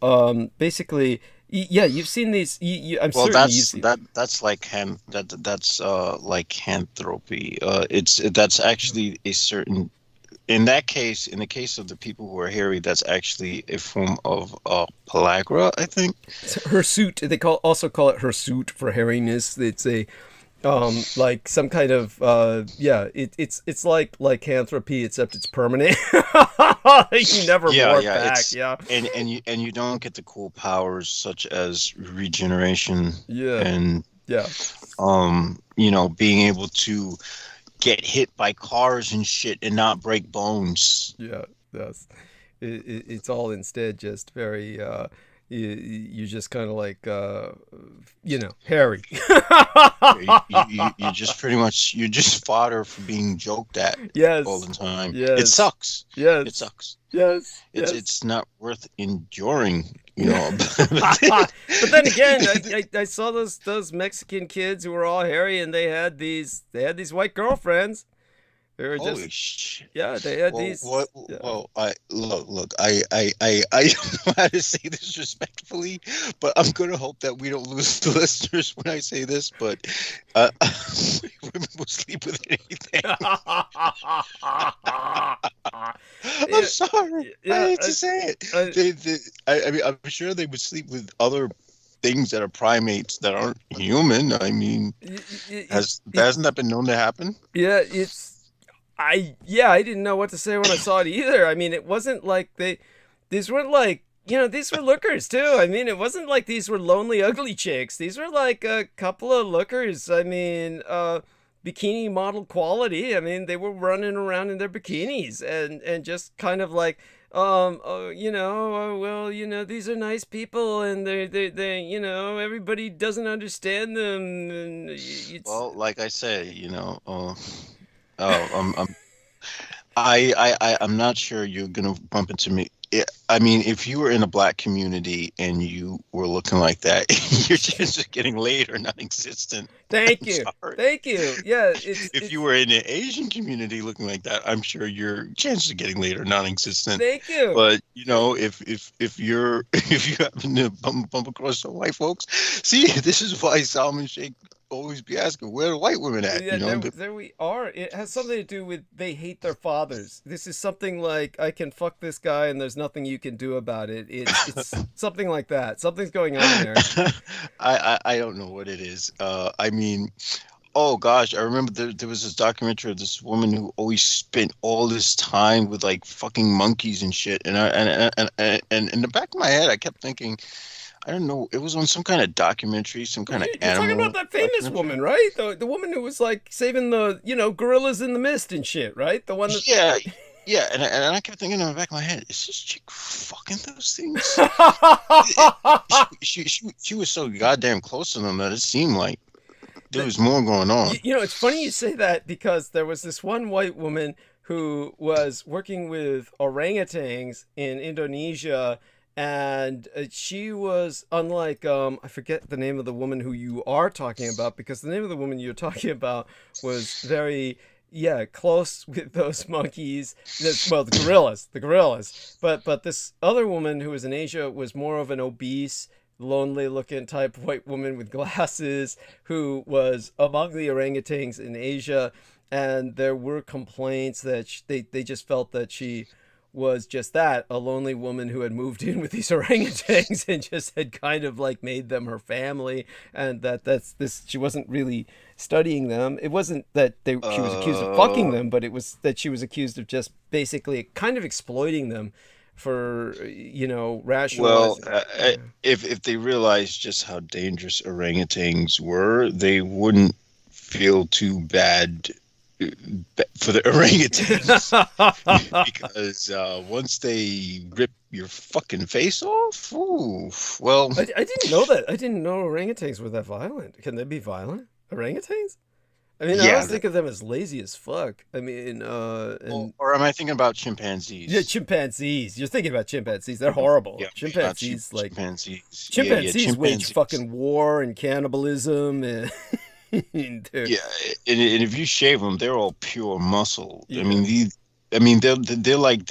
basically, yeah, you've seen these. I'm certain that's like lycanthropy. That's actually a certain. In that case, in the case of the people who are hairy, that's actually a form of pellagra, I think. Hirsute. They also call it hirsute for hairiness. It's a like some kind of it's like lycanthropy, except it's permanent. You never morph back. Yeah, and you don't get the cool powers such as regeneration. Yeah, and being able to get hit by cars and shit and not break bones. Yeah, that's it's all instead just very you're just kind of like hairy. you just pretty much, you're just fodder for being joked at. Yes, all the time. Yes. It sucks. Yes, it sucks. Yes, it's not worth enduring. But then again, I saw those Mexican kids who were all hairy, and they had these white girlfriends. They were Holy shit! Yeah, they had these. What? Yeah. Well, I look. I don't know how to say this respectfully, but I'm gonna hope that we don't lose the listeners when I say this. But women will sleep with anything. I'm sorry. I hate to say it. I mean, I'm sure they would sleep with other things that are primates that aren't human. I mean, hasn't that been known to happen? Yeah, I didn't know what to say when I saw it either. I mean, it wasn't like these weren't like, these were lookers too. I mean, it wasn't like these were lonely, ugly chicks. These were like a couple of lookers. I mean, bikini model quality. I mean, they were running around in their bikinis and just kind of like, these are nice people, and they everybody doesn't understand them. And well, like I say, I'm not sure you're gonna bump into me. I mean, if you were in a black community and you were looking like that, your chances of getting laid are non-existent. Thank you. Yeah. If you were in an Asian community looking like that, I'm sure your chances of getting laid are non-existent. Thank you. But if you happen to bump across some white folks, see, this is why Solomon Sheikh always be asking, where are the white women at? Yeah, there we are. It has something to do with they hate their fathers. This is something like, I can fuck this guy and there's nothing you can do about it. It's something like that. Something's going on there. I don't know what it is. I mean, oh gosh, I remember there was this documentary of this woman who always spent all this time with like fucking monkeys and shit. And in the back of my head, I kept thinking, I don't know, it was on some kind of documentary, some kind of animal. You're talking about that famous woman, right? The woman who was like saving the, gorillas in the mist and shit, right? The one that... Yeah, and I kept thinking in the back of my head, is this chick fucking those things? she was so goddamn close to them that it seemed like there was more going on. It's funny you say that, because there was this one white woman who was working with orangutans in Indonesia. And she was, unlike, I forget the name of the woman who you are talking about, because the name of the woman you're talking about was very, close with those monkeys. The gorillas. But this other woman who was in Asia was more of an obese, lonely-looking type white woman with glasses who was among the orangutans in Asia. And there were complaints that they just felt that she was just that, a lonely woman who had moved in with these orangutans and just had kind of like made them her family, and she wasn't really studying them. It wasn't that she was accused of fucking them, but it was that she was accused of just basically kind of exploiting them for, rationalizing. Well, if they realized just how dangerous orangutans were, they wouldn't feel too bad for the orangutans. Because once they rip your fucking face off, well... I didn't know that. I didn't know orangutans were that violent. Can they be violent? Orangutans? I mean, I always think of them as lazy as fuck. I mean, or am I thinking about chimpanzees? Yeah, chimpanzees. You're thinking about chimpanzees. They're horrible. Yeah, chimpanzees, chimpanzees wage fucking war and cannibalism and... and if you shave them, they're all pure muscle. Yeah. I mean, they're like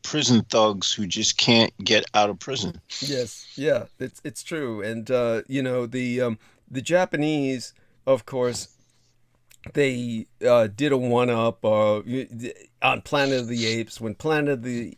prison thugs who just can't get out of prison. Yes, yeah, it's true. And the Japanese, of course, they did a one-up on Planet of the Apes. When Planet of the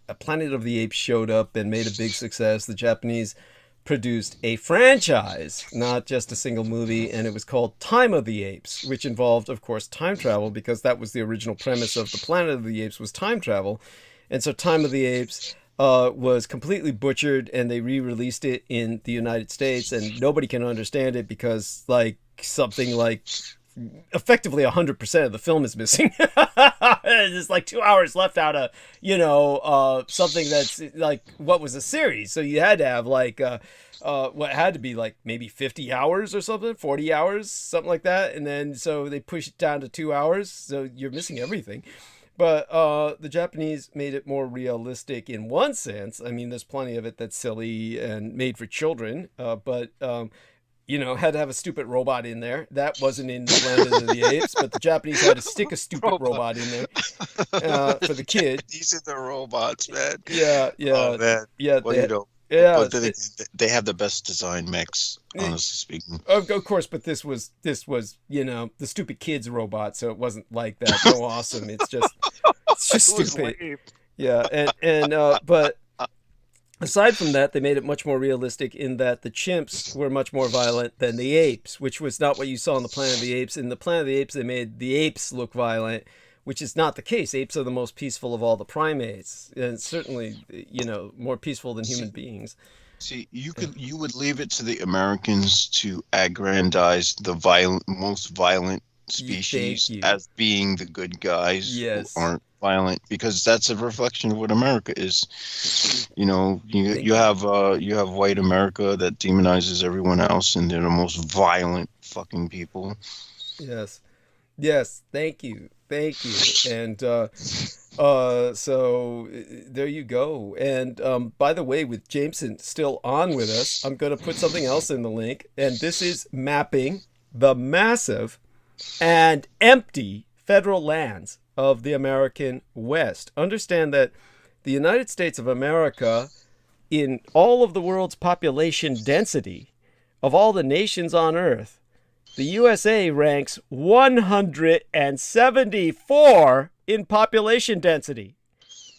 Apes showed up and made a big success, the Japanese produced a franchise, not just a single movie, and it was called Time of the Apes, which involved, of course, time travel, because that was the original premise of the Planet of the Apes, was time travel. And so Time of the Apes was completely butchered, and they re-released it in the United States, and nobody can understand it because something like effectively 100% of the film is missing. There's like 2 hours left out of, something that's like what was a series. So you had to have what had to be like maybe 50 hours or something, 40 hours, something like that. And then so they pushed it down to 2 hours. So you're missing everything. But the Japanese made it more realistic in one sense. I mean, there's plenty of it that's silly and made for children, but had to have a stupid robot in there. That wasn't in Planet of the Apes, but the Japanese had to stick a stupid robot in there for the kid. These are the robots, man. Yeah. Oh, man. Yeah. Well, but they have the best design mechs, honestly speaking. Of course, but this was the stupid kid's robot, so it wasn't like that. No, awesome. It's just stupid. Yeah, but aside from that, they made it much more realistic in that the chimps were much more violent than the apes, which was not what you saw in the Planet of the Apes. In the Planet of the Apes, they made the apes look violent, which is not the case. Apes are the most peaceful of all the primates, and certainly, more peaceful than human beings. See, you would leave it to the Americans to aggrandize the most violent species as being the good guys who aren't violent, because that's a reflection of what America is. You have white America that demonizes everyone else, and they're the most violent fucking people. Yes, thank you. And so there you go. And by the way, with Jameson still on with us, I'm going to put something else in the link, and this is mapping the massive and empty federal lands of the American West. Understand that the United States of America, in all of the world's population density of all the nations on Earth, the USA ranks 174 in population density.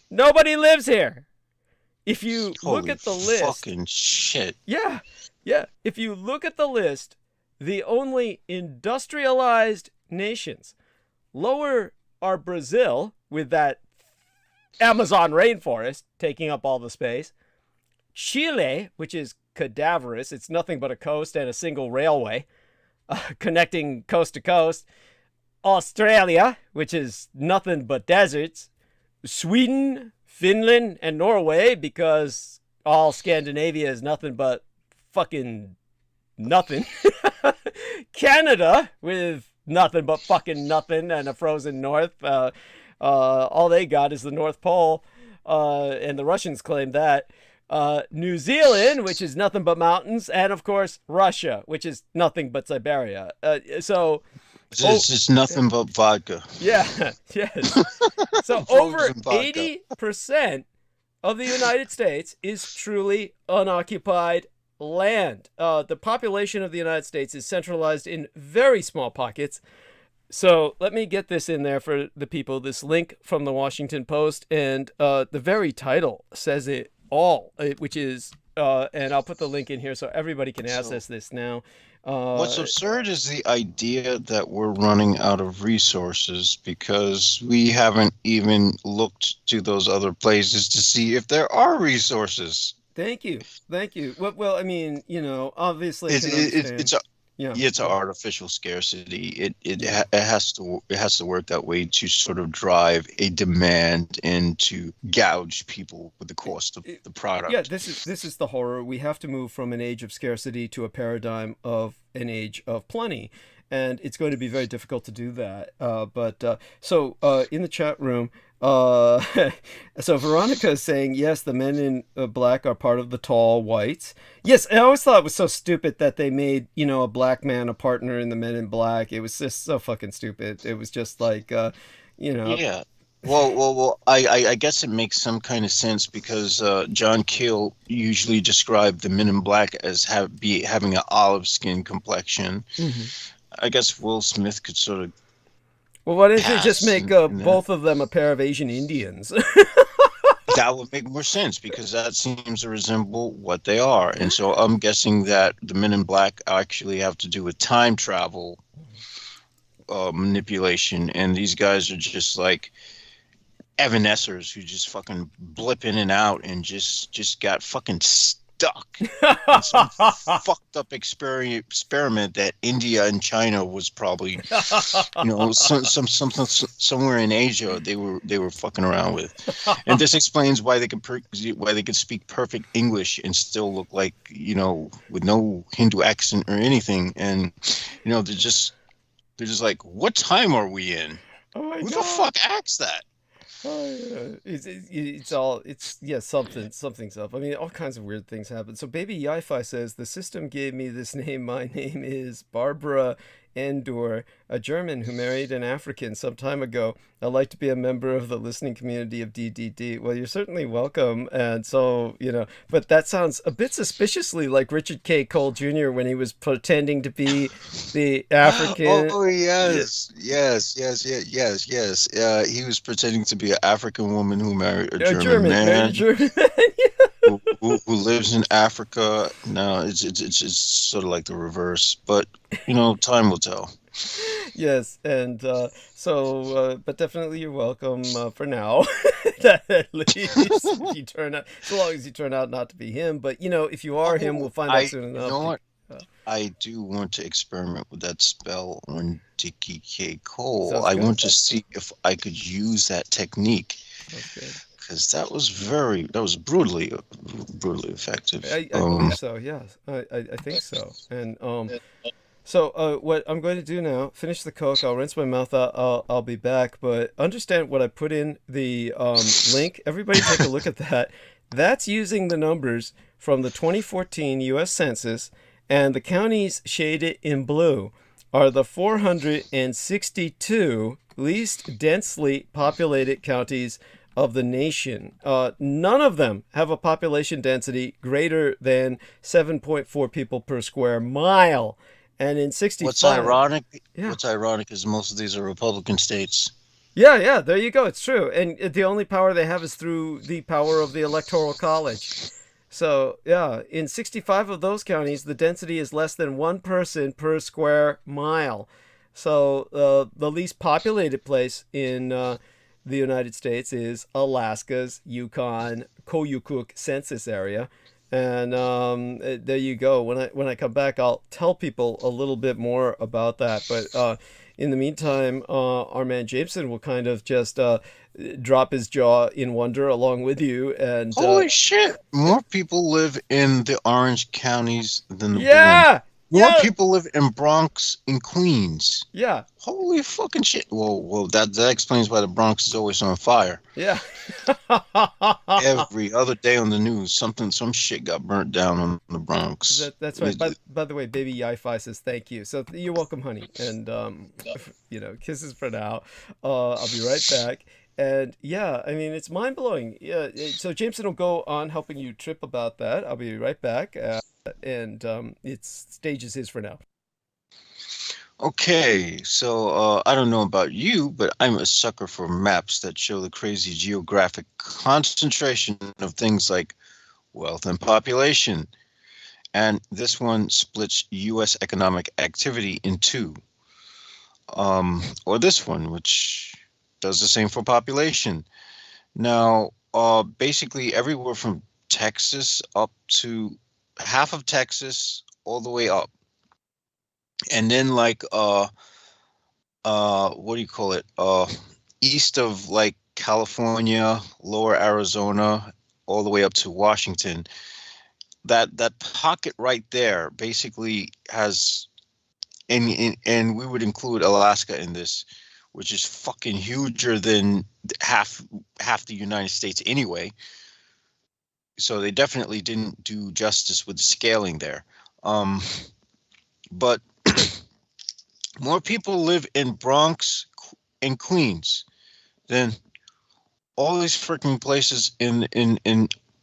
Nobody lives here. If you look at the list... fucking shit. Yeah. If you look at the list, the only industrialized nations lower are Brazil, with that Amazon rainforest taking up all the space. Chile, which is cadaverous. It's nothing but a coast and a single railway connecting coast to coast. Australia, which is nothing but deserts. Sweden, Finland, and Norway, because all Scandinavia is nothing but fucking nothing. Canada, with nothing but fucking nothing and a frozen north. All they got is the North Pole, and the Russians claim that. New Zealand, which is nothing but mountains, and of course Russia, which is nothing but Siberia. It's just nothing but vodka. Yeah, yes. So over 80% of the United States is truly unoccupied land. The population of the United States is centralized in very small pockets. So let me get this in there for the people. This link from the Washington Post, and the very title says it all, which is, and I'll put the link in here so everybody can access this now. What's absurd is the idea that we're running out of resources because we haven't even looked to those other places to see if there are resources. Thank you. Well, I mean, obviously, it's an artificial scarcity. It has to work that way to sort of drive a demand and to gouge people with the cost of the product. Yeah, this is the horror. We have to move from an age of scarcity to a paradigm of an age of plenty, and it's going to be very difficult to do that. So in the chat room. So Veronica is saying, yes, the men in black are part of the tall whites. Yes, I always thought it was so stupid that they made, a black man a partner in the Men in Black. It was just so fucking stupid. It was just like, Yeah. Well, I guess it makes some kind of sense because John Keel usually described the Men in Black as having an olive skin complexion. Mm-hmm. I guess Will Smith could sort of. Well, why didn't they just make both of them a pair of Asian Indians? That would make more sense because that seems to resemble what they are. And so I'm guessing that the Men in Black actually have to do with time travel manipulation. And these guys are just like evanescers who just fucking blip in and out and just got fucking stuck in some fucked up experiment that India and China was probably, somewhere in Asia they were fucking around with, and this explains why they could speak perfect English and still look like with no Hindu accent or anything, and they're just like, what time are we in? Who the fuck asked that? Oh, yeah. Something's up. I mean, all kinds of weird things happen. So Baby Yi-Fi says, the system gave me this name. My name is Barbara Endor, a German who married an African some time ago. I'd like to be a member of the listening community of DDD. Well, you're certainly welcome. And so, but that sounds a bit suspiciously like Richard K. Cole Jr. when he was pretending to be the African. Oh, yes. Yes. He was pretending to be an African woman who married a German man. Who lives in Africa. No, it's sort of like the reverse, but time will tell. Yes, and but definitely you're welcome for now. At least if you turn out, so long as you turn out not to be him. But if you are him, we'll find out soon enough. You know what? I do want to experiment with that spell on Dickie K. Cole. I want to see if I could use that technique. Okay. Because that was brutally effective. I believe so. Yes, I think so. And so what I'm going to do now, finish the Coke. I'll rinse my mouth out. I'll be back. But understand what I put in the link. Everybody take a look at that. That's using the numbers from the 2014 U.S. Census, and the counties shaded in blue are the 462 least densely populated counties of the nation. None of them have a population density greater than 7.4 people per square mile. And in 65... What's ironic is most of these are Republican states. Yeah, there you go. It's true. And the only power they have is through the power of the Electoral College. So, yeah, in 65 of those counties, the density is less than one person per square mile. So, the least populated place in the United States is Alaska's Yukon Koyukuk census area. And there you go. When I come back, I'll tell people a little bit more about that. But in the meantime, our man Jameson will kind of just drop his jaw in wonder along with you. And holy shit! More people live in the orange counties than the blue. More people live in Bronx and Queens. Yeah. Holy fucking shit. Well, that explains why the Bronx is always on fire. Yeah. Every other day on the news, some shit got burnt down on the Bronx. That's right. By the way, Baby Yi-Fi says thank you. So you're welcome, honey. And, kisses for now. I'll be right back. And yeah, I mean, it's mind-blowing. Yeah. So Jameson will go on helping you trip about that. I'll be right back. And its stage is his for now. Okay, so I don't know about you, but I'm a sucker for maps that show the crazy geographic concentration of things like wealth and population. And this one splits U.S. economic activity in two. Or this one, which does the same for population. Now, basically everywhere from Texas up to half of Texas all the way up. And then like what do you call it? East of like California, lower Arizona, all the way up to Washington. That pocket right there basically has, and we would include Alaska in this, which is fucking huger than half the United States anyway. So they definitely didn't do justice with the scaling there. But more people live in Bronx and Queens than all these freaking places in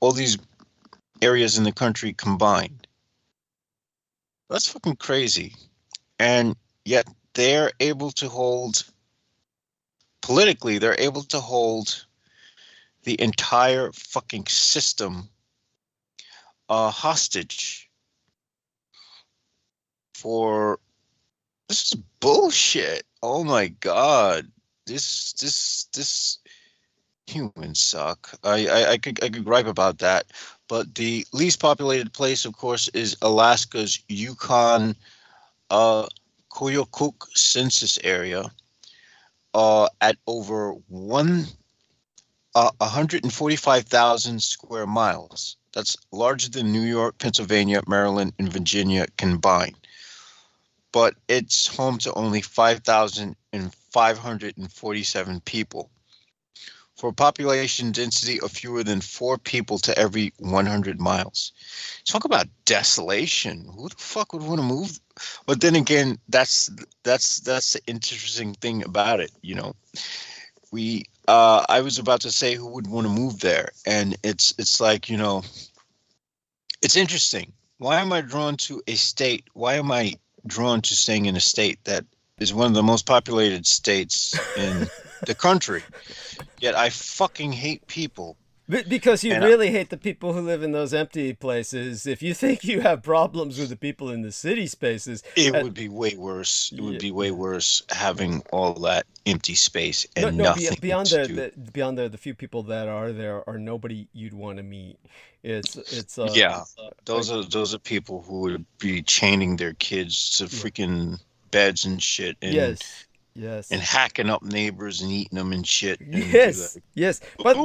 all these areas in the country combined. That's fucking crazy. And yet they're able to hold, politically, they're able to hold the entire fucking system hostage for, this is bullshit. Oh my God. This humans suck. I could gripe about that, but the least populated place, of course, is Alaska's Yukon Koyukuk census area, at over 145,000 square miles. That's larger than New York, Pennsylvania, Maryland, and Virginia combined. But it's home to only 5,547 people, for a population density of fewer than 4 people to every 100 miles. Talk about desolation. Who the fuck would want to move? But then again, that's the interesting thing about it. You know, I was about to say who would want to move there, and it's like, you know, it's interesting. Why am I drawn to a state? Why am I drawn to staying in a state that is one of the most populated states in the country? Yet I fucking hate people. Because you really hate the people who live in those empty places. If you think you have problems with the people in the city spaces, it would be way worse. It would be way worse having all that empty space and nothing. Beyond there, the few people that are there are nobody you'd want to meet. Those are people who would be chaining their kids to freaking beds and shit. And, yes, and hacking up neighbors and eating them and shit. And yes. But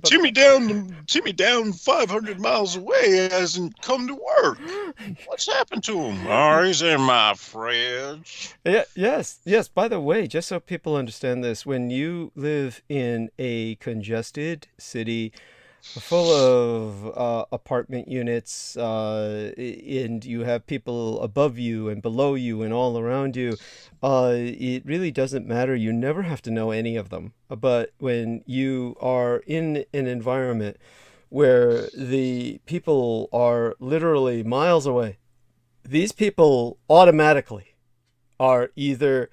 Timmy down 500 miles away hasn't come to work. What's happened to him? Oh, he's in my fridge. Yes. By the way, just so people understand this, when you live in a congested city full of apartment units, and you have people above you and below you and all around you, it really doesn't matter. You never have to know any of them. But when you are in an environment where the people are literally miles away, these people automatically are either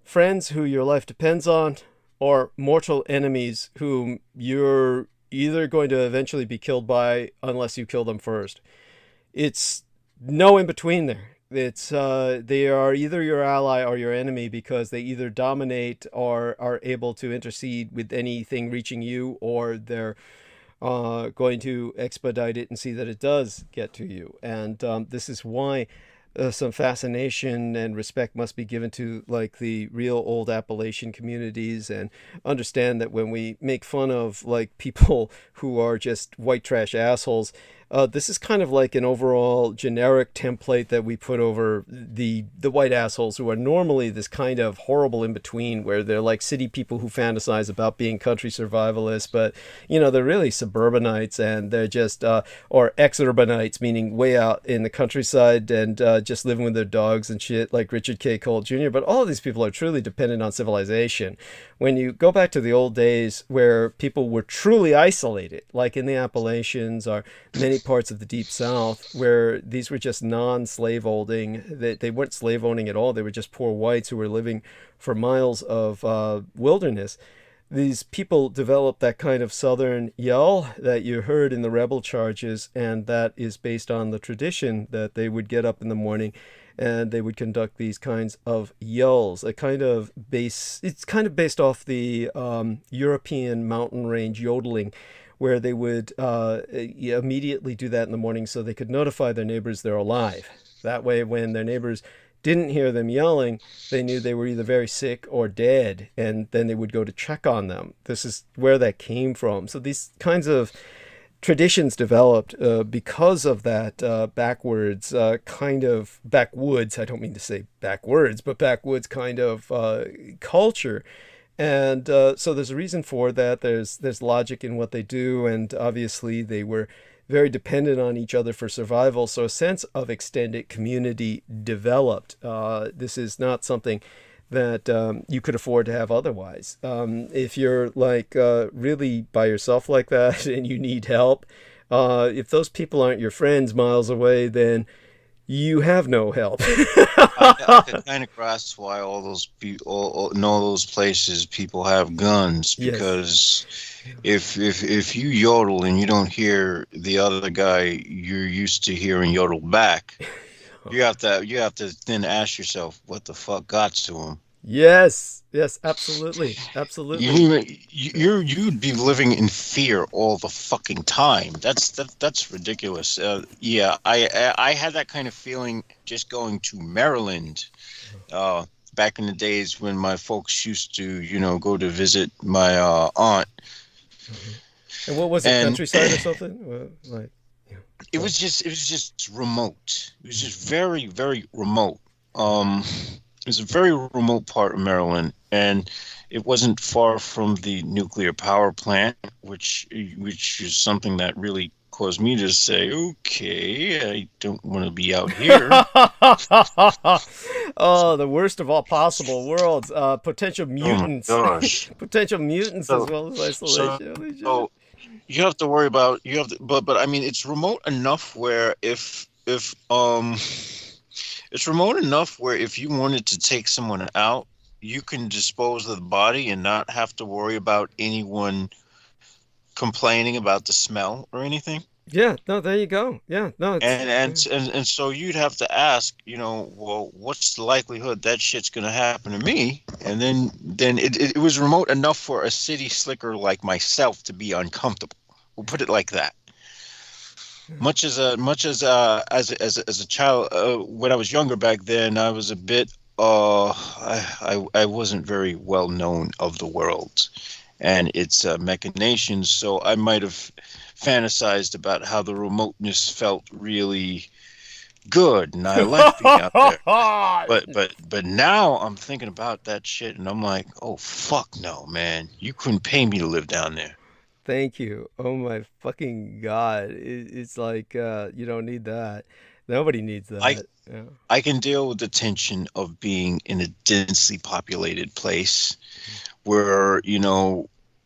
friends who your life depends on or mortal enemies whom you're either going to eventually be killed by unless you kill them first. It's no in between there. It's they are either your ally or your enemy, because they either dominate or are able to intercede with anything reaching you, or they're going to expedite it and see that it does get to you. And this is why some fascination and respect must be given to like the real old Appalachian communities, and understand that when we make fun of like people who are just white trash assholes, this is kind of like an overall generic template that we put over the white assholes who are normally this kind of horrible in between, where they're like city people who fantasize about being country survivalists, but you know, they're really suburbanites, and they're just or exurbanites, meaning way out in the countryside and just living with their dogs and shit, like Richard K. Cole Jr. But all of these people are truly dependent on civilization. When you go back to the old days where people were truly isolated, like in the Appalachians, or many parts of the Deep South where these were just non-slave holding. They weren't slave owning at all. They were just poor whites who were living for miles of wilderness. These people developed that kind of southern yell that you heard in the rebel charges, and that is based on the tradition that they would get up in the morning and they would conduct these kinds of yells. It's kind of based off the European mountain range yodeling, where they would immediately do that in the morning so they could notify their neighbors they're alive. That way, when their neighbors didn't hear them yelling, they knew they were either very sick or dead, and then they would go to check on them. This is where that came from. So these kinds of traditions developed because of that backwoods, I don't mean to say backwards, but backwoods kind of culture. And so there's a reason for that. There's logic in what they do, and obviously they were very dependent on each other for survival. So a sense of extended community developed. This is not something that you could afford to have otherwise. If you're like really by yourself like that and you need help, if those people aren't your friends miles away, then you have no help. I can kind of grasp why all those in all those places people have guns, because if you yodel and you don't hear the other guy you're used to hearing yodel back, you have to then ask yourself what the fuck got to him. Yes, absolutely. You'd be living in fear all the fucking time. That's ridiculous. I had that kind of feeling just going to Maryland back in the days when my folks used to, go to visit my aunt. And what was it, countryside or something? It was just remote. It was just very, very remote. It was a very remote part of Maryland, and it wasn't far from the nuclear power plant, which is something that really caused me to say, okay, I don't want to be out here. Oh, the worst of all possible worlds. Potential mutants. Oh my gosh. Potential mutants as well as isolation. So you have to worry about, but I mean, it's remote enough where if you wanted to take someone out, you can dispose of the body and not have to worry about anyone complaining about the smell or anything. Yeah, no, there you go. Yeah, no. And so you'd have to ask, well, what's the likelihood that shit's going to happen to me? And then it was remote enough for a city slicker like myself to be uncomfortable. We'll put it like that. Much as a child, when I was younger back then, I was a bit I wasn't very well known of the world and its machinations, so I might have fantasized about how the remoteness felt really good, and I liked being out there. But now I'm thinking about that shit, and I'm like, oh fuck no, man, you couldn't pay me to live down there. Thank you. Oh my fucking God. It's like, you don't need that. Nobody needs that. I can deal with the tension of being in a densely populated place where,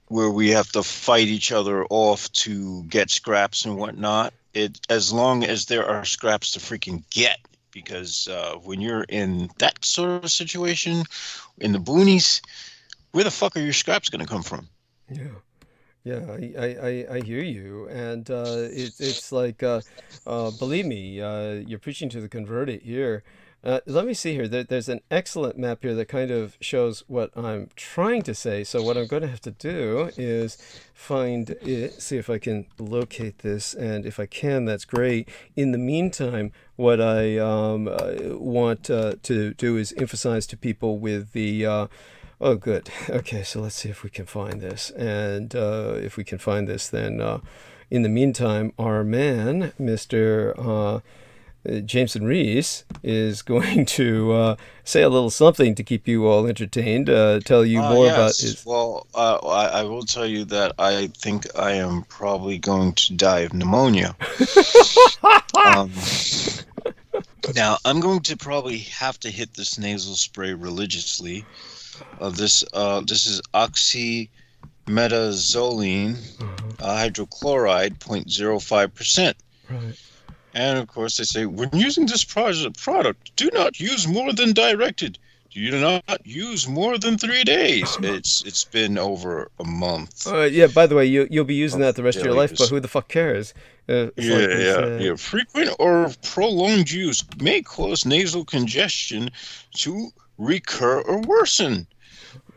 where we have to fight each other off to get scraps and whatnot. As long as there are scraps to freaking get, because when you're in that sort of situation, in the boonies, where the fuck are your scraps going to come from? Yeah. Yeah, I hear you, and it's like, believe me, you're preaching to the converted here. Let me see here. There's an excellent map here that kind of shows what I'm trying to say. So what I'm going to have to do is find it, see if I can locate this, and if I can, that's great. In the meantime, what I want to do is emphasize to people with the oh, good. Okay, so let's see if we can find this. And if we can find this, then in the meantime, our man, Mr. Jameson Reese, is going to say a little something to keep you all entertained, tell you more about his... Well, I will tell you that I think I am probably going to die of pneumonia. Now, I'm going to probably have to hit this nasal spray religiously. This is oxymetazoline hydrochloride 0.05%. Right. And of course, they say, when using this product, do not use more than directed. Do not use more than 3 days. It's been over a month. Yeah. By the way, you'll be using that the rest of your life, but who the fuck cares? Yeah. Frequent or prolonged use may cause nasal congestion to recur or worsen.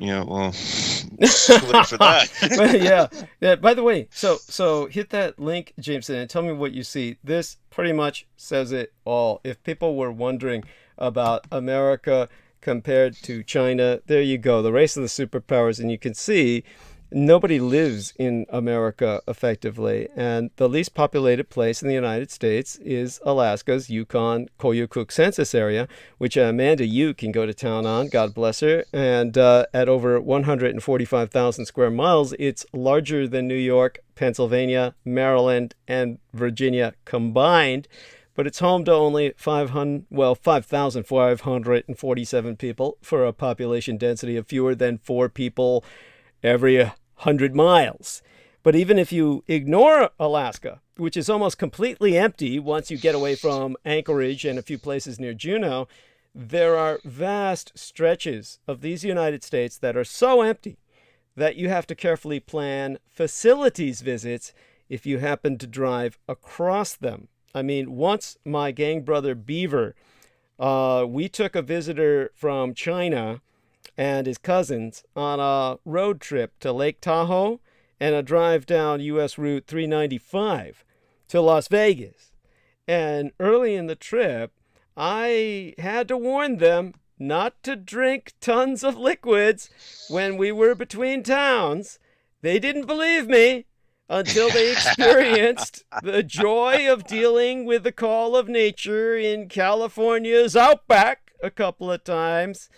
Yeah, well, for that. Yeah. By the way, so hit that link, Jameson, and tell me what you see. This pretty much says it all. If people were wondering about America compared to China, there you go. The race of the superpowers, and you can see nobody lives in America effectively, and the least populated place in the United States is Alaska's Yukon-Koyukuk census area, which Amanda Yu can go to town on, God bless her, and at over 145,000 square miles, it's larger than New York, Pennsylvania, Maryland, and Virginia combined, but it's home to only 5,547 people for a population density of fewer than 4 people every 100 miles. But even if you ignore Alaska, which is almost completely empty once you get away from Anchorage and a few places near Juneau, there are vast stretches of these United States that are so empty that you have to carefully plan facilities visits if you happen to drive across them. I mean, once my gang brother Beaver, we took a visitor from China and his cousins on a road trip to Lake Tahoe and a drive down U.S. Route 395 to Las Vegas. And early in the trip, I had to warn them not to drink tons of liquids when we were between towns. They didn't believe me until they experienced the joy of dealing with the call of nature in California's outback a couple of times.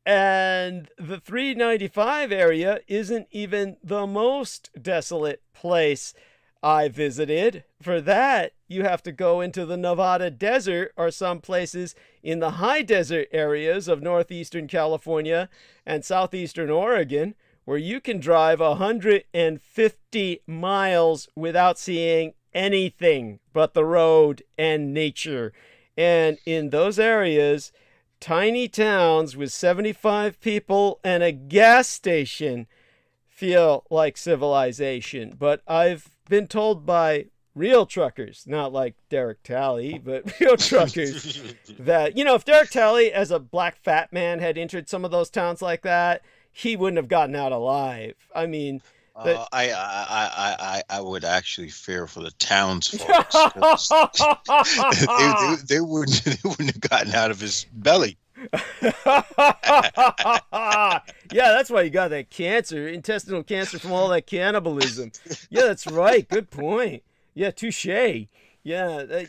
And the 395 area isn't even the most desolate place I visited. For that, you have to go into the Nevada desert or some places in the high desert areas of northeastern California and southeastern Oregon, where you can drive 150 miles without seeing anything but the road and nature. And in those areas, tiny towns with 75 people and a gas station feel like civilization. But I've been told by real truckers, not like Derek Talley, but real truckers, that, if Derek Talley as a black fat man had entered some of those towns like that, he wouldn't have gotten out alive. I mean, I would actually fear for the townsfolk. they wouldn't have gotten out of his belly. Yeah, that's why you got that cancer, intestinal cancer from all that cannibalism. Yeah, that's right. Good point. Yeah, touche. Yeah,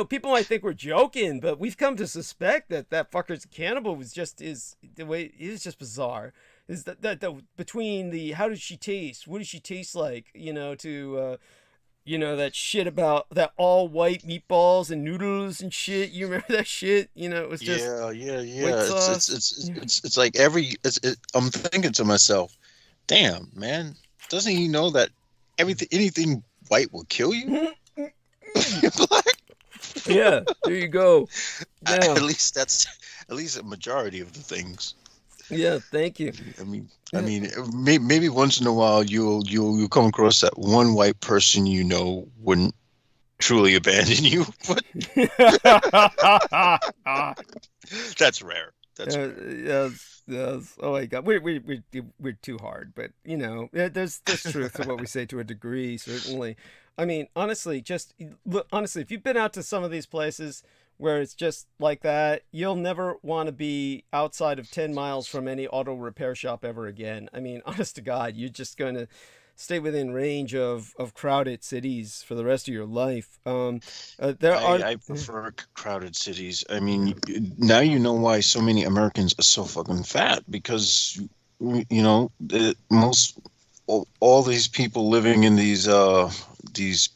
people might think we're joking, but we've come to suspect that fucker's cannibal was just the way it is just bizarre. Is that between the how does she taste? What does she taste like? That shit about that all white meatballs and noodles and shit. You remember that shit? It was just It's like I'm thinking to myself, damn man, doesn't he know that anything white will kill you? Yeah, there you go. At least a majority of the things. Yeah, thank you. I mean, maybe once in a while you'll come across that one white person wouldn't truly abandon you, but that's rare. That's rare. Yes. Oh my God, we're too hard, but there's truth to what we say to a degree, certainly. I mean, honestly, if you've been out to some of these places where it's just like that, you'll never want to be outside of 10 miles from any auto repair shop ever again. I mean, honest to God, you're just going to stay within range of crowded cities for the rest of your life. I prefer crowded cities. I mean, now you know why so many Americans are so fucking fat, because, all these people living in these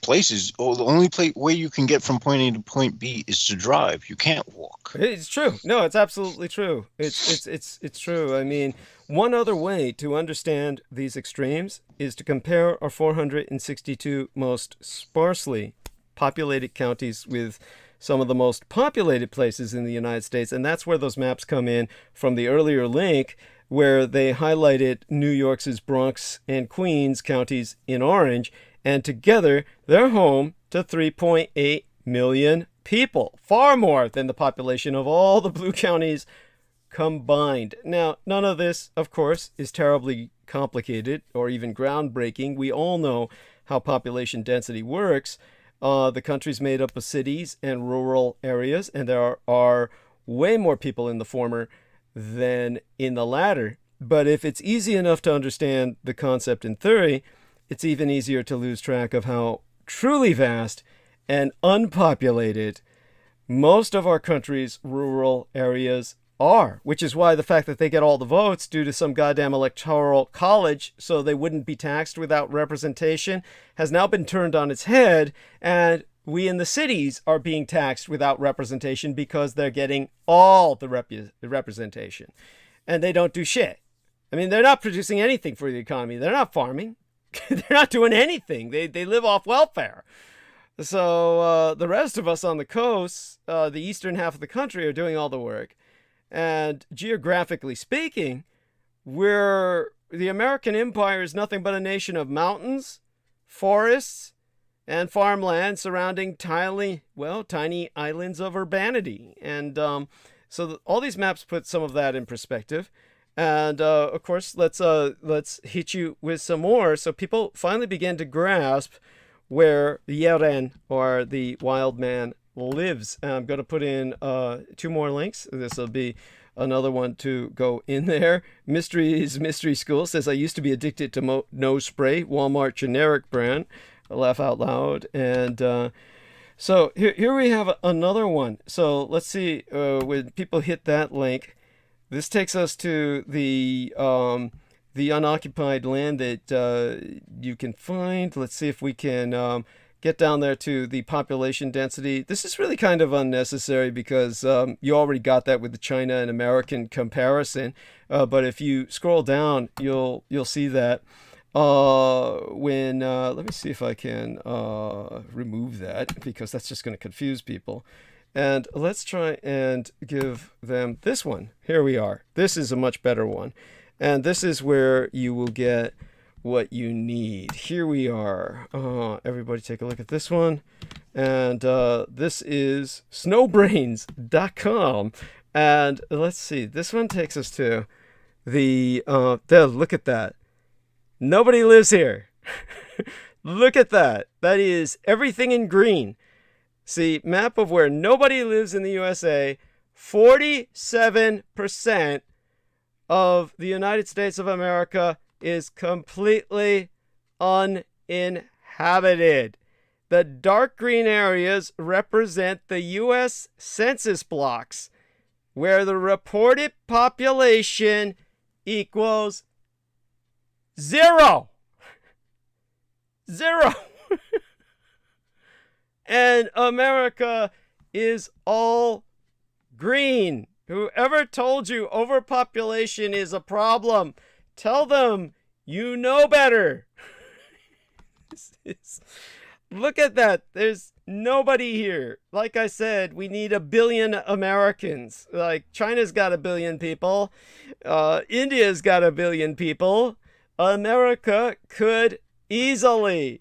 places, the only way you can get from point A to point B is to drive. You can't walk. It's true. No, it's absolutely true. It's true. I mean, one other way to understand these extremes is to compare our 462 most sparsely populated counties with some of the most populated places in the United States. And that's where those maps come in from the earlier link, where they highlighted New York's Bronx and Queens counties in orange. And together, they're home to 3.8 million people, far more than the population of all the blue counties combined. Now, none of this, of course, is terribly complicated or even groundbreaking. We all know how population density works. The country's made up of cities and rural areas, and there are way more people in the former than in the latter. But if it's easy enough to understand the concept in theory, it's even easier to lose track of how truly vast and unpopulated most of our country's rural areas are, which is why the fact that they get all the votes due to some goddamn electoral college so they wouldn't be taxed without representation has now been turned on its head, and we in the cities are being taxed without representation because they're getting all the representation, and they don't do shit. I mean, they're not producing anything for the economy. They're not farming. They're not doing anything. They live off welfare. So the rest of us on the coast, the eastern half of the country, are doing all the work. And geographically speaking, the American empire is nothing but a nation of mountains, forests, and farmland surrounding tiny islands of urbanity. And so all these maps put some of that in perspective. And of course, let's hit you with some more so people finally begin to grasp where the Yeren, or the wild man, lives. I'm going to put in 2 more links. This will be another one to go in there. Mystery School says, I used to be addicted to nose spray, Walmart generic brand. I laugh out loud. And so here we have another one. So let's see, when people hit that link, this takes us to the unoccupied land that you can find. Let's see if we can get down there to the population density. This is really kind of unnecessary because you already got that with the China and American comparison. But if you scroll down, you'll see that when let me see if I can remove that, because that's just going to confuse people. And let's try and give them this one. Here we are. This is a much better one. And this is where you will get what you need. Here we are. Everybody take a look at this one. And this is snowbrains.com. And let's see. This one takes us to the... look at that. Nobody lives here. Look at that. That is everything in green. See, map of where nobody lives in the USA. 47% of the United States of America is completely uninhabited. The dark green areas represent the U.S. Census blocks, where the reported population equals 0. 0. And America is all green. Whoever told you overpopulation is a problem, tell them you know better. Look at that. There's nobody here. Like I said, we need 1 billion Americans. Like, China's got 1 billion people. India's got 1 billion people. America could easily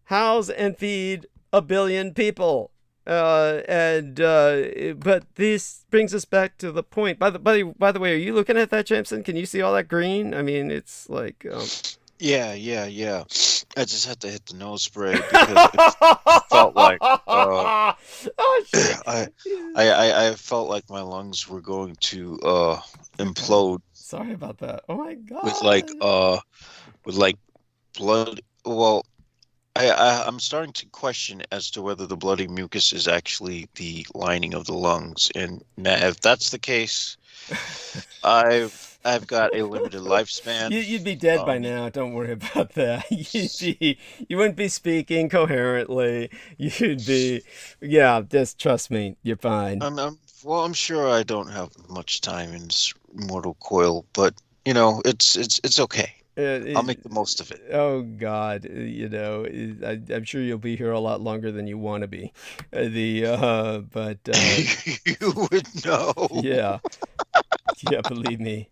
house and feed 1 billion people. But this brings us back to the point. By the way, are you looking at that, Jameson? Can you see all that green? I mean, it's like... Yeah. I just had to hit the nose spray because it felt like I felt like my lungs were going to implode. Sorry about that. Oh my god. With blood. Well, I'm starting to question as to whether the bloody mucus is actually the lining of the lungs, and if that's the case, I've got a limited lifespan. You'd be dead by now. Don't worry about that. You wouldn't be speaking coherently. You'd be, just trust me. You're fine. I'm sure I don't have much time in this mortal coil, but it's okay. I'll make the most of it. Oh God, I'm sure you'll be here a lot longer than you want to be. But you would know. Yeah, believe me.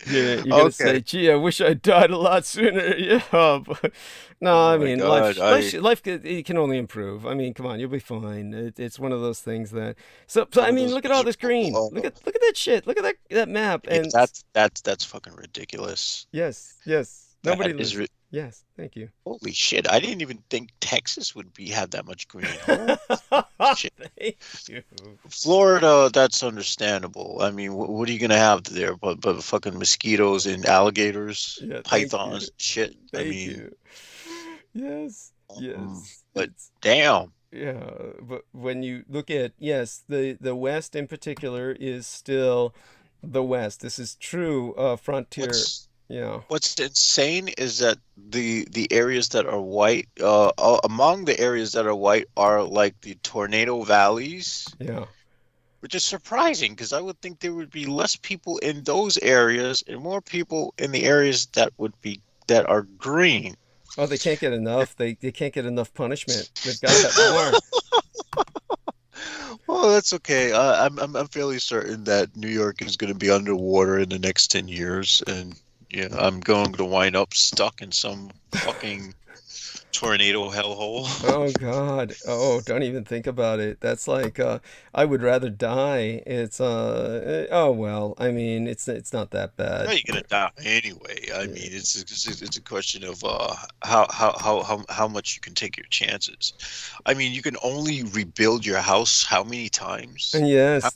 You're gonna say, "Gee, I wish I died a lot sooner." Yeah, but no, I mean, God, life it can only improve. I mean, come on, you'll be fine. It's one of those things that. So I mean, look at all this green. Look at that shit. Look at that map. And that's fucking ridiculous. Yes. Nobody lives. Yes, thank you. Holy shit! I didn't even think Texas would have that much green. Shit. Thank you. Florida, that's understandable. I mean, what are you gonna have there? But fucking mosquitoes and alligators, pythons, shit. Thank you. Yes. But damn. Yeah, but when you look at the West in particular is still the West. This is true frontier. What's insane is that the areas that are white, among the areas that are white are like the tornado valleys. Yeah. Which is surprising because I would think there would be less people in those areas and more people in the areas that are green. Oh, they can't get enough. They can't get enough punishment. They've got that more. Well, that's okay. I'm fairly certain that New York is going to be underwater in the next 10 years, and I'm going to wind up stuck in some fucking tornado hellhole. Oh God! Oh, don't even think about it. That's like I would rather die. It's oh well. I mean, it's not that bad. No, you're gonna die anyway. I mean, it's a question of how much you can take your chances. I mean, you can only rebuild your house how many times? Yes.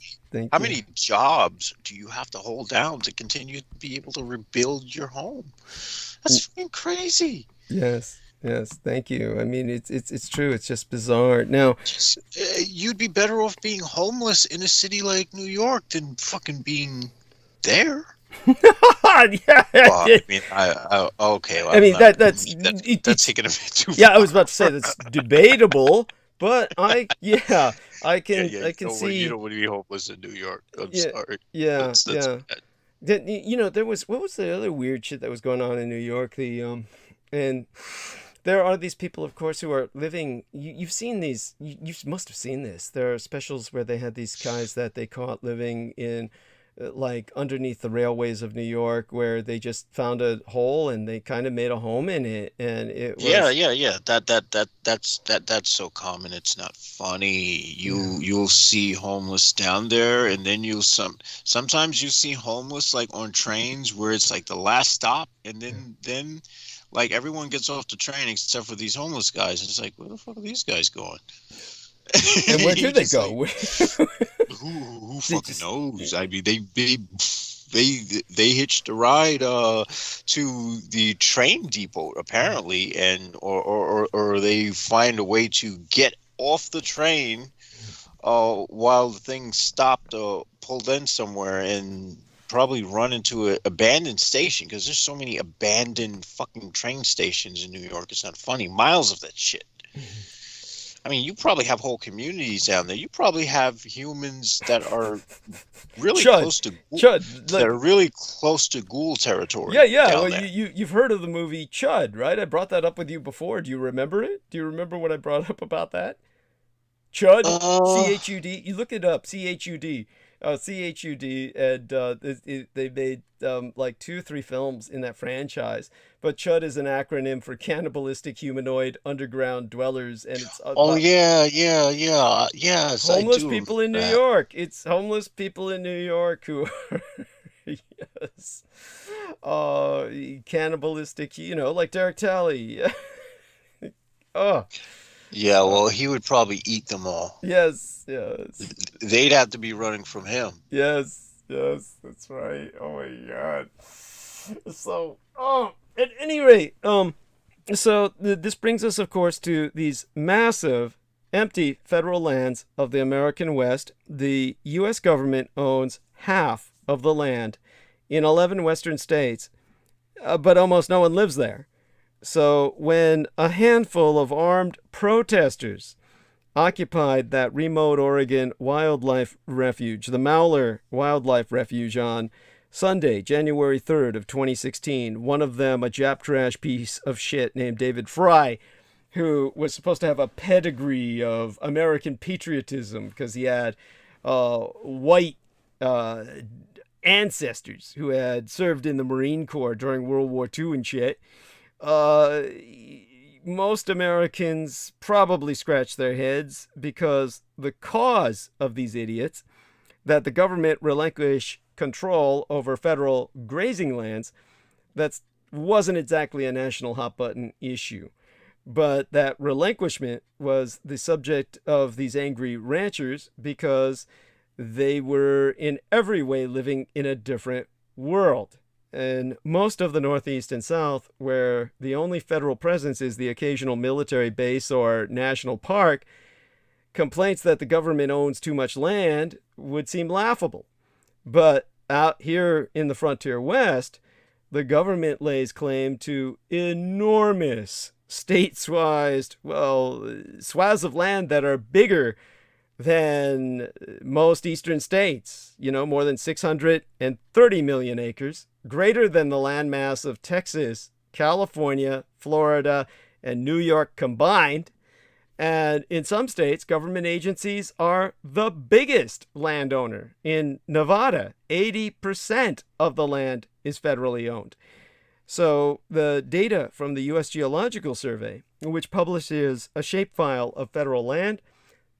How many jobs do you have to hold down to continue to be able to rebuild your home? That's fucking crazy. Yes, thank you. I mean, it's true. It's just bizarre. Now, you'd be better off being homeless in a city like New York than fucking being there. Yeah. Well, I mean, okay. Well, I mean, that's taking a bit too far. Yeah, I was about to say that's debatable, but I can see. You don't want to be homeless in New York. I'm sorry. Yeah, that's bad. There was what was the other weird shit that was going on in New York? And there are these people, of course, who are living. You've seen these. You must have seen this. There are specials where they had these guys that they caught living in, like underneath the railways of New York, where they just found a hole and they kind of made a home in it, and it was... Yeah. That's so common. It's not funny. You'll see homeless down there, and then sometimes you see homeless like on trains where it's like the last stop, and then like everyone gets off the train except for these homeless guys, and it's like, where the fuck are these guys going? And where do they go? Who fucking knows? I mean, they hitched a ride to the train depot apparently, and or they find a way to get off the train while the thing stopped, pulled in somewhere, and probably run into an abandoned station, because there's so many abandoned fucking train stations in New York. It's not funny. Miles of that shit. I mean, you probably have whole communities down there. You probably have humans that are really close to that are really close to ghoul territory. Yeah. Well, you've heard of the movie Chud, right? I brought that up with you before. Do you remember it? Do you remember what I brought up about that? Chud, C-H-U-D. You look it up, C-H-U-D. C-H-U-D, and they made like 2-3 films in that franchise. But CHUD is an acronym for Cannibalistic Humanoid Underground Dwellers, and it's yes, homeless people in New York. It's homeless people in New York who are cannibalistic, like Derek Talley. Yeah, well, he would probably eat them all. Yes. They'd have to be running from him. Yes, that's right. Oh my God. So, at any rate, this brings us, of course, to these massive, empty federal lands of the American West. The U.S. government owns half of the land in 11 western states, but almost no one lives there. So when a handful of armed protesters occupied that remote Oregon wildlife refuge, the Mauler Wildlife Refuge on Sunday, January 3rd of 2016, one of them, a Jap trash piece of shit named David Fry, who was supposed to have a pedigree of American patriotism because he had white ancestors who had served in the Marine Corps during World War II and shit. Most Americans probably scratch their heads because the cause of these idiots, that the government relinquish control over federal grazing lands, that wasn't exactly a national hot button issue. But that relinquishment was the subject of these angry ranchers because they were in every way living in a different world. And most of the Northeast and South, where the only federal presence is the occasional military base or national park, complaints that the government owns too much land would seem laughable. But out here in the frontier West, the government lays claim to enormous state-sized, swaths of land that are bigger than most eastern states, more than 630 million acres, greater than the landmass of Texas, California, Florida, and New York combined. And in some states, government agencies are the biggest landowner. In Nevada, 80% of the land is federally owned. So the data from the U.S. Geological Survey, which publishes a shapefile of federal land,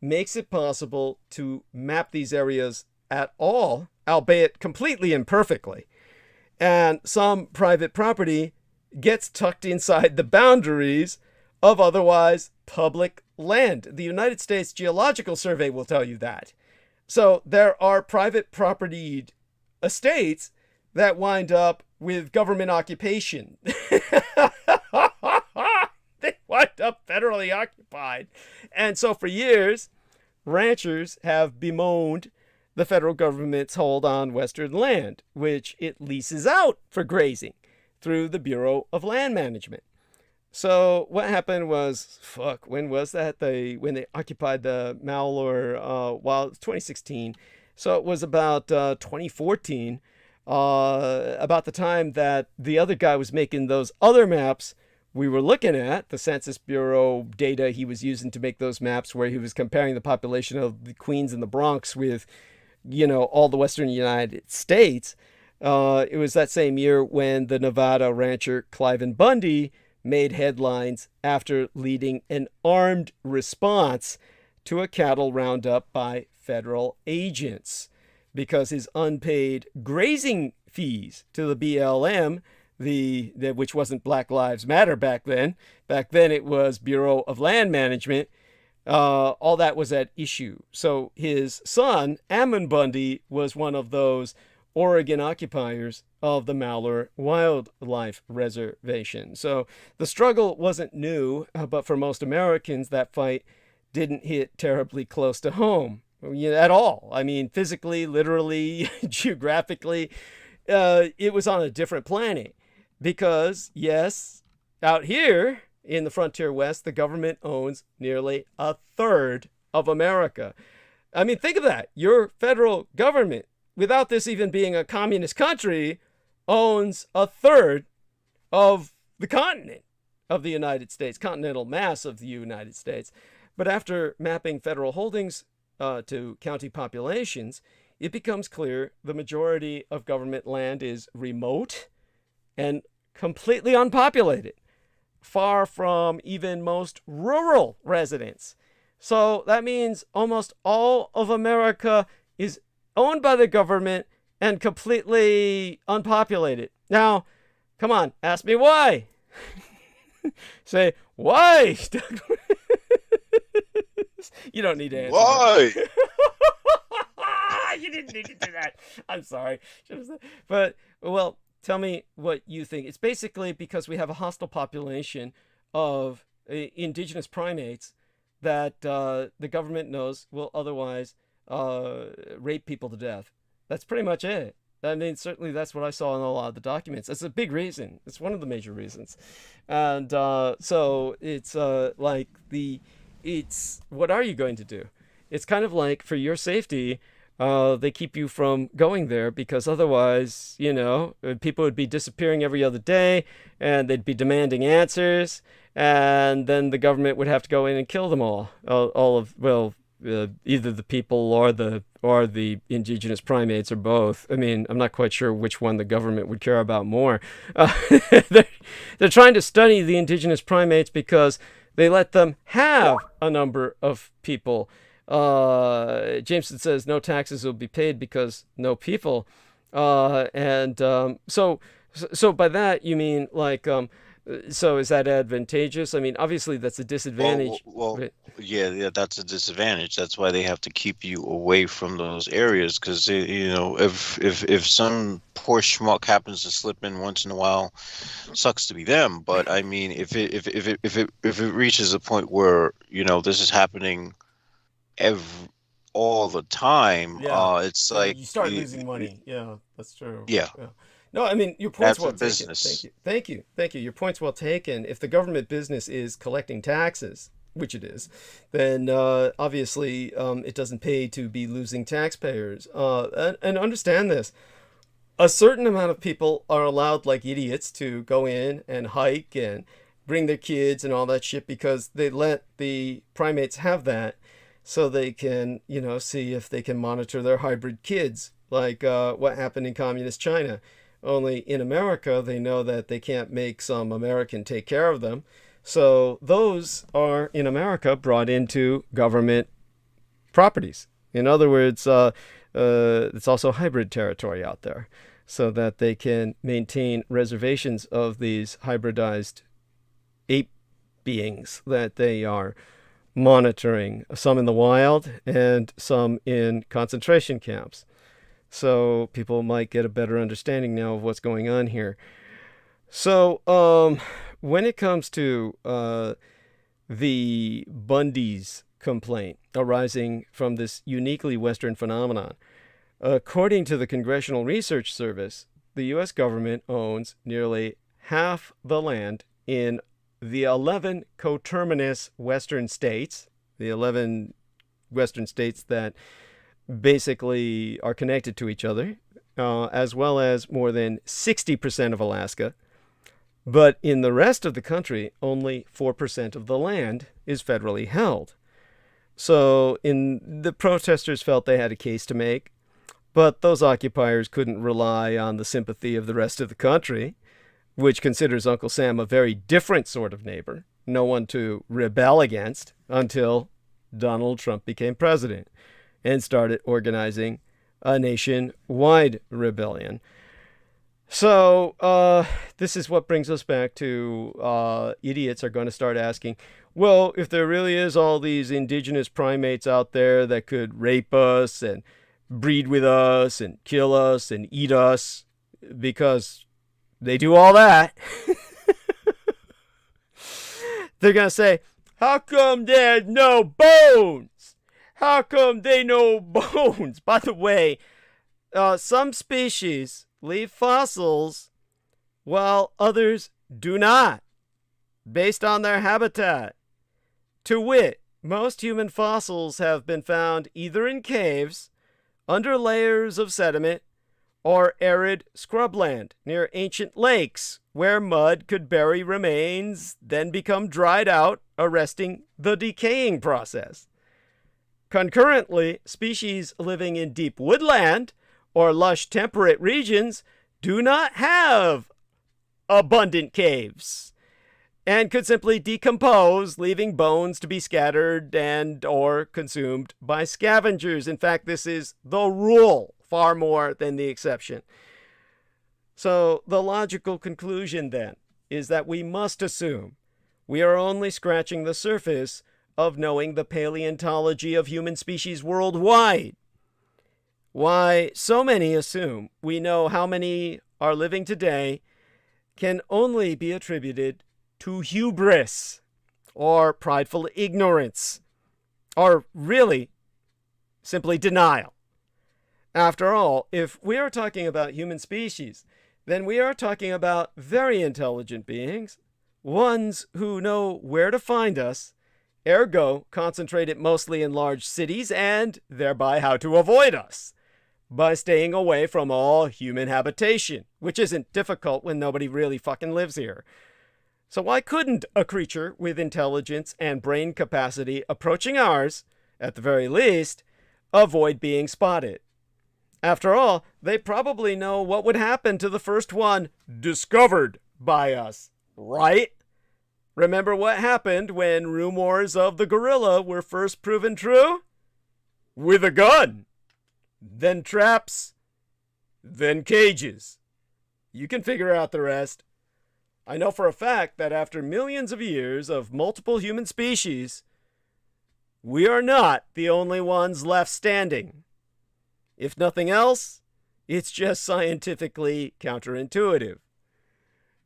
makes it possible to map these areas at all, albeit completely imperfectly. And some private property gets tucked inside the boundaries of otherwise public land. The United States Geological Survey will tell you that. So there are private propertied estates that wind up with government occupation. They wind up federally occupied. And so for years, ranchers have bemoaned the federal government's hold on Western land, which it leases out for grazing through the Bureau of Land Management. So what happened was, when was that? When they occupied the Malheur, it's 2016. So it was about 2014, about the time that the other guy was making those other maps we were looking at, the Census Bureau data he was using to make those maps where he was comparing the population of the Queens and the Bronx with, all the Western United States. It was that same year when the Nevada rancher Cliven Bundy made headlines after leading an armed response to a cattle roundup by federal agents because his unpaid grazing fees to the BLM, which wasn't Black Lives Matter back then. Back then it was Bureau of Land Management. All that was at issue. So his son, Ammon Bundy, was one of those Oregon occupiers of the Malheur Wildlife Reservation. So the struggle wasn't new, but for most Americans, that fight didn't hit terribly close to home at all. I mean, physically, literally, geographically, it was on a different planet. Because, yes, out here in the frontier West, the government owns nearly a third of America. I mean, think of that. Your federal government, without this even being a communist country, owns a third of the continent of the United States, continental mass of the United States. But after mapping federal holdings to county populations, it becomes clear the majority of government land is remote and completely unpopulated, far from even most rural residents. So that means almost all of America is owned by the government and completely unpopulated. Now, come on, ask me why. Say, why? You don't need to answer. Why? You didn't need to do that. I'm sorry. But, well, tell me what you think. It's basically because we have a hostile population of indigenous primates that the government knows will otherwise rape people to death. That's pretty much it. I mean, certainly that's what I saw in a lot of the documents. That's a big reason. It's one of the major reasons. And so it's what are you going to do? It's kind of like, for your safety, they keep you from going there because otherwise, people would be disappearing every other day and they'd be demanding answers, and then the government would have to go in and kill them all. Either the people or the indigenous primates or both. I mean, I'm not quite sure which one the government would care about more. They're trying to study the indigenous primates because they let them have a number of people. Jameson says no taxes will be paid because no people. So by that you mean like, so is that advantageous? I mean, obviously that's a disadvantage. Yeah, that's a disadvantage. That's why they have to keep you away from those areas, because if some poor schmuck happens to slip in once in a while, sucks to be them. But I mean, if it reaches a point where this is happening all the time, it's like you start losing money. Yeah, that's true. Yeah. No, I mean, your point's well taken. Business. Thank you. Your point's well taken. If the government business is collecting taxes, which it is, then obviously it doesn't pay to be losing taxpayers. And understand this. A certain amount of people are allowed, like idiots, to go in and hike and bring their kids and all that shit because they let the primates have that so they can, see if they can monitor their hybrid kids, like what happened in communist China. Only in America, they know that they can't make some American take care of them. So those are, in America, brought into government properties. In other words, it's also hybrid territory out there so that they can maintain reservations of these hybridized ape beings that they are monitoring, some in the wild and some in concentration camps. So people might get a better understanding now of what's going on here. So when it comes to the Bundy's complaint arising from this uniquely Western phenomenon, according to the Congressional Research Service, the U.S. government owns nearly half the land in the 11 coterminous Western states, the 11 Western states that basically are connected to each other, as well as more than 60% of Alaska. But in the rest of the country, only 4% of the land is federally held. So the protesters felt they had a case to make, but those occupiers couldn't rely on the sympathy of the rest of the country, which considers Uncle Sam a very different sort of neighbor, no one to rebel against until Donald Trump became president and started organizing a nationwide rebellion. So this is what brings us back to idiots are going to start asking, well, if there really is all these indigenous primates out there that could rape us and breed with us and kill us and eat us, because they do all that, they're going to say, how come there's no bones? How come they no bones? By the way, some species leave fossils while others do not, based on their habitat. To wit, most human fossils have been found either in caves, under layers of sediment, or arid scrubland near ancient lakes where mud could bury remains, then become dried out, arresting the decaying process. Concurrently, species living in deep woodland or lush temperate regions do not have abundant caves and could simply decompose, leaving bones to be scattered and or consumed by scavengers. In fact, this is the rule far more than the exception. So the logical conclusion then is that we must assume we are only scratching the surface of knowing the paleontology of human species worldwide. Why so many assume we know how many are living today can only be attributed to hubris or prideful ignorance, or really simply denial. After all, if we are talking about human species, then we are talking about very intelligent beings, ones who know where to find us Ergo, concentrate it mostly in large cities and thereby how to avoid us by staying away from all human habitation, which isn't difficult when nobody really fucking lives here. So why couldn't a creature with intelligence and brain capacity approaching ours, at the very least, avoid being spotted? After all, they probably know what would happen to the first one discovered by us, right? Remember what happened when rumors of the gorilla were first proven true? With a gun. Then traps. Then cages. You can figure out the rest. I know for a fact that after millions of years of multiple human species, we are not the only ones left standing. If nothing else, it's just scientifically counterintuitive.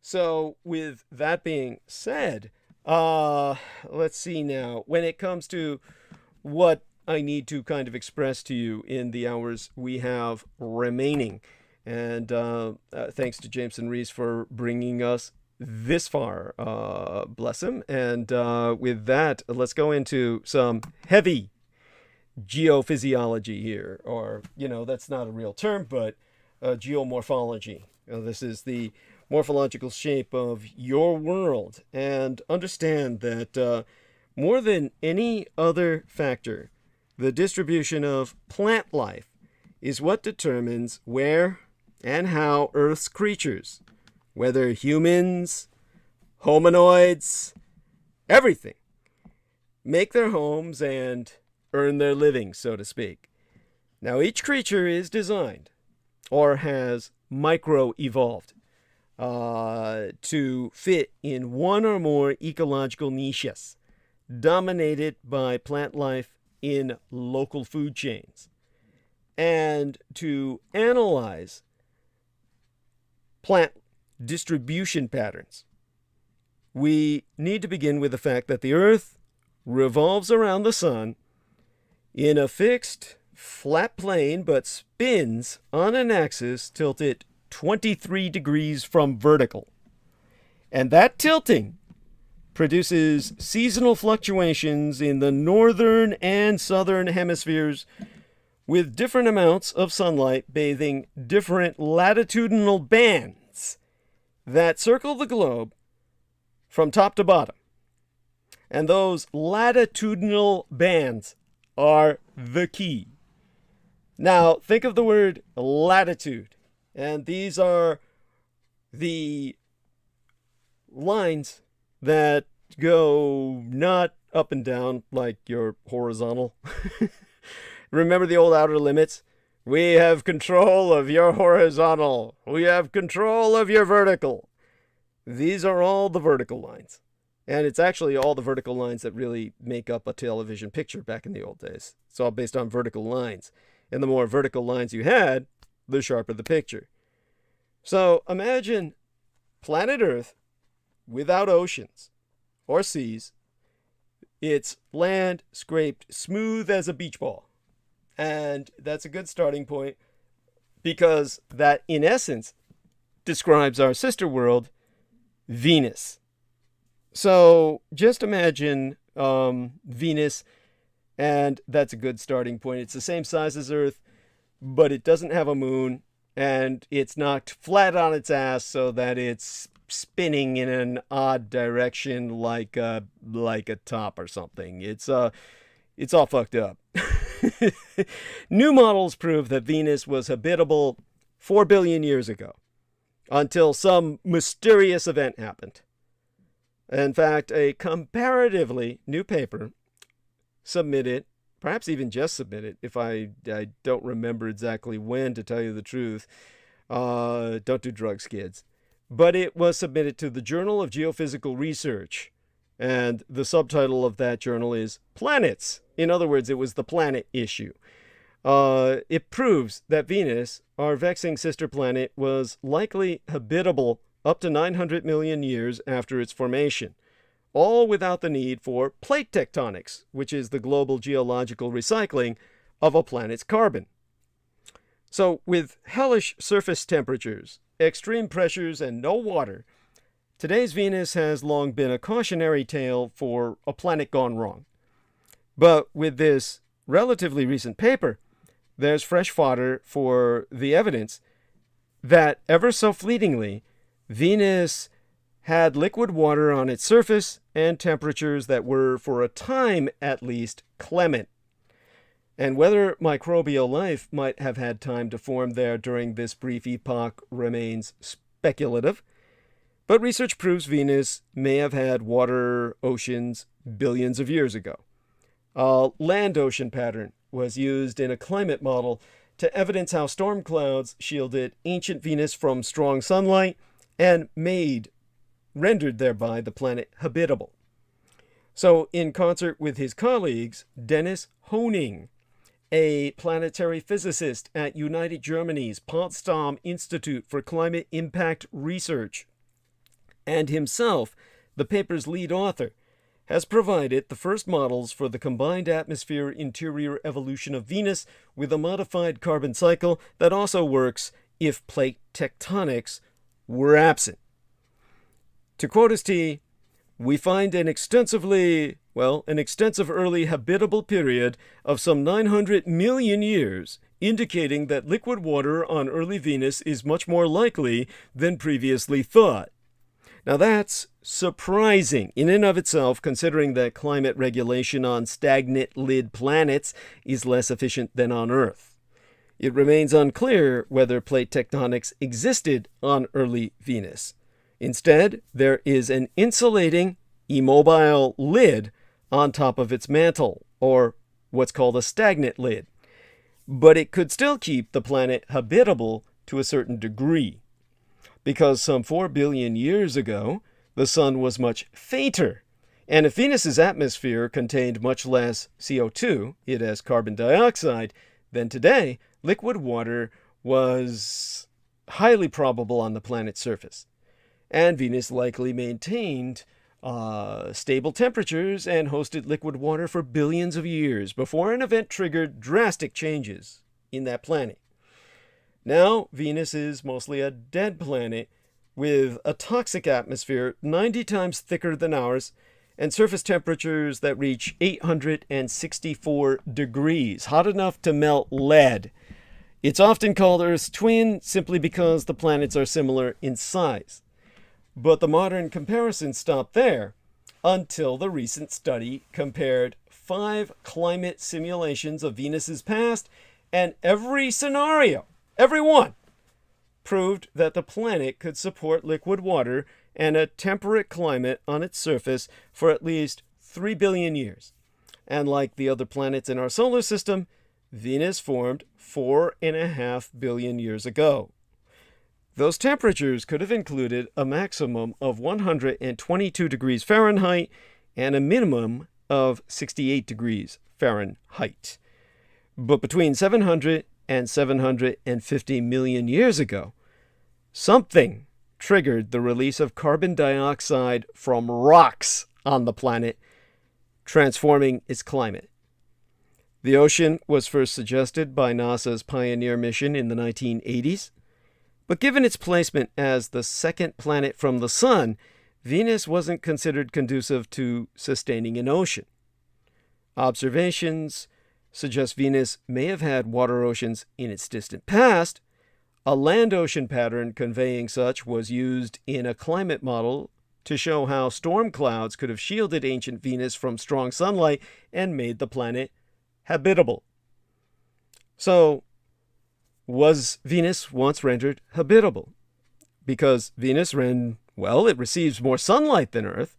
So with that being said, let's see now. When it comes to what I need to kind of express to you in the hours we have remaining, and thanks to Jameson Rees for bringing us this far, bless him. And with that, let's go into some heavy geophysiology here, or, that's not a real term, but geomorphology. This is the morphological shape of your world, and understand that more than any other factor, the distribution of plant life is what determines where and how Earth's creatures, whether humans, hominoids, everything, make their homes and earn their living, so to speak. Now, each creature is designed, or has micro-evolved, to fit in one or more ecological niches, dominated by plant life in local food chains. And to analyze plant distribution patterns, we need to begin with the fact that the Earth revolves around the sun in a fixed, flat plane, but spins on an axis tilted 23 degrees from vertical. And that tilting produces seasonal fluctuations in the northern and southern hemispheres, with different amounts of sunlight bathing different latitudinal bands that circle the globe from top to bottom. And those latitudinal bands are the key. Now, think of the word latitude, and these are the lines that go not up and down like your horizontal. Remember the old outer limits? We have control of your horizontal. We have control of your vertical. These are all the vertical lines. And it's actually all the vertical lines that really make up a television picture back in the old days. It's all based on vertical lines. And the more vertical lines you had, the sharper the picture. So imagine planet Earth without oceans or seas. It's land scraped smooth as a beach ball. And that's a good starting point, because that, in essence, describes our sister world, Venus. So just imagine Venus, and that's a good starting point. It's the same size as Earth, but it doesn't have a moon, and it's knocked flat on its ass so that it's spinning in an odd direction like a top or something. It's all fucked up. New models prove that Venus was habitable 4 billion years ago, until some mysterious event happened. In fact, a comparatively new paper submitted, perhaps even just submitted, if I don't remember exactly when, to tell you the truth. Don't do drugs, kids. But it was submitted to the Journal of Geophysical Research, and the subtitle of that journal is Planets. In other words, it was the planet issue. It proves that Venus, our vexing sister planet, was likely habitable up to 900 million years after its formation, all without the need for plate tectonics, which is the global geological recycling of a planet's carbon. So with hellish surface temperatures, extreme pressures, and no water, today's Venus has long been a cautionary tale for a planet gone wrong. But with this relatively recent paper, there's fresh fodder for the evidence that ever so fleetingly, Venus had liquid water on its surface and temperatures that were, for a time at least, clement. And whether microbial life might have had time to form there during this brief epoch remains speculative. But research proves Venus may have had water oceans billions of years ago. A land-ocean pattern was used in a climate model to evidence how storm clouds shielded ancient Venus from strong sunlight and rendered thereby the planet habitable. So, in concert with his colleagues, Dennis Hœning, a planetary physicist at United Germany's Potsdam Institute for Climate Impact Research, and himself the paper's lead author, has provided the first models for the combined atmosphere interior evolution of Venus with a modified carbon cycle that also works if plate tectonics were absent. To quote his T, we find an extensive early habitable period of some 900 million years, indicating that liquid water on early Venus is much more likely than previously thought. Now that's surprising in and of itself, considering that climate regulation on stagnant lid planets is less efficient than on Earth. It remains unclear whether plate tectonics existed on early Venus. Instead, there is an insulating, immobile lid on top of its mantle, or what's called a stagnant lid. But it could still keep the planet habitable to a certain degree, because some 4 billion years ago, the sun was much fainter, and if Venus's atmosphere contained much less CO2, it has carbon dioxide, than today, liquid water was highly probable on the planet's surface. And Venus likely maintained stable temperatures and hosted liquid water for billions of years before an event triggered drastic changes in that planet. Now, Venus is mostly a dead planet with a toxic atmosphere 90 times thicker than ours and surface temperatures that reach 864 degrees, hot enough to melt lead. It's often called Earth's twin simply because the planets are similar in size. But the modern comparison stopped there until the recent study compared 5 climate simulations of Venus's past, and every scenario, every one, proved that the planet could support liquid water and a temperate climate on its surface for at least 3 billion years. And like the other planets in our solar system, Venus formed 4.5 billion years ago. Those temperatures could have included a maximum of 122 degrees Fahrenheit and a minimum of 68 degrees Fahrenheit. But between 700 and 750 million years ago, something triggered the release of carbon dioxide from rocks on the planet, transforming its climate. The ocean was first suggested by NASA's Pioneer mission in the 1980s. But given its placement as the second planet from the Sun, Venus wasn't considered conducive to sustaining an ocean. Observations suggest Venus may have had water oceans in its distant past. A land-ocean pattern conveying such was used in a climate model to show how storm clouds could have shielded ancient Venus from strong sunlight and made the planet habitable. So, was Venus once rendered habitable? Because Venus it receives more sunlight than Earth,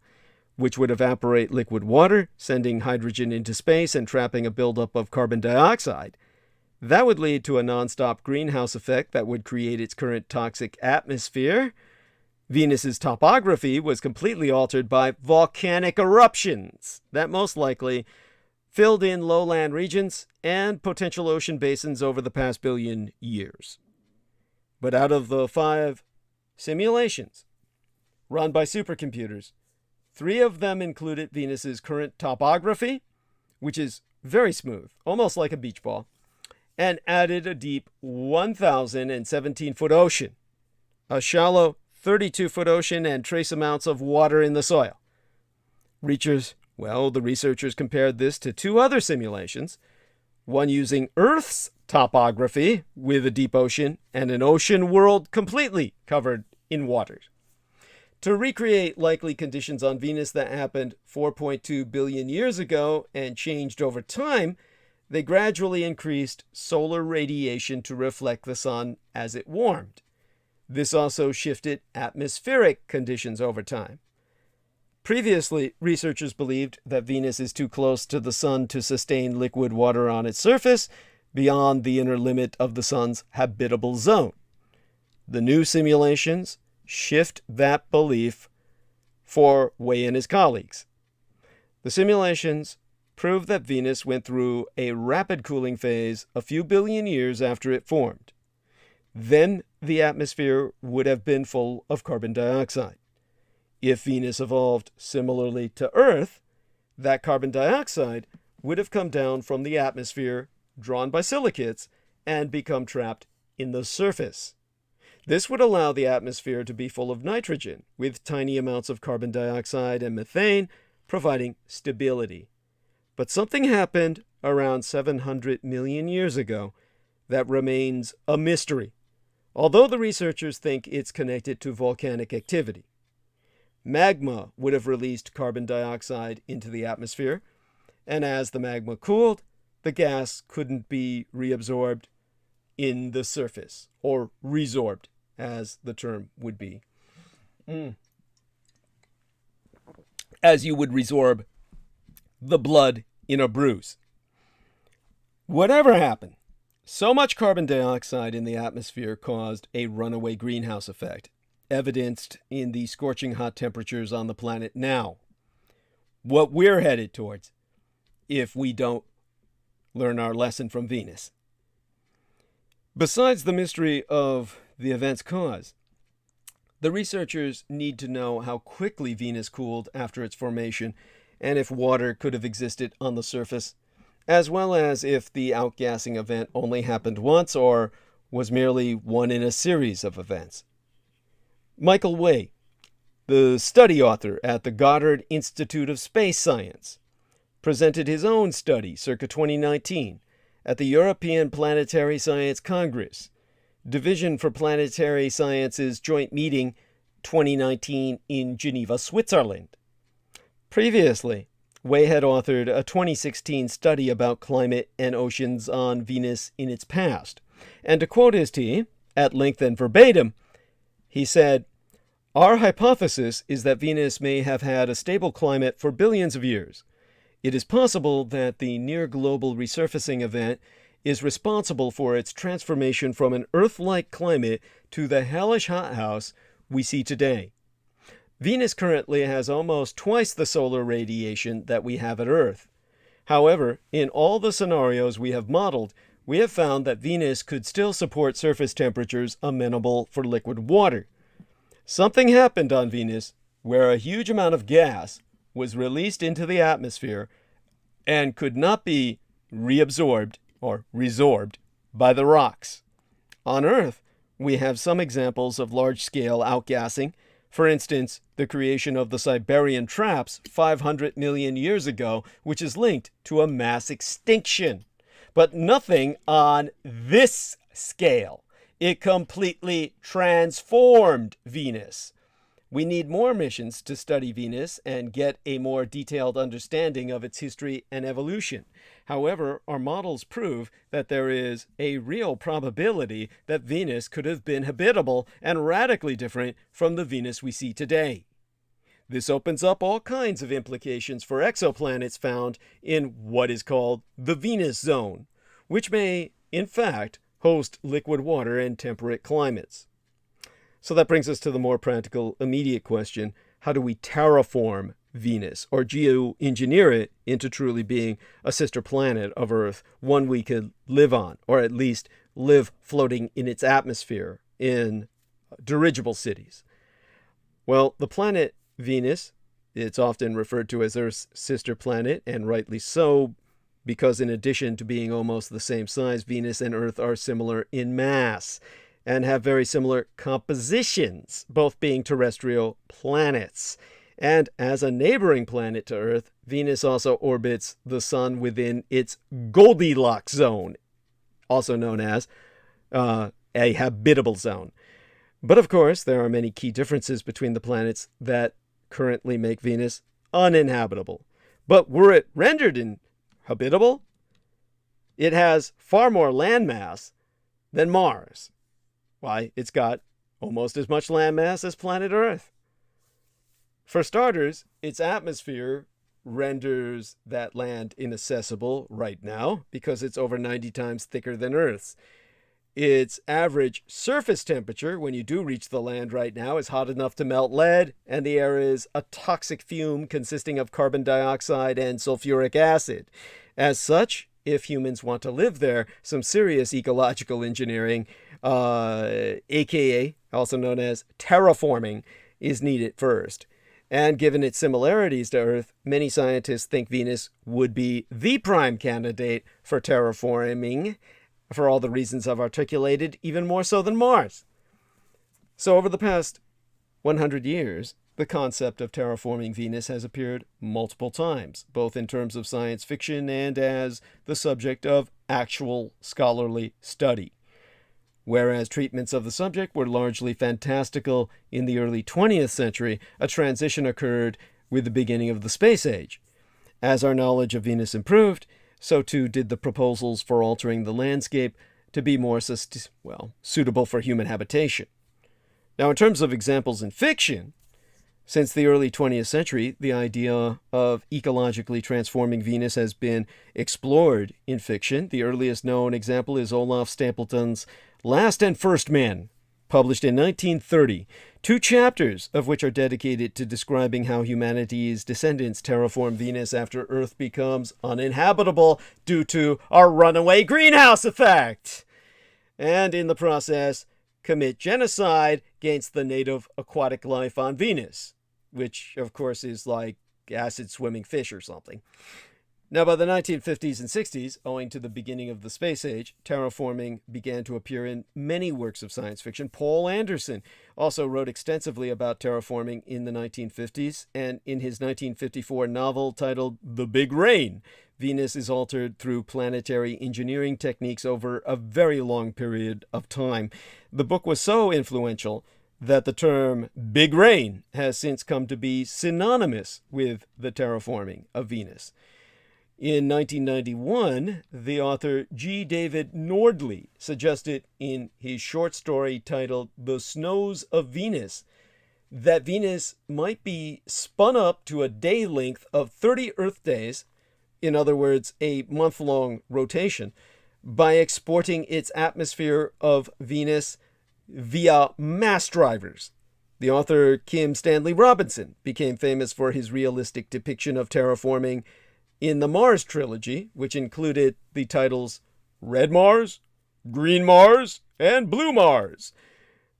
which would evaporate liquid water, sending hydrogen into space and trapping a buildup of carbon dioxide. That would lead to a nonstop greenhouse effect that would create its current toxic atmosphere. Venus's topography was completely altered by volcanic eruptions that most likely filled in lowland regions and potential ocean basins over the past billion years. But out of the 5 simulations run by supercomputers, 3 of them included Venus's current topography, which is very smooth, almost like a beach ball, and added a deep 1,017-foot ocean, a shallow 32-foot ocean, and trace amounts of water in the soil. The researchers compared this to two other simulations, one using Earth's topography with a deep ocean and an ocean world completely covered in water. To recreate likely conditions on Venus that happened 4.2 billion years ago and changed over time, they gradually increased solar radiation to reflect the sun as it warmed. This also shifted atmospheric conditions over time. Previously, researchers believed that Venus is too close to the sun to sustain liquid water on its surface beyond the inner limit of the sun's habitable zone. The new simulations shift that belief for Wei and his colleagues. The simulations prove that Venus went through a rapid cooling phase a few billion years after it formed. Then the atmosphere would have been full of carbon dioxide. If Venus evolved similarly to Earth, that carbon dioxide would have come down from the atmosphere, drawn by silicates, and become trapped in the surface. This would allow the atmosphere to be full of nitrogen, with tiny amounts of carbon dioxide and methane, providing stability. But something happened around 700 million years ago that remains a mystery, although the researchers think it's connected to volcanic activity. Magma would have released carbon dioxide into the atmosphere, and as the magma cooled, the gas couldn't be reabsorbed in the surface, or resorbed, as the term would be. As you would resorb the blood in a bruise. Whatever happened, so much carbon dioxide in the atmosphere caused a runaway greenhouse effect, evidenced in the scorching hot temperatures on the planet now. What we're headed towards, if we don't learn our lesson from Venus. Besides the mystery of the event's cause, the researchers need to know how quickly Venus cooled after its formation and if water could have existed on the surface, as well as if the outgassing event only happened once or was merely one in a series of events. Michael Wei, the study author at the Goddard Institute of Space Science, presented his own study circa 2019 at the European Planetary Science Congress, Division for Planetary Sciences Joint Meeting 2019 in Geneva, Switzerland. Previously, Wei had authored a 2016 study about climate and oceans on Venus in its past, and to quote his team, at length and verbatim, he said, "Our hypothesis is that Venus may have had a stable climate for billions of years. It is possible that the near-global resurfacing event is responsible for its transformation from an Earth-like climate to the hellish hothouse we see today. Venus currently has almost twice the solar radiation that we have at Earth. However, in all the scenarios we have modeled, we have found that Venus could still support surface temperatures amenable for liquid water. Something happened on Venus where a huge amount of gas was released into the atmosphere and could not be reabsorbed or resorbed by the rocks. On Earth, we have some examples of large-scale outgassing. For instance, the creation of the Siberian traps 500 million years ago, which is linked to a mass extinction. But nothing on this scale. It completely transformed Venus. We need more missions to study Venus and get a more detailed understanding of its history and evolution. However, our models prove that there is a real probability that Venus could have been habitable and radically different from the Venus we see today. This opens up all kinds of implications for exoplanets found in what is called the Venus Zone, which may, in fact, host liquid water and temperate climates. So that brings us to the more practical, immediate question: how do we terraform Venus, or geoengineer it into truly being a sister planet of Earth, one we could live on, or at least live floating in its atmosphere in dirigible cities? Well, the planet Venus, it's often referred to as Earth's sister planet, and rightly so, because in addition to being almost the same size, Venus and Earth are similar in mass. and have very similar compositions, both being terrestrial planets. And as a neighboring planet to Earth, Venus also orbits the Sun within its Goldilocks zone, also known as a habitable zone. But of course, there are many key differences between the planets that currently make Venus uninhabitable. But were it rendered habitable, it has far more landmass than Mars. Why, it's got almost as much landmass as planet Earth. For starters, its atmosphere renders that land inaccessible right now because it's over 90 times thicker than Earth's. Its average surface temperature, when you do reach the land right now, is hot enough to melt lead, and the air is a toxic fume consisting of carbon dioxide and sulfuric acid. As such, if humans want to live there, some serious ecological engineering, aka also known as terraforming, is needed first. And given its similarities to Earth, many scientists think Venus would be the prime candidate for terraforming, for all the reasons I've articulated, even more so than Mars. So over the past 100 years, the concept of terraforming Venus has appeared multiple times, both in terms of science fiction and as the subject of actual scholarly study. Whereas treatments of the subject were largely fantastical in the early 20th century, a transition occurred with the beginning of the space age. As our knowledge of Venus improved, so too did the proposals for altering the landscape to be more suitable for human habitation. Now, in terms of examples in fiction, since the early 20th century, the idea of ecologically transforming Venus has been explored in fiction. The earliest known example is Olaf Stapledon's Last and First Men, published in 1930, 2 chapters of which are dedicated to describing how humanity's descendants terraform Venus after Earth becomes uninhabitable due to our runaway greenhouse effect, and in the process commit genocide against the native aquatic life on Venus, which of course is like acid-swimming fish or something. Now, by the 1950s and 60s, owing to the beginning of the space age, terraforming began to appear in many works of science fiction. Paul Anderson also wrote extensively about terraforming in the 1950s, and in his 1954 novel titled The Big Rain, Venus is altered through planetary engineering techniques over a very long period of time. The book was so influential that the term Big Rain has since come to be synonymous with the terraforming of Venus. In 1991, the author G. David Nordley suggested in his short story titled The Snows of Venus that Venus might be spun up to a day length of 30 Earth days, in other words, a month-long rotation, by exporting its atmosphere of Venus via mass drivers. The author Kim Stanley Robinson became famous for his realistic depiction of terraforming in the Mars trilogy, which included the titles Red Mars, Green Mars, and Blue Mars.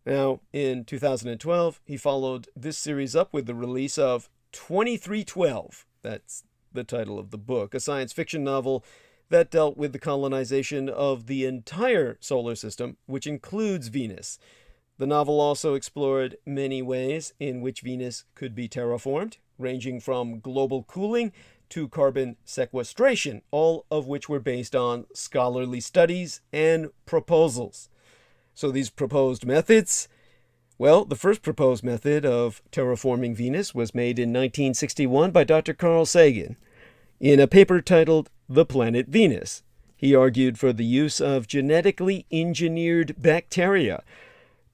Now, in 2012, he followed this series up with the release of 2312. That's the title of the book, a science fiction novel that dealt with the colonization of the entire solar system, which includes Venus. The novel also explored many ways in which Venus could be terraformed, ranging from global cooling to carbon sequestration, all of which were based on scholarly studies and proposals. So these proposed methods, well, the first proposed method of terraforming Venus was made in 1961 by Dr. Carl Sagan. In a paper titled The Planet Venus, he argued for the use of genetically engineered bacteria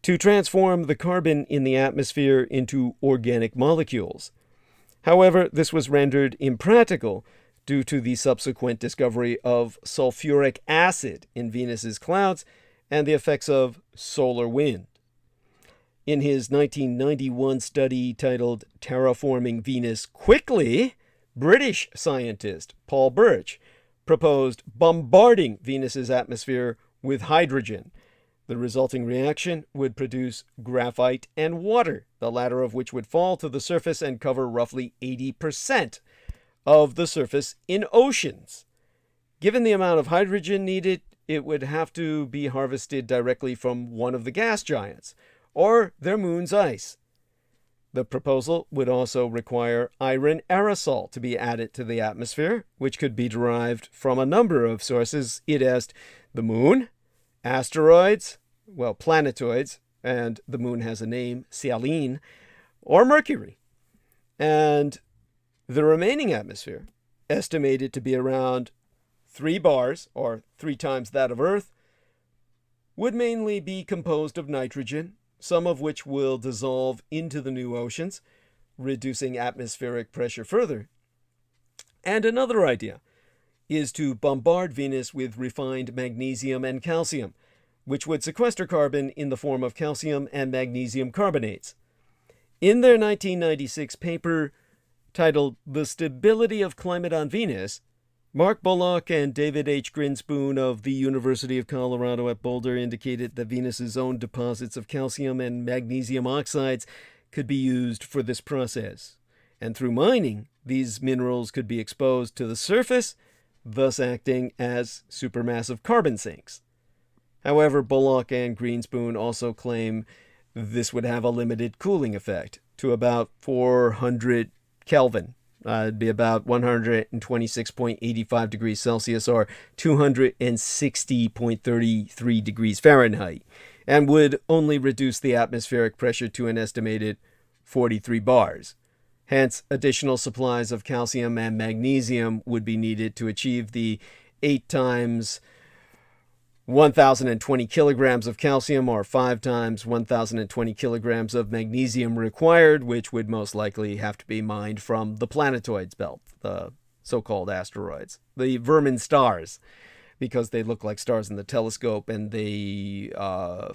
to transform the carbon in the atmosphere into organic molecules. However, this was rendered impractical due to the subsequent discovery of sulfuric acid in Venus's clouds and the effects of solar wind. In his 1991 study titled Terraforming Venus Quickly, British scientist Paul Birch proposed bombarding Venus's atmosphere with hydrogen. The resulting reaction would produce graphite and water, the latter of which would fall to the surface and cover roughly 80% of the surface in oceans. Given the amount of hydrogen needed, it would have to be harvested directly from one of the gas giants, or their moon's ice. The proposal would also require iron aerosol to be added to the atmosphere, which could be derived from a number of sources. It asked the moon, asteroids, well, planetoids, and the moon has a name, Selene, or Mercury. And the remaining atmosphere, estimated to be around 3 bars, or 3 times that of Earth, would mainly be composed of nitrogen, some of which will dissolve into the new oceans, reducing atmospheric pressure further. And another idea is to bombard Venus with refined magnesium and calcium, which would sequester carbon in the form of calcium and magnesium carbonates. In their 1996 paper titled The Stability of Climate on Venus, Mark Bullock and David H. Grinspoon of the University of Colorado at Boulder indicated that Venus's own deposits of calcium and magnesium oxides could be used for this process. And through mining, these minerals could be exposed to the surface, thus acting as supermassive carbon sinks. However, Bullock and Grinspoon also claim this would have a limited cooling effect to about 400 Kelvin. It'd be about 126.85 degrees Celsius or 260.33 degrees Fahrenheit, and would only reduce the atmospheric pressure to an estimated 43 bars. Hence, additional supplies of calcium and magnesium would be needed to achieve the 8 times 1,020 kilograms of calcium or 5 times 1,020 kilograms of magnesium required, which would most likely have to be mined from the planetoids belt, the so-called asteroids, the vermin stars, because they look like stars in the telescope and they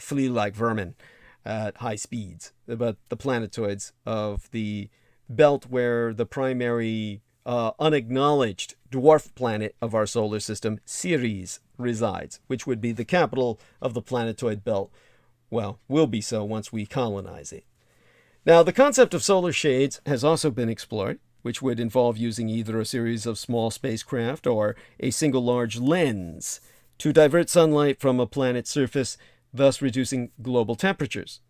flee like vermin at high speeds. But the planetoids of the belt where the primary unacknowledged dwarf planet of our solar system, Ceres, resides, which would be the capital of the planetoid belt. Well, will be so once we colonize it. Now, the concept of solar shades has also been explored, which would involve using either a series of small spacecraft or a single large lens to divert sunlight from a planet's surface, thus reducing global temperatures.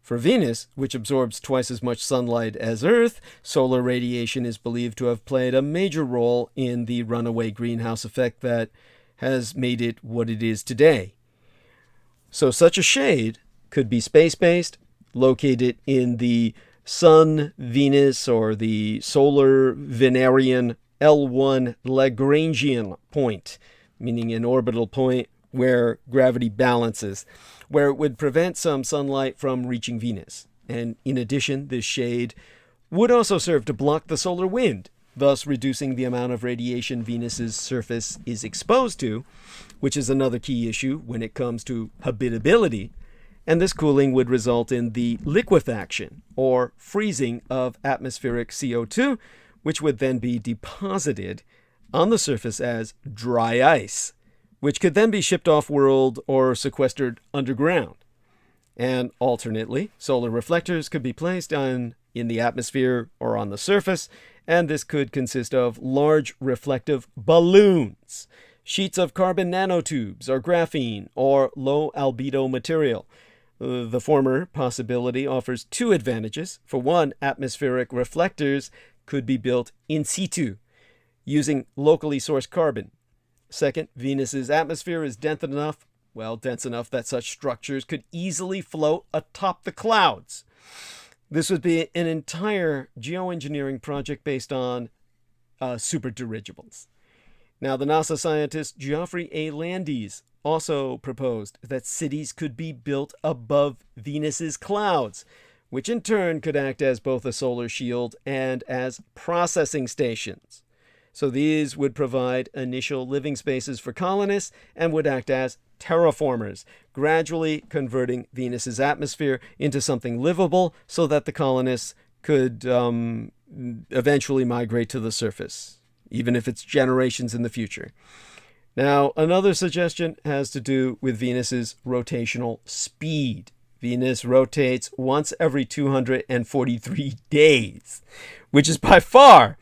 For Venus, which absorbs twice as much sunlight as Earth, solar radiation is believed to have played a major role in the runaway greenhouse effect that has made it what it is today. So such a shade could be space-based, located in the Sun-Venus or the solar Venerian L1 Lagrangian point, meaning an orbital point where gravity balances, where it would prevent some sunlight from reaching Venus. And in addition, this shade would also serve to block the solar wind, thus reducing the amount of radiation Venus's surface is exposed to, which is another key issue when it comes to habitability. And this cooling would result in the liquefaction or freezing of atmospheric CO2, which would then be deposited on the surface as dry ice, which could then be shipped off-world or sequestered underground. And alternately, solar reflectors could be placed in the atmosphere or on the surface, and this could consist of large reflective balloons, sheets of carbon nanotubes or graphene or low albedo material. The former possibility offers 2 advantages. For one, atmospheric reflectors could be built in situ, using locally sourced carbon. Second, Venus's atmosphere is dense enough that such structures could easily float atop the clouds. This would be an entire geoengineering project based on superdirigibles. Now, the NASA scientist Geoffrey A. Landis also proposed that cities could be built above Venus's clouds, which in turn could act as both a solar shield and as processing stations. So these would provide initial living spaces for colonists and would act as terraformers, gradually converting Venus's atmosphere into something livable so that the colonists could eventually migrate to the surface, even if it's generations in the future. Now, another suggestion has to do with Venus's rotational speed. Venus rotates once every 243 days, which is by far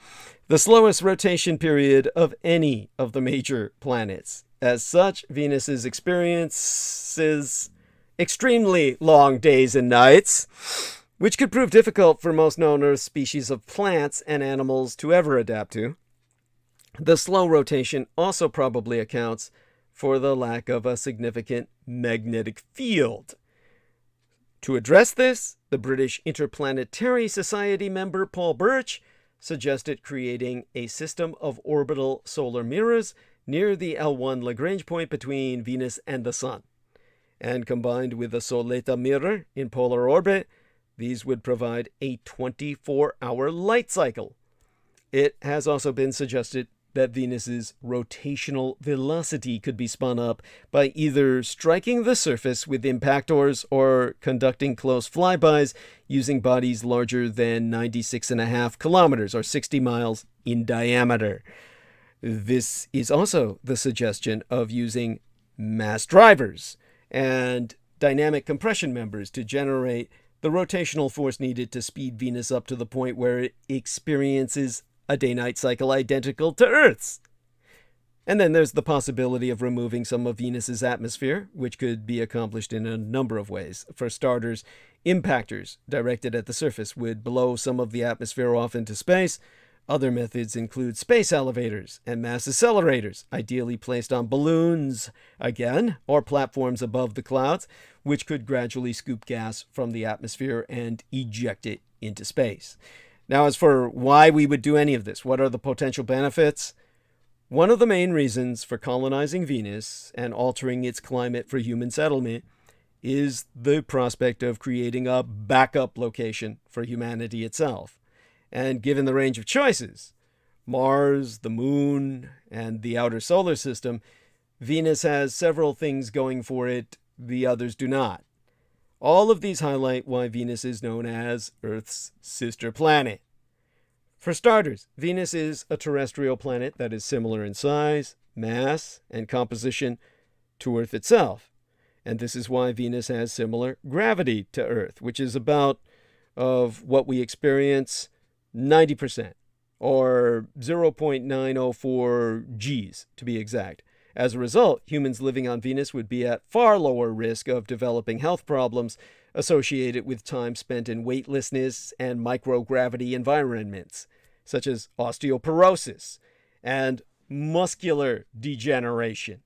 the slowest rotation period of any of the major planets. As such, Venus experiences extremely long days and nights, which could prove difficult for most known Earth species of plants and animals to ever adapt to. The slow rotation also probably accounts for the lack of a significant magnetic field. To address this, the British Interplanetary Society member Paul Birch suggested creating a system of orbital solar mirrors near the L1 Lagrange point between Venus and the Sun. And combined with a Soleta mirror in polar orbit, these would provide a 24-hour light cycle. It has also been suggested that Venus's rotational velocity could be spun up by either striking the surface with impactors or conducting close flybys using bodies larger than 96.5 kilometers or 60 miles in diameter. This is also the suggestion of using mass drivers and dynamic compression members to generate the rotational force needed to speed Venus up to the point where it experiences a day-night cycle identical to Earth's. And then there's the possibility of removing some of Venus's atmosphere, which could be accomplished in a number of ways. For starters, impactors directed at the surface would blow some of the atmosphere off into space. Other methods include space elevators and mass accelerators, ideally placed on balloons, again, or platforms above the clouds, which could gradually scoop gas from the atmosphere and eject it into space. Now, as for why we would do any of this, what are the potential benefits? One of the main reasons for colonizing Venus and altering its climate for human settlement is the prospect of creating a backup location for humanity itself. And given the range of choices, Mars, the Moon, and the outer solar system, Venus has several things going for it the others do not. All of these highlight why Venus is known as Earth's sister planet. For starters, Venus is a terrestrial planet that is similar in size, mass, and composition to Earth itself. And this is why Venus has similar gravity to Earth, which is about of what we experience 90%, or 0.904 Gs to be exact. As a result, humans living on Venus would be at far lower risk of developing health problems associated with time spent in weightlessness and microgravity environments, such as osteoporosis and muscular degeneration.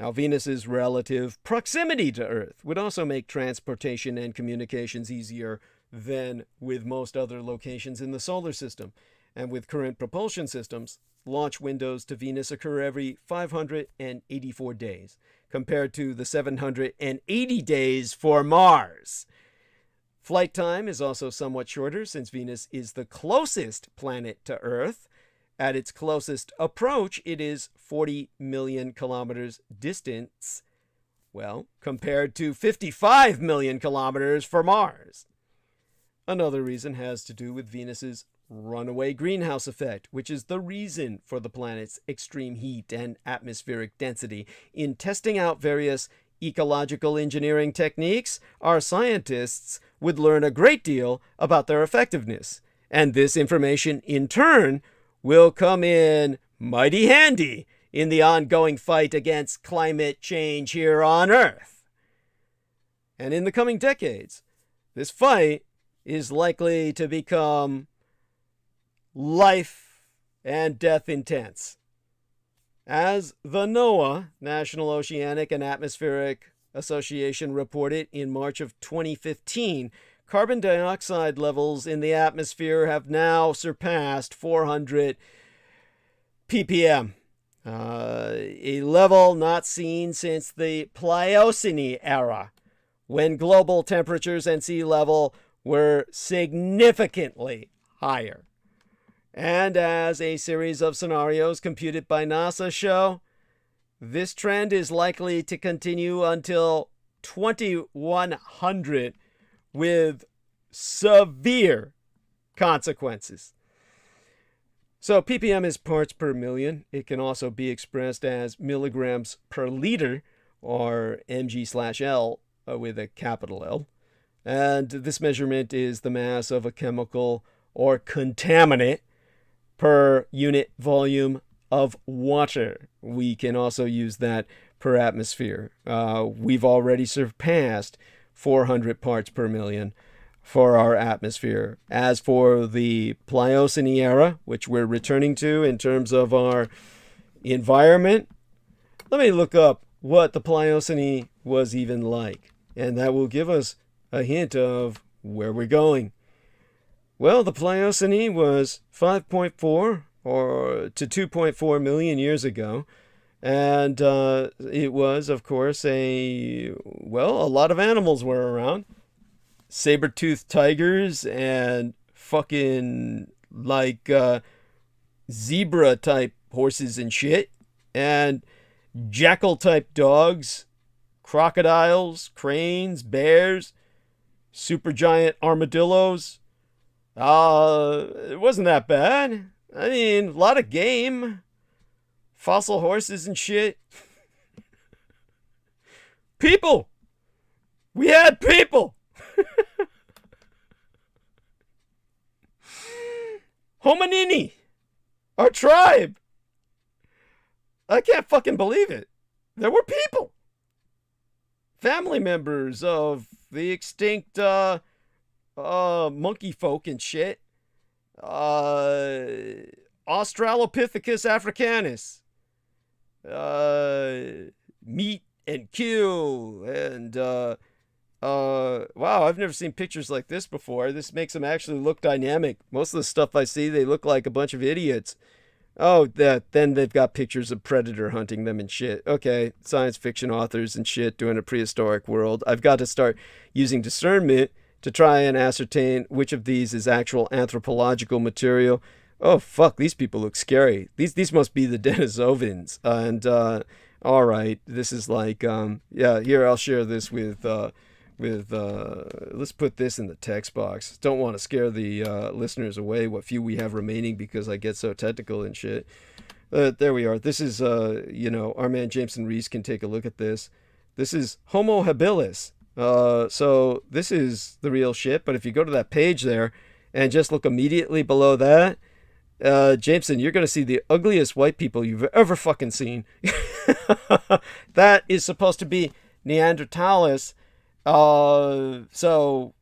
Now, Venus's relative proximity to Earth would also make transportation and communications easier than with most other locations in the solar system. And with current propulsion systems, launch windows to Venus occur every 584 days, compared to the 780 days for Mars. Flight time is also somewhat shorter since Venus is the closest planet to Earth. At its closest approach, it is 40 million kilometers distance, well, compared to 55 million kilometers for Mars. Another reason has to do with Venus's runaway greenhouse effect, which is the reason for the planet's extreme heat and atmospheric density. In testing out various ecological engineering techniques, our scientists would learn a great deal about their effectiveness, and this information, in turn, will come in mighty handy in the ongoing fight against climate change here on Earth. And in the coming decades, this fight is likely to become life and death intense. As the NOAA, National Oceanic and Atmospheric Association, reported in March of 2015, carbon dioxide levels in the atmosphere have now surpassed 400 ppm, a level not seen since the Pliocene era, when global temperatures and sea level were significantly higher. And as a series of scenarios computed by NASA show, this trend is likely to continue until 2100 with severe consequences. So ppm is parts per million. It can also be expressed as milligrams per liter, or mg/L with a capital L. And this measurement is the mass of a chemical or contaminant per unit volume of water. We can also use that per atmosphere. We've already surpassed 400 parts per million for our atmosphere. As for the Pliocene era, which we're returning to in terms of our environment, let me look up what the Pliocene was even like, and that will give us a hint of where we're going. Well, the Pliocene was 5.4 to 2.4 million years ago, and it was, of course, a lot of animals were around. Saber-toothed tigers and fucking like zebra-type horses and shit, and jackal-type dogs, crocodiles, cranes, bears, supergiant armadillos. It wasn't that bad. I mean, a lot of game. Fossil horses and shit. People! We had people! Hominini! Our tribe! I can't fucking believe it. There were people. Family members of the extinct monkey folk and shit. Australopithecus africanus. Meet and kill. And wow, I've never seen pictures like this before. This makes them actually look dynamic. Most of the stuff I see, they look like a bunch of idiots. Oh, then they've got pictures of predator hunting them and shit. Okay, science fiction authors and shit doing a prehistoric world. I've got to start using discernment to try and ascertain which of these is actual anthropological material. Oh, fuck, these people look scary. These must be the Denisovans. And, all right, this is like, yeah, here, I'll share this with let's put this in the text box. Don't want to scare the listeners away, what few we have remaining, because I get so technical and shit. There we are. This is, our man Jameson Reese can take a look at this. This is Homo habilis. So this is the real shit, but if you go to that page there and just look immediately below that, Jameson, you're going to see the ugliest white people you've ever fucking seen. That is supposed to be Neanderthalis. So,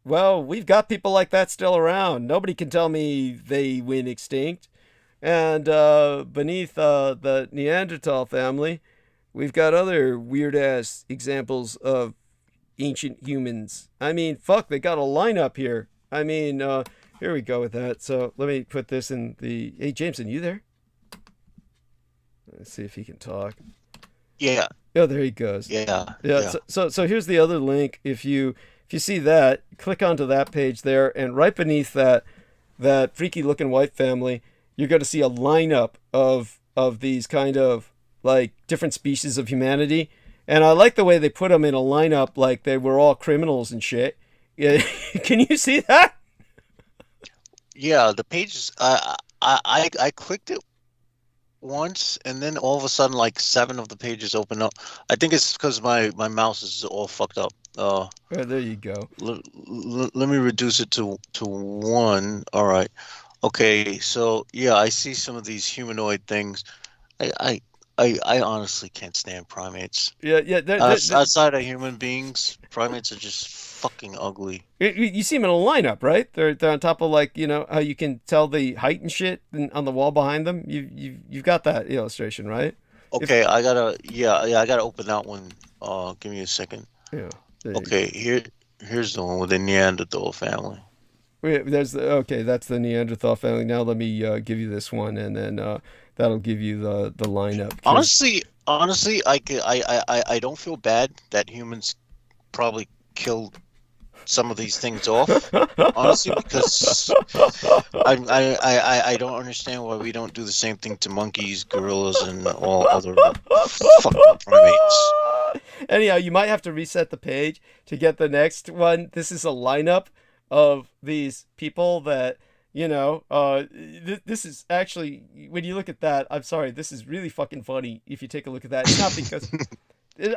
well, we've got people like that still around. Nobody can tell me they went extinct. And beneath the Neanderthal family, we've got other weird-ass examples of ancient humans. I mean, fuck, they got a lineup here. I mean, here we go with that. So let me put this in the... Hey, Jameson, you there? Let's see if he can talk. Yeah. Oh, there he goes. Yeah. So here's the other link. If you see that, click onto that page there, and right beneath that freaky looking white family, you're going to see a lineup of these kind of like different species of humanity. And I like the way they put them in a lineup like they were all criminals and shit. Yeah. Can you see that? Yeah, the pages. I clicked it once, and then all of a sudden, like 7 of the pages open up. I think it's because my mouse is all fucked up. Oh, there you go. Let me reduce it to 1. All right. Okay. So yeah, I see some of these humanoid things. I honestly can't stand primates. Yeah. Outside of human beings, primates are just fucking ugly. You see them in a lineup, right? They're on top of, like, how you can tell the height and shit on the wall behind them. You've got that illustration, right? Okay, I gotta open that one. Give me a second. Yeah. Okay, here's the one with the Neanderthal family. That's the Neanderthal family. Now let me give you this one, and then that'll give you the lineup. Honestly, I don't feel bad that humans probably killed some of these things off. Honestly, because I don't understand why we don't do the same thing to monkeys, gorillas, and all other fucking primates. Anyhow, you might have to reset the page to get the next one. This is a lineup of these people that, this is actually, when you look at that, I'm sorry, this is really fucking funny if you take a look at that. It's not because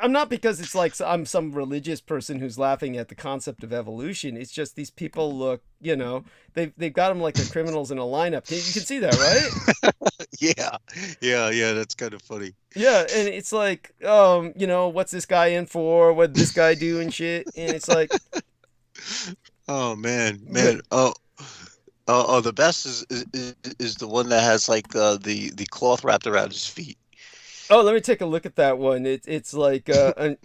I'm not because it's like I'm some religious person who's laughing at the concept of evolution. It's just these people look, they've got them like they're criminals in a lineup. You can see that, right? Yeah. That's kind of funny. Yeah, and it's like, what's this guy in for? What did this guy do and shit? And it's like, oh man. The best is the one that has like the cloth wrapped around his feet. Oh, let me take a look at that one. It's like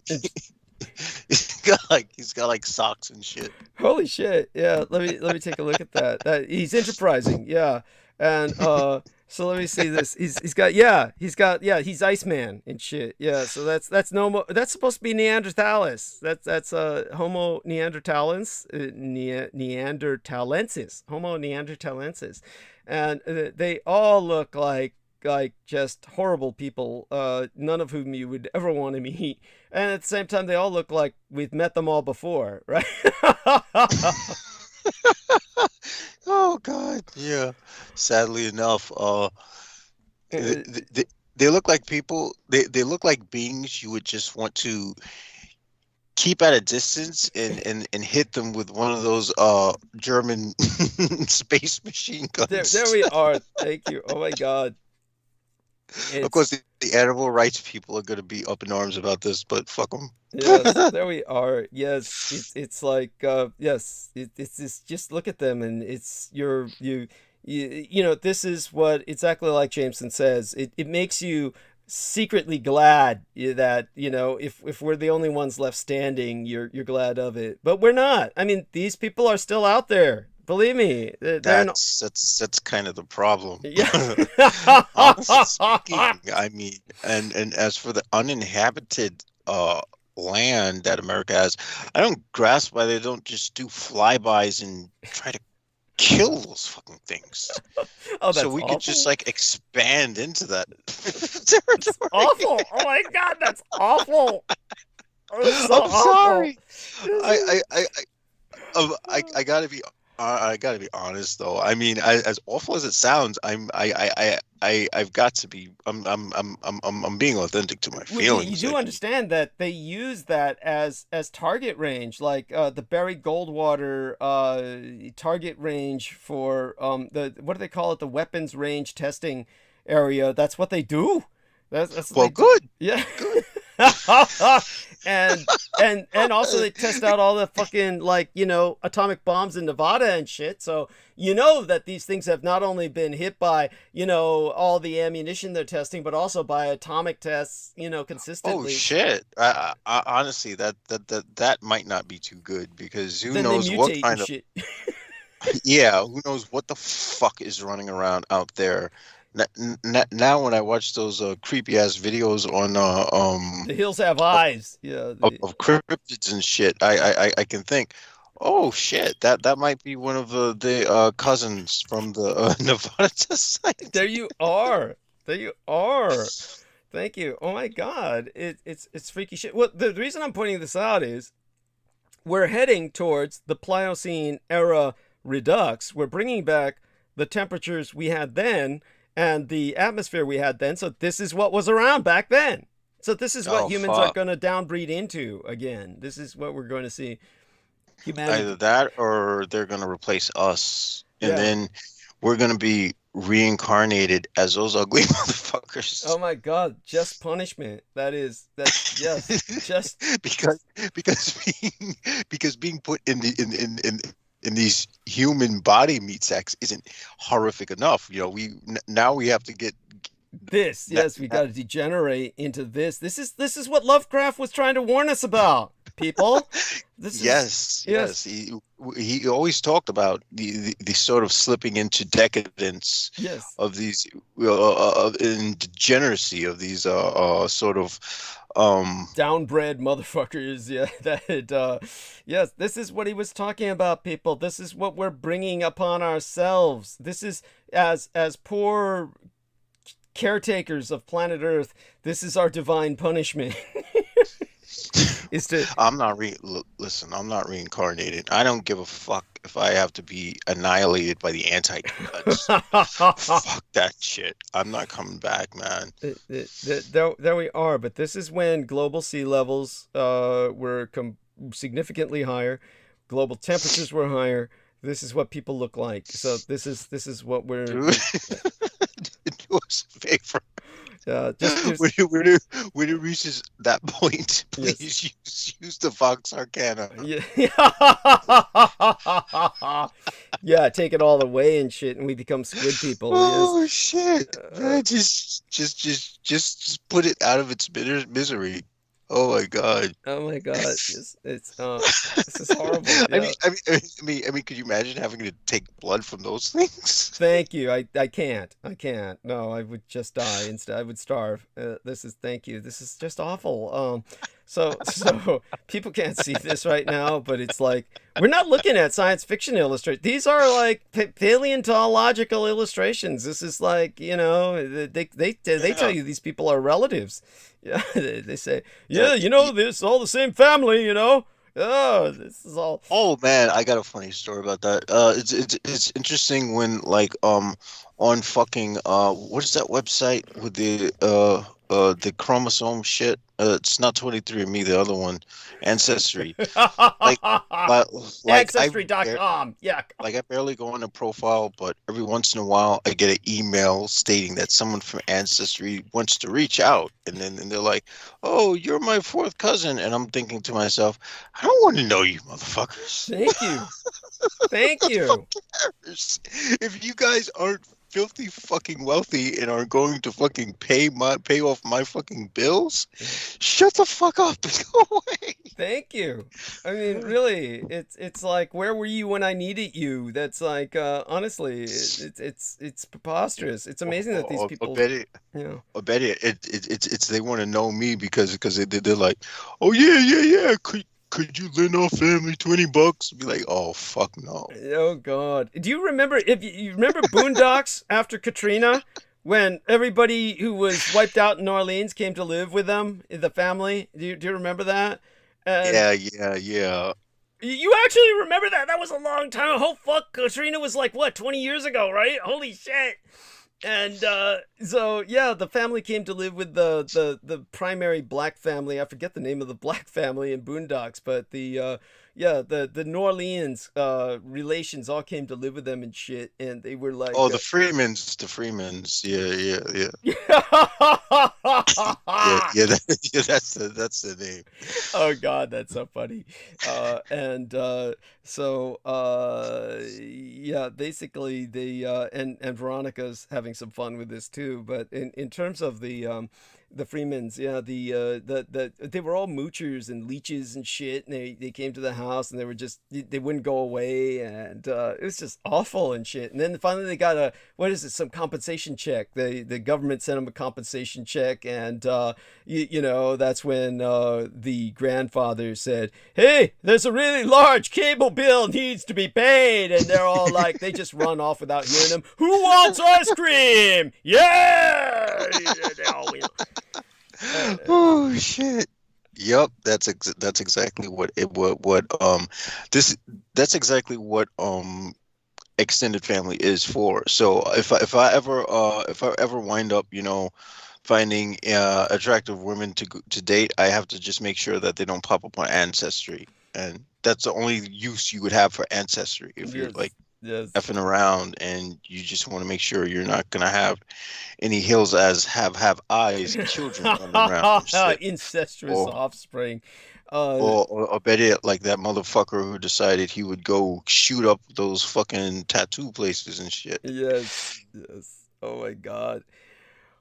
he's got like socks and shit. Holy shit! Yeah, let me take a look at that. He's enterprising. Yeah, and so let me see this. He's Iceman and shit. Yeah, so that's supposed to be Neanderthalis. That's Homo neanderthalensis, Homo neanderthalensis, and they all look like just horrible people, none of whom you would ever want to meet, and at the same time they all look like we've met them all before, right? Oh God, yeah. Sadly enough, they look like people. They look like beings you would just want to keep at a distance and hit them with one of those German space machine guns. There we are. Thank you. Oh my God. Of course, the animal rights people are going to be up in arms about this, but fuck them. Yes, there we are. Yes, it's like it's just look at them, and it's you this is what exactly like Jameson says. It makes you secretly glad that if we're the only ones left standing, you're glad of it, but we're not. I mean, these people are still out there. Believe me, that's kind of the problem. Yeah. Honestly speaking, I mean, and as for the uninhabited land that America has, I don't grasp why they don't just do flybys and try to kill those fucking things. So we could just like expand into that territory. That's awful. Oh my God, that's awful. I'm sorry. I gotta be. I gotta be honest though. I mean, as awful as it sounds, I've got to be. I'm being authentic to my feelings. You do understand that they use that as target range, like the Barry Goldwater target range for the what do they call it? The weapons range testing area. That's what they do. That's well, good. Yeah. Good. and also they test out all the fucking atomic bombs in Nevada and shit, so that these things have not only been hit by all the ammunition they're testing, but also by atomic tests consistently. Oh shit. I honestly that might not be too good, because who then knows what kind of shit. Yeah, who knows what the fuck is running around out there. Now when I watch those creepy ass videos on the hills have eyes, of cryptids and shit, I can think, oh shit, that might be one of the cousins from the Nevada test site. There you are. Thank you. Oh my God, it's freaky shit. Well, the reason I'm pointing this out is we're heading towards the Pliocene era redux. We're bringing back the temperatures we had then and the atmosphere we had then. So this is what was around back then. So this is what humans are going to downbreed into again. This is what we're going to see humanity. Either that or they're going to replace us. And then we're going to be reincarnated as those ugly motherfuckers. Oh my God, just punishment. That's yes. Just because being put in these human body meat sacks isn't horrific enough. We have to get this. Yes, we got to degenerate into this. This is what Lovecraft was trying to warn us about, people. Yes. He always talked about the sort of slipping into decadence of these in degeneracy of these sort of downbred motherfuckers. Yes, this is what he was talking about, people. This is what we're bringing upon ourselves. This is as poor caretakers of planet Earth, this is our divine punishment. is to. Listen, I'm not reincarnated. I don't give a fuck if I have to be annihilated by the anti-gods. Fuck that shit. I'm not coming back, man. There we are. But this is when global sea levels were significantly higher. Global temperatures were higher. This is what people look like. So this is what we're. Do us a favor. Just when it reaches that point, please use the Vox Arcana. Yeah, take it all away and shit, and we become squid people. Oh shit! Just put it out of its misery. Oh my god! Oh my god! This is horrible. Yeah. I mean, could you imagine having to take blood from those things? Thank you. I can't. No, I would just die instead. I would starve. Thank you. This is just awful. So people can't see this right now, but it's like we're not looking at science fiction illustrations. These are like paleontological illustrations. This is like, they tell you these people are relatives. Yeah, they say, this is all the same family, Oh, this is all. Oh man, I got a funny story about that. It's interesting when like on fucking what is that website with the chromosome shit? It's not 23andMe, the other one, Ancestry. Ancestry.com. Yeah. Like I barely go on a profile, but every once in a while I get an email stating that someone from Ancestry wants to reach out, and they're like, "Oh, you're my fourth cousin," and I'm thinking to myself, I don't want to know you, motherfuckers. Thank you. If you guys aren't filthy fucking wealthy and are going to fucking pay off my fucking bills, shut the fuck up and go away. Thank you. I mean, really, it's like, where were you when I needed you? That's like, honestly, it's preposterous. It's amazing that these people. I bet it's they want to know me because they're like, oh yeah. Could you lend our family $20? Be like, oh fuck no. Oh god. Do you remember you remember Boondocks after Katrina, when everybody who was wiped out in New Orleans came to live with them, the family? Do you remember that? Yeah. You actually remember that? That was a long time. Oh fuck, Katrina was like what, 20 years ago, right? Holy shit. And so yeah, the family came to live with the primary black family. I forget the name of the black family in Boondocks, but the New Orleans relations all came to live with them and shit, and they were like, the Freemans, yeah. That's the name. Oh god, that's so funny. Basically they and Veronica's having some fun with this too, but in terms of the Freemans, they were all moochers and leeches and shit, and they came to the house and they wouldn't go away, and it was just awful and shit. And then finally they got some compensation check. The government sent them a compensation check, and that's when the grandfather said, "Hey, there's a really large cable bill needs to be paid," and they're all like, they just run off without hearing them. Who wants ice cream? Yeah. Oh shit! Yep, that's exactly what extended family is for. So if I ever wind up, finding attractive women to date, I have to just make sure that they don't pop up on Ancestry, and that's the only use you would have for Ancestry if you're like effing around and you just want to make sure you're not gonna have any hills as have eyes and children running around. Incestuous offspring. Or better like that motherfucker who decided he would go shoot up those fucking tattoo places and shit. Yes. Oh my god.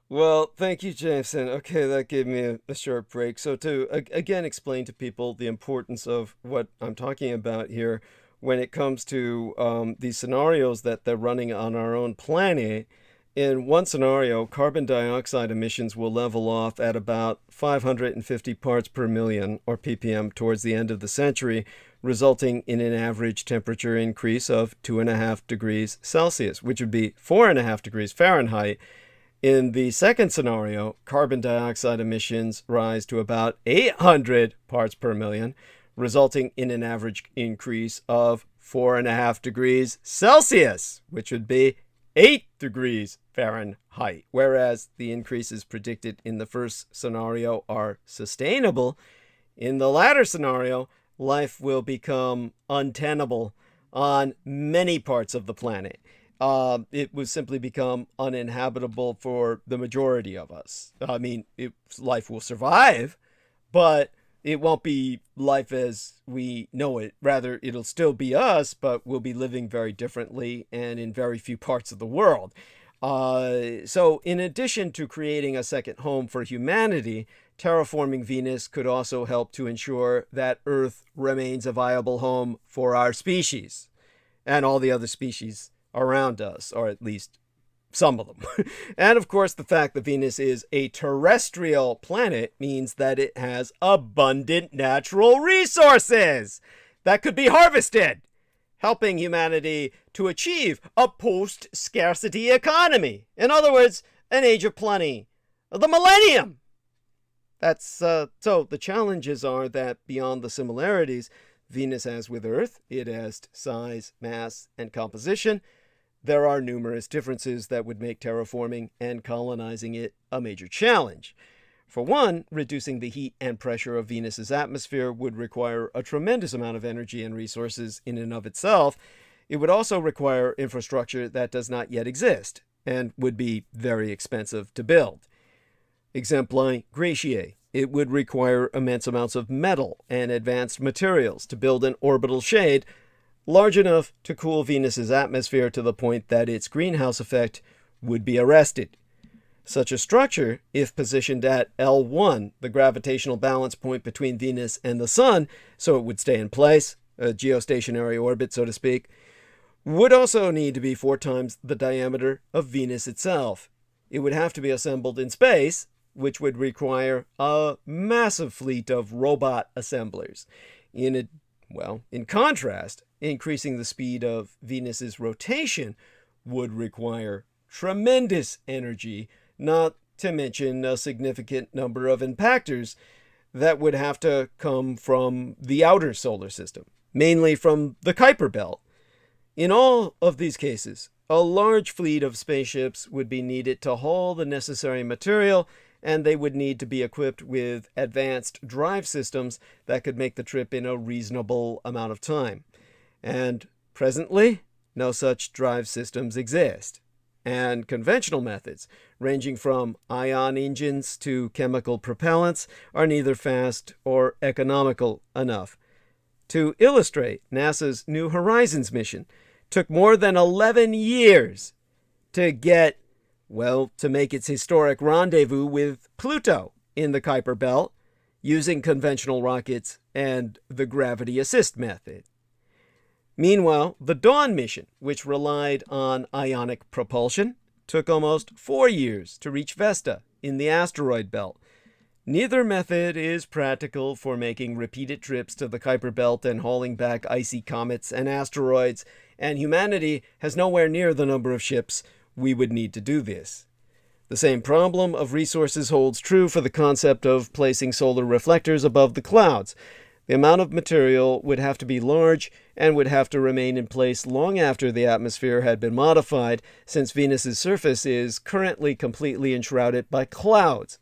Well, thank you, Jameson. Okay, that gave me a short break. So to again explain to people the importance of what I'm talking about here when it comes to these scenarios that they're running on our own planet. In one scenario, carbon dioxide emissions will level off at about 550 parts per million, or ppm, towards the end of the century, resulting in an average temperature increase of 2.5 degrees Celsius, which would be 4.5 degrees Fahrenheit. In the second scenario, carbon dioxide emissions rise to about 800 parts per million, resulting in an average increase of 4.5 degrees Celsius, which would be 8 degrees Fahrenheit, whereas the increases predicted in the first scenario are sustainable. In the latter scenario, life will become untenable on many parts of the planet. It will simply become uninhabitable for the majority of us. I mean, life will survive, but it won't be life as we know it. Rather, it'll still be us, but we'll be living very differently and in very few parts of the world. So in addition to creating a second home for humanity, terraforming Venus could also help to ensure that Earth remains a viable home for our species and all the other species around us, or at least some of them. And of course, the fact that Venus is a terrestrial planet means that it has abundant natural resources that could be harvested, helping humanity to achieve a post-scarcity economy. In other words, an age of plenty, the millennium. So the challenges are that beyond the similarities Venus has with Earth, it has size, mass, and composition, there are numerous differences that would make terraforming and colonizing it a major challenge. For one, reducing the heat and pressure of Venus's atmosphere would require a tremendous amount of energy and resources in and of itself. It would also require infrastructure that does not yet exist and would be very expensive to build. Exempli gratiae. It would require immense amounts of metal and advanced materials to build an orbital shade large enough to cool Venus's atmosphere to the point that its greenhouse effect would be arrested. Such a structure, if positioned at L1, the gravitational balance point between Venus and the Sun, so it would stay in place, a geostationary orbit, so to speak, would also need to be 4 times the diameter of Venus itself. It would have to be assembled in space, which would require a massive fleet of robot assemblers. In contrast, increasing the speed of Venus's rotation would require tremendous energy, not to mention a significant number of impactors that would have to come from the outer solar system, mainly from the Kuiper Belt. In all of these cases, a large fleet of spaceships would be needed to haul the necessary material, and they would need to be equipped with advanced drive systems that could make the trip in a reasonable amount of time. And presently, no such drive systems exist. And conventional methods, ranging from ion engines to chemical propellants, are neither fast or economical enough. To illustrate, NASA's New Horizons mission took more than 11 years to make its historic rendezvous with Pluto in the Kuiper Belt using conventional rockets and the gravity assist method. Meanwhile, the Dawn mission, which relied on ionic propulsion, took almost 4 years to reach Vesta in the asteroid belt. Neither method is practical for making repeated trips to the Kuiper Belt and hauling back icy comets and asteroids, and humanity has nowhere near the number of ships we would need to do this. The same problem of resources holds true for the concept of placing solar reflectors above the clouds. The amount of material would have to be large and would have to remain in place long after the atmosphere had been modified, since Venus's surface is currently completely enshrouded by clouds.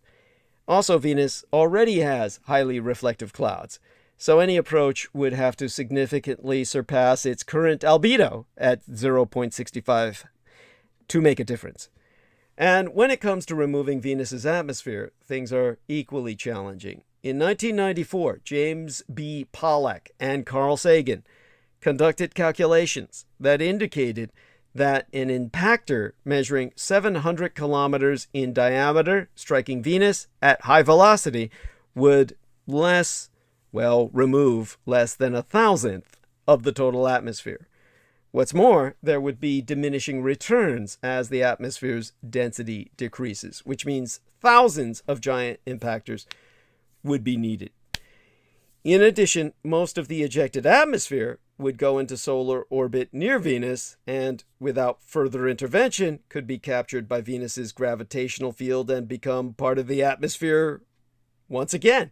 Also, Venus already has highly reflective clouds, so any approach would have to significantly surpass its current albedo at 0.65 to make a difference. And when it comes to removing Venus's atmosphere, things are equally challenging. In 1994, James B. Pollack and Carl Sagan conducted calculations that indicated that an impactor measuring 700 kilometers in diameter striking Venus at high velocity would remove less than 1,000th of the total atmosphere. What's more, there would be diminishing returns as the atmosphere's density decreases, which means thousands of giant impactors would be needed. In addition, most of the ejected atmosphere would go into solar orbit near Venus and, without further intervention, could be captured by Venus's gravitational field and become part of the atmosphere once again.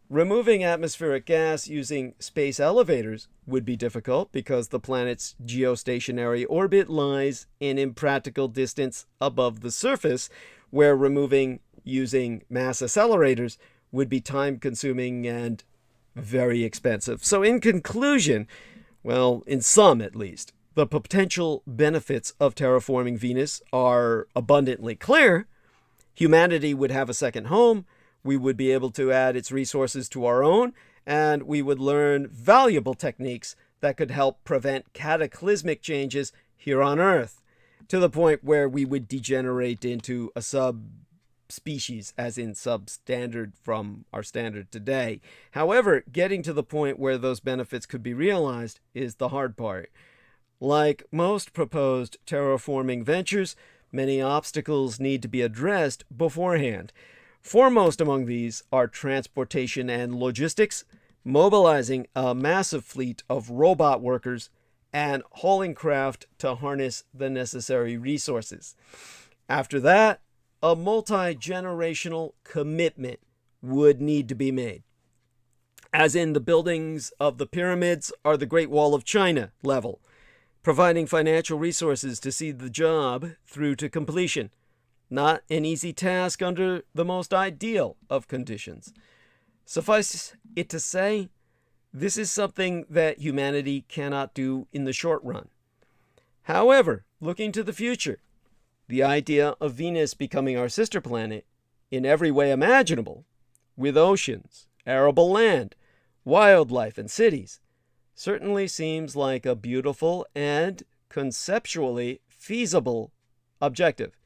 Removing atmospheric gas using space elevators would be difficult because the planet's geostationary orbit lies an impractical distance above the surface, where removing using mass accelerators would be time-consuming and very expensive. So in conclusion, well, in sum at least, the potential benefits of terraforming Venus are abundantly clear. Humanity would have a second home. We would be able to add its resources to our own, and we would learn valuable techniques that could help prevent cataclysmic changes here on Earth, to the point where we would degenerate into a subspecies, as in substandard from our standard today. However, getting to the point where those benefits could be realized is the hard part. Like most proposed terraforming ventures, many obstacles need to be addressed beforehand. Foremost among these are transportation and logistics, mobilizing a massive fleet of robot workers, and hauling craft to harness the necessary resources. After that, a multi-generational commitment would need to be made. As in the buildings of the pyramids or the Great Wall of China level, providing financial resources to see the job through to completion. Not an easy task under the most ideal of conditions. Suffice it to say, this is something that humanity cannot do in the short run. However, looking to the future, the idea of Venus becoming our sister planet in every way imaginable, with oceans, arable land, wildlife, and cities, certainly seems like a beautiful and conceptually feasible objective.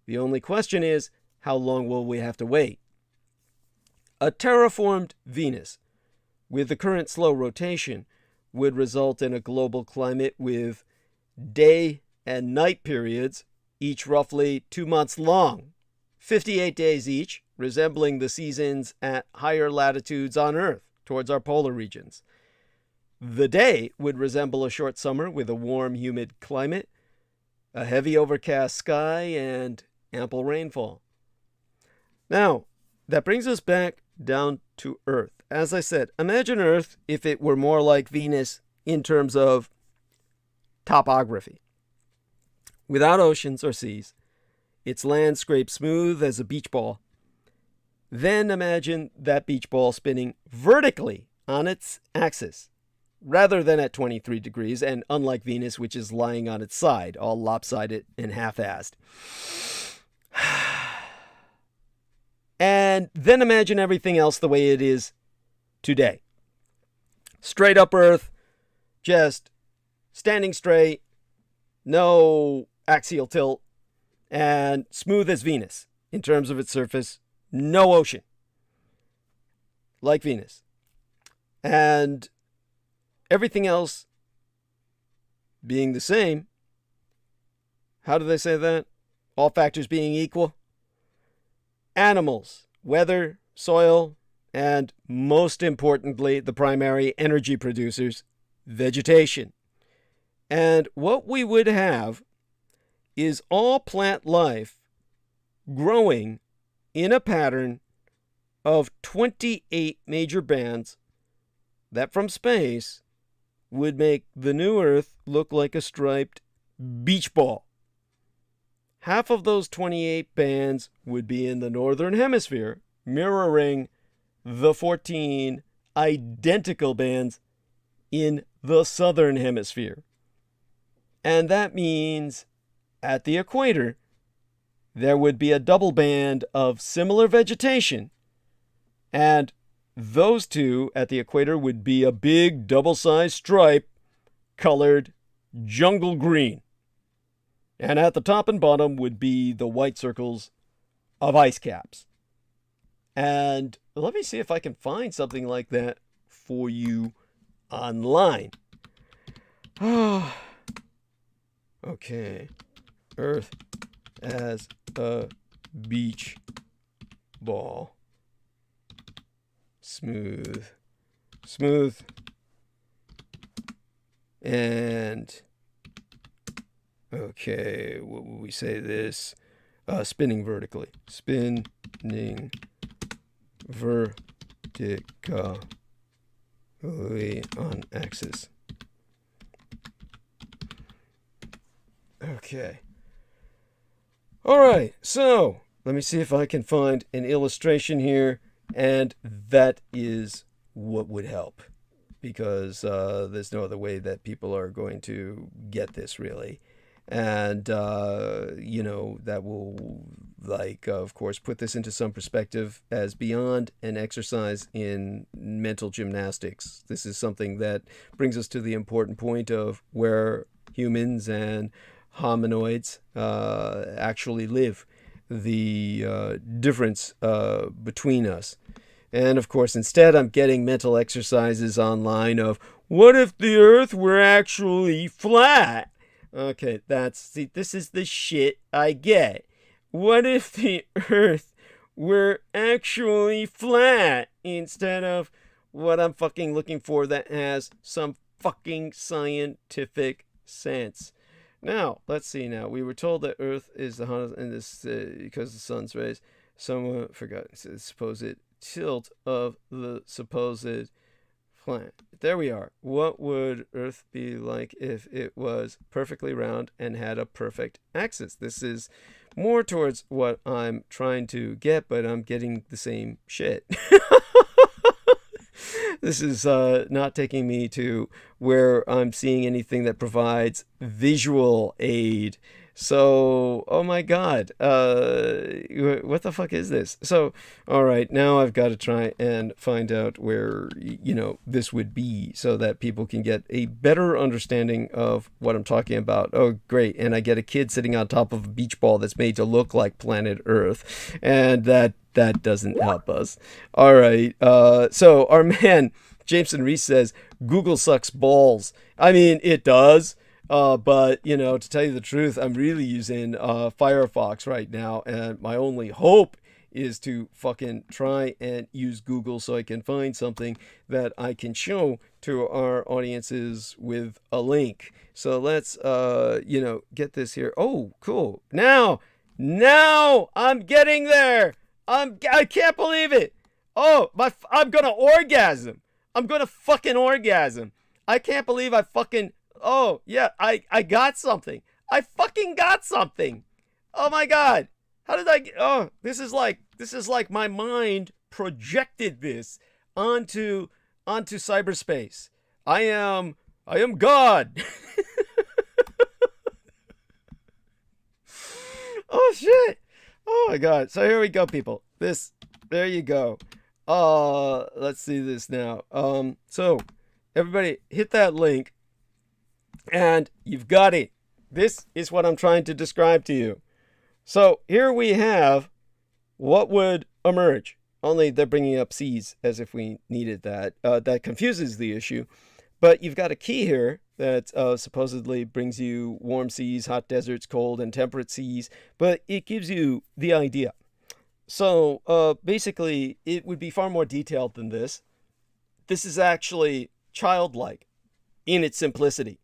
The only question is, how long will we have to wait? A terraformed Venus, with the current slow rotation, would result in a global climate with day and night periods, each roughly 2 months long, 58 days each, resembling the seasons at higher latitudes on Earth towards our polar regions. The day would resemble a short summer with a warm, humid climate, a heavy overcast sky, and ample rainfall. Now, that brings us back down to Earth. As I said, imagine Earth if it were more like Venus in terms of topography. Without oceans or seas, its land scraped smooth as a beach ball. Then imagine that beach ball spinning vertically on its axis, rather than at 23 degrees, and unlike Venus, which is lying on its side, all lopsided and half-assed. And then imagine everything else the way it is today. Straight up Earth, just standing straight, no axial tilt, and smooth as Venus in terms of its surface, no ocean, like Venus. And everything else being the same. How do they say that? All factors being equal. Animals, weather, soil, and most importantly, the primary energy producers, vegetation. And what we would have is all plant life growing in a pattern of 28 major bands that from space would make the new Earth look like a striped beach ball. Half of those 28 bands would be in the northern hemisphere, mirroring the 14 identical bands in the southern hemisphere. And that means at the equator, there would be a double band of similar vegetation, and those two at the equator would be a big double-sized stripe colored jungle green. And at the top and bottom would be the white circles of ice caps. And let me see if I can find something like that for you online. Okay. Earth as a beach ball. Smooth. And, okay, what would we say this? Spinning vertically. Spinning vertically on axis. Okay. All right, so let me see if I can find an illustration here, and that is what would help, because there's no other way that people are going to get this, really. And, you know, that will, like, of course, put this into some perspective as beyond an exercise in mental gymnastics. This is something that brings us to the important point of where humans and hominoids actually live, the difference between us. And of course, instead, I'm getting mental exercises online of, what if the Earth were actually flat? Okay, see, this is the shit I get. What if the Earth were actually flat instead of what I'm fucking looking for that has some fucking scientific sense? Now, let's see now. We were told that Earth is the hottest in this because of the sun's rays. Someone forgot the supposed tilt of the supposed planet. There we are. What would Earth be like if it was perfectly round and had a perfect axis? This is more towards what I'm trying to get, but I'm getting the same shit. This is not taking me to where I'm seeing anything that provides visual aid. So, oh my God, what the fuck is this? So, all right, now I've got to try and find out where, you know, this would be so that people can get a better understanding of what I'm talking about. Oh, great. And I get a kid sitting on top of a beach ball that's made to look like planet Earth. And that doesn't help us. All right. So our man, Jameson Reese, says, Google sucks balls. I mean, it does. But, you know, to tell you the truth, I'm really using Firefox right now, and my only hope is to fucking try and use Google so I can find something that I can show to our audiences with a link. So let's, you know, get this here. Oh, cool. Now I'm getting there. I can't believe it. Oh, I'm gonna orgasm. I'm gonna fucking orgasm. I can't believe I fucking... Oh, yeah, I got something. I fucking got something. Oh my God. How did I... Oh, this is like my mind projected this onto cyberspace. I am God. Oh shit. Oh my God. So here we go, people. There you go. Let's see this now. So everybody hit that link. And you've got it. This is what I'm trying to describe to you. So here we have what would emerge. Only they're bringing up seas as if we needed that. That confuses the issue. But you've got a key here that supposedly brings you warm seas, hot deserts, cold and temperate seas. But it gives you the idea. So basically, it would be far more detailed than this. This is actually childlike in its simplicity.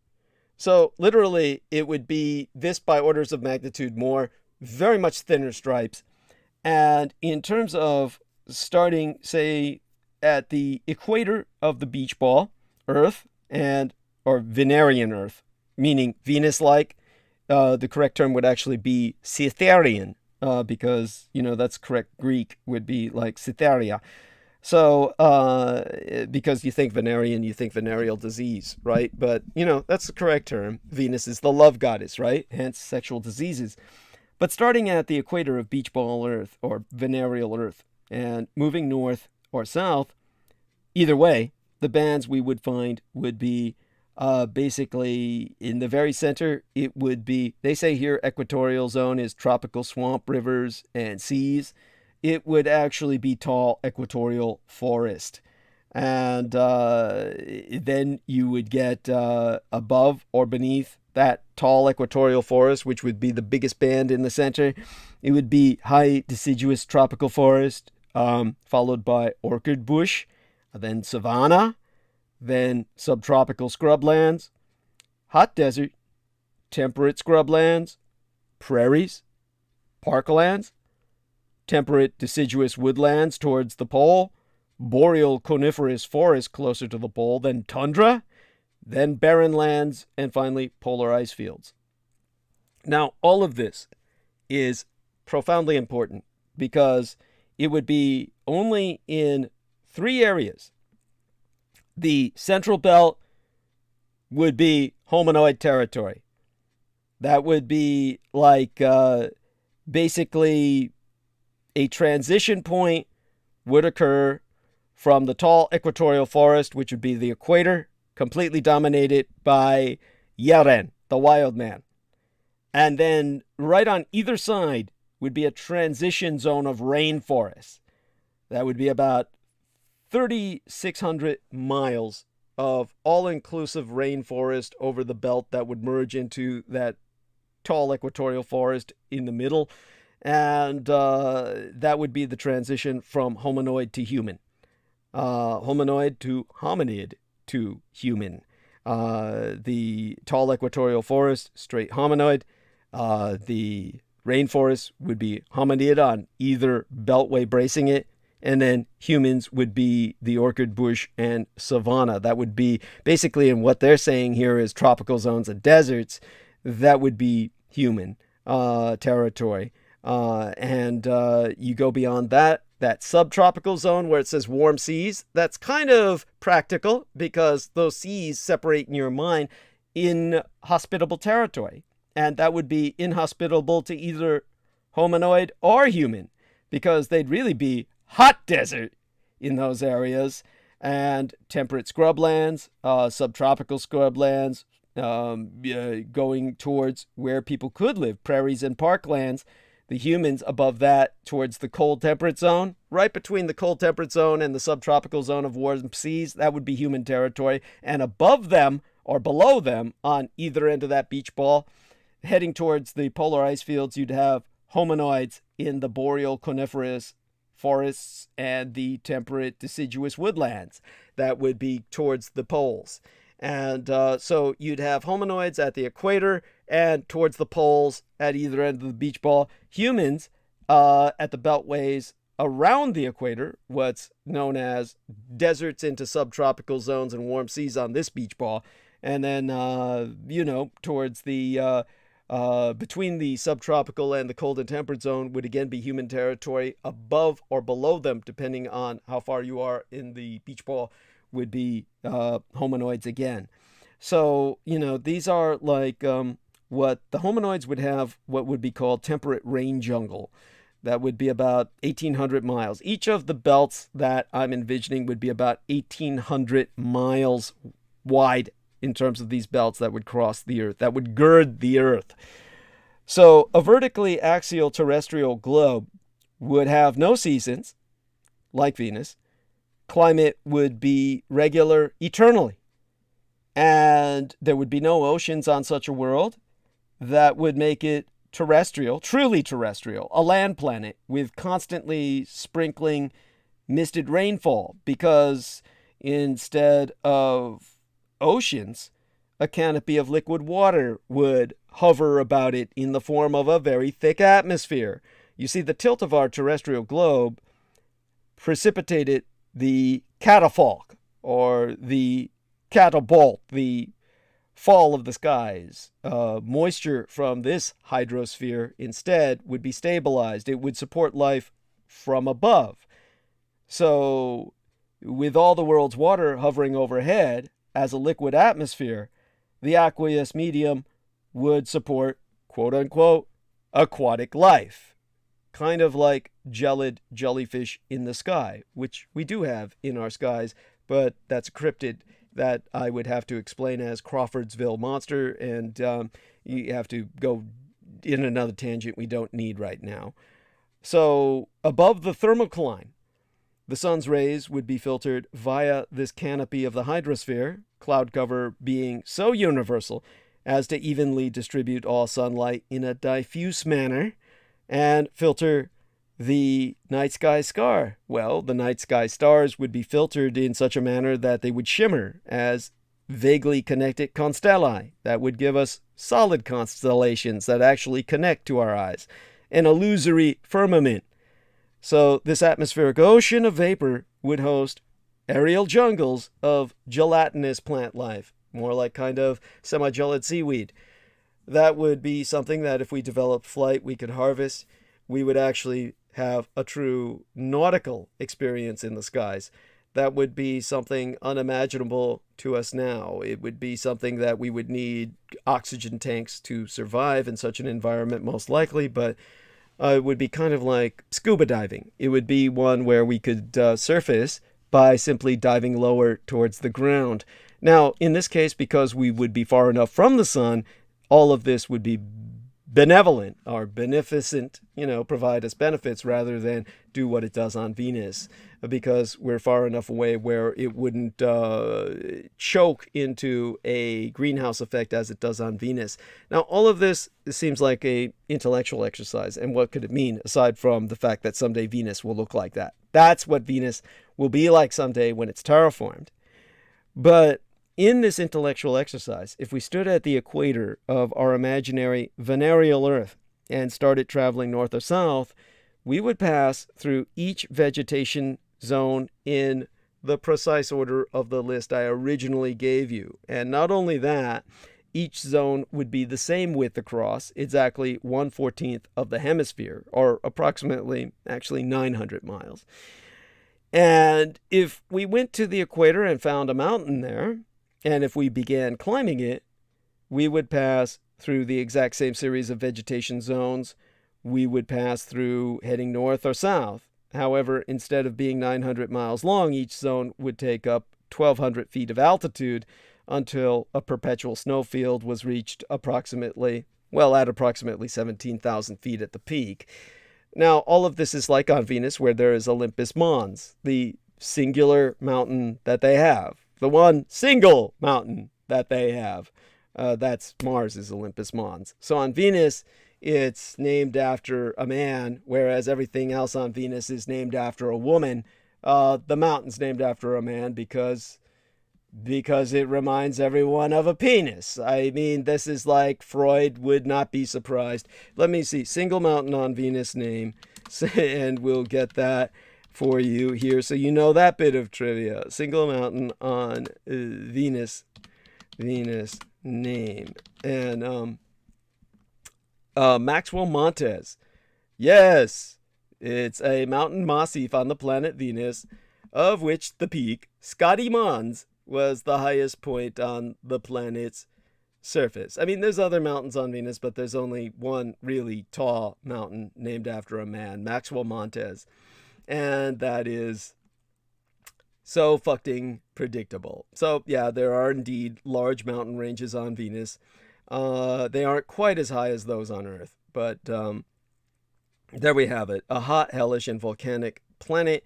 So literally, it would be this by orders of magnitude more, very much thinner stripes. And in terms of starting, say, at the equator of the beach ball, Earth, or Venerian Earth, meaning Venus-like, the correct term would actually be Cytherean, because, you know, that's correct Greek, would be like Cytheria. So, because you think Venerian, you think venereal disease, right? But, you know, that's the correct term. Venus is the love goddess, right? Hence sexual diseases. But starting at the equator of beach ball Earth or venereal Earth and moving north or south, either way, the bands we would find would be basically in the very center. It would be, they say here, equatorial zone is tropical swamp, rivers, and seas. It would actually be tall equatorial forest. And then you would get above or beneath that tall equatorial forest, which would be the biggest band in the center. It would be high deciduous tropical forest, followed by orchid bush, then savanna, then subtropical scrublands, hot desert, temperate scrublands, prairies, parklands, temperate deciduous woodlands towards the pole, boreal coniferous forest closer to the pole, then tundra, then barren lands, and finally polar ice fields. Now, all of this is profoundly important because it would be only in 3 areas. The central belt would be hominoid territory. That would be like basically a transition point would occur from the tall equatorial forest, which would be the equator, completely dominated by Yeren, the wild man. And then right on either side would be a transition zone of rainforest. That would be about 3,600 miles of all-inclusive rainforest over the belt that would merge into that tall equatorial forest in the middle. And that would be the transition from hominoid to human. Hominoid to hominid to human. The tall equatorial forest, straight hominoid. The rainforest would be hominid on either beltway bracing it. And then humans would be the orchid bush and savanna. That would be basically, in what they're saying here is tropical zones and deserts. That would be human territory. And you go beyond that subtropical zone where it says warm seas, that's kind of practical because those seas separate in your mind in hospitable territory. And that would be inhospitable to either hominoid or human because they'd really be hot desert in those areas, and temperate scrublands, subtropical scrublands, going towards where people could live, prairies and parklands. The humans above that towards the cold temperate zone, right between the cold temperate zone and the subtropical zone of warm seas, that would be human territory. And above them or below them on either end of that beach ball, heading towards the polar ice fields, you'd have hominoids in the boreal coniferous forests and the temperate deciduous woodlands. That would be towards the poles. And so you'd have hominoids at the equator and towards the poles at either end of the beach ball. Humans at the beltways around the equator, what's known as deserts into subtropical zones and warm seas on this beach ball. And then, towards the between the subtropical and the cold and temperate zone would again be human territory. Above or below them, depending on how far you are in the beach ball, would be hominoids again. So, these are like what the hominoids would have, what would be called temperate rain jungle. That would be about 1,800 miles. Each of the belts that I'm envisioning would be about 1,800 miles wide in terms of these belts that would cross the Earth, that would gird the Earth. So a vertically axial terrestrial globe would have no seasons, like Venus. Climate would be regular eternally. And there would be no oceans on such a world. That would make it terrestrial, truly terrestrial, a land planet with constantly sprinkling misted rainfall, because instead of oceans, a canopy of liquid water would hover about it in the form of a very thick atmosphere. You see, the tilt of our terrestrial globe precipitated the catafalque, or the catabolt, the fall of the skies. Moisture from this hydrosphere instead would be stabilized. It would support life from above. So with all the world's water hovering overhead as a liquid atmosphere, the aqueous medium would support, quote unquote, aquatic life. Kind of like gelid jellyfish in the sky, which we do have in our skies, but that's a cryptid that I would have to explain as Crawfordsville monster, and you have to go in another tangent we don't need right now. So above the thermocline, the sun's rays would be filtered via this canopy of the hydrosphere, cloud cover being so universal as to evenly distribute all sunlight in a diffuse manner and filter the night sky star. Well, the night sky stars would be filtered in such a manner that they would shimmer as vaguely connected constellae that would give us solid constellations that actually connect to our eyes, an illusory firmament. So this atmospheric ocean of vapor would host aerial jungles of gelatinous plant life, more like kind of semi-gelid seaweed. That would be something that if we developed flight, we could harvest. We would actually have a true nautical experience in the skies. That would be something unimaginable to us now. It would be something that we would need oxygen tanks to survive in such an environment, most likely, but it would be kind of like scuba diving. It would be one where we could surface by simply diving lower towards the ground. Now, in this case, because we would be far enough from the sun, all of this would be benevolent or beneficent, provide us benefits rather than do what it does on Venus, because we're far enough away where it wouldn't choke into a greenhouse effect as it does on Venus. Now, all of this seems like a intellectual exercise, and what could it mean aside from the fact that someday Venus will look like that? That's what Venus will be like someday when it's terraformed. But in this intellectual exercise, if we stood at the equator of our imaginary venereal Earth and started traveling north or south, we would pass through each vegetation zone in the precise order of the list I originally gave you. And not only that, each zone would be the same width across, exactly 1/14 of the hemisphere, or approximately, actually 900 miles. And if we went to the equator and found a mountain there, and if we began climbing it, we would pass through the exact same series of vegetation zones. We would pass through heading north or south. However, instead of being 900 miles long, each zone would take up 1,200 feet of altitude until a perpetual snowfield was reached at approximately 17,000 feet at the peak. Now, all of this is like on Venus, where there is Olympus Mons, the singular mountain that they have. The one single mountain that they have. That's Mars is Olympus Mons. So on Venus, it's named after a man, whereas everything else on Venus is named after a woman. The mountain's named after a man because it reminds everyone of a penis. I mean, this is like Freud would not be surprised. Let me see. Single mountain on Venus name. And we'll get that for you here, so you know that bit of trivia. Single mountain on Venus name. And Maxwell Montes. Yes, it's a mountain massif on the planet Venus, of which the peak, Scotty Mons, was the highest point on the planet's surface. I mean, there's other mountains on Venus, but there's only one really tall mountain named after a man, Maxwell Montes. And that is so fucking predictable. So, yeah, there are indeed large mountain ranges on Venus. They aren't quite as high as those on Earth, but there we have it. A hot, hellish, and volcanic planet.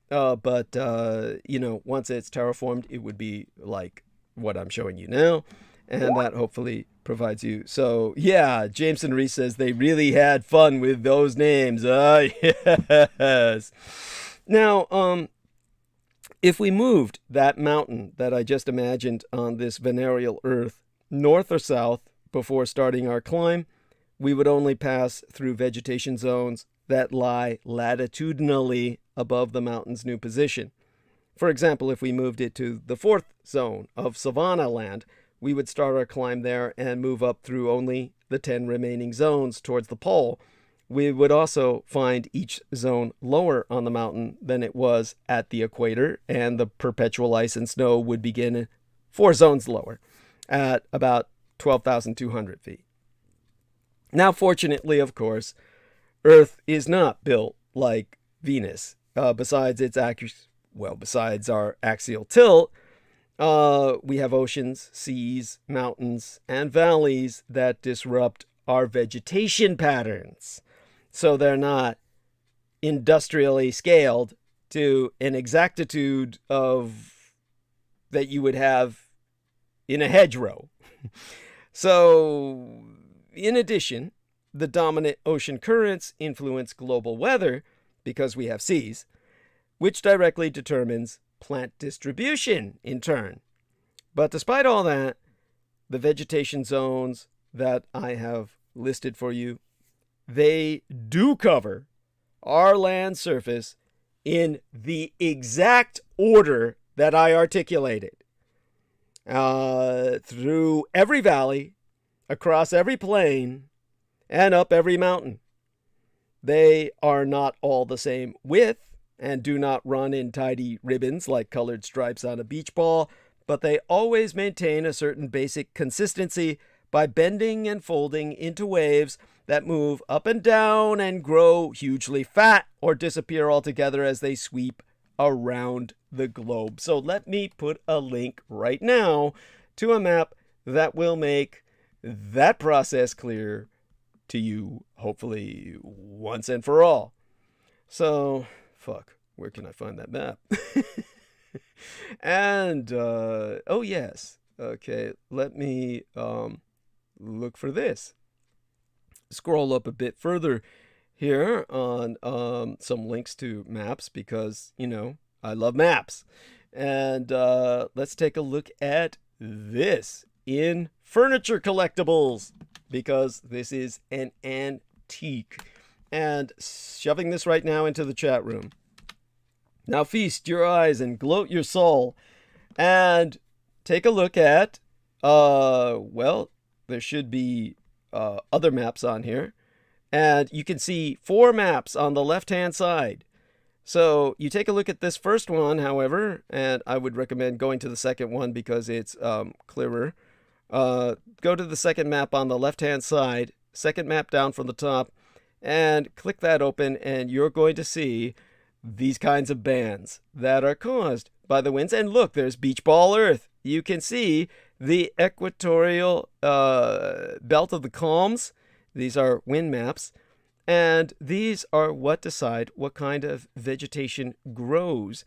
But once it's terraformed, it would be like what I'm showing you now. And that hopefully provides you. So, yeah, Jameson Reese says they really had fun with those names. Yes. Now, if we moved that mountain that I just imagined on this venereal Earth north or south before starting our climb, we would only pass through vegetation zones that lie latitudinally above the mountain's new position. For example, if we moved it to the 4th zone of savanna land, we would start our climb there and move up through only the 10 remaining zones towards the pole. We would also find each zone lower on the mountain than it was at the equator, and the perpetual ice and snow would begin 4 zones lower at about 12,200 feet. Now, fortunately, of course, Earth is not built like Venus. Besides our axial tilt, we have oceans, seas, mountains, and valleys that disrupt our vegetation patterns. So they're not industrially scaled to an exactitude of that you would have in a hedgerow. So, in addition, the dominant ocean currents influence global weather because we have seas, which directly determines plant distribution in turn. But despite all that, the vegetation zones that I have listed for you, they do cover our land surface in the exact order that I articulated. Through every valley, across every plain, and up every mountain. They are not all the same width and do not run in tidy ribbons like colored stripes on a beach ball, but they always maintain a certain basic consistency by bending and folding into waves that move up and down and grow hugely fat or disappear altogether as they sweep around the globe. So let me put a link right now to a map that will make that process clear to you, hopefully once and for all. So, where can I find that map? And, oh yes, okay, let me look for this. Scroll up a bit further here on some links to maps because, I love maps. And let's take a look at this in furniture collectibles because this is an antique. And shoving this right now into the chat room. Now feast your eyes and gloat your soul and take a look at, there should be other maps on here. And you can see 4 maps on the left-hand side. So you take a look at this first one, however, and I would recommend going to the second one because it's clearer. Go to the second map on the left-hand side, second map down from the top, and click that open, and you're going to see these kinds of bands that are caused by the winds. And look, there's beach ball Earth. You can see the equatorial belt of the calms. These are wind maps. And these are what decide what kind of vegetation grows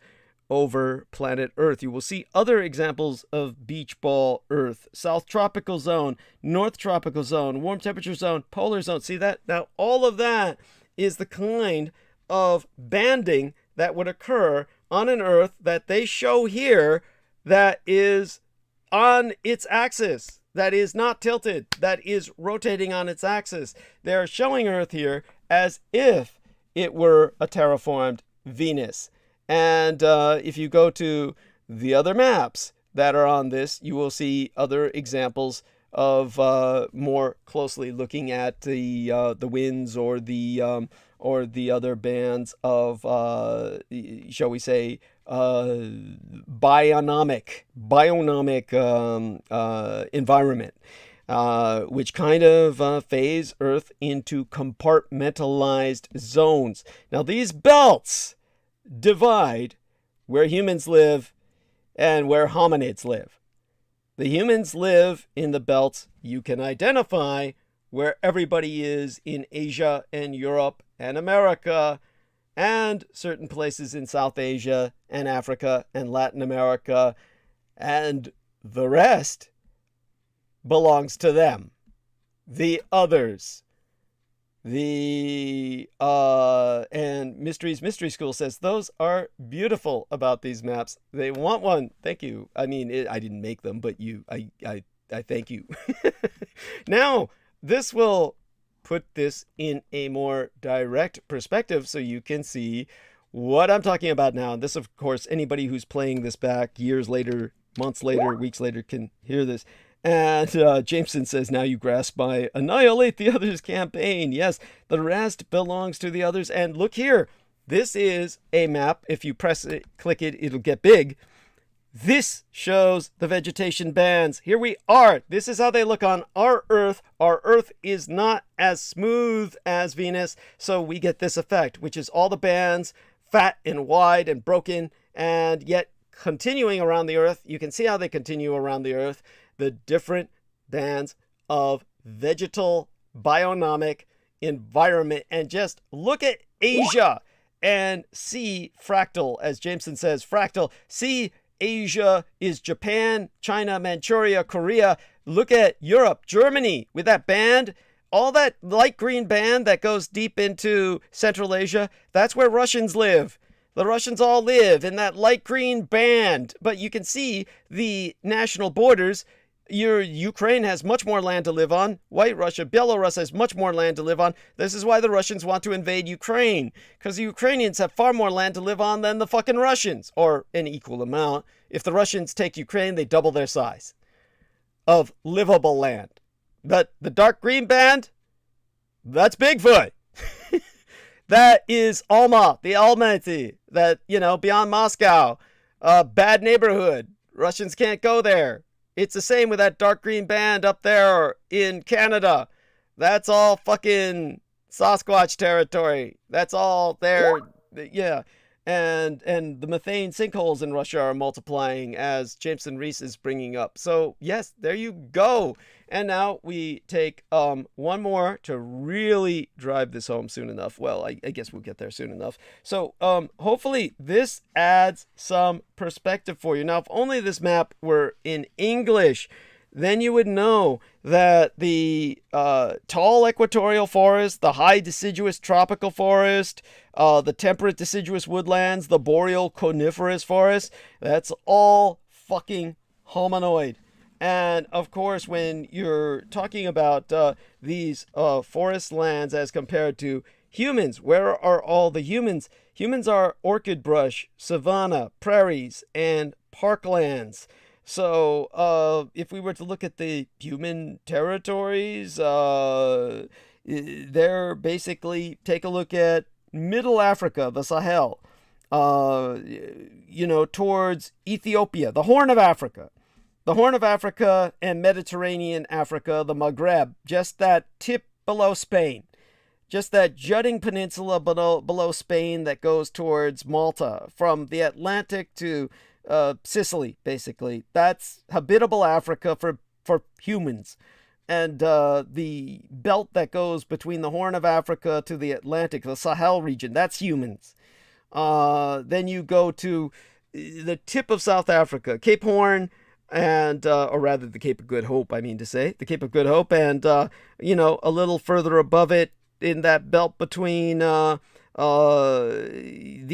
over planet Earth. You will see other examples of beach ball Earth. South tropical zone, north tropical zone, warm temperature zone, polar zone. See that? Now, all of that is the kind of banding that would occur on an Earth that they show here that is on its axis, that is not tilted, that is rotating on its axis. They're showing Earth here as if it were a terraformed Venus. And if you go to the other maps that are on this, you will see other examples of more closely looking at the winds or the other bands of, shall we say, bionomic environment, which kind of phase Earth into compartmentalized zones. Now, these belts divide where humans live and where hominids live. The humans live in the belts. You can identify where everybody is in Asia and Europe and America and certain places in South Asia and Africa and Latin America, and the rest belongs to them. The others. And Mystery School says, those are beautiful about these maps. They want one. Thank you. I mean, I didn't make them, but I thank you. Now, this will put this in a more direct perspective so you can see what I'm talking about now. And this, of course, anybody who's playing this back years later, months later, weeks later can hear this. And Jameson says, now you grasp my annihilate the others campaign. Yes, the rest belongs to the others. And look here, this is a map. If you press it, click it, it'll get big. This shows the vegetation bands. Here we are. This is how they look on our Earth. Our Earth is not as smooth as Venus, so we get this effect, which is all the bands fat and wide and broken, and yet continuing around the Earth. You can see how they continue around the Earth. The different bands of vegetal bionomic environment. And just look at Asia and see fractal, as Jameson says, fractal. See Asia is Japan, China, Manchuria, Korea. Look at Europe, Germany with that band. All that light green band that goes deep into Central Asia, that's where Russians live. The Russians all live in that light green band, but you can see the national borders. Your Ukraine has much more land to live on. White Russia, Belarus has much more land to live on. This is why the Russians want to invade Ukraine, because the Ukrainians have far more land to live on than the fucking Russians, or an equal amount. If the Russians take Ukraine, they double their size of livable land. But the dark green band, that's Bigfoot. That is Alma, the Almaty, that, beyond Moscow, bad neighborhood. Russians can't go there. It's the same with that dark green band up there in Canada. That's all fucking Sasquatch territory. That's all there. Yeah. And the methane sinkholes in Russia are multiplying, as Jameson Reese is bringing up. So, yes, there you go. And now we take one more to really drive this home soon enough. Well, I guess we'll get there soon enough. So, hopefully this adds some perspective for you. Now, if only this map were in English, then you would know that the tall equatorial forest, the high deciduous tropical forest, the temperate deciduous woodlands, the boreal coniferous forest, that's all fucking hominoid. And of course, when you're talking about these forest lands as compared to humans, where are all the humans? Humans are orchid brush, savanna, prairies, and parklands. So if we were to look at the human territories, they're basically, take a look at Middle Africa, the Sahel, towards Ethiopia, the Horn of Africa. The Horn of Africa and Mediterranean Africa, the Maghreb, just that tip below Spain. Just that jutting peninsula below Spain that goes towards Malta, from the Atlantic to Sicily, basically. That's habitable Africa for humans. And the belt that goes between the Horn of Africa to the Atlantic, the Sahel region, that's humans. Then you go to the tip of South Africa, Cape Horn, and or rather the Cape of Good Hope, I mean to say, the Cape of Good Hope, and a little further above it in that belt between the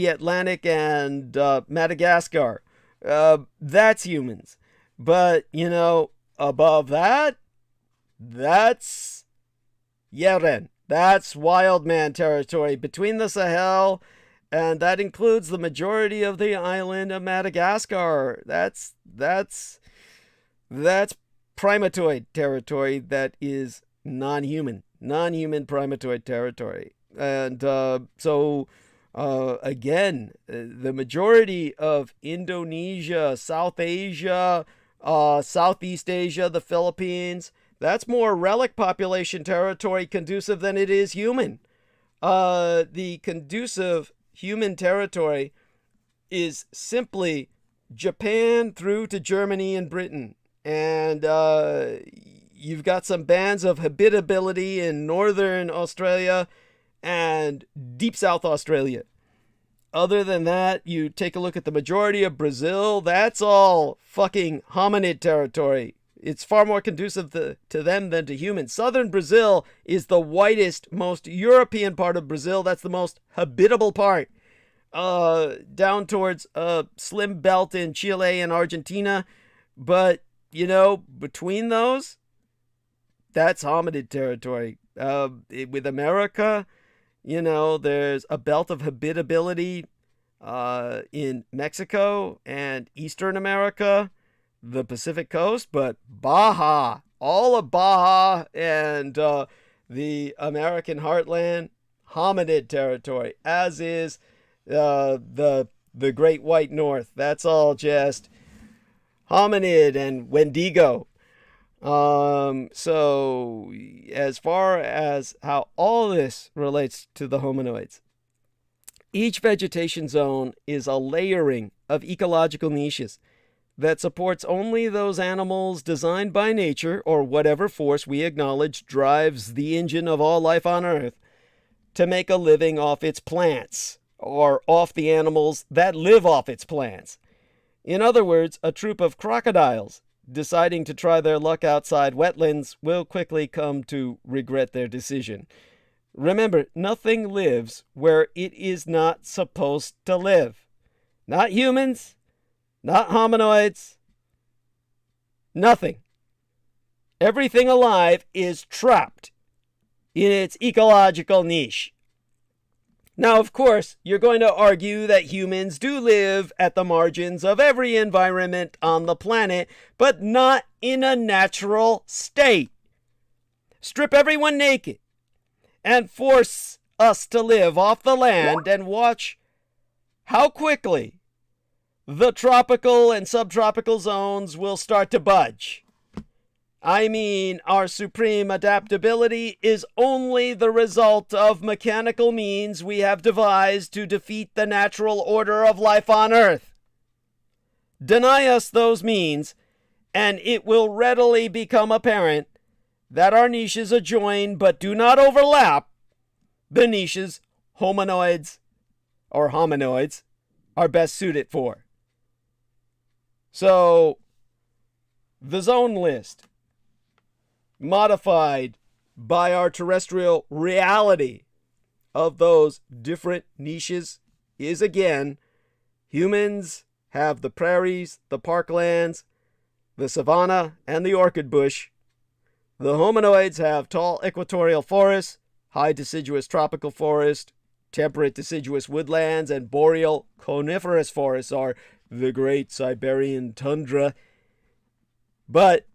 Atlantic and Madagascar. That's humans. But, above that, that's Yeren. That's wild man territory between the Sahel, and that includes the majority of the island of Madagascar. That's primatoid territory that is non-human primatoid territory. And again, the majority of Indonesia, South Asia, Southeast Asia, the Philippines, that's more relic population territory conducive than it is human. The conducive human territory is simply Japan through to Germany and Britain. And you've got some bands of habitability in northern Australia and deep South Australia. Other than that, you take a look at the majority of Brazil, that's all fucking hominid territory. It's far more conducive to them than to humans. Southern Brazil is the whitest, most European part of Brazil. That's the most habitable part. Down towards slim belt in Chile and Argentina. But, between those, that's hominid territory. With America, there's a belt of habitability in Mexico and Eastern America, the Pacific coast, but Baja, all of Baja and the American heartland, hominid territory, as is the Great White North. That's all just hominid and Wendigo. So as far as how all this relates to the hominoids, each vegetation zone is a layering of ecological niches that supports only those animals designed by nature, or whatever force we acknowledge drives the engine of all life on Earth, to make a living off its plants, or off the animals that live off its plants. In other words, a troop of crocodiles deciding to try their luck outside wetlands will quickly come to regret their decision. Remember, nothing lives where it is not supposed to live. Not humans, not hominoids, nothing. Everything alive is trapped in its ecological niche. Now, of course, you're going to argue that humans do live at the margins of every environment on the planet, but not in a natural state. Strip everyone naked and force us to live off the land and watch how quickly the tropical and subtropical zones will start to budge. I mean, our supreme adaptability is only the result of mechanical means we have devised to defeat the natural order of life on Earth. Deny us those means, and it will readily become apparent that our niches adjoin but do not overlap the niches hominoids are best suited for. So, the zone list, modified by our terrestrial reality of those different niches, is again, humans have the prairies, the parklands, the savanna, and the orchid bush. The hominoids have tall equatorial forests, high deciduous tropical forest, temperate deciduous woodlands, and boreal coniferous forests are the great Siberian tundra. But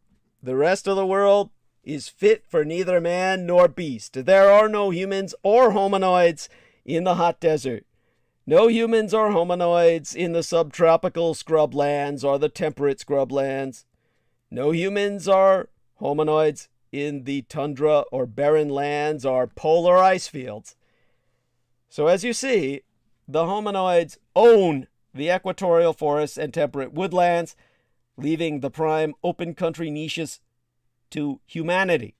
the rest of the world is fit for neither man nor beast. There are no humans or hominoids in the hot desert. No humans or hominoids in the subtropical scrublands or the temperate scrublands. No humans or hominoids in the tundra or barren lands or polar ice fields. So as you see, the hominoids own the equatorial forests and temperate woodlands, leaving the prime open country niches to humanity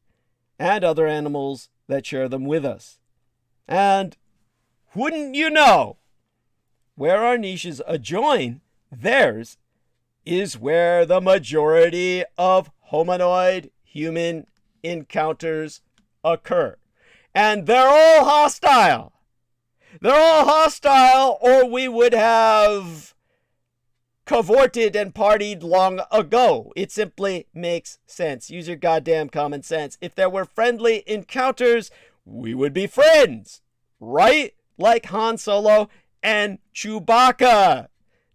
and other animals that share them with us. And wouldn't you know, where our niches adjoin theirs is where the majority of hominoid human encounters occur. And they're all hostile. They're all hostile, or we would have cavorted and partied long ago. It simply makes sense. Use your goddamn common sense. If there were friendly encounters, we would be friends, right? Like Han Solo and Chewbacca.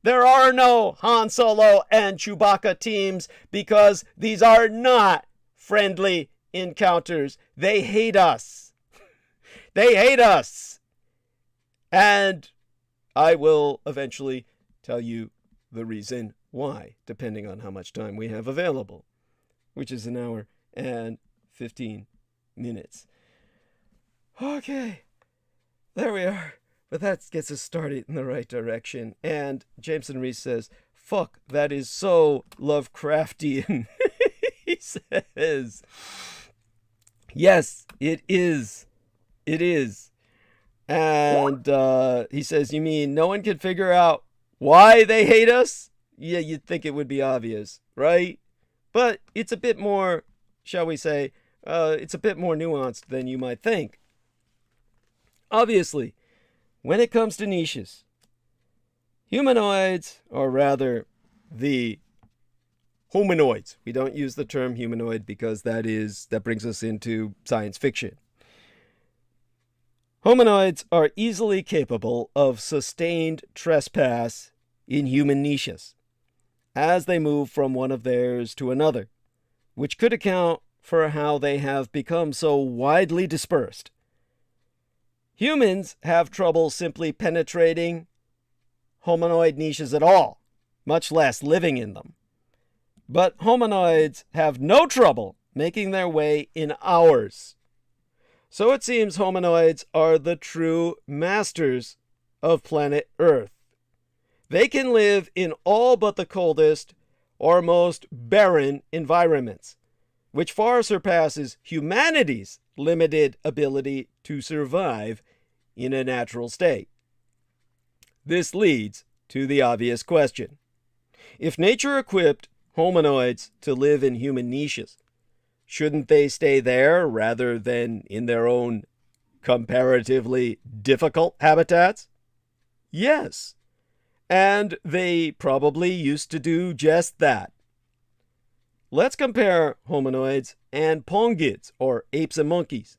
There are no Han Solo and Chewbacca teams because these are not friendly encounters. They hate us. They hate us. And I will eventually tell you the reason why, depending on how much time we have available, which is 1 hour and 15 minutes. Okay, there we are. But that gets us started in the right direction. And Jameson Reese says, fuck, that is so Lovecraftian. He says, yes, it is. It is. And he says, you mean no one can figure out why they hate us? Yeah, you'd think it would be obvious, right? But it's a bit more, shall we say, it's a bit more nuanced than you might think. Obviously, when it comes to niches, humanoids, or rather the hominoids. We don't use the term humanoid because that brings us into science fiction. Hominoids are easily capable of sustained trespass in human niches as they move from one of theirs to another, which could account for how they have become so widely dispersed. Humans have trouble simply penetrating hominoid niches at all, much less living in them. But hominoids have no trouble making their way in ours. So it seems hominoids are the true masters of planet Earth. They can live in all but the coldest or most barren environments, which far surpasses humanity's limited ability to survive in a natural state. This leads to the obvious question. If nature equipped hominoids to live in human niches, shouldn't they stay there rather than in their own comparatively difficult habitats? Yes. And they probably used to do just that. Let's compare hominoids and pongids, or apes and monkeys.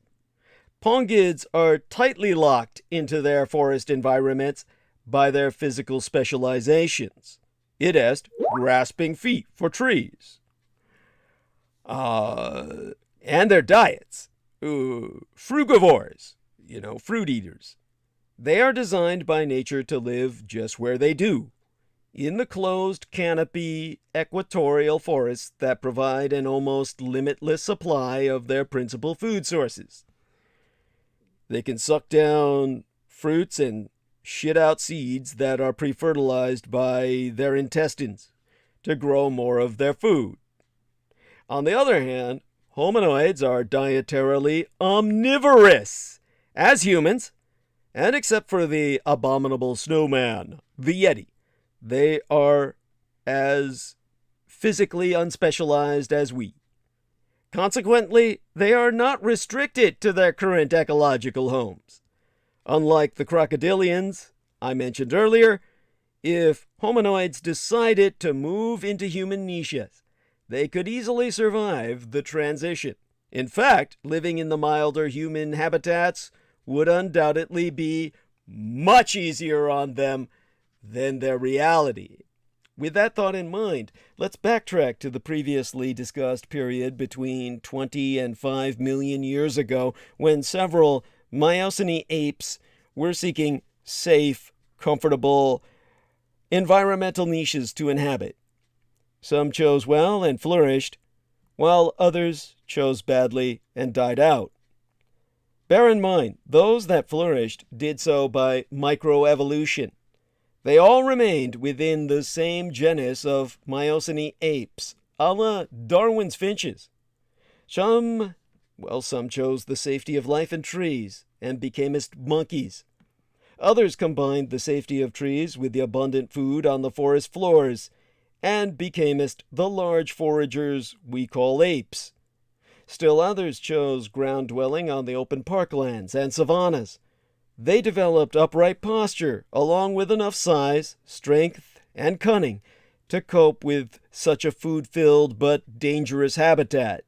Pongids are tightly locked into their forest environments by their physical specializations. It is grasping feet for trees. And their diets. Frugivores, fruit eaters. They are designed by nature to live just where they do, in the closed canopy equatorial forests that provide an almost limitless supply of their principal food sources. They can suck down fruits and shit out seeds that are pre-fertilized by their intestines to grow more of their food. On the other hand, hominoids are dietarily omnivorous, as humans, and except for the abominable snowman, the Yeti, they are as physically unspecialized as we. Consequently, they are not restricted to their current ecological homes. Unlike the crocodilians I mentioned earlier, if hominoids decided to move into human niches, they could easily survive the transition. In fact, living in the milder human habitats would undoubtedly be much easier on them than their reality. With that thought in mind, let's backtrack to the previously discussed period between 20 and 5 million years ago, when several Miocene apes were seeking safe, comfortable, environmental niches to inhabit. Some chose well and flourished, while others chose badly and died out. Bear in mind, those that flourished did so by microevolution. They all remained within the same genus of Miocene apes, a la Darwin's finches. Some chose the safety of life in trees and becamest monkeys. Others combined the safety of trees with the abundant food on the forest floors and becamest the large foragers we call apes. Still others chose ground dwelling on the open parklands and savannas. They developed upright posture, along with enough size, strength, and cunning to cope with such a food-filled but dangerous habitat.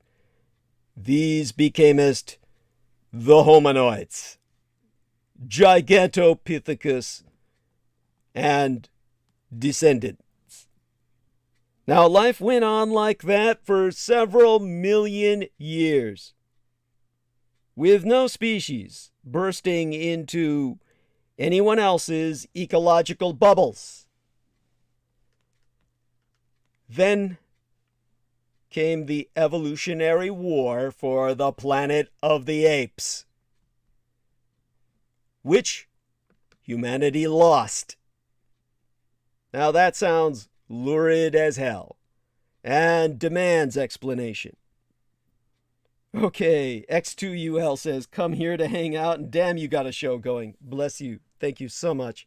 These becamest the hominoids, Gigantopithecus, and descendants. Now, life went on like that for several million years, with no species bursting into anyone else's ecological bubbles. Then came the evolutionary war for the planet of the apes, which humanity lost. Now that sounds lurid as hell and demands explanation. Okay, X2UL says, come here to hang out, and damn, you got a show going. Bless you. Thank you so much.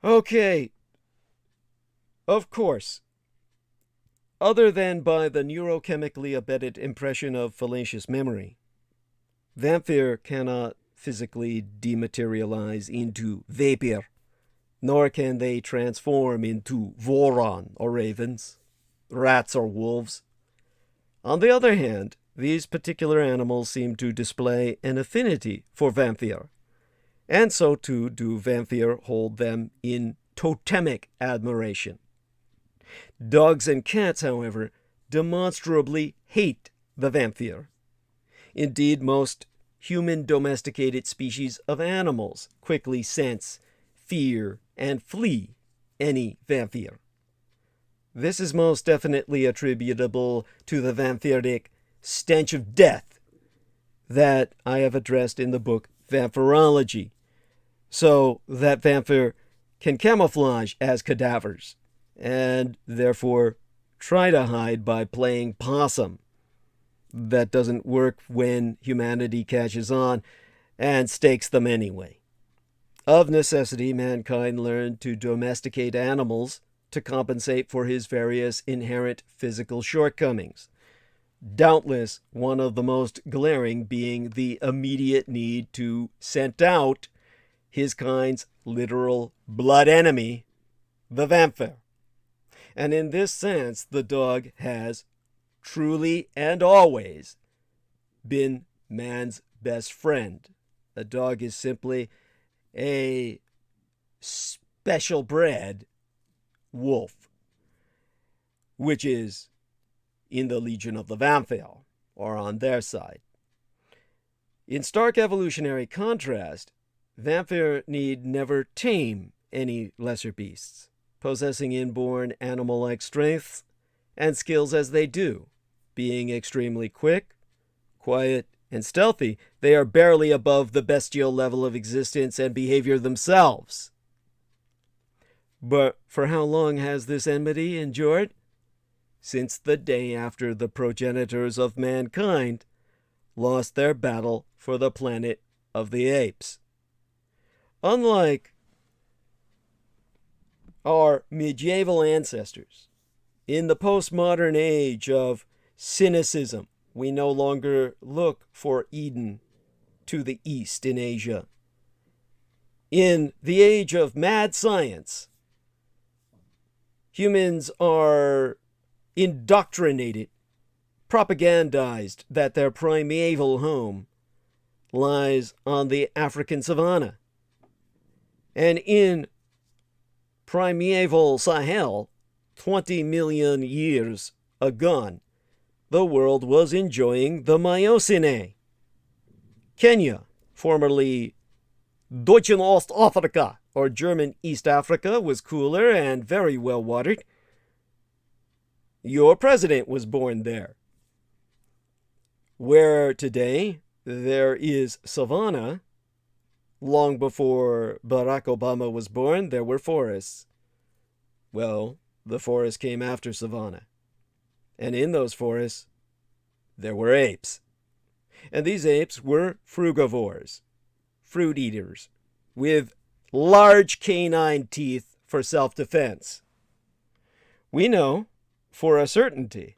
Okay. Of course, other than by the neurochemically abetted impression of fallacious memory, vampire cannot physically dematerialize into vapor, nor can they transform into voron or ravens, rats or wolves. On the other hand, these particular animals seem to display an affinity for vampire, and so too do vampire hold them in totemic admiration. Dogs and cats, however, demonstrably hate the vampire. Indeed, most human domesticated species of animals quickly sense, fear, and flee any vampire. This is most definitely attributable to the vampiric stench of death that I have addressed in the book Vampirology, so that vampire can camouflage as cadavers and therefore try to hide by playing possum. That doesn't work when humanity catches on and stakes them anyway. Of necessity, mankind learned to domesticate animals to compensate for his various inherent physical shortcomings. Doubtless one of the most glaring being the immediate need to scent out his kind's literal blood enemy, the vampire. And in this sense, the dog has truly and always been man's best friend. A dog is simply a special bred wolf, which is in the legion of the vampire, or on their side. In stark evolutionary contrast, vampire need never tame any lesser beasts, possessing inborn animal-like strengths and skills as they do. Being extremely quick, quiet, and stealthy, they are barely above the bestial level of existence and behavior themselves. But for how long has this enmity endured? Since the day after the progenitors of mankind lost their battle for the planet of the apes. Unlike our medieval ancestors, in the postmodern age of cynicism, we no longer look for Eden to the east in Asia. In the age of mad science, humans are indoctrinated, propagandized that their primeval home lies on the African savanna. And in primeval Sahel, 20 million years agone, the world was enjoying the Miocene. Kenya, formerly Deutschen Ostafrika, or German East Africa, was cooler and very well watered. Your president was born there. Where today there is savanna, long before Barack Obama was born, there were forests. Well, the forest came after savanna. And in those forests, there were apes. And these apes were frugivores, fruit eaters, with large canine teeth for self-defense. We know, for a certainty,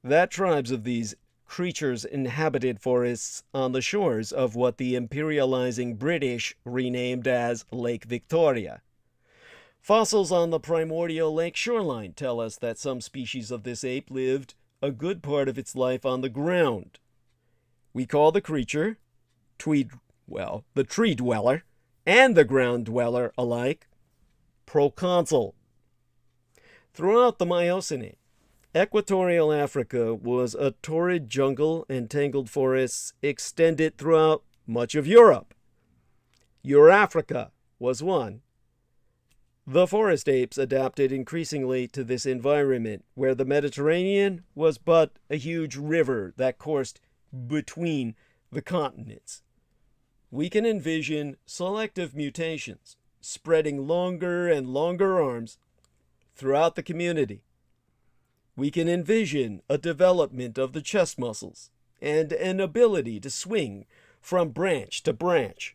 that tribes of these creatures inhabited forests on the shores of what the imperializing British renamed as Lake Victoria. Fossils on the primordial lake shoreline tell us that some species of this ape lived a good part of its life on the ground. We call the creature, the tree dweller and the ground dweller alike, proconsul. Throughout the Miocene, equatorial Africa was a torrid jungle and tangled forests extended throughout much of Europe. Eurafrica was one. The forest apes adapted increasingly to this environment, where the Mediterranean was but a huge river that coursed between the continents. We can envision selective mutations spreading longer and longer arms throughout the community. We can envision a development of the chest muscles and an ability to swing from branch to branch.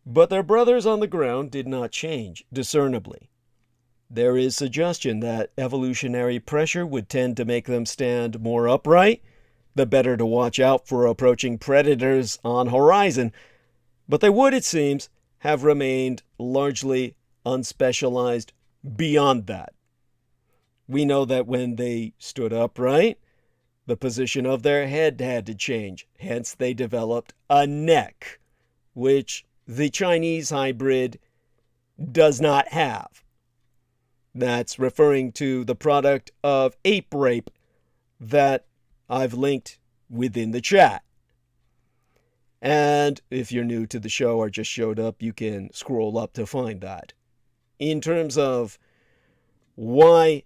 But their brothers on the ground did not change discernibly. There is suggestion that evolutionary pressure would tend to make them stand more upright, the better to watch out for approaching predators on horizon, but they would, it seems, have remained largely unspecialized beyond that. We know that when they stood upright, the position of their head had to change, hence they developed a neck, which the Chinese hybrid does not have. That's referring to the product of ape rape that I've linked within the chat. And if you're new to the show or just showed up, you can scroll up to find that. In terms of why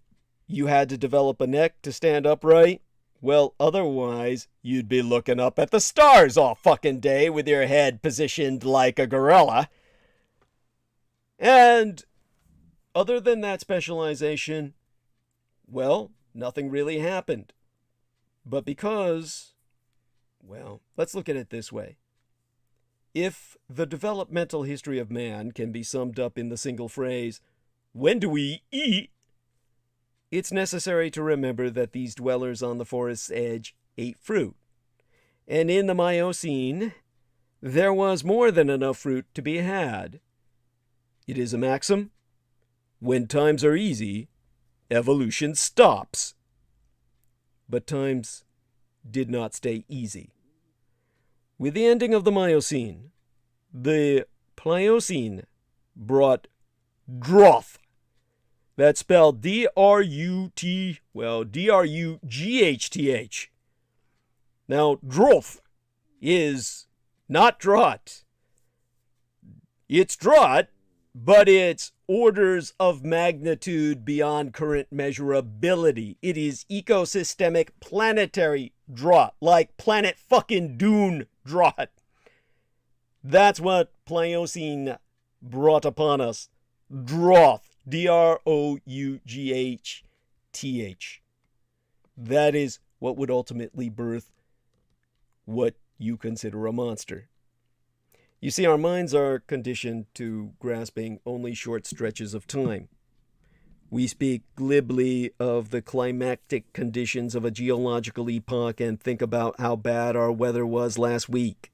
you had to develop a neck to stand upright, well, otherwise, you'd be looking up at the stars all fucking day with your head positioned like a gorilla. And other than that specialization, well, nothing really happened. But because, well, let's look at it this way. If the developmental history of man can be summed up in the single phrase, "When do we eat?" it's necessary to remember that these dwellers on the forest's edge ate fruit. And in the Miocene, there was more than enough fruit to be had. It is a maxim, when times are easy, evolution stops. But times did not stay easy. With the ending of the Miocene, the Pliocene brought drought. That's spelled D-R-U-G-H-T-H. Now, drought is not drought. It's drought, but it's orders of magnitude beyond current measurability. It is ecosystemic planetary drought, like planet fucking Dune drought. That's what Pliocene brought upon us. Drought. D-R-O-U-G-H-T-H. That is what would ultimately birth what you consider a monster. You see, our minds are conditioned to grasping only short stretches of time. We speak glibly of the climactic conditions of a geological epoch and think about how bad our weather was last week.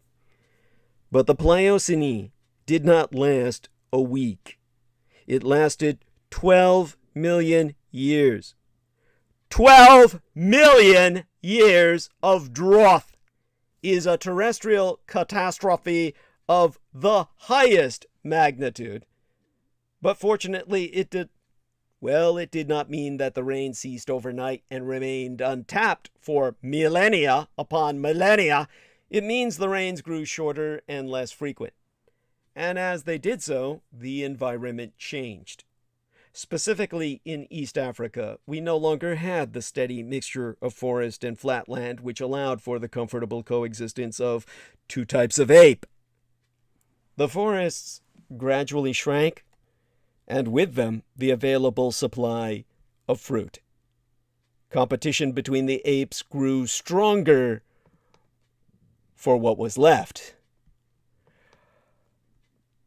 But the Pliocene did not last a week. It lasted 12 million years. 12 million years of drought is a terrestrial catastrophe of the highest magnitude. But fortunately, it did not mean that the rain ceased overnight and remained untapped for millennia upon millennia. It means the rains grew shorter and less frequent. And as they did so, the environment changed. Specifically in East Africa, we no longer had the steady mixture of forest and flatland which allowed for the comfortable coexistence of two types of ape. The forests gradually shrank, and with them the available supply of fruit. Competition between the apes grew stronger for what was left.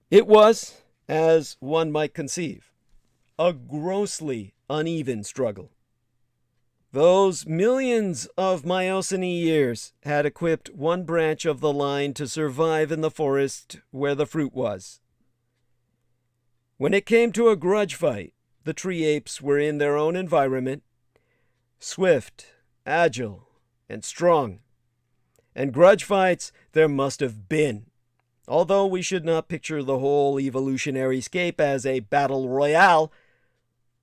It was, as one might conceive, a grossly uneven struggle. Those millions of Miocene years had equipped one branch of the line to survive in the forest where the fruit was. When it came to a grudge fight, the tree apes were in their own environment, swift, agile, and strong. And grudge fights there must have been. Although we should not picture the whole evolutionary scape as a battle royale,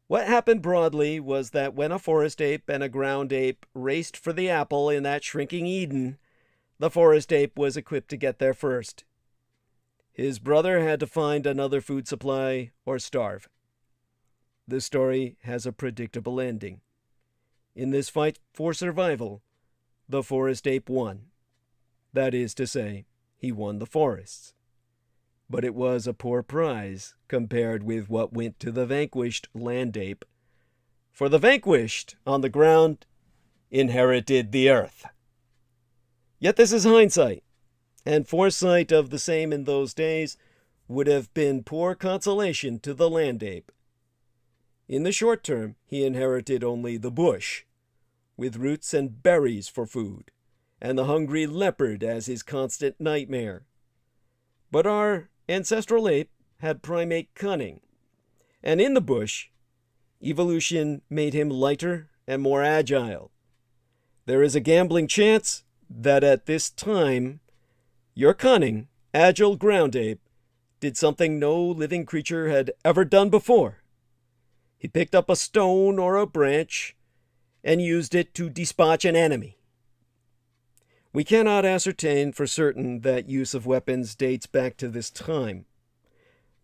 what happened broadly was that when a forest ape and a ground ape raced for the apple in that shrinking Eden, the forest ape was equipped to get there first. His brother had to find another food supply or starve. The story has a predictable ending. In this fight for survival, the forest ape won. That is to say, he won the forests. But it was a poor prize compared with what went to the vanquished land ape. For the vanquished on the ground inherited the earth. Yet this is hindsight, and foresight of the same in those days would have been poor consolation to the land ape. In the short term, he inherited only the bush, with roots and berries for food, and the hungry leopard as his constant nightmare. But our ancestral ape had primate cunning, and in the bush, evolution made him lighter and more agile. There is a gambling chance that at this time, your cunning, agile ground ape did something no living creature had ever done before. He picked up a stone or a branch and used it to dispatch an enemy. We cannot ascertain for certain that use of weapons dates back to this time,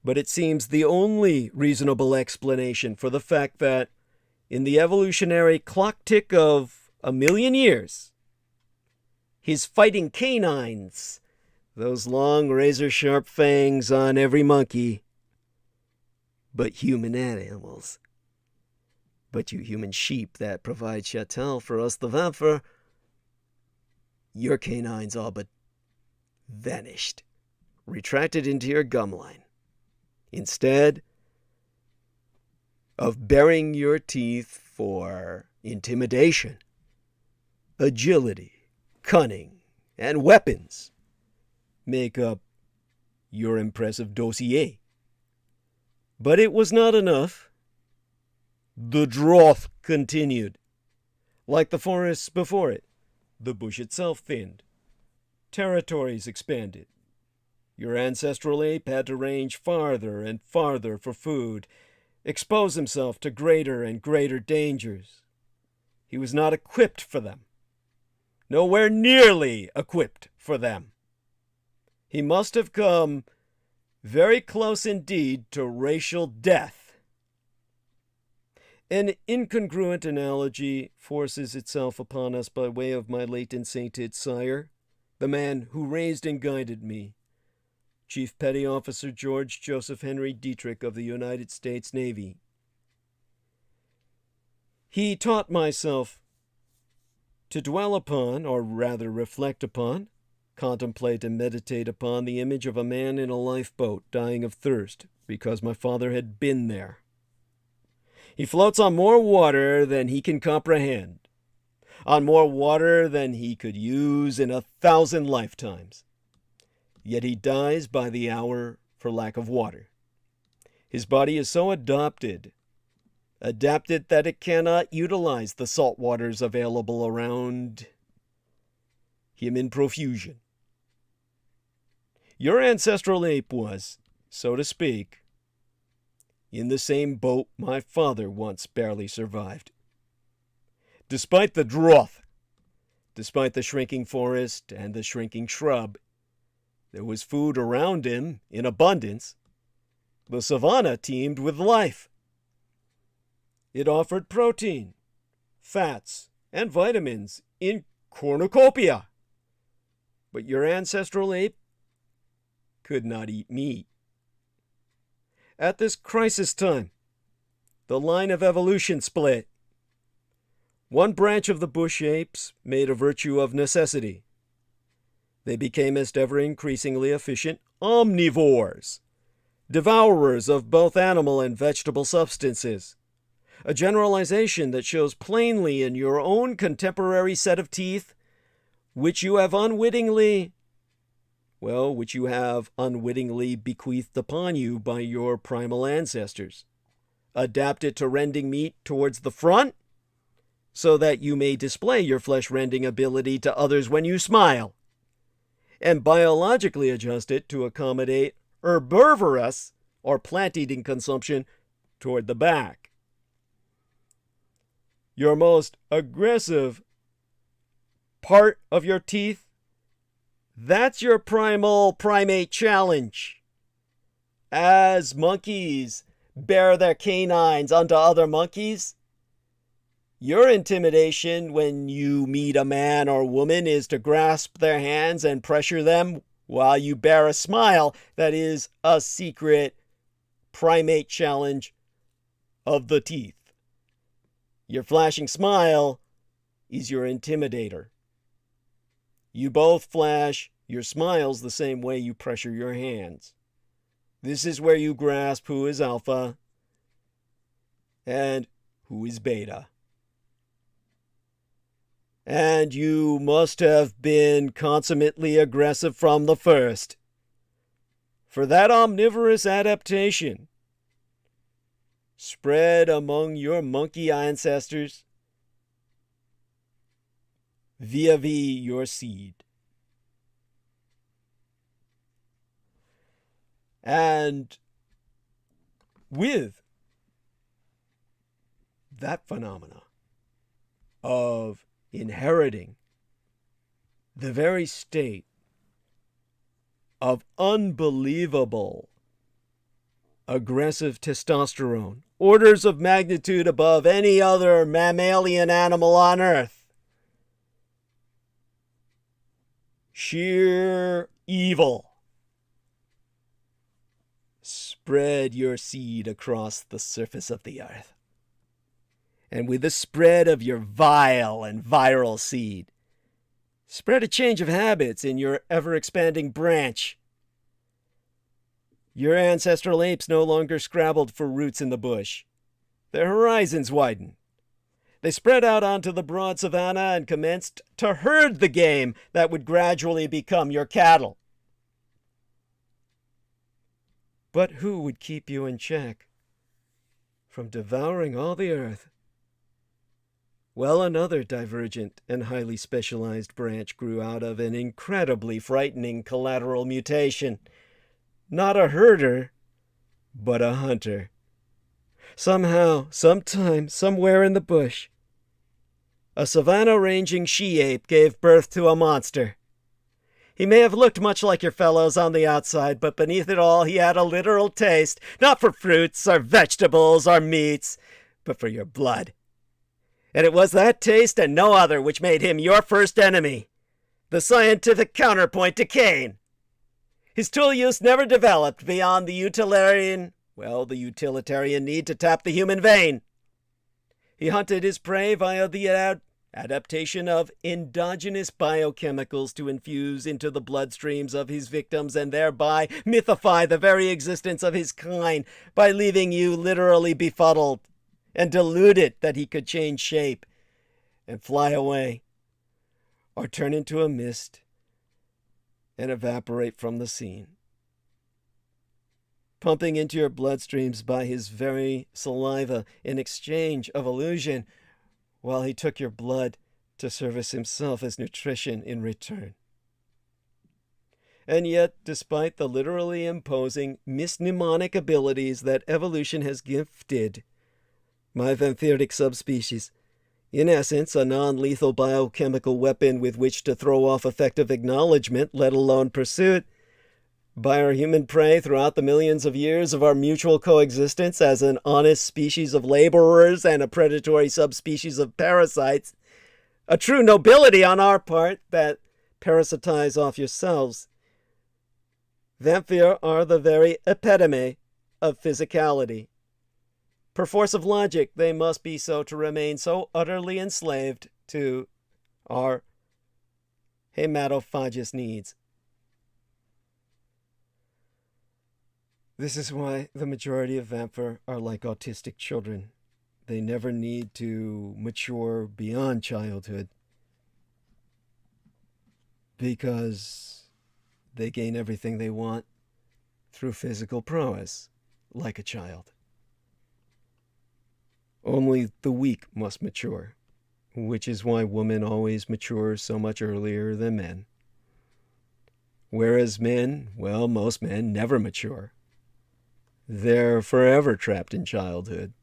but it seems the only reasonable explanation for the fact that, in the evolutionary clock tick of 1,000,000 years, his fighting canines, those long razor-sharp fangs on every monkey, but human animals, but you human sheep that provide chattel for us the vampire, your canines all but vanished, retracted into your gum line. Instead of baring your teeth for intimidation, agility, cunning, and weapons make up your impressive dossier. But it was not enough. The drought continued. Like the forests before it, the bush itself thinned. Territories expanded. Your ancestral ape had to range farther and farther for food, expose himself to greater and greater dangers. He was not equipped for them. Nowhere nearly equipped for them. He must have come very close indeed to racial death. An incongruent analogy forces itself upon us by way of my latent sainted sire, the man who raised and guided me, Chief Petty Officer George Joseph Henry Dietrich of the United States Navy. He taught myself to dwell upon, or rather reflect upon, contemplate and meditate upon the image of a man in a lifeboat dying of thirst because my father had been there. He floats on more water than he can comprehend, on more water than he could use in 1,000 lifetimes. Yet he dies by the hour for lack of water. His body is so adapted that it cannot utilize the salt waters available around him in profusion. Your ancestral ape was, so to speak, in the same boat my father once barely survived. Despite the drought, despite the shrinking forest and the shrinking shrub, there was food around him in abundance. The savanna teemed with life. It offered protein, fats, and vitamins in cornucopia. But your ancestral ape could not eat meat. At this crisis time, the line of evolution split. One branch of the bush apes made a virtue of necessity. They became as ever increasingly efficient omnivores, devourers of both animal and vegetable substances. A generalization that shows plainly in your own contemporary set of teeth, which you have unwittingly bequeathed upon you by your primal ancestors. Adapted to rending meat towards the front, so that you may display your flesh-rending ability to others when you smile, and biologically adjusted to accommodate herbivorous or plant-eating consumption toward the back. Your most aggressive part of your teeth, that's your primal primate challenge. As monkeys bare their canines unto other monkeys, your intimidation when you meet a man or woman is to grasp their hands and pressure them while you bear a smile that is a secret primate challenge of the teeth. Your flashing smile is your intimidator. You both flash your smiles the same way you pressure your hands. This is where you grasp who is alpha and who is beta. And you must have been consummately aggressive from the first. For that omnivorous adaptation spread among your monkey ancestors via your seed. And with that phenomena of inheriting the very state of unbelievable aggressive testosterone, orders of magnitude above any other mammalian animal on Earth, sheer evil, spread your seed across the surface of the earth. And with the spread of your vile and viral seed, spread a change of habits in your ever-expanding branch. Your ancestral apes no longer scrabbled for roots in the bush. Their horizons widened. They spread out onto the broad savanna and commenced to herd the game that would gradually become your cattle. But who would keep you in check from devouring all the earth? Well, another divergent and highly specialized branch grew out of an incredibly frightening collateral mutation. Not a herder, but a hunter. Somehow, sometime, somewhere in the bush, a savanna-ranging she-ape gave birth to a monster. He may have looked much like your fellows on the outside, but beneath it all he had a literal taste, not for fruits or vegetables or meats, but for your blood. And it was that taste and no other which made him your first enemy, the scientific counterpoint to Cain. His tool use never developed beyond the utilitarian need to tap the human vein. He hunted his prey via the adaptation of endogenous biochemicals to infuse into the bloodstreams of his victims and thereby mythify the very existence of his kind by leaving you literally befuddled and deluded that he could change shape and fly away or turn into a mist and evaporate from the scene. Pumping into your bloodstreams by his very saliva in exchange of illusion, while he took your blood to service himself as nutrition in return. And yet, despite the literally imposing mnemonic abilities that evolution has gifted my vampiric subspecies, in essence a non-lethal biochemical weapon with which to throw off effective acknowledgement, let alone pursuit, by our human prey throughout the millions of years of our mutual coexistence as an honest species of laborers and a predatory subspecies of parasites, a true nobility on our part that parasitize off yourselves. Vampire are the very epitome of physicality. Per force of logic, they must be so to remain so utterly enslaved to our hematophagous needs. This is why the majority of vampire are like autistic children. They never need to mature beyond childhood because they gain everything they want through physical prowess, like a child. Only the weak must mature, which is why women always mature so much earlier than men. Whereas men, well, most men never mature. They're forever trapped in childhood,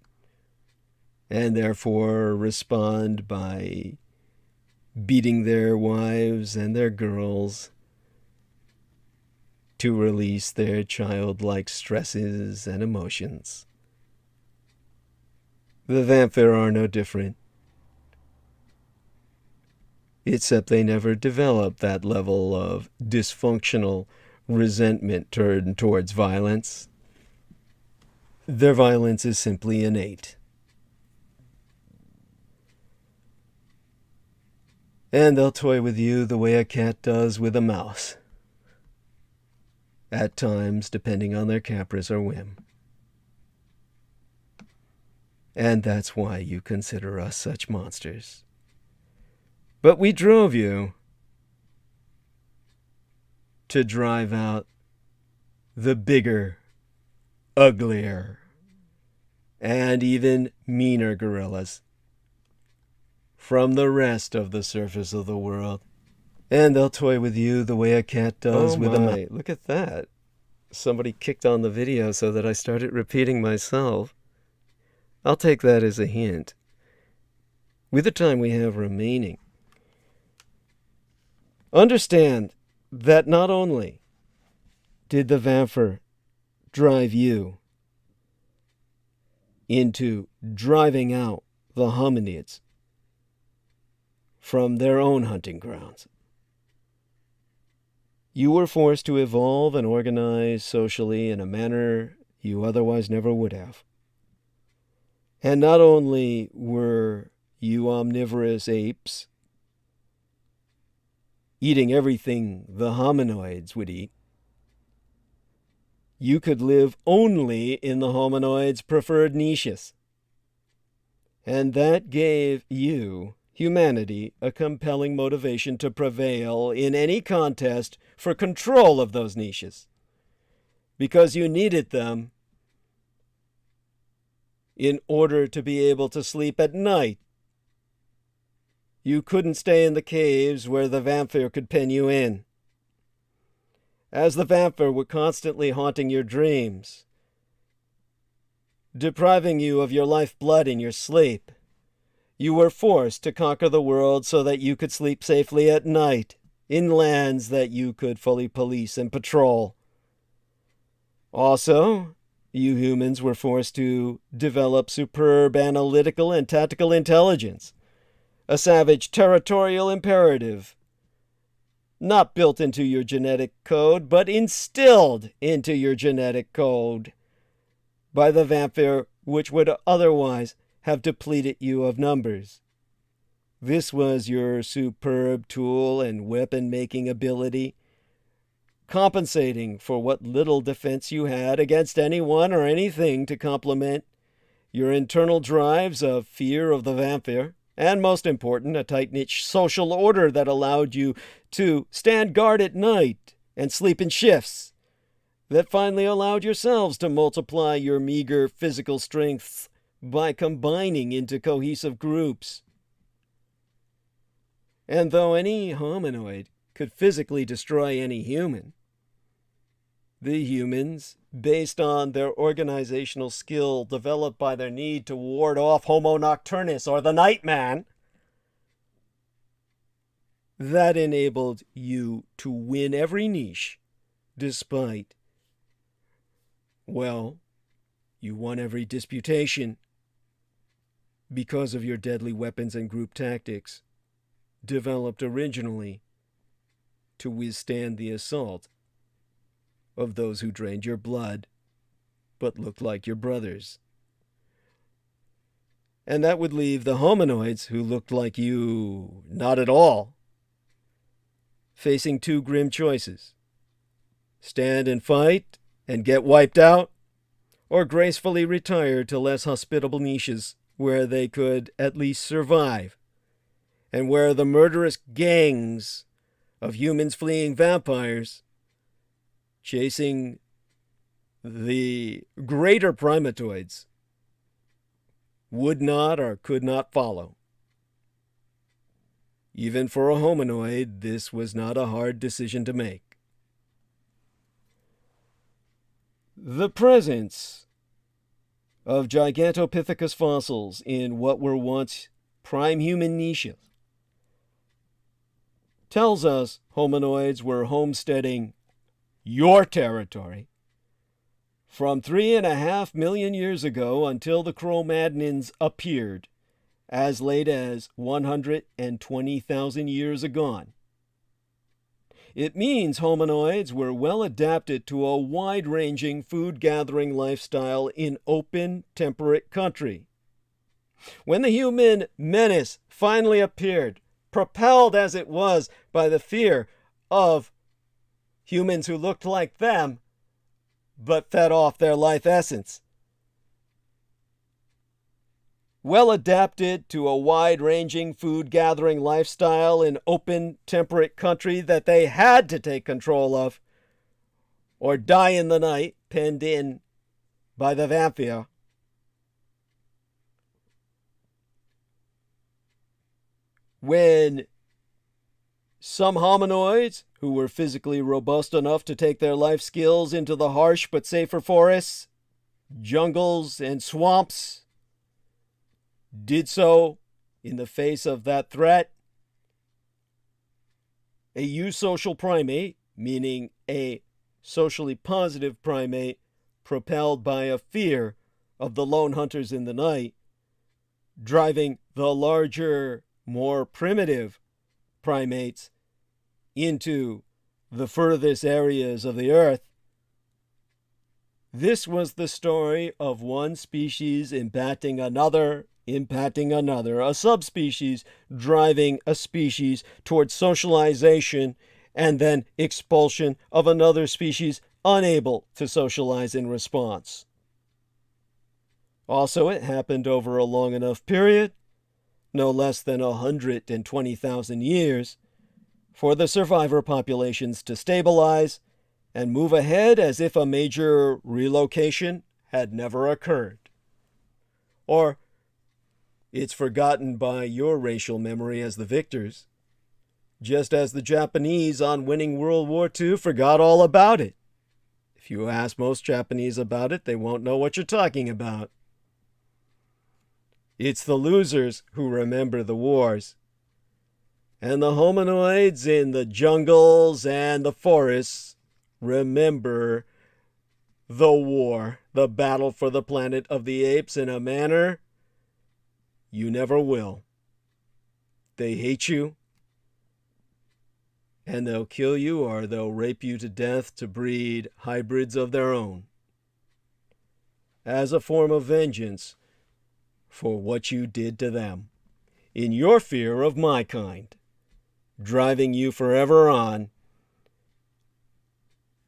and therefore respond by beating their wives and their girls to release their childlike stresses and emotions. The vampire are no different, except they never develop that level of dysfunctional resentment turned towards violence. Their violence is simply innate. And they'll toy with you the way a cat does with a mouse. At times, depending on their caprice or whim. And that's why you consider us such monsters. But we drove you to drive out the bigger, uglier, and even meaner gorillas from the rest of the surface of the world. And they'll toy with you the way a cat does with a mouse. Look at that. Somebody kicked on the video so that I started repeating myself. I'll take that as a hint. With the time we have remaining, understand that not only did the vampire drive you into driving out the hominids from their own hunting grounds, you were forced to evolve and organize socially in a manner you otherwise never would have. And not only were you omnivorous apes, eating everything the hominoids would eat, you could live only in the hominoids' preferred niches. And that gave you, humanity, a compelling motivation to prevail in any contest for control of those niches, because you needed them in order to be able to sleep at night. You couldn't stay in the caves where the vampire could pen you in, as the vampire were constantly haunting your dreams, depriving you of your lifeblood in your sleep. You were forced to conquer the world so that you could sleep safely at night, in lands that you could fully police and patrol. Also, you humans were forced to develop superb analytical and tactical intelligence, a savage territorial imperative, not built into your genetic code, but instilled into your genetic code by the vampire, which would otherwise have depleted you of numbers. This was your superb tool and weapon-making ability, compensating for what little defense you had against anyone or anything to complement your internal drives of fear of the vampire, and most important, a tight-knit social order that allowed you to stand guard at night and sleep in shifts, that finally allowed yourselves to multiply your meager physical strengths by combining into cohesive groups. And though any hominoid could physically destroy any human, the humans, based on their organizational skill developed by their need to ward off Homo Nocturnus or the Nightman, that enabled you to win every niche despite, well, you won every disputation because of your deadly weapons and group tactics, developed originally to withstand the assault of those who drained your blood but looked like your brothers. And that would leave the hominoids, who looked like you not at all, facing two grim choices: stand and fight and get wiped out, or gracefully retire to less hospitable niches where they could at least survive, and where the murderous gangs of humans fleeing vampires, chasing the greater primatoids, would not or could not follow. Even for a hominoid, this was not a hard decision to make. The presence of Gigantopithecus fossils in what were once prime human niches tells us hominoids were homesteading your territory from 3.5 million years ago until the Cro-Magnons appeared as late as 120,000 years agone. It means hominoids were well adapted to a wide-ranging food-gathering lifestyle in open, temperate country. When the human menace finally appeared, propelled as it was by the fear of humans who looked like them, but fed off their life essence, well adapted to a wide-ranging food-gathering lifestyle in open, temperate country that they had to take control of, or die in the night, penned in by the vampire. When some hominoids, who were physically robust enough to take their life skills into the harsh but safer forests, jungles, and swamps, did so in the face of that threat, a eusocial primate, meaning a socially positive primate propelled by a fear of the lone hunters in the night, driving the larger, more primitive primates into the furthest areas of the earth. This was the story of one species impacting another, a subspecies driving a species towards socialization, and then expulsion of another species unable to socialize in response. Also, it happened over a long enough period, no less than 120,000 years, for the survivor populations to stabilize and move ahead as if a major relocation had never occurred. Or it's forgotten by your racial memory as the victors, just as the Japanese on winning World War II forgot all about it. If you ask most Japanese about it, they won't know what you're talking about. It's the losers who remember the wars. And the hominoids in the jungles and the forests remember the war, the battle for the planet of the apes in a manner you never will. They hate you, and they'll kill you or they'll rape you to death to breed hybrids of their own, as a form of vengeance for what you did to them, in your fear of my kind, driving you forever on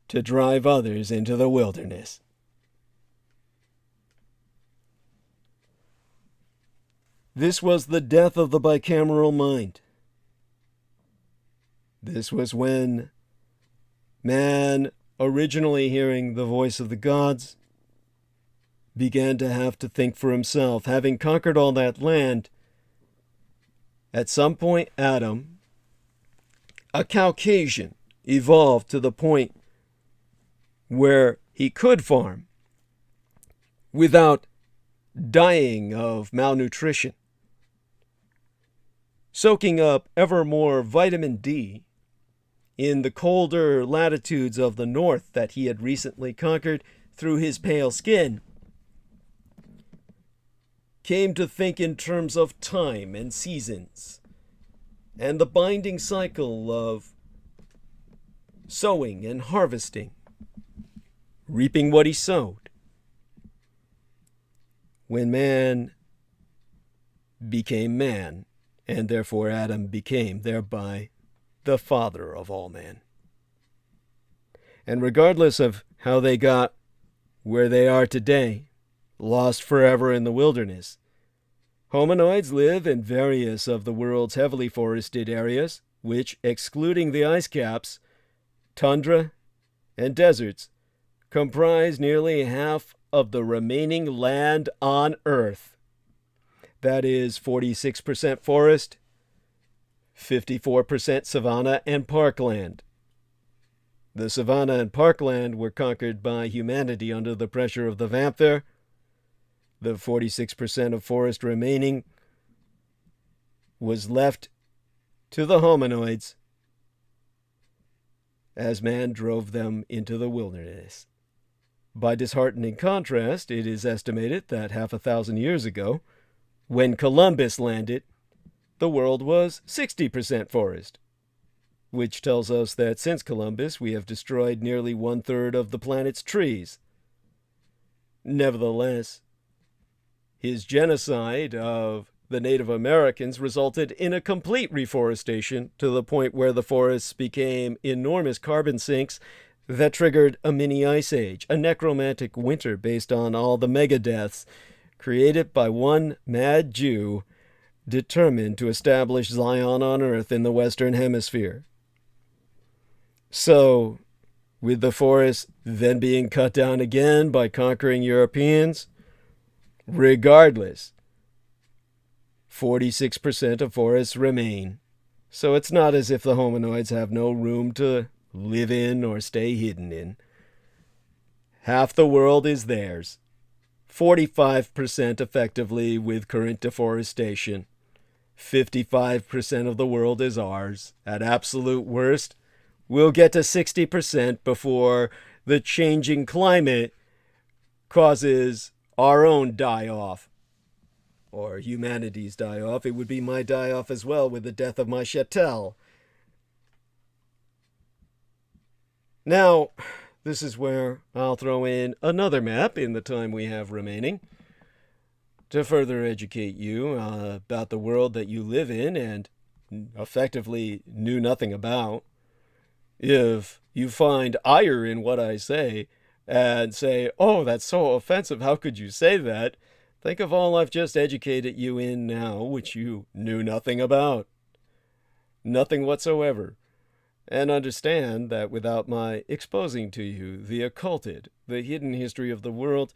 to drive others into the wilderness. This was the death of the bicameral mind. This was when man, originally hearing the voice of the gods, began to have to think for himself. Having conquered all that land, at some point Adam, a Caucasian, evolved to the point where he could farm without dying of malnutrition, soaking up ever more vitamin D in the colder latitudes of the north that he had recently conquered through his pale skin, came to think in terms of time and seasons and the binding cycle of sowing and harvesting, reaping what he sowed. When man became man, and therefore Adam became thereby the father of all men. And regardless of how they got where they are today, lost forever in the wilderness, hominoids live in various of the world's heavily forested areas, which, excluding the ice caps, tundra, and deserts, comprise nearly half of the remaining land on Earth. That is 46% forest, 54% savanna and parkland. The savanna and parkland were conquered by humanity under the pressure of the vampire. The 46% of forest remaining was left to the hominoids as man drove them into the wilderness. By disheartening contrast, it is estimated that 500 years ago, when Columbus landed, the world was 60% forest, which tells us that since Columbus we have destroyed nearly 1/3 of the planet's trees. Nevertheless, his genocide of the Native Americans resulted in a complete reforestation to the point where the forests became enormous carbon sinks that triggered a mini ice age, a necromantic winter based on all the megadeaths created by one mad Jew determined to establish Zion on earth in the Western Hemisphere. So, with the forests then being cut down again by conquering Europeans, regardless, 46% of forests remain. So it's not as if the hominoids have no room to live in or stay hidden in. Half the world is theirs. 45% effectively with current deforestation. 55% of the world is ours. At absolute worst, we'll get to 60% before the changing climate causes our own die-off. Or humanity's die-off. It would be my die-off as well with the death of my chattel. Now, this is where I'll throw in another map in the time we have remaining to further educate you about the world that you live in and effectively knew nothing about. If you find ire in what I say and say, oh, that's so offensive, how could you say that? Think of all I've just educated you in now, which you knew nothing about. Nothing whatsoever. And understand that without my exposing to you the occulted, the hidden history of the world,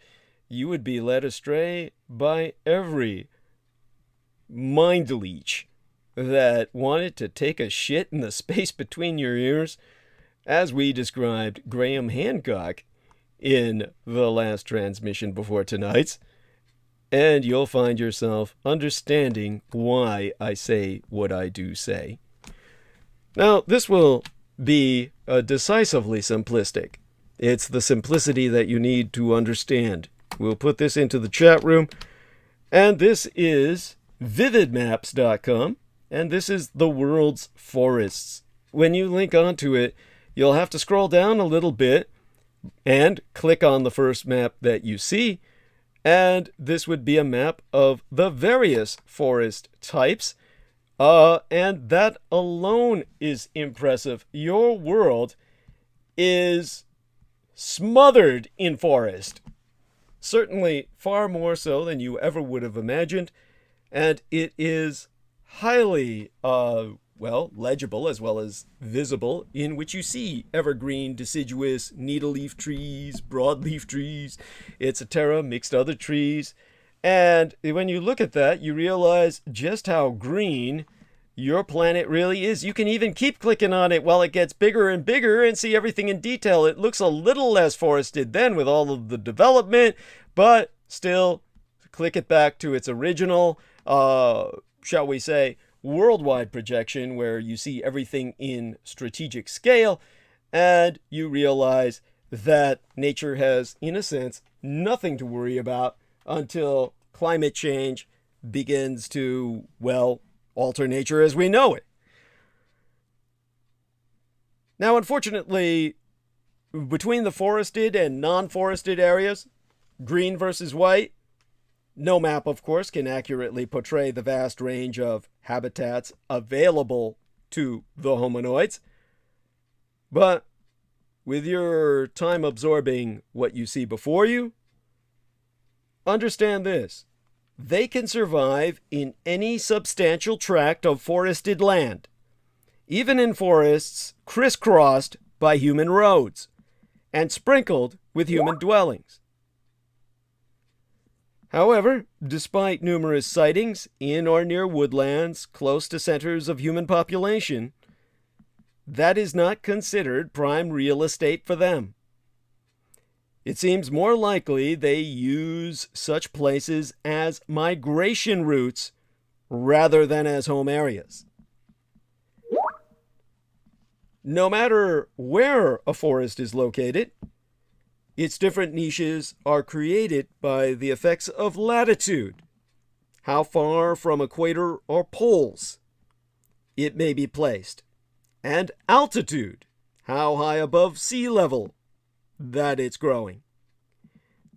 you would be led astray by every mind leech that wanted to take a shit in the space between your ears, as we described Graham Hancock in the last transmission before tonight's, and you'll find yourself understanding why I say what I do say. Now, this will be decisively simplistic. It's the simplicity that you need to understand. We'll put this into the chat room, and this is vividmaps.com, and this is the world's forests. When you link onto it, you'll have to scroll down a little bit and click on the first map that you see, and this would be a map of the various forest types, and that alone is impressive. Your world is smothered in forest. Certainly far more so than you ever would have imagined, and it is highly legible as well as visible, in which you see evergreen, deciduous, needle-leaf trees, broadleaf trees, etc., mixed other trees. And when you look at that, you realize just how green your planet really is. You can even keep clicking on it while it gets bigger and bigger and see everything in detail. It looks a little less forested then with all of the development, but still click it back to its original, shall we say, worldwide projection where you see everything in strategic scale, and you realize that nature has, in a sense, nothing to worry about until climate change begins to, alter nature as we know it. Now, unfortunately, between the forested and non-forested areas, green versus white, no map, of course, can accurately portray the vast range of habitats available to the hominoids. But with your time absorbing what you see before you, understand this. They can survive in any substantial tract of forested land, even in forests crisscrossed by human roads and sprinkled with human dwellings. However, despite numerous sightings in or near woodlands close to centers of human population, that is not considered prime real estate for them. It seems more likely they use such places as migration routes rather than as home areas. No matter where a forest is located, its different niches are created by the effects of latitude, how far from equator or poles it may be placed, and altitude, how high above sea level that it's growing.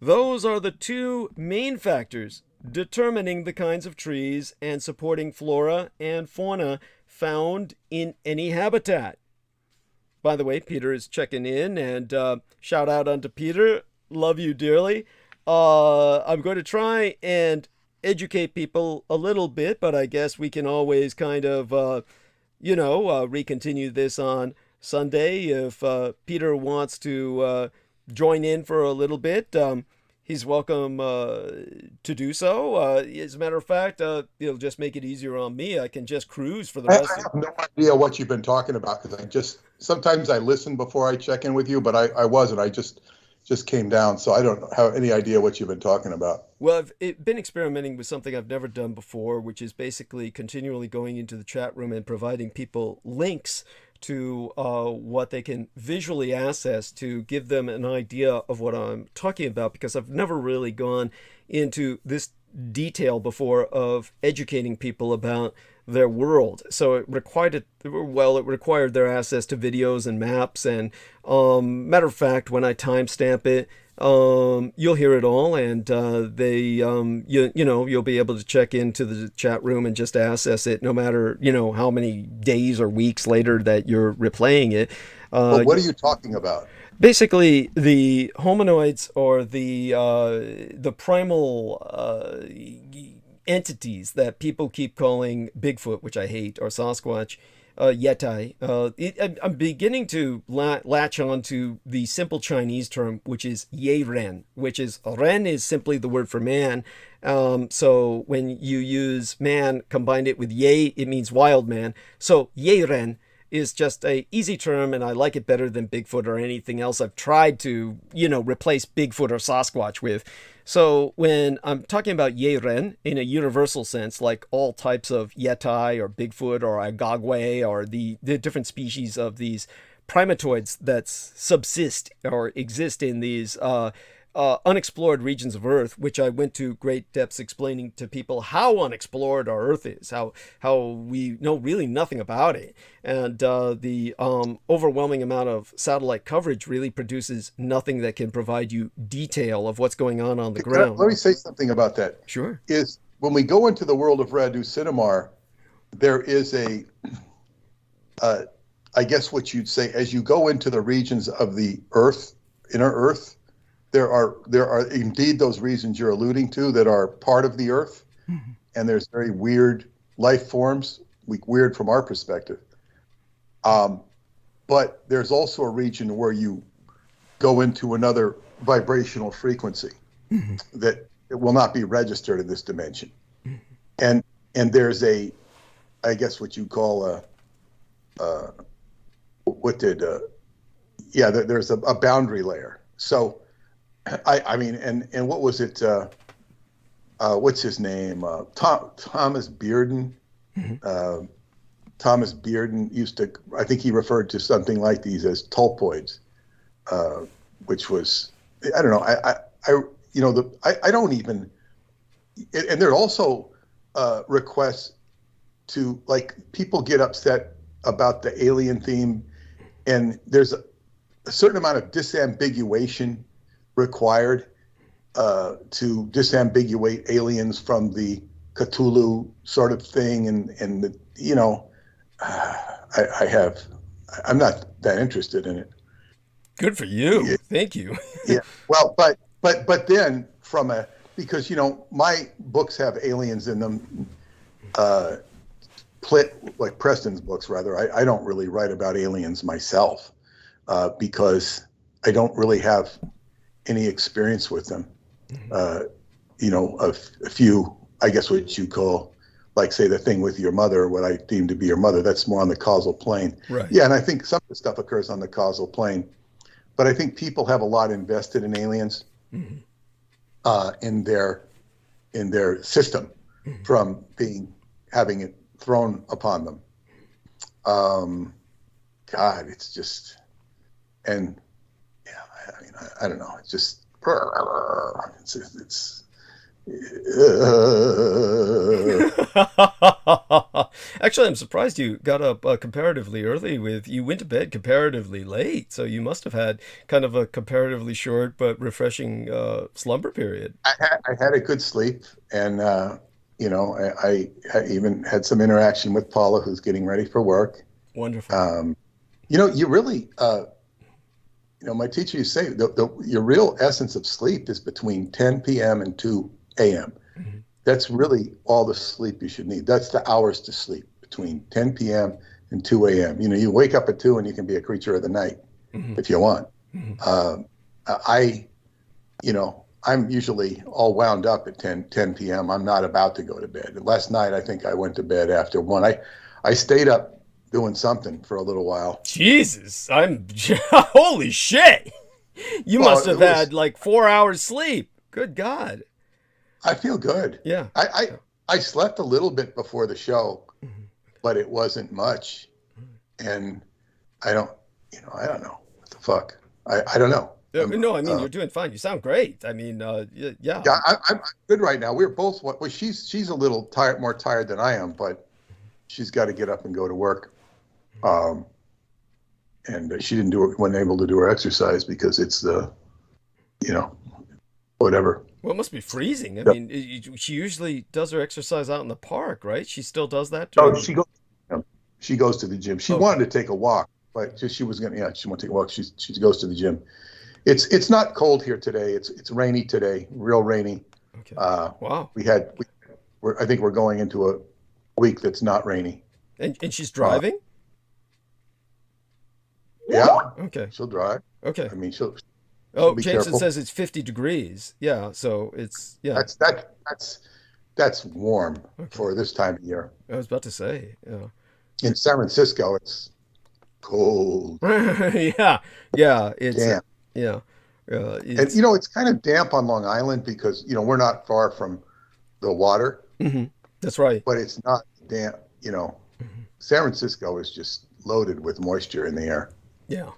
Those are the two main factors determining the kinds of trees and supporting flora and fauna found in any habitat. By the way, Peter is checking in, and shout out unto Peter. Love you dearly. I'm going to try and educate people a little bit, but I guess we can always kind of, recontinue this on Sunday if Peter wants to join in for a little bit. He's welcome to do so. As a matter of fact, it'll just make it easier on me. I can just cruise for the rest. I have no idea what you've been talking about, because sometimes I listen before I check in with you, but I wasn't. I just came down, so I don't have any idea what you've been talking about. Well, I've been experimenting with something I've never done before, which is basically continually going into the chat room and providing people links to what they can visually access to give them an idea of what I'm talking about, because I've never really gone into this detail before of educating people about their world. So it required their access to videos and maps, and matter of fact, when I timestamp it, you'll hear it all, and you'll be able to check into the chat room and just access it, no matter how many days or weeks later that you're replaying it. But what are you talking about? Basically, the hominoids, or the primal entities that people keep calling Bigfoot, which I hate, or Sasquatch, Yetai. I'm beginning to latch on to the simple Chinese term, which is Ye Ren, which is, Ren is simply the word for man. So when you use man, combine it with Ye, it means wild man. So Ye Ren is just a easy term, and I like it better than Bigfoot or anything else I've tried to, replace Bigfoot or Sasquatch with. So when I'm talking about Ye-Ren in a universal sense, like all types of Yetai or Bigfoot or Agagwe or the different species of these primatoids that subsist or exist in these unexplored regions of Earth, which I went to great depths explaining to people how unexplored our Earth is, how we know really nothing about it. And the overwhelming amount of satellite coverage really produces nothing that can provide you detail of what's going on the ground. Let me say something about that. Sure. Is when we go into the world of Radu Sinamar, there is I guess what you'd say, as you go into the regions of the Earth, inner Earth, there are indeed those regions you're alluding to that are part of the Earth, mm-hmm. and there's very weird life forms, weird from our perspective. But there's also a region where you go into another vibrational frequency, mm-hmm. that it will not be registered in this dimension, mm-hmm. and there's I guess what you call there's a boundary layer. So. I mean, and what was it? What's his name? Thomas Bearden. Mm-hmm. Thomas Bearden used to. I think he referred to something like these as tulpoids, which was, I don't know. I don't even. And there are also requests to, like, people get upset about the alien theme, and there's a certain amount of disambiguation required to disambiguate aliens from the Cthulhu sort of thing, and I'm not that interested in it. Good for you. Yeah. Thank you. Yeah. Well, but then because my books have aliens in them, like Preston's books rather. I don't really write about aliens myself because I don't really have any experience with them. A few, I guess what you call, like, say, the thing with your mother, what I deem to be your mother, that's more on the causal plane. Right. Yeah, and I think some of the stuff occurs on the causal plane, but I think people have a lot invested in aliens, mm-hmm. In their system, mm-hmm. from having it thrown upon them. God, it's just, and yeah, I mean, I don't know. It's just, it's Actually, I'm surprised you got up comparatively early. You went to bed comparatively late, so you must have had kind of a comparatively short but refreshing slumber period. I had a good sleep, and I even had some interaction with Paula, who's getting ready for work. Wonderful. You really, my teacher used to say your real essence of sleep is between 10 p.m. and 2 a.m. Mm-hmm. That's really all the sleep you should need. That's the hours to sleep, between 10 p.m. and 2 a.m. You wake up at 2 and you can be a creature of the night, mm-hmm. if you want. Mm-hmm. I'm usually all wound up at 10 p.m. I'm not about to go to bed. Last night, I think I went to bed after 1. I stayed up doing something for a little while. Jesus, holy shit. You must have had like 4 hours sleep. Good God. I feel good. Yeah. I slept a little bit before the show, mm-hmm. but it wasn't much. And I don't know what the fuck. I don't know. No, I mean, you're doing fine. You sound great. I mean, yeah. Yeah, I'm good right now. We're both, she's a little more tired than I am, but she's got to get up and go to work. And she wasn't able to do her exercise because it's the whatever. Well, it must be freezing. I mean, she usually does her exercise out in the park, right? She still does that? Oh, she goes to the gym. She wanted to take a walk, but she was going to, she wanted to take a walk. She goes to the gym. It's not cold here today. It's rainy today, real rainy. Okay. Wow. I think we're going into a week that's not rainy. And she's driving? Yeah. Okay. She'll drive. Okay. I mean, she'll be Jameson careful. says it's 50 degrees. Yeah. So it's, That's warm for this time of year. I was about to say, yeah. In San Francisco, it's cold. Yeah. It's damp. Yeah. And it's kind of damp on Long Island because we're not far from the water. Mm-hmm. That's right. But it's not damp. San Francisco is just loaded with moisture in the air. Yeah.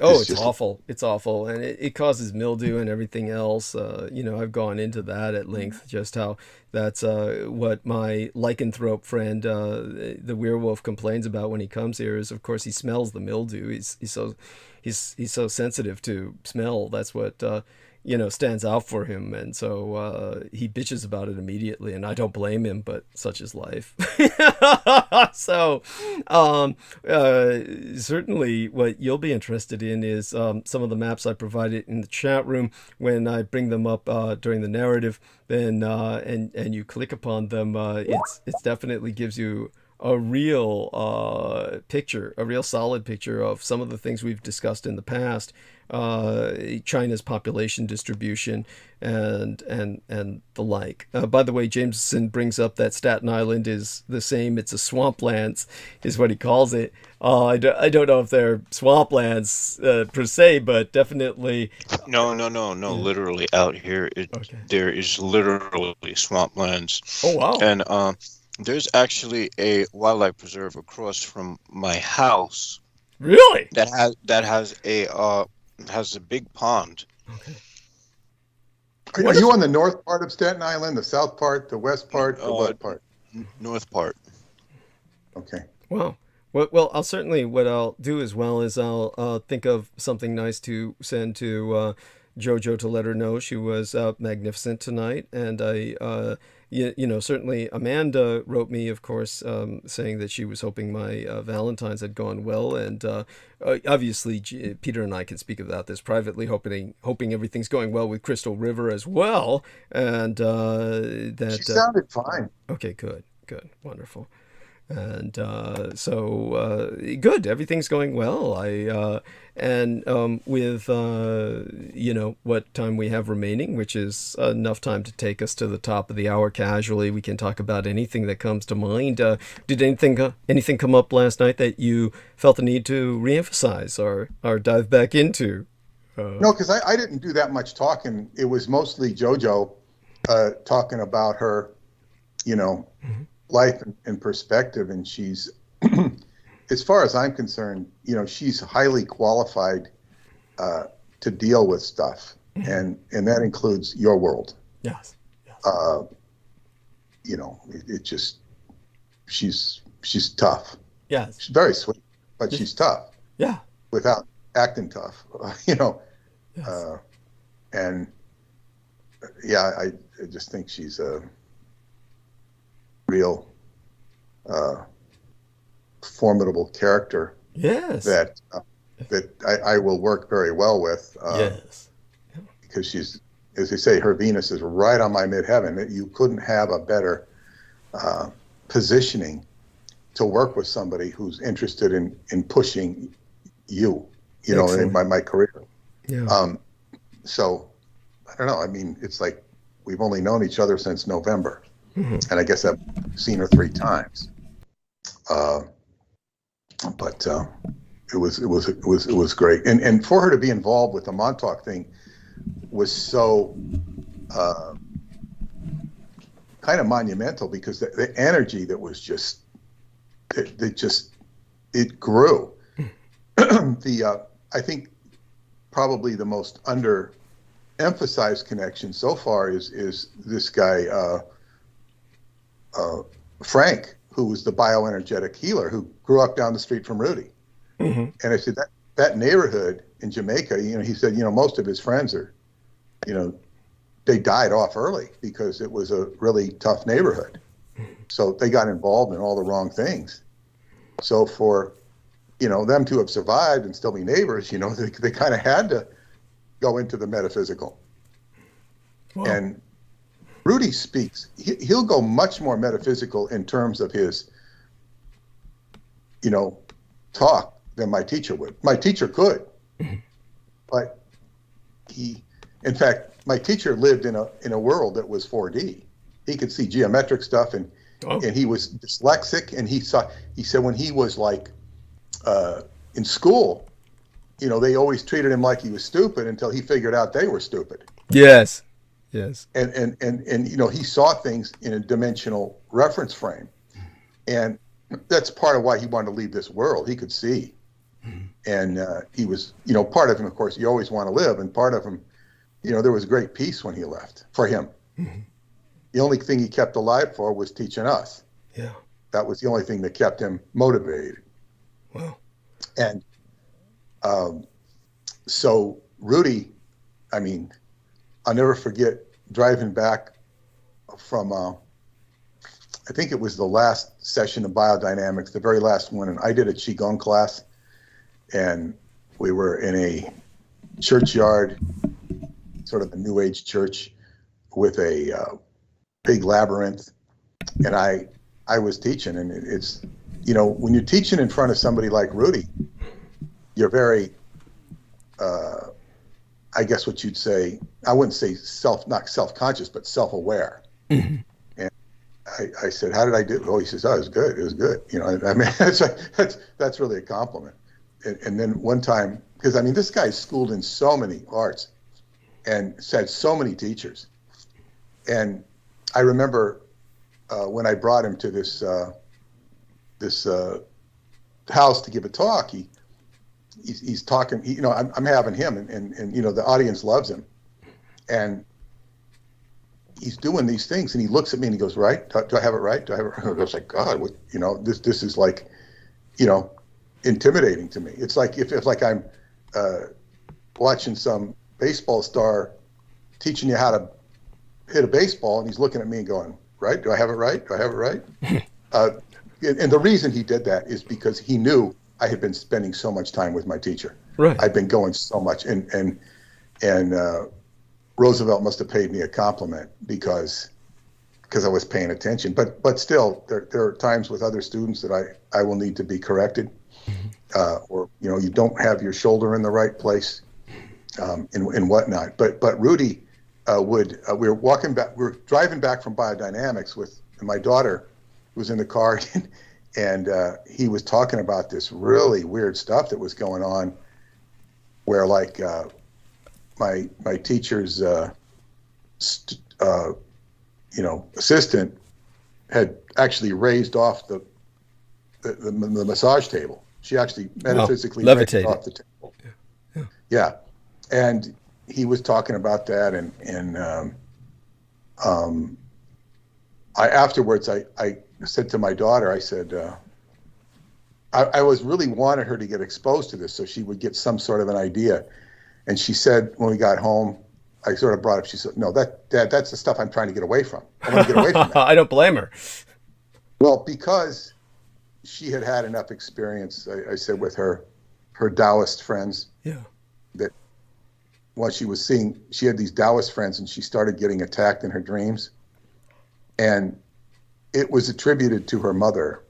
Oh, it's awful. It's awful. And it causes mildew and everything else. I've gone into that at length, just how that's what my lycanthrope friend, the werewolf, complains about when he comes here is, of course, he smells the mildew. He's so sensitive to smell. That's what, stands out for him. And so he bitches about it immediately, and I don't blame him, but such is life. So certainly what you'll be interested in is some of the maps I provided in the chat room when I bring them up during the narrative. Then and you click upon them, it's definitely gives you a real picture, a real solid picture of some of the things we've discussed in the past. China's population distribution and the like. By the way, Jameson brings up that Staten Island is the same. It's a swamplands, is what he calls it. I don't know if they're swamplands per se, but definitely. No. Literally out here, there is literally swamplands. Oh wow! And there's actually a wildlife preserve across from my house. Really? That has a big pond. Okay. Are you on the north part of Staten Island, the south part, the west part, the what part? North part. Okay. Wow. Well, what I'll do as well is I'll think of something nice to send to JoJo to let her know she was magnificent tonight. And certainly Amanda wrote me, of course, saying that she was hoping my Valentine's had gone well. And obviously, Peter and I can speak about this privately, hoping everything's going well with Crystal River as well. And that she sounded fine. Okay, good, wonderful. And so good, everything's going well. With what time we have remaining, which is enough time to take us to the top of the hour casually, we can talk about anything that comes to mind. Did anything come up last night that you felt the need to reemphasize or dive back into? No, because I didn't do that much talking. It was mostly JoJo talking about her, life and perspective, and she's as far as I'm concerned, she's highly qualified to deal with stuff, and that includes your world. Yes. It just she's tough. Yes. She's very sweet, but she's tough. Yeah. Without acting tough, Yes. And I just think she's a real formidable character. Yes. That I will work very well with. Yes. Because she's, as they say, her Venus is right on my midheaven. You couldn't have a better positioning to work with somebody who's interested in pushing you, in my career. Yeah. So I don't know. I mean, it's like we've only known each other since November. And I guess I've seen her 3 times, but it was great. And for her to be involved with the Montauk thing was so kind of monumental, because the energy that was just it grew. I think probably the most under-emphasized connection so far is this guy. Frank, who was the bioenergetic healer who grew up down the street from Rudy. And I said that neighborhood in Jamaica, he said, most of his friends are you know, they died off early because it was a really tough neighborhood. So they got involved in all the wrong things. So for, you know, them to have survived and still be neighbors, you know, they kind of had to go into the metaphysical. Wow. And Rudy speaks, he'll go much more metaphysical in terms of his, you know, talk than my teacher would. My teacher could, but in fact, my teacher lived in a world that was 4D. He could see geometric stuff, and he was dyslexic, and he said when he was like in school, you know, they always treated him like he was stupid until he figured out they were stupid. Yes. And you know, he saw things in a dimensional reference frame, and that's part of why he wanted to leave this world. He could see, and he was, you know, part of him, of course, you always want to live, and part of him, you know, there was great peace when he left for him. The only thing he kept alive for was teaching us. Yeah. That was the only thing that kept him motivated. Wow. And so Rudy, I mean, I'll never forget driving back from, I think it was the last session of biodynamics, the very last one, and I did a Qigong class, and we were in a churchyard, sort of a New Age church with a big labyrinth, and I was teaching, and it's, you know, when you're teaching in front of somebody like Rudy, you're very, I guess what you'd say, I wouldn't say not self-conscious, but self-aware. And I said, how did I do? Oh, he says, oh, it was good. It was good. You know, I mean, that's really a compliment. And then one time, because I mean, this guy's schooled in so many arts and had so many teachers. And I remember when I brought him to this house to give a talk, he's talking, you know, I'm having him, and you know, the audience loves him, and he's doing these things, and he looks at me and he goes, right? Do I have it right? Do I have it right? I was like, God, what, you know, this is like, you know, intimidating to me. It's like if like I'm watching some baseball star teaching you how to hit a baseball, and he's looking at me and going, right? Do I have it right? Do I have it right? And the reason he did that is because he knew I had been spending so much time with my teacher. Right. I'd been going so much, and Roosevelt must have paid me a compliment because I was paying attention. But still, there are times with other students that I will need to be corrected, or you know, you don't have your shoulder in the right place, and whatnot. But Rudy we were driving back from biodynamics with my daughter, who was in the car, and he was talking about this really weird stuff that was going on, where like my teacher's you know, assistant had actually raised off the massage table. She actually metaphysically raised off the table. Yeah. And he was talking about that, and I afterwards I said to my daughter, I said, I was really wanted her to get exposed to this so she would get some sort of an idea. And she said, when we got home, I sort of brought up, she said, no, that's the stuff I'm trying to get away from. I want to get away from that. I don't blame her. Well, because she had enough experience, I said, with her Taoist friends. Yeah. That while she was seeing, she had these Taoist friends, and she started getting attacked in her dreams. And it was attributed to her mother.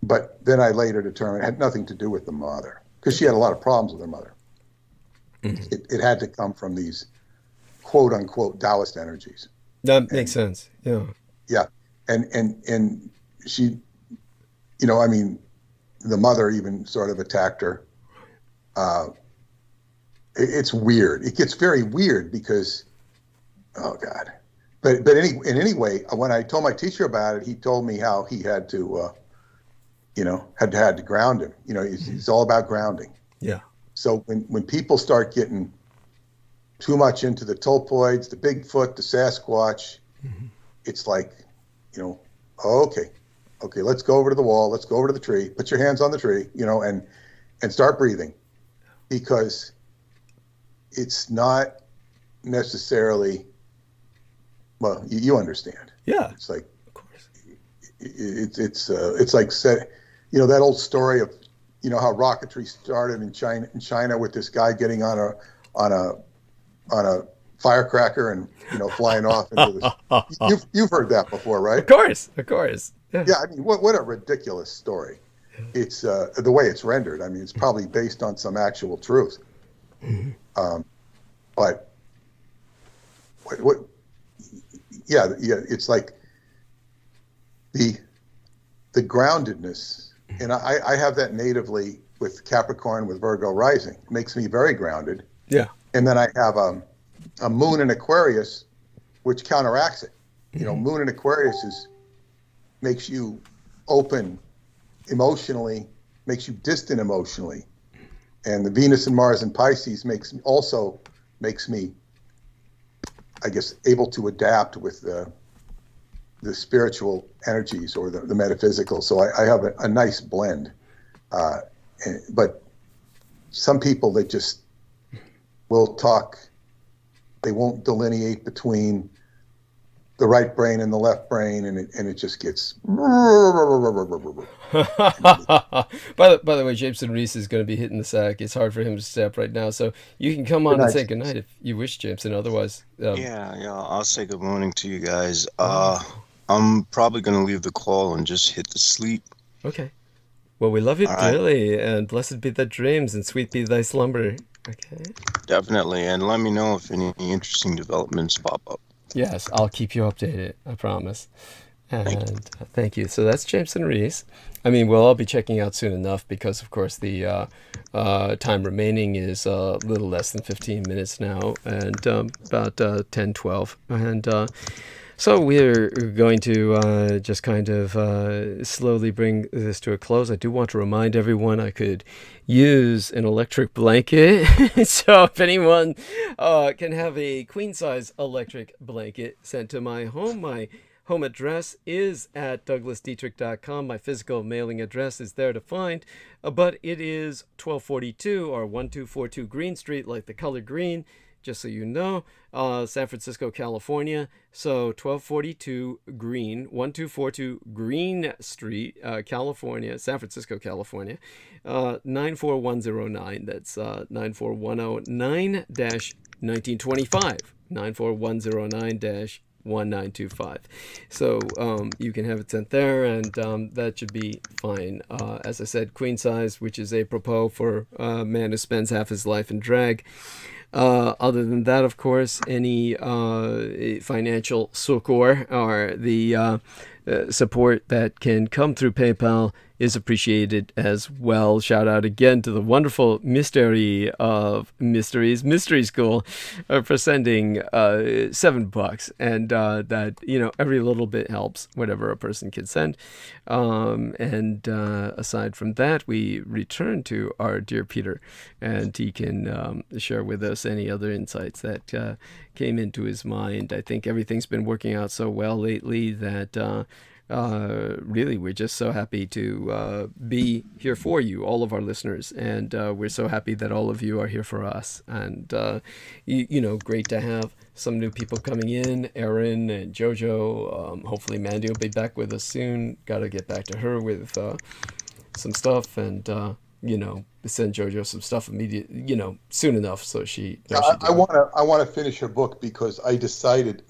But then I later determined it had nothing to do with the mother, because she had a lot of problems with her mother. It had to come from these quote unquote Taoist energies. That makes sense. Yeah. Yeah. And she, you know, I mean, the mother even sort of attacked her. It's weird. It gets very weird because, oh God. But anyway, when I told my teacher about it, he told me how he had to, you know, had to ground him. You know, it's all about grounding. Yeah. So when people start getting too much into the tolpoids, the Bigfoot, the Sasquatch, it's like, you know, okay, let's go over to the wall, let's go over to the tree, put your hands on the tree, you know, and start breathing, because it's not necessarily. Well, you understand. Yeah. It's like, of course. It's like that old story of, how rocketry started in China with this guy getting on a firecracker and flying off into the. You've heard that before, right? Of course. Yeah. I mean, what a ridiculous story. It's the way it's rendered. I mean, it's probably based on some actual truth. Mm-hmm. But what? Yeah. It's like the groundedness, and I have that natively with Capricorn, with Virgo rising. It makes me very grounded. Yeah. And then I have a moon in Aquarius, which counteracts it. Moon in Aquarius makes you open emotionally, makes you distant emotionally, and the Venus and Mars in Pisces makes me, I guess, able to adapt with the spiritual energies or the metaphysical. So I have a nice blend. But some people, they just will talk. They won't delineate between the right brain and the left brain, and it just gets. By the way, Jameson Reese is going to be hitting the sack. It's hard for him to step right now, so you can come on and say goodnight if you wish, Jameson. Otherwise, yeah, I'll say good morning to you guys. I'm probably going to leave the call and just hit the sleep. Okay. Well, we love you All dearly, and blessed be thy dreams, and sweet be thy slumber. Okay. Definitely, and let me know if any interesting developments pop up. Yes, I'll keep you updated. I promise. And thank you. So that's Jameson Reese. I mean, we'll all be checking out soon enough because, of course, the time remaining is a little less than 15 minutes now, and about 10, 12. And so we're going to just kind of slowly bring this to a close. I do want to remind everyone I could use an electric blanket. So if anyone can have a queen-size electric blanket sent to my home address is at douglasdietrich.com. My physical mailing address is there to find, but it is 1242 or 1242 Green Street, like the color green, just so you know, San Francisco, California. So 1242 Green, 1242 Green Street, California, San Francisco, California, 94109. That's 94109-1925, 94109-1925. So you can have it sent there, and that should be fine. As I said, queen size, which is apropos for a man who spends half his life in drag. Other than that, of course, any financial succor or the support that can come through PayPal is appreciated as well. Shout out again to the wonderful Mystery of Mysteries Mystery School for sending $7, and that every little bit helps, whatever a person can send. And aside from that, we return to our dear Peter, and he can share with us any other insights that came into his mind. I think everything's been working out so well lately that really, we're just so happy to be here for you, all of our listeners, and we're so happy that all of you are here for us. And great to have some new people coming in, Erin and Jojo. Hopefully Mandy will be back with us soon. Got to get back to her with some stuff, and send Jojo some stuff soon enough, so she. I want to finish her book because I decided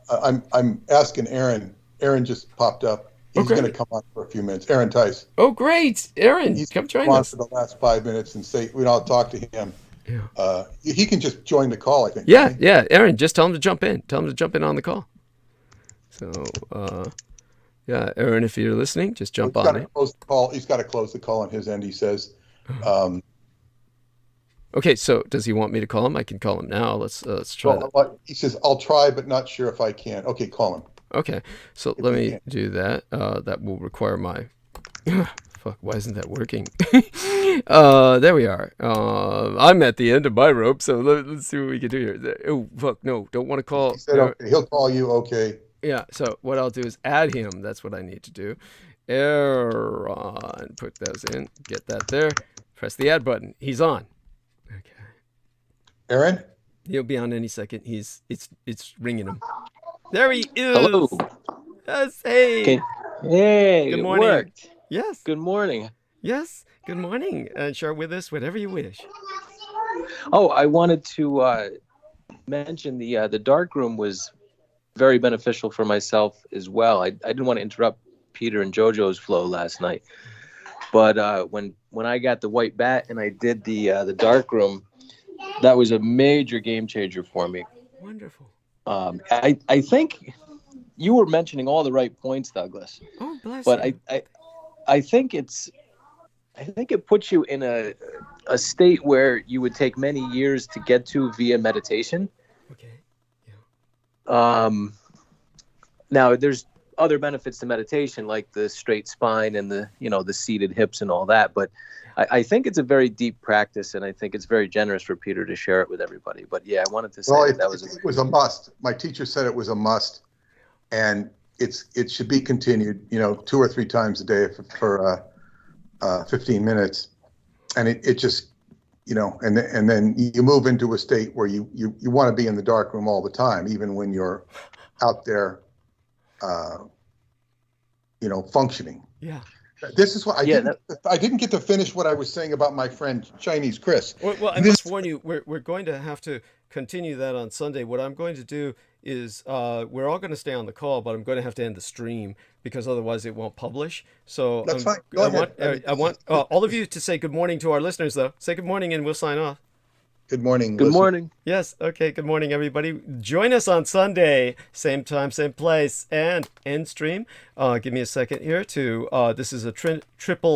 I'm asking Erin. Erin just popped up. He's going to come on for a few minutes. Erin Tice. Oh, great. Erin, come join us. For the last 5 minutes and say, I'll talk to him. Yeah. He can just join the call, I think. Yeah, right? Yeah. Erin, just tell him to jump in. Tell him to jump in on the call. So, yeah, Erin, if you're listening, just jump on it. He's got to close the call on his end, he says. Okay, so does he want me to call him? I can call him now. Let's try that. He says, I'll try, but not sure if I can. Okay, call him. Okay, so let me do that. That will require my... Fuck, why isn't that working? There we are. I'm at the end of my rope, so let's see what we can do here. Oh, fuck, no, don't want to call... He said, okay, he'll call you, okay. Yeah, so what I'll do is add him. That's what I need to do. Aaron, put those in. Get that there. Press the add button. He's on. Okay. Aaron? He'll be on any second. It's ringing him. There he is. Hello. Yes. Hey. Okay. Hey. Good It morning. worked. Yes. Good morning. Yes. Good morning. And share with us whatever you wish. Oh, I wanted to mention the dark room was very beneficial for myself as well. I didn't want to interrupt Peter and JoJo's flow last night, but when I got the white bat and I did the dark room, that was a major game changer for me. Wonderful. I think you were mentioning all the right points, Douglas. Oh, bless but you. I think it puts you in a state where you would take many years to get to via meditation. Okay. Yeah. Now there's other benefits to meditation, like the straight spine and the seated hips and all that. But I think it's a very deep practice, and I think it's very generous for Peter to share it with everybody. But yeah, I wanted to say it was a must. My teacher said it was a must, and it should be continued, 2 or 3 times a day for 15 minutes. And it just, and then you move into a state where you want to be in the dark room all the time, even when you're out there, functioning. Yeah. This is what I didn't get to finish what I was saying about my friend Chinese Chris. Well, I must warn you, we're going to have to continue that on Sunday. What I'm going to do is we're all going to stay on the call, but I'm going to have to end the stream because otherwise it won't publish. So that's fine. I want all of you to say good morning to our listeners, though. Say good morning, and we'll sign off. Good morning. Good morning. Yes. Okay. Good morning, everybody. Join us on Sunday, same time, same place, and end stream. Give me a second here to. This is a triple